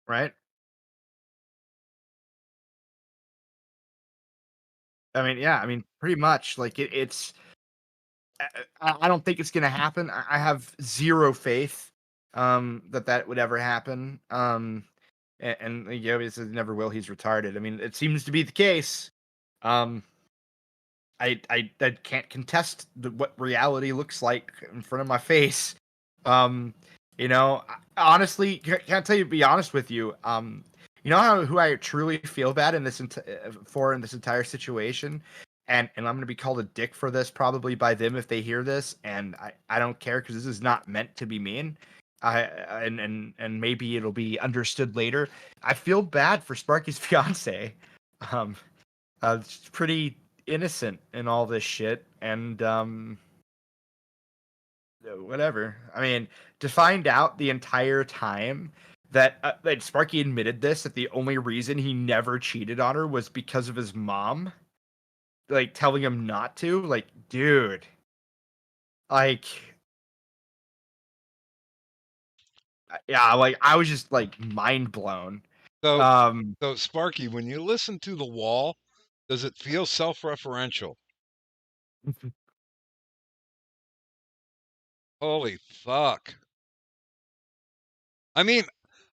Right? I mean, yeah, pretty much. Like it's. I don't think it's gonna happen. I have zero faith that would ever happen. And this never will. He's retarded. I mean, it seems to be the case. I can't contest what reality looks like in front of my face. Honestly, can't tell you. Be honest with you. You know who I truly feel bad in this entire situation, and I'm gonna be called a dick for this probably by them if they hear this, and I don't care because this is not meant to be mean. And maybe it'll be understood later. I feel bad for Sparky's fiance. It's pretty innocent in all this shit, and whatever. I mean, to find out the entire time that Sparky admitted that the only reason he never cheated on her was because of his mom, like telling him not to. Like, dude, like, yeah, like I was just like mind blown.
So Sparky, when you listen to The Wall, does it feel self-referential? Holy fuck. I mean,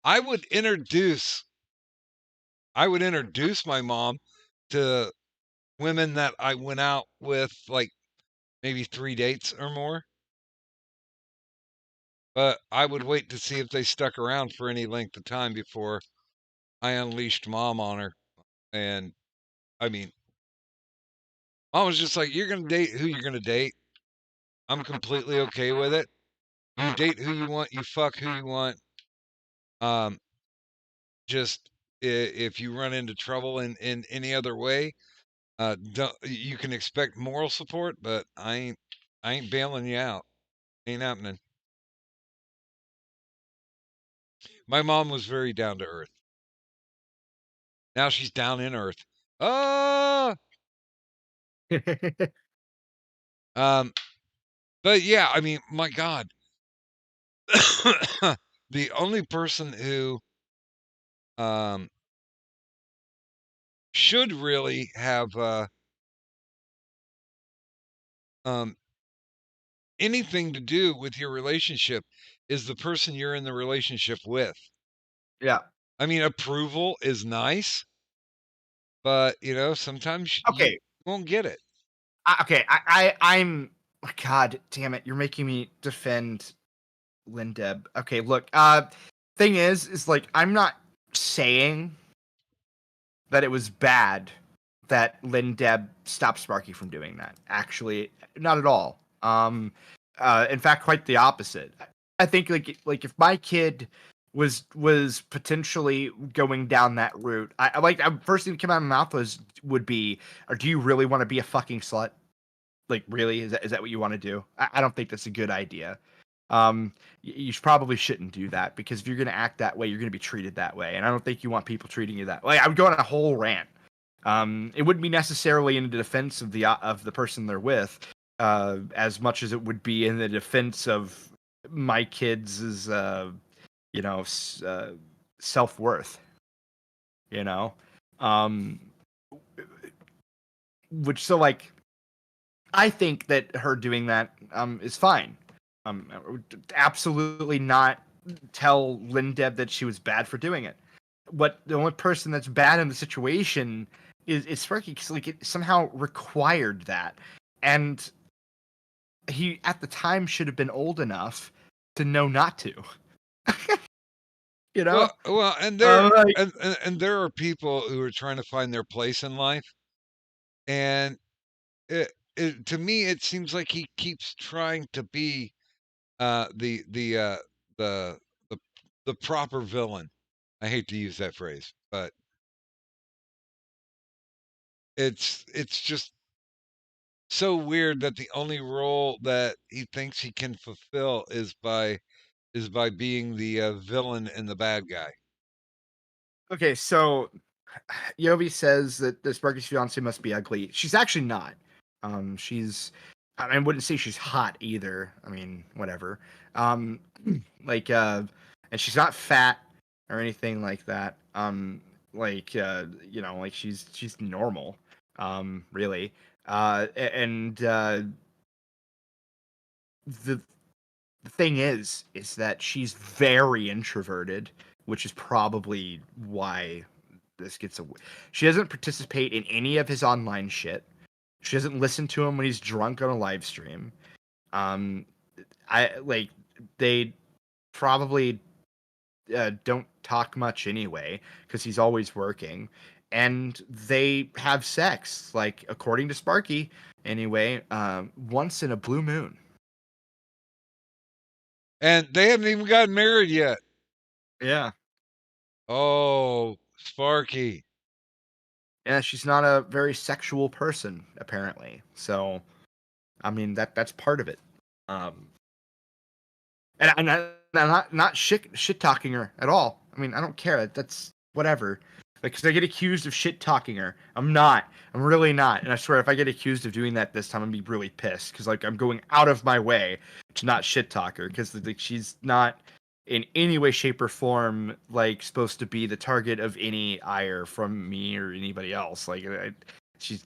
I would introduce my mom to women that I went out with, like maybe 3 dates or more. But I would wait to see if they stuck around for any length of time before I unleashed mom on her. And I mean, mom was just like, "You're going to date who you're going to date. I'm completely okay with it. You date who you want, you fuck who you want. Just if you run into trouble in any other way, you can expect moral support, but I ain't bailing you out. Ain't happening." My mom was very down to earth. Now she's down in earth. Oh. But yeah, I mean, my God. The only person who should really have anything to do with your relationship is the person you're in the relationship with.
Yeah.
I mean, approval is nice, but sometimes you won't get it.
Okay, I'm God damn it, you're making me defend Lindeb. Okay, look, thing is like I'm not saying that it was bad that Lindeb stopped Sparky from doing that. Actually, not at all. In fact, quite the opposite. I think like if my kid was potentially going down that route, first thing that came out of my mouth would be, or do you really want to be a fucking slut? Like, really? Is that what you want to do? I don't think that's a good idea. You probably shouldn't do that, because if you're going to act that way, you're going to be treated that way, and I don't think you want people treating you that way. I would go on a whole rant. It wouldn't be necessarily in the defense of the person they're with, as much as it would be in the defense of my kids' self-worth. Which, so like, I think that her doing that is fine. I would absolutely not tell Lindeb that she was bad for doing it. The only person that's bad in the situation is Sparky, because like it somehow required that, and he at the time should have been old enough to know not to.
Well, and there are people who are trying to find their place in life, and to me it seems like he keeps trying to be the proper villain. I hate to use that phrase, but it's just so weird that the only role that he thinks he can fulfill is by being the villain and the bad guy.
Okay, so Yovi says that the Sparky's fiance must be ugly. She's actually not. I wouldn't say she's hot either. I mean, whatever. And she's not fat or anything like that. She's normal. Really. The thing is that she's very introverted, which is probably why this gets away. She doesn't participate in any of his online shit. She doesn't listen to him when he's drunk on a live stream. They probably don't talk much anyway, because he's always working, and they have sex, like, according to Sparky anyway, once in a blue moon.
And they haven't even gotten married yet.
Yeah.
Oh, Sparky.
Yeah, she's not a very sexual person, apparently. So, I mean, that's part of it. And I'm not shit talking her at all. I mean, I don't care. That's whatever. Like, because I get accused of shit talking her. I'm not. I'm really not. And I swear, if I get accused of doing that this time, I'm gonna be really pissed, because like I'm going out of my way to not shit talk her, because like she's not in any way, shape, or form like supposed to be the target of any ire from me or anybody else. Like, she's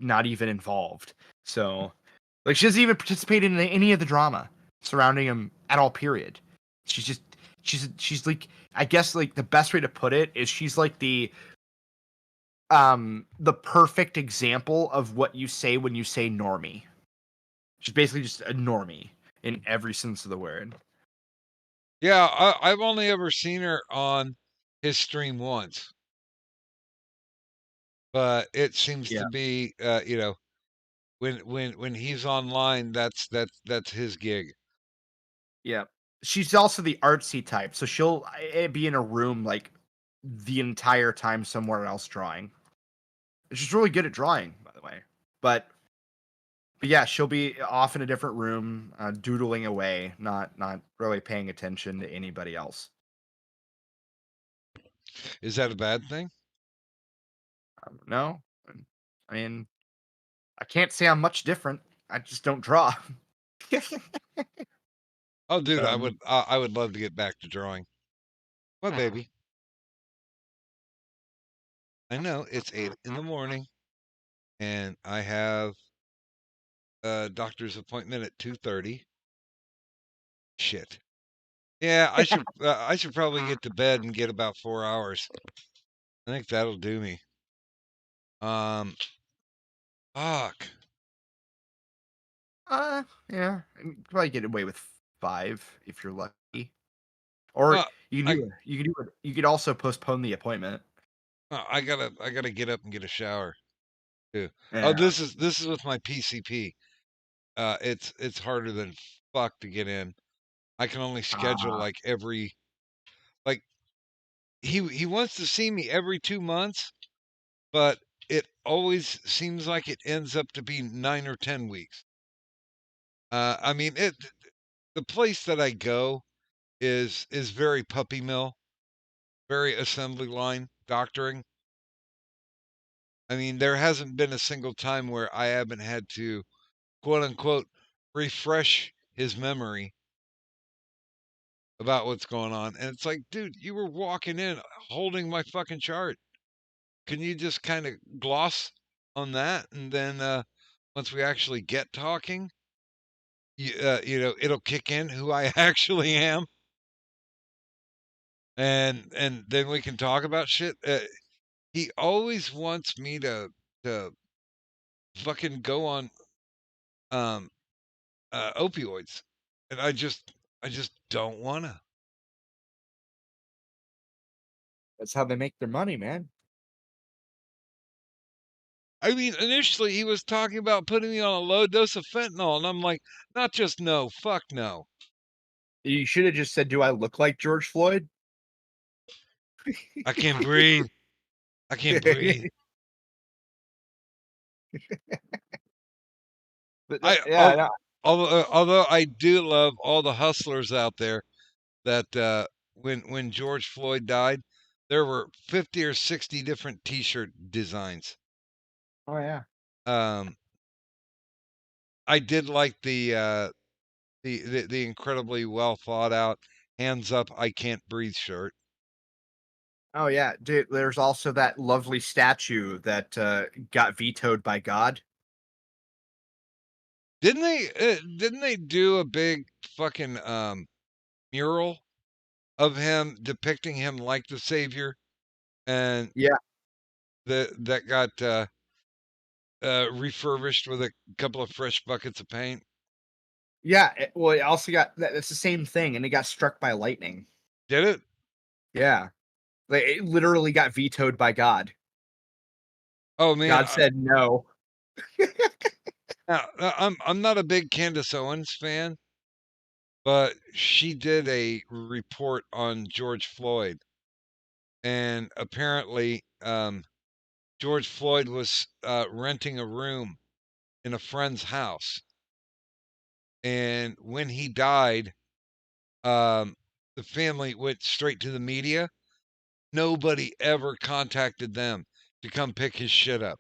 not even involved. So, like, she doesn't even participate in any of the drama surrounding him at all. Period. She's like, I guess like the best way to put it is she's like the perfect example of what you say when you say normie. She's basically just a normie in every sense of the word.
Yeah, I've only ever seen her on his stream once, but it seems to be, when he's online, that's his gig.
Yeah, she's also the artsy type, so she'll be in a room like the entire time somewhere else drawing. She's really good at drawing, by the way. But yeah, she'll be off in a different room, doodling away, not really paying attention to anybody else.
Is that a bad thing?
No, I mean, I can't say I'm much different. I just don't draw.
Oh, dude, I would love to get back to drawing. Well, baby, I know it's 8 a.m, and I have a doctor's appointment at 2:30. Shit. Yeah, I should probably get to bed and get about 4 hours. I think that'll do me. Fuck.
Yeah, you could probably get away with 5 if you're lucky. Or you could also postpone the appointment.
I gotta get up and get a shower too.
Yeah.
Oh, this is with my PCP. it's harder than fuck to get in. I can only schedule like every like he wants to see me every 2 months, but it always seems like it ends up to be 9 or 10 weeks. I mean, the place that I go is very puppy mill, very assembly line doctoring. I mean, there hasn't been a single time where I haven't had to, quote unquote, refresh his memory about what's going on. And it's like, dude, you were walking in holding my fucking chart. Can you just kind of gloss on that? And then once we actually get talking, you know, it'll kick in who I actually am. And then we can talk about shit. He always wants me to fucking go on opioids, and I just don't wanna.
That's how they make their money, man.
I mean, initially he was talking about putting me on a low dose of fentanyl, and I'm like, not just no, fuck no.
You should have just said, "Do I look like George Floyd?"
I can't breathe. I can't breathe.
But
I although I do love all the hustlers out there that when George Floyd died, there were 50 or 60 different T-shirt designs.
Oh yeah.
I did like the incredibly well thought out "Hands Up, I Can't Breathe" shirt.
Oh yeah, dude. There's also that lovely statue that got vetoed by God.
Didn't they do a big fucking mural of him depicting him like the savior, and
Yeah.
that got refurbished with a couple of fresh buckets of paint?
Yeah. Well, it also got that's the same thing, and it got struck by lightning.
Did it?
Yeah. Like, it literally got vetoed by God.
Oh man,
God said no.
now, I'm not a big Candace Owens fan, but she did a report on George Floyd, and apparently George Floyd was renting a room in a friend's house, and when he died, the family went straight to the media. Nobody ever contacted them to come pick his shit up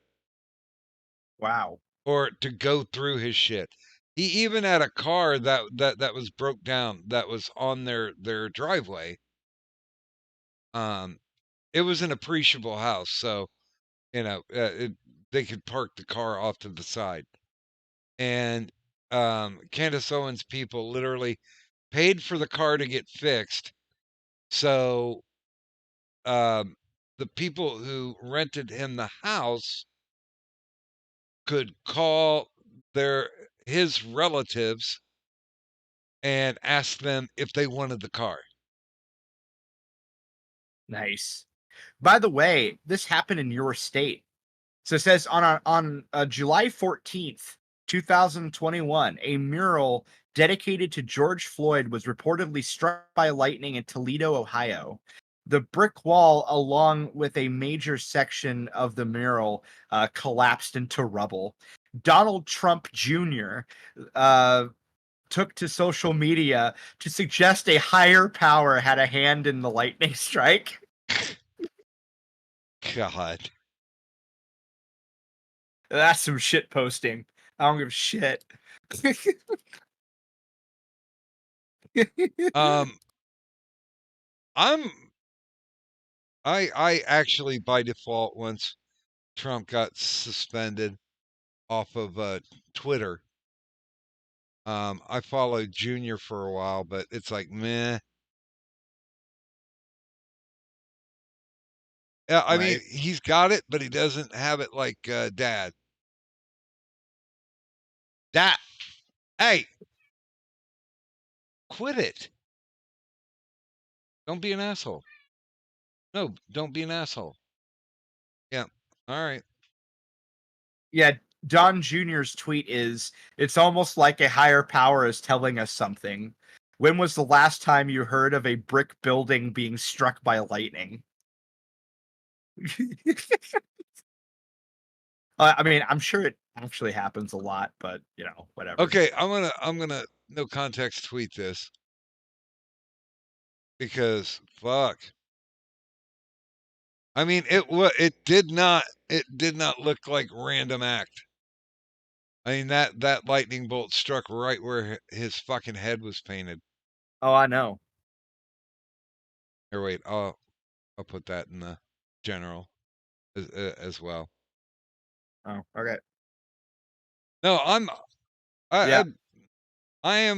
Wow.
or to go through his shit. He even had a car that was broke down that was on their driveway. It was an appreciable house, so you know they could park the car off to the side. And Candace Owens people literally paid for the car to get fixed, so the people who rented him the house could call his relatives and ask them if they wanted the car.
Nice. By the way, this happened in your state. So it says on July 14th, 2021, a mural dedicated to George Floyd was reportedly struck by lightning in Toledo, Ohio. The brick wall, along with a major section of the mural, collapsed into rubble. Donald Trump Jr. Took to social media to suggest a higher power had a hand in the lightning strike.
God.
That's some shit posting. I don't give a shit.
I actually by default, once Trump got suspended off of Twitter, I followed Junior for a while, but it's like meh. Yeah, I mean, he's got it, but he doesn't have it like Dad. Dad, hey, quit it. Don't be an asshole. No, don't be an asshole. Yeah. All right.
Yeah, Don Jr.'s tweet is, "It's almost like a higher power is telling us something. When was the last time you heard of a brick building being struck by lightning?" I mean, I'm sure it actually happens a lot, but whatever.
Okay, I'm gonna no context tweet this because fuck. I mean, it did not look like random act. I mean that lightning bolt struck right where his fucking head was painted.
Oh, I know.
Here, wait, I'll put that in the general as well.
Oh, okay.
No,
Yeah.
I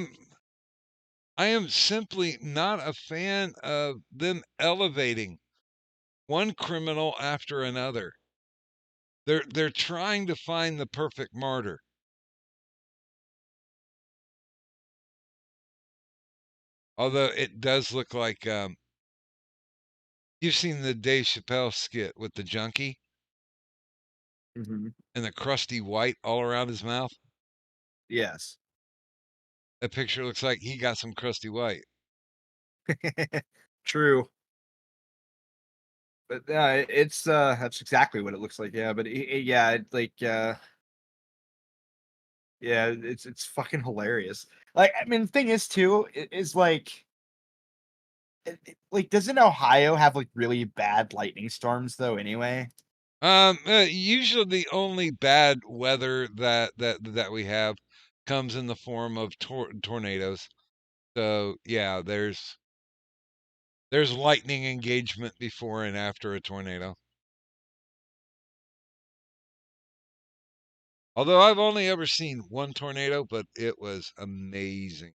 am simply not a fan of them elevating one criminal after another. They're trying to find the perfect martyr. Although it does look like you've seen the Dave Chappelle skit with the junkie
Mm-hmm.
and the crusty white all around his mouth.
Yes.
That picture looks like he got some crusty white.
True. But it's that's exactly what it looks like. Yeah, but yeah, yeah, it's fucking hilarious. Like, I mean, the thing is too is like, like, doesn't Ohio have like really bad lightning storms though? Anyway.
Usually the only bad weather that we have comes in the form of tornadoes. So yeah, there's lightning engagement before and after a tornado. Although I've only ever seen one tornado, but it was amazing.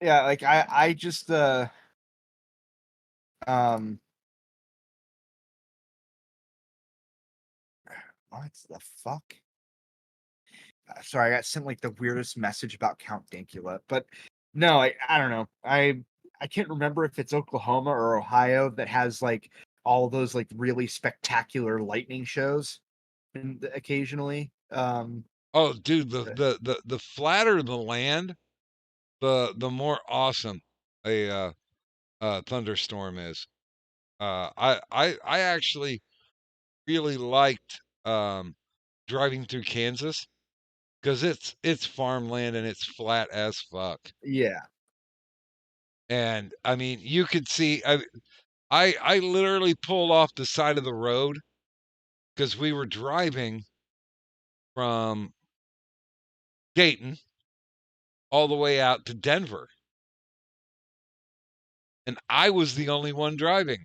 Yeah, like I just what the fuck? Sorry, I got sent like the weirdest message about Count Dankula, but no, I don't know. I can't remember if it's Oklahoma or Ohio that has like all those like really spectacular lightning shows, and occasionally.
Oh, dude, the flatter the land, the more awesome a thunderstorm is. I actually really liked driving through Kansas because it's farmland and it's flat as fuck.
Yeah.
And I mean, you could see I literally pulled off the side of the road because we were driving from Dayton all the way out to Denver. And I was the only one driving.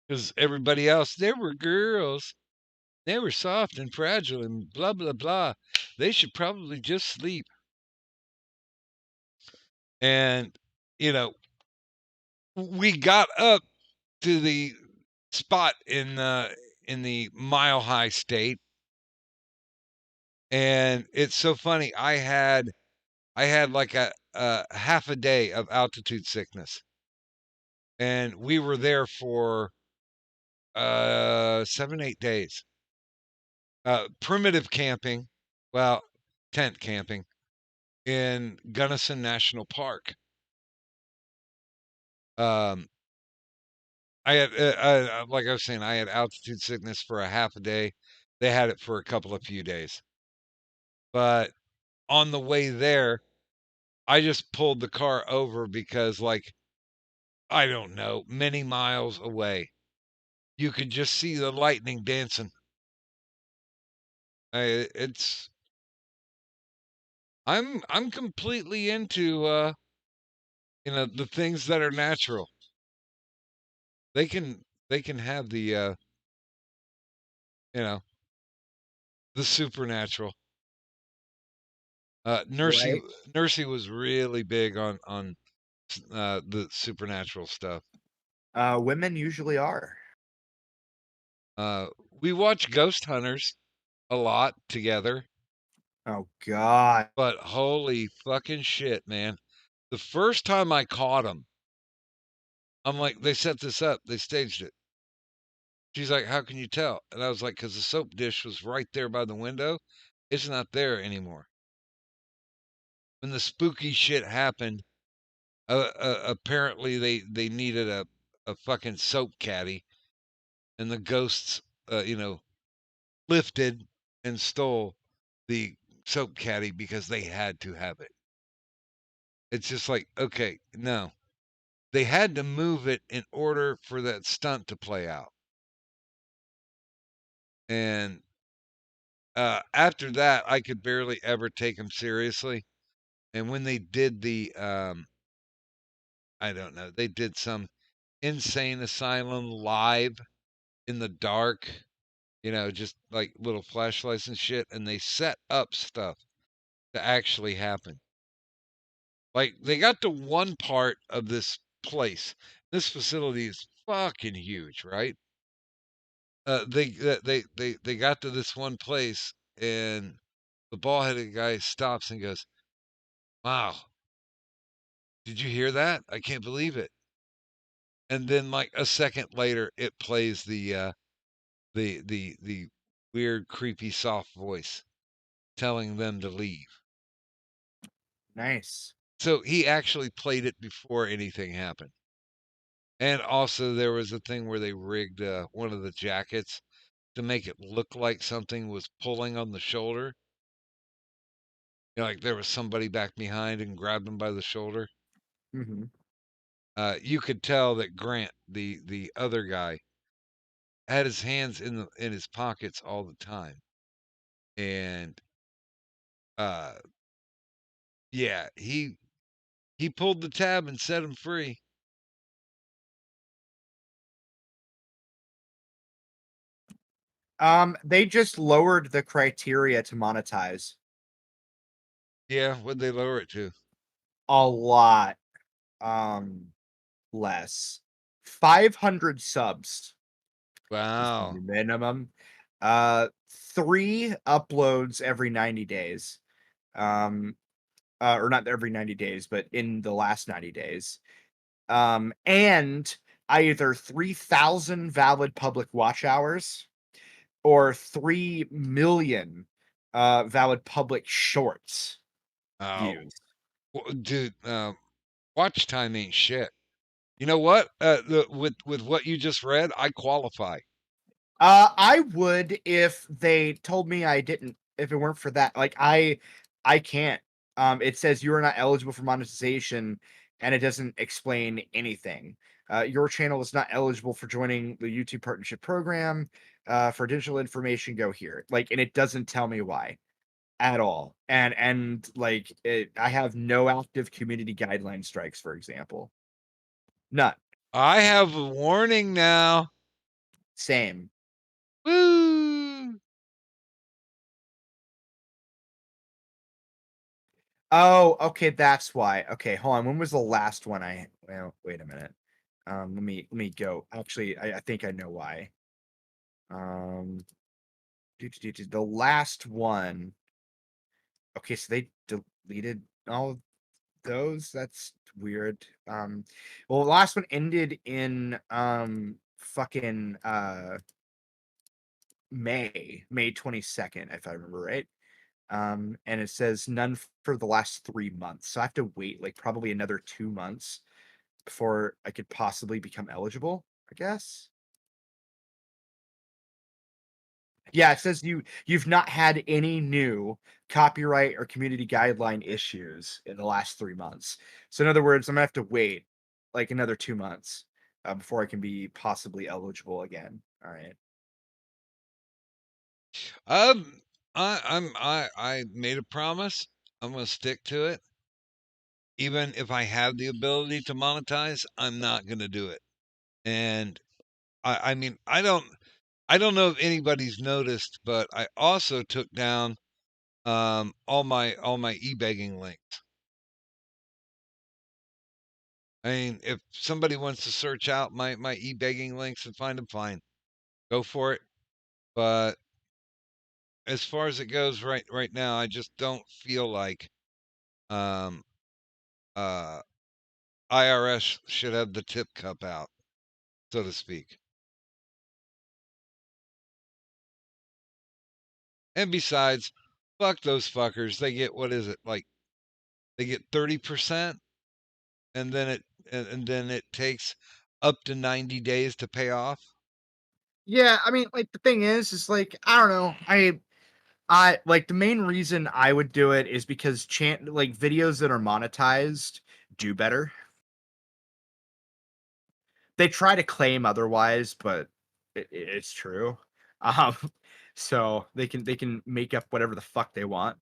Because everybody else, they were girls. They were soft and fragile and blah, blah, blah. They should probably just sleep. And, we got up to the spot in the Mile High State. And it's so funny. I had like a half a day of altitude sickness. And we were there for 7-8 days. Primitive camping, well, tent camping in Gunnison National Park. I had, like I was saying, I had altitude sickness for a half a day. They had it for a couple of few days. But on the way there, I just pulled the car over because, like, I don't know, many miles away, you could just see the lightning dancing. I'm completely into the things that are natural. They can have the the supernatural. Nursey
Right.
Nursey was really big on the supernatural stuff.
Women usually are.
We watch Ghost Hunters a lot together.
Oh God.
But holy fucking shit, man. The first time I caught them, I'm like, they set this up. They staged it. She's like, how can you tell? And I was like, because the soap dish was right there by the window. It's not there anymore. When the spooky shit happened, apparently they needed a fucking soap caddy, and the ghosts, lifted and stole the soap caddy because they had to have it. It's just like, okay, no. They had to move it in order for that stunt to play out. And after that, I could barely ever take them seriously. And when they did the, I don't know, they did some insane asylum live in the dark, just like little flashlights and shit, and they set up stuff to actually happen. Like they got to one part of this place. This facility is fucking huge, right? They got to this one place, and the bald-headed guy stops and goes, "Wow, did you hear that? I can't believe it." And then like a second later, it plays the weird, creepy, soft voice telling them to leave.
Nice.
So he actually played it before anything happened. And also, there was a thing where they rigged one of the jackets to make it look like something was pulling on the shoulder. Like there was somebody back behind and grabbed him by the shoulder.
Mm-hmm.
You could tell that Grant, the other guy, had his hands in his pockets all the time, and yeah, he pulled the tab and set him free.
They just lowered the criteria to monetize.
Yeah, what'd they lower it to?
A lot less. 500 subs.
Wow.
Minimum. 3 uploads every 90 days. Or not every 90 days, but in the last 90 days. And either 3,000 valid public watch hours or 3 million valid public shorts views.
Well, dude, watch time ain't shit. You know what? With what you just read, I qualify.
I would if they told me I didn't. If it weren't for that, like I can't. It says you are not eligible for monetization, and it doesn't explain anything. Your channel is not eligible for joining the YouTube Partnership Program. For additional information, go here. Like, and it doesn't tell me why at all. And like, I have no active community guideline strikes, for example. None.
I have a warning now.
Same.
Woo!
Oh, okay, that's why. Okay, hold on. When was the last one well, wait a minute. Let me go. Actually, I think I know why. The last one. Okay, so they deleted all of those. That's weird. Well, the last one ended in fucking May 22nd, if I remember right. And it says none for the last 3 months. So I have to wait like probably another 2 months before I could possibly become eligible, I guess. Yeah, it says you've not had any new copyright or community guideline issues in the last 3 months. So in other words, I'm gonna have to wait like another 2 months before I can be possibly eligible again. All right.
I made a promise. I'm gonna stick to it. Even if I have the ability to monetize, I'm not gonna do it. And I mean, I don't know if anybody's noticed, but I also took down all my e-begging links. I mean, if somebody wants to search out my e-begging links and find them, fine, go for it. But as far as it goes right now, I just don't feel like um IRS should have the tip cup out, so to speak. And besides, fuck those fuckers. They get, what is it, like, they get 30%, and then it takes up to 90 days to pay off.
Yeah, I mean, like, the thing is like, I don't know. I like, the main reason I would do it is because like, videos that are monetized do better. They try to claim otherwise, but it's true. Um, so they can make up whatever the fuck they want.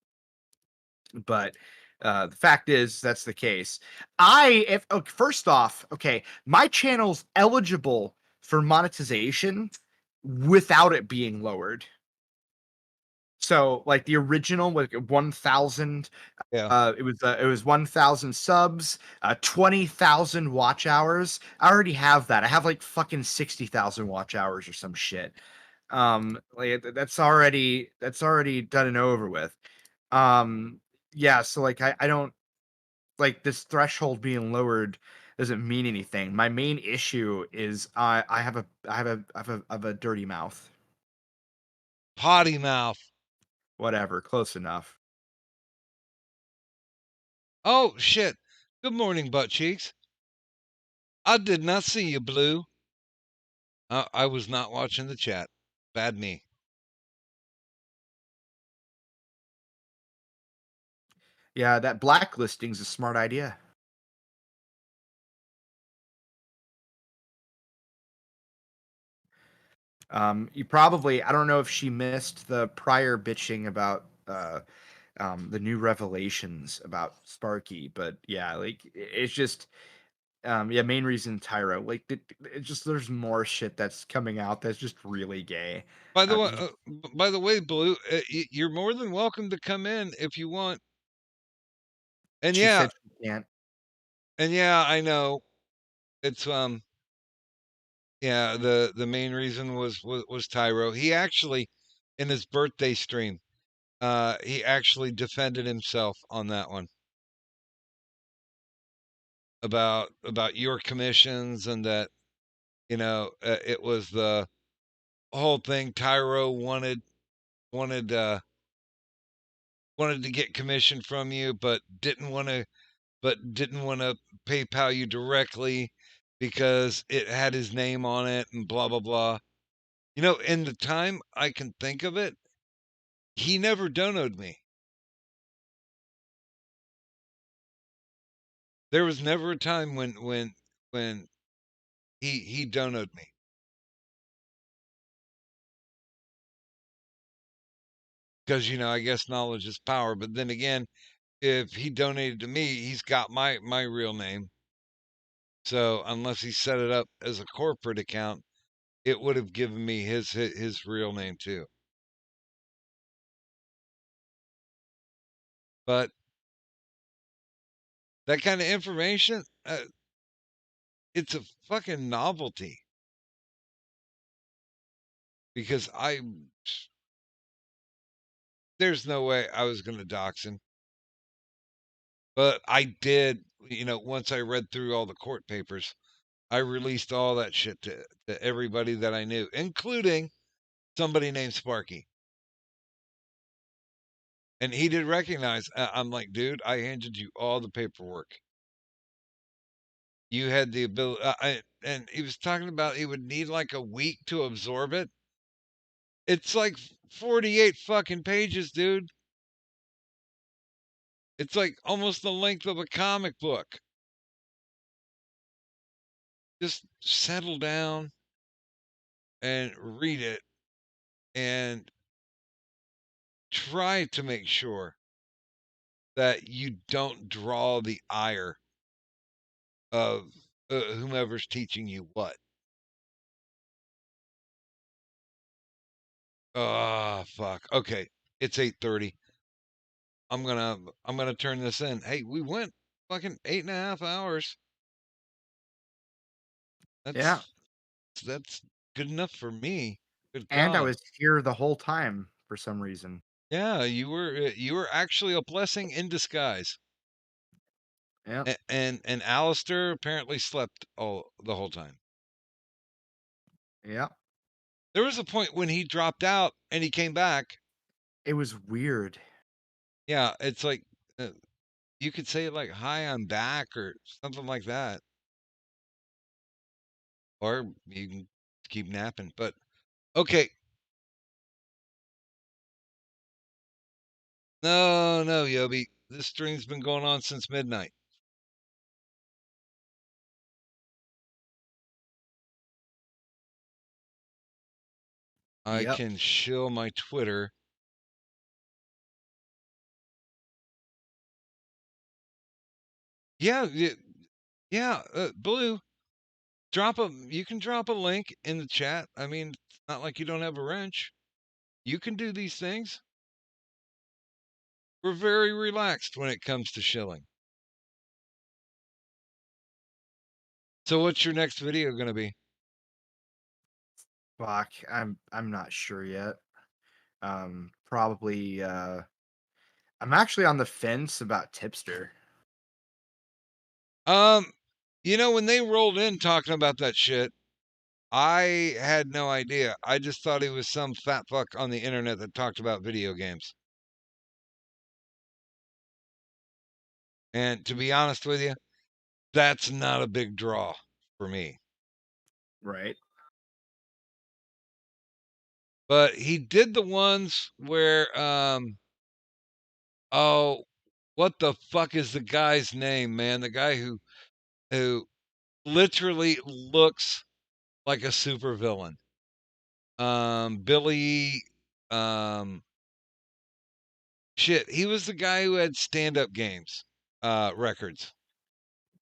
But the fact is, that's the case. First off, okay, my channel's eligible for monetization without it being lowered. So, like, the original, like, 1,000,
Yeah.
it was 1,000 subs, 20,000 watch hours. I already have that. I have like fucking 60,000 watch hours or some shit. Like, that's already done and over with. Yeah, so like, I don't like this threshold being lowered doesn't mean anything. My main issue is I have a dirty mouth.
Potty mouth.
Whatever, close enough.
Oh, shit. Good morning, butt cheeks. I did not see you, Blue. I was not watching the chat. Bad me.
Yeah, that blacklisting's a smart idea. You probably, I don't know if she missed the prior bitching about the new revelations about Sparky, but yeah, like, it's just yeah, main reason Tyro, like, it's just, there's more shit that's coming out that's just really gay.
By the way,
You-
by the way, Blue, you're more than welcome to come in if you want. And
she
yeah,
said she can't.
and yeah, I know. It's yeah, the main reason was Tyro. He actually, in his birthday stream, he actually defended himself on that one about your commissions, and that, it was the whole thing. Tyro wanted wanted to get commission from you, but didn't want to PayPal you directly because it had his name on it and blah blah blah. In the time I can think of it, he never donoed me. There was never a time when he donoed me. Because I guess knowledge is power. But then again, if he donated to me, he's got my real name. So unless he set it up as a corporate account, it would have given me his real name too. But that kind of information, it's a fucking novelty. Because there's no way I was going to dox him. But I did, once I read through all the court papers, I released all that shit to everybody that I knew, including somebody named Sparky. And he did recognize. I'm like, dude, I handed you all the paperwork. You had the ability. And he was talking about he would need like a week to absorb it. It's like 48 fucking pages, dude. It's like almost the length of a comic book. Just settle down and read it and try to make sure that you don't draw the ire of whomever's teaching you what. Oh, fuck. Okay, it's 8:30. I'm gonna turn this in. Hey, we went fucking 8.5 hours.
Yeah,
That's good enough for me. Good
and I
God.
was here the whole time for some reason.
Yeah, you were actually a blessing in disguise.
Yeah,
And Alistair apparently slept the whole time.
yeah.
There was a point when he dropped out and he came back.
It was weird.
Yeah, it's like you could say it like, "Hi, I'm back," or something like that. Or you can keep napping. But okay. No, Yobi. This stream's been going on since midnight. I
Yep.
can shill my Twitter. Yeah, Blue. You can drop a link in the chat. I mean, it's not like you don't have a wrench. You can do these things. We're very relaxed when it comes to shilling. So what's your next video going to be?
Fuck, I'm not sure yet. Probably. I'm actually on the fence about Tipster.
When they rolled in talking about that shit, I had no idea. I just thought he was some fat fuck on the internet that talked about video games. And to be honest with you, that's not a big draw for me.
Right.
But he did the ones where oh, what the fuck is the guy's name, man? The guy who literally looks like a supervillain. Billy shit, he was the guy who had stand-up games records.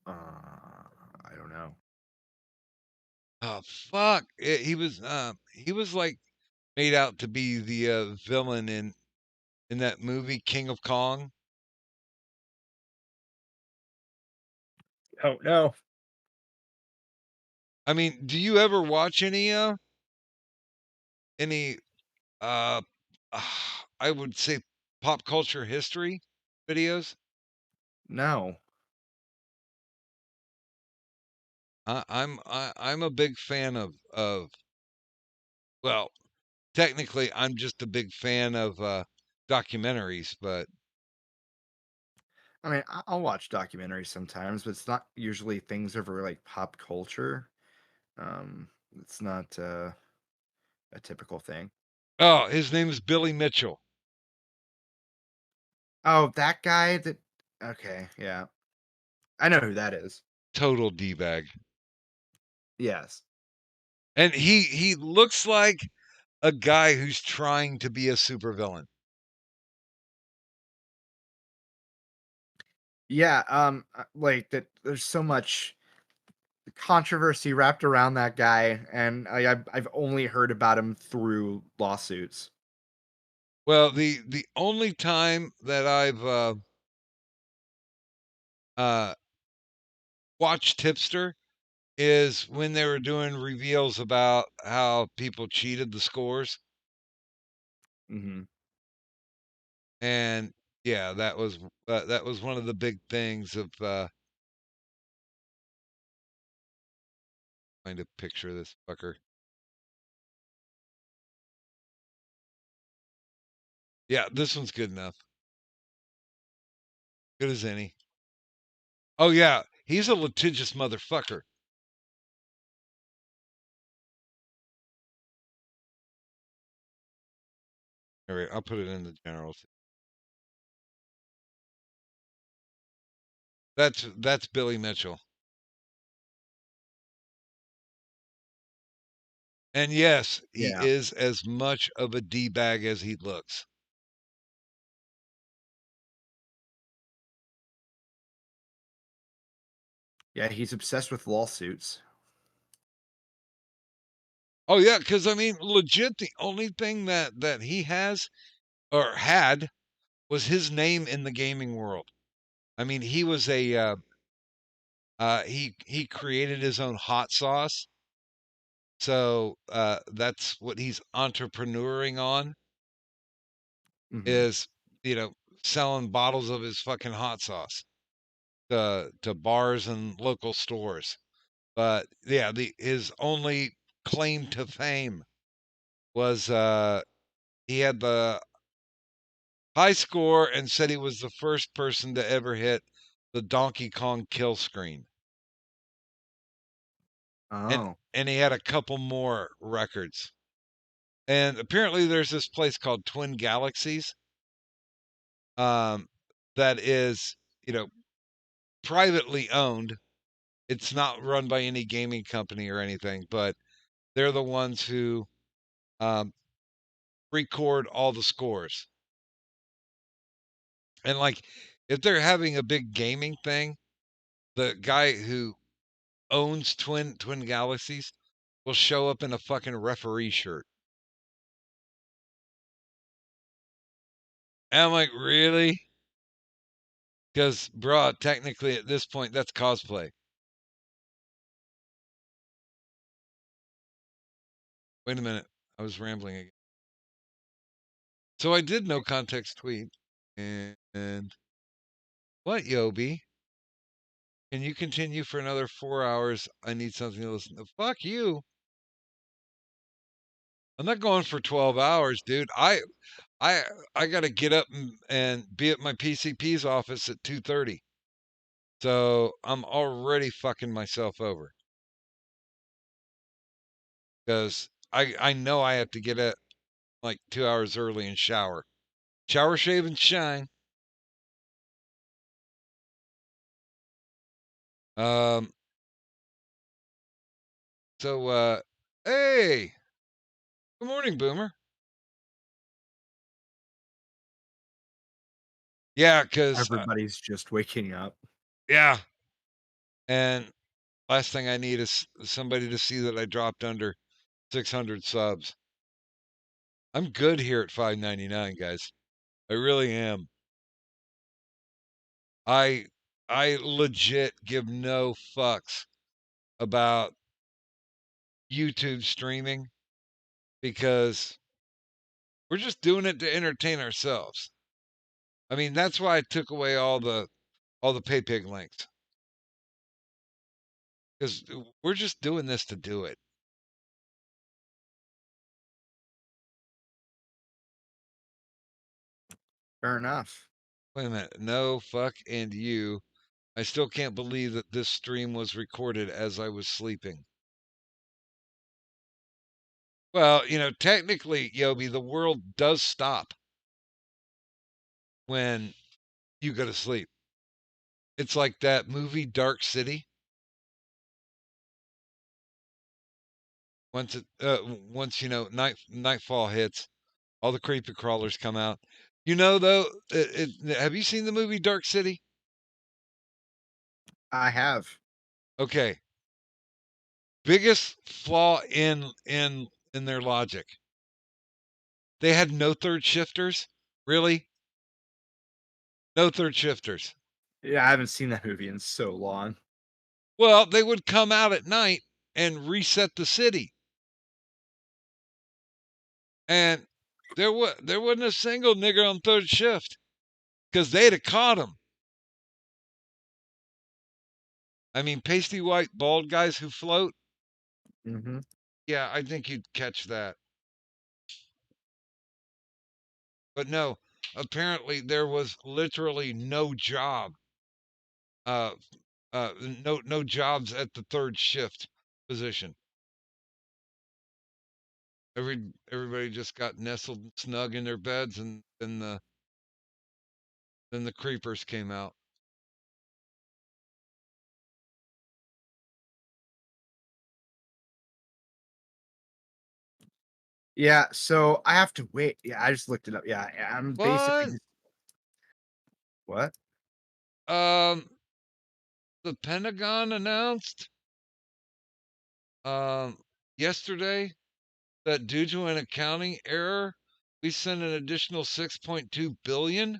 I don't know.
Oh fuck. He was like made out to be the villain in that movie King of Kong.
Oh no.
I mean, do you ever watch any I would say pop culture history videos?
No.
I'm a big fan of well, technically I'm just a big fan of documentaries, but
I mean, I'll watch documentaries sometimes, but it's not usually things over like pop culture. It's not a typical thing.
oh, his name is Billy Mitchell.
Oh, that guy that okay, yeah. I know who that is.
Total D-bag.
Yes.
And he looks like a guy who's trying to be a supervillain.
Yeah, like that there's so much controversy wrapped around that guy, and I've only heard about him through lawsuits.
Well, the only time that I've watched Tipster is when they were doing reveals about how people cheated the scores.
Mm-hmm.
And yeah, that was one of the big things of find a picture of this fucker. Yeah, this one's good enough. Good as any. Oh yeah, he's a litigious motherfucker. All right, I'll put it in the generals. That's Billy Mitchell. And yes, he
Yeah.
is as much of a D-bag as he looks.
Yeah, he's obsessed with lawsuits.
Oh yeah, because I mean, legit, the only thing that he has or had was his name in the gaming world. I mean, he was a he created his own hot sauce, so that's what he's entrepreneuring on
Mm-hmm.
is selling bottles of his fucking hot sauce to bars and local stores. But yeah, his only claim to fame was he had the high score and said he was the first person to ever hit the Donkey Kong kill screen.
Oh.
And he had a couple more records. And apparently there's this place called Twin Galaxies that is, privately owned. It's not run by any gaming company or anything, but they're the ones who record all the scores. And like, if they're having a big gaming thing, the guy who owns Twin Galaxies will show up in a fucking referee shirt. And I'm like, really? Because, bro, technically at this point, that's cosplay. Wait a minute. I was rambling again. So I did no context tweet. And what, Yobi? Can you continue for another 4 hours? I need something to listen to. Fuck you. I'm not going for 12 hours, dude. I got to get up and be at my PCP's office at 2:30. So I'm already fucking myself over. Because I know I have to get up like 2 hours early and shower. Shower, shave, and shine. So, hey, good morning, Boomer. Yeah, because
everybody's just waking up.
Yeah. And last thing I need is somebody to see that I dropped under 600 subs. I'm good here at $5.99, guys. I really am. I legit give no fucks about YouTube streaming because we're just doing it to entertain ourselves. I mean, that's why I took away all the PayPig links. Because we're just doing this to do it.
Fair enough.
Wait a minute. No, fuck, and you. I still can't believe that this stream was recorded as I was sleeping. Well, technically, Yobi, the world does stop when you go to sleep. It's like that movie Dark City. Once nightfall hits, all the creepy crawlers come out. Though, have you seen the movie Dark City?
I have.
Okay. Biggest flaw in their logic. They had no third shifters? Really? No third shifters.
Yeah, I haven't seen that movie in so long.
Well, they would come out at night and reset the city. And there wasn't a single nigger on third shift because they'd have caught him. I mean, pasty white bald guys who float.
Mm-hmm.
Yeah, I think you'd catch that. But no, apparently there was literally no job. No jobs at the third shift position. Everybody just got nestled snug in their beds, and then the creepers came out.
Yeah, so I have to wait. Yeah, I just looked it up. Yeah, I'm basically. What?
The Pentagon announced yesterday that due to an accounting error, we sent an additional 6.2 billion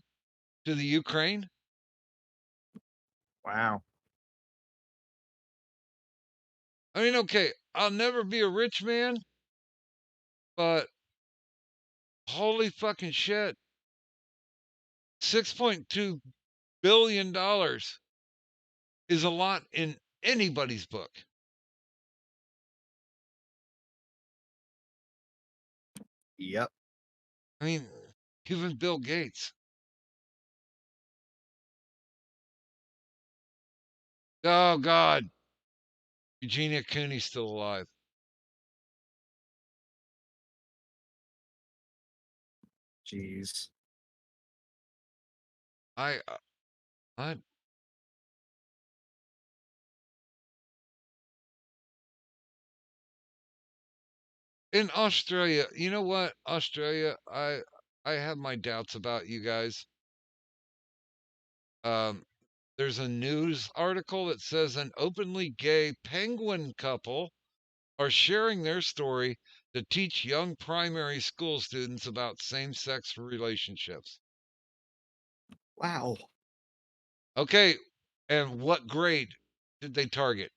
to the Ukraine.
Wow.
I mean, okay, I'll never be a rich man, but holy fucking shit. $6.2 billion is a lot in anybody's book.
Yep.
I mean, even Bill Gates. Oh God, Eugenia Cooney's still alive.
Jeez.
I in Australia, you know what? Australia, I have my doubts about you guys. There's a news article that says an openly gay penguin couple are sharing their story to teach young primary school students about same-sex relationships.
Wow.
Okay, and what grade did they target?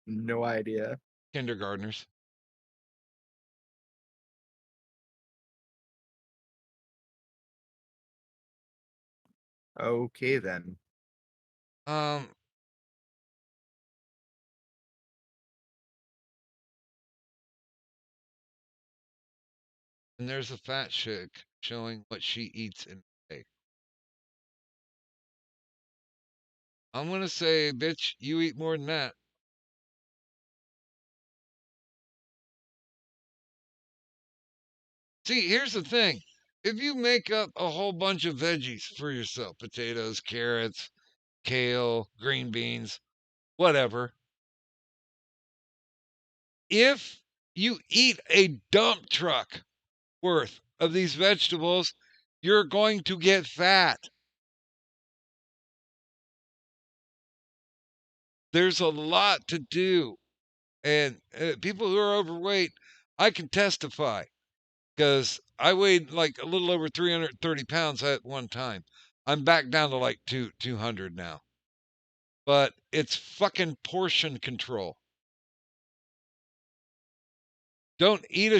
No idea.
Kindergartners.
Okay then.
And there's a fat chick showing what she eats in a day. I'm gonna say, bitch, you eat more than that. See, here's the thing. If you make up a whole bunch of veggies for yourself, potatoes, carrots, kale, green beans, whatever, if you eat a dump truck worth of these vegetables, you're going to get fat. There's a lot to do. And people who are overweight, I can testify because I weighed like a little over 330 pounds at one time. I'm back down to like 200 now. But it's fucking portion control. Don't eat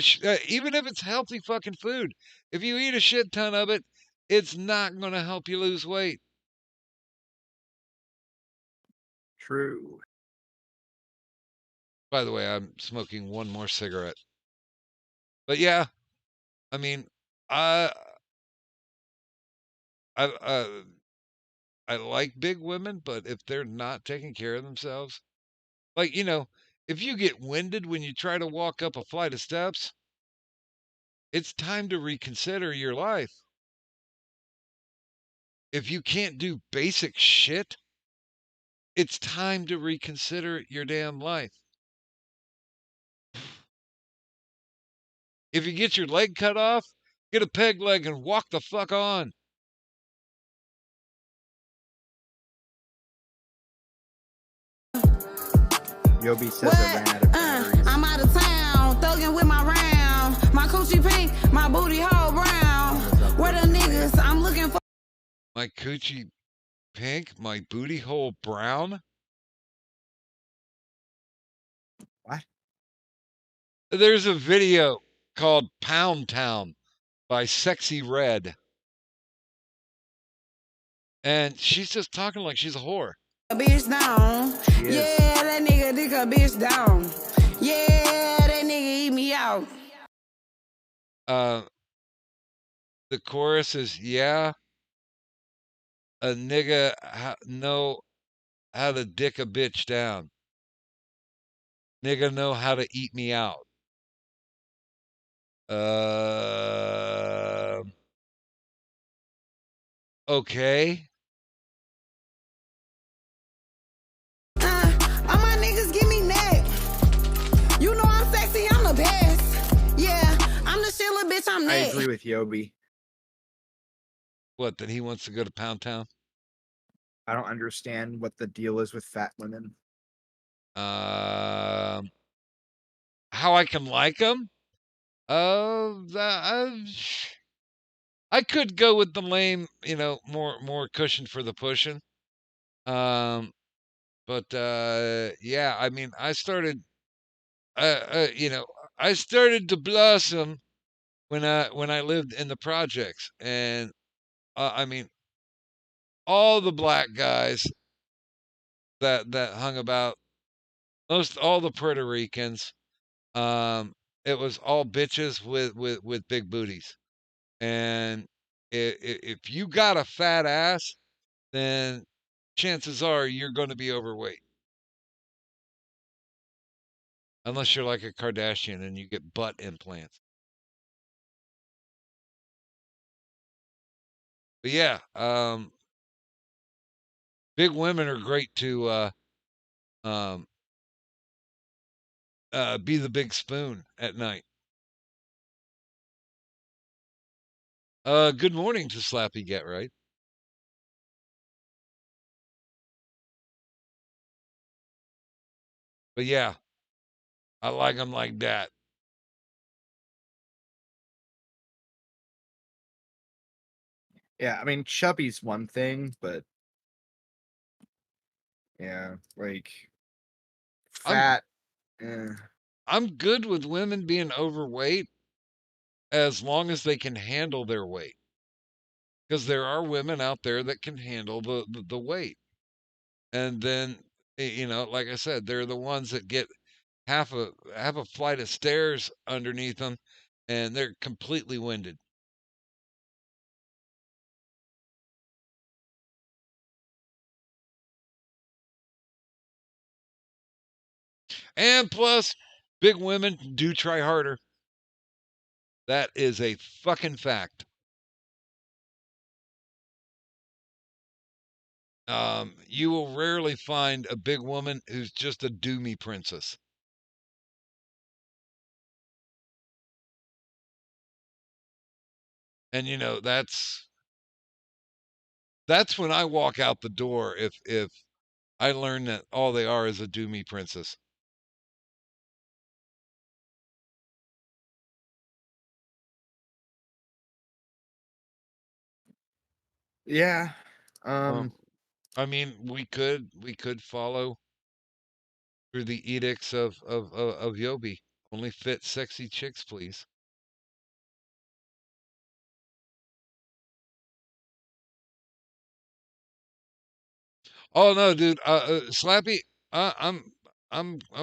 even if it's healthy fucking food. If you eat a shit ton of it, it's not going to help you lose weight.
True.
By the way, I'm smoking one more cigarette. But yeah, I mean, I like big women, but if they're not taking care of themselves, like, if you get winded when you try to walk up a flight of steps, it's time to reconsider your life. If you can't do basic shit, it's time to reconsider your damn life. If you get your leg cut off, get a peg leg and walk the fuck on.
Yobi says it ran out of batteries.
I'm out of town, thugging with my round. My coochie pink, my booty hole brown. Where the niggas I'm looking for?
My coochie pink, my booty hole brown?
What?
There's a video called Pound Town by Sexy Red. And she's just talking like she's a whore.
A bitch down. Yeah, that nigga dick a bitch down. Yeah, that nigga eat me out.
The chorus is, yeah, a nigga know how to dick a bitch down. Nigga know how to eat me out. Okay.
All my niggas give me neck. You know I'm sexy, I'm the best. Yeah, I'm the shit, little bitch, I'm
I
next.
agree with Yobi.
What, that he wants to go to Pound Town?
I don't understand what the deal is with fat women.
How I can like them? I could go with the lame, more cushion for the pushing. But yeah, I mean, I started to blossom when I lived in the projects, and I mean, all the black guys that hung about, all the Puerto Ricans, it was all bitches with big booties, And if you got a fat ass, then chances are you're going to be overweight. Unless you're like a Kardashian and you get butt implants. But yeah, big women are great to be the big spoon at night. Good morning to Slappy Get Right. But yeah, I like them like that.
Yeah, I mean, chubby's one thing, but yeah, like fat.
I'm good with women being overweight as long as they can handle their weight. Because there are women out there that can handle the weight. And then, you know, like I said, they're the ones that get half a flight of stairs underneath them and they're completely winded. And plus, big women do try harder. That is a fucking fact. You will rarely find a big woman who's just a do-me princess. And you know, that's when I walk out the door if I learn that all they are is a do-me princess.
Yeah.
I mean, we could follow through the edicts of Yobi. Only fit sexy chicks, please. Oh no, dude. Slappy, I'm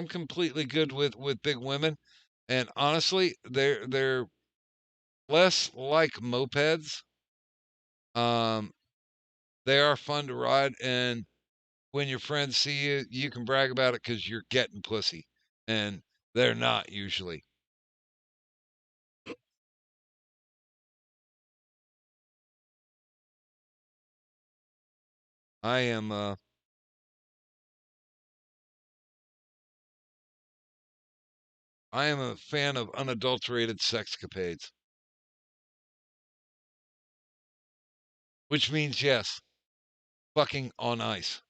completely good with big women, and honestly, they're less like mopeds. They are fun to ride, and when your friends see you, you can brag about it because you're getting pussy, and they're not usually. I am a fan of unadulterated sexcapades. Which means yes, fucking on ice.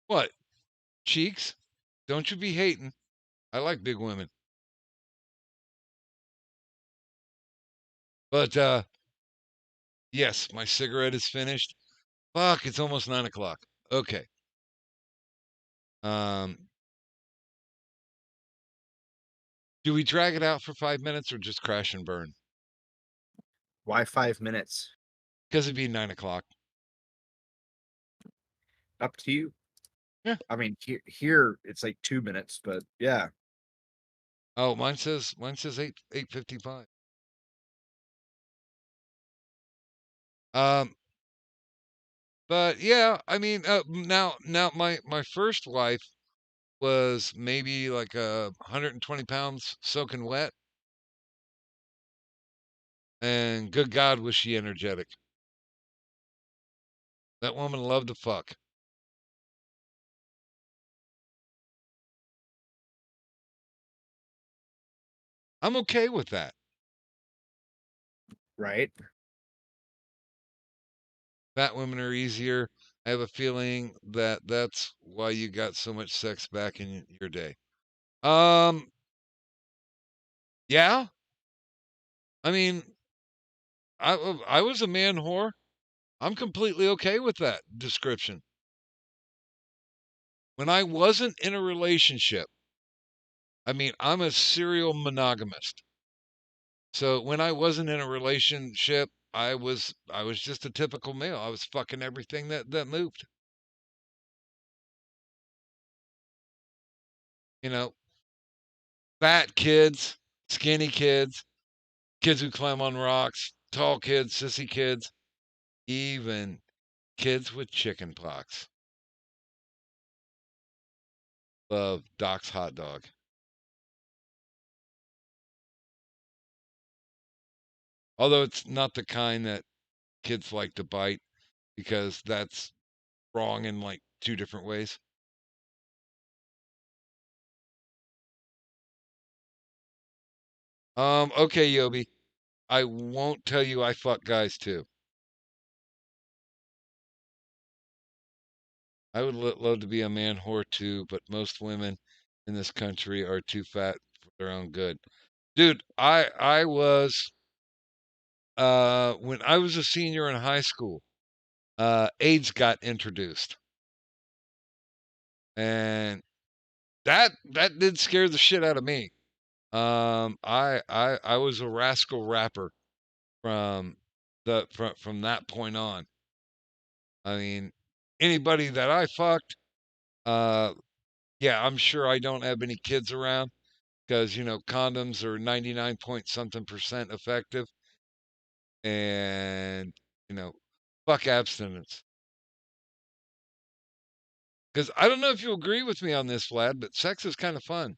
What? Cheeks? Don't you be hating. I like big women. But yes, my cigarette is finished. Fuck, it's almost 9 o'clock. Okay. Do we drag it out for 5 minutes or just crash and burn?
Why 5 minutes?
Because it'd be 9 o'clock.
Up to you.
Yeah.
I mean, here it's like 2 minutes, but yeah.
Oh, mine says 8:55. But yeah, I mean, now my first wife was maybe like 120 pounds soaking wet. And good God, was she energetic. That woman loved to fuck. I'm okay with that.
Right.
Fat women are easier. I have a feeling that that's why you got so much sex back in your day. Yeah. I mean, I was a man whore. I'm completely okay with that description. When I wasn't in a relationship, I mean, I'm a serial monogamist. So when I wasn't in a relationship, I was just a typical male. I was fucking everything that moved. You know, fat kids, skinny kids, kids who climb on rocks, tall kids, sissy kids, even kids with chicken pox. Love Doc's hot dog. Although it's not the kind that kids like to bite because that's wrong in like 2 different ways. Okay, Yobi. I won't tell you I fuck guys too. I would love to be a man whore too, but most women in this country are too fat for their own good. Dude, I was when I was a senior in high school, AIDS got introduced. And that did scare the shit out of me. I was a rascal rapper from from that point on. I mean, anybody that I fucked, yeah, I'm sure I don't have any kids around because condoms are 99 point something percent effective, and fuck abstinence. Because I don't know if you'll agree with me on this, Vlad, but sex is kind of fun.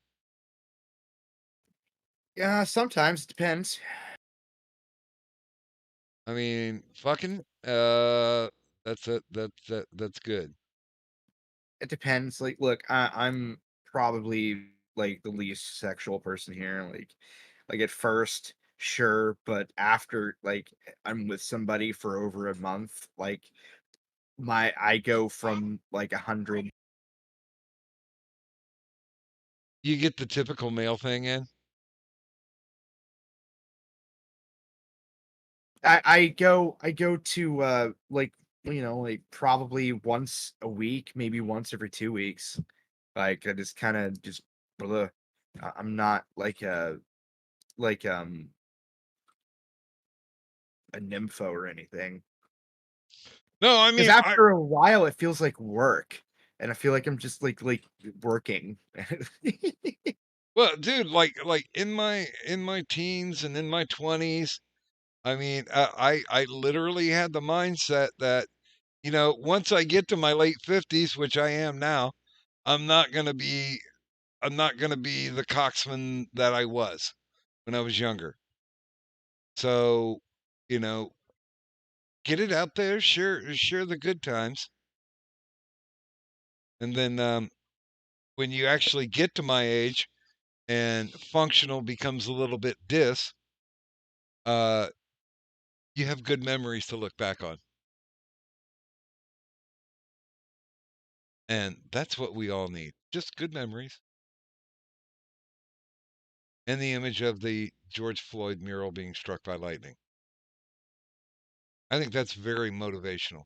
Yeah, sometimes it depends.
I mean, fucking, that's good.
It depends. Like, look, I'm probably like the least sexual person here. Like at first, sure, but after like I'm with somebody for over a month, like I go from like 100.
You get the typical male thing in.
I go to like like probably once a week, maybe once every 2 weeks. Like I just kind of just blah. I'm not like like a nympho or anything.
No, I
Because
mean,
after a while, it feels like work, and I feel like I'm just like working.
well, dude, like in my teens and in my 20s, I mean, I literally had the mindset that once I get to my late 50s, which I am now, I'm not gonna be the coxman that I was when I was younger. So, you know, get it out there, share the good times, and then when you actually get to my age and functional becomes a little bit uh, you have good memories to look back on. And that's what we all need. Just good memories. And the image of the George Floyd mural being struck by lightning. I think that's very motivational.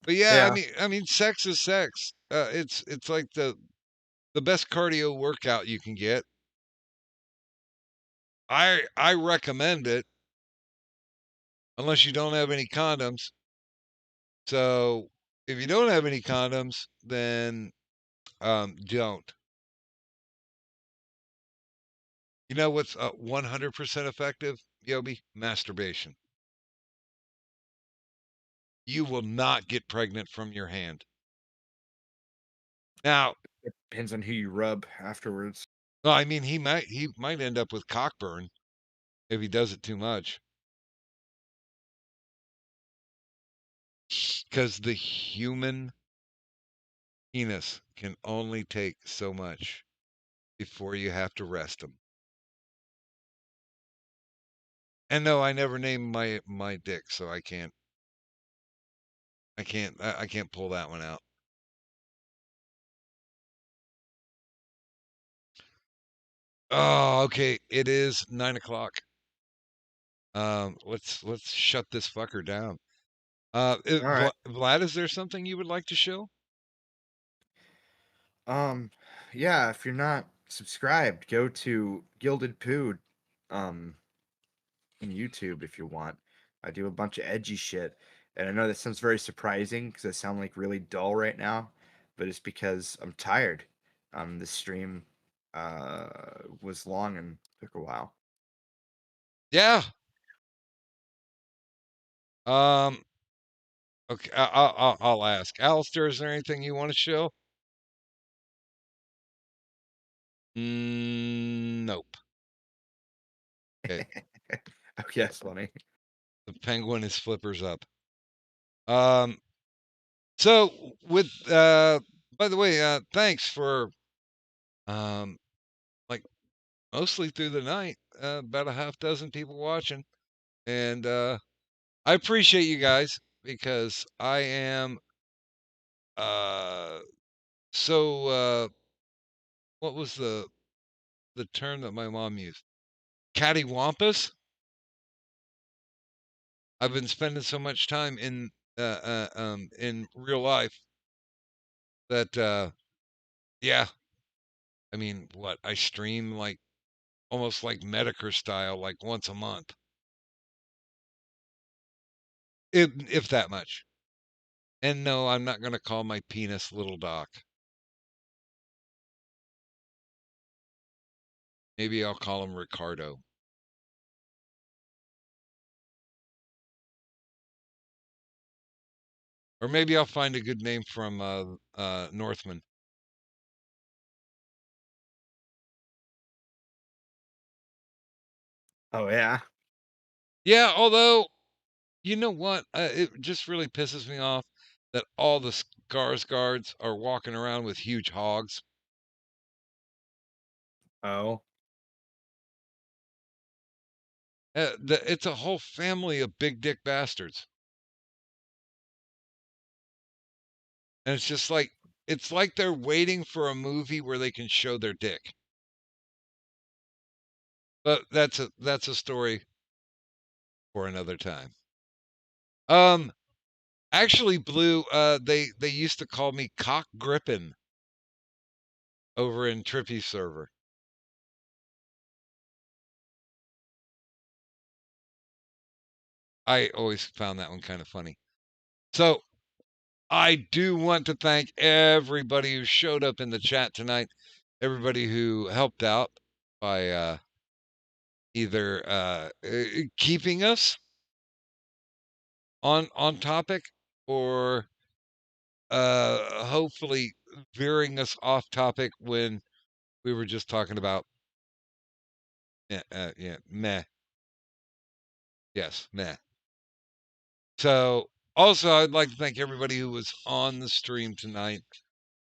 But yeah,
Yeah.
I mean sex is sex. It's like the best cardio workout you can get. I recommend it unless you don't have any condoms. So if you don't have any condoms, then don't. You know what's 100% effective, Yobi? Masturbation. You will not get pregnant from your hand. Now,
It depends on who you rub afterwards.
no, I mean he might end up with cockburn if he does it too much. Because the human penis can only take so much before you have to rest him. And no, I never named my dick, so I can't pull that one out. Oh, okay. It is 9 o'clock. Let's shut this fucker down.
All right.
Vlad, is there something you would like to show?
Yeah, if you're not subscribed, go to Gilded Poo in YouTube if you want. I do a bunch of edgy shit. And I know that sounds very surprising because I sound like really dull right now, but it's because I'm tired. The stream was long and took a while.
Yeah. Okay, I'll ask. Alistair, is there anything you want to show? Nope. Okay.
Okay, that's funny.
The penguin is flippers up. So with by the way, thanks for like mostly through the night, about a half dozen people watching, and I appreciate you guys because I am so what was the term that my mom used? Cattywampus. I've been spending so much time in real life that yeah, I mean, what I stream like almost like Medicare style, like once a month, if that much. And no, I'm not going to call my penis Little Doc. Maybe I'll call him Ricardo. Or maybe I'll find a good name from Northman.
Oh yeah.
Yeah, although you know what? It just really pisses me off that all the Scars guards are walking around with huge hogs.
Oh.
It's a whole family of big dick bastards. And it's just like, it's like they're waiting for a movie where they can show their dick. But that's a story for another time. Actually, Blue, they used to call me Cock Grippin over in Trippy's server. I always found that one kind of funny. So I do want to thank everybody who showed up in the chat tonight, everybody who helped out by either keeping us on topic or hopefully veering us off topic when we were just talking about meh. Yes, meh. So also I'd like to thank everybody who was on the stream tonight.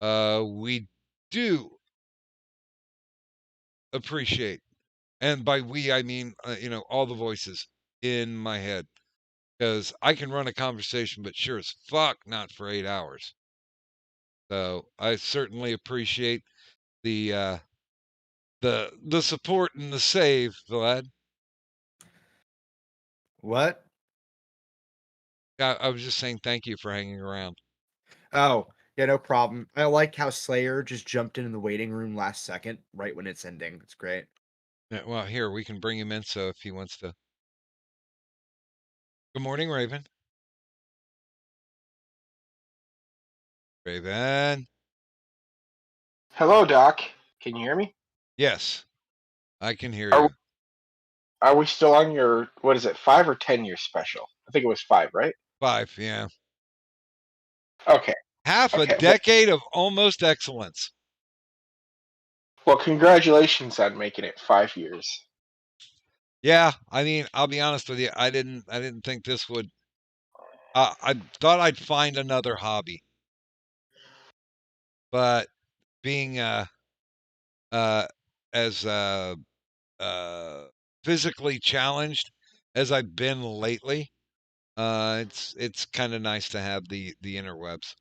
We do appreciate, and by we I mean all the voices in my head, because I can run a conversation, but sure as fuck not for 8 hours. So I certainly appreciate the support and the save, Vlad.
What?
I was just saying thank you for hanging around.
Oh, yeah, no problem. I like how Slayer just jumped in the waiting room last second, right when it's ending. It's great.
Yeah, well, here, we can bring him in so if he wants to. Good morning, Raven. Raven.
Hello, Doc. Can you hear me?
Yes, I can hear you.
Are we still on your, what is it, 5 or 10 year special? I think it was 5, right?
5, yeah.
Okay.
Half a decade of almost excellence.
Well, congratulations on making it 5 years.
Yeah, I mean, I'll be honest with you. I didn't think this would. I thought I'd find another hobby, but being as physically challenged as I've been lately, it's kind of nice to have the interwebs.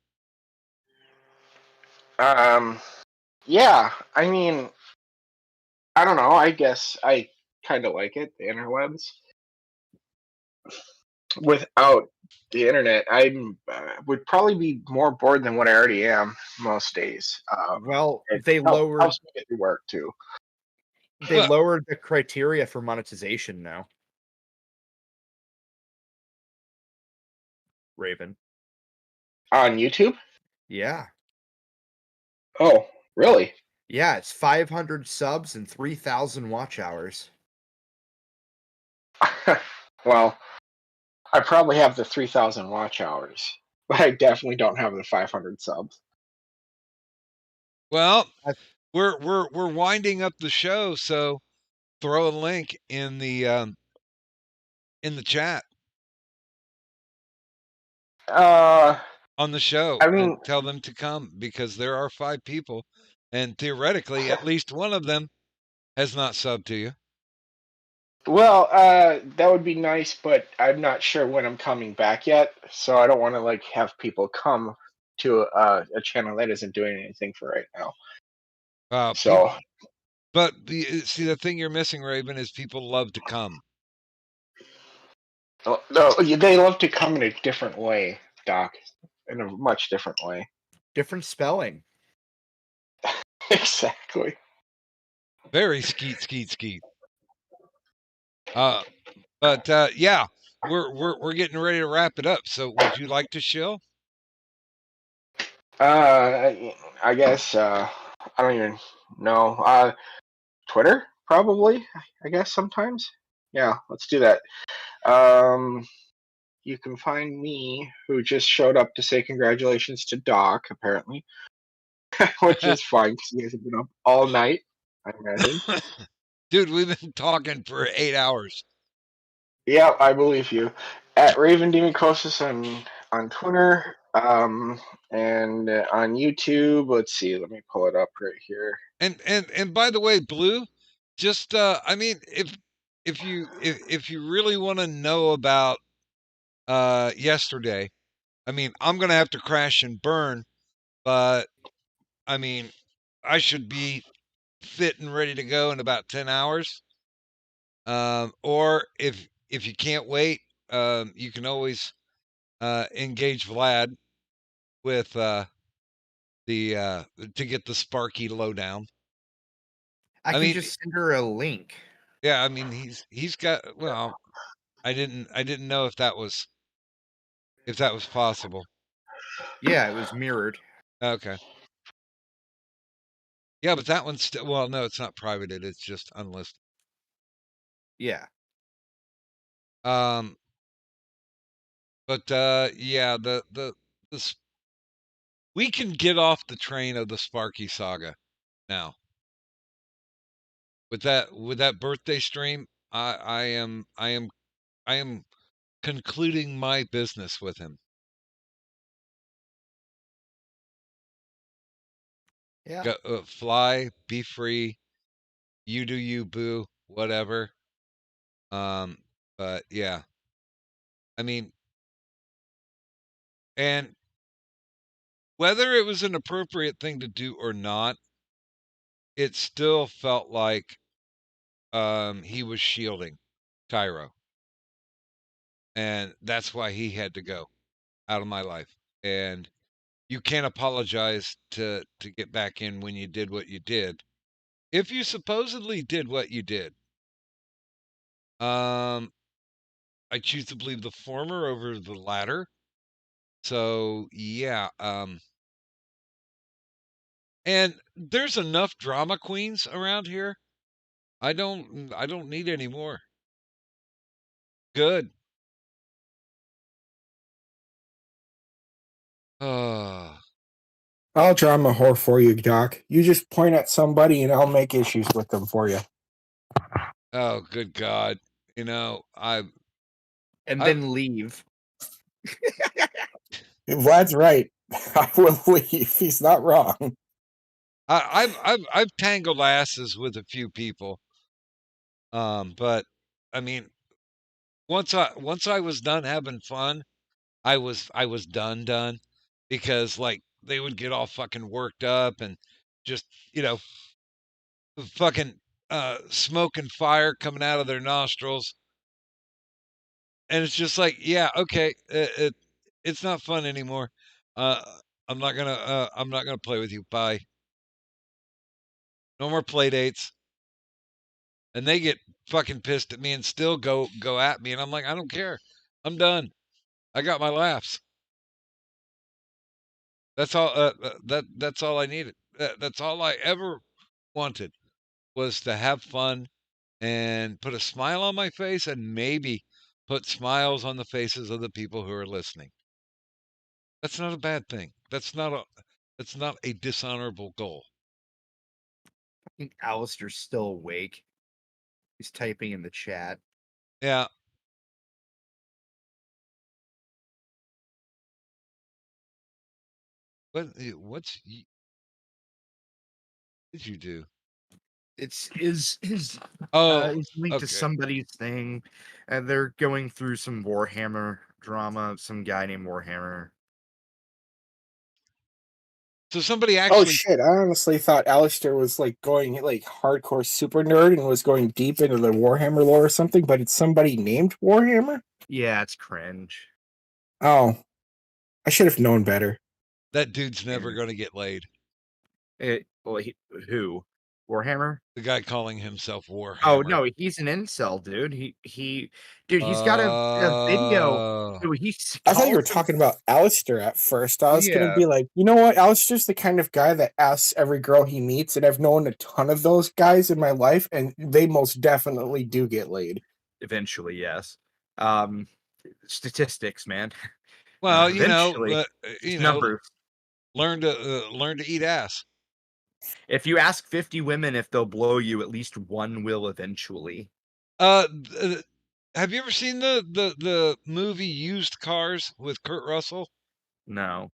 Yeah, I mean, I don't know. I guess I kind of like it, the interwebs. Without the internet, I would probably be more bored than what I already am most days.
Well, they lowered.
Helps me get to work too.
They lowered the criteria for monetization now. Raven.
On YouTube?
Yeah.
Oh, really?
Yeah, it's 500 subs and 3,000 watch hours.
Well, I probably have the 3,000 watch hours, but I definitely don't have the 500 subs.
Well, we're winding up the show, so throw a link in the chat on the show.
I mean,
and tell them to come, because there are 5 people, and theoretically, at least one of them has not subbed to you.
well, that would be nice, but I'm not sure when I'm coming back yet, so I don't want to like have people come to a channel that isn't doing anything for right now. So,
But see, the thing you're missing, Raven, is people love to come.
no, they love to come in a different way, Doc, in a much different way.
Different spelling.
Exactly.
Very skeet. But yeah, we're getting ready to wrap it up. So would you like to shill?
I guess I don't even know. Twitter, probably. I guess sometimes. Yeah, let's do that. You can find me, who just showed up to say congratulations to Doc, apparently, which is fine because you guys have been up all night, I imagine.
Dude, we've been talking for 8 hours.
Yeah, I believe you. At Raven Demoncosis on Twitter, and on YouTube. Let's see. Let me pull it up right here.
And by the way, Blue, just I mean, if you really want to know about yesterday, I mean, I'm gonna have to crash and burn, but I mean, I should be fit and ready to go in about 10 hours. Or if you can't wait, you can always engage Vlad with to get the Sparky lowdown.
I mean, just send her a link.
Yeah, I mean he's got. Well, I didn't know if that was possible.
Yeah, it was mirrored.
Okay. Yeah, but that one's still. Well, no, it's not privated. It's just unlisted.
Yeah.
But yeah, we can get off the train of the Sparky saga now. With that birthday stream, I am concluding my business with him.
Yeah.
Go, fly, be free. You do you, boo. Whatever. But yeah. I mean, and whether it was an appropriate thing to do or not, it still felt like he was shielding Tyro. And that's why he had to go out of my life. And you can't apologize to get back in when you did what you did. If you supposedly did what you did. I choose to believe the former over the latter. So yeah, and there's enough drama queens around here. I don't need any more. Good.
I'll drama whore for you, Doc. You just point at somebody and I'll make issues with them for you.
Oh, good God. You know,
then leave.
Vlad's right. I will leave. He's not wrong.
I've tangled asses with a few people. But I mean, once I was done having fun, I was done, because like they would get all fucking worked up and just, you know, fucking smoke and fire coming out of their nostrils. And it's just like, yeah, okay, it's not fun anymore. I'm not gonna play with you. Bye. No more play dates. And they get fucking pissed at me and still go at me, and I'm like, I don't care. I'm done. I got my laughs. That's all. That's all I needed. That's all I ever wanted, was to have fun and put a smile on my face, and maybe put smiles on the faces of the people who are listening. That's not a bad thing. That's not a dishonorable goal.
I think Alistair's still awake. He's typing in the chat.
Yeah. What did you do?
It's his
Oh,
his link to
okay.
somebody's thing, and they're going through some Warhammer drama. Some guy named Warhammer.
So somebody
Oh
actually
shit! I honestly thought Alistair was like going like hardcore super nerd and was going deep into the Warhammer lore or something, but it's somebody named Warhammer.
Yeah, it's cringe.
Oh, I should have known better.
That dude's never going to get laid.
Who? Warhammer?
The guy calling himself Warhammer.
Oh no, he's an incel, dude. Dude, he's got a video. Dude,
I thought you were talking about Alistair at first. I was gonna be like, you know what? Alistair's the kind of guy that asks every girl he meets, and I've known a ton of those guys in my life, and they most definitely do get laid.
Eventually, yes. Statistics, man.
Well,
Eventually, numbers.
Learn to eat ass.
If you ask 50 women if they'll blow you, at least one will eventually.
Have you ever seen the movie Used Cars with Kurt Russell?
No.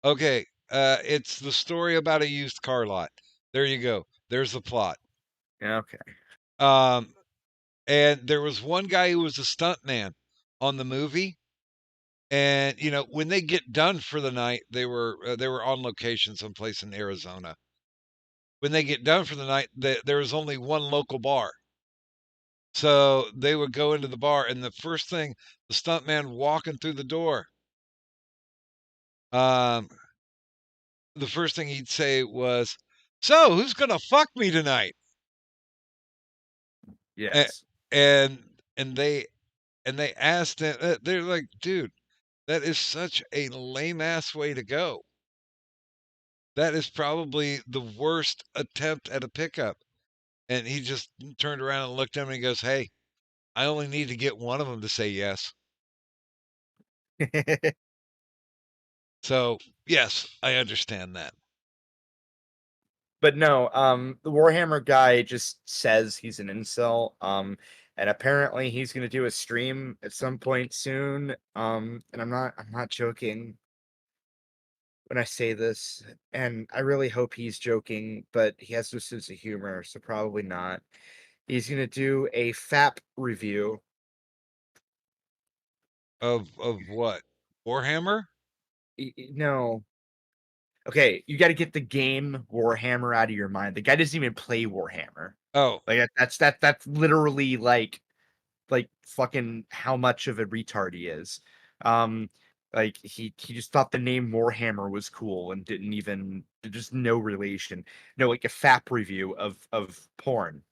Okay, it's the story about a used car lot. There you go. There's the plot.
Okay.
And there was one guy who was a stuntman on the movie, and when they get done for the night, they were on location someplace in Arizona. When they get done for the night, there was only one local bar. So they would go into the bar, and the first thing, the stuntman walking through the door, the first thing he'd say was, "So, who's gonna fuck me tonight?"
Yes.
And they asked him. They're like, "Dude, that is such a lame ass way to go. That is probably the worst attempt at a pickup." And he just turned around and looked at him and he goes, "Hey, I only need to get one of them to say yes." So, yes, I understand that.
But no, the Warhammer guy just says he's an incel. And apparently he's gonna do a stream at some point soon. And I'm not joking when I say this, and I really hope he's joking, but he has no sense of humor, so probably not. He's gonna do a FAP review.
Of what? Warhammer?
No. Okay, you got to get the game Warhammer out of your mind. The guy doesn't even play Warhammer.
Oh,
like that's literally like fucking how much of a retard he is. Like he just thought the name Warhammer was cool and didn't even just no relation. No, like a FAP review of porn.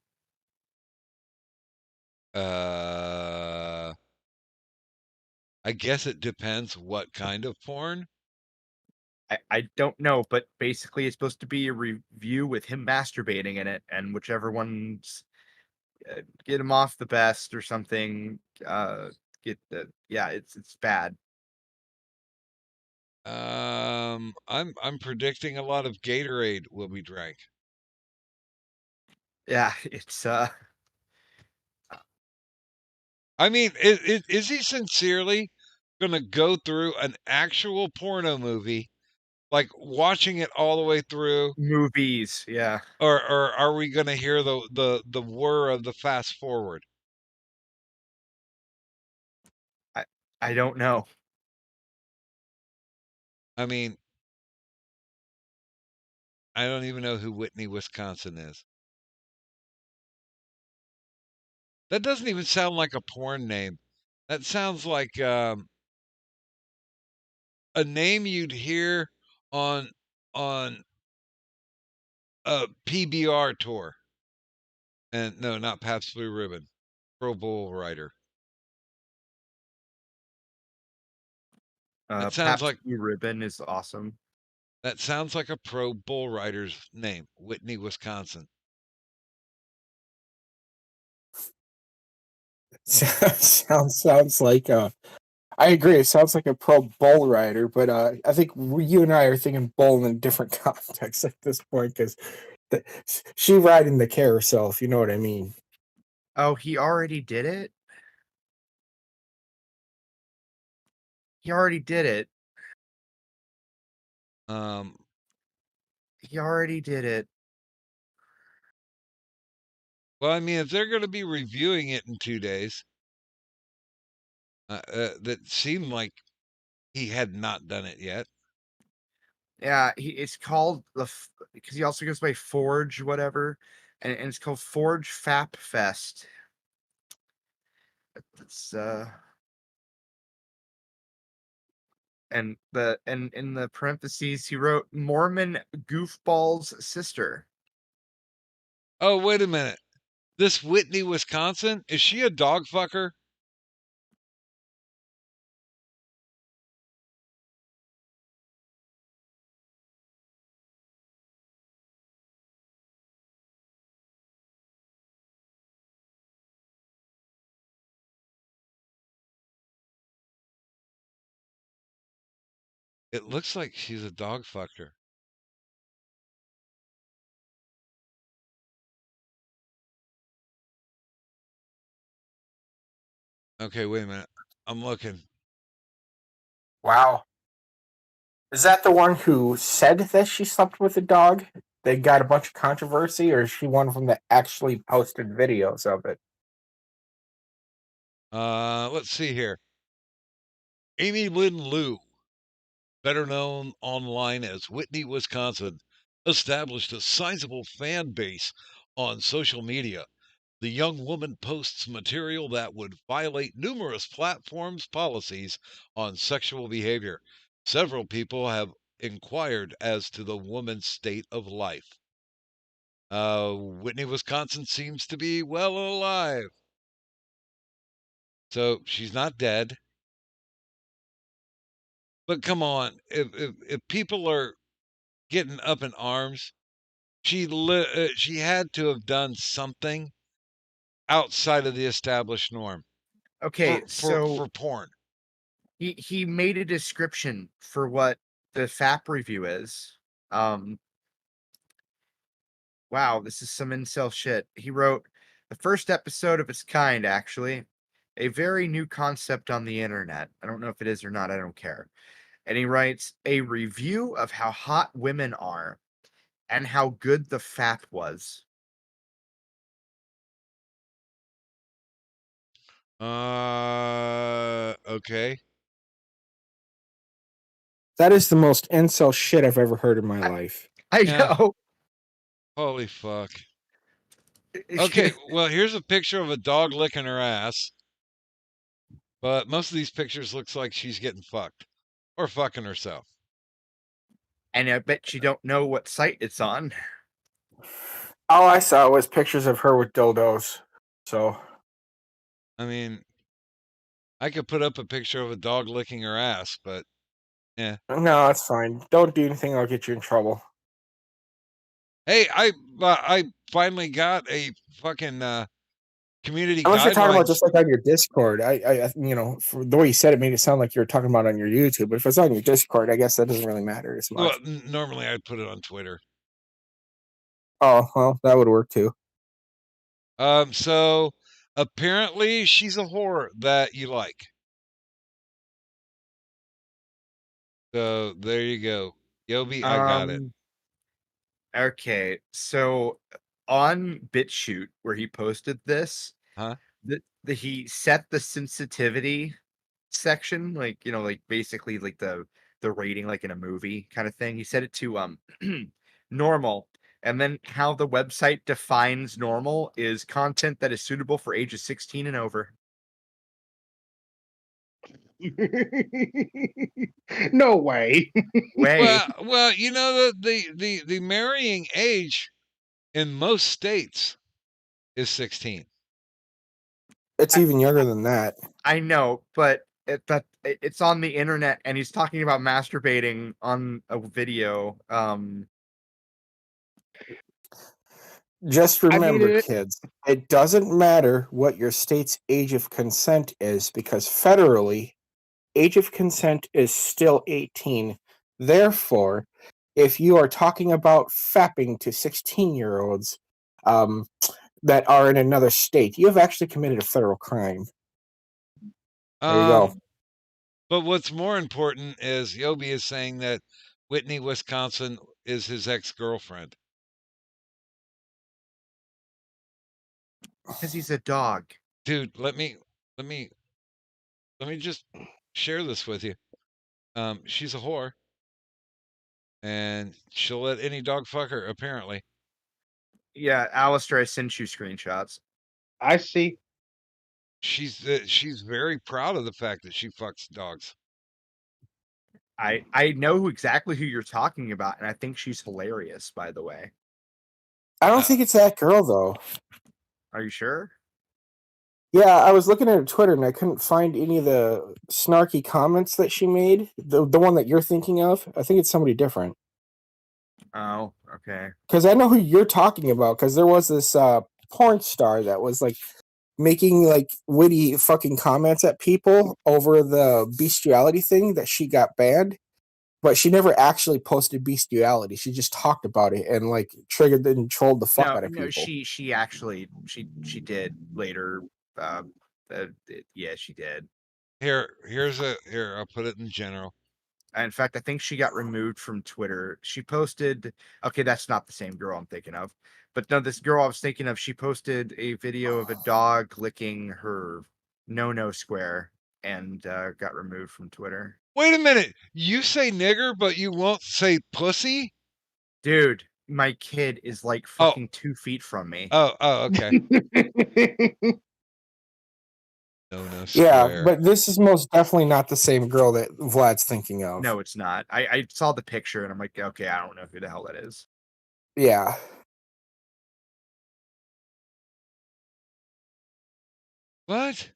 I guess it depends what kind of porn.
I don't know, but basically it's supposed to be a review with him masturbating in it, and whichever one's get him off the best or something. It's bad.
I'm predicting a lot of Gatorade will be drank.
Yeah, it's
I mean, is he sincerely gonna go through an actual porno movie, like watching it all the way through?
Movies, yeah.
Or are we gonna hear the whir of the fast forward?
I don't know.
I mean, I don't even know who Whitney, Wisconsin is. That doesn't even sound like a porn name. That sounds like a name you'd hear on a PBR tour. And no, not Pabst Blue Ribbon. Pro Bowl Rider.
It sounds like Blue Ribbon is awesome.
That sounds like a pro bull rider's name, Whitney, Wisconsin.
Sounds like I agree. It sounds like a pro bull rider, but I think you and I are thinking bull in a different context at this point because she riding the carousel, if you know what I mean.
Oh, he already did it? He already did it. He already did it.
Well, I mean, if they're going to be reviewing it in 2 days, that seemed like he had not done it yet.
Yeah, it's called because he also goes by Forge, whatever, and it's called Forge Fap Fest. It's and in the parentheses he wrote Mormon goofball's sister.
Oh, wait a minute. This Whitney, Wisconsin, is she a dog fucker? It looks like she's a dog fucker. Okay, wait a minute. I'm looking.
Wow. Is that the one who said that she slept with a dog? They got a bunch of controversy, or is she one from that actually posted videos of it?
Let's see here. Amy Lynn Liu, better known online as Whitney, Wisconsin, established a sizable fan base on social media. The young woman posts material that would violate numerous platforms' policies on sexual behavior. Several people have inquired as to the woman's state of life. Whitney, Wisconsin seems to be well alive. So she's not dead. But come on, if people are getting up in arms, she had to have done something outside of the established norm.
Okay,
for porn.
He made a description for what the FAP review is. Wow, this is some incel shit. He wrote the first episode of its kind, actually. A very new concept on the internet. I don't know if it is or not, I don't care. And he writes a review of how hot women are and how good the FAP was.
Okay.
That is the most incel shit I've ever heard in my life.
I know.
Holy fuck. Okay, well, here's a picture of a dog licking her ass. But most of these pictures looks like she's getting fucked. Or fucking herself.
And I bet you don't know what site it's on.
All I saw was pictures of her with dildos. So,
I mean, I could put up a picture of a dog licking her ass, but yeah.
No, it's fine. Don't do anything, I'll get you in trouble.
Hey, I finally got a fucking community
Unless you're talking about
guidelines.
just like on your Discord, I you know, for the way you said it made it sound like you were talking about on your YouTube. But if it's on your Discord, I guess that doesn't really matter as much.
Well, normally I'd put it on Twitter.
Oh, well, that would work too.
So apparently she's a whore that you like. So there you go. Yobi, I got it.
Okay, so on BitChute where he posted this, he set the sensitivity section, like, you know, like basically like the rating like in a movie kind of thing. He set it to normal. And then how the website defines normal is content that is suitable for ages 16 and over.
No way.
Well, you know, the marrying age in most states is 16.
It's even younger than that.
I know, but it's on the internet, and he's talking about masturbating on a video.
Just remember,
it-
kids, it doesn't matter what your state's age of consent is, because federally, age of consent is still 18. Therefore, if you are talking about fapping to 16-year-olds that are in another state, you have actually committed a federal crime. There you go.
But what's more important is Yobi is saying that Whitney, Wisconsin is his ex-girlfriend.
Because he's a dog.
Dude, let me just share this with you. She's a whore. And she'll let any dog fuck her, apparently.
Yeah, Alistair, I sent you screenshots.
I see.
She's very proud of the fact that she fucks dogs.
I know exactly who you're talking about, and I think she's hilarious, by the way.
I don't think it's that girl, though.
Are you sure?
Yeah, I was looking at her Twitter and I couldn't find any of the snarky comments that she made. The one that you're thinking of, I think it's somebody different.
Oh, okay.
Because I know who you're talking about. Because there was this porn star that was like making like witty fucking comments at people over the bestiality thing that she got banned, but she never actually posted bestiality. She just talked about it and like triggered and trolled the fuck out of people.
No, she actually she did later. Yeah, she did.
Here, I'll put it in general.
In fact, I think she got removed from Twitter. She posted, okay, that's not the same girl I'm thinking of. But no, this girl I was thinking of, she posted a video of a dog licking her no square and got removed from Twitter.
Wait a minute. You say nigger, but you won't say pussy?
Dude, my kid is like fucking 2 feet from me.
Oh, okay. No
yeah,
square.
but this is most definitely not the same girl that Vlad's thinking of.
No, it's not. I saw the picture and I'm like, okay, I don't know who the hell that is.
Yeah.
What?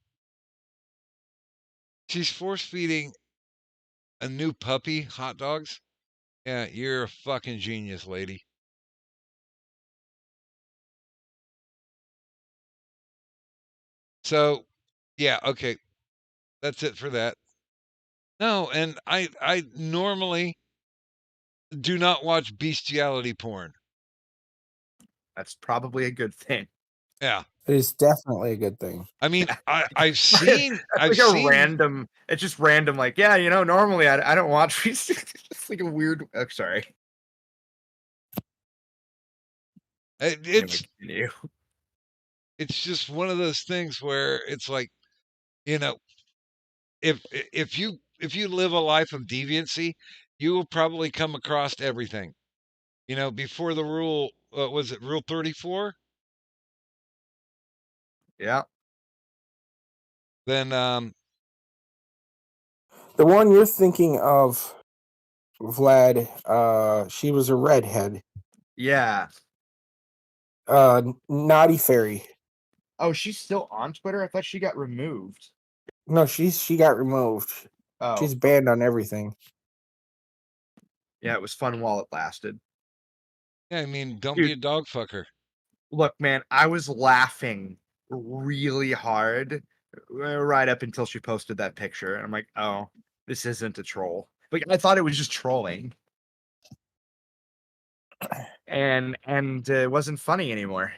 She's force feeding a new puppy hot dogs? Yeah, you're a fucking genius, lady. So, yeah, okay. That's it for that. No, and I normally do not watch bestiality porn.
That's probably a good thing.
Yeah.
It is definitely a good thing.
I mean, I've seen
It's random. It's just random, like, yeah, normally I don't watch it's like a weird sorry.
It's just one of those things where it's like, if you live a life of deviancy, you will probably come across everything. Before the rule, was it Rule 34?
Yeah.
Then
the one you're thinking of, Vlad, she was a redhead.
Yeah.
Naughty Fairy.
Oh, she's still on Twitter? I thought she got removed.
No, she got removed.
Oh.
She's banned on everything.
Yeah, it was fun while it lasted.
Yeah, I mean, don't be a dog fucker.
Look, man, I was laughing really hard right up until she posted that picture. And I'm like, oh, this isn't a troll. Like, I thought it was just trolling. And it wasn't funny anymore.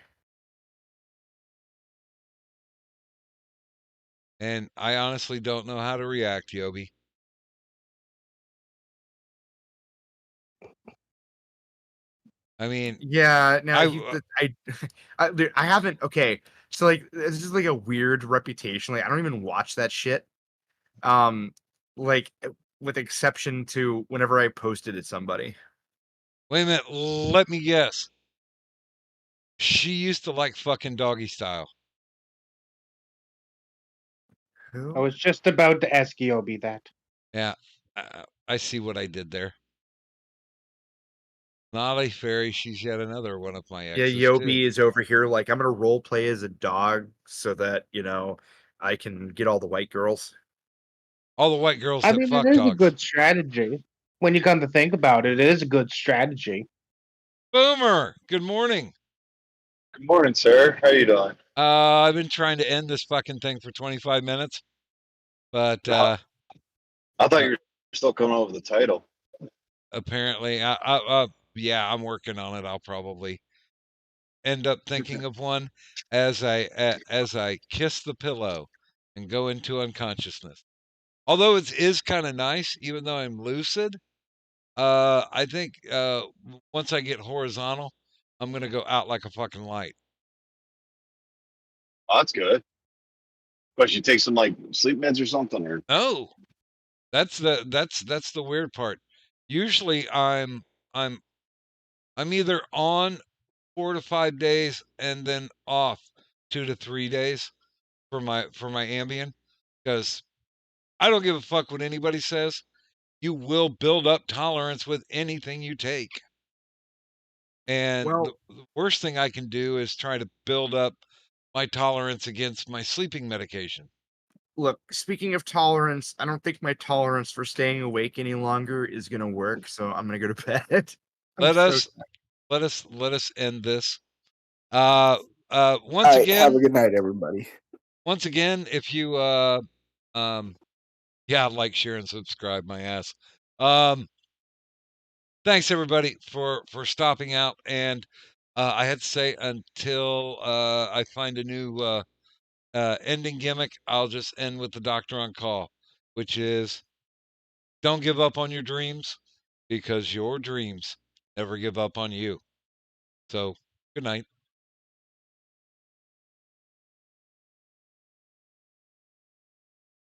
And I honestly don't know how to react, Yobi. I mean,
yeah, now I haven't. Okay, so like this is like a weird reputation. Like I don't even watch that shit. Like with exception to whenever I posted it somebody.
Wait a minute, let me guess. She used to like fucking doggy style.
I was just about to ask Yobi that.
Yeah, I see what I did there. Naughty Fairy, she's yet another one of my exes.
Yeah, Yobi is over here like, I'm gonna role play as a dog so that I can get all the white girls.
All the white girls
I
that
mean,
fuck
it is a
dogs.
good strategy. When you come to think about it, it is a good strategy.
Boomer, good morning.
Good morning, sir. How you doing?
I've been trying to end this fucking thing for 25 minutes, but
I thought you were still coming up with the title.
Apparently, yeah, I'm working on it. I'll probably end up thinking of one as I kiss the pillow and go into unconsciousness. Although it is kind of nice, even though I'm lucid. I think once I get horizontal, I'm gonna go out like a fucking light.
Oh, that's good. But you take some like sleep meds or something, or
No, that's the weird part. Usually, I'm either on 4 to 5 days and then off 2 to 3 days for my Ambien, because I don't give a fuck what anybody says. You will build up tolerance with anything you take. And the worst thing I can do is try to build up my tolerance against my sleeping medication.
Look, speaking of tolerance, I don't think my tolerance for staying awake any longer is gonna work, so I'm gonna go to bed.
Let us end this. Once again,
have a good night, everybody.
Once again, if you yeah, like, share, and subscribe, my ass. Thanks everybody for stopping out, and I had to say, until I find a new ending gimmick, I'll just end with the doctor on call, which is, don't give up on your dreams, because your dreams never give up on you. So, good night.